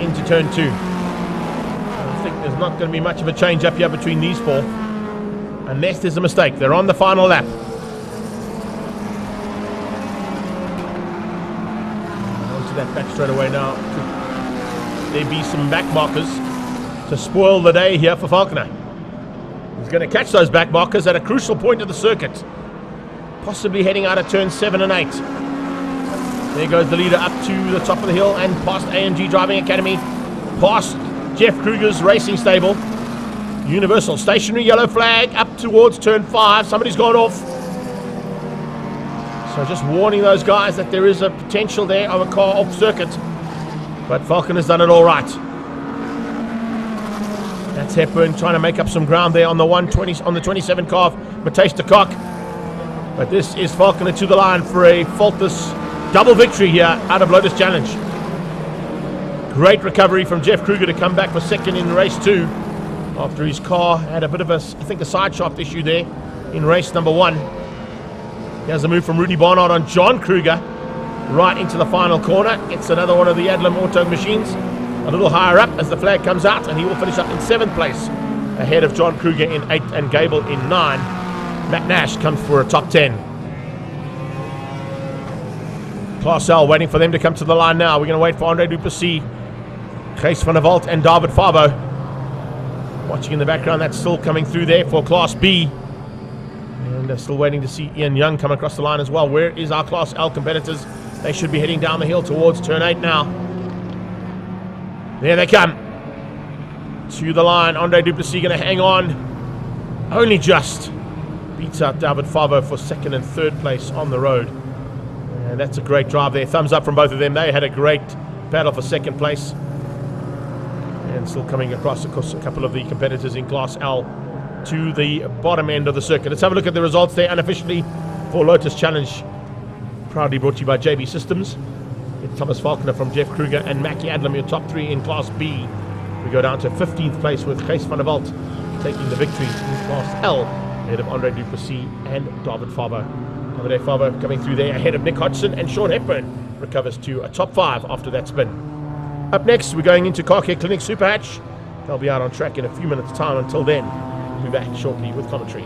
Into turn 2. I think there's not going to be much of a change up here between these 4. Unless there's a mistake. They're on the final lap. Onto that back straight away now. Could there be some back markers to spoil the day here for Falconer? He's going to catch those back markers at a crucial point of the circuit. Possibly heading out of turn 7 and 8. There goes the leader up to the top of the hill and past AMG Driving Academy. Past Jeff Kruger's racing stable. Universal stationary yellow flag up towards turn 5. Somebody's gone off. So just warning those guys that there is a potential there of a car off circuit. But Falcon has done it all right. That's Hepburn trying to make up some ground there on the 120 on the 27 car of Matthijs de Kock. But this is Falconer to the line for a faultless double victory here out of Lotus Challenge. Great recovery from Jeff Kruger to come back for second in race 2 after his car had a bit of a, I think, a side shaft issue there in race number 1. Here's a move from Rudy Barnard on John Kruger right into the final corner. It's another one of the Adlam Auto machines a little higher up as the flag comes out, and he will finish up in 7th place ahead of John Kruger in 8th and Gable in 9. Matt Nash comes for a top 10. Class L waiting for them to come to the line now. We're going to wait for Andre Duplessis, Kees van der Walt and David Favo. Watching in the background, that's still coming through there for Class B. And they're still waiting to see Ian Young come across the line as well. Where is our Class L competitors? They should be heading down the hill towards turn 8 now. There they come. To the line, Andre Duplessis going to hang on. Only just beats out David Favo for 2nd and 3rd place on the road. And that's a great drive there. Thumbs up from both of them. They had a great battle for 2nd place. And still coming across, of course, a couple of the competitors in Class L to the bottom end of the circuit. Let's have a look at the results there unofficially for Lotus Challenge. Proudly brought to you by JB Systems. It's Thomas Falconer from Jeff Kruger and Mackie Adlam, your top 3 in Class B. We go down to 15th place with Kees van der Walt taking the victory in Class L ahead of Andre Duplessis and David Favo. David Favo coming through there ahead of Nick Hodgson, and Sean Hepburn recovers to a top 5 after that spin. Up next, we're going into Car Care Clinic Super Hatch. They'll be out on track in a few minutes' time. Until then, we'll be back shortly with commentary.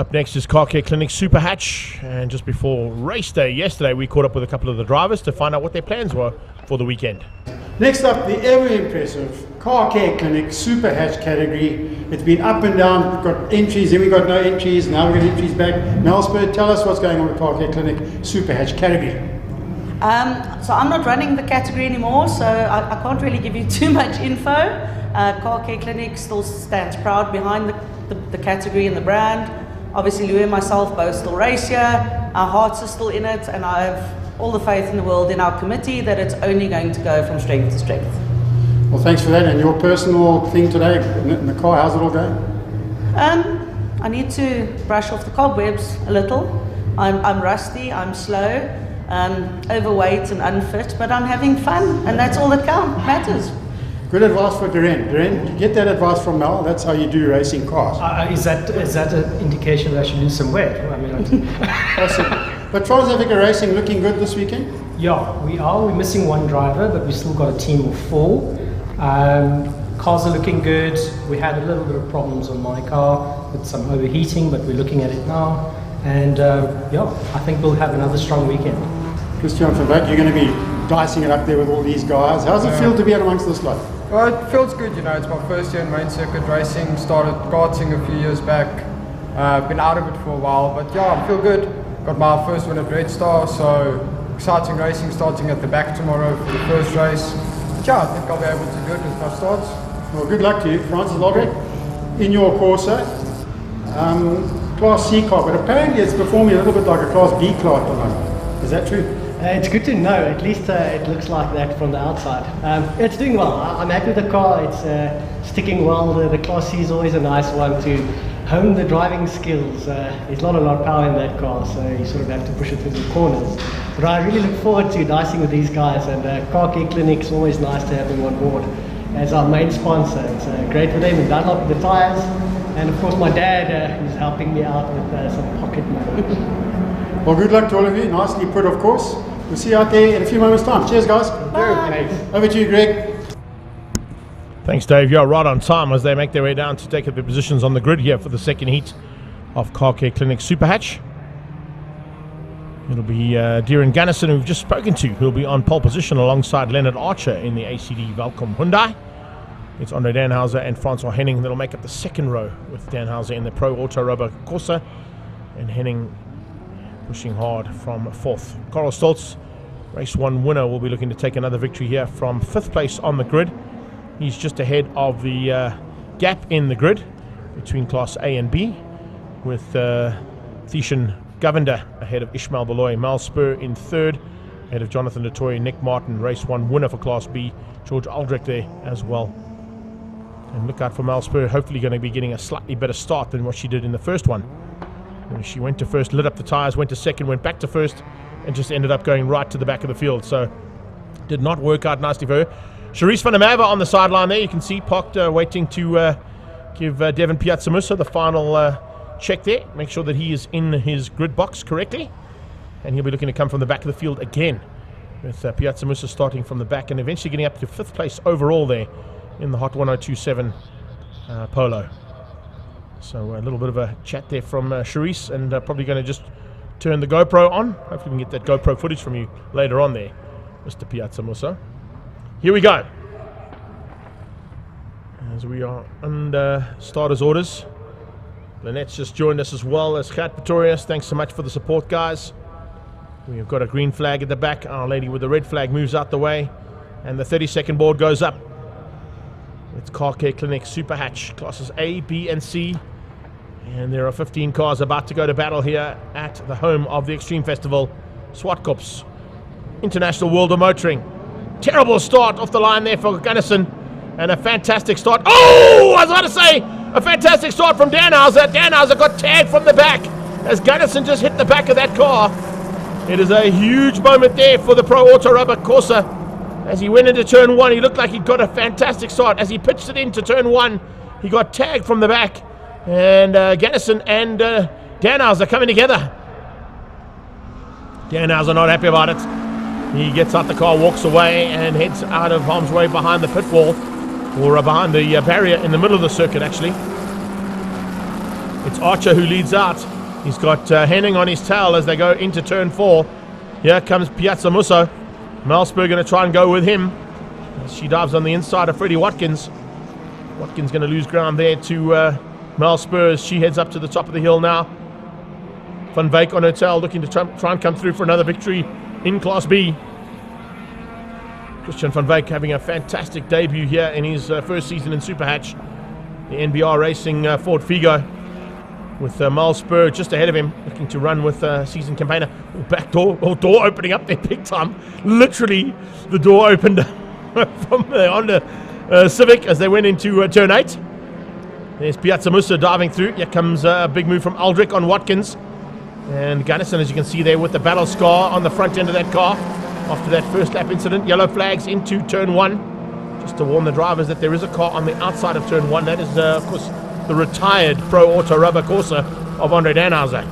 Up next is Car Care Clinic Super Hatch, and just before race day yesterday we caught up with a couple of the drivers to find out what their plans were for the weekend. Next up, the ever impressive Car Care Clinic Super Hatch category. It's been up and down. We've got entries, then we got no entries, now we've got entries back. Melspur, tell us what's going on with Car Care Clinic Super Hatch category. So I'm not running the category anymore, so I can't really give you too much info. Car Care Clinic still stands proud behind the category and the brand. Obviously Louis and myself both still race here, our hearts are still in it, and I have all the faith in the world in our committee that it's only going to go from strength to strength. Well, thanks for that. And your personal thing today in the car, how's it all going? I need to brush off the cobwebs a little. I'm rusty, I'm slow, overweight and unfit, but I'm having fun, and that's all that matters. Good advice for Duran. Duran, get that advice from Mel. That's how you do racing cars. Is that an indication that I should lose some weight? I mean, awesome. But Trans Africa Racing looking good this weekend? Yeah, we are. We're missing one driver, but we've still got a team of 4. Cars are looking good. We had a little bit of problems on my car with some overheating, but we're looking at it now. And yeah, I think we'll have another strong weekend. Christian van Wyk, you're going to be dicing it up there with all these guys. How's it feel to be amongst this lot? Well, it feels good, you know. It's my first year in main circuit racing. Started karting a few years back. Been out of it for a while, but yeah, I feel good. Got my first win at Red Star, so exciting racing starting at the back tomorrow for the first race. But yeah, I think I'll be able to do it with my starts. Well, good luck to you, Francis Lodrick. In your Corsa, Class C car, but apparently it's performing a little bit like a Class B car at the moment. Is that true? It's good to know. At least it looks like that from the outside. It's doing well. I'm happy with the car. It's sticking well. The Class C is always a nice one to hone the driving skills. There's not a lot of power in that car, so you sort of have to push it through the corners. But I really look forward to dicing with these guys, and Car Care Clinic is always nice to have them on board as our main sponsor. It's great for them in Dunlop with the tyres, and of course my dad is helping me out with some pocket money. Well, good luck to all of you. Nicely put, of course. We'll see you out there in a few moments' time. Cheers, guys. Bye. Over to you, Greg. Thanks, Dave. You're right on time as they make their way down to take up their positions on the grid here for the second heat of Car Care Clinic Super Hatch. It'll be Darren Gunnison, who we've just spoken to, who'll be on pole position alongside Leonard Archer in the ACD Valcom Hyundai. It's Andre Danhauser and Francois Henning that'll make up the second row, with Danhauser in the Pro Auto Robo Corsa and Henning pushing hard from fourth. Carl Stoltz, race 1 winner, will be looking to take another victory here from 5th place on the grid. He's just ahead of the gap in the grid between Class A and B, with Theshan Govender ahead of Ishmael Beloy. Mal Spur in 3rd, ahead of Jonathan DeToy. Nick Martin, race 1 winner for Class B. George Aldrich there as well. And look out for Mal Spur, hopefully going to be getting a slightly better start than what she did in the first one. She went to first, lit up the tyres, went to second, went back to first, and just ended up going right to the back of the field. So, did not work out nicely for her. Charisse van der Merwe on the sideline there. You can see parked, waiting to give Devin Piazzamusa the final check there. Make sure that he is in his grid box correctly. And he'll be looking to come from the back of the field again, with Piazzamusa starting from the back and eventually getting up to 5th place overall there in the Hot 1027 Polo. So a little bit of a chat there from Charisse, and probably going to just turn the GoPro on. Hopefully we can get that GoPro footage from you later on there, Mr. Piazzamusa. Here we go. As we are under starters orders. Lynette's just joined us as well as Kat Pretorius. Thanks so much for the support, guys. We've got a green flag at the back. Our lady with the red flag moves out the way, and the 30-second board goes up. It's Car Care Clinic Super Hatch, classes A, B, and C. And there are 15 cars about to go to battle here at the home of the Extreme Festival, Zwartkops International World of Motoring. Terrible start off the line there for Gunnison, and a fantastic start. Oh, I was about to say, a fantastic start from Danhauser. Danhauser got tagged from the back as Gunnison just hit the back of that car. It is a huge moment there for the Pro Auto Rubber Corsa. As he went into turn 1, he looked like he'd got a fantastic start. As he pitched it into turn 1, he got tagged from the back. And Gunnison and Danhauser coming together. Danhauser not happy about it. He gets out the car, walks away, and heads out of harm's way behind the pit wall, or behind the barrier in the middle of the circuit, actually. It's Archer who leads out. He's got Henning on his tail as they go into turn 4. Here comes Piazza Musso. Malsberg going to try and go with him. She dives on the inside of Freddie Watkins. Watkins going to lose ground there to Malsberg as she heads up to the top of the hill now. Van Wyk on her tail, looking to try and come through for another victory in Class B. Christian Van Wyk having a fantastic debut here in his first season in Super Hatch. The NBR Racing Ford Figo, with Malsberg just ahead of him, looking to run with season campaigner. Back door, door opening up there big time. Literally, the door opened from the Honda Civic as they went into turn 8. There's Piazza Musso diving through. Here comes a big move from Aldrich on Watkins. And Gunnison, as you can see there, with the battle scar on the front end of that car. After that first lap incident, yellow flags into turn 1. Just to warn the drivers that there is a car on the outside of turn 1. That is, of course, the retired Pro Auto Rubber Corsa of Andre Danhauser.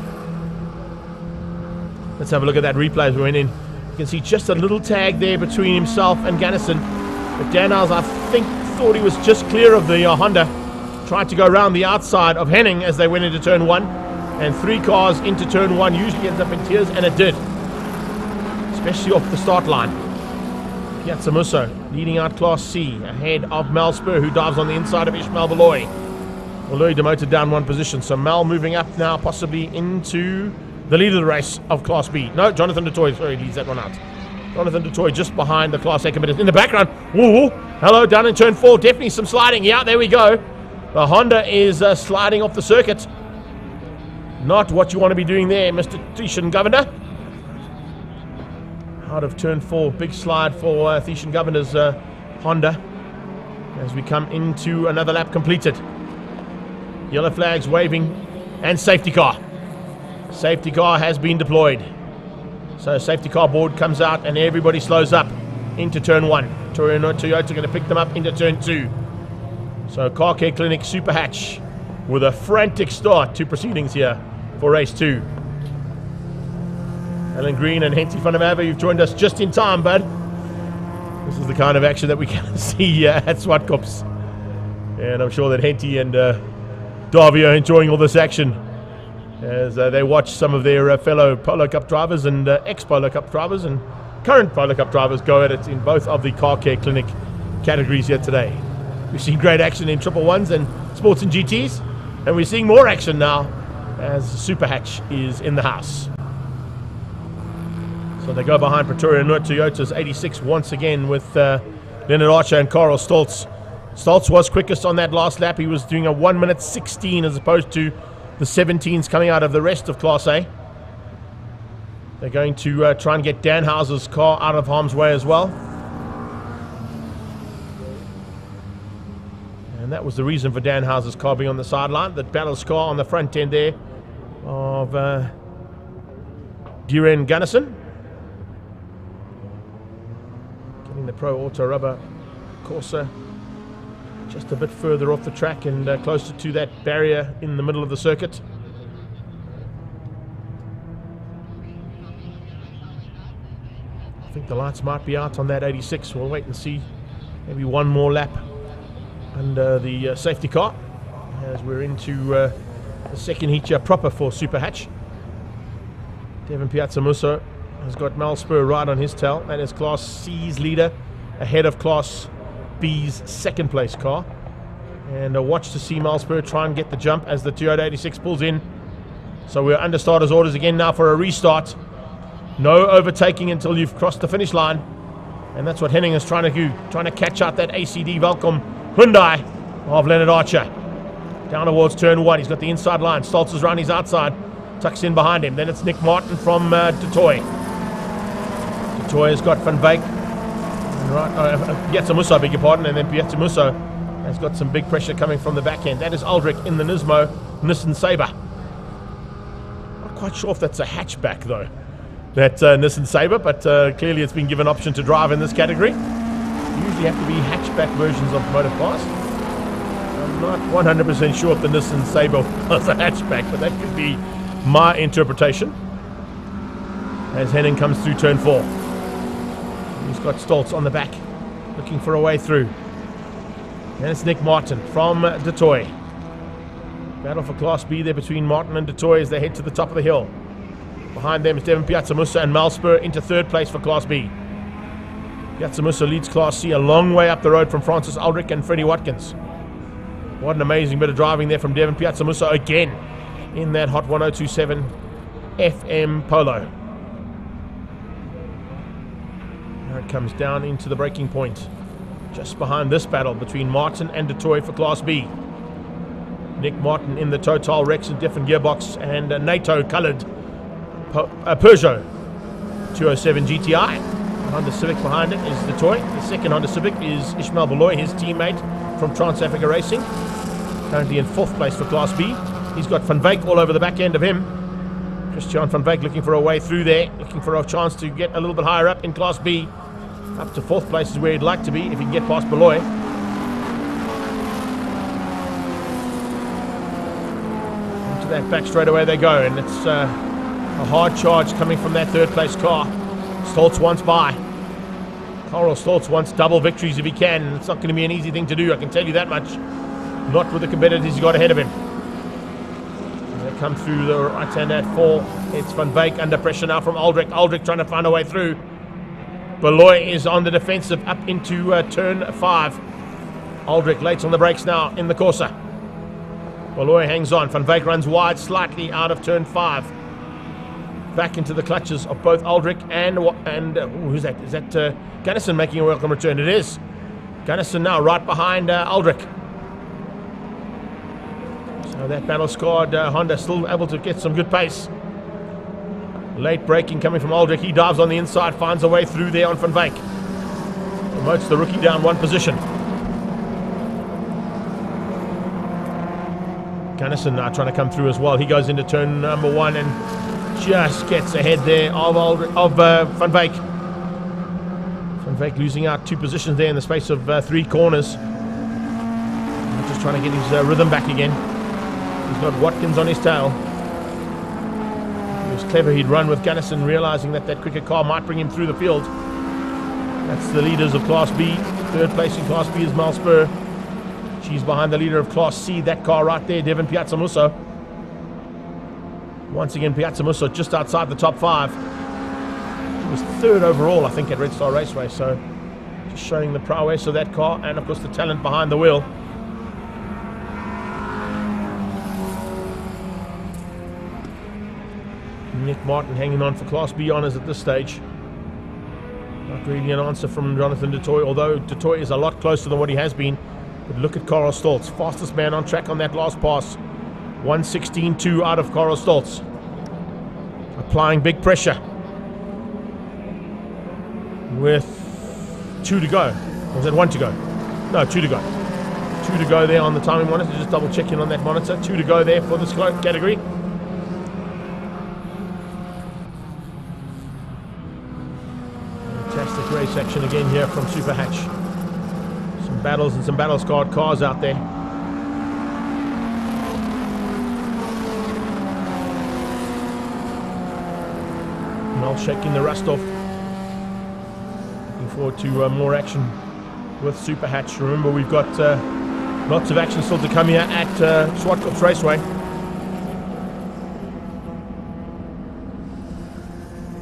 Let's have a look at that replay as we went in. You can see just a little tag there between himself and Gunnison. But Danhauser, I think, thought he was just clear of the Honda. Tried to go around the outside of Henning as they went into turn 1. And 3 cars into turn 1 usually ends up in tears, and it did. Especially off the start line. Piazza Musso leading out Class C ahead of Malsberg, who dives on the inside of Ishmael Valoy. Valoy demoted down 1 position, so Mal moving up now possibly into the lead of the race of Class B. No, Jonathan DeToy, sorry, leads that one out. Jonathan DeToy just behind the Class A committers. In the background, woo, hello, down in turn 4, definitely some sliding. Yeah, there we go. The Honda is sliding off the circuit. Not what you want to be doing there, Mr. Thiessen Governor. Out of turn 4, big slide for Thiessen Governor's Honda as we come into another lap completed. Yellow flags waving, and safety car. Safety car has been deployed. So safety car board comes out and everybody slows up into turn 1. Toyota going to pick them up into turn 2. So Car Care Clinic Super Hatch with a frantic start to proceedings here for race 2. Alan Green and Henty van der Merwe, you've joined us just in time, bud. This is the kind of action that we can see at Zwartkops. And I'm sure that Henty and Darby are enjoying all this action as they watch some of their fellow Polo Cup drivers and ex-Polo Cup drivers and current Polo Cup drivers go at it in both of the Car Care Clinic categories here today. We've seen great action in Triple Ones and Sports and GTs, and we're seeing more action now as Super Hatch is in the house. So they go behind Pretoria Noord Toyota's 86 once again with Leonard Archer and Carl Stoltz. Stoltz was quickest on that last lap. He was doing a 1:16 as opposed to the 17s coming out of the rest of Class A. They're going to try and get Danhauser's car out of harm's way as well. And that was the reason for Danhauser's car being on the sideline. The battle car on the front end there of Duran Gunnison. Getting the Pro Auto Rubber Corsa just a bit further off the track and closer to that barrier in the middle of the circuit. I think the lights might be out on that 86. We'll wait and see. Maybe one more lap under the safety car as we're into the second heat here proper for Super Hatch. Devin Piazza Musso has got Malsberg right on his tail. That is Class C's leader ahead of Class B's second place car. And a watch to see Malsberg try and get the jump as the Toyota 86 pulls in. So we're under starters orders again now for a restart. No overtaking until you've crossed the finish line. And that's what Henning is trying to do. Trying to catch out that ACD Welcome Hyundai of Leonard Archer. Down towards turn 1. He's got the inside line. Stoltz is around his outside. Tucks in behind him. Then it's Nick Martin from DeToy. DeToy has got Van Wyk. Piazza Musso, I beg your pardon. And then Piazza Musso has got some big pressure coming from the back end. That is Aldrich in the Nissan Sabre. Not quite sure if that's a hatchback though, that Nissan Sabre, but clearly it's been given option to drive in this category. Usually have to be hatchback versions of motor cars. I'm not 100% sure if the Nissan Sabre was a hatchback, but that could be my interpretation. As Henning comes through turn 4. He's got Stoltz on the back, looking for a way through. And it's Nick Martin from DeToy. Battle for Class B there between Martin and DeToy as they head to the top of the hill. Behind them is Devon Piazzamussa and Malspur into third place for Class B. Piazzamussa leads Class C a long way up the road from Francis Aldrich and Freddie Watkins. What an amazing bit of driving there from Devon Piazzamussa again in that hot 1027 FM Polo. Now it comes down into the braking point. Just behind this battle between Martin and DeToy for Class B. Nick Martin in the Total Rex and different gearbox and a NATO coloured Peugeot 207 GTI. The Honda Civic behind it is DeToy. The second Honda Civic is Ishmael Beloy, his teammate from Trans Africa Racing. Currently in fourth place for Class B. He's got Van Wyk all over the back end of him. Christian Van Wyk looking for a way through there, looking for a chance to get a little bit higher up in Class B. Up to fourth place is where he'd like to be if he can get past Beloy. Into that back straightaway they go, and it's a hard charge coming from that third place car. Stoltz wants by. Carl Stoltz wants double victories if he can, and it's not going to be an easy thing to do, I can tell you that much. Not with the competitors he got ahead of him. And they come through the right hand at 4. It's Van Wyk under pressure now from Aldrich. Aldrich trying to find a way through. Beloy is on the defensive up into turn 5. Aldrich late on the brakes now in the Corsa. Beloy hangs on. Van Wyk runs wide slightly out of turn 5. Back into the clutches of both Aldrich and who's that? Is that Gunnison making a welcome return? It is. Gunnison now right behind Aldrich. So that battle-scarred Honda still able to get some good pace. Late braking coming from Aldrich. He dives on the inside, finds a way through there on Van Wyk. Promotes the rookie down one position. Gunnison now trying to come through as well. He goes into turn number 1 and just gets ahead there of Van Wyk. Van Wyk losing out 2 positions there in the space of 3 corners. Just trying to get his rhythm back again. He's got Watkins on his tail. It was clever, he'd run with Gunnison, realizing that that quicker car might bring him through the field. That's the leaders of Class B. Third place in Class B is Malspur. She's behind the leader of Class C, that car right there, Devon Piazzamussa. Once again, Piazzamussa just outside the top 5. He was third overall, I think, at Red Star Raceway, so just showing the prowess of that car and, of course, the talent behind the wheel. Nick Martin hanging on for Class B honours at this stage. Not really an answer from Jonathan DeToy, although DeToy is a lot closer than what he has been. But look at Carl Stoltz, fastest man on track on that last pass. 1:16.2 out of Carl Stoltz. Applying big pressure. With 2 to go. Or was that 1 to go? No, 2 to go. 2 to go there on the timing monitor. Just double checking on that monitor. 2 to go there for this category. Fantastic race action again here from Super Hatch. Some battles and some battle-scarred cars out there. Mel shaking the rust off. Looking forward to more action with Super Hatch. Remember, we've got lots of action still to come here at Zwartkops Raceway.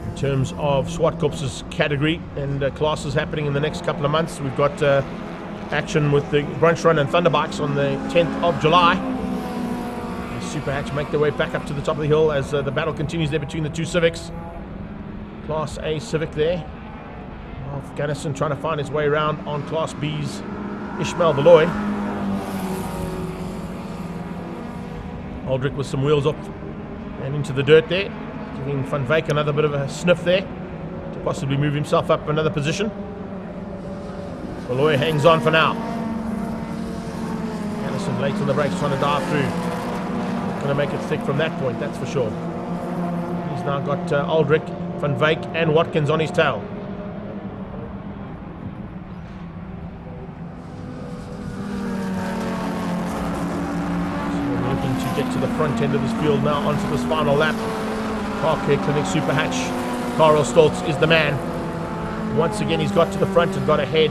In terms of Zwartkops' category and classes happening in the next couple of months, we've got action with the Brunch Run and Thunderbikes on the 10th of July. Super Hatch make their way back up to the top of the hill as the battle continues there between the 2 Civics. Class A Civic there. Gunnison trying to find his way around on Class B's Ishmael Beloy. Aldrich with some wheels up and into the dirt there. Giving Van Wyk another bit of a sniff there to possibly move himself up another position. Beloy hangs on for now. Gunnison late on the brakes trying to dive through. Going to make it thick from that point, that's for sure. He's now got Aldrich, Van Wyk and Watkins on his tail. So we're looking to get to the front end of this field now onto this final lap. Car Care Clinic Super Hatch. Carl Stoltz is the man. Once again, he's got to the front and got ahead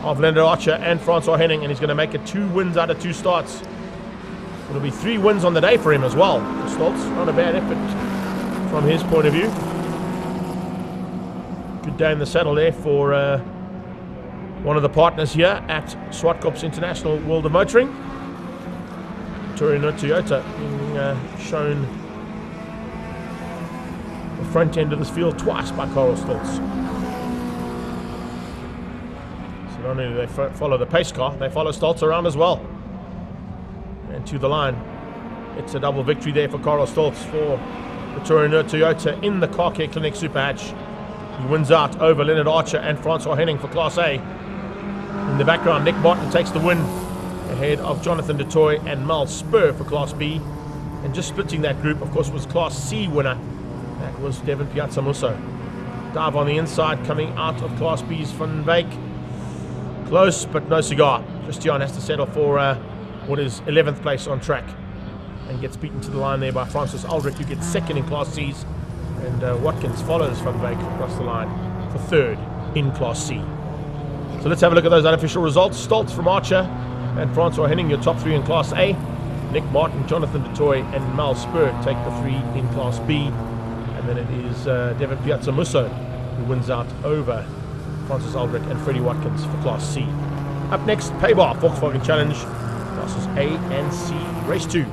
of Leonard Archer and Francois Henning, and he's going to make it 2 wins out of 2 starts. It'll be 3 wins on the day for him as well. Stoltz, not a bad effort from his point of view. Good day in the saddle there for one of the partners here at Zwartkops International World of Motoring. Torino Toyota being shown the front end of this field twice by Carl Stoltz. So not only do they follow the pace car, they follow Stoltz around as well. And to the line. It's a double victory there for Carl Stoltz for the Torino Toyota in the Car Care Clinic Super Hatch. He wins out over Leonard Archer and Francois Henning for Class A. In the background, Nick Martin takes the win ahead of Jonathan DeToy and Mal Spur for Class B. And just splitting that group, of course, was Class C winner. That was Devin Piazzamusso. Dive on the inside, coming out of Class B's Van Wyk. Close, but no cigar. Christian has to settle for what is 11th place on track. And gets beaten to the line there by Francis Aldrich, who gets second in Class C's. And Watkins follows Van Wyk across the line for third in Class C. So let's have a look at those unofficial results. Stoltz from Archer and Francois Henning, your top 3 in Class A. Nick Martin, Jonathan DeToy and Mal Spur take the 3 in Class B. And then it is Devin Piazzamusso who wins out over Francis Aldrich and Freddie Watkins for Class C. Up next, Paybar Volkswagen Challenge, Classes A and C, Race 2.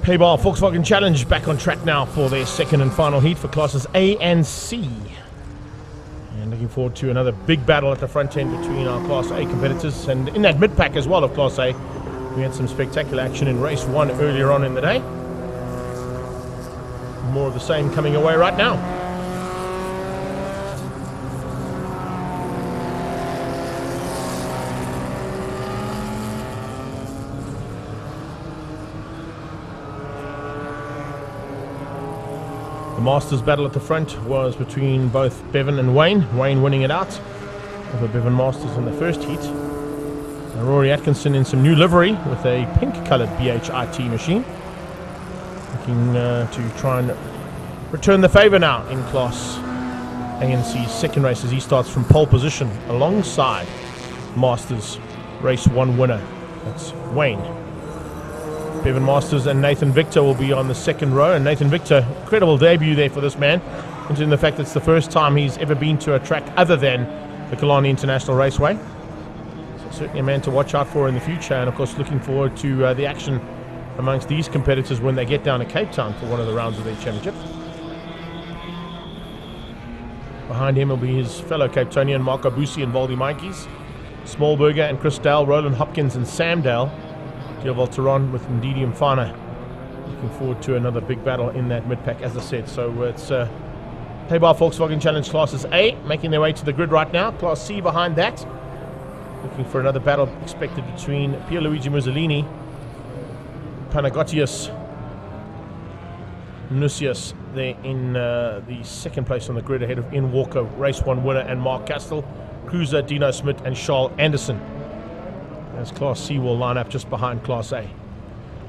Payball Volkswagen Challenge back on track now for their second and final heat for classes A and C. And looking forward to another big battle at the front end between our Class A competitors. And in that mid-pack as well of Class A, we had some spectacular action in race 1 earlier on in the day. More of the same coming away right now. The Masters battle at the front was between both Bevan and Wayne. Wayne winning it out over Bevan Masters in the first heat. Rory Atkinson in some new livery with a pink-coloured BHIT machine. Looking to try and return the favour now in Class A and C's second race as he starts from pole position alongside Masters Race 1 winner. That's Wayne. Bevan Masters and Nathan Victor will be on the second row, and Nathan Victor, incredible debut there for this man, considering the fact that it's the first time he's ever been to a track other than the Killarney International Raceway. So certainly a man to watch out for in the future, and of course looking forward to the action amongst these competitors when they get down to Cape Town for one of the rounds of their championship. Behind him will be his fellow Cape Townian Marco Busi and Valdi Mikes, Smallberger and Chris Dale, Roland Hopkins and Sam Dale, Volteron with Ndidi Mfana. Looking forward to another big battle in that mid-pack, as I said. So it's Paybar Volkswagen Challenge Classes A making their way to the grid right now. Class C behind that. Looking for another battle expected between Pierluigi Mussolini, Panagotius Nusius there in the second place on the grid ahead of Ian Walker, Race 1 winner, and Mark Castle, Cruiser, Dino Smith and Charles Anderson. As Class C will line up just behind Class A.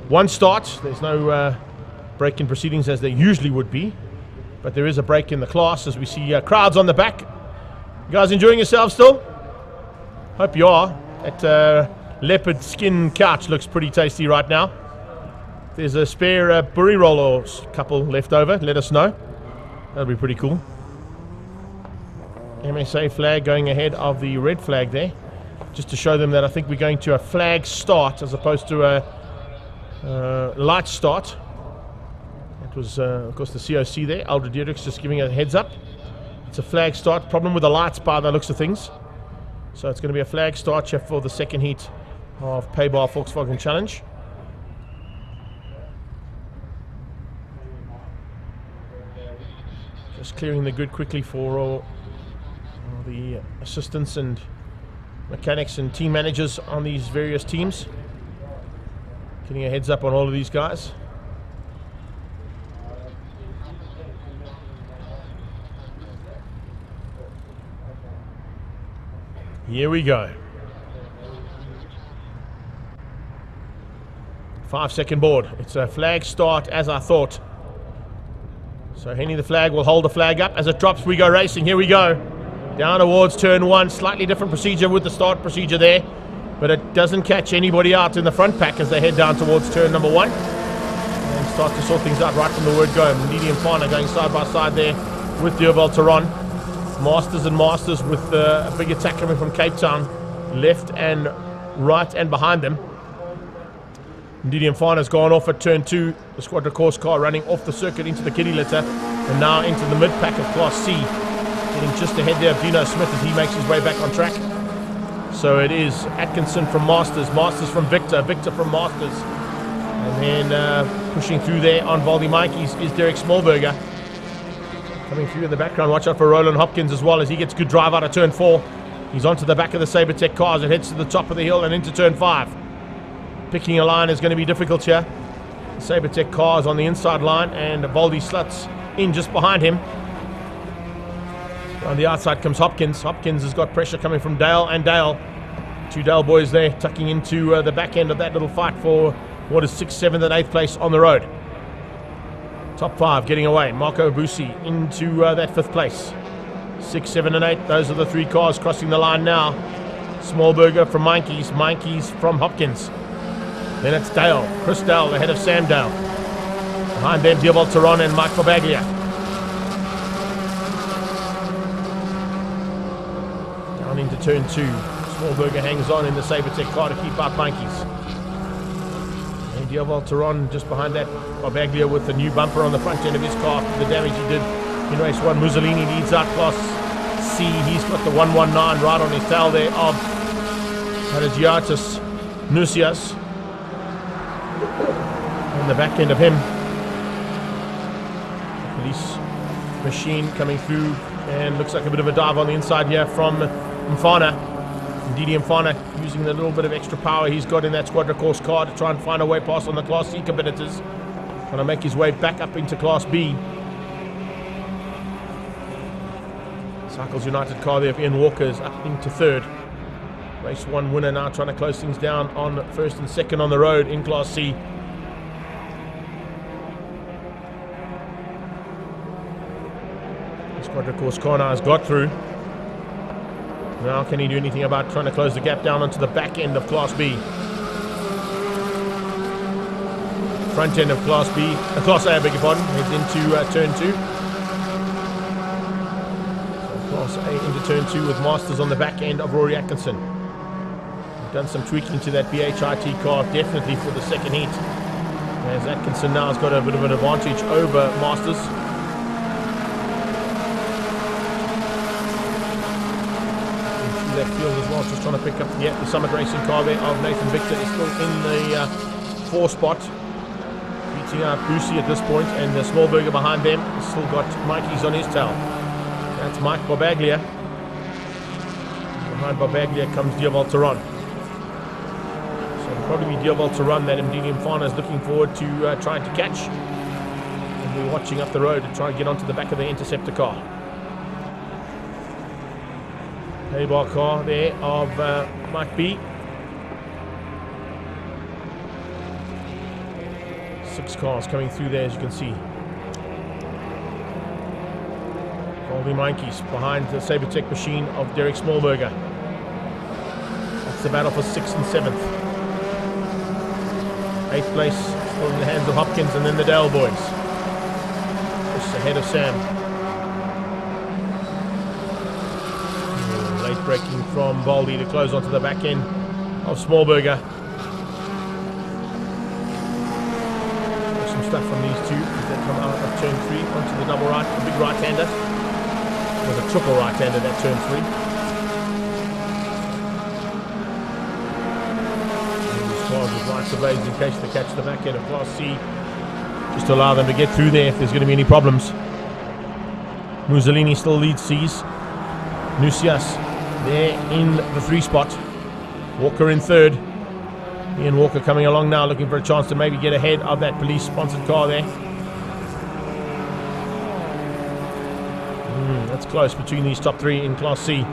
One start, there's no break in proceedings as there usually would be, but there is a break in the class as we see crowds on the back. You guys enjoying yourselves still? Hope you are. That leopard skin couch looks pretty tasty right now. If there's a spare burry roll or couple left over, let us know. That'll be pretty cool. MSA flag going ahead of the red flag there, just to show them that I think we're going to a flag start as opposed to a light start. It was, of course, the COC there. Aldred Diericks just giving a heads up. It's a flag start. Problem with the lights by the looks of things. So it's going to be a flag start here for the second heat of Paybar Volkswagen Challenge. Just clearing the grid quickly for all the assistants and mechanics and team managers on these various teams. Getting a heads up on all of these guys. Here we go. 5-second board. It's a flag start as I thought. So Henny the flag will hold the flag up. As it drops, we go racing. Here we go. Down towards turn 1, slightly different procedure with the start procedure there, but it doesn't catch anybody out in the front pack as they head down towards turn number 1 and start to sort things out right from the word go. Ndidi and Fana going side by side there with Durval Tehran. Masters and Masters with a big attack coming from Cape Town, left and right and behind them. Ndidi and Fana has gone off at turn 2. The Squadra course car running off the circuit into the kiddie litter and now into the mid pack of Class C. Getting just ahead there of Dino Smith as he makes his way back on track. So it is Atkinson from Masters, Masters from Victor, Victor from Masters. And then pushing through there on Valdi Mikes is Derek Smallberger. Coming through in the background, watch out for Roland Hopkins as well as he gets good drive out of turn 4. He's onto the back of the Sabertech car as it heads to the top of the hill and into turn 5. Picking a line is going to be difficult here. The Sabertech car is on the inside line and Valdi sluts in just behind him. On the outside comes Hopkins. Hopkins has got pressure coming from Dale and Dale. Two Dale boys there tucking into the back end of that little fight for what is 6th, 7th and 8th place on the road. Top 5 getting away. Marco Busi into that 5th place. 6, 7 and 8. Those are the 3 cars crossing the line now. Smallberger from Mikes. Mikes from Hopkins. Then it's Dale. Chris Dale ahead of Sam Dale. Behind them Durval Tehran and Mike Fabaglia. Into turn 2. Smallberger hangs on in the Sabertech car to keep out Mikes. Diavolteron just behind that. Barbaglia with the new bumper on the front end of his car after the damage he did in race 1. Mussolini leads out Class C. He's got the 119 right on his tail there of Haragiatis Nusias. On the back end of him, police machine coming through, and looks like a bit of a dive on the inside here from Mfana. Ndidi Mfana using the little bit of extra power he's got in that Zwartkops car to try and find a way past on the Class C competitors. Trying to make his way back up into Class B. Cycles United car there of Ian Walker is up into third. Race 1 winner now trying to close things down on first and second on the road in Class C. Zwartkops car now has got through. Now can he do anything about trying to close the gap down onto the back end of Class B? Front end of Class B, Class A, I beg your pardon, heads into turn 2. So Class A into turn 2 with Masters on the back end of Rory Atkinson. We've done some tweaking to that BHIT car, definitely for the second heat. As Atkinson now has got a bit of an advantage over Masters. That field as well, just trying to pick up the Summit Racing car there of Nathan Victor is still in the 4 spot, beating out Busi at this point, and the Smallberger behind them has still got Mikey's on his tail. That's Mike Barbaglia. Behind Barbaglia comes Diavolteron. So it'll probably be Diavolteron that Ndidi Mfana is looking forward to trying to catch, and we're watching up the road to try and get onto the back of the Interceptor car. Paybar car there of Mike B. 6 cars coming through there, as you can see. Goldie Monkeys behind the Sabertech machine of Derek Smallberger. That's the battle for 6th and 7th. 8th place still in the hands of Hopkins, and then the Dale boys. Just ahead of Sam. Braking from Baldy to close onto the back end of Smallberger. There's some stuff from these two as they come out of turn 3 onto the double right, a big right-hander. With a triple right-hander at turn 3. And these cars with lights ablaze in case they catch the back end of Class C, just to allow them to get through there if there's going to be any problems. Mussolini still leads C's. Nusias there in the 3 spot. Walker in 3rd. Ian Walker coming along now, looking for a chance to maybe get ahead of that police-sponsored car there. That's close between these top 3 in Class C.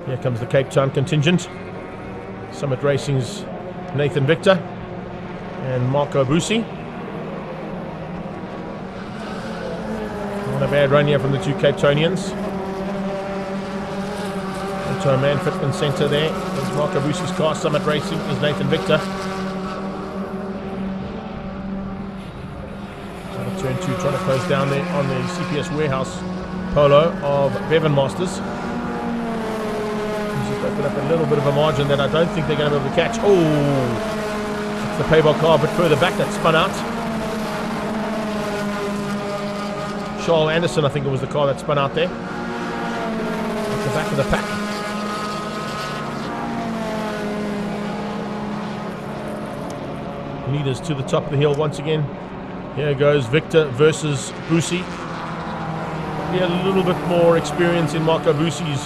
Here comes the Cape Town contingent. Summit Racing's Nathan Victor and Marco Busi. Not a bad run here from the 2 Cape Townians. Into a Man Fitment Centre there. There's Marco Busi's car. Summit Racing is Nathan Victor. Turn 2 trying to close down there on the CPS Warehouse Polo of Bevan Masters. He's just opened up a little bit of a margin that I don't think they're going to be able to catch. Oh, it's the Paybar car a bit further back that spun out. Charles Anderson, I think it was the car that spun out there. At the back of the pack. Leaders to the top of the hill once again. Here goes Victor versus Busi. He had a little bit more experience in Marco Busi's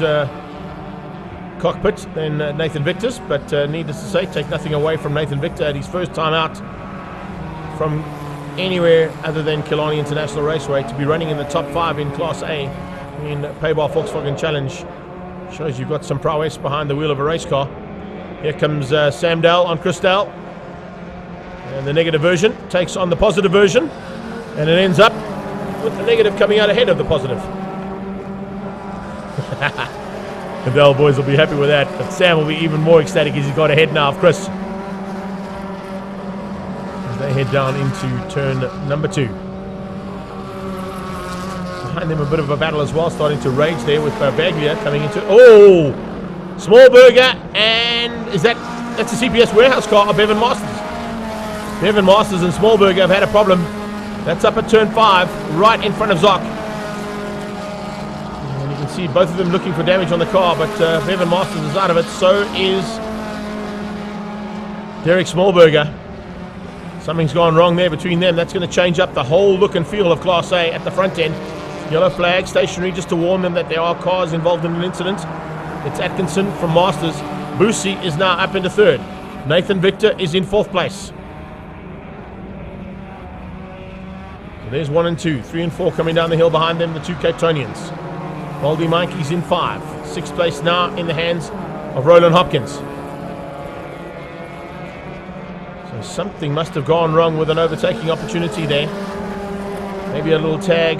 cockpit than Nathan Victor's, but needless to say, take nothing away from Nathan Victor at his first time out from anywhere other than Killarney International Raceway to be running in the top 5 in Class A in Paybar Volkswagen Challenge. Shows you've got some prowess behind the wheel of a race car. Here comes Sam Dale on Chris Dale. And the negative version takes on the positive version, and it ends up with the negative coming out ahead of the positive. The Dell boys will be happy with that, but Sam will be even more ecstatic as he's got ahead now of Chris. As they head down into turn number 2. Behind them a bit of a battle as well, starting to rage there with Baglia coming into... Oh! Smallberger, and that's a CPS warehouse car of Bevan Masters. Bevan Masters and Smallberger have had a problem. That's up at turn 5, right in front of Zoc. And you can see both of them looking for damage on the car, but Bevan Masters is out of it. So is Derek Smallberger. Something's gone wrong there between them. That's going to change up the whole look and feel of Class A at the front end. Yellow flag stationary just to warn them that there are cars involved in an incident. It's Atkinson from Masters. Boosie is now up into 3rd. Nathan Victor is in 4th place. So there's 1 and 2. 3 and 4 coming down the hill behind them, the 2 Cape Townians. Baldy Mikey's in 5. 6th place now in the hands of Roland Hopkins. So something must have gone wrong with an overtaking opportunity there. Maybe a little tag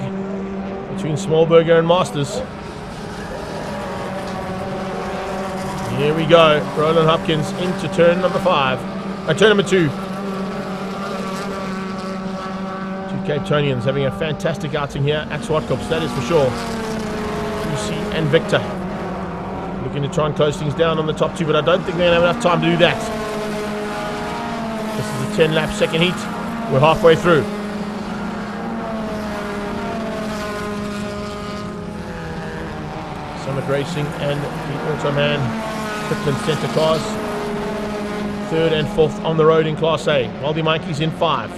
between Smallberger and Masters. Here we go. Roland Hopkins into turn number 5. Turn number 2. 2 Cape Townians having a fantastic outing here at Zwartkops, that is for sure. Lucy and Victor looking to try and close things down on the top 2, but I don't think they're going to have enough time to do that. This is a 10-lap second heat. We're halfway through. Summit Racing and the Automan Centre cars, 3rd and 4th on the road in Class A. Baldy Mikey's in 5.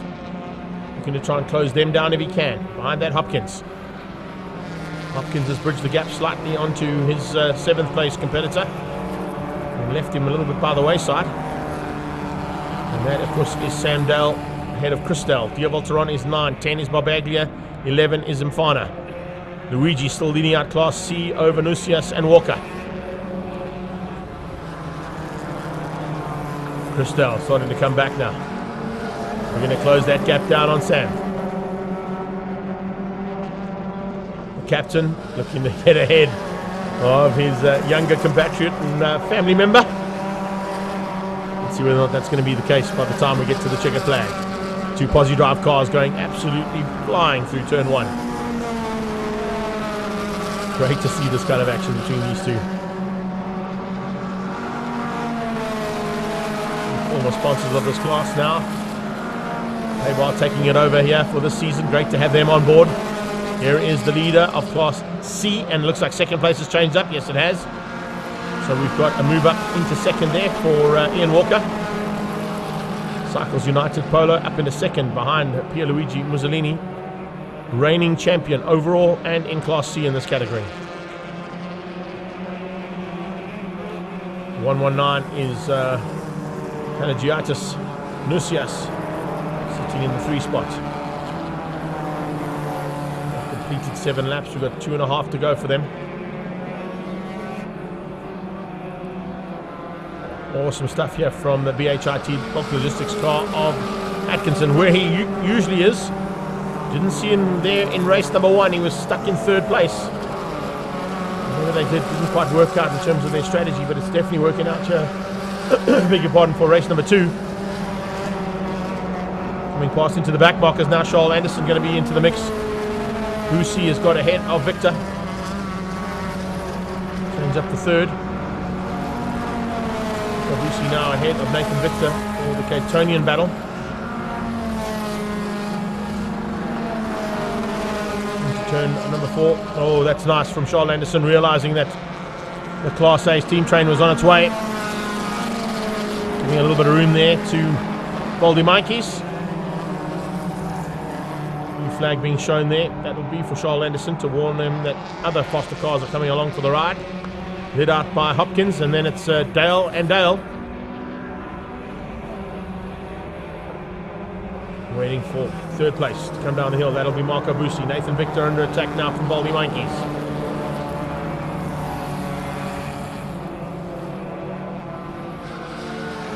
Looking to try and close them down if he can. Behind that, Hopkins. Hopkins has bridged the gap slightly onto his 7th place competitor and left him a little bit by the wayside. And that, of course, is Sam Dale ahead of Christel. Diavolteron is 9. 10 is Barbaglia. 11 is Mfana. Luigi still leading out Class C over Nusias and Walker. Christel starting to come back now. We're going to close that gap down on Sam. The captain looking to get ahead of his younger compatriot and family member. Let's see whether or not that's going to be the case by the time we get to the checkered flag. 2 Posse Drive cars going absolutely flying through turn 1. Great to see this kind of action between these two. Former sponsors of this class now. Haybar taking it over here for this season. Great to have them on board. Here is the leader of Class C, and it looks like 2nd place has changed up. Yes, it has. So we've got a move up into 2nd there for Ian Walker. Cycles United Polo up into 2nd behind Pierluigi Mussolini, reigning champion overall and in Class C in this category. 119 is Panagiatis Nusias, sitting in the 3 spot. They've completed 7 laps. We've got 2.5 to go for them. Awesome stuff here from the BHIT Bulk Logistics car of Atkinson, where he usually is. Didn't see him there in race number 1. He was stuck in 3rd place. Whatever they did didn't quite work out in terms of their strategy, but it's definitely working out here. Beg your pardon, for race number 2. Coming past into the back markers now. Charles Anderson going to be into the mix. Lucy has got ahead of Victor. Change up to 3rd. Lucy now ahead of Nathan Victor for the Cape Townian battle. Into turn number 4. Oh, that's nice from Charles Anderson, realising that the Class A's team train was on its way. Giving a little bit of room there to Baldy Mikey's. New flag being shown there. That will be for Charles Anderson to warn them that other faster cars are coming along for the ride. Led out by Hopkins, and then it's Dale and Dale. Waiting for 3rd place to come down the hill. That'll be Marco Busi. Nathan Victor under attack now from Baldy Mikey's.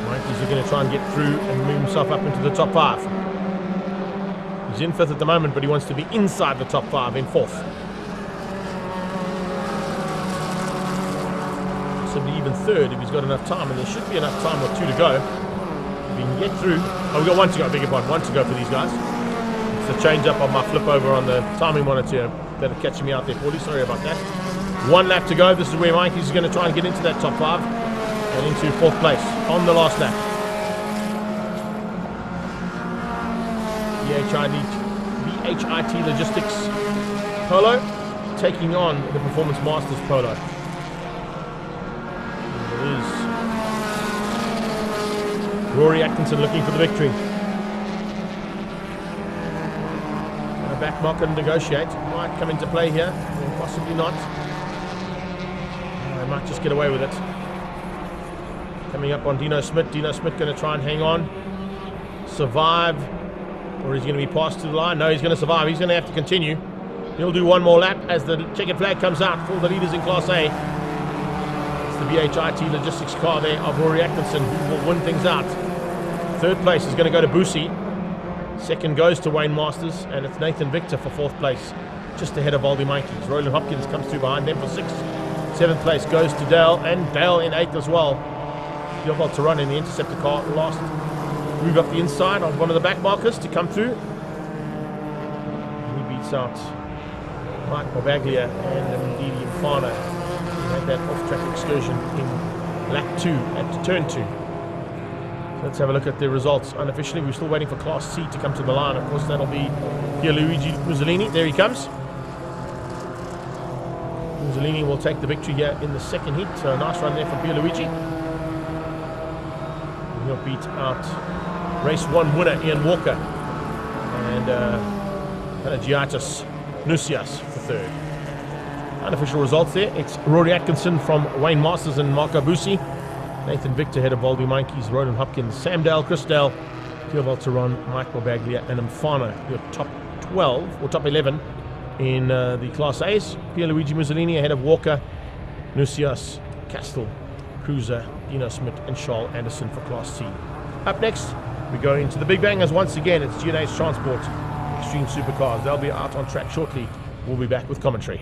Mikey's are going to try and get through and move himself up into the top 5. He's in 5th at the moment, but he wants to be inside the top 5 in 4th. Even 3rd if he's got enough time, and there should be enough time with 2 to go. If he can get through. Oh, we've got 1 to go, beg your pardon, 1 to go for these guys. It's a change up on my flip over on the timing monitor. that are catching me out there, Paulie. Sorry about that. 1 lap to go. This is where Mikey's is going to try and get into that top 5 and into 4th place on the last lap. BHIT Logistics Polo taking on the Performance Masters Polo. It is Rory Atkinson looking for the victory. A back marker and negotiate. Might come into play here, or possibly not. I might just get away with it. Coming up on Dino Smith. Dino Smith going to try and hang on. Survive. Or he's going to be passed to the line. No, he's going to survive. He's going to have to continue. He'll do 1 more lap as the checkered flag comes out for the leaders in Class A. It's the BHIT Logistics car there of Rory Atkinson who will win things out. 3rd place is going to go to Boosie. 2nd goes to Wayne Masters. And it's Nathan Victor for 4th place, just ahead of Aldi Monkeys. Roland Hopkins comes through behind them for 6th. 7th place goes to Dale, and Dale in 8th as well. Theobald to run in the Interceptor car last. Move up the inside of one of the back markers to come through. He beats out Mike Bobaglia and Ndidi Mfana. He had that off-track excursion in lap 2 at turn 2. So let's have a look at the results. Unofficially, we're still waiting for Class C to come to the line. Of course, that'll be Pierluigi Mussolini. There he comes. Mussolini will take the victory here in the 2nd heat. So a nice run there from Pierluigi. He'll beat out Race 1 winner Ian Walker and Panagiatis Nusias for 3rd. Unofficial results there. It's Rory Atkinson from Wayne Masters and Marco Busi. Nathan Victor ahead of Baldy Monkeys, Roland Hopkins, Sam Dale, Chris Dale, Theobald Turan, Michael Baglia and Mfana. Your top 12 or top 11 in the Class A's. Pierluigi Mussolini ahead of Walker, Nusias, Castle, Cruiser, Dino Smith and Charles Anderson for Class C. Up next, we go into the Big Bangers once again. It's GNA's Transport Extreme Supercars. They'll be out on track shortly. We'll be back with commentary.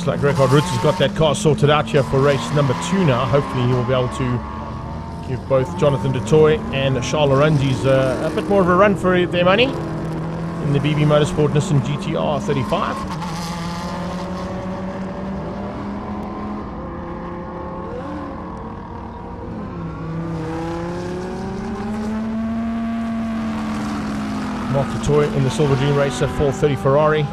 Looks like Record Roots has got that car sorted out here for race number 2 now. Hopefully he will be able to give both Jonathan DeToy and Charles Orangis a bit more of a run for their money in the BB Motorsport Nissan GTR 35. Mark DeToy in the Silver Dream Racer 430 Ferrari.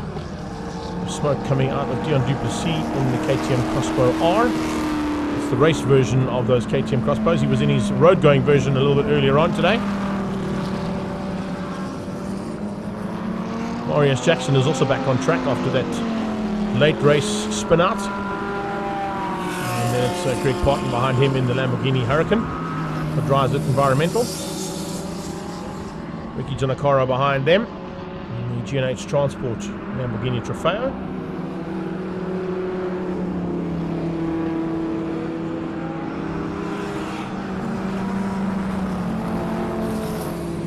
Smoke coming out of Dion Duplessis in the KTM Crossbow R. It's the race version of those KTM Crossbows. He was in his road-going version a little bit earlier on today. Marius Jackson is also back on track after that late race spin out. And then it's Greg Parton behind him in the Lamborghini Huracan for Drives It Environmental. Ricky Giannacaro behind them in the G&H Transport Lamborghini Trofeo.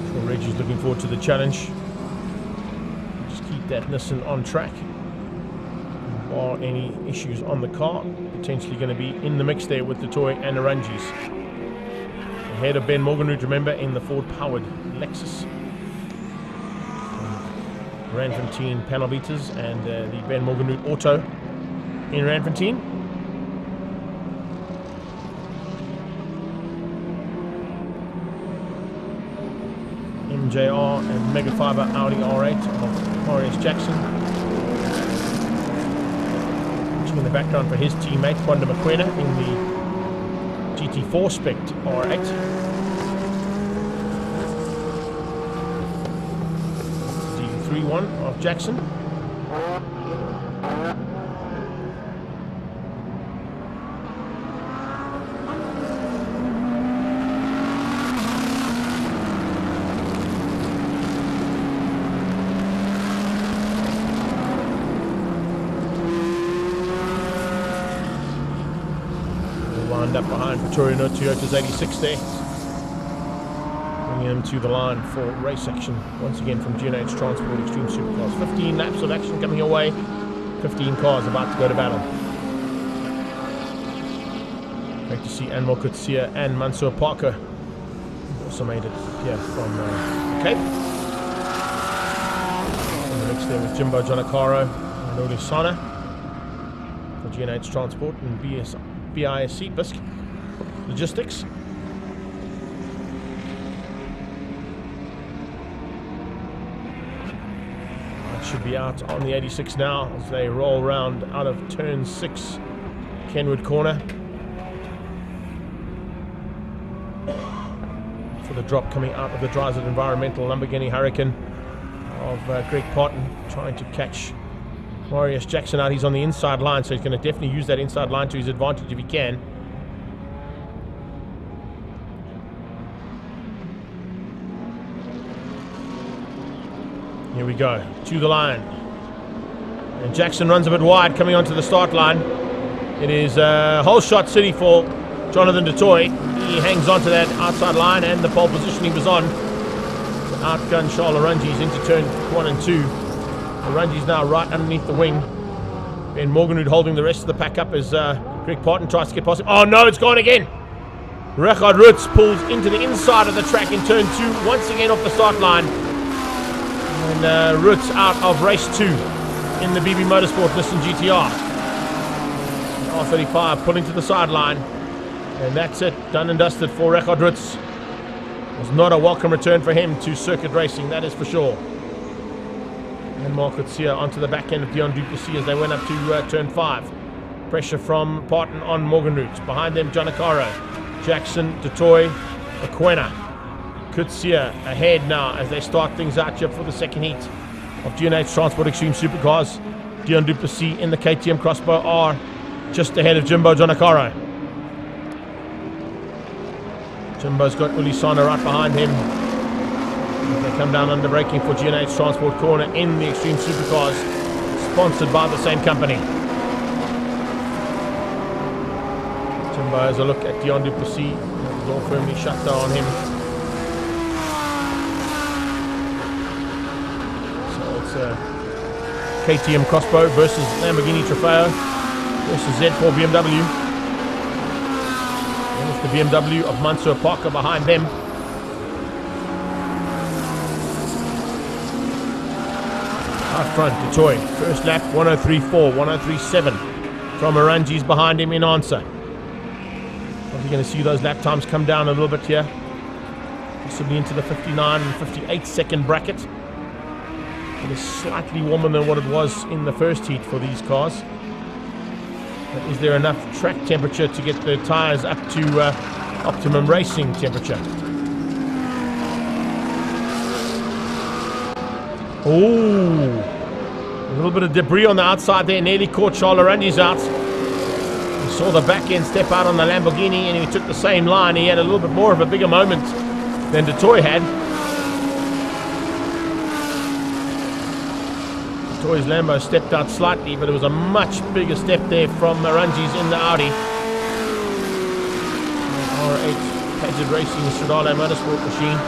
So Reggie's looking forward to the challenge. Just keep that Nissan on track. Or any issues on the car, potentially going to be in the mix there with the Toy and Orangis. Ahead of Ben Morganroot, remember, in the Ford-powered Lexus. Ranfantine panel beaters and the Ben Morganroot Auto in Ranfantine. MJR and Mega Fiber Audi R8 of Marius Jackson. Watching in the background for his teammate Wanda McQuena in the GT4 Spec R8. 3-1 of Jackson. We'll wind up behind Victorino Toyota's 86 there. Him to the line for race action once again from G&H Transport Extreme Supercars. 15 laps of action coming your way. 15 cars about to go to battle. Great to see Anmol Kutsia and Mansour Parker, who also made it here from Cape. In the mix there with Jimbo Giannacaro and Olusana for G&H Transport and BISC Bisc Logistics. Should be out on the 86 now as they roll round out of turn 6, Kenwood corner. For the drop coming out of the Drives It Environmental Lamborghini Huracan of Greg Parton, trying to catch Marius Jackson out. He's on the inside line, so he's going to definitely use that inside line to his advantage if he can. Here we go, to the line. And Jackson runs a bit wide coming onto the start line. It is a whole shot city for Jonathan DeToy. He hangs onto that outside line and the pole position he was on to outgun Charles Orangis into turn 1 and 2. Orangis now right underneath the wing. Ben Morganroot holding the rest of the pack up as Greg Parton tries to get past him. Oh no, it's gone again. Richard Rutz pulls into the inside of the track in turn 2, once again off the start line. And Roots out of race 2 in the BB Motorsport Nissan GTR. R35 pulling to the sideline. And that's it, done and dusted for Richard Roots. It was not a welcome return for him to circuit racing, that is for sure. And Mark Kutsia onto the back end of Dion Duplessis as they went up to turn 5. Pressure from Parton on Morganroot. Behind them, Giannacaro, Jackson, DeToy, Aquena. Kutsia ahead now as they start things out here for the second heat of G&H Transport Extreme Supercars. Dion Duplessis in the KTM Crossbow R just ahead of Jimbo Giannacaro. Jimbo's got Ulisana right behind him. They come down under braking for G&H Transport corner in the Extreme Supercars, sponsored by the same company. Jimbo has a look at Dion Duplessis. It's all firmly shut down on him. KTM Crossbow versus Lamborghini Trofeo. versus Z4 BMW. And it's the BMW of Mansour Parker behind them. Out front, Detroit. First lap, 103.4, 103.7 from Aranji's behind him in answer. Probably going to see those lap times come down a little bit here. Possibly into the 59 and 58 second bracket. It is slightly warmer than what it was in the first heat for these cars. But is there enough track temperature to get the tyres up to optimum racing temperature? Oh, a little bit of debris on the outside there, nearly caught Charles Aranji's out. We saw the back end step out on the Lamborghini and he took the same line. He had a little bit more of a bigger moment than Detroit had. Detroit's Lambo stepped out slightly, but it was a much bigger step there from Aranji's in the Audi. R8 Paget Racing Stradale Motorsport machine,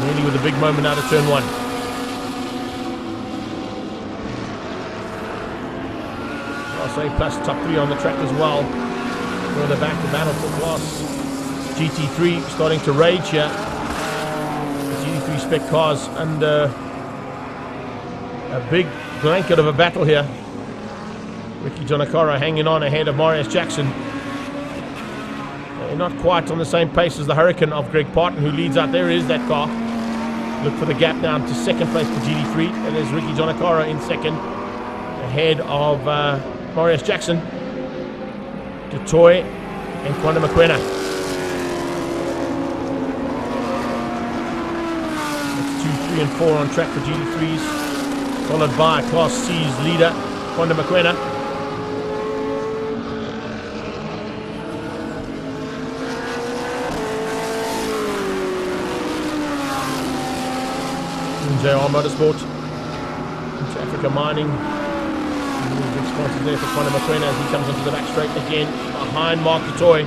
nearly with a big moment out of turn 1. Class A plus top 3 on the track as well. Further back, the battle for Class GT3 starting to rage here. The GT3 spec cars under a big blanket of a battle here. Ricky Jonakara hanging on ahead of Marius Jackson. They're not quite on the same pace as the Hurricane of Greg Parton, who leads out. There is that car. Look for the gap down to second place for GT3. And there's Ricky Jonakara in second, ahead of Marius Jackson, Dutoy, and Kwanda Mokoena. That's 2, 3, and 4 on track for GT3s, followed by Class C's leader, Kwanda Mokoena. JR Motorsport, into Africa Mining. Big sponsors there for Kwanda Mokoena as he comes onto the back straight again behind Mark Dutoy.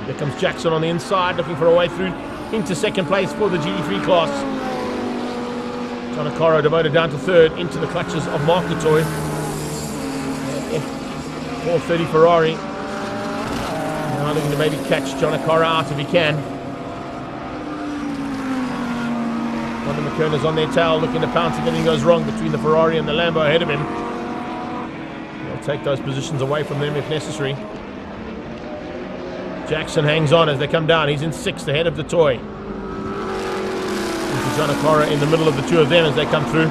There comes Jackson on the inside looking for a way through into second place for the GT3 class. Jonakara demoted down to third into the clutches of Mark Dutoy. F430 Ferrari now looking to maybe catch Jonakara out if he can. Kwanda Mokoena's on their tail looking to pounce if anything goes wrong between the Ferrari and the Lambo ahead of him. Take those positions away from them if necessary. Jackson hangs on as they come down. He's in sixth ahead of Dutoy. Jonakara in the middle of the two of them as they come through.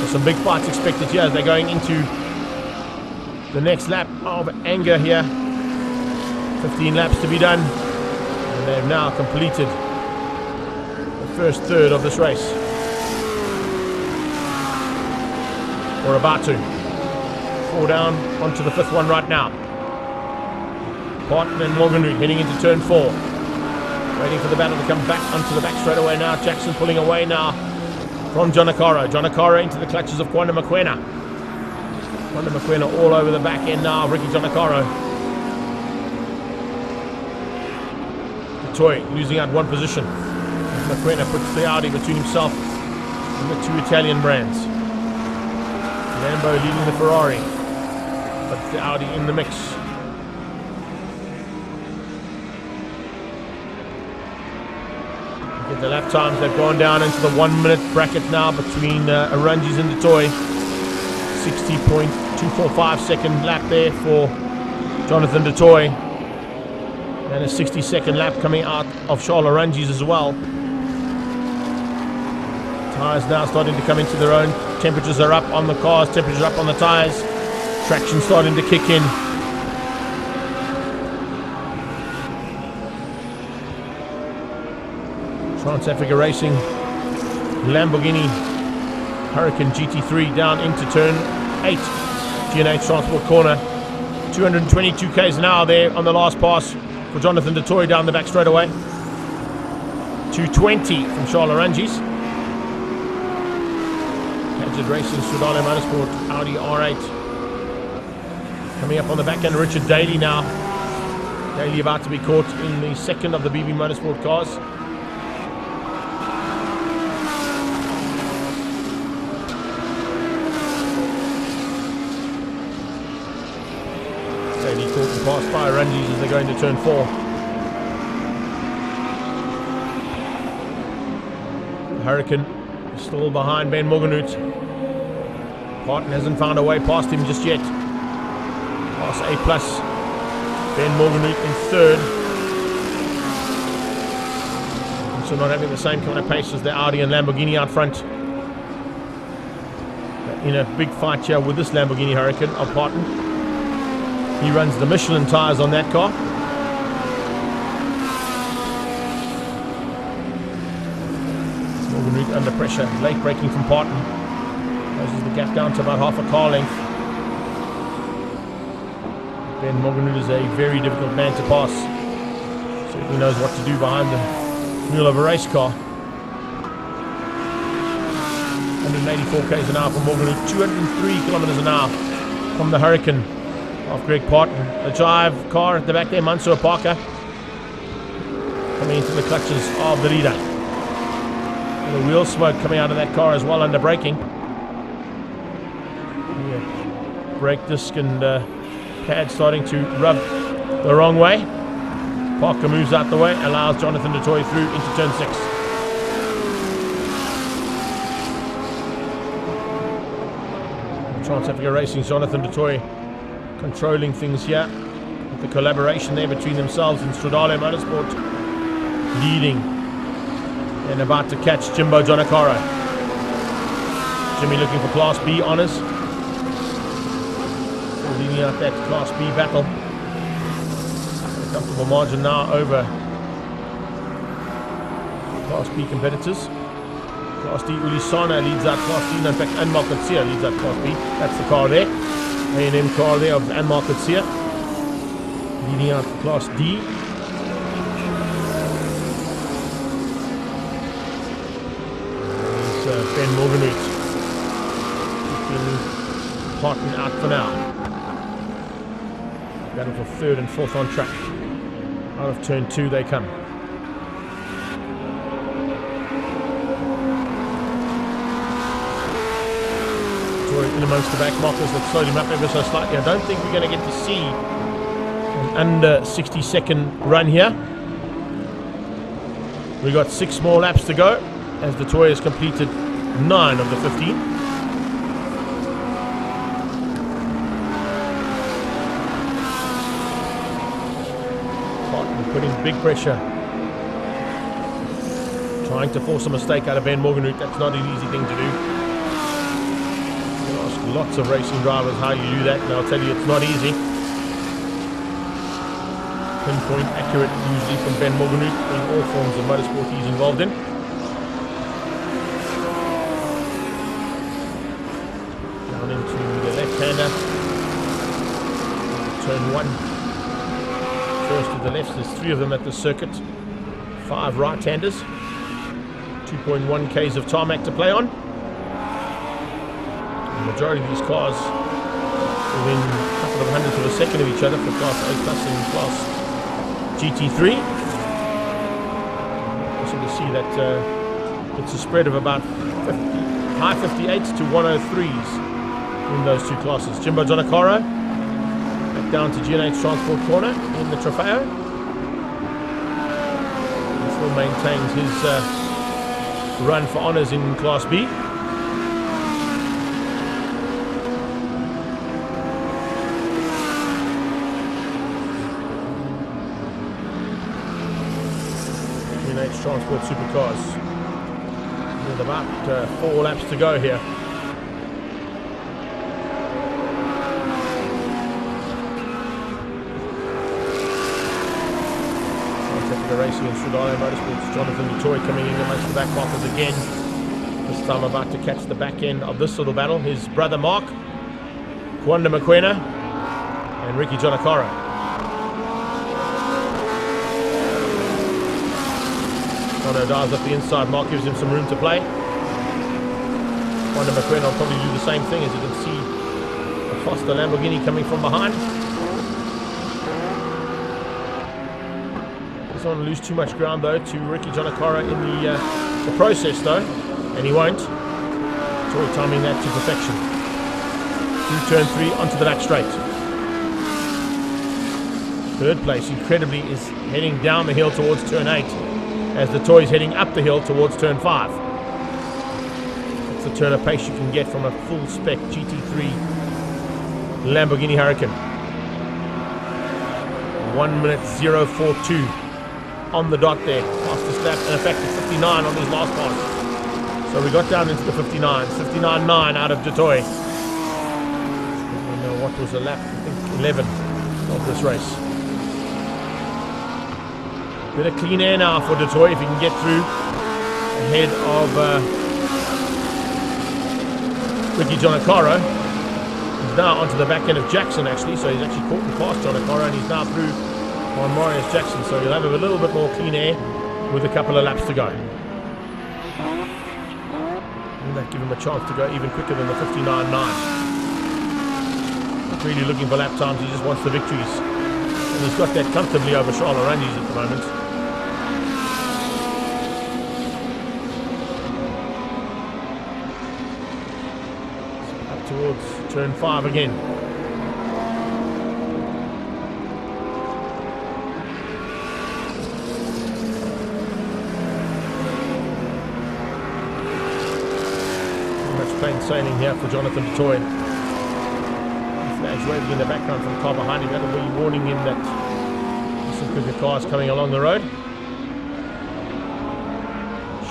So some big fights expected here as they're going into the next lap of anger here. 15 laps to be done. And they've now completed the first third of this race. Or about to. 4 down, onto the 5th one right now. Parton and Morganry heading into turn 4. Waiting for the battle to come back onto the back straight away now. Jackson pulling away now from Jonakara. Jonakara into the clutches of Kwanda Mokoena. Kwanda Mokoena all over the back end now of Ricky Jonakara. Dutoy losing out one position. Mokoena puts the Audi between himself and the two Italian brands. Lambo leading the Ferrari. But the Audi in the mix. Get the lap times, they've gone down into the 1 minute bracket now between Aranji's and Dutoy. 60.245 second lap there for Jonathan Dutoy. And a 60-second lap coming out of Charles Aranji's as well. Tyres now starting to come into their own. Temperatures are up on the cars, temperatures are up on the tyres. Traction starting to kick in. Trans-Africa Racing Lamborghini Hurricane GT3 down into turn 8. G&H Transport Corner. 222 k's an hour there on the last pass for Jonathan Dutoy down the back straight away. 220 from Charles Aranji's. Paget Racing Stradale Motorsport Audi R8. Coming up on the back end, Richard Daly now. Daly about to be caught in the second of the BB Motorsport cars. past by Rundis as they go into turn 4. Hurricane still behind Ben Morganhout. Parton hasn't found a way past him just yet. Pass A+. Ben Morganhout in third. So not having the same kind of pace as the Audi and Lamborghini out front. In a big fight here with this Lamborghini Hurricane of Parton. He runs the Michelin tyres on that car. Morganhout under pressure, late braking from Parton. Closes the gap down to about half a car length. Ben Morganhout is a very difficult man to pass. Certainly knows what to do behind the wheel of a race car. 184 km an hour from Morganhout, 203 kilometers an hour from the Hurricane of Greg Parton. The drive car at the back there, Mansour Parker, coming into the clutches of the leader. And the wheel smoke coming out of that car as well under braking. Yeah. Brake disc and pad starting to rub the wrong way. Parker moves out the way, allows Jonathan du Toit through into turn 6. Trans Africa Racing's Jonathan du Toit controlling things here with the collaboration there between themselves and Stradale Motorsport, leading and about to catch Jimbo Jonakara. Jimmy looking for Class B honours, leading out that Class B battle. A comfortable margin now over Class B competitors. Class D, Ulisana leads out Class D. No, in fact, Anmar Kutsia leads out Class B. That's the car there. A&M car there of Anmar Kutsia. Leading out for Class D. There's Ben Morganhout. Keeping Parton out for now. Battle for third and fourth on track. Out of turn 2 they come. In amongst the back markers that slowed him up ever so slightly. I don't think we're going to get to see an under 60-second run here. We've got 6 more laps to go as the Toy has completed 9 of the 15. Parton putting big pressure, trying to force a mistake out of Ben Morganhout. That's not an easy thing to do. Lots of racing drivers how you do that, and I'll tell you it's not easy. Pinpoint accurate usually from Ben Morganhout in all forms of motorsport he's involved in. Down into the left-hander. Turn 1. First to the left, there's 3 of them at the circuit. 5 right-handers. 2.1 Ks of tarmac to play on. The majority of these cars within a couple of hundredths of a second of each other for Class A Plus and Class GT3. Also to see that it's a spread of about high 58s to 103s in those 2 classes. Jimbo Jonakara back down to G&H Transport corner in the Trofeo. He still maintains his run for honours in Class B. Transport Supercars with about 4 laps to go here. Trans Africa Racing and Stradale Motorsports. Jonathan du Toit coming in amongst the back markers again. This time about to catch the back end of this little battle. His brother Mark, Kwanda Mokoena and Ricky Jonakara. Kwanda dives up the inside. Mark gives him some room to play. Kwanda Mokoena will probably do the same thing, as you can see a faster Lamborghini coming from behind. Doesn't want to lose too much ground though to Ricky Jonakara in the process though, and he won't. Toy timing that to perfection. Through turn 3 onto the back straight. Third place, incredibly, is heading down the hill towards turn 8 as the toy is heading up the hill towards turn 5. That's the turn of pace you can get from a full spec GT3 Lamborghini Huracan. 1:0:42 on the dot there, fastest lap, and in fact it's 59 on these last parts. So we got down into the 59, 59.9 out of Detroit. I don't know what was the lap, I think 11 of this race. Bit of clean air now for Detroit if he can get through ahead of Ricky Giannacaro. He's now onto the back end of Jackson actually, so he's actually caught and past Giannacaro and he's now through on Marius Jackson, so he'll have a little bit more clean air with a couple of laps to go. And that give him a chance to go even quicker than the 59.9. Not really looking for lap times, he just wants the victories. And he's got that comfortably over Charles Arangis at the moment. Up towards turn 5 again. Plain sailing here for Jonathan Detroit. Flags waving in the background from the car behind him. That'll be warning him that some quicker cars coming along the road.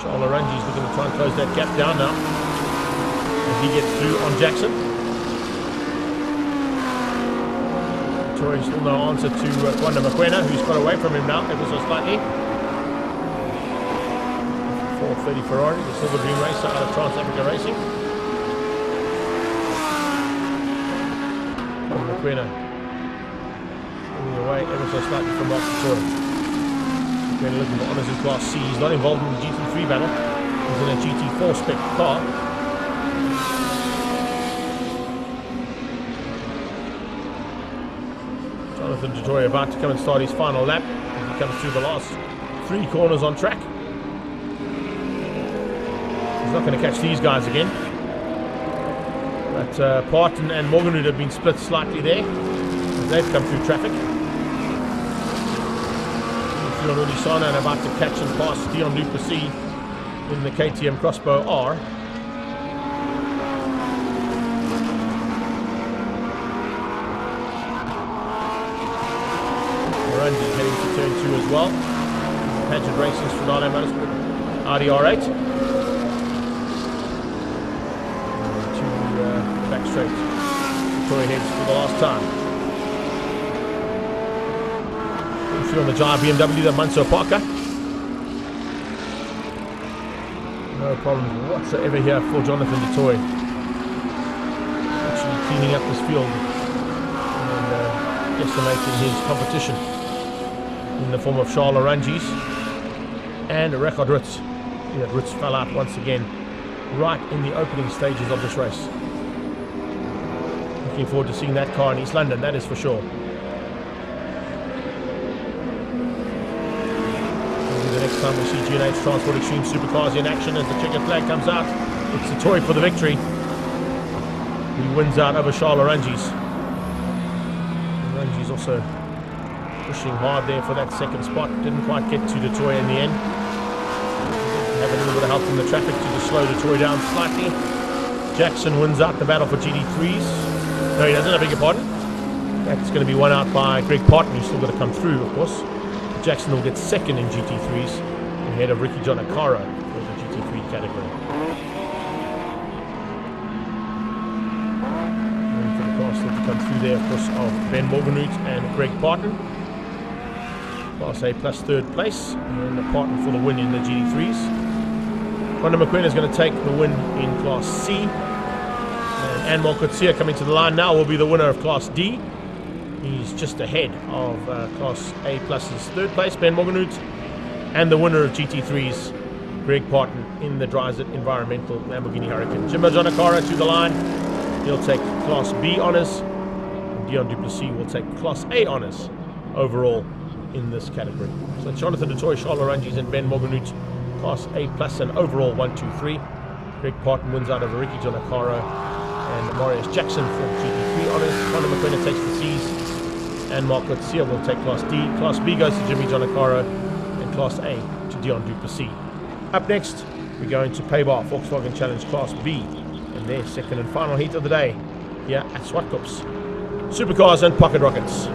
Charles Arangis looking to try and close that gap down now as he gets through on Jackson. Detroit still no answer to Kwanda Mokoena, who's got away from him now ever so slightly. 430 Ferrari, the Silver Dream racer out of Trans Africa Racing. Mokoena moving away ever so slightly from Mark Detroit. Mokoena looking for honours in Class C. He's not involved in the GT3 battle. He's in a GT4 spec car. Jonathan Detroit about to come and start his final lap as he comes through the last 3 corners on track. He's not going to catch these guys again. But Parton and Morganwood have been split slightly there as they've come through traffic. Dion Ulisana and about to catch and pass Dion Duplessis in the KTM Crossbow R. Morangi heading to turn 2 as well. Paget Racing's Finale Motorsport Audi R8. Back straight. Victoria heads for the last time. Through on the giant BMW, the Manso Parker. No problems whatsoever here for Jonathan Detroit. Actually cleaning up this field and decimating his competition in the form of Charles Arangis and Rekard Ritz. Yeah, Ritz fell out once again right in the opening stages of this race. Looking forward to seeing that car in East London, that is for sure. Maybe the next time we see G&H Transport Extreme Supercars in action as the checkered flag comes out. It's a toy for the victory. He wins out over Charles Arangis. Arangis also pushing hard there for that second spot. Didn't quite get to Detroit in the end. Have a little bit of help from the traffic to just slow Detroit down slightly. Jackson wins out the battle for GT3s. No, he doesn't, I beg your pardon. That's going to be won out by Greg Parton, who's still got to come through, of course. Jackson will get second in GT3s ahead of Ricky Giannacaro for the GT3 category. And for the cars still to come through there, of course, of Ben Morganroot and Greg Parton. Class A plus third place, and Parton for the win in the GT3s. Kwanda Mokoena is going to take the win in Class C. And Anmol Kutsia coming to the line now will be the winner of Class D. He's just ahead of Class A Plus's third place, Ben Morganwood, and the winner of GT3's Greg Parton in the Dryset Environmental Lamborghini Huracan. Jimbo Giannacaro to the line. He'll take Class B honours. And Dion Duplessis will take Class A honours overall in this category. So Jonathan Detroit, Charles Arangis and Ben Morganwood, Class A Plus and overall 1, 2, 3. Greg Parton wins out over Ricky Giannacaro and Marius Jackson for GT3 honours. Kwanda Mokoena takes the C's and Mark Garcia will take Class D. Class B goes to Jimmy Giannaccaro, and Class A to Dion Duplessis. Up next, we're going to Paybar Volkswagen Challenge Class B in their second and final heat of the day here at Zwartkops. Supercars and Pocket Rockets.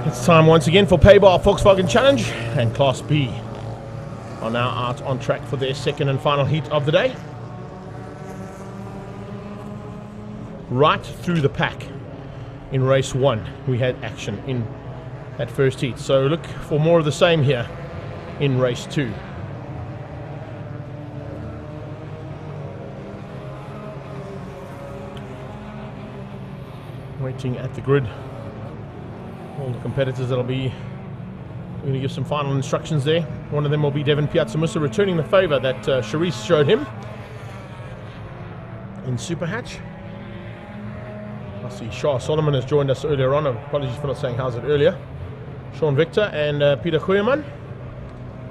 It's time once again for Paybar Volkswagen Challenge, and Class B are now out on track for their second and final heat of the day. Right through the pack in race 1 we had action in that first heat, so look for more of the same here in race 2. waiting at the grid. All the competitors that'll be going to give some final instructions there. One of them will be Devin Piazzamusa, returning the favour that Charisse showed him in Super Hatch. I see Shah Solomon has joined us earlier on. Apologies for not saying how's it earlier. Sean Victor and Peter Goeieman,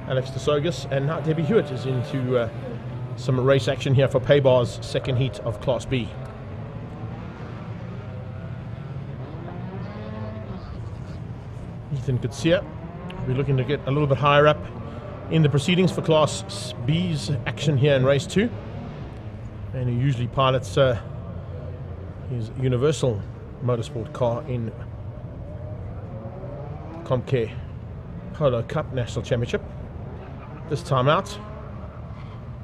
Alex de Sogus, and now Debbie Hewitt is into some race action here for Paybar's second heat of Class B. Ethan Kutsia will be looking to get a little bit higher up in the proceedings for Class B's action here in race 2. And he usually pilots his Universal Motorsport car in Comcare Polo Cup National Championship. This time out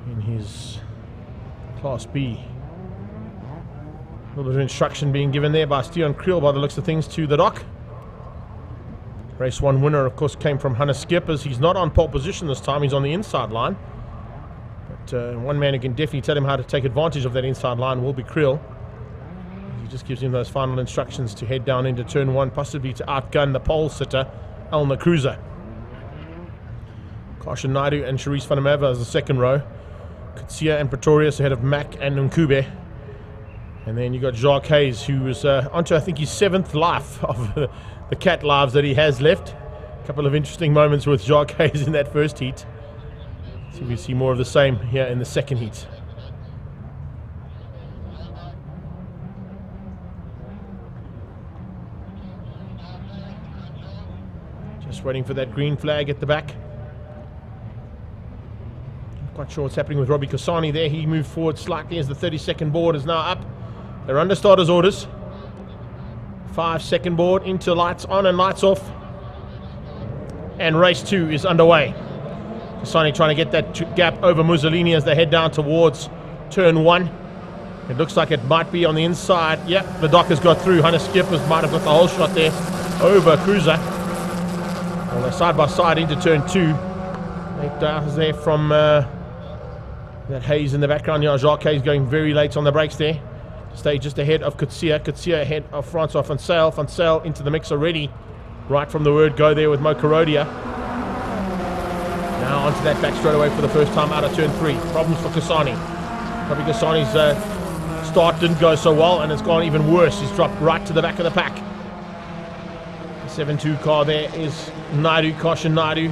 in his Class B. A little bit of instruction being given there by Stian Kriel by the looks of things to the dock. Race 1 winner, of course, came from Hannes Schippers. He's not on pole position this time, he's on the inside line. But one man who can definitely tell him how to take advantage of that inside line will be Kriel. He just gives him those final instructions to head down into turn 1, possibly to outgun the pole sitter, Elna Cruiser. Karshan Naidu and Charisse van der Merwe as the second row. Kutsia and Pretorius ahead of Mack and Nkube. And then you got Jacques Hayes, who is onto, I think, his 7th life of the cat lives that he has left. A couple of interesting moments with Jacques Hayes in that first heat. So we see more of the same here in the second heat. Just waiting for that green flag at the back. Not quite sure what's happening with Robbie Kosani there. He moved forward slightly as the 30-second board is now up. They're under starters orders. 5-second board into lights on and lights off. And race 2 is underway. Kosani trying to get that gap over Mussolini as they head down towards turn 1. It looks like it might be on the inside. Yep, the dock has got through. Hannes Schippers might have got the whole shot there over Cruiser. Well, they're side by side into turn 2. 8 hours there from that Hayes in the background. Yeah, Jacques Hayes going very late on the brakes there. Stay just ahead of Kutsia. Kutsia ahead of Francois Van Zyl. Van Zyl into the mix already. Right from the word go there with Mo Karodia. Now onto that back straight away for the first time out of turn 3. Problems for Kosani. Probably Kosani's start didn't go so well and it's gone even worse. He's dropped right to the back of the pack. The 7-2 car there is Naidu, Karshan Naidu.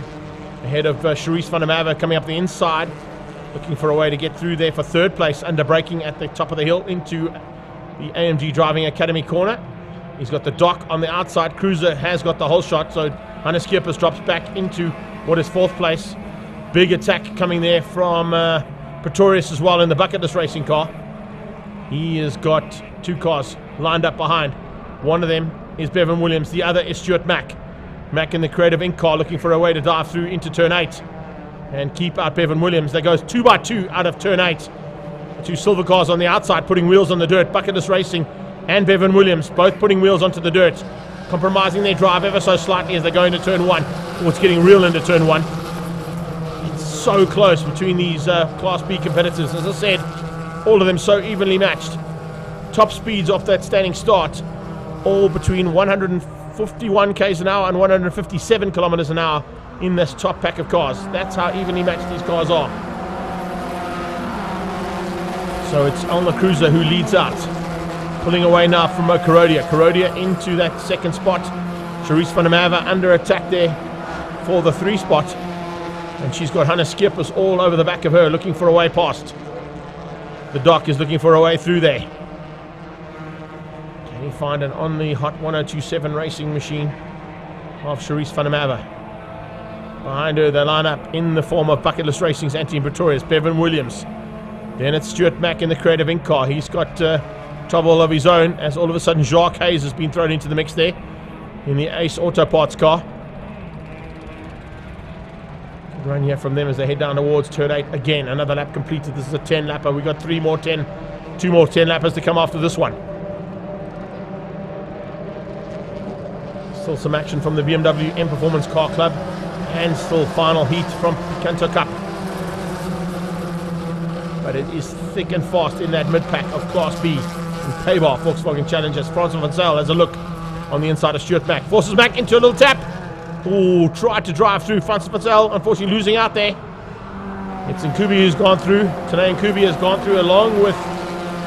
Ahead of Charisse van der Merwe coming up the inside. Looking for a way to get through there for third place. Under braking at the top of the hill into the AMG Driving Academy corner. He's got the dock on the outside. Cruiser has got the whole shot. So Hannes Schippers drops back into what is 4th place. Big attack coming there from Pretorius as well in the bucketless racing car. He has got 2 cars lined up behind. One of them is Bevan Williams. The other is Stuart Mack. Mack in the Creative Inc car looking for a way to dive through into turn 8 and keep out Bevan Williams. That goes 2 by 2 out of turn 8. 2 silver cars on the outside putting wheels on the dirt. Bucketless Racing and Bevan Williams both putting wheels onto the dirt, compromising their drive ever so slightly as they go into turn 1. Oh, it's getting real into turn 1. It's so close between these Class B competitors. As I said, all of them so evenly matched. Top speeds off that standing start, all between 151 k's an hour and 157 kilometers an hour in this top pack of cars. That's how evenly matched these cars are. So it's Elna Cruiser who leads out. Pulling away now from Mo Karodia. Karodia into that 2nd spot. Charisse van der Merwe under attack there for the 3 spot. And she's got Hannes Schippers all over the back of her looking for a way past. The dock is looking for a way through there. Can he find an on the hot 1027 racing machine of Charisse van der Merwe? Behind her, they line up in the form of Bucketless Racing's Anthony Pretorius, Bevan Williams. Then it's Stuart Mack in the Creative Inc car. He's got trouble of his own as all of a sudden Jacques Hayes has been thrown into the mix there in the Ace Auto Parts car. Good run here from them as they head down towards turn 8 again. Another lap completed. This is a 10 lapper. We've got 2 more 10 lappers to come after this one. Still some action from the BMW Performance Car Club. And still final heat from Picanto Cup. But it is thick and fast in that mid-pack of Class B. Paybar, Volkswagen Challenge, as Francois van Zyl has a look on the inside of Stuart Mack. Forces Mack into a little tap. Ooh, tried to drive through. Francois van Zyl, unfortunately, losing out there. It's Nkubi who's gone through. Tanay Nkubi has gone through along with,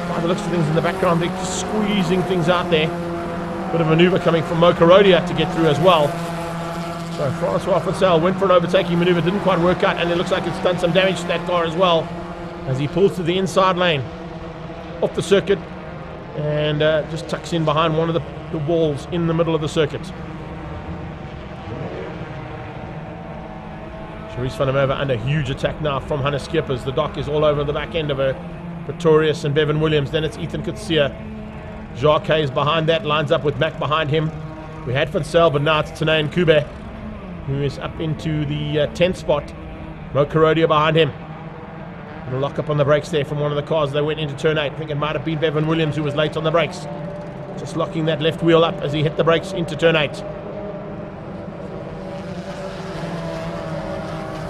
by the looks of things in the background, they're just squeezing things out there. Bit of manoeuvre coming from Mo Karodia to get through as well. So Francois van Zyl went for an overtaking manoeuvre, didn't quite work out, and it looks like it's done some damage to that car as well as he pulls to the inside lane off the circuit and just tucks in behind one of the walls in the middle of the circuit. Charisse van der Merwe under huge attack now from Hannes Schippers. The dock is all over the back end of her. Pretorius and Bevan Williams. Then it's Ethan Kutsia. Jacques is behind that, lines up with Mack behind him. We had Van Zyl, but now it's Tanay Nkube, who is up into the 10th spot. Mo Karodia behind him. And a lock up on the brakes there from one of the cars. They went into turn 8. I think it might have been Bevan Williams who was late on the brakes. Just locking that left wheel up as he hit the brakes into turn 8.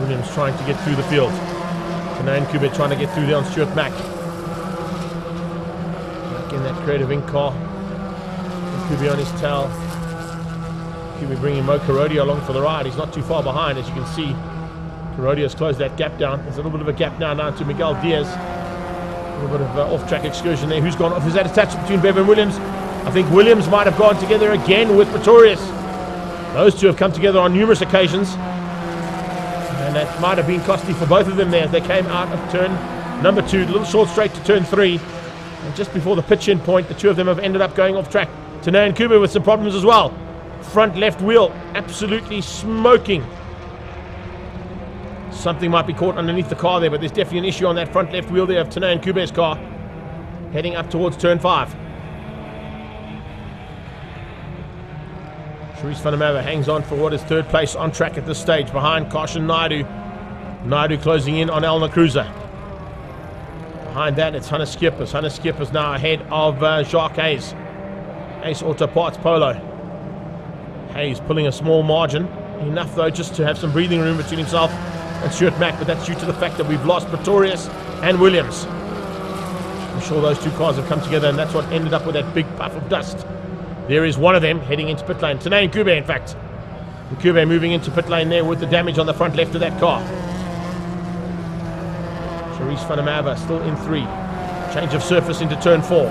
Williams trying to get through the field. Tanay Nkube trying to get through there on Stuart Mack. Mack in that Creative Ink car. Nkube on his tail. Nkube bringing Mo Karodia along for the ride. He's not too far behind, as you can see. Karodia's closed that gap down. There's a little bit of a gap now down to Miguel Diaz. A little bit of off-track excursion there. Who's gone off? Is that attached between Bevan and Williams? I think Williams might have gone together again with Pretorius. Those two have come together on numerous occasions. And that might have been costly for both of them there as they came out of turn number 2. A little short straight to turn 3. And just before the pitch-in point, the two of them have ended up going off track. Tanay Nkube with some problems as well. Front left wheel absolutely smoking. Something might be caught underneath the car there, but there's definitely an issue on that front left wheel there of Tanay Nkube's car. Heading up towards turn 5. Charisse van der Merwe hangs on for what is third place on track at this stage behind Karshan Naidu. Naidu closing in on Elna Cruiser. Behind that it's Hannes Schippers. Hannes Schippers now ahead of Jacques Hayes. Ace Auto Parts Polo. Hayes pulling a small margin. Enough though just to have some breathing room between himself and Stuart Mack, but that's due to the fact that we've lost Pretorius and Williams. I'm sure those two cars have come together and that's what ended up with that big puff of dust. There is one of them heading into pit lane. Tanay Nkube, in fact. Nkube moving into pit lane there with the damage on the front left of that car. Charisse van der Merwe still in 3. Change of surface into turn 4.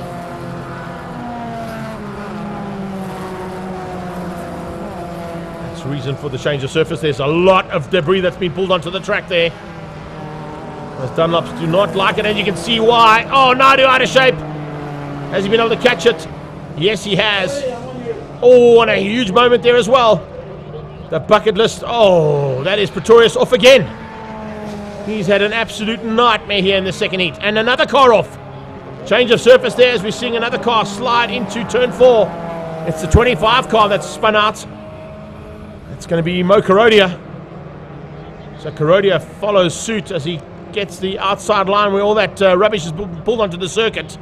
That's the reason for the change of surface. There's a lot of debris that's been pulled onto the track there. Those Dunlops do not like it, and you can see why. Oh, Naidu out of shape. Has he been able to catch it? Yes, he has. Oh, and a huge moment there as well. The bucket list. Oh, that is Pretorius off again. He's had an absolute nightmare here in the second heat. And another car off. Change of surface there as we're seeing another car slide into turn 4. It's the 25 car that's spun out. It's going to be Mo Karodia. So Karodia follows suit as he gets the outside line where all that rubbish is pulled onto the circuit.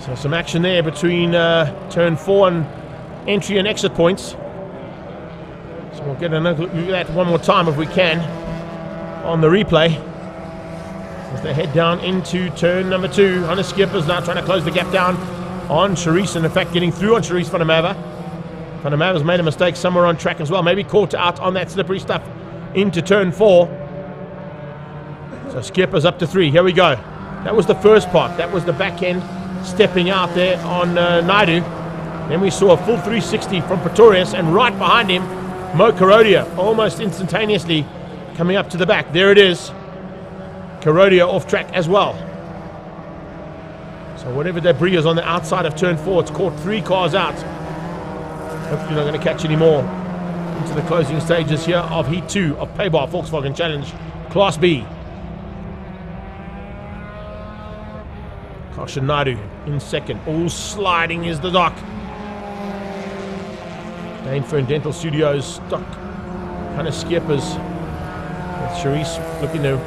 So some action there between turn 4 and entry and exit points. So we'll get another look at that one more time if we can on the replay. As they head down into turn number 2. Hannes Schippers now trying to close the gap down on Charisse, and in fact getting through on Charisse van der Merwe. Van der Merwe's made a mistake somewhere on track as well. Maybe caught out on that slippery stuff into turn 4. So Schippers up to 3. Here we go. That was the first part. That was the back end stepping out there on Naidu. Then we saw a full 360 from Pretorius, and right behind him, Mo Karodia, almost instantaneously coming up to the back. There it is. Karodia off track as well. So whatever debris is on the outside of turn 4, it's caught 3 cars out. Hopefully not going to catch any more into the closing stages here of Heat 2 of Paybar Volkswagen Challenge Class B. Karshan Naidu in second. All sliding is the dock. Dane Fern Dental Studios stock. Hannes Schippers with Charisse looking to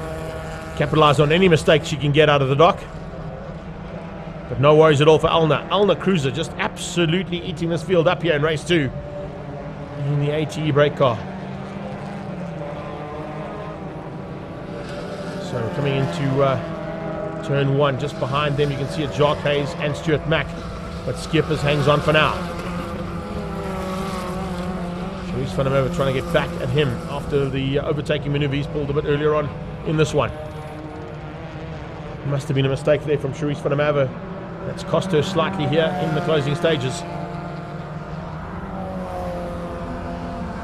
capitalize on any mistake she can get out of the dock. But no worries at all for Elna Cruiser just absolutely eating this field up here in race 2 in the ATE brake car. So coming into Turn 1, just behind them, you can see it, Jacques Hayes and Stuart Mack. But Skippers hangs on for now. Sharice van der Merwe trying to get back at him after the overtaking maneuver he's pulled a bit earlier on in this one. Must have been a mistake there from Sharice van der Merwe. That's cost her slightly here in the closing stages.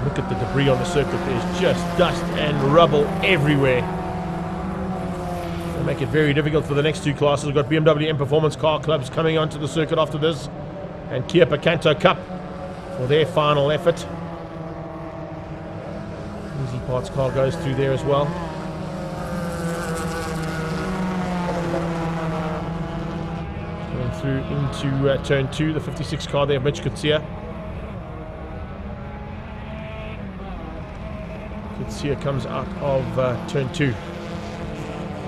Look at the debris on the circuit. There's just dust and rubble everywhere. Make it very difficult for the next two classes. We've got BMW and Performance car clubs coming onto the circuit after this, and Kia Picanto Cup for their final effort. Easy Parts car goes through there as well. Going through into turn 2, the 56 car there, Mitch Kutsia. Kutsia comes out of turn 2.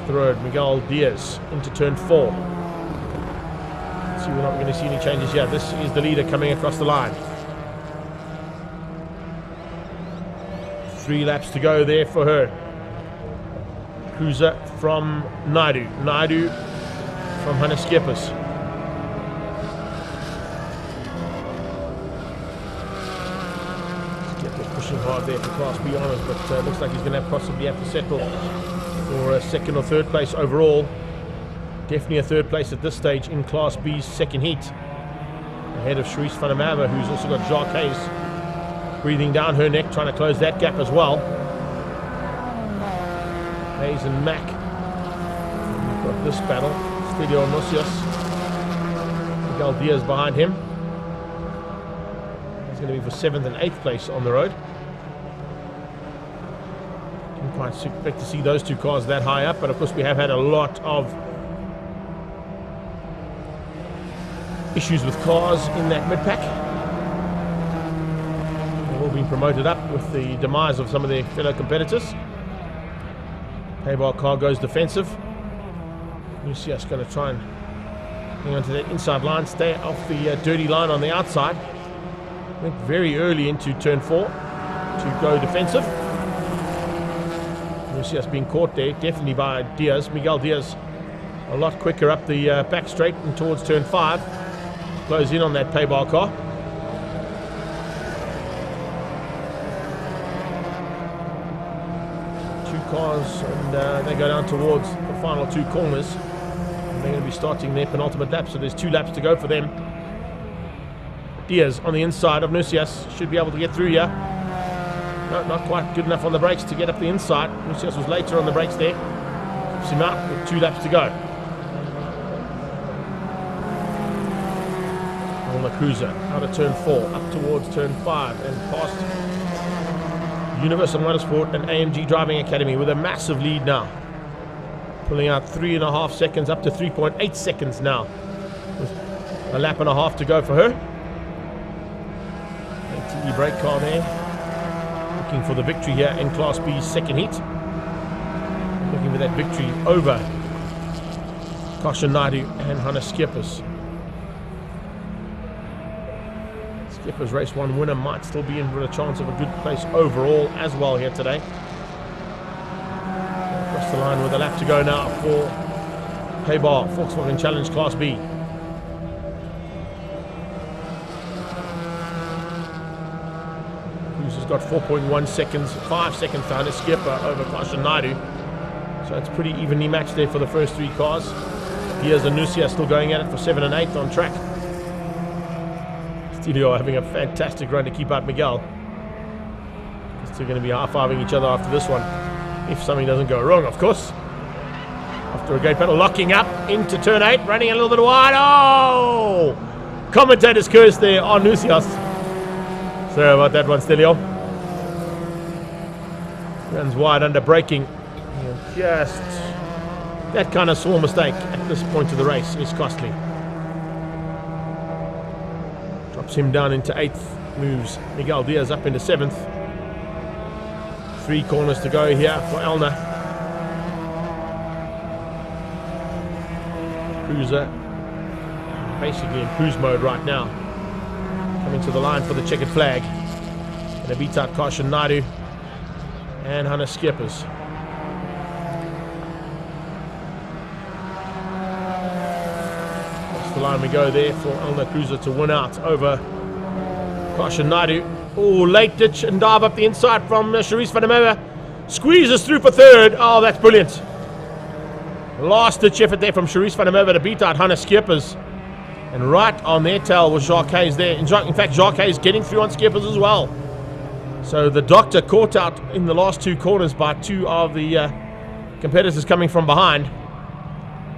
The road, Miguel Diaz into turn 4. Let's see, we're not going to see any changes here. This is the leader coming across the line. 3 laps to go there for her. Cruiser from Naidu. Naidu from Hannes Skeppers. Skeppers pushing hard there for Class B honours, but looks like he's going to possibly have to settle for a second or third place overall. Definitely a third place at this stage in Class B's second heat. Ahead of Sharice van der Merwe, who's also got Jacques Hayes breathing down her neck, trying to close that gap as well. Hayes and Mack. We've got this battle. Stelio Nosios. Miguel Diaz behind him. He's going to be for 7th and 8th place on the road. Quite expect to see those two cars that high up, but of course we have had a lot of issues with cars in that mid-pack. They've all been promoted up with the demise of some of their fellow competitors. Haybar car goes defensive. Lucius going to try and hang on to that inside line, stay off the dirty line on the outside. Went very early into turn 4 to go defensive. Lucius being caught there, definitely by Diaz. Miguel Diaz a lot quicker up the back straight and towards turn 5. Close in on that Paybar car. Two cars, and they go down towards the final 2 corners. And they're going to be starting their penultimate lap, so there's 2 laps to go for them. Diaz on the inside of Nusias should be able to get through here. No, not quite good enough on the brakes to get up the inside. Nusias was later on the brakes there. Keeps him out with 2 laps to go. On the cruiser, out of turn 4, up towards turn 5, and past Universal Motorsport and AMG Driving Academy with a massive lead now. Pulling out 3.5 seconds, up to 3.8 seconds now. With a lap and a half to go for her. ATE brake car there. Looking for the victory here in Class B's second heat. Looking for that victory over Kasha Naidu and Hannes Skeppers. Skeppers race 1 winner might still be in for a chance of a good place overall as well here today. Across the line with a lap to go now for Haybar, Volkswagen Challenge Class B. Cruiser's got 4.1 seconds, 5 seconds to Hannes Skepper over Kasha Naidu. So it's pretty evenly matched there for the first 3 cars. Here's Anusia still going at it for 7 and 8 on track. Stelio having a fantastic run to keep out Miguel. They're still going to be high-fiving each other after this one. If something doesn't go wrong, of course. After a great battle, locking up into turn 8, running a little bit wide. Oh! Commentator's curse there on Nusias. Sorry about that one, Stelio. Runs wide under braking. Just that kind of small mistake at this point of the race is costly. Drops him down into 8th, moves Miguel Diaz up into 7th. 3 corners to go here for Elna. Cruiser basically in cruise mode right now. Coming to the line for the checkered flag. Going to beat out Kasha Naidu and Hannes Skeppers. the line we go there for Elna Cruiser to win out over Kasha Naidu. Oh, late ditch and dive up the inside from Charisse van der Merwe. Squeezes through for third. Oh, that's brilliant. Last ditch effort there from Charisse van der Merwe to beat out Hannah Skeepers. And right on their tail was Jacques Hayes there. In fact, Jacques Hayes getting through on Skeepers as well. So the doctor caught out in the last two corners by two of the competitors coming from behind.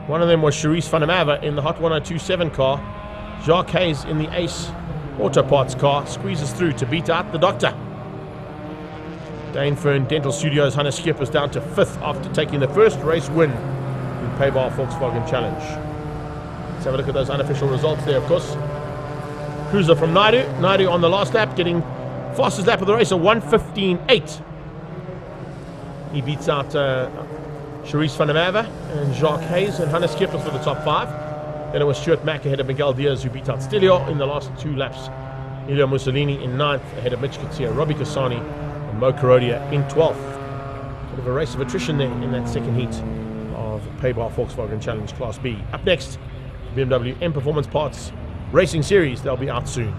One of them was Charisse van der Merwe in the Hot 1027 car. Jacques Hayes in the Ace Auto Parts car squeezes through to beat out the doctor. Dane Fern Dental Studios Hannah Skeepers down to 5th after taking the first race win in Paybar Volkswagen Challenge. Let's have a look at those unofficial results there, of course. Cruiser from Naidu. Naidu on the last lap, getting fastest lap of the race, a 1:15.8. He beats out Charisse van der Merwe and Jacques Hayes and Hannah Skeepers for the top 5. Then it was Stuart Mack ahead of Miguel Diaz, who beat out Stelio in the last 2 laps. Elio Mussolini in 9th ahead of Mitch Kitsia, Robbie Cassani and Mo Karodia in 12th. Bit of a race of attrition there in that second heat of Paybar Volkswagen Challenge Class B. Up next, BMW M Performance Parts Racing Series. They'll be out soon.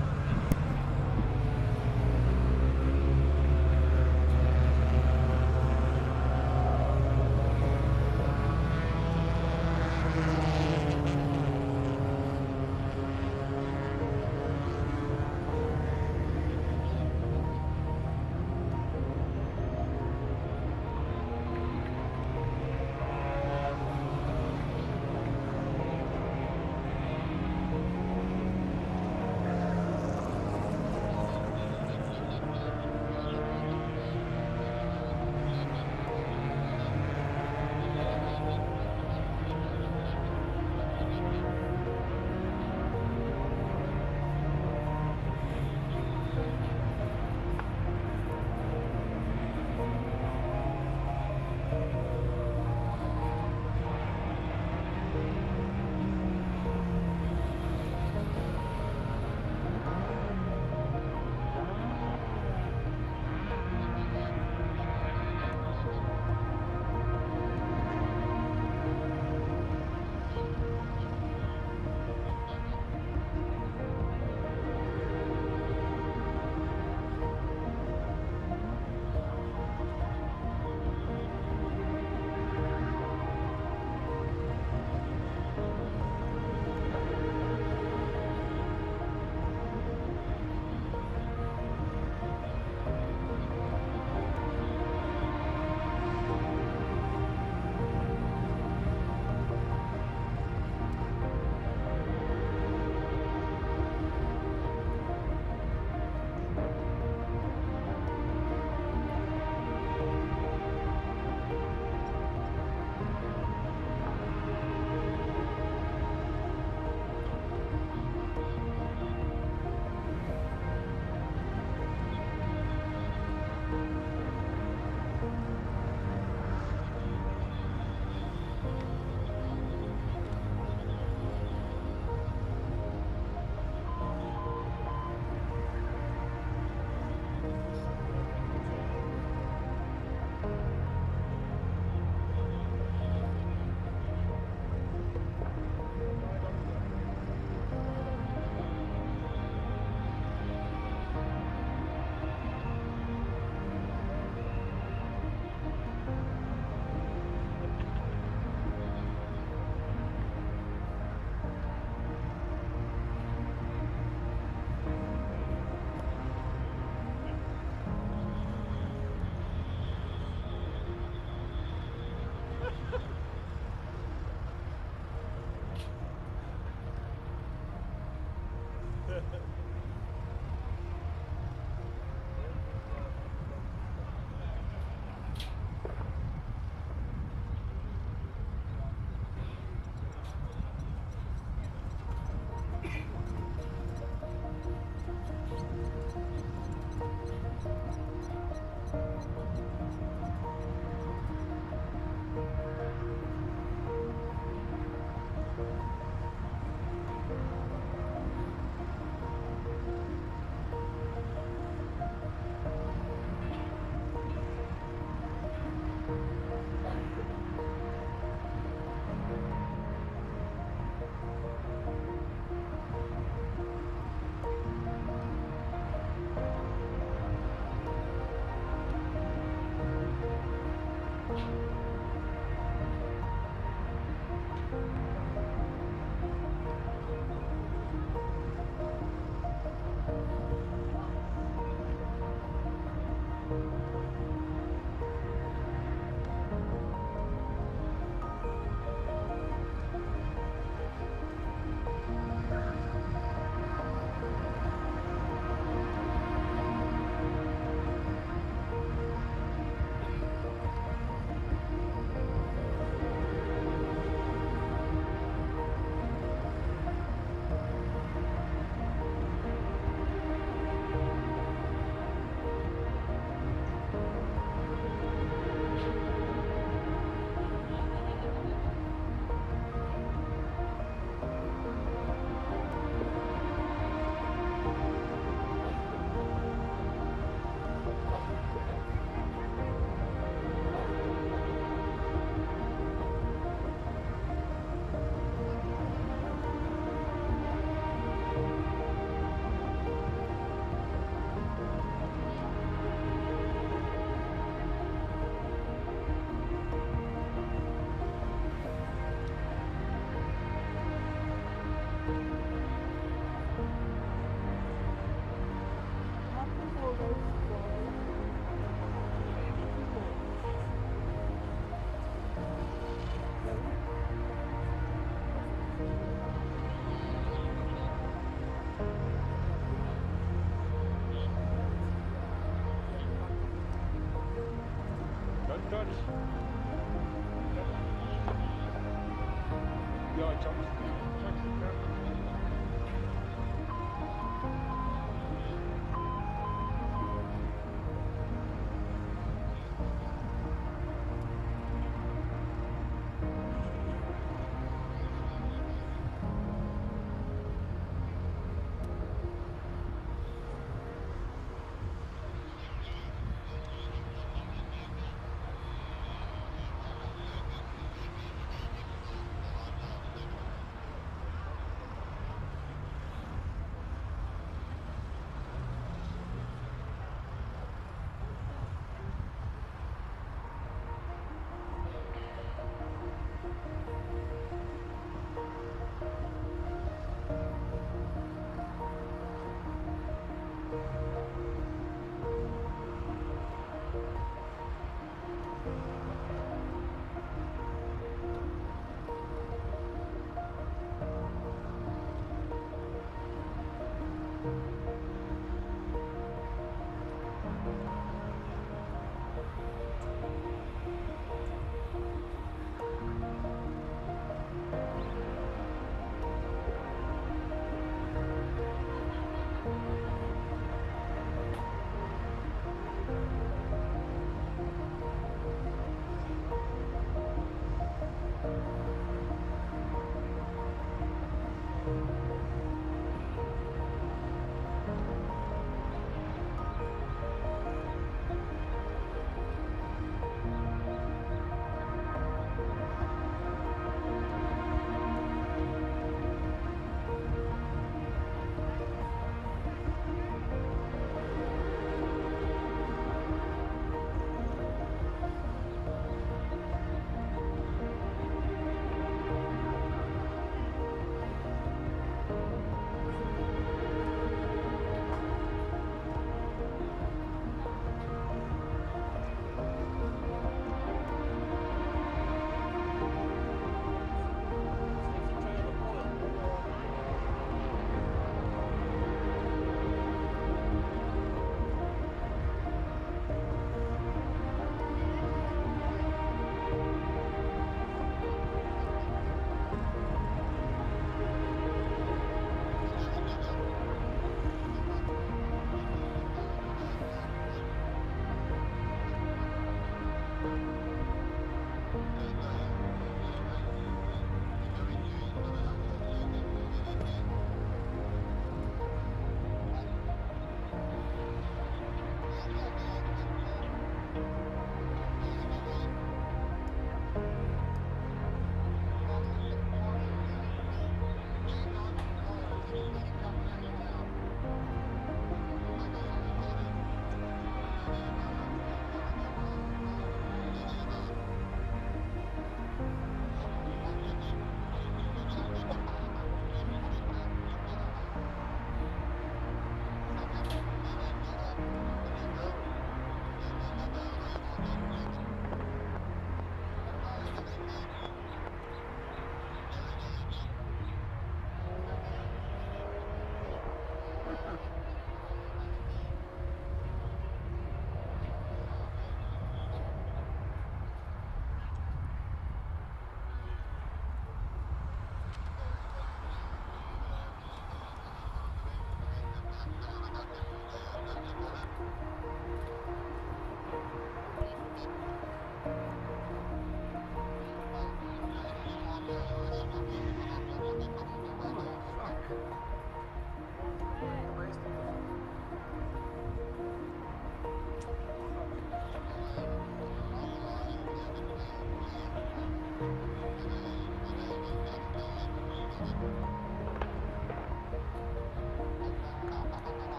Yeah, it jumps the ground.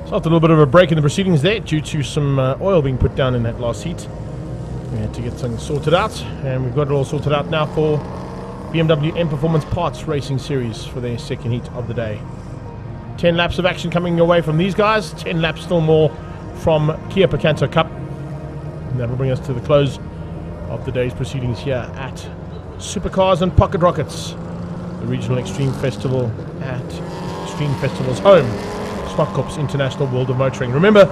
So after a little bit of a break in the proceedings there due to some oil being put down in that last heat, we had to get things sorted out, and we've got it all sorted out now for BMW Performance Parts Racing Series for their second heat of the day. 10 laps of action coming your way from these guys, 10 laps still more from Kia Picanto Cup. And that will bring us to the close of the day's proceedings here at Supercars and Pocket Rockets, the Regional Extreme Festival at Extreme Festival's home, Zwartkops International World of Motoring. Remember,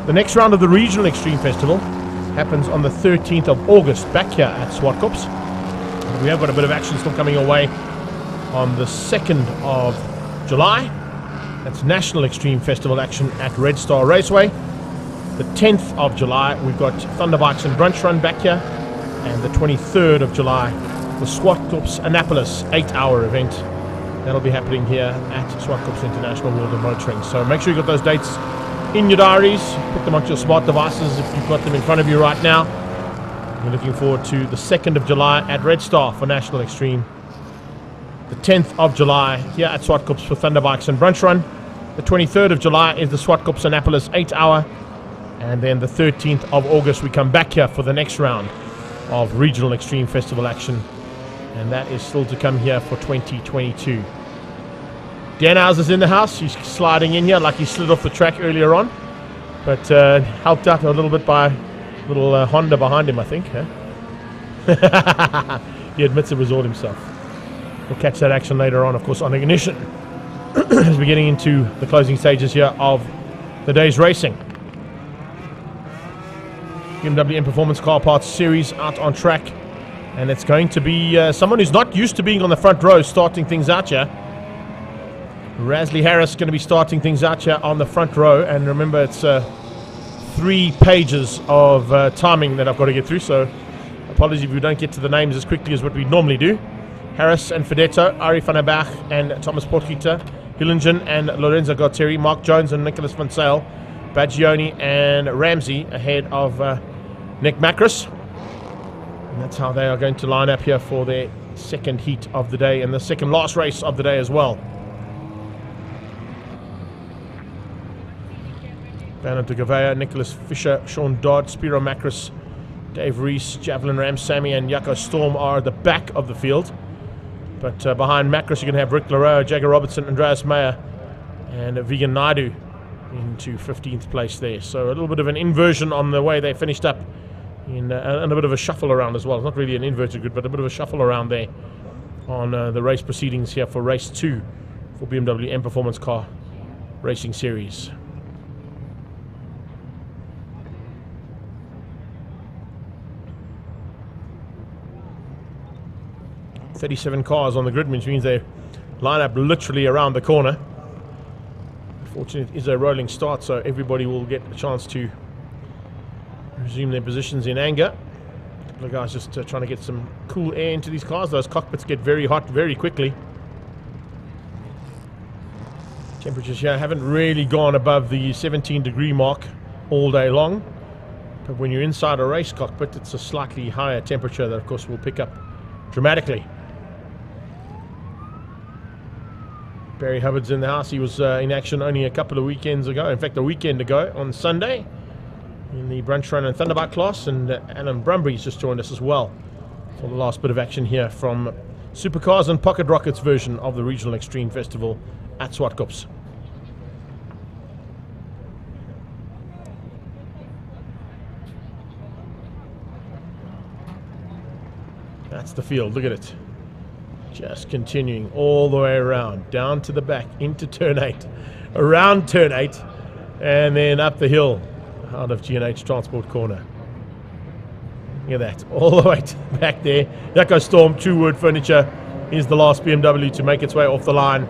the next round of the Regional Extreme Festival happens on the 13th of August back here at Zwartkops. We have got a bit of action still coming away on the 2nd of July. That's National Extreme Festival action at Red Star Raceway. The 10th of July, we've got Thunderbikes and Brunch Run back here. And the 23rd of July, the Zwartkops Annapolis 8-hour event. That'll be happening here at Zwartkops International World of Motoring. So make sure you got those dates in your diaries. Put them onto your smart devices if you've got them in front of you right now. We're looking forward to the 2nd of July at Red Star for National Extreme. The 10th of July here at Zwartkops for Thunderbikes and Brunch Run. The 23rd of July is the Zwartkops Annapolis 8-hour. And then the 13th of August, we come back here for the next round of Regional Extreme Festival action. And that is still to come here for 2022. Dan Hauser's in the house. He's sliding in here like he slid off the track earlier on. But helped out a little bit by little Honda behind him, I think. Huh? He admits it was all himself. We'll catch that action later on, of course, on Ignition. As we're getting into the closing stages here of the day's racing. BMW Performance Car Parts Series out on track. And it's going to be someone who's not used to being on the front row starting things out here. Rasley Harris going to be starting things out here on the front row. And remember, it's 3 pages of timing that I've got to get through. So apologies if we don't get to the names as quickly as what we normally do. Harris and Fedetto, Ari van der Berg and Thomas Potgieter, Hillingen and Lorenzo Gauteri, Mark Jones and Nicholas Van Sale, Baggioni and Ramsey ahead of Nick Macris. And that's how they are going to line up here for their second heat of the day and the second last race of the day as well. Bernard de Gavea, Nicholas Fisher, Sean Dodd, Spiro Macris, Dave Rees, Javelin Ramsamy and Jaco Storm are at the back of the field. But behind Macris, you're going to have Rick Leroux, Jagger Robertson, Andreas Meyer, and Vegan Naidu into 15th place there. So a little bit of an inversion on the way they finished up, and a bit of a shuffle around as well. It's not really an inverted grid, but a bit of a shuffle around there on the race proceedings here for race 2 for BMW M Performance Car Racing Series. .37 cars on the grid, which means they line up literally around the corner. Unfortunately, it is a rolling start, so everybody will get a chance to resume their positions in anger. A couple of guys just trying to get some cool air into these cars. Those cockpits get very hot very quickly. Temperatures here haven't really gone above the 17-degree mark all day long. But when you're inside a race cockpit, it's a slightly higher temperature that, of course, will pick up dramatically. Barry Hubbard's in the house. He was in action only a couple of weekends ago. In fact, a weekend ago on Sunday in the Brunch Run and Thunderbike class. And Alan Brumby's just joined us as well for the last bit of action here from Supercars and Pocket Rockets version of the Regional Extreme Festival at Zwartkops. That's the field. Look at it. Just continuing all the way around, down to the back, into turn 8, around turn 8, and then up the hill out of G&H Transport Corner. Look at that, all the way to the back there. Jaco Storm, True Wood Furniture is the last BMW to make its way off the line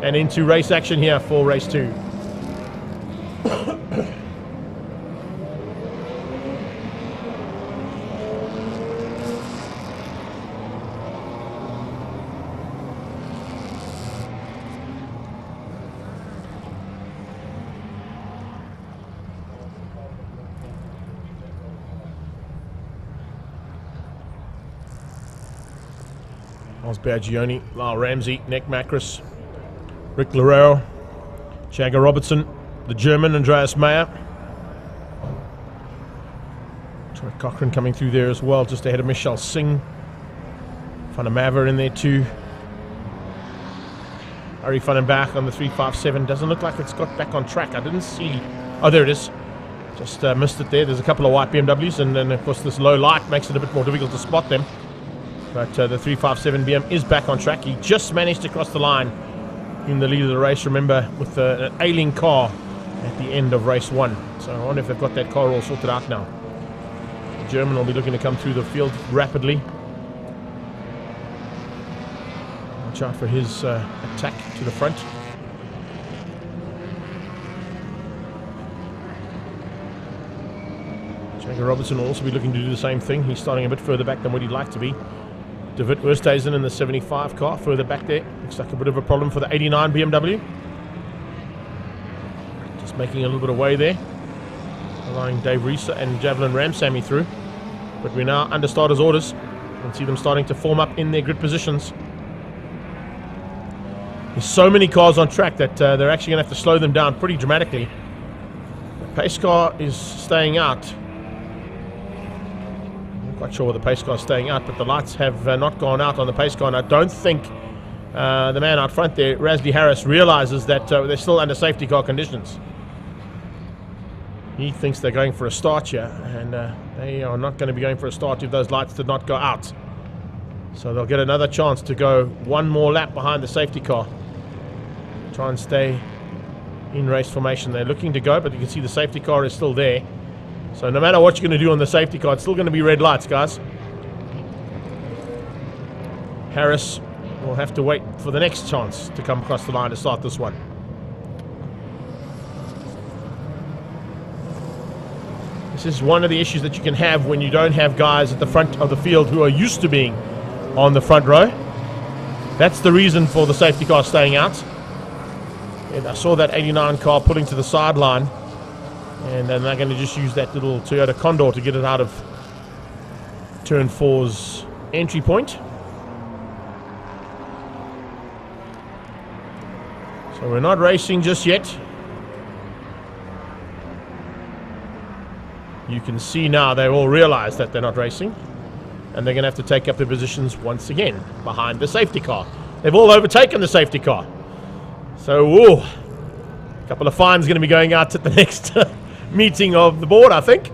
and into race action here for race 2. Baggioni, Lyle Ramsey, Nick Macris, Rick Leroux, Jagger Robertson, the German Andreas Meyer. Troy Cochran coming through there as well, just ahead of Michelle Singh. Van der Maver in there too. Ari van den Berg on the 357. Doesn't look like it's got back on track. I didn't see. Oh, there it is. Just missed it there. There's a couple of white BMWs, and then of course this low light makes it a bit more difficult to spot them. But the 357 BM is back on track. He just managed to cross the line in the lead of the race, remember, with an ailing car at the end of race 1. So I wonder if they've got that car all sorted out now. The German will be looking to come through the field rapidly. Watch out for his attack to the front. Jagger Robertson will also be looking to do the same thing. He's starting a bit further back than what he'd like to be. David Oosthuizen in the 75 car, further back there. Looks like a bit of a problem for the 89 BMW. Just making a little bit of way there, allowing Dave Reeser and Javelin Ramsamy through. But we're now under starters' orders. You can see them starting to form up in their grid positions. There's so many cars on track that they're actually going to have to slow them down pretty dramatically. The pace car is staying out. Quite sure where the pace car is staying out, but the lights have not gone out on the pace car, and I don't think the man out front there, Rasley Harris, realizes that they're still under safety car conditions. He thinks they're going for a start here, and they are not going to be going for a start if those lights did not go out. So they'll get another chance to go one more lap behind the safety car. Try and stay in race formation. They're looking to go, but you can see the safety car is still there. So no matter what you're going to do on the safety car, it's still going to be red lights, guys. Harris will have to wait for the next chance to come across the line to start this one. This is one of the issues that you can have when you don't have guys at the front of the field who are used to being on the front row. That's the reason for the safety car staying out. And I saw that 89 car pulling to the sideline. And then they're going to just use that little Toyota Condor to get it out of turn 4's entry point. So we're not racing just yet. You can see now they've all realized that they're not racing. And they're going to have to take up their positions once again behind the safety car. They've all overtaken the safety car. So, whoa, a couple of fines going to be going out at the next meeting of the board, I think.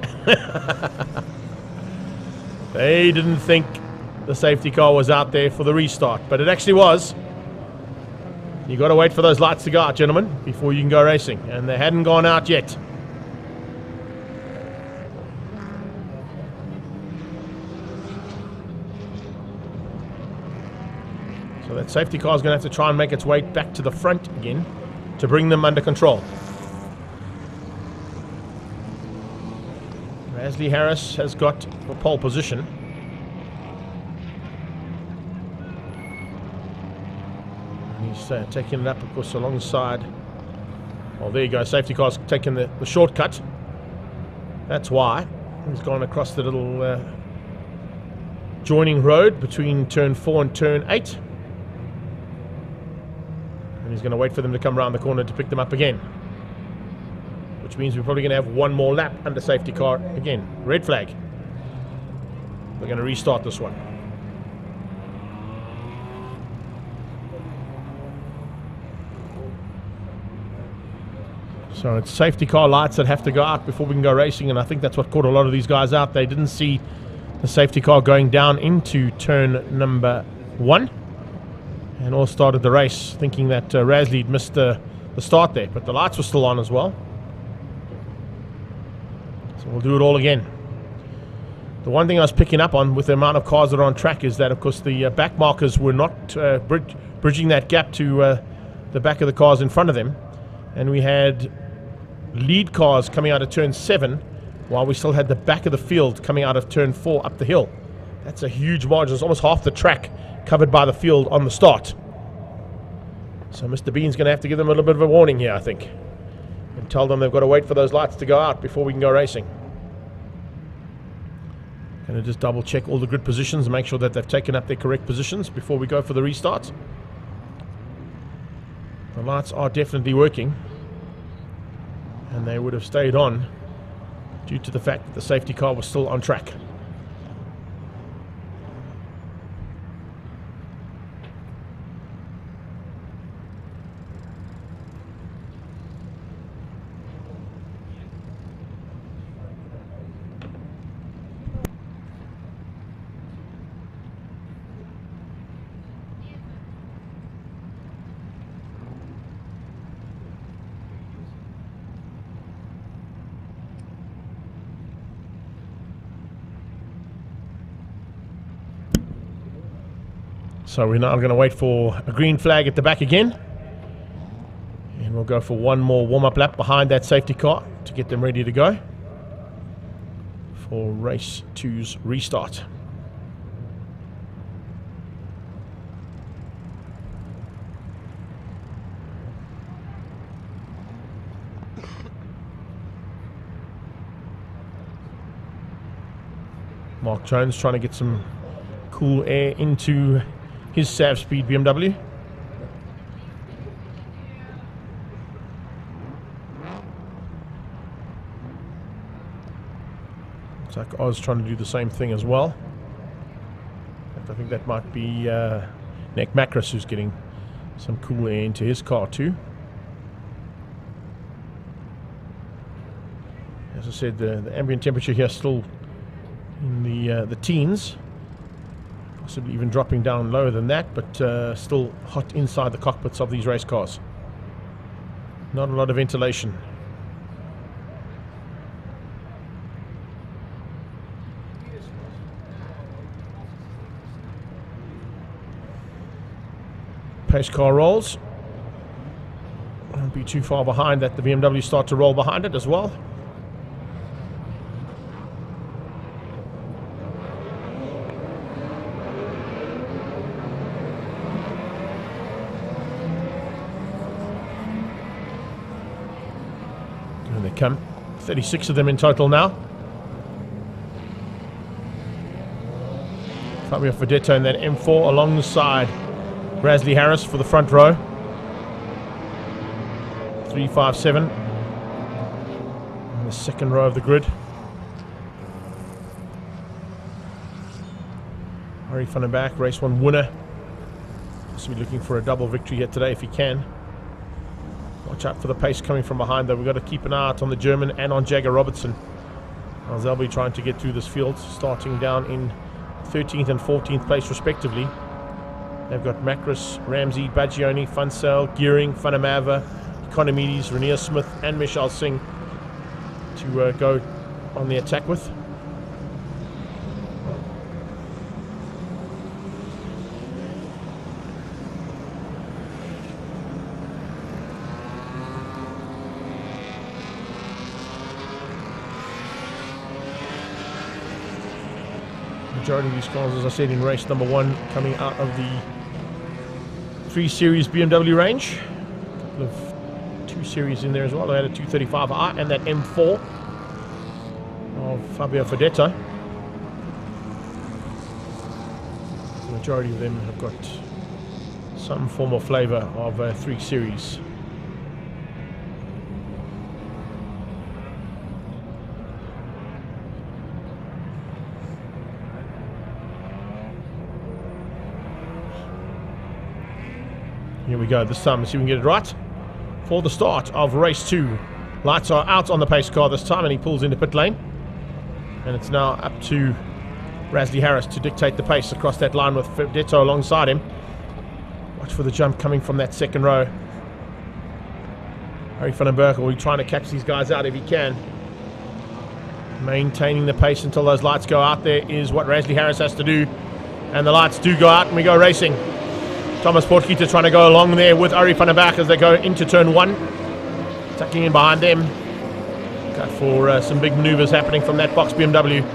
They didn't think the safety car was out there for the restart, but it actually was. You got to wait for those lights to go out, gentlemen, before you can go racing, and they hadn't gone out yet. So that safety car is going to have to try and make its way back to the front again to bring them under control. Rasley Harris has got a pole position. And he's taking it up, of course, alongside. Oh, there you go. Safety car's taking the shortcut. That's why he's gone across the little joining road between turn 4 and turn 8. And he's going to wait for them to come around the corner to pick them up again. Which means we're probably going to have one more lap under safety car again. Red flag. We're going to restart this one. So it's safety car lights that have to go out before we can go racing, and I think that's what caught a lot of these guys out. They didn't see the safety car going down into turn number 1 and all started the race thinking that Rasley missed the start there, but the lights were still on as well. So we'll do it all again. The one thing I was picking up on with the amount of cars that are on track is that, of course, the back markers were not bridging that gap to the back of the cars in front of them. And we had lead cars coming out of turn 7 while we still had the back of the field coming out of turn 4 up the hill. That's a huge margin. It's almost half the track covered by the field on the start. So Mr. Bean's going to have to give them a little bit of a warning here, I think. And tell them they've got to wait for those lights to go out before we can go racing. Going to just double check all the grid positions and make sure that they've taken up their correct positions before we go for the restart. The lights are definitely working. And they would have stayed on due to the fact that the safety car was still on track. So we're now going to wait for a green flag at the back again. And we'll go for one more warm-up lap behind that safety car to get them ready to go for race 2's restart. Mark Jones trying to get some cool air into his Sav Speed BMW. Looks like Oz trying to do the same thing as well. In fact, I think that might be Nick Macros who's getting some cool air into his car too. As I said, the ambient temperature here is still in the teens, possibly even dropping down lower than that, but still hot inside the cockpits of these race cars. Not a lot of ventilation. Pace car rolls. Won't be too far behind that. The BMW start to roll behind it as well. And they come. 36 of them in total now. Fabio Fedetto in that M4 alongside Rasley Harris for the front row. 357 in the second row of the grid. Harry van den Berg, race 1 winner. Possibly looking for a double victory here today if he can. Watch out for the pace coming from behind though. We've got to keep an eye out on the German and on Jagger Robertson, as they'll be trying to get through this field, starting down in 13th and 14th place respectively. They've got Macros, Ramsey, Bagioni, Funsell, Gearing, Funamava, Economides, Renier Smith and Michelle Singh to go on the attack with. Majority of these cars, as I said, in race number 1 coming out of the 3 Series BMW range. A couple of 2 Series in there as well. They had a 235i and that M4 of Fabio Fedetto. The majority of them have got some form or flavour of 3 Series. Here we go, this time, let's see if we can get it right. For the start of race 2. Lights are out on the pace car this time and he pulls into pit lane. And it's now up to Rasley Harris to dictate the pace across that line with Fedetto alongside him. Watch for the jump coming from that second row. Harry van den Berg will be trying to catch these guys out if he can. Maintaining the pace until those lights go out there is what Rasley Harris has to do. And the lights do go out and we go racing. Thomas Portkita trying to go along there with Ari van den Berg as they go into turn 1. Tucking in behind them. Got for some big maneuvers happening from that box BMW.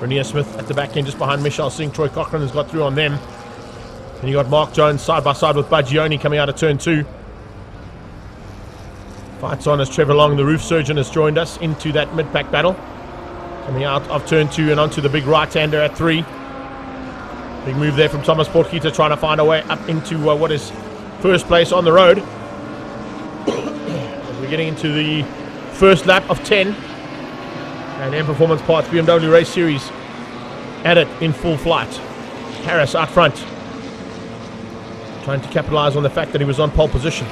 Renier Smith at the back end just behind Michelle Singh. Troy Cochran has got through on them. And you got Mark Jones side by side with Bagioni coming out of turn 2. Fights on as Trevor Long, the roof surgeon, has joined us into that mid-pack battle. Coming out of turn 2 and onto the big right-hander at 3. Big move there from Thomas Portkita trying to find a way up into what is first place on the road. As we're getting into the first lap of 10. And M Performance Parts BMW Race Series at it in full flight. Harris out front. Trying to capitalise on the fact that he was on pole position.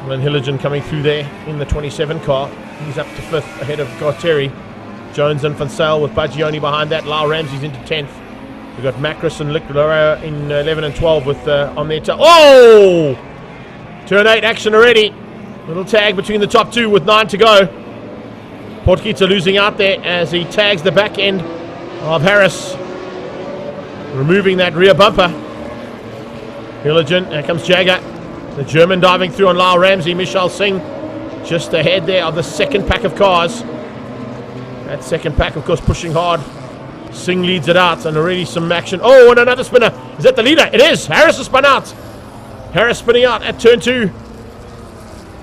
Glenn Hilligan coming through there in the 27 car. He's up to 5th ahead of Garteri. Jones and Funsell with Bagioni behind that. Lyle Ramsey's into 10th. We've got Macros and Lick Lora in 11 and 12 with on their tail. Oh! Turn 8 action already. Little tag between the top 2 with 9 to go. Portkita losing out there as he tags the back end of Harris, removing that rear bumper. Hilligen, here comes Jagger. The German diving through on Lyle Ramsey. Michelle Singh just ahead there of the second pack of cars. That second pack, of course, pushing hard. Singh leads it out, and already some action. Oh, and another spinner. Is that the leader? It is. Harris has spun out. Harris spinning out at turn 2.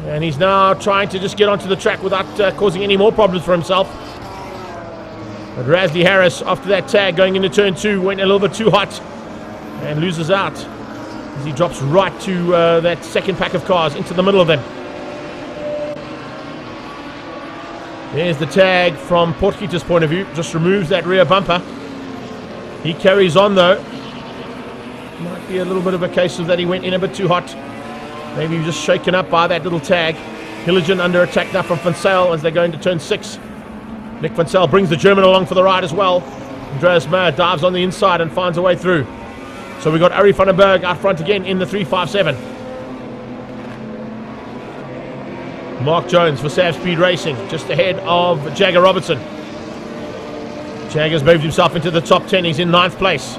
And he's now trying to just get onto the track without causing any more problems for himself. But Rasley Harris, after that tag going into turn 2, went a little bit too hot and loses out as he drops right to that second pack of cars into the middle of them. There's the tag from Potgieter's point of view. Just removes that rear bumper. He carries on though. Might be a little bit of a case of that he went in a bit too hot. Maybe he was just shaken up by that little tag. Hilligen under attack now from Van Zyl as they go into turn 6. Nick Van Zyl brings the German along for the ride as well. Andreas Meyer dives on the inside and finds a way through. So we got Arie van den Berg out front again in the 357. Mark Jones for Sav Speed Racing, just ahead of Jagger Robertson. Jagger's moved himself into the top 10. He's in 9th place.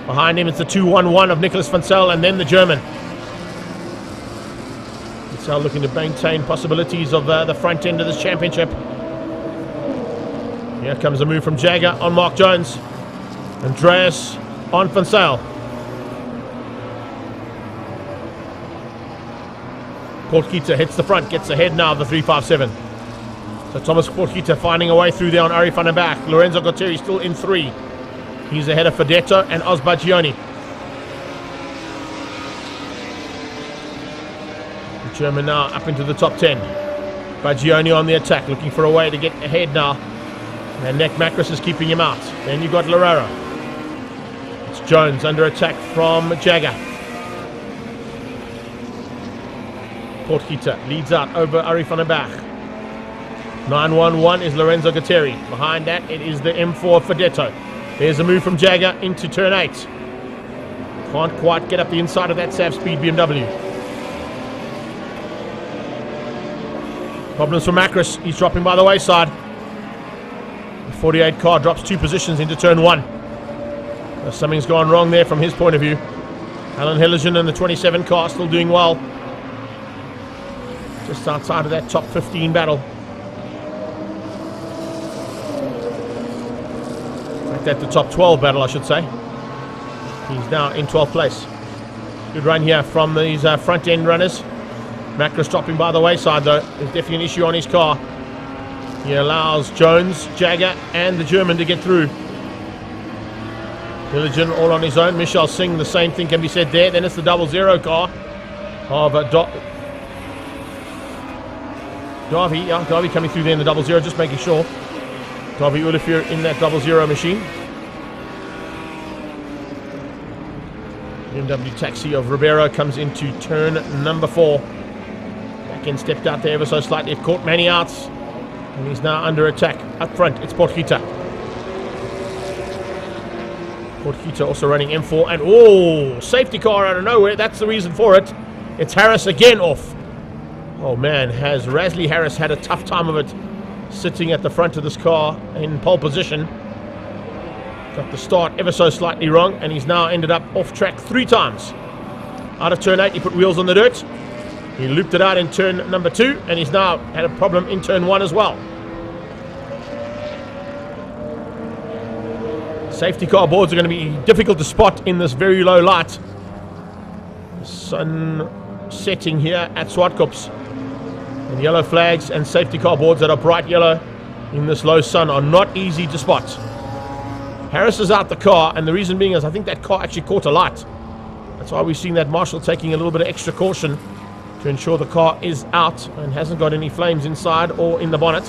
Behind him it's the 2-1-1 of Nicholas Van Zyl and then the German. Van Zyl looking to maintain possibilities of the front end of this championship. Here comes a move from Jagger on Mark Jones. Andreas on Van Zyl. Potgieter hits the front, gets ahead now of the 357. So Thomas Potgieter finding a way through there on Arie van den Berg. Lorenzo Gauteri still in 3. He's ahead of Fedetto and Osbagioni. The German now up into the top 10. Bagioni on the attack, looking for a way to get ahead now. And Nick Macris is keeping him out. Then you've got Lorero. It's Jones under attack from Jagger. Potgieter leads out over Arie van den Berg. 9-1-1 is Lorenzo Gauteri. Behind that, it is the M4 Fedetto. There's a move from Jagger into turn 8. Can't quite get up the inside of that Sav Speed BMW. Problems for Macris. He's dropping by the wayside. The 48 car drops 2 positions into turn 1. So something's gone wrong there from his point of view. Alan Hilligen and the 27 car still doing well. Just outside of that top 15 battle. At the top 12 battle, I should say. He's now in 12th place. Good run here from these front end runners. Macris dropping by the wayside though. There's definitely an issue on his car. He allows Jones, Jagger and the German to get through. Hilligen all on his own. Michelle Singh, the same thing can be said there. Then it's the 00 car of Darby. Yeah, Darby coming through there in the 00, just making sure. Darby Olivier in that 00 machine. BMW taxi of Ribeiro comes into turn number 4. Back end stepped out there ever so slightly. It caught Manny out. And he's now under attack. Up front, it's Potgieter. Potgieter also running M4. And oh, safety car out of nowhere. That's the reason for it. It's Harris again off. Oh man, has Rasley Harris had a tough time of it sitting at the front of this car in pole position. Got the start ever so slightly wrong, and he's now ended up off track 3 times. Out of turn 8, he put wheels on the dirt. He looped it out in turn number 2, and he's now had a problem in turn 1 as well. Safety car boards are going to be difficult to spot in this very low light. The sun setting here at Zwartkops. And yellow flags and safety car boards that are bright yellow in this low sun are not easy to spot. Harris is out the car, and the reason being is I think that car actually caught a light. That's why we've seen that marshal taking a little bit of extra caution to ensure the car is out and hasn't got any flames inside or in the bonnet.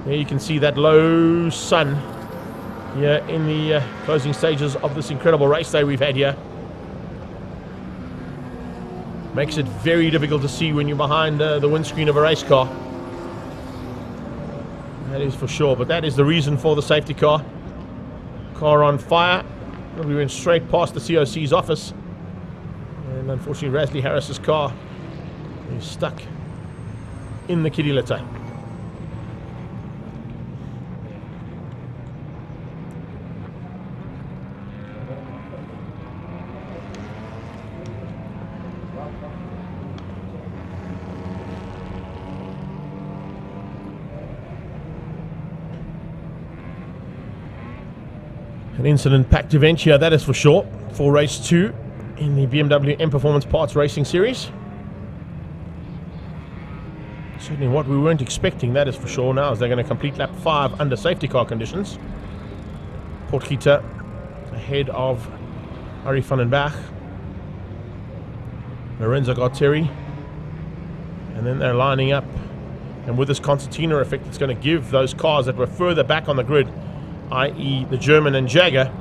There you can see that low sun here in the closing stages of this incredible race day we've had here. Makes it very difficult to see when you're behind the windscreen of a race car. That is for sure, but that is the reason for the safety car. Car on fire. We went straight past the COC's office. And unfortunately, Rasley Harris's car is stuck in the kiddie litter. An incident-packed event here, that is for sure, for race 2 in the BMW M Performance Parts Racing Series. Certainly what we weren't expecting, that is for sure, now, is they're going to complete lap 5 under safety car conditions. Portkita ahead of Arie van den Berg, Lorenzo Garteri, and then they're lining up. And with this concertina effect, it's going to give those cars that were further back on the grid, i.e. the German and Jaguar,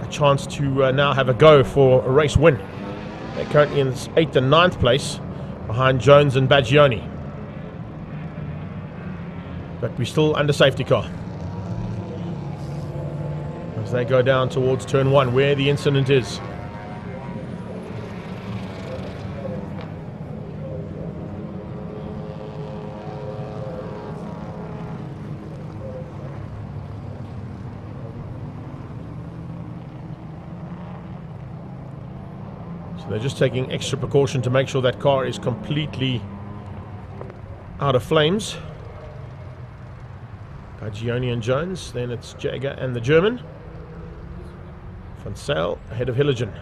a chance to now have a go for a race win. They're currently in 8th and 9th place behind Jones and Baggioni. But we're still under safety car as they go down towards turn 1 where the incident is. So they're just taking extra precaution to make sure that car is completely out of flames. Baggioni and Jones, then it's Jaguar and the German. Van Zyl ahead of Hilligen.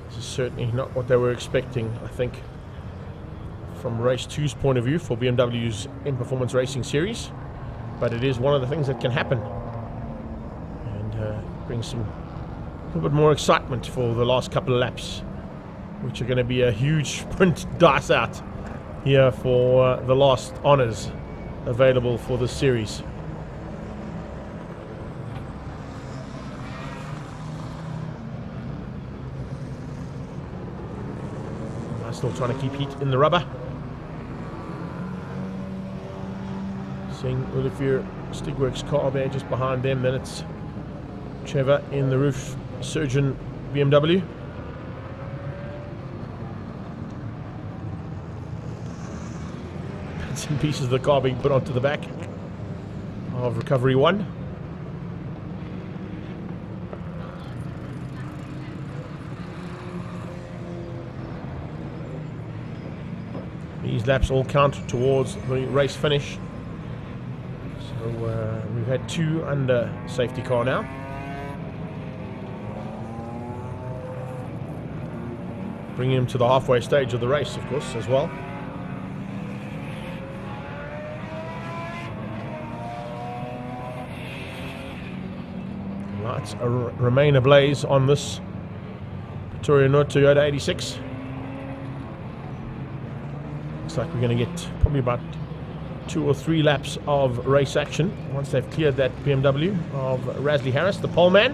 This is certainly not what they were expecting, I think, from race 2's point of view for BMW's M Performance Racing Series. But it is one of the things that can happen. And brings some a little bit more excitement for the last couple of laps, which are going to be a huge sprint dice out here for the last honours available for this series. Still trying to keep heat in the rubber. Seeing Olivier Stigwerk's car there just behind them. Then it's Trevor in the roof Surgeon BMW. Bits and pieces of the car being put onto the back of Recovery 1. These laps all count towards the race finish. So we've had 2 under safety car now. Bringing him to the halfway stage of the race, of course, as well. Lights remain ablaze on this Pretoria North Toyota 86. Looks like we're going to get probably about 2 or 3 laps of race action once they've cleared that BMW of Rasley Harris, the pole man.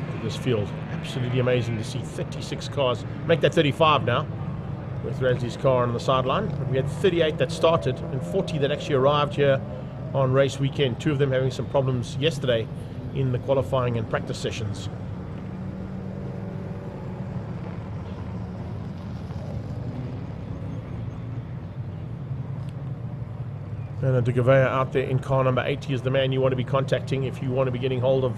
Look at this field. Absolutely amazing to see 36 cars. Make that 35 now, with Rasley's car on the sideline. But we had 38 that started and 40 that actually arrived here on race weekend. 2 of them having some problems yesterday in the qualifying and practice sessions. And De Gouveia out there in car number 80 is the man you want to be contacting if you want to be getting hold of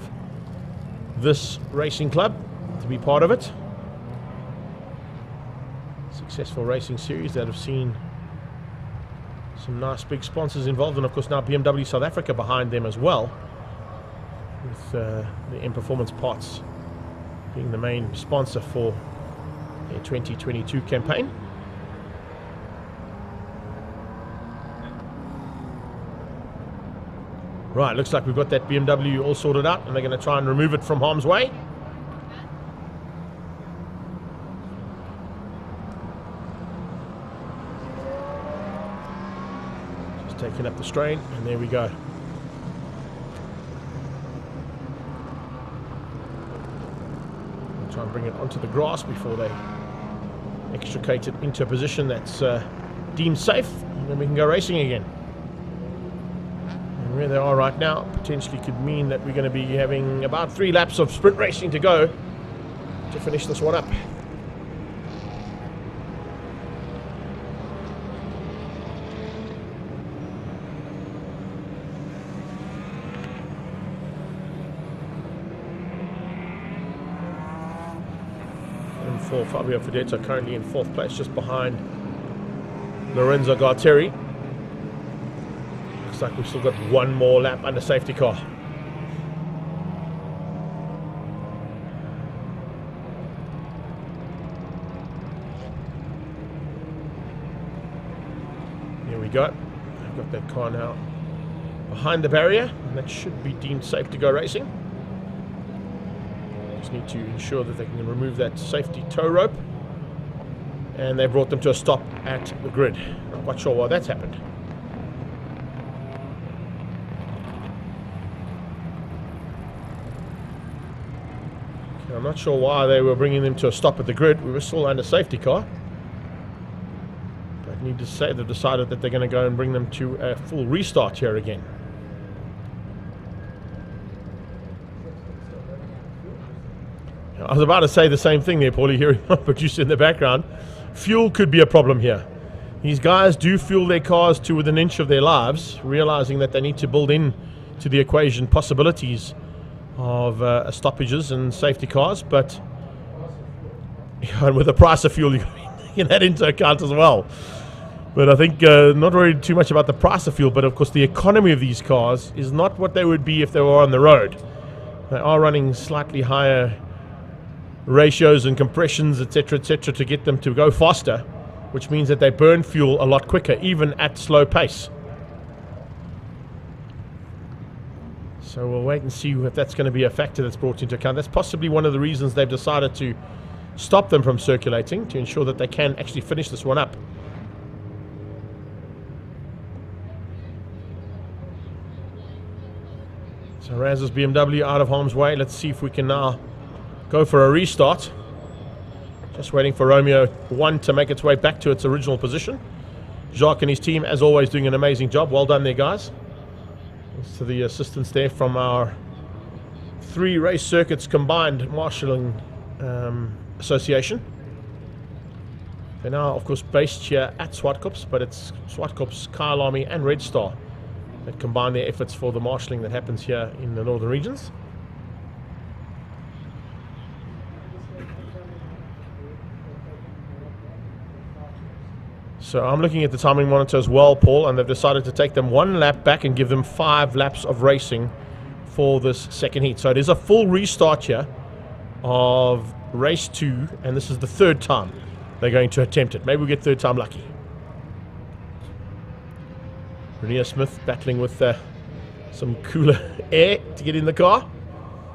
this racing club to be part of it. Successful racing series that have seen some nice big sponsors involved, and of course now BMW South Africa behind them as well, with the M Performance Parts being the main sponsor for their 2022 campaign. Right, looks like we've got that BMW all sorted out, and they're going to try and remove it from harm's way. Taking up the strain, and there we go. We'll try and bring it onto the grass before they extricate it into a position that's deemed safe, and then we can go racing again. And where they are right now potentially could mean that we're going to be having about 3 laps of sprint racing to go to finish this one up. for Fabio Fedetto, currently in 4th place, just behind Lorenzo Garteri. Looks like we've still got one more lap under safety car. Here we go. I've got that car now behind the barrier, and that should be deemed safe to go racing. Just need to ensure that they can remove that safety tow rope, and they brought them to a stop at the grid. Not quite sure why that's happened. Okay, I'm not sure why they were bringing them to a stop at the grid. We were still under safety car. But I need to say they've decided that they're going to go and bring them to a full restart here again. I was about to say the same thing there, Paulie, hearing my producer in the background. Fuel could be a problem here. These guys do fuel their cars to within an inch of their lives, realizing that they need to build in to the equation possibilities of stoppages and safety cars, but and with the price of fuel, you get that into account as well. But I think not really too much about the price of fuel, but of course the economy of these cars is not what they would be if they were on the road. They are running slightly higher ratios and compressions, etc., to get them to go faster, which means that they burn fuel a lot quicker, even at slow pace. So we'll wait and see if that's going to be a factor that's brought into account. That's possibly one of the reasons they've decided to stop them from circulating, to ensure that they can actually finish this one up. So Raz's BMW out of harm's way. Let's see if we can now go for a restart. Just waiting for Romeo 1 to make its way back to its original position. Jacques and his team, as always, doing an amazing job. Well done there, guys. Thanks to the assistance there from our 3 race circuits combined marshalling association. They're now, of course, based here at Zwartkops, but it's Zwartkops, Kyle Army and Red Star that combine their efforts for the marshalling that happens here in the northern regions. So I'm looking at the timing monitor as well, Paul, and they've decided to take them 1 lap back and give them 5 laps of racing for this second heat. So it is a full restart here of race 2, and this is the 3rd time they're going to attempt it. Maybe we'll get 3rd time lucky. Renia Smith battling with some cooler air to get in the car.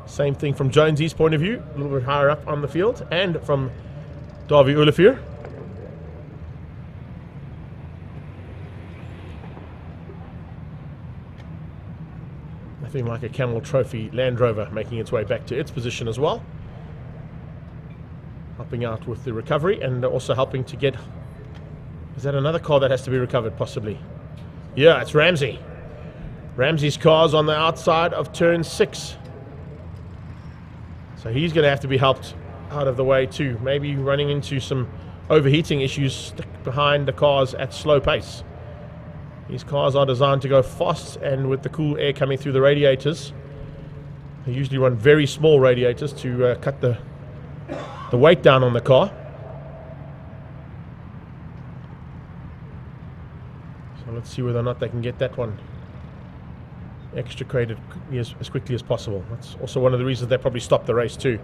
Same thing from Jonesy's point of view, a little bit higher up on the field, and from Davy Olivier. Nothing like a Camel Trophy Land Rover making its way back to its position as well. Helping out with the recovery and also helping to get... Is that another car that has to be recovered, possibly? Yeah, it's Ramsey. Ramsey's car's on the outside of turn 6. So he's going to have to be helped out of the way too. Maybe running into some overheating issues stuck behind the cars at slow pace. These cars are designed to go fast, and with the cool air coming through the radiators, they usually run very small radiators to cut the weight down on the car. So let's see whether or not they can get that one extricated as quickly as possible. That's also one of the reasons they probably stopped the race too.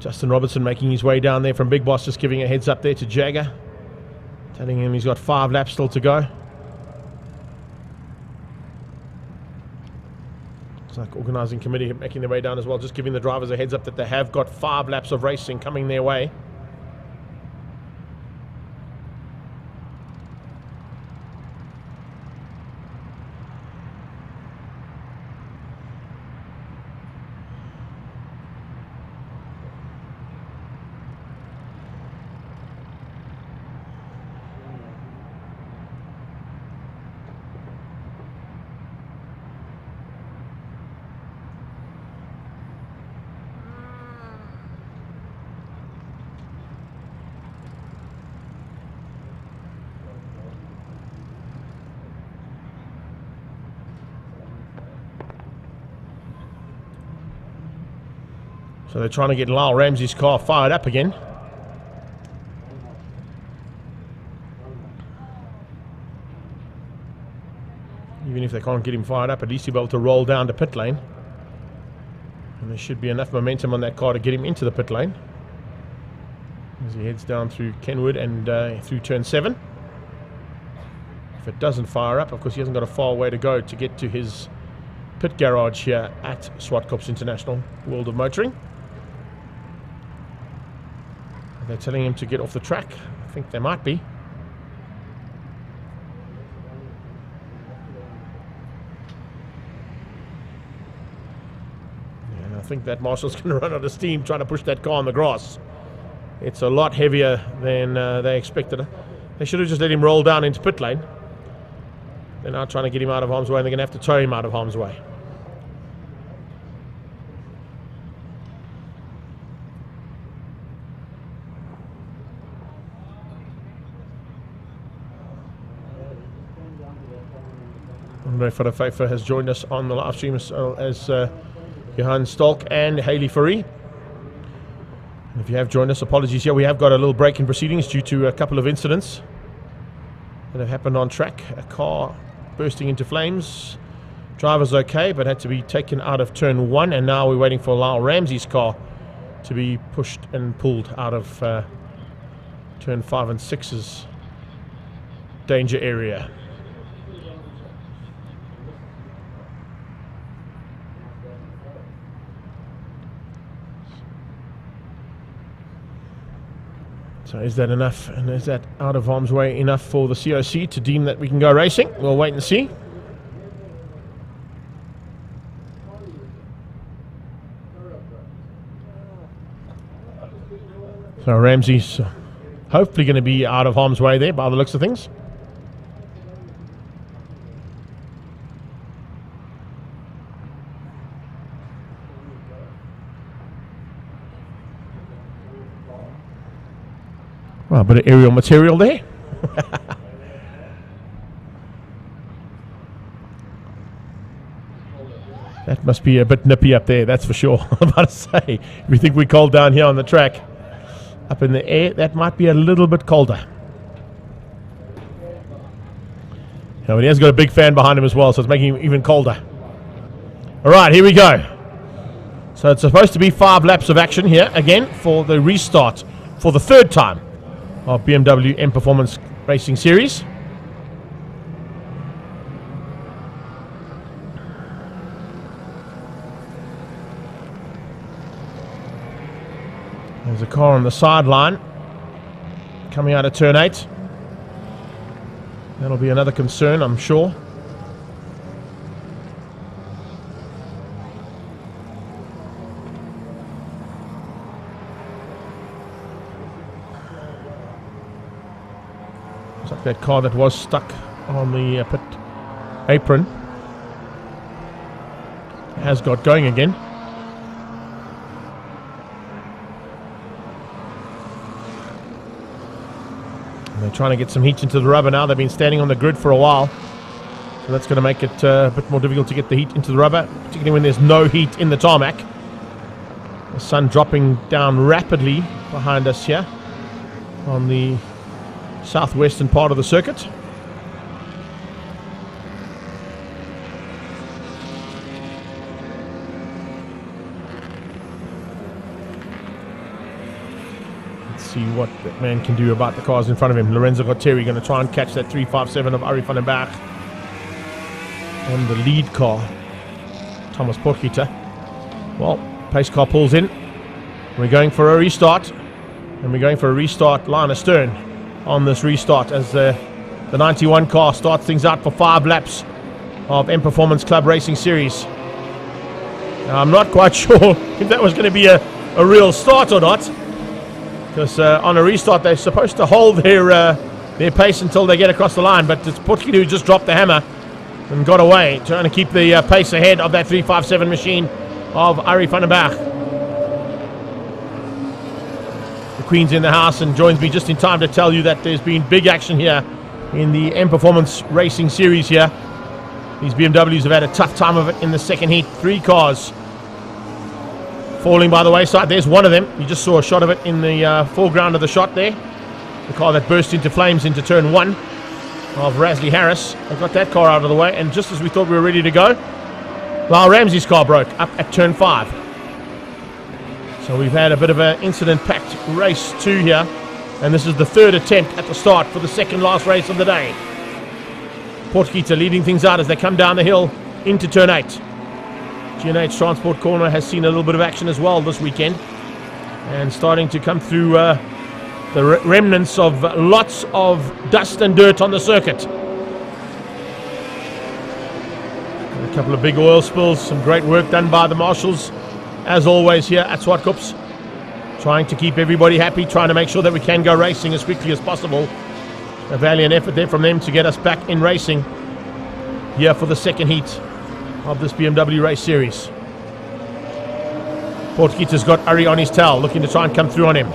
Justin Robertson making his way down there from Big Boss, just giving a heads up there to Jagger, telling him he's got 5 laps still to go. Looks like organising committee making their way down as well, just giving the drivers a heads up that they have got 5 laps of racing coming their way. So they're trying to get Lyle Ramsey's car fired up again. Even if they can't get him fired up, at least he'll be able to roll down to pit lane. And there should be enough momentum on that car to get him into the pit lane as he heads down through Kenwood and through turn 7. If it doesn't fire up, of course he hasn't got a far way to go to get to his pit garage here at Zwartkops International World of Motoring. They're telling him to get off the track. I think they might be. I think that Marshall's going to run out of steam trying to push that car on the grass. It's a lot heavier than they expected. They should have just let him roll down into pit lane. They're now trying to get him out of harm's way, and they're going to have to tow him out of harm's way. Andre Fadafefa has joined us on the live stream as Johan Stolk and Hayley Furry. If you have joined us, apologies here. We have got a little break in proceedings due to a couple of incidents that have happened on track. A car bursting into flames. Driver's okay, but had to be taken out of turn 1, and now we're waiting for Lyle Ramsey's car to be pushed and pulled out of turn 5 and 6's danger area. So is that enough, and is that out of harm's way enough for the COC to deem that we can go racing? We'll wait and see. So Ramsey's hopefully going to be out of harm's way there by the looks of things. Well, a bit of aerial material there. That must be a bit nippy up there, that's for sure. I'm about to say, if you think we're cold down here on the track, up in the air, that might be a little bit colder. Now, he has got a big fan behind him as well, so it's making him even colder. All right, here we go. So it's supposed to be 5 laps of action here again for the restart for the 3rd time of BMW M Performance Racing Series. There's a car on the sideline coming out of turn 8. That'll be another concern, I'm sure. Looks like that car that was stuck on the pit apron has got going again. They're trying to get some heat into the rubber now. They've been standing on the grid for a while, so that's going to make it a bit more difficult to get the heat into the rubber, particularly when there's no heat in the tarmac. The sun dropping down rapidly behind us here on the southwestern part of the circuit. See what that man can do about the cars in front of him. Lorenzo Gauteri going to try and catch that 357 of Arie van den Berg. And the lead car, Thomas Potgieter. Well, pace car pulls in. We're going for a restart. And we're going for a restart line astern on this restart as the 91 car starts things out for 5 laps of M Performance Club Racing Series. Now, I'm not quite sure if that was going to be a real start or not. Because on a restart, they're supposed to hold their pace until they get across the line. But it's Potgieter who just dropped the hammer and got away, trying to keep the pace ahead of that 357 machine of Arie van den Berg. The Queen's in the house and joins me just in time to tell you that there's been big action here in the M Performance Racing Series here. These BMWs have had a tough time of it in the second heat. 3 cars falling by the wayside. There's one of them. You just saw a shot of it in the foreground of the shot there. The car that burst into flames into turn 1 of Rasley Harris. I got that car out of the way, and just as we thought we were ready to go, Lyle Ramsey's car broke up at turn 5. So we've had a bit of an incident-packed race 2 here, and this is the 3rd attempt at the start for the second last race of the day. Potgieter leading things out as they come down the hill into turn 8. G&H Transport Corner has seen a little bit of action as well this weekend, and starting to come through the remnants of lots of dust and dirt on the circuit. And a couple of big oil spills, some great work done by the marshals, as always here at Zwartkops, trying to keep everybody happy, trying to make sure that we can go racing as quickly as possible. A valiant effort there from them to get us back in racing here for the second heat of this BMW race series. Potgieter's got Uri on his tail, looking to try and come through on him.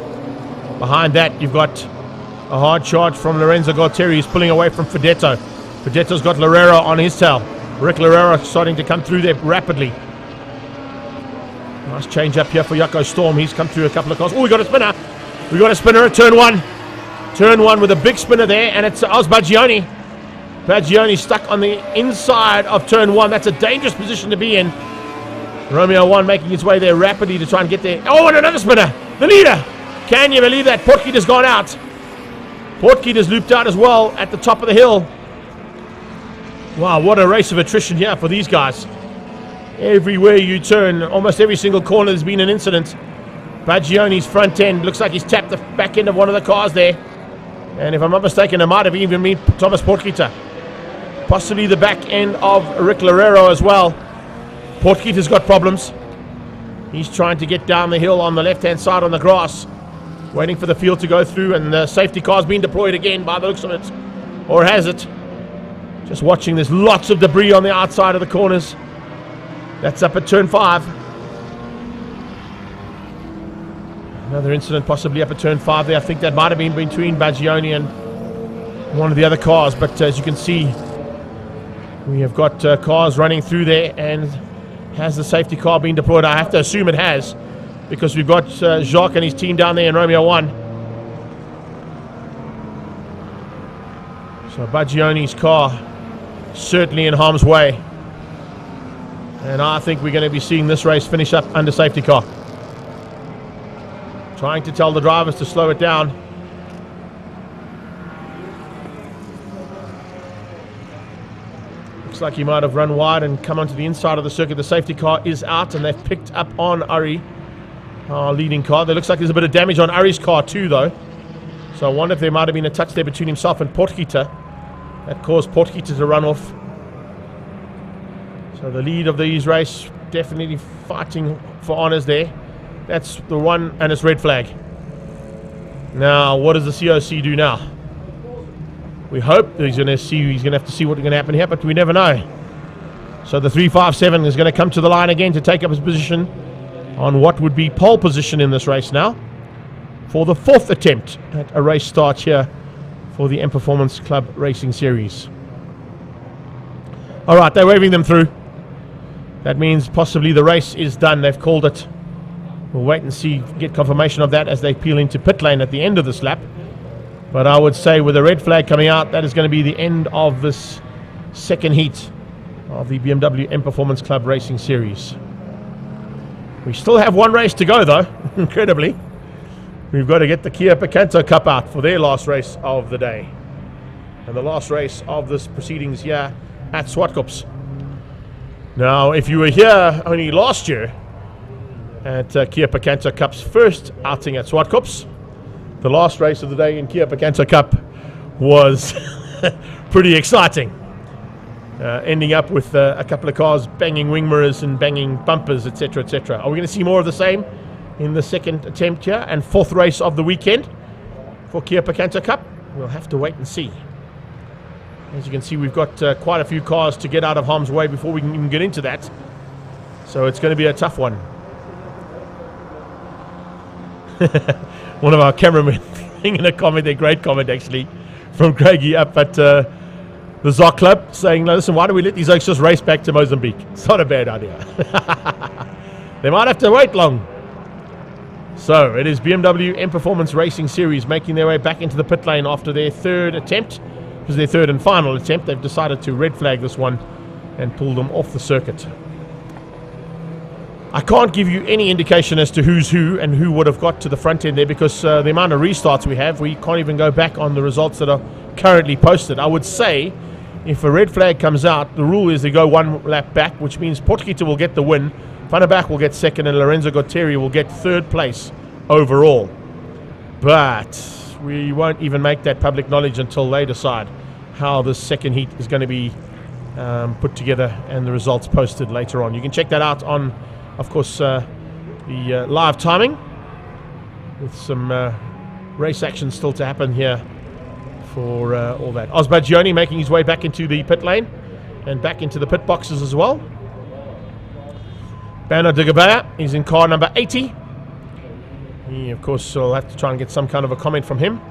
Behind that, you've got a hard charge from Lorenzo Gualtieri. He's pulling away from Fedetto. Fedetto's got Lorero on his tail. Rick Lorero starting to come through there rapidly. Nice change up here for Jaco Storm. He's come through a couple of cars. Oh, we got a spinner. We got a spinner at turn 1. Turn 1 with a big spinner there, and it's Oz Baggioni. Baggioni stuck on the inside of turn 1. That's a dangerous position to be in. Romeo 1 making his way there rapidly to try and get there. Oh, and another spinner. The leader. Can you believe that? Potgieter's gone out. Potgieter's looped out as well at the top of the hill. Wow, what a race of attrition here for these guys. Everywhere you turn, almost every single corner there's been an incident. Baggioni's front end looks like he's tapped the back end of one of the cars there. And if I'm not mistaken, it might have even been Thomas Potgieter. Possibly the back end of Rick Lorero as well. Potgieter's got problems. He's trying to get down the hill on the left-hand side on the grass, waiting for the field to go through, and the safety car's been deployed again by the looks of it. Or has it? Just watching, there's lots of debris on the outside of the corners. That's up at turn 5. Another incident possibly up at turn 5 there. I think that might have been between Baggioni and one of the other cars, but as you can see, we have got cars running through there. And has the safety car been deployed? I have to assume it has, because we've got Jacques and his team down there in Romeo 1. So Baggioni's car certainly in harm's way, and I think we're going to be seeing this race finish up under safety car. Trying to tell the drivers to slow it down. Looks like he might have run wide and come onto the inside of the circuit. The safety car is out, and they've picked up on Uri, our leading car. There looks like there's a bit of damage on Uri's car too, though. So I wonder if there might have been a touch there between himself and Potgieter that caused Potgieter to run off. So the lead of these race definitely fighting for honours there. That's the one, and it's red flag. Now, what does the COC do now? We hope he's going to have to see what's going to happen here, but we never know. So the 357 is going to come to the line again to take up his position on what would be pole position in this race now, for the 4th attempt at a race start here for the M Performance Club Racing Series. All right, they're waving them through. That means possibly the race is done. They've called it. We'll wait and see, get confirmation of that as they peel into pit lane at the end of this lap. But I would say with a red flag coming out, that is going to be the end of this second heat of the BMW M Performance Club Racing Series. We still have one race to go, though, incredibly. We've got to get the Kia Picanto Cup out for their last race of the day. And the last race of this proceedings here at Zwartkops. Now, if you were here only last year at Kia Picanto Cup's first outing at Zwartkops, the last race of the day in Kia Picanto Cup was pretty exciting. Ending up with a couple of cars banging wing mirrors and banging bumpers, etc., etc. Are we going to see more of the same in the second attempt here and 4th race of the weekend for Kia Picanto Cup? We'll have to wait and see. As you can see, we've got quite a few cars to get out of harm's way before we can even get into that. So it's going to be a tough one. One of our cameramen in a comment, a great comment actually, from Craigie up at the ZOC Club, saying, listen, why don't we let these oaks just race back to Mozambique? It's not a bad idea. They might have to wait long. So it is BMW M Performance Racing Series making their way back into the pit lane after their third attempt. It was their third and final attempt. They've decided to red flag this one and pull them off the circuit. I can't give you any indication as to who's who and who would have got to the front end there, because the amount of restarts we have, we can't even go back on the results that are currently posted. I would say if a red flag comes out, the rule is they go one lap back, which means Portuguita will get the win, Van der Bach will get second, and Lorenzo Gutteri will get third place overall. But we won't even make that public knowledge until they decide how this second heat is going to be put together and the results posted later on. You can check that out on, of course, the live timing, with some race action still to happen here for all that. Osbagioni making his way back into the pit lane and back into the pit boxes as well. Bernard de Gabea is in car number 80. He, of course, will have to try and get some kind of a comment from him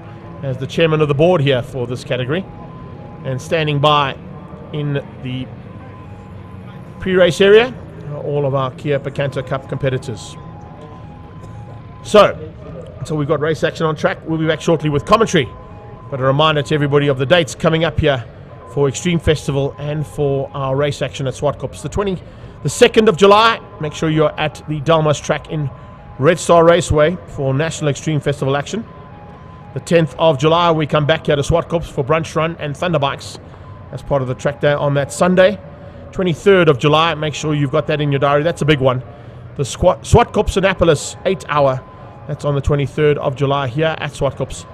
as the chairman of the board here for this category. And standing by in the pre-race area are all of our Kia Picanto Cup competitors. So, until we've got race action on track, we'll be back shortly with commentary. But a reminder to everybody of the dates coming up here for Extreme Festival and for our race action at Zwartkops. The 2nd of July, make sure you're at the Delmas track in Red Star Raceway for National Extreme Festival action. The 10th of July, we come back here to Zwartkops for Brunch Run and Thunderbikes as part of the track day on that Sunday. 23rd of July, make sure you've got that in your diary. That's a big one. The Zwartkops Annapolis 8-hour. That's on the 23rd of July here at Zwartkops.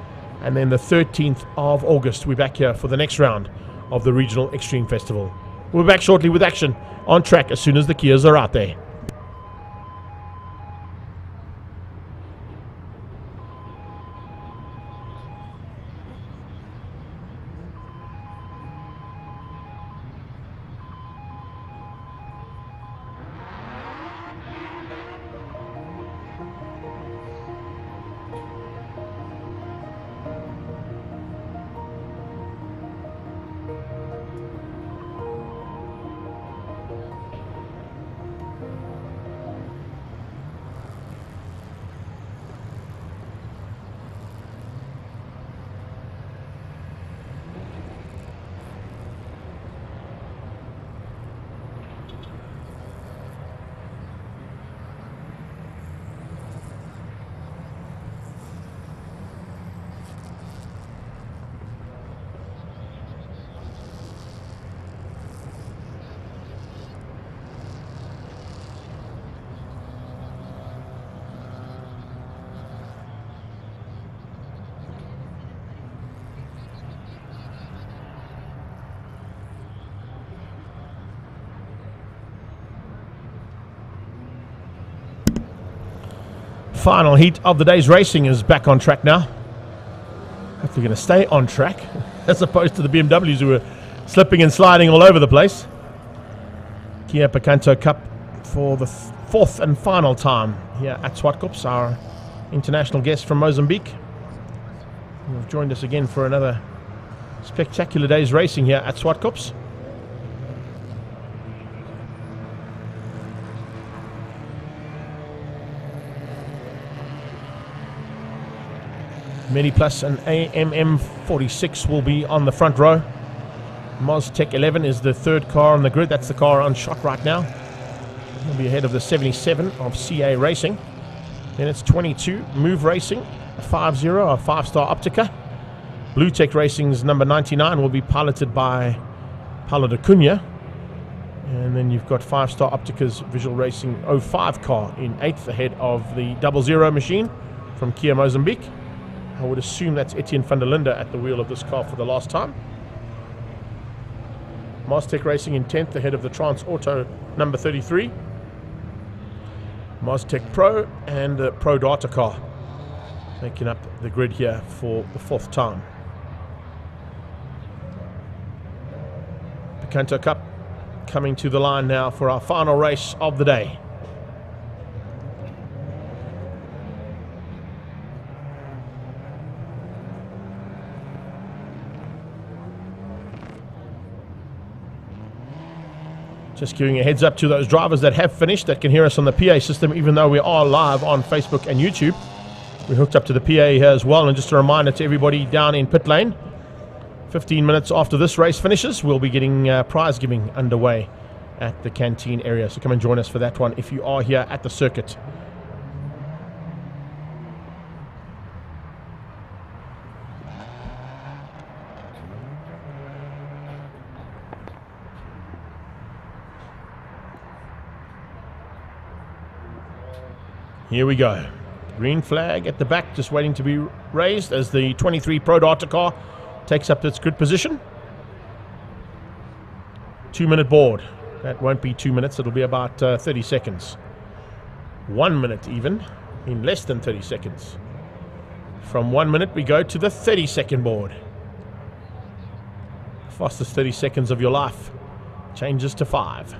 And then the 13th of August, we're back here for the next round of the Regional Extreme Festival. We'll be back shortly with action on track as soon as the Kias are out there. Final heat of the day's racing is back on track now. Hopefully going to stay on track as opposed to the BMWs who were slipping and sliding all over the place. Kia Picanto Cup for the 4th and final time here at Zwartkops. Our international guest from Mozambique, who have joined us again for another spectacular day's racing here at Zwartkops. Mini Plus and AMM 46 will be on the front row. Moztec 11 is the third car on the grid. That's the car on shot right now. It'll be ahead of the 77 of CA Racing. Then it's 22 Move Racing, a 5-0, a 5-star Optica. Blue Tech Racing's number 99 will be piloted by Paulo da Cunha. And then you've got 5-star Optica's Visual Racing 05 car in 8th, ahead of the 00 machine from Kia Mozambique. I would assume that's Etienne van der Linde at the wheel of this car for the last time. Moztec Racing in 10th, ahead of the Trans Auto number 33. Moztec Pro and the Pro Data car making up the grid here for the 4th time. Picanto Cup coming to the line now for our final race of the day. Just giving a heads up to those drivers that have finished, that can hear us on the PA system, even though we are live on Facebook and YouTube. We're hooked up to the PA here as well. And just a reminder to everybody down in pit lane, 15 minutes after this race finishes, we'll be getting prize giving underway at the canteen area. So come and join us for that one if you are here at the circuit. Here we go. Green flag at the back, just waiting to be raised as the 23 Pro Data car takes up its grid position. 2-minute board. That won't be 2 minutes, it'll be about 30 seconds. 1 minute even, in less than 30 seconds. From 1 minute we go to the 30-second board. Fastest 30 seconds of your life changes to 5.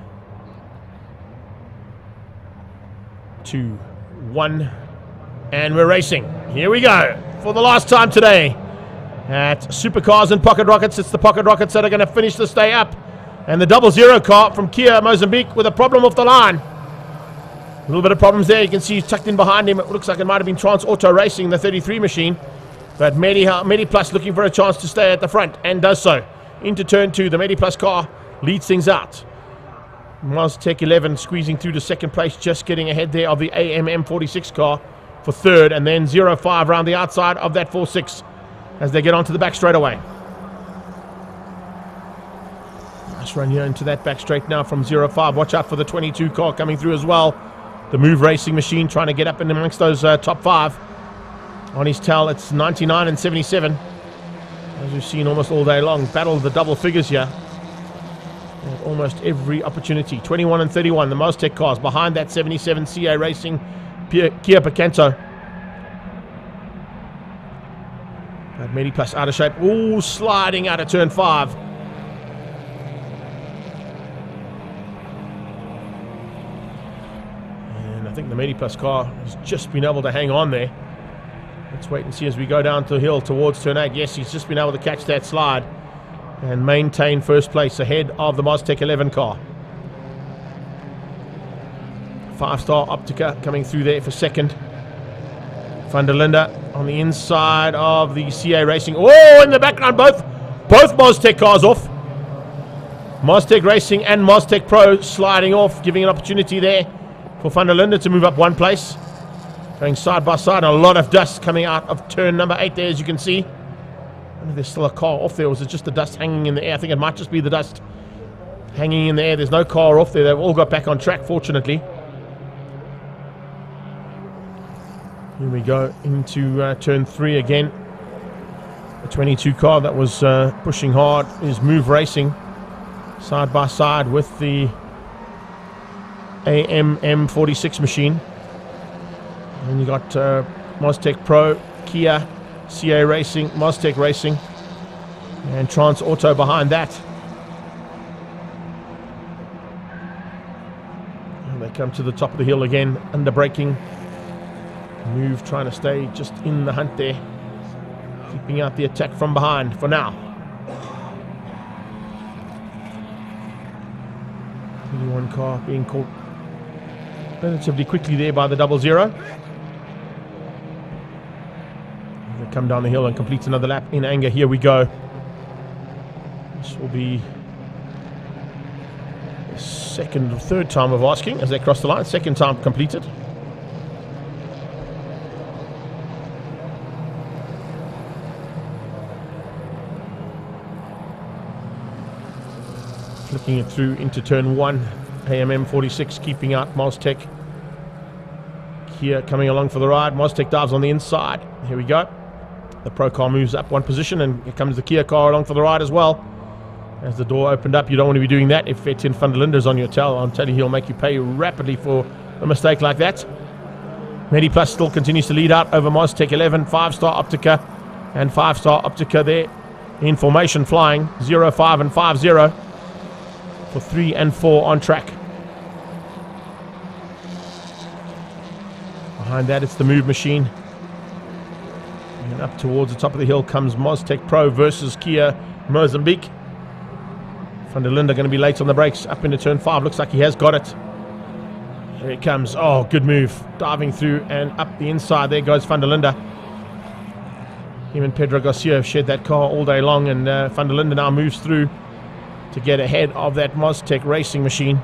2, 1, and we're racing. Here we go for the last time today at Supercars and Pocket Rockets. It's the Pocket Rockets that are going to finish this day up, and the 00 car from Kia Mozambique with a problem off the line. A little bit of problems there. You can see he's tucked in behind him. It looks like it might have been Trans Auto Racing, the 33 machine, but Medi Plus looking for a chance to stay at the front and does so. Into turn 2, the Medi Plus car leads things out. Maztec 11 squeezing through to second place, just getting ahead there of the AMM46 car for third, and then 05 around the outside of that 46 as they get onto the back straightaway. Nice run here into that back straight now from 05. Watch out for the 22 car coming through as well. The Move Racing machine trying to get up in amongst those top 5. On his tail, it's 99 and 77. As we've seen almost all day long, battle of the double figures here. At almost every opportunity. 21 and 31, the Maztec cars behind that 77 CA Racing Kia Picanto. But Medi Plus out of shape. Ooh, sliding out of turn 5. And I think the Medi Plus car has just been able to hang on there. Let's wait and see as we go down the hill towards turn 8. Yes, he's just been able to catch that slide and maintain first place ahead of the Maztec 11 car. 5-star Optica coming through there for second. Van der Linde on the inside of the CA Racing. Oh, in the background, both Maztec cars off. Maztec Racing and Maztec Pro sliding off, giving an opportunity there for Van der Linde to move up one place. Going side by side, and a lot of dust coming out of turn number 8 there, as you can see. There's still a car off there, or was it just the dust hanging in the air? I think it might just be the dust hanging in the air. There's no car off there. They've all got back on track, fortunately. Here we go into turn 3 again. The 22 car that was pushing hard is Move Racing, side by side with the AMM46 machine. And you got Maztec Pro, Kia, CA Racing, Maztec Racing, and Trans Auto behind that. And they come to the top of the hill again, under braking. Move trying to stay just in the hunt there, keeping out the attack from behind for now. 21 car being caught relatively quickly there by the 00. They come down the hill and complete another lap in anger. Here we go. This will be the second or third time of asking as they cross the line. Second time completed. Flicking it through into turn 1. AMM46 keeping out Maztec. Kia coming along for the ride. Maztec dives on the inside. Here we go. The Pro car moves up one position, and here comes the Kia car along for the ride as well. As the door opened up, you don't want to be doing that. If Etienne van der Linde is on your tail, I'm telling you, he'll make you pay rapidly for a mistake like that. Medi Plus still continues to lead out over Maztec 11, 5-star Optica, and 5-star Optica there in formation flying, 05 and 50 for 3 and 4 on track. Behind that, it's the Move machine. And up towards the top of the hill comes Maztec Pro versus Kia Mozambique. Van der Linde going to be late on the brakes up into turn 5. Looks like he has got it. Here it comes. Oh, good move. Diving through and up the inside. There goes Van der Linde. Him and Pedro Garcia have shared that car all day long, and Van der Linde now moves through to get ahead of that Mostec racing machine.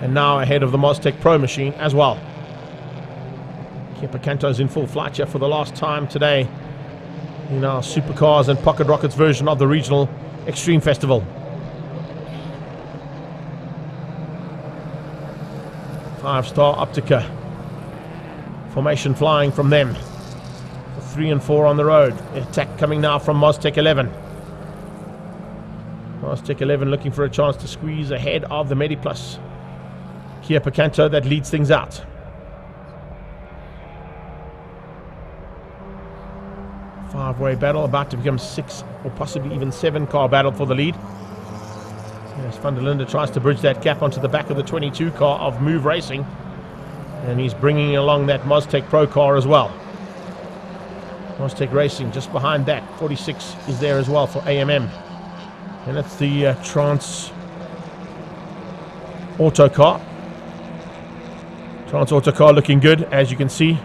And now ahead of the Mostec Pro machine as well. Picanto's in full flight here for the last time today in our Supercars and Pocket Rockets version of the Regional Extreme Festival. Five-star Optica. Formation flying from them. 3 and 4 on the road. Attack coming now from Mostec 11. Mostec 11 looking for a chance to squeeze ahead of the MediPlus. Kia Picanto that leads things out. Five-way battle, about to become 6 or possibly even 7-car battle for the lead. As Van der Linde tries to bridge that gap onto the back of the 22 car of Move Racing. And he's bringing along that Mostec Pro car as well. Mostec Racing just behind that. 46 is there as well for AMM. And that's the Trans Auto car. Trans Auto car looking good, as you can see.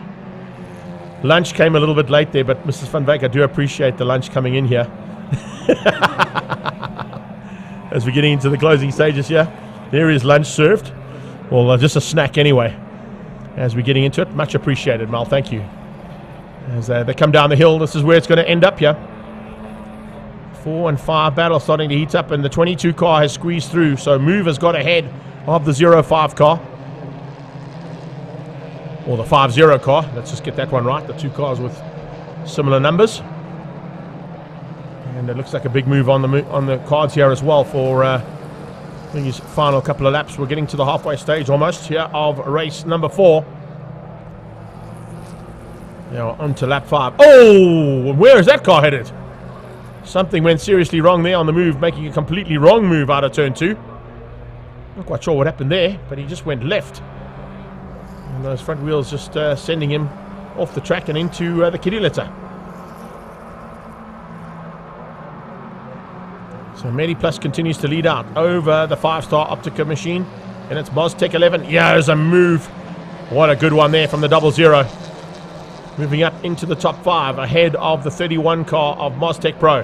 Lunch came a little bit late there, but Mrs. Van Wyk, I do appreciate the lunch coming in here. As we're getting into the closing stages here, there is lunch served. Well, just a snack anyway. As we're getting into it, much appreciated, Mal. Thank you. As they come down the hill, this is where it's going to end up here. 4 and 5 battle starting to heat up, and the 22 car has squeezed through. So Move has got ahead of the 05 car. Or the 50 car. Let's just get that one right. The two cars with similar numbers. And it looks like a big move on the cards here as well for these final couple of laps. We're getting to the halfway stage almost here of race number 4. Now on to lap 5. Oh, where is that car headed? Something went seriously wrong there on the move, making a completely wrong move out of turn 2. Not quite sure what happened there, but he just went left. And those front wheels just sending him off the track and into the kiddie litter. So MediPlus continues to lead out over the 5-star Optica machine. And it's Mostec 11. Yeah, there's a move. What a good one there from the 00. Moving up into the top 5 ahead of the 31 car of Mostec Pro.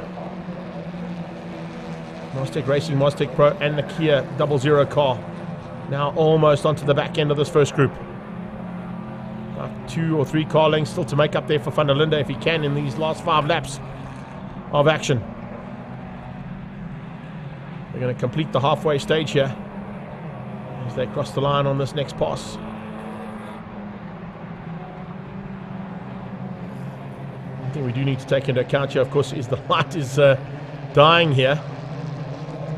Mostec Racing, Mostec Pro and the Kia 00 car. Now almost onto the back end of this first group. 2 or 3 car lengths still to make up there for Van der Linde if he can in these last 5 laps of action. They're going to complete the halfway stage here as they cross the line on this next pass. One thing we do need to take into account here, of course, is the light is dying here.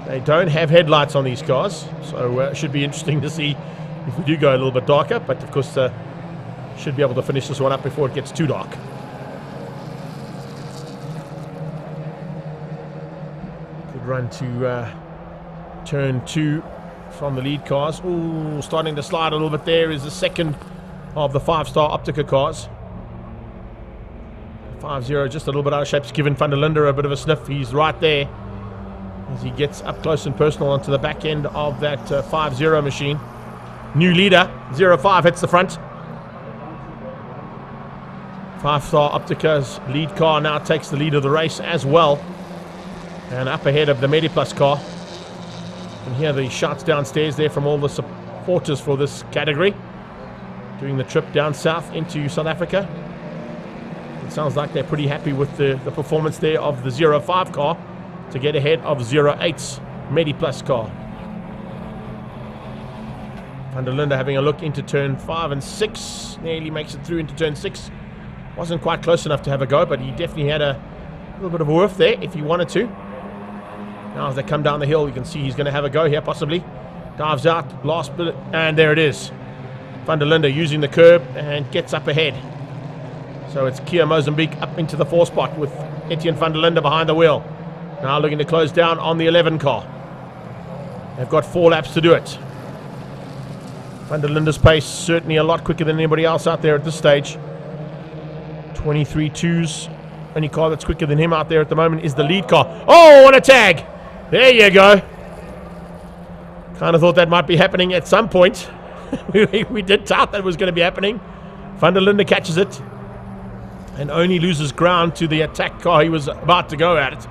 They don't have headlights on these cars, so it should be interesting to see if we do go a little bit darker, but of course should be able to finish this one up before it gets too dark. Good run to turn 2 from the lead cars. Ooh, starting to slide a little bit there is the second of the 5-star Optica cars. 5-0 just a little bit out of shape. It's given Van der Linde a bit of a sniff. He's right there as he gets up close and personal onto the back end of that 5-0 machine. New leader, 05 hits the front. 5-star Optica's lead car now takes the lead of the race as well. And up ahead of the MediPlus car. And hear the shots downstairs there from all the supporters for this category. Doing the trip down south into South Africa. It sounds like they're pretty happy with the performance there of the 05 car to get ahead of 08's MediPlus car. Van der Linde having a look into turn 5 and 6. Nearly makes it through into turn 6. Wasn't quite close enough to have a go, but he definitely had a little bit of a whiff there if he wanted to. Now as they come down the hill, you can see he's going to have a go here possibly. Dives out, last bit, and there it is. Van der Linde using the curb and gets up ahead. So it's Kia Mozambique up into the 4 spot with Etienne Van der Linde behind the wheel. Now looking to close down on the 11 car. They've got 4 laps to do it. Van der Linde's pace certainly a lot quicker than anybody else out there at this stage. 23.2's only car that's quicker than him out there at the moment is the lead car. Oh, what a tag! There you go. Kind of thought that might be happening at some point. we did doubt that was going to be happening. Van der Linde catches it and only loses ground to the attack car he was about to go at it.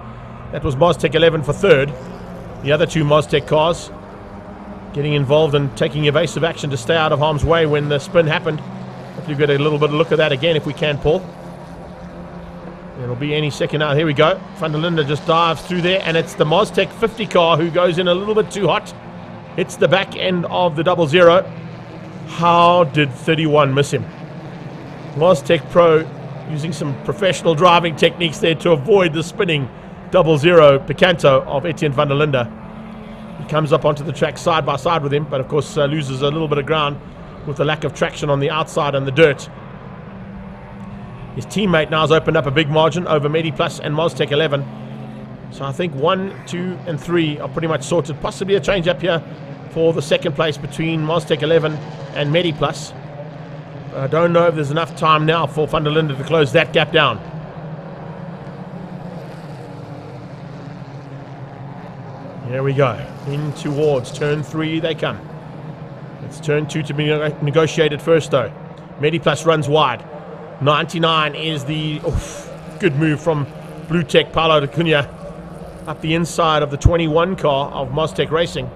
That was Mostec 11 for third. The other two Mostec cars getting involved and taking evasive action to stay out of harm's way when the spin happened. Hopefully we'll get a little bit of look at that again if we can, Paul. It'll be any second now. Here we go. Van der Linde just dives through there, and it's the Mostec 50 car who goes in a little bit too hot. Hits the back end of the 00. How did 31 miss him? Mostec Pro using some professional driving techniques there to avoid the spinning 00 Picanto of Etienne van der Linde. He comes up onto the track side by side with him, but of course loses a little bit of ground with the lack of traction on the outside and the dirt. His teammate now has opened up a big margin over Mediplus and Mostec 11. So I think 1, 2 and 3 are pretty much sorted. Possibly a change up here for the second place between Mostec 11 and Mediplus. But I don't know if there's enough time now for Van der Linde to close that gap down. Here we go. In towards turn 3 they come. It's turn 2 to be negotiated first though. Mediplus runs wide. 99 is the good move from Blue Tech Paulo da Cunha up the inside of the 21 car of Mostec Racing,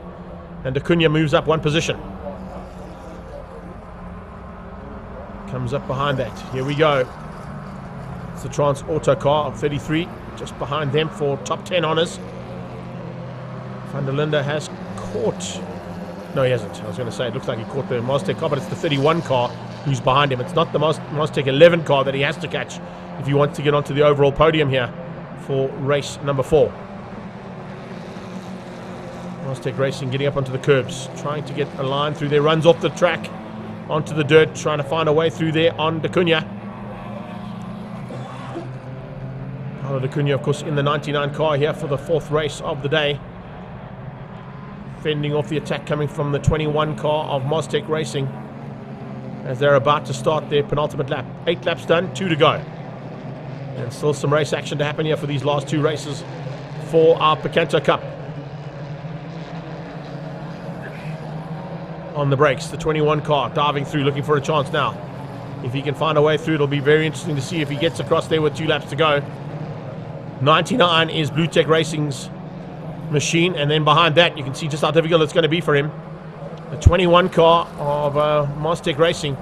and da Cunha moves up one position. Comes up behind that. Here we go. It's the Trans Auto car of 33 just behind them for top 10 honours. Van der Linde has caught... No, he hasn't. I was going to say, it looks like he caught the Mostec car, but it's the 31 car who's behind him. It's not the Mostec 11 car that he has to catch if he wants to get onto the overall podium here for race number 4. Mostec Racing getting up onto the curbs, trying to get a line through there. Runs off the track onto the dirt, trying to find a way through there on da Cunha. Paulo da Cunha, of course, in the 99 car here for the 4th race of the day. Fending off the attack coming from the 21 car of Mostec Racing as they're about to start their penultimate lap. 8 laps done, 2 to go. And still some race action to happen here for these last 2 races for our Picanto Cup. On the brakes, the 21 car diving through, looking for a chance now. If he can find a way through, it'll be very interesting to see if he gets across there with 2 laps to go. 99 is Blue Tech Racing's machine, and then behind that you can see just how difficult it's going to be for him. The 21 car of Mostec Racing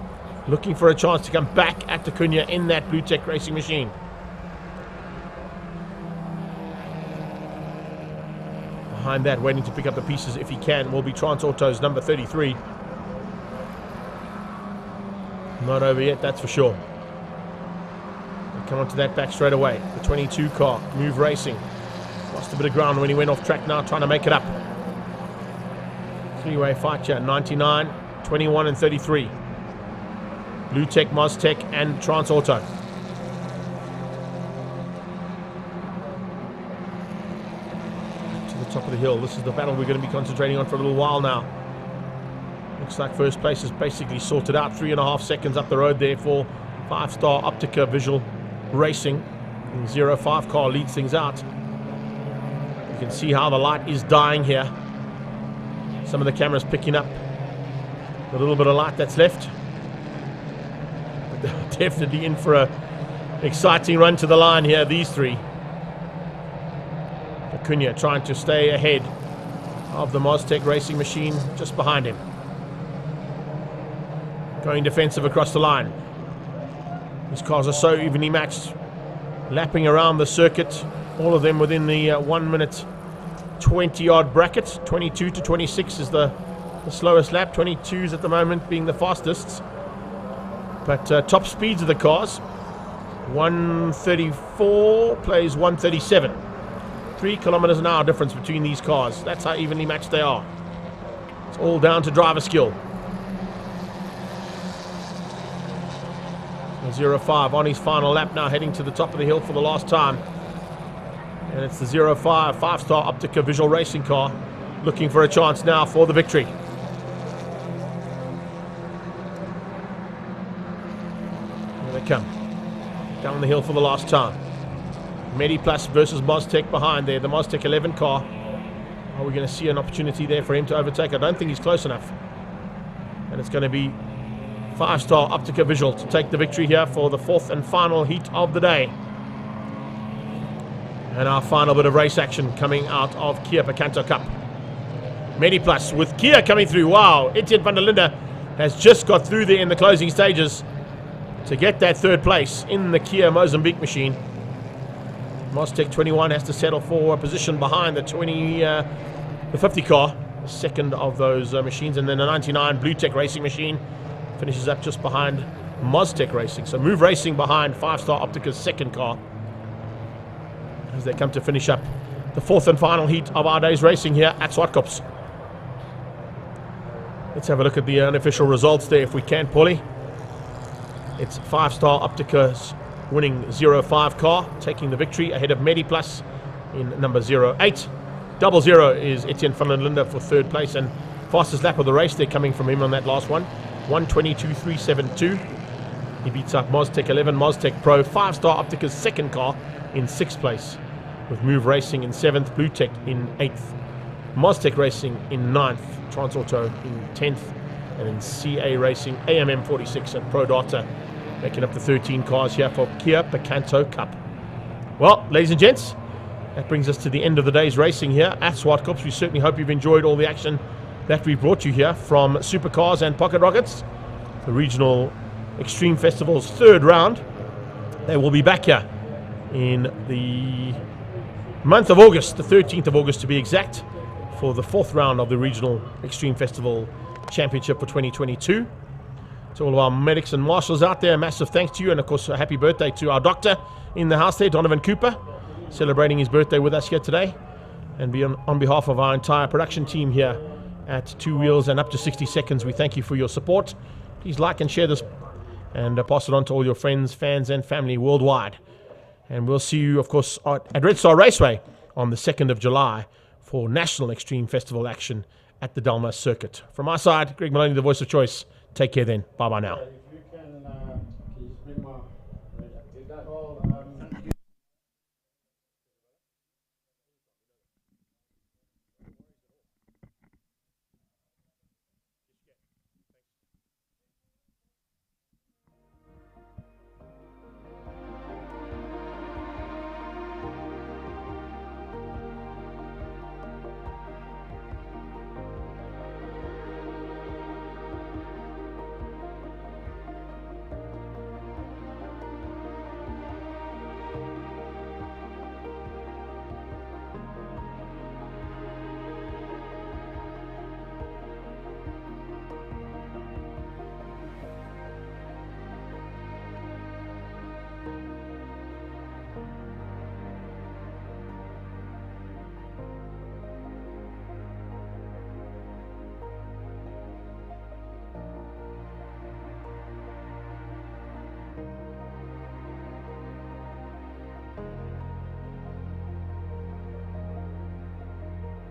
looking for a chance to come back at da Cunha in that Blue Tech Racing machine. Behind that, waiting to pick up the pieces if he can, will be Trans Auto's number 33. Not over yet, that's for sure. They come onto that back straight away. The 22 car, Move Racing. Lost a bit of ground when he went off track now, trying to make it up. 3-way fight here, 99, 21 and 33. Blue Tech, Mostec and Trans Auto. To the top of the hill. This is the battle we're going to be concentrating on for a little while now. Looks like first place is basically sorted out. 3.5 seconds up the road there for 5-star Optica Visual Racing. The 05 car leads things out. You can see how the light is dying here. Some of the cameras picking up the little bit of light that's left. But they're definitely in for a exciting run to the line here, these 3. Da Cunha trying to stay ahead of the Mostec Racing machine just behind him. Going defensive across the line. These cars are so evenly matched. Lapping around the circuit. All of them within the 1 minute 20 odd bracket. 22 to 26 is the slowest lap. 22s at the moment being the fastest. But top speeds of the cars. 134 plays 137. 3 kilometers an hour difference between these cars. That's how evenly matched they are. It's all down to driver skill. 05 on his final lap now, heading to the top of the hill for the last time. And it's the 05 5-star Optica Visual Racing car looking for a chance now for the victory. Here they come. Down the hill for the last time. Mediplus versus Mostec behind there. The Mostec 11 car Are we going to see an opportunity there for him to overtake? I don't think he's close enough. And it's going to be 5-star Optica Visual to take the victory here for the 4th and final heat of the day. And our final bit of race action coming out of Kia Picanto Cup. Mediplus with Kia coming through. Wow, Etienne van der Linde has just got through there in the closing stages to get that 3rd place in the Kia Mozambique machine. Mostec 21 has to settle for a position behind the 50 car, the second of those machines, and then the 99 Blue Tech Racing machine finishes up just behind Mostec Racing. So Move Racing behind 5-star Optica's 2nd car as they come to finish up the 4th and final heat of our day's racing here at Zwartkops. Let's have a look at the unofficial results there if we can, Paulie. It's 5-star Optica's winning 05 car, taking the victory ahead of Mediplus in number 08. 00 is Etienne van der Linde for 3rd place, and fastest lap of the race there coming from him on that last one, 1:22.372. He beats up Mostec 11, Mostec Pro, 5-star Optica's 2nd car in 6th place, with Move Racing in 7th, Blue Tech in 8th, Mostec Racing in 9th, Transauto in 10th, and then CA Racing, AMM 46 and Pro Data making up the 13 cars here for Kia Picanto Cup. Well, ladies and gents, that brings us to the end of the day's racing here at Zwartkops. We certainly hope you've enjoyed all the action that we've brought you here from Supercars and Pocket Rockets, the Regional Extreme Festival's 3rd round. They will be back here in the month of August, the 13th of August to be exact, for the 4th round of the Regional Extreme Festival Championship for 2022. To all of our medics and marshals out there, a massive thanks to you, and of course a happy birthday to our doctor in the house there, Donovan Cooper, celebrating his birthday with us here today. And on behalf of our entire production team here at Two Wheels and Up to 60 Seconds, we thank you for your support. Please like and share this and pass it on to all your friends, fans and family worldwide. And we'll see you, of course, at Red Star Raceway on the 2nd of July for National Extreme Festival action at the Delmas Circuit. From our side, Greg Maloney, the voice of choice. Take care then. Bye-bye now.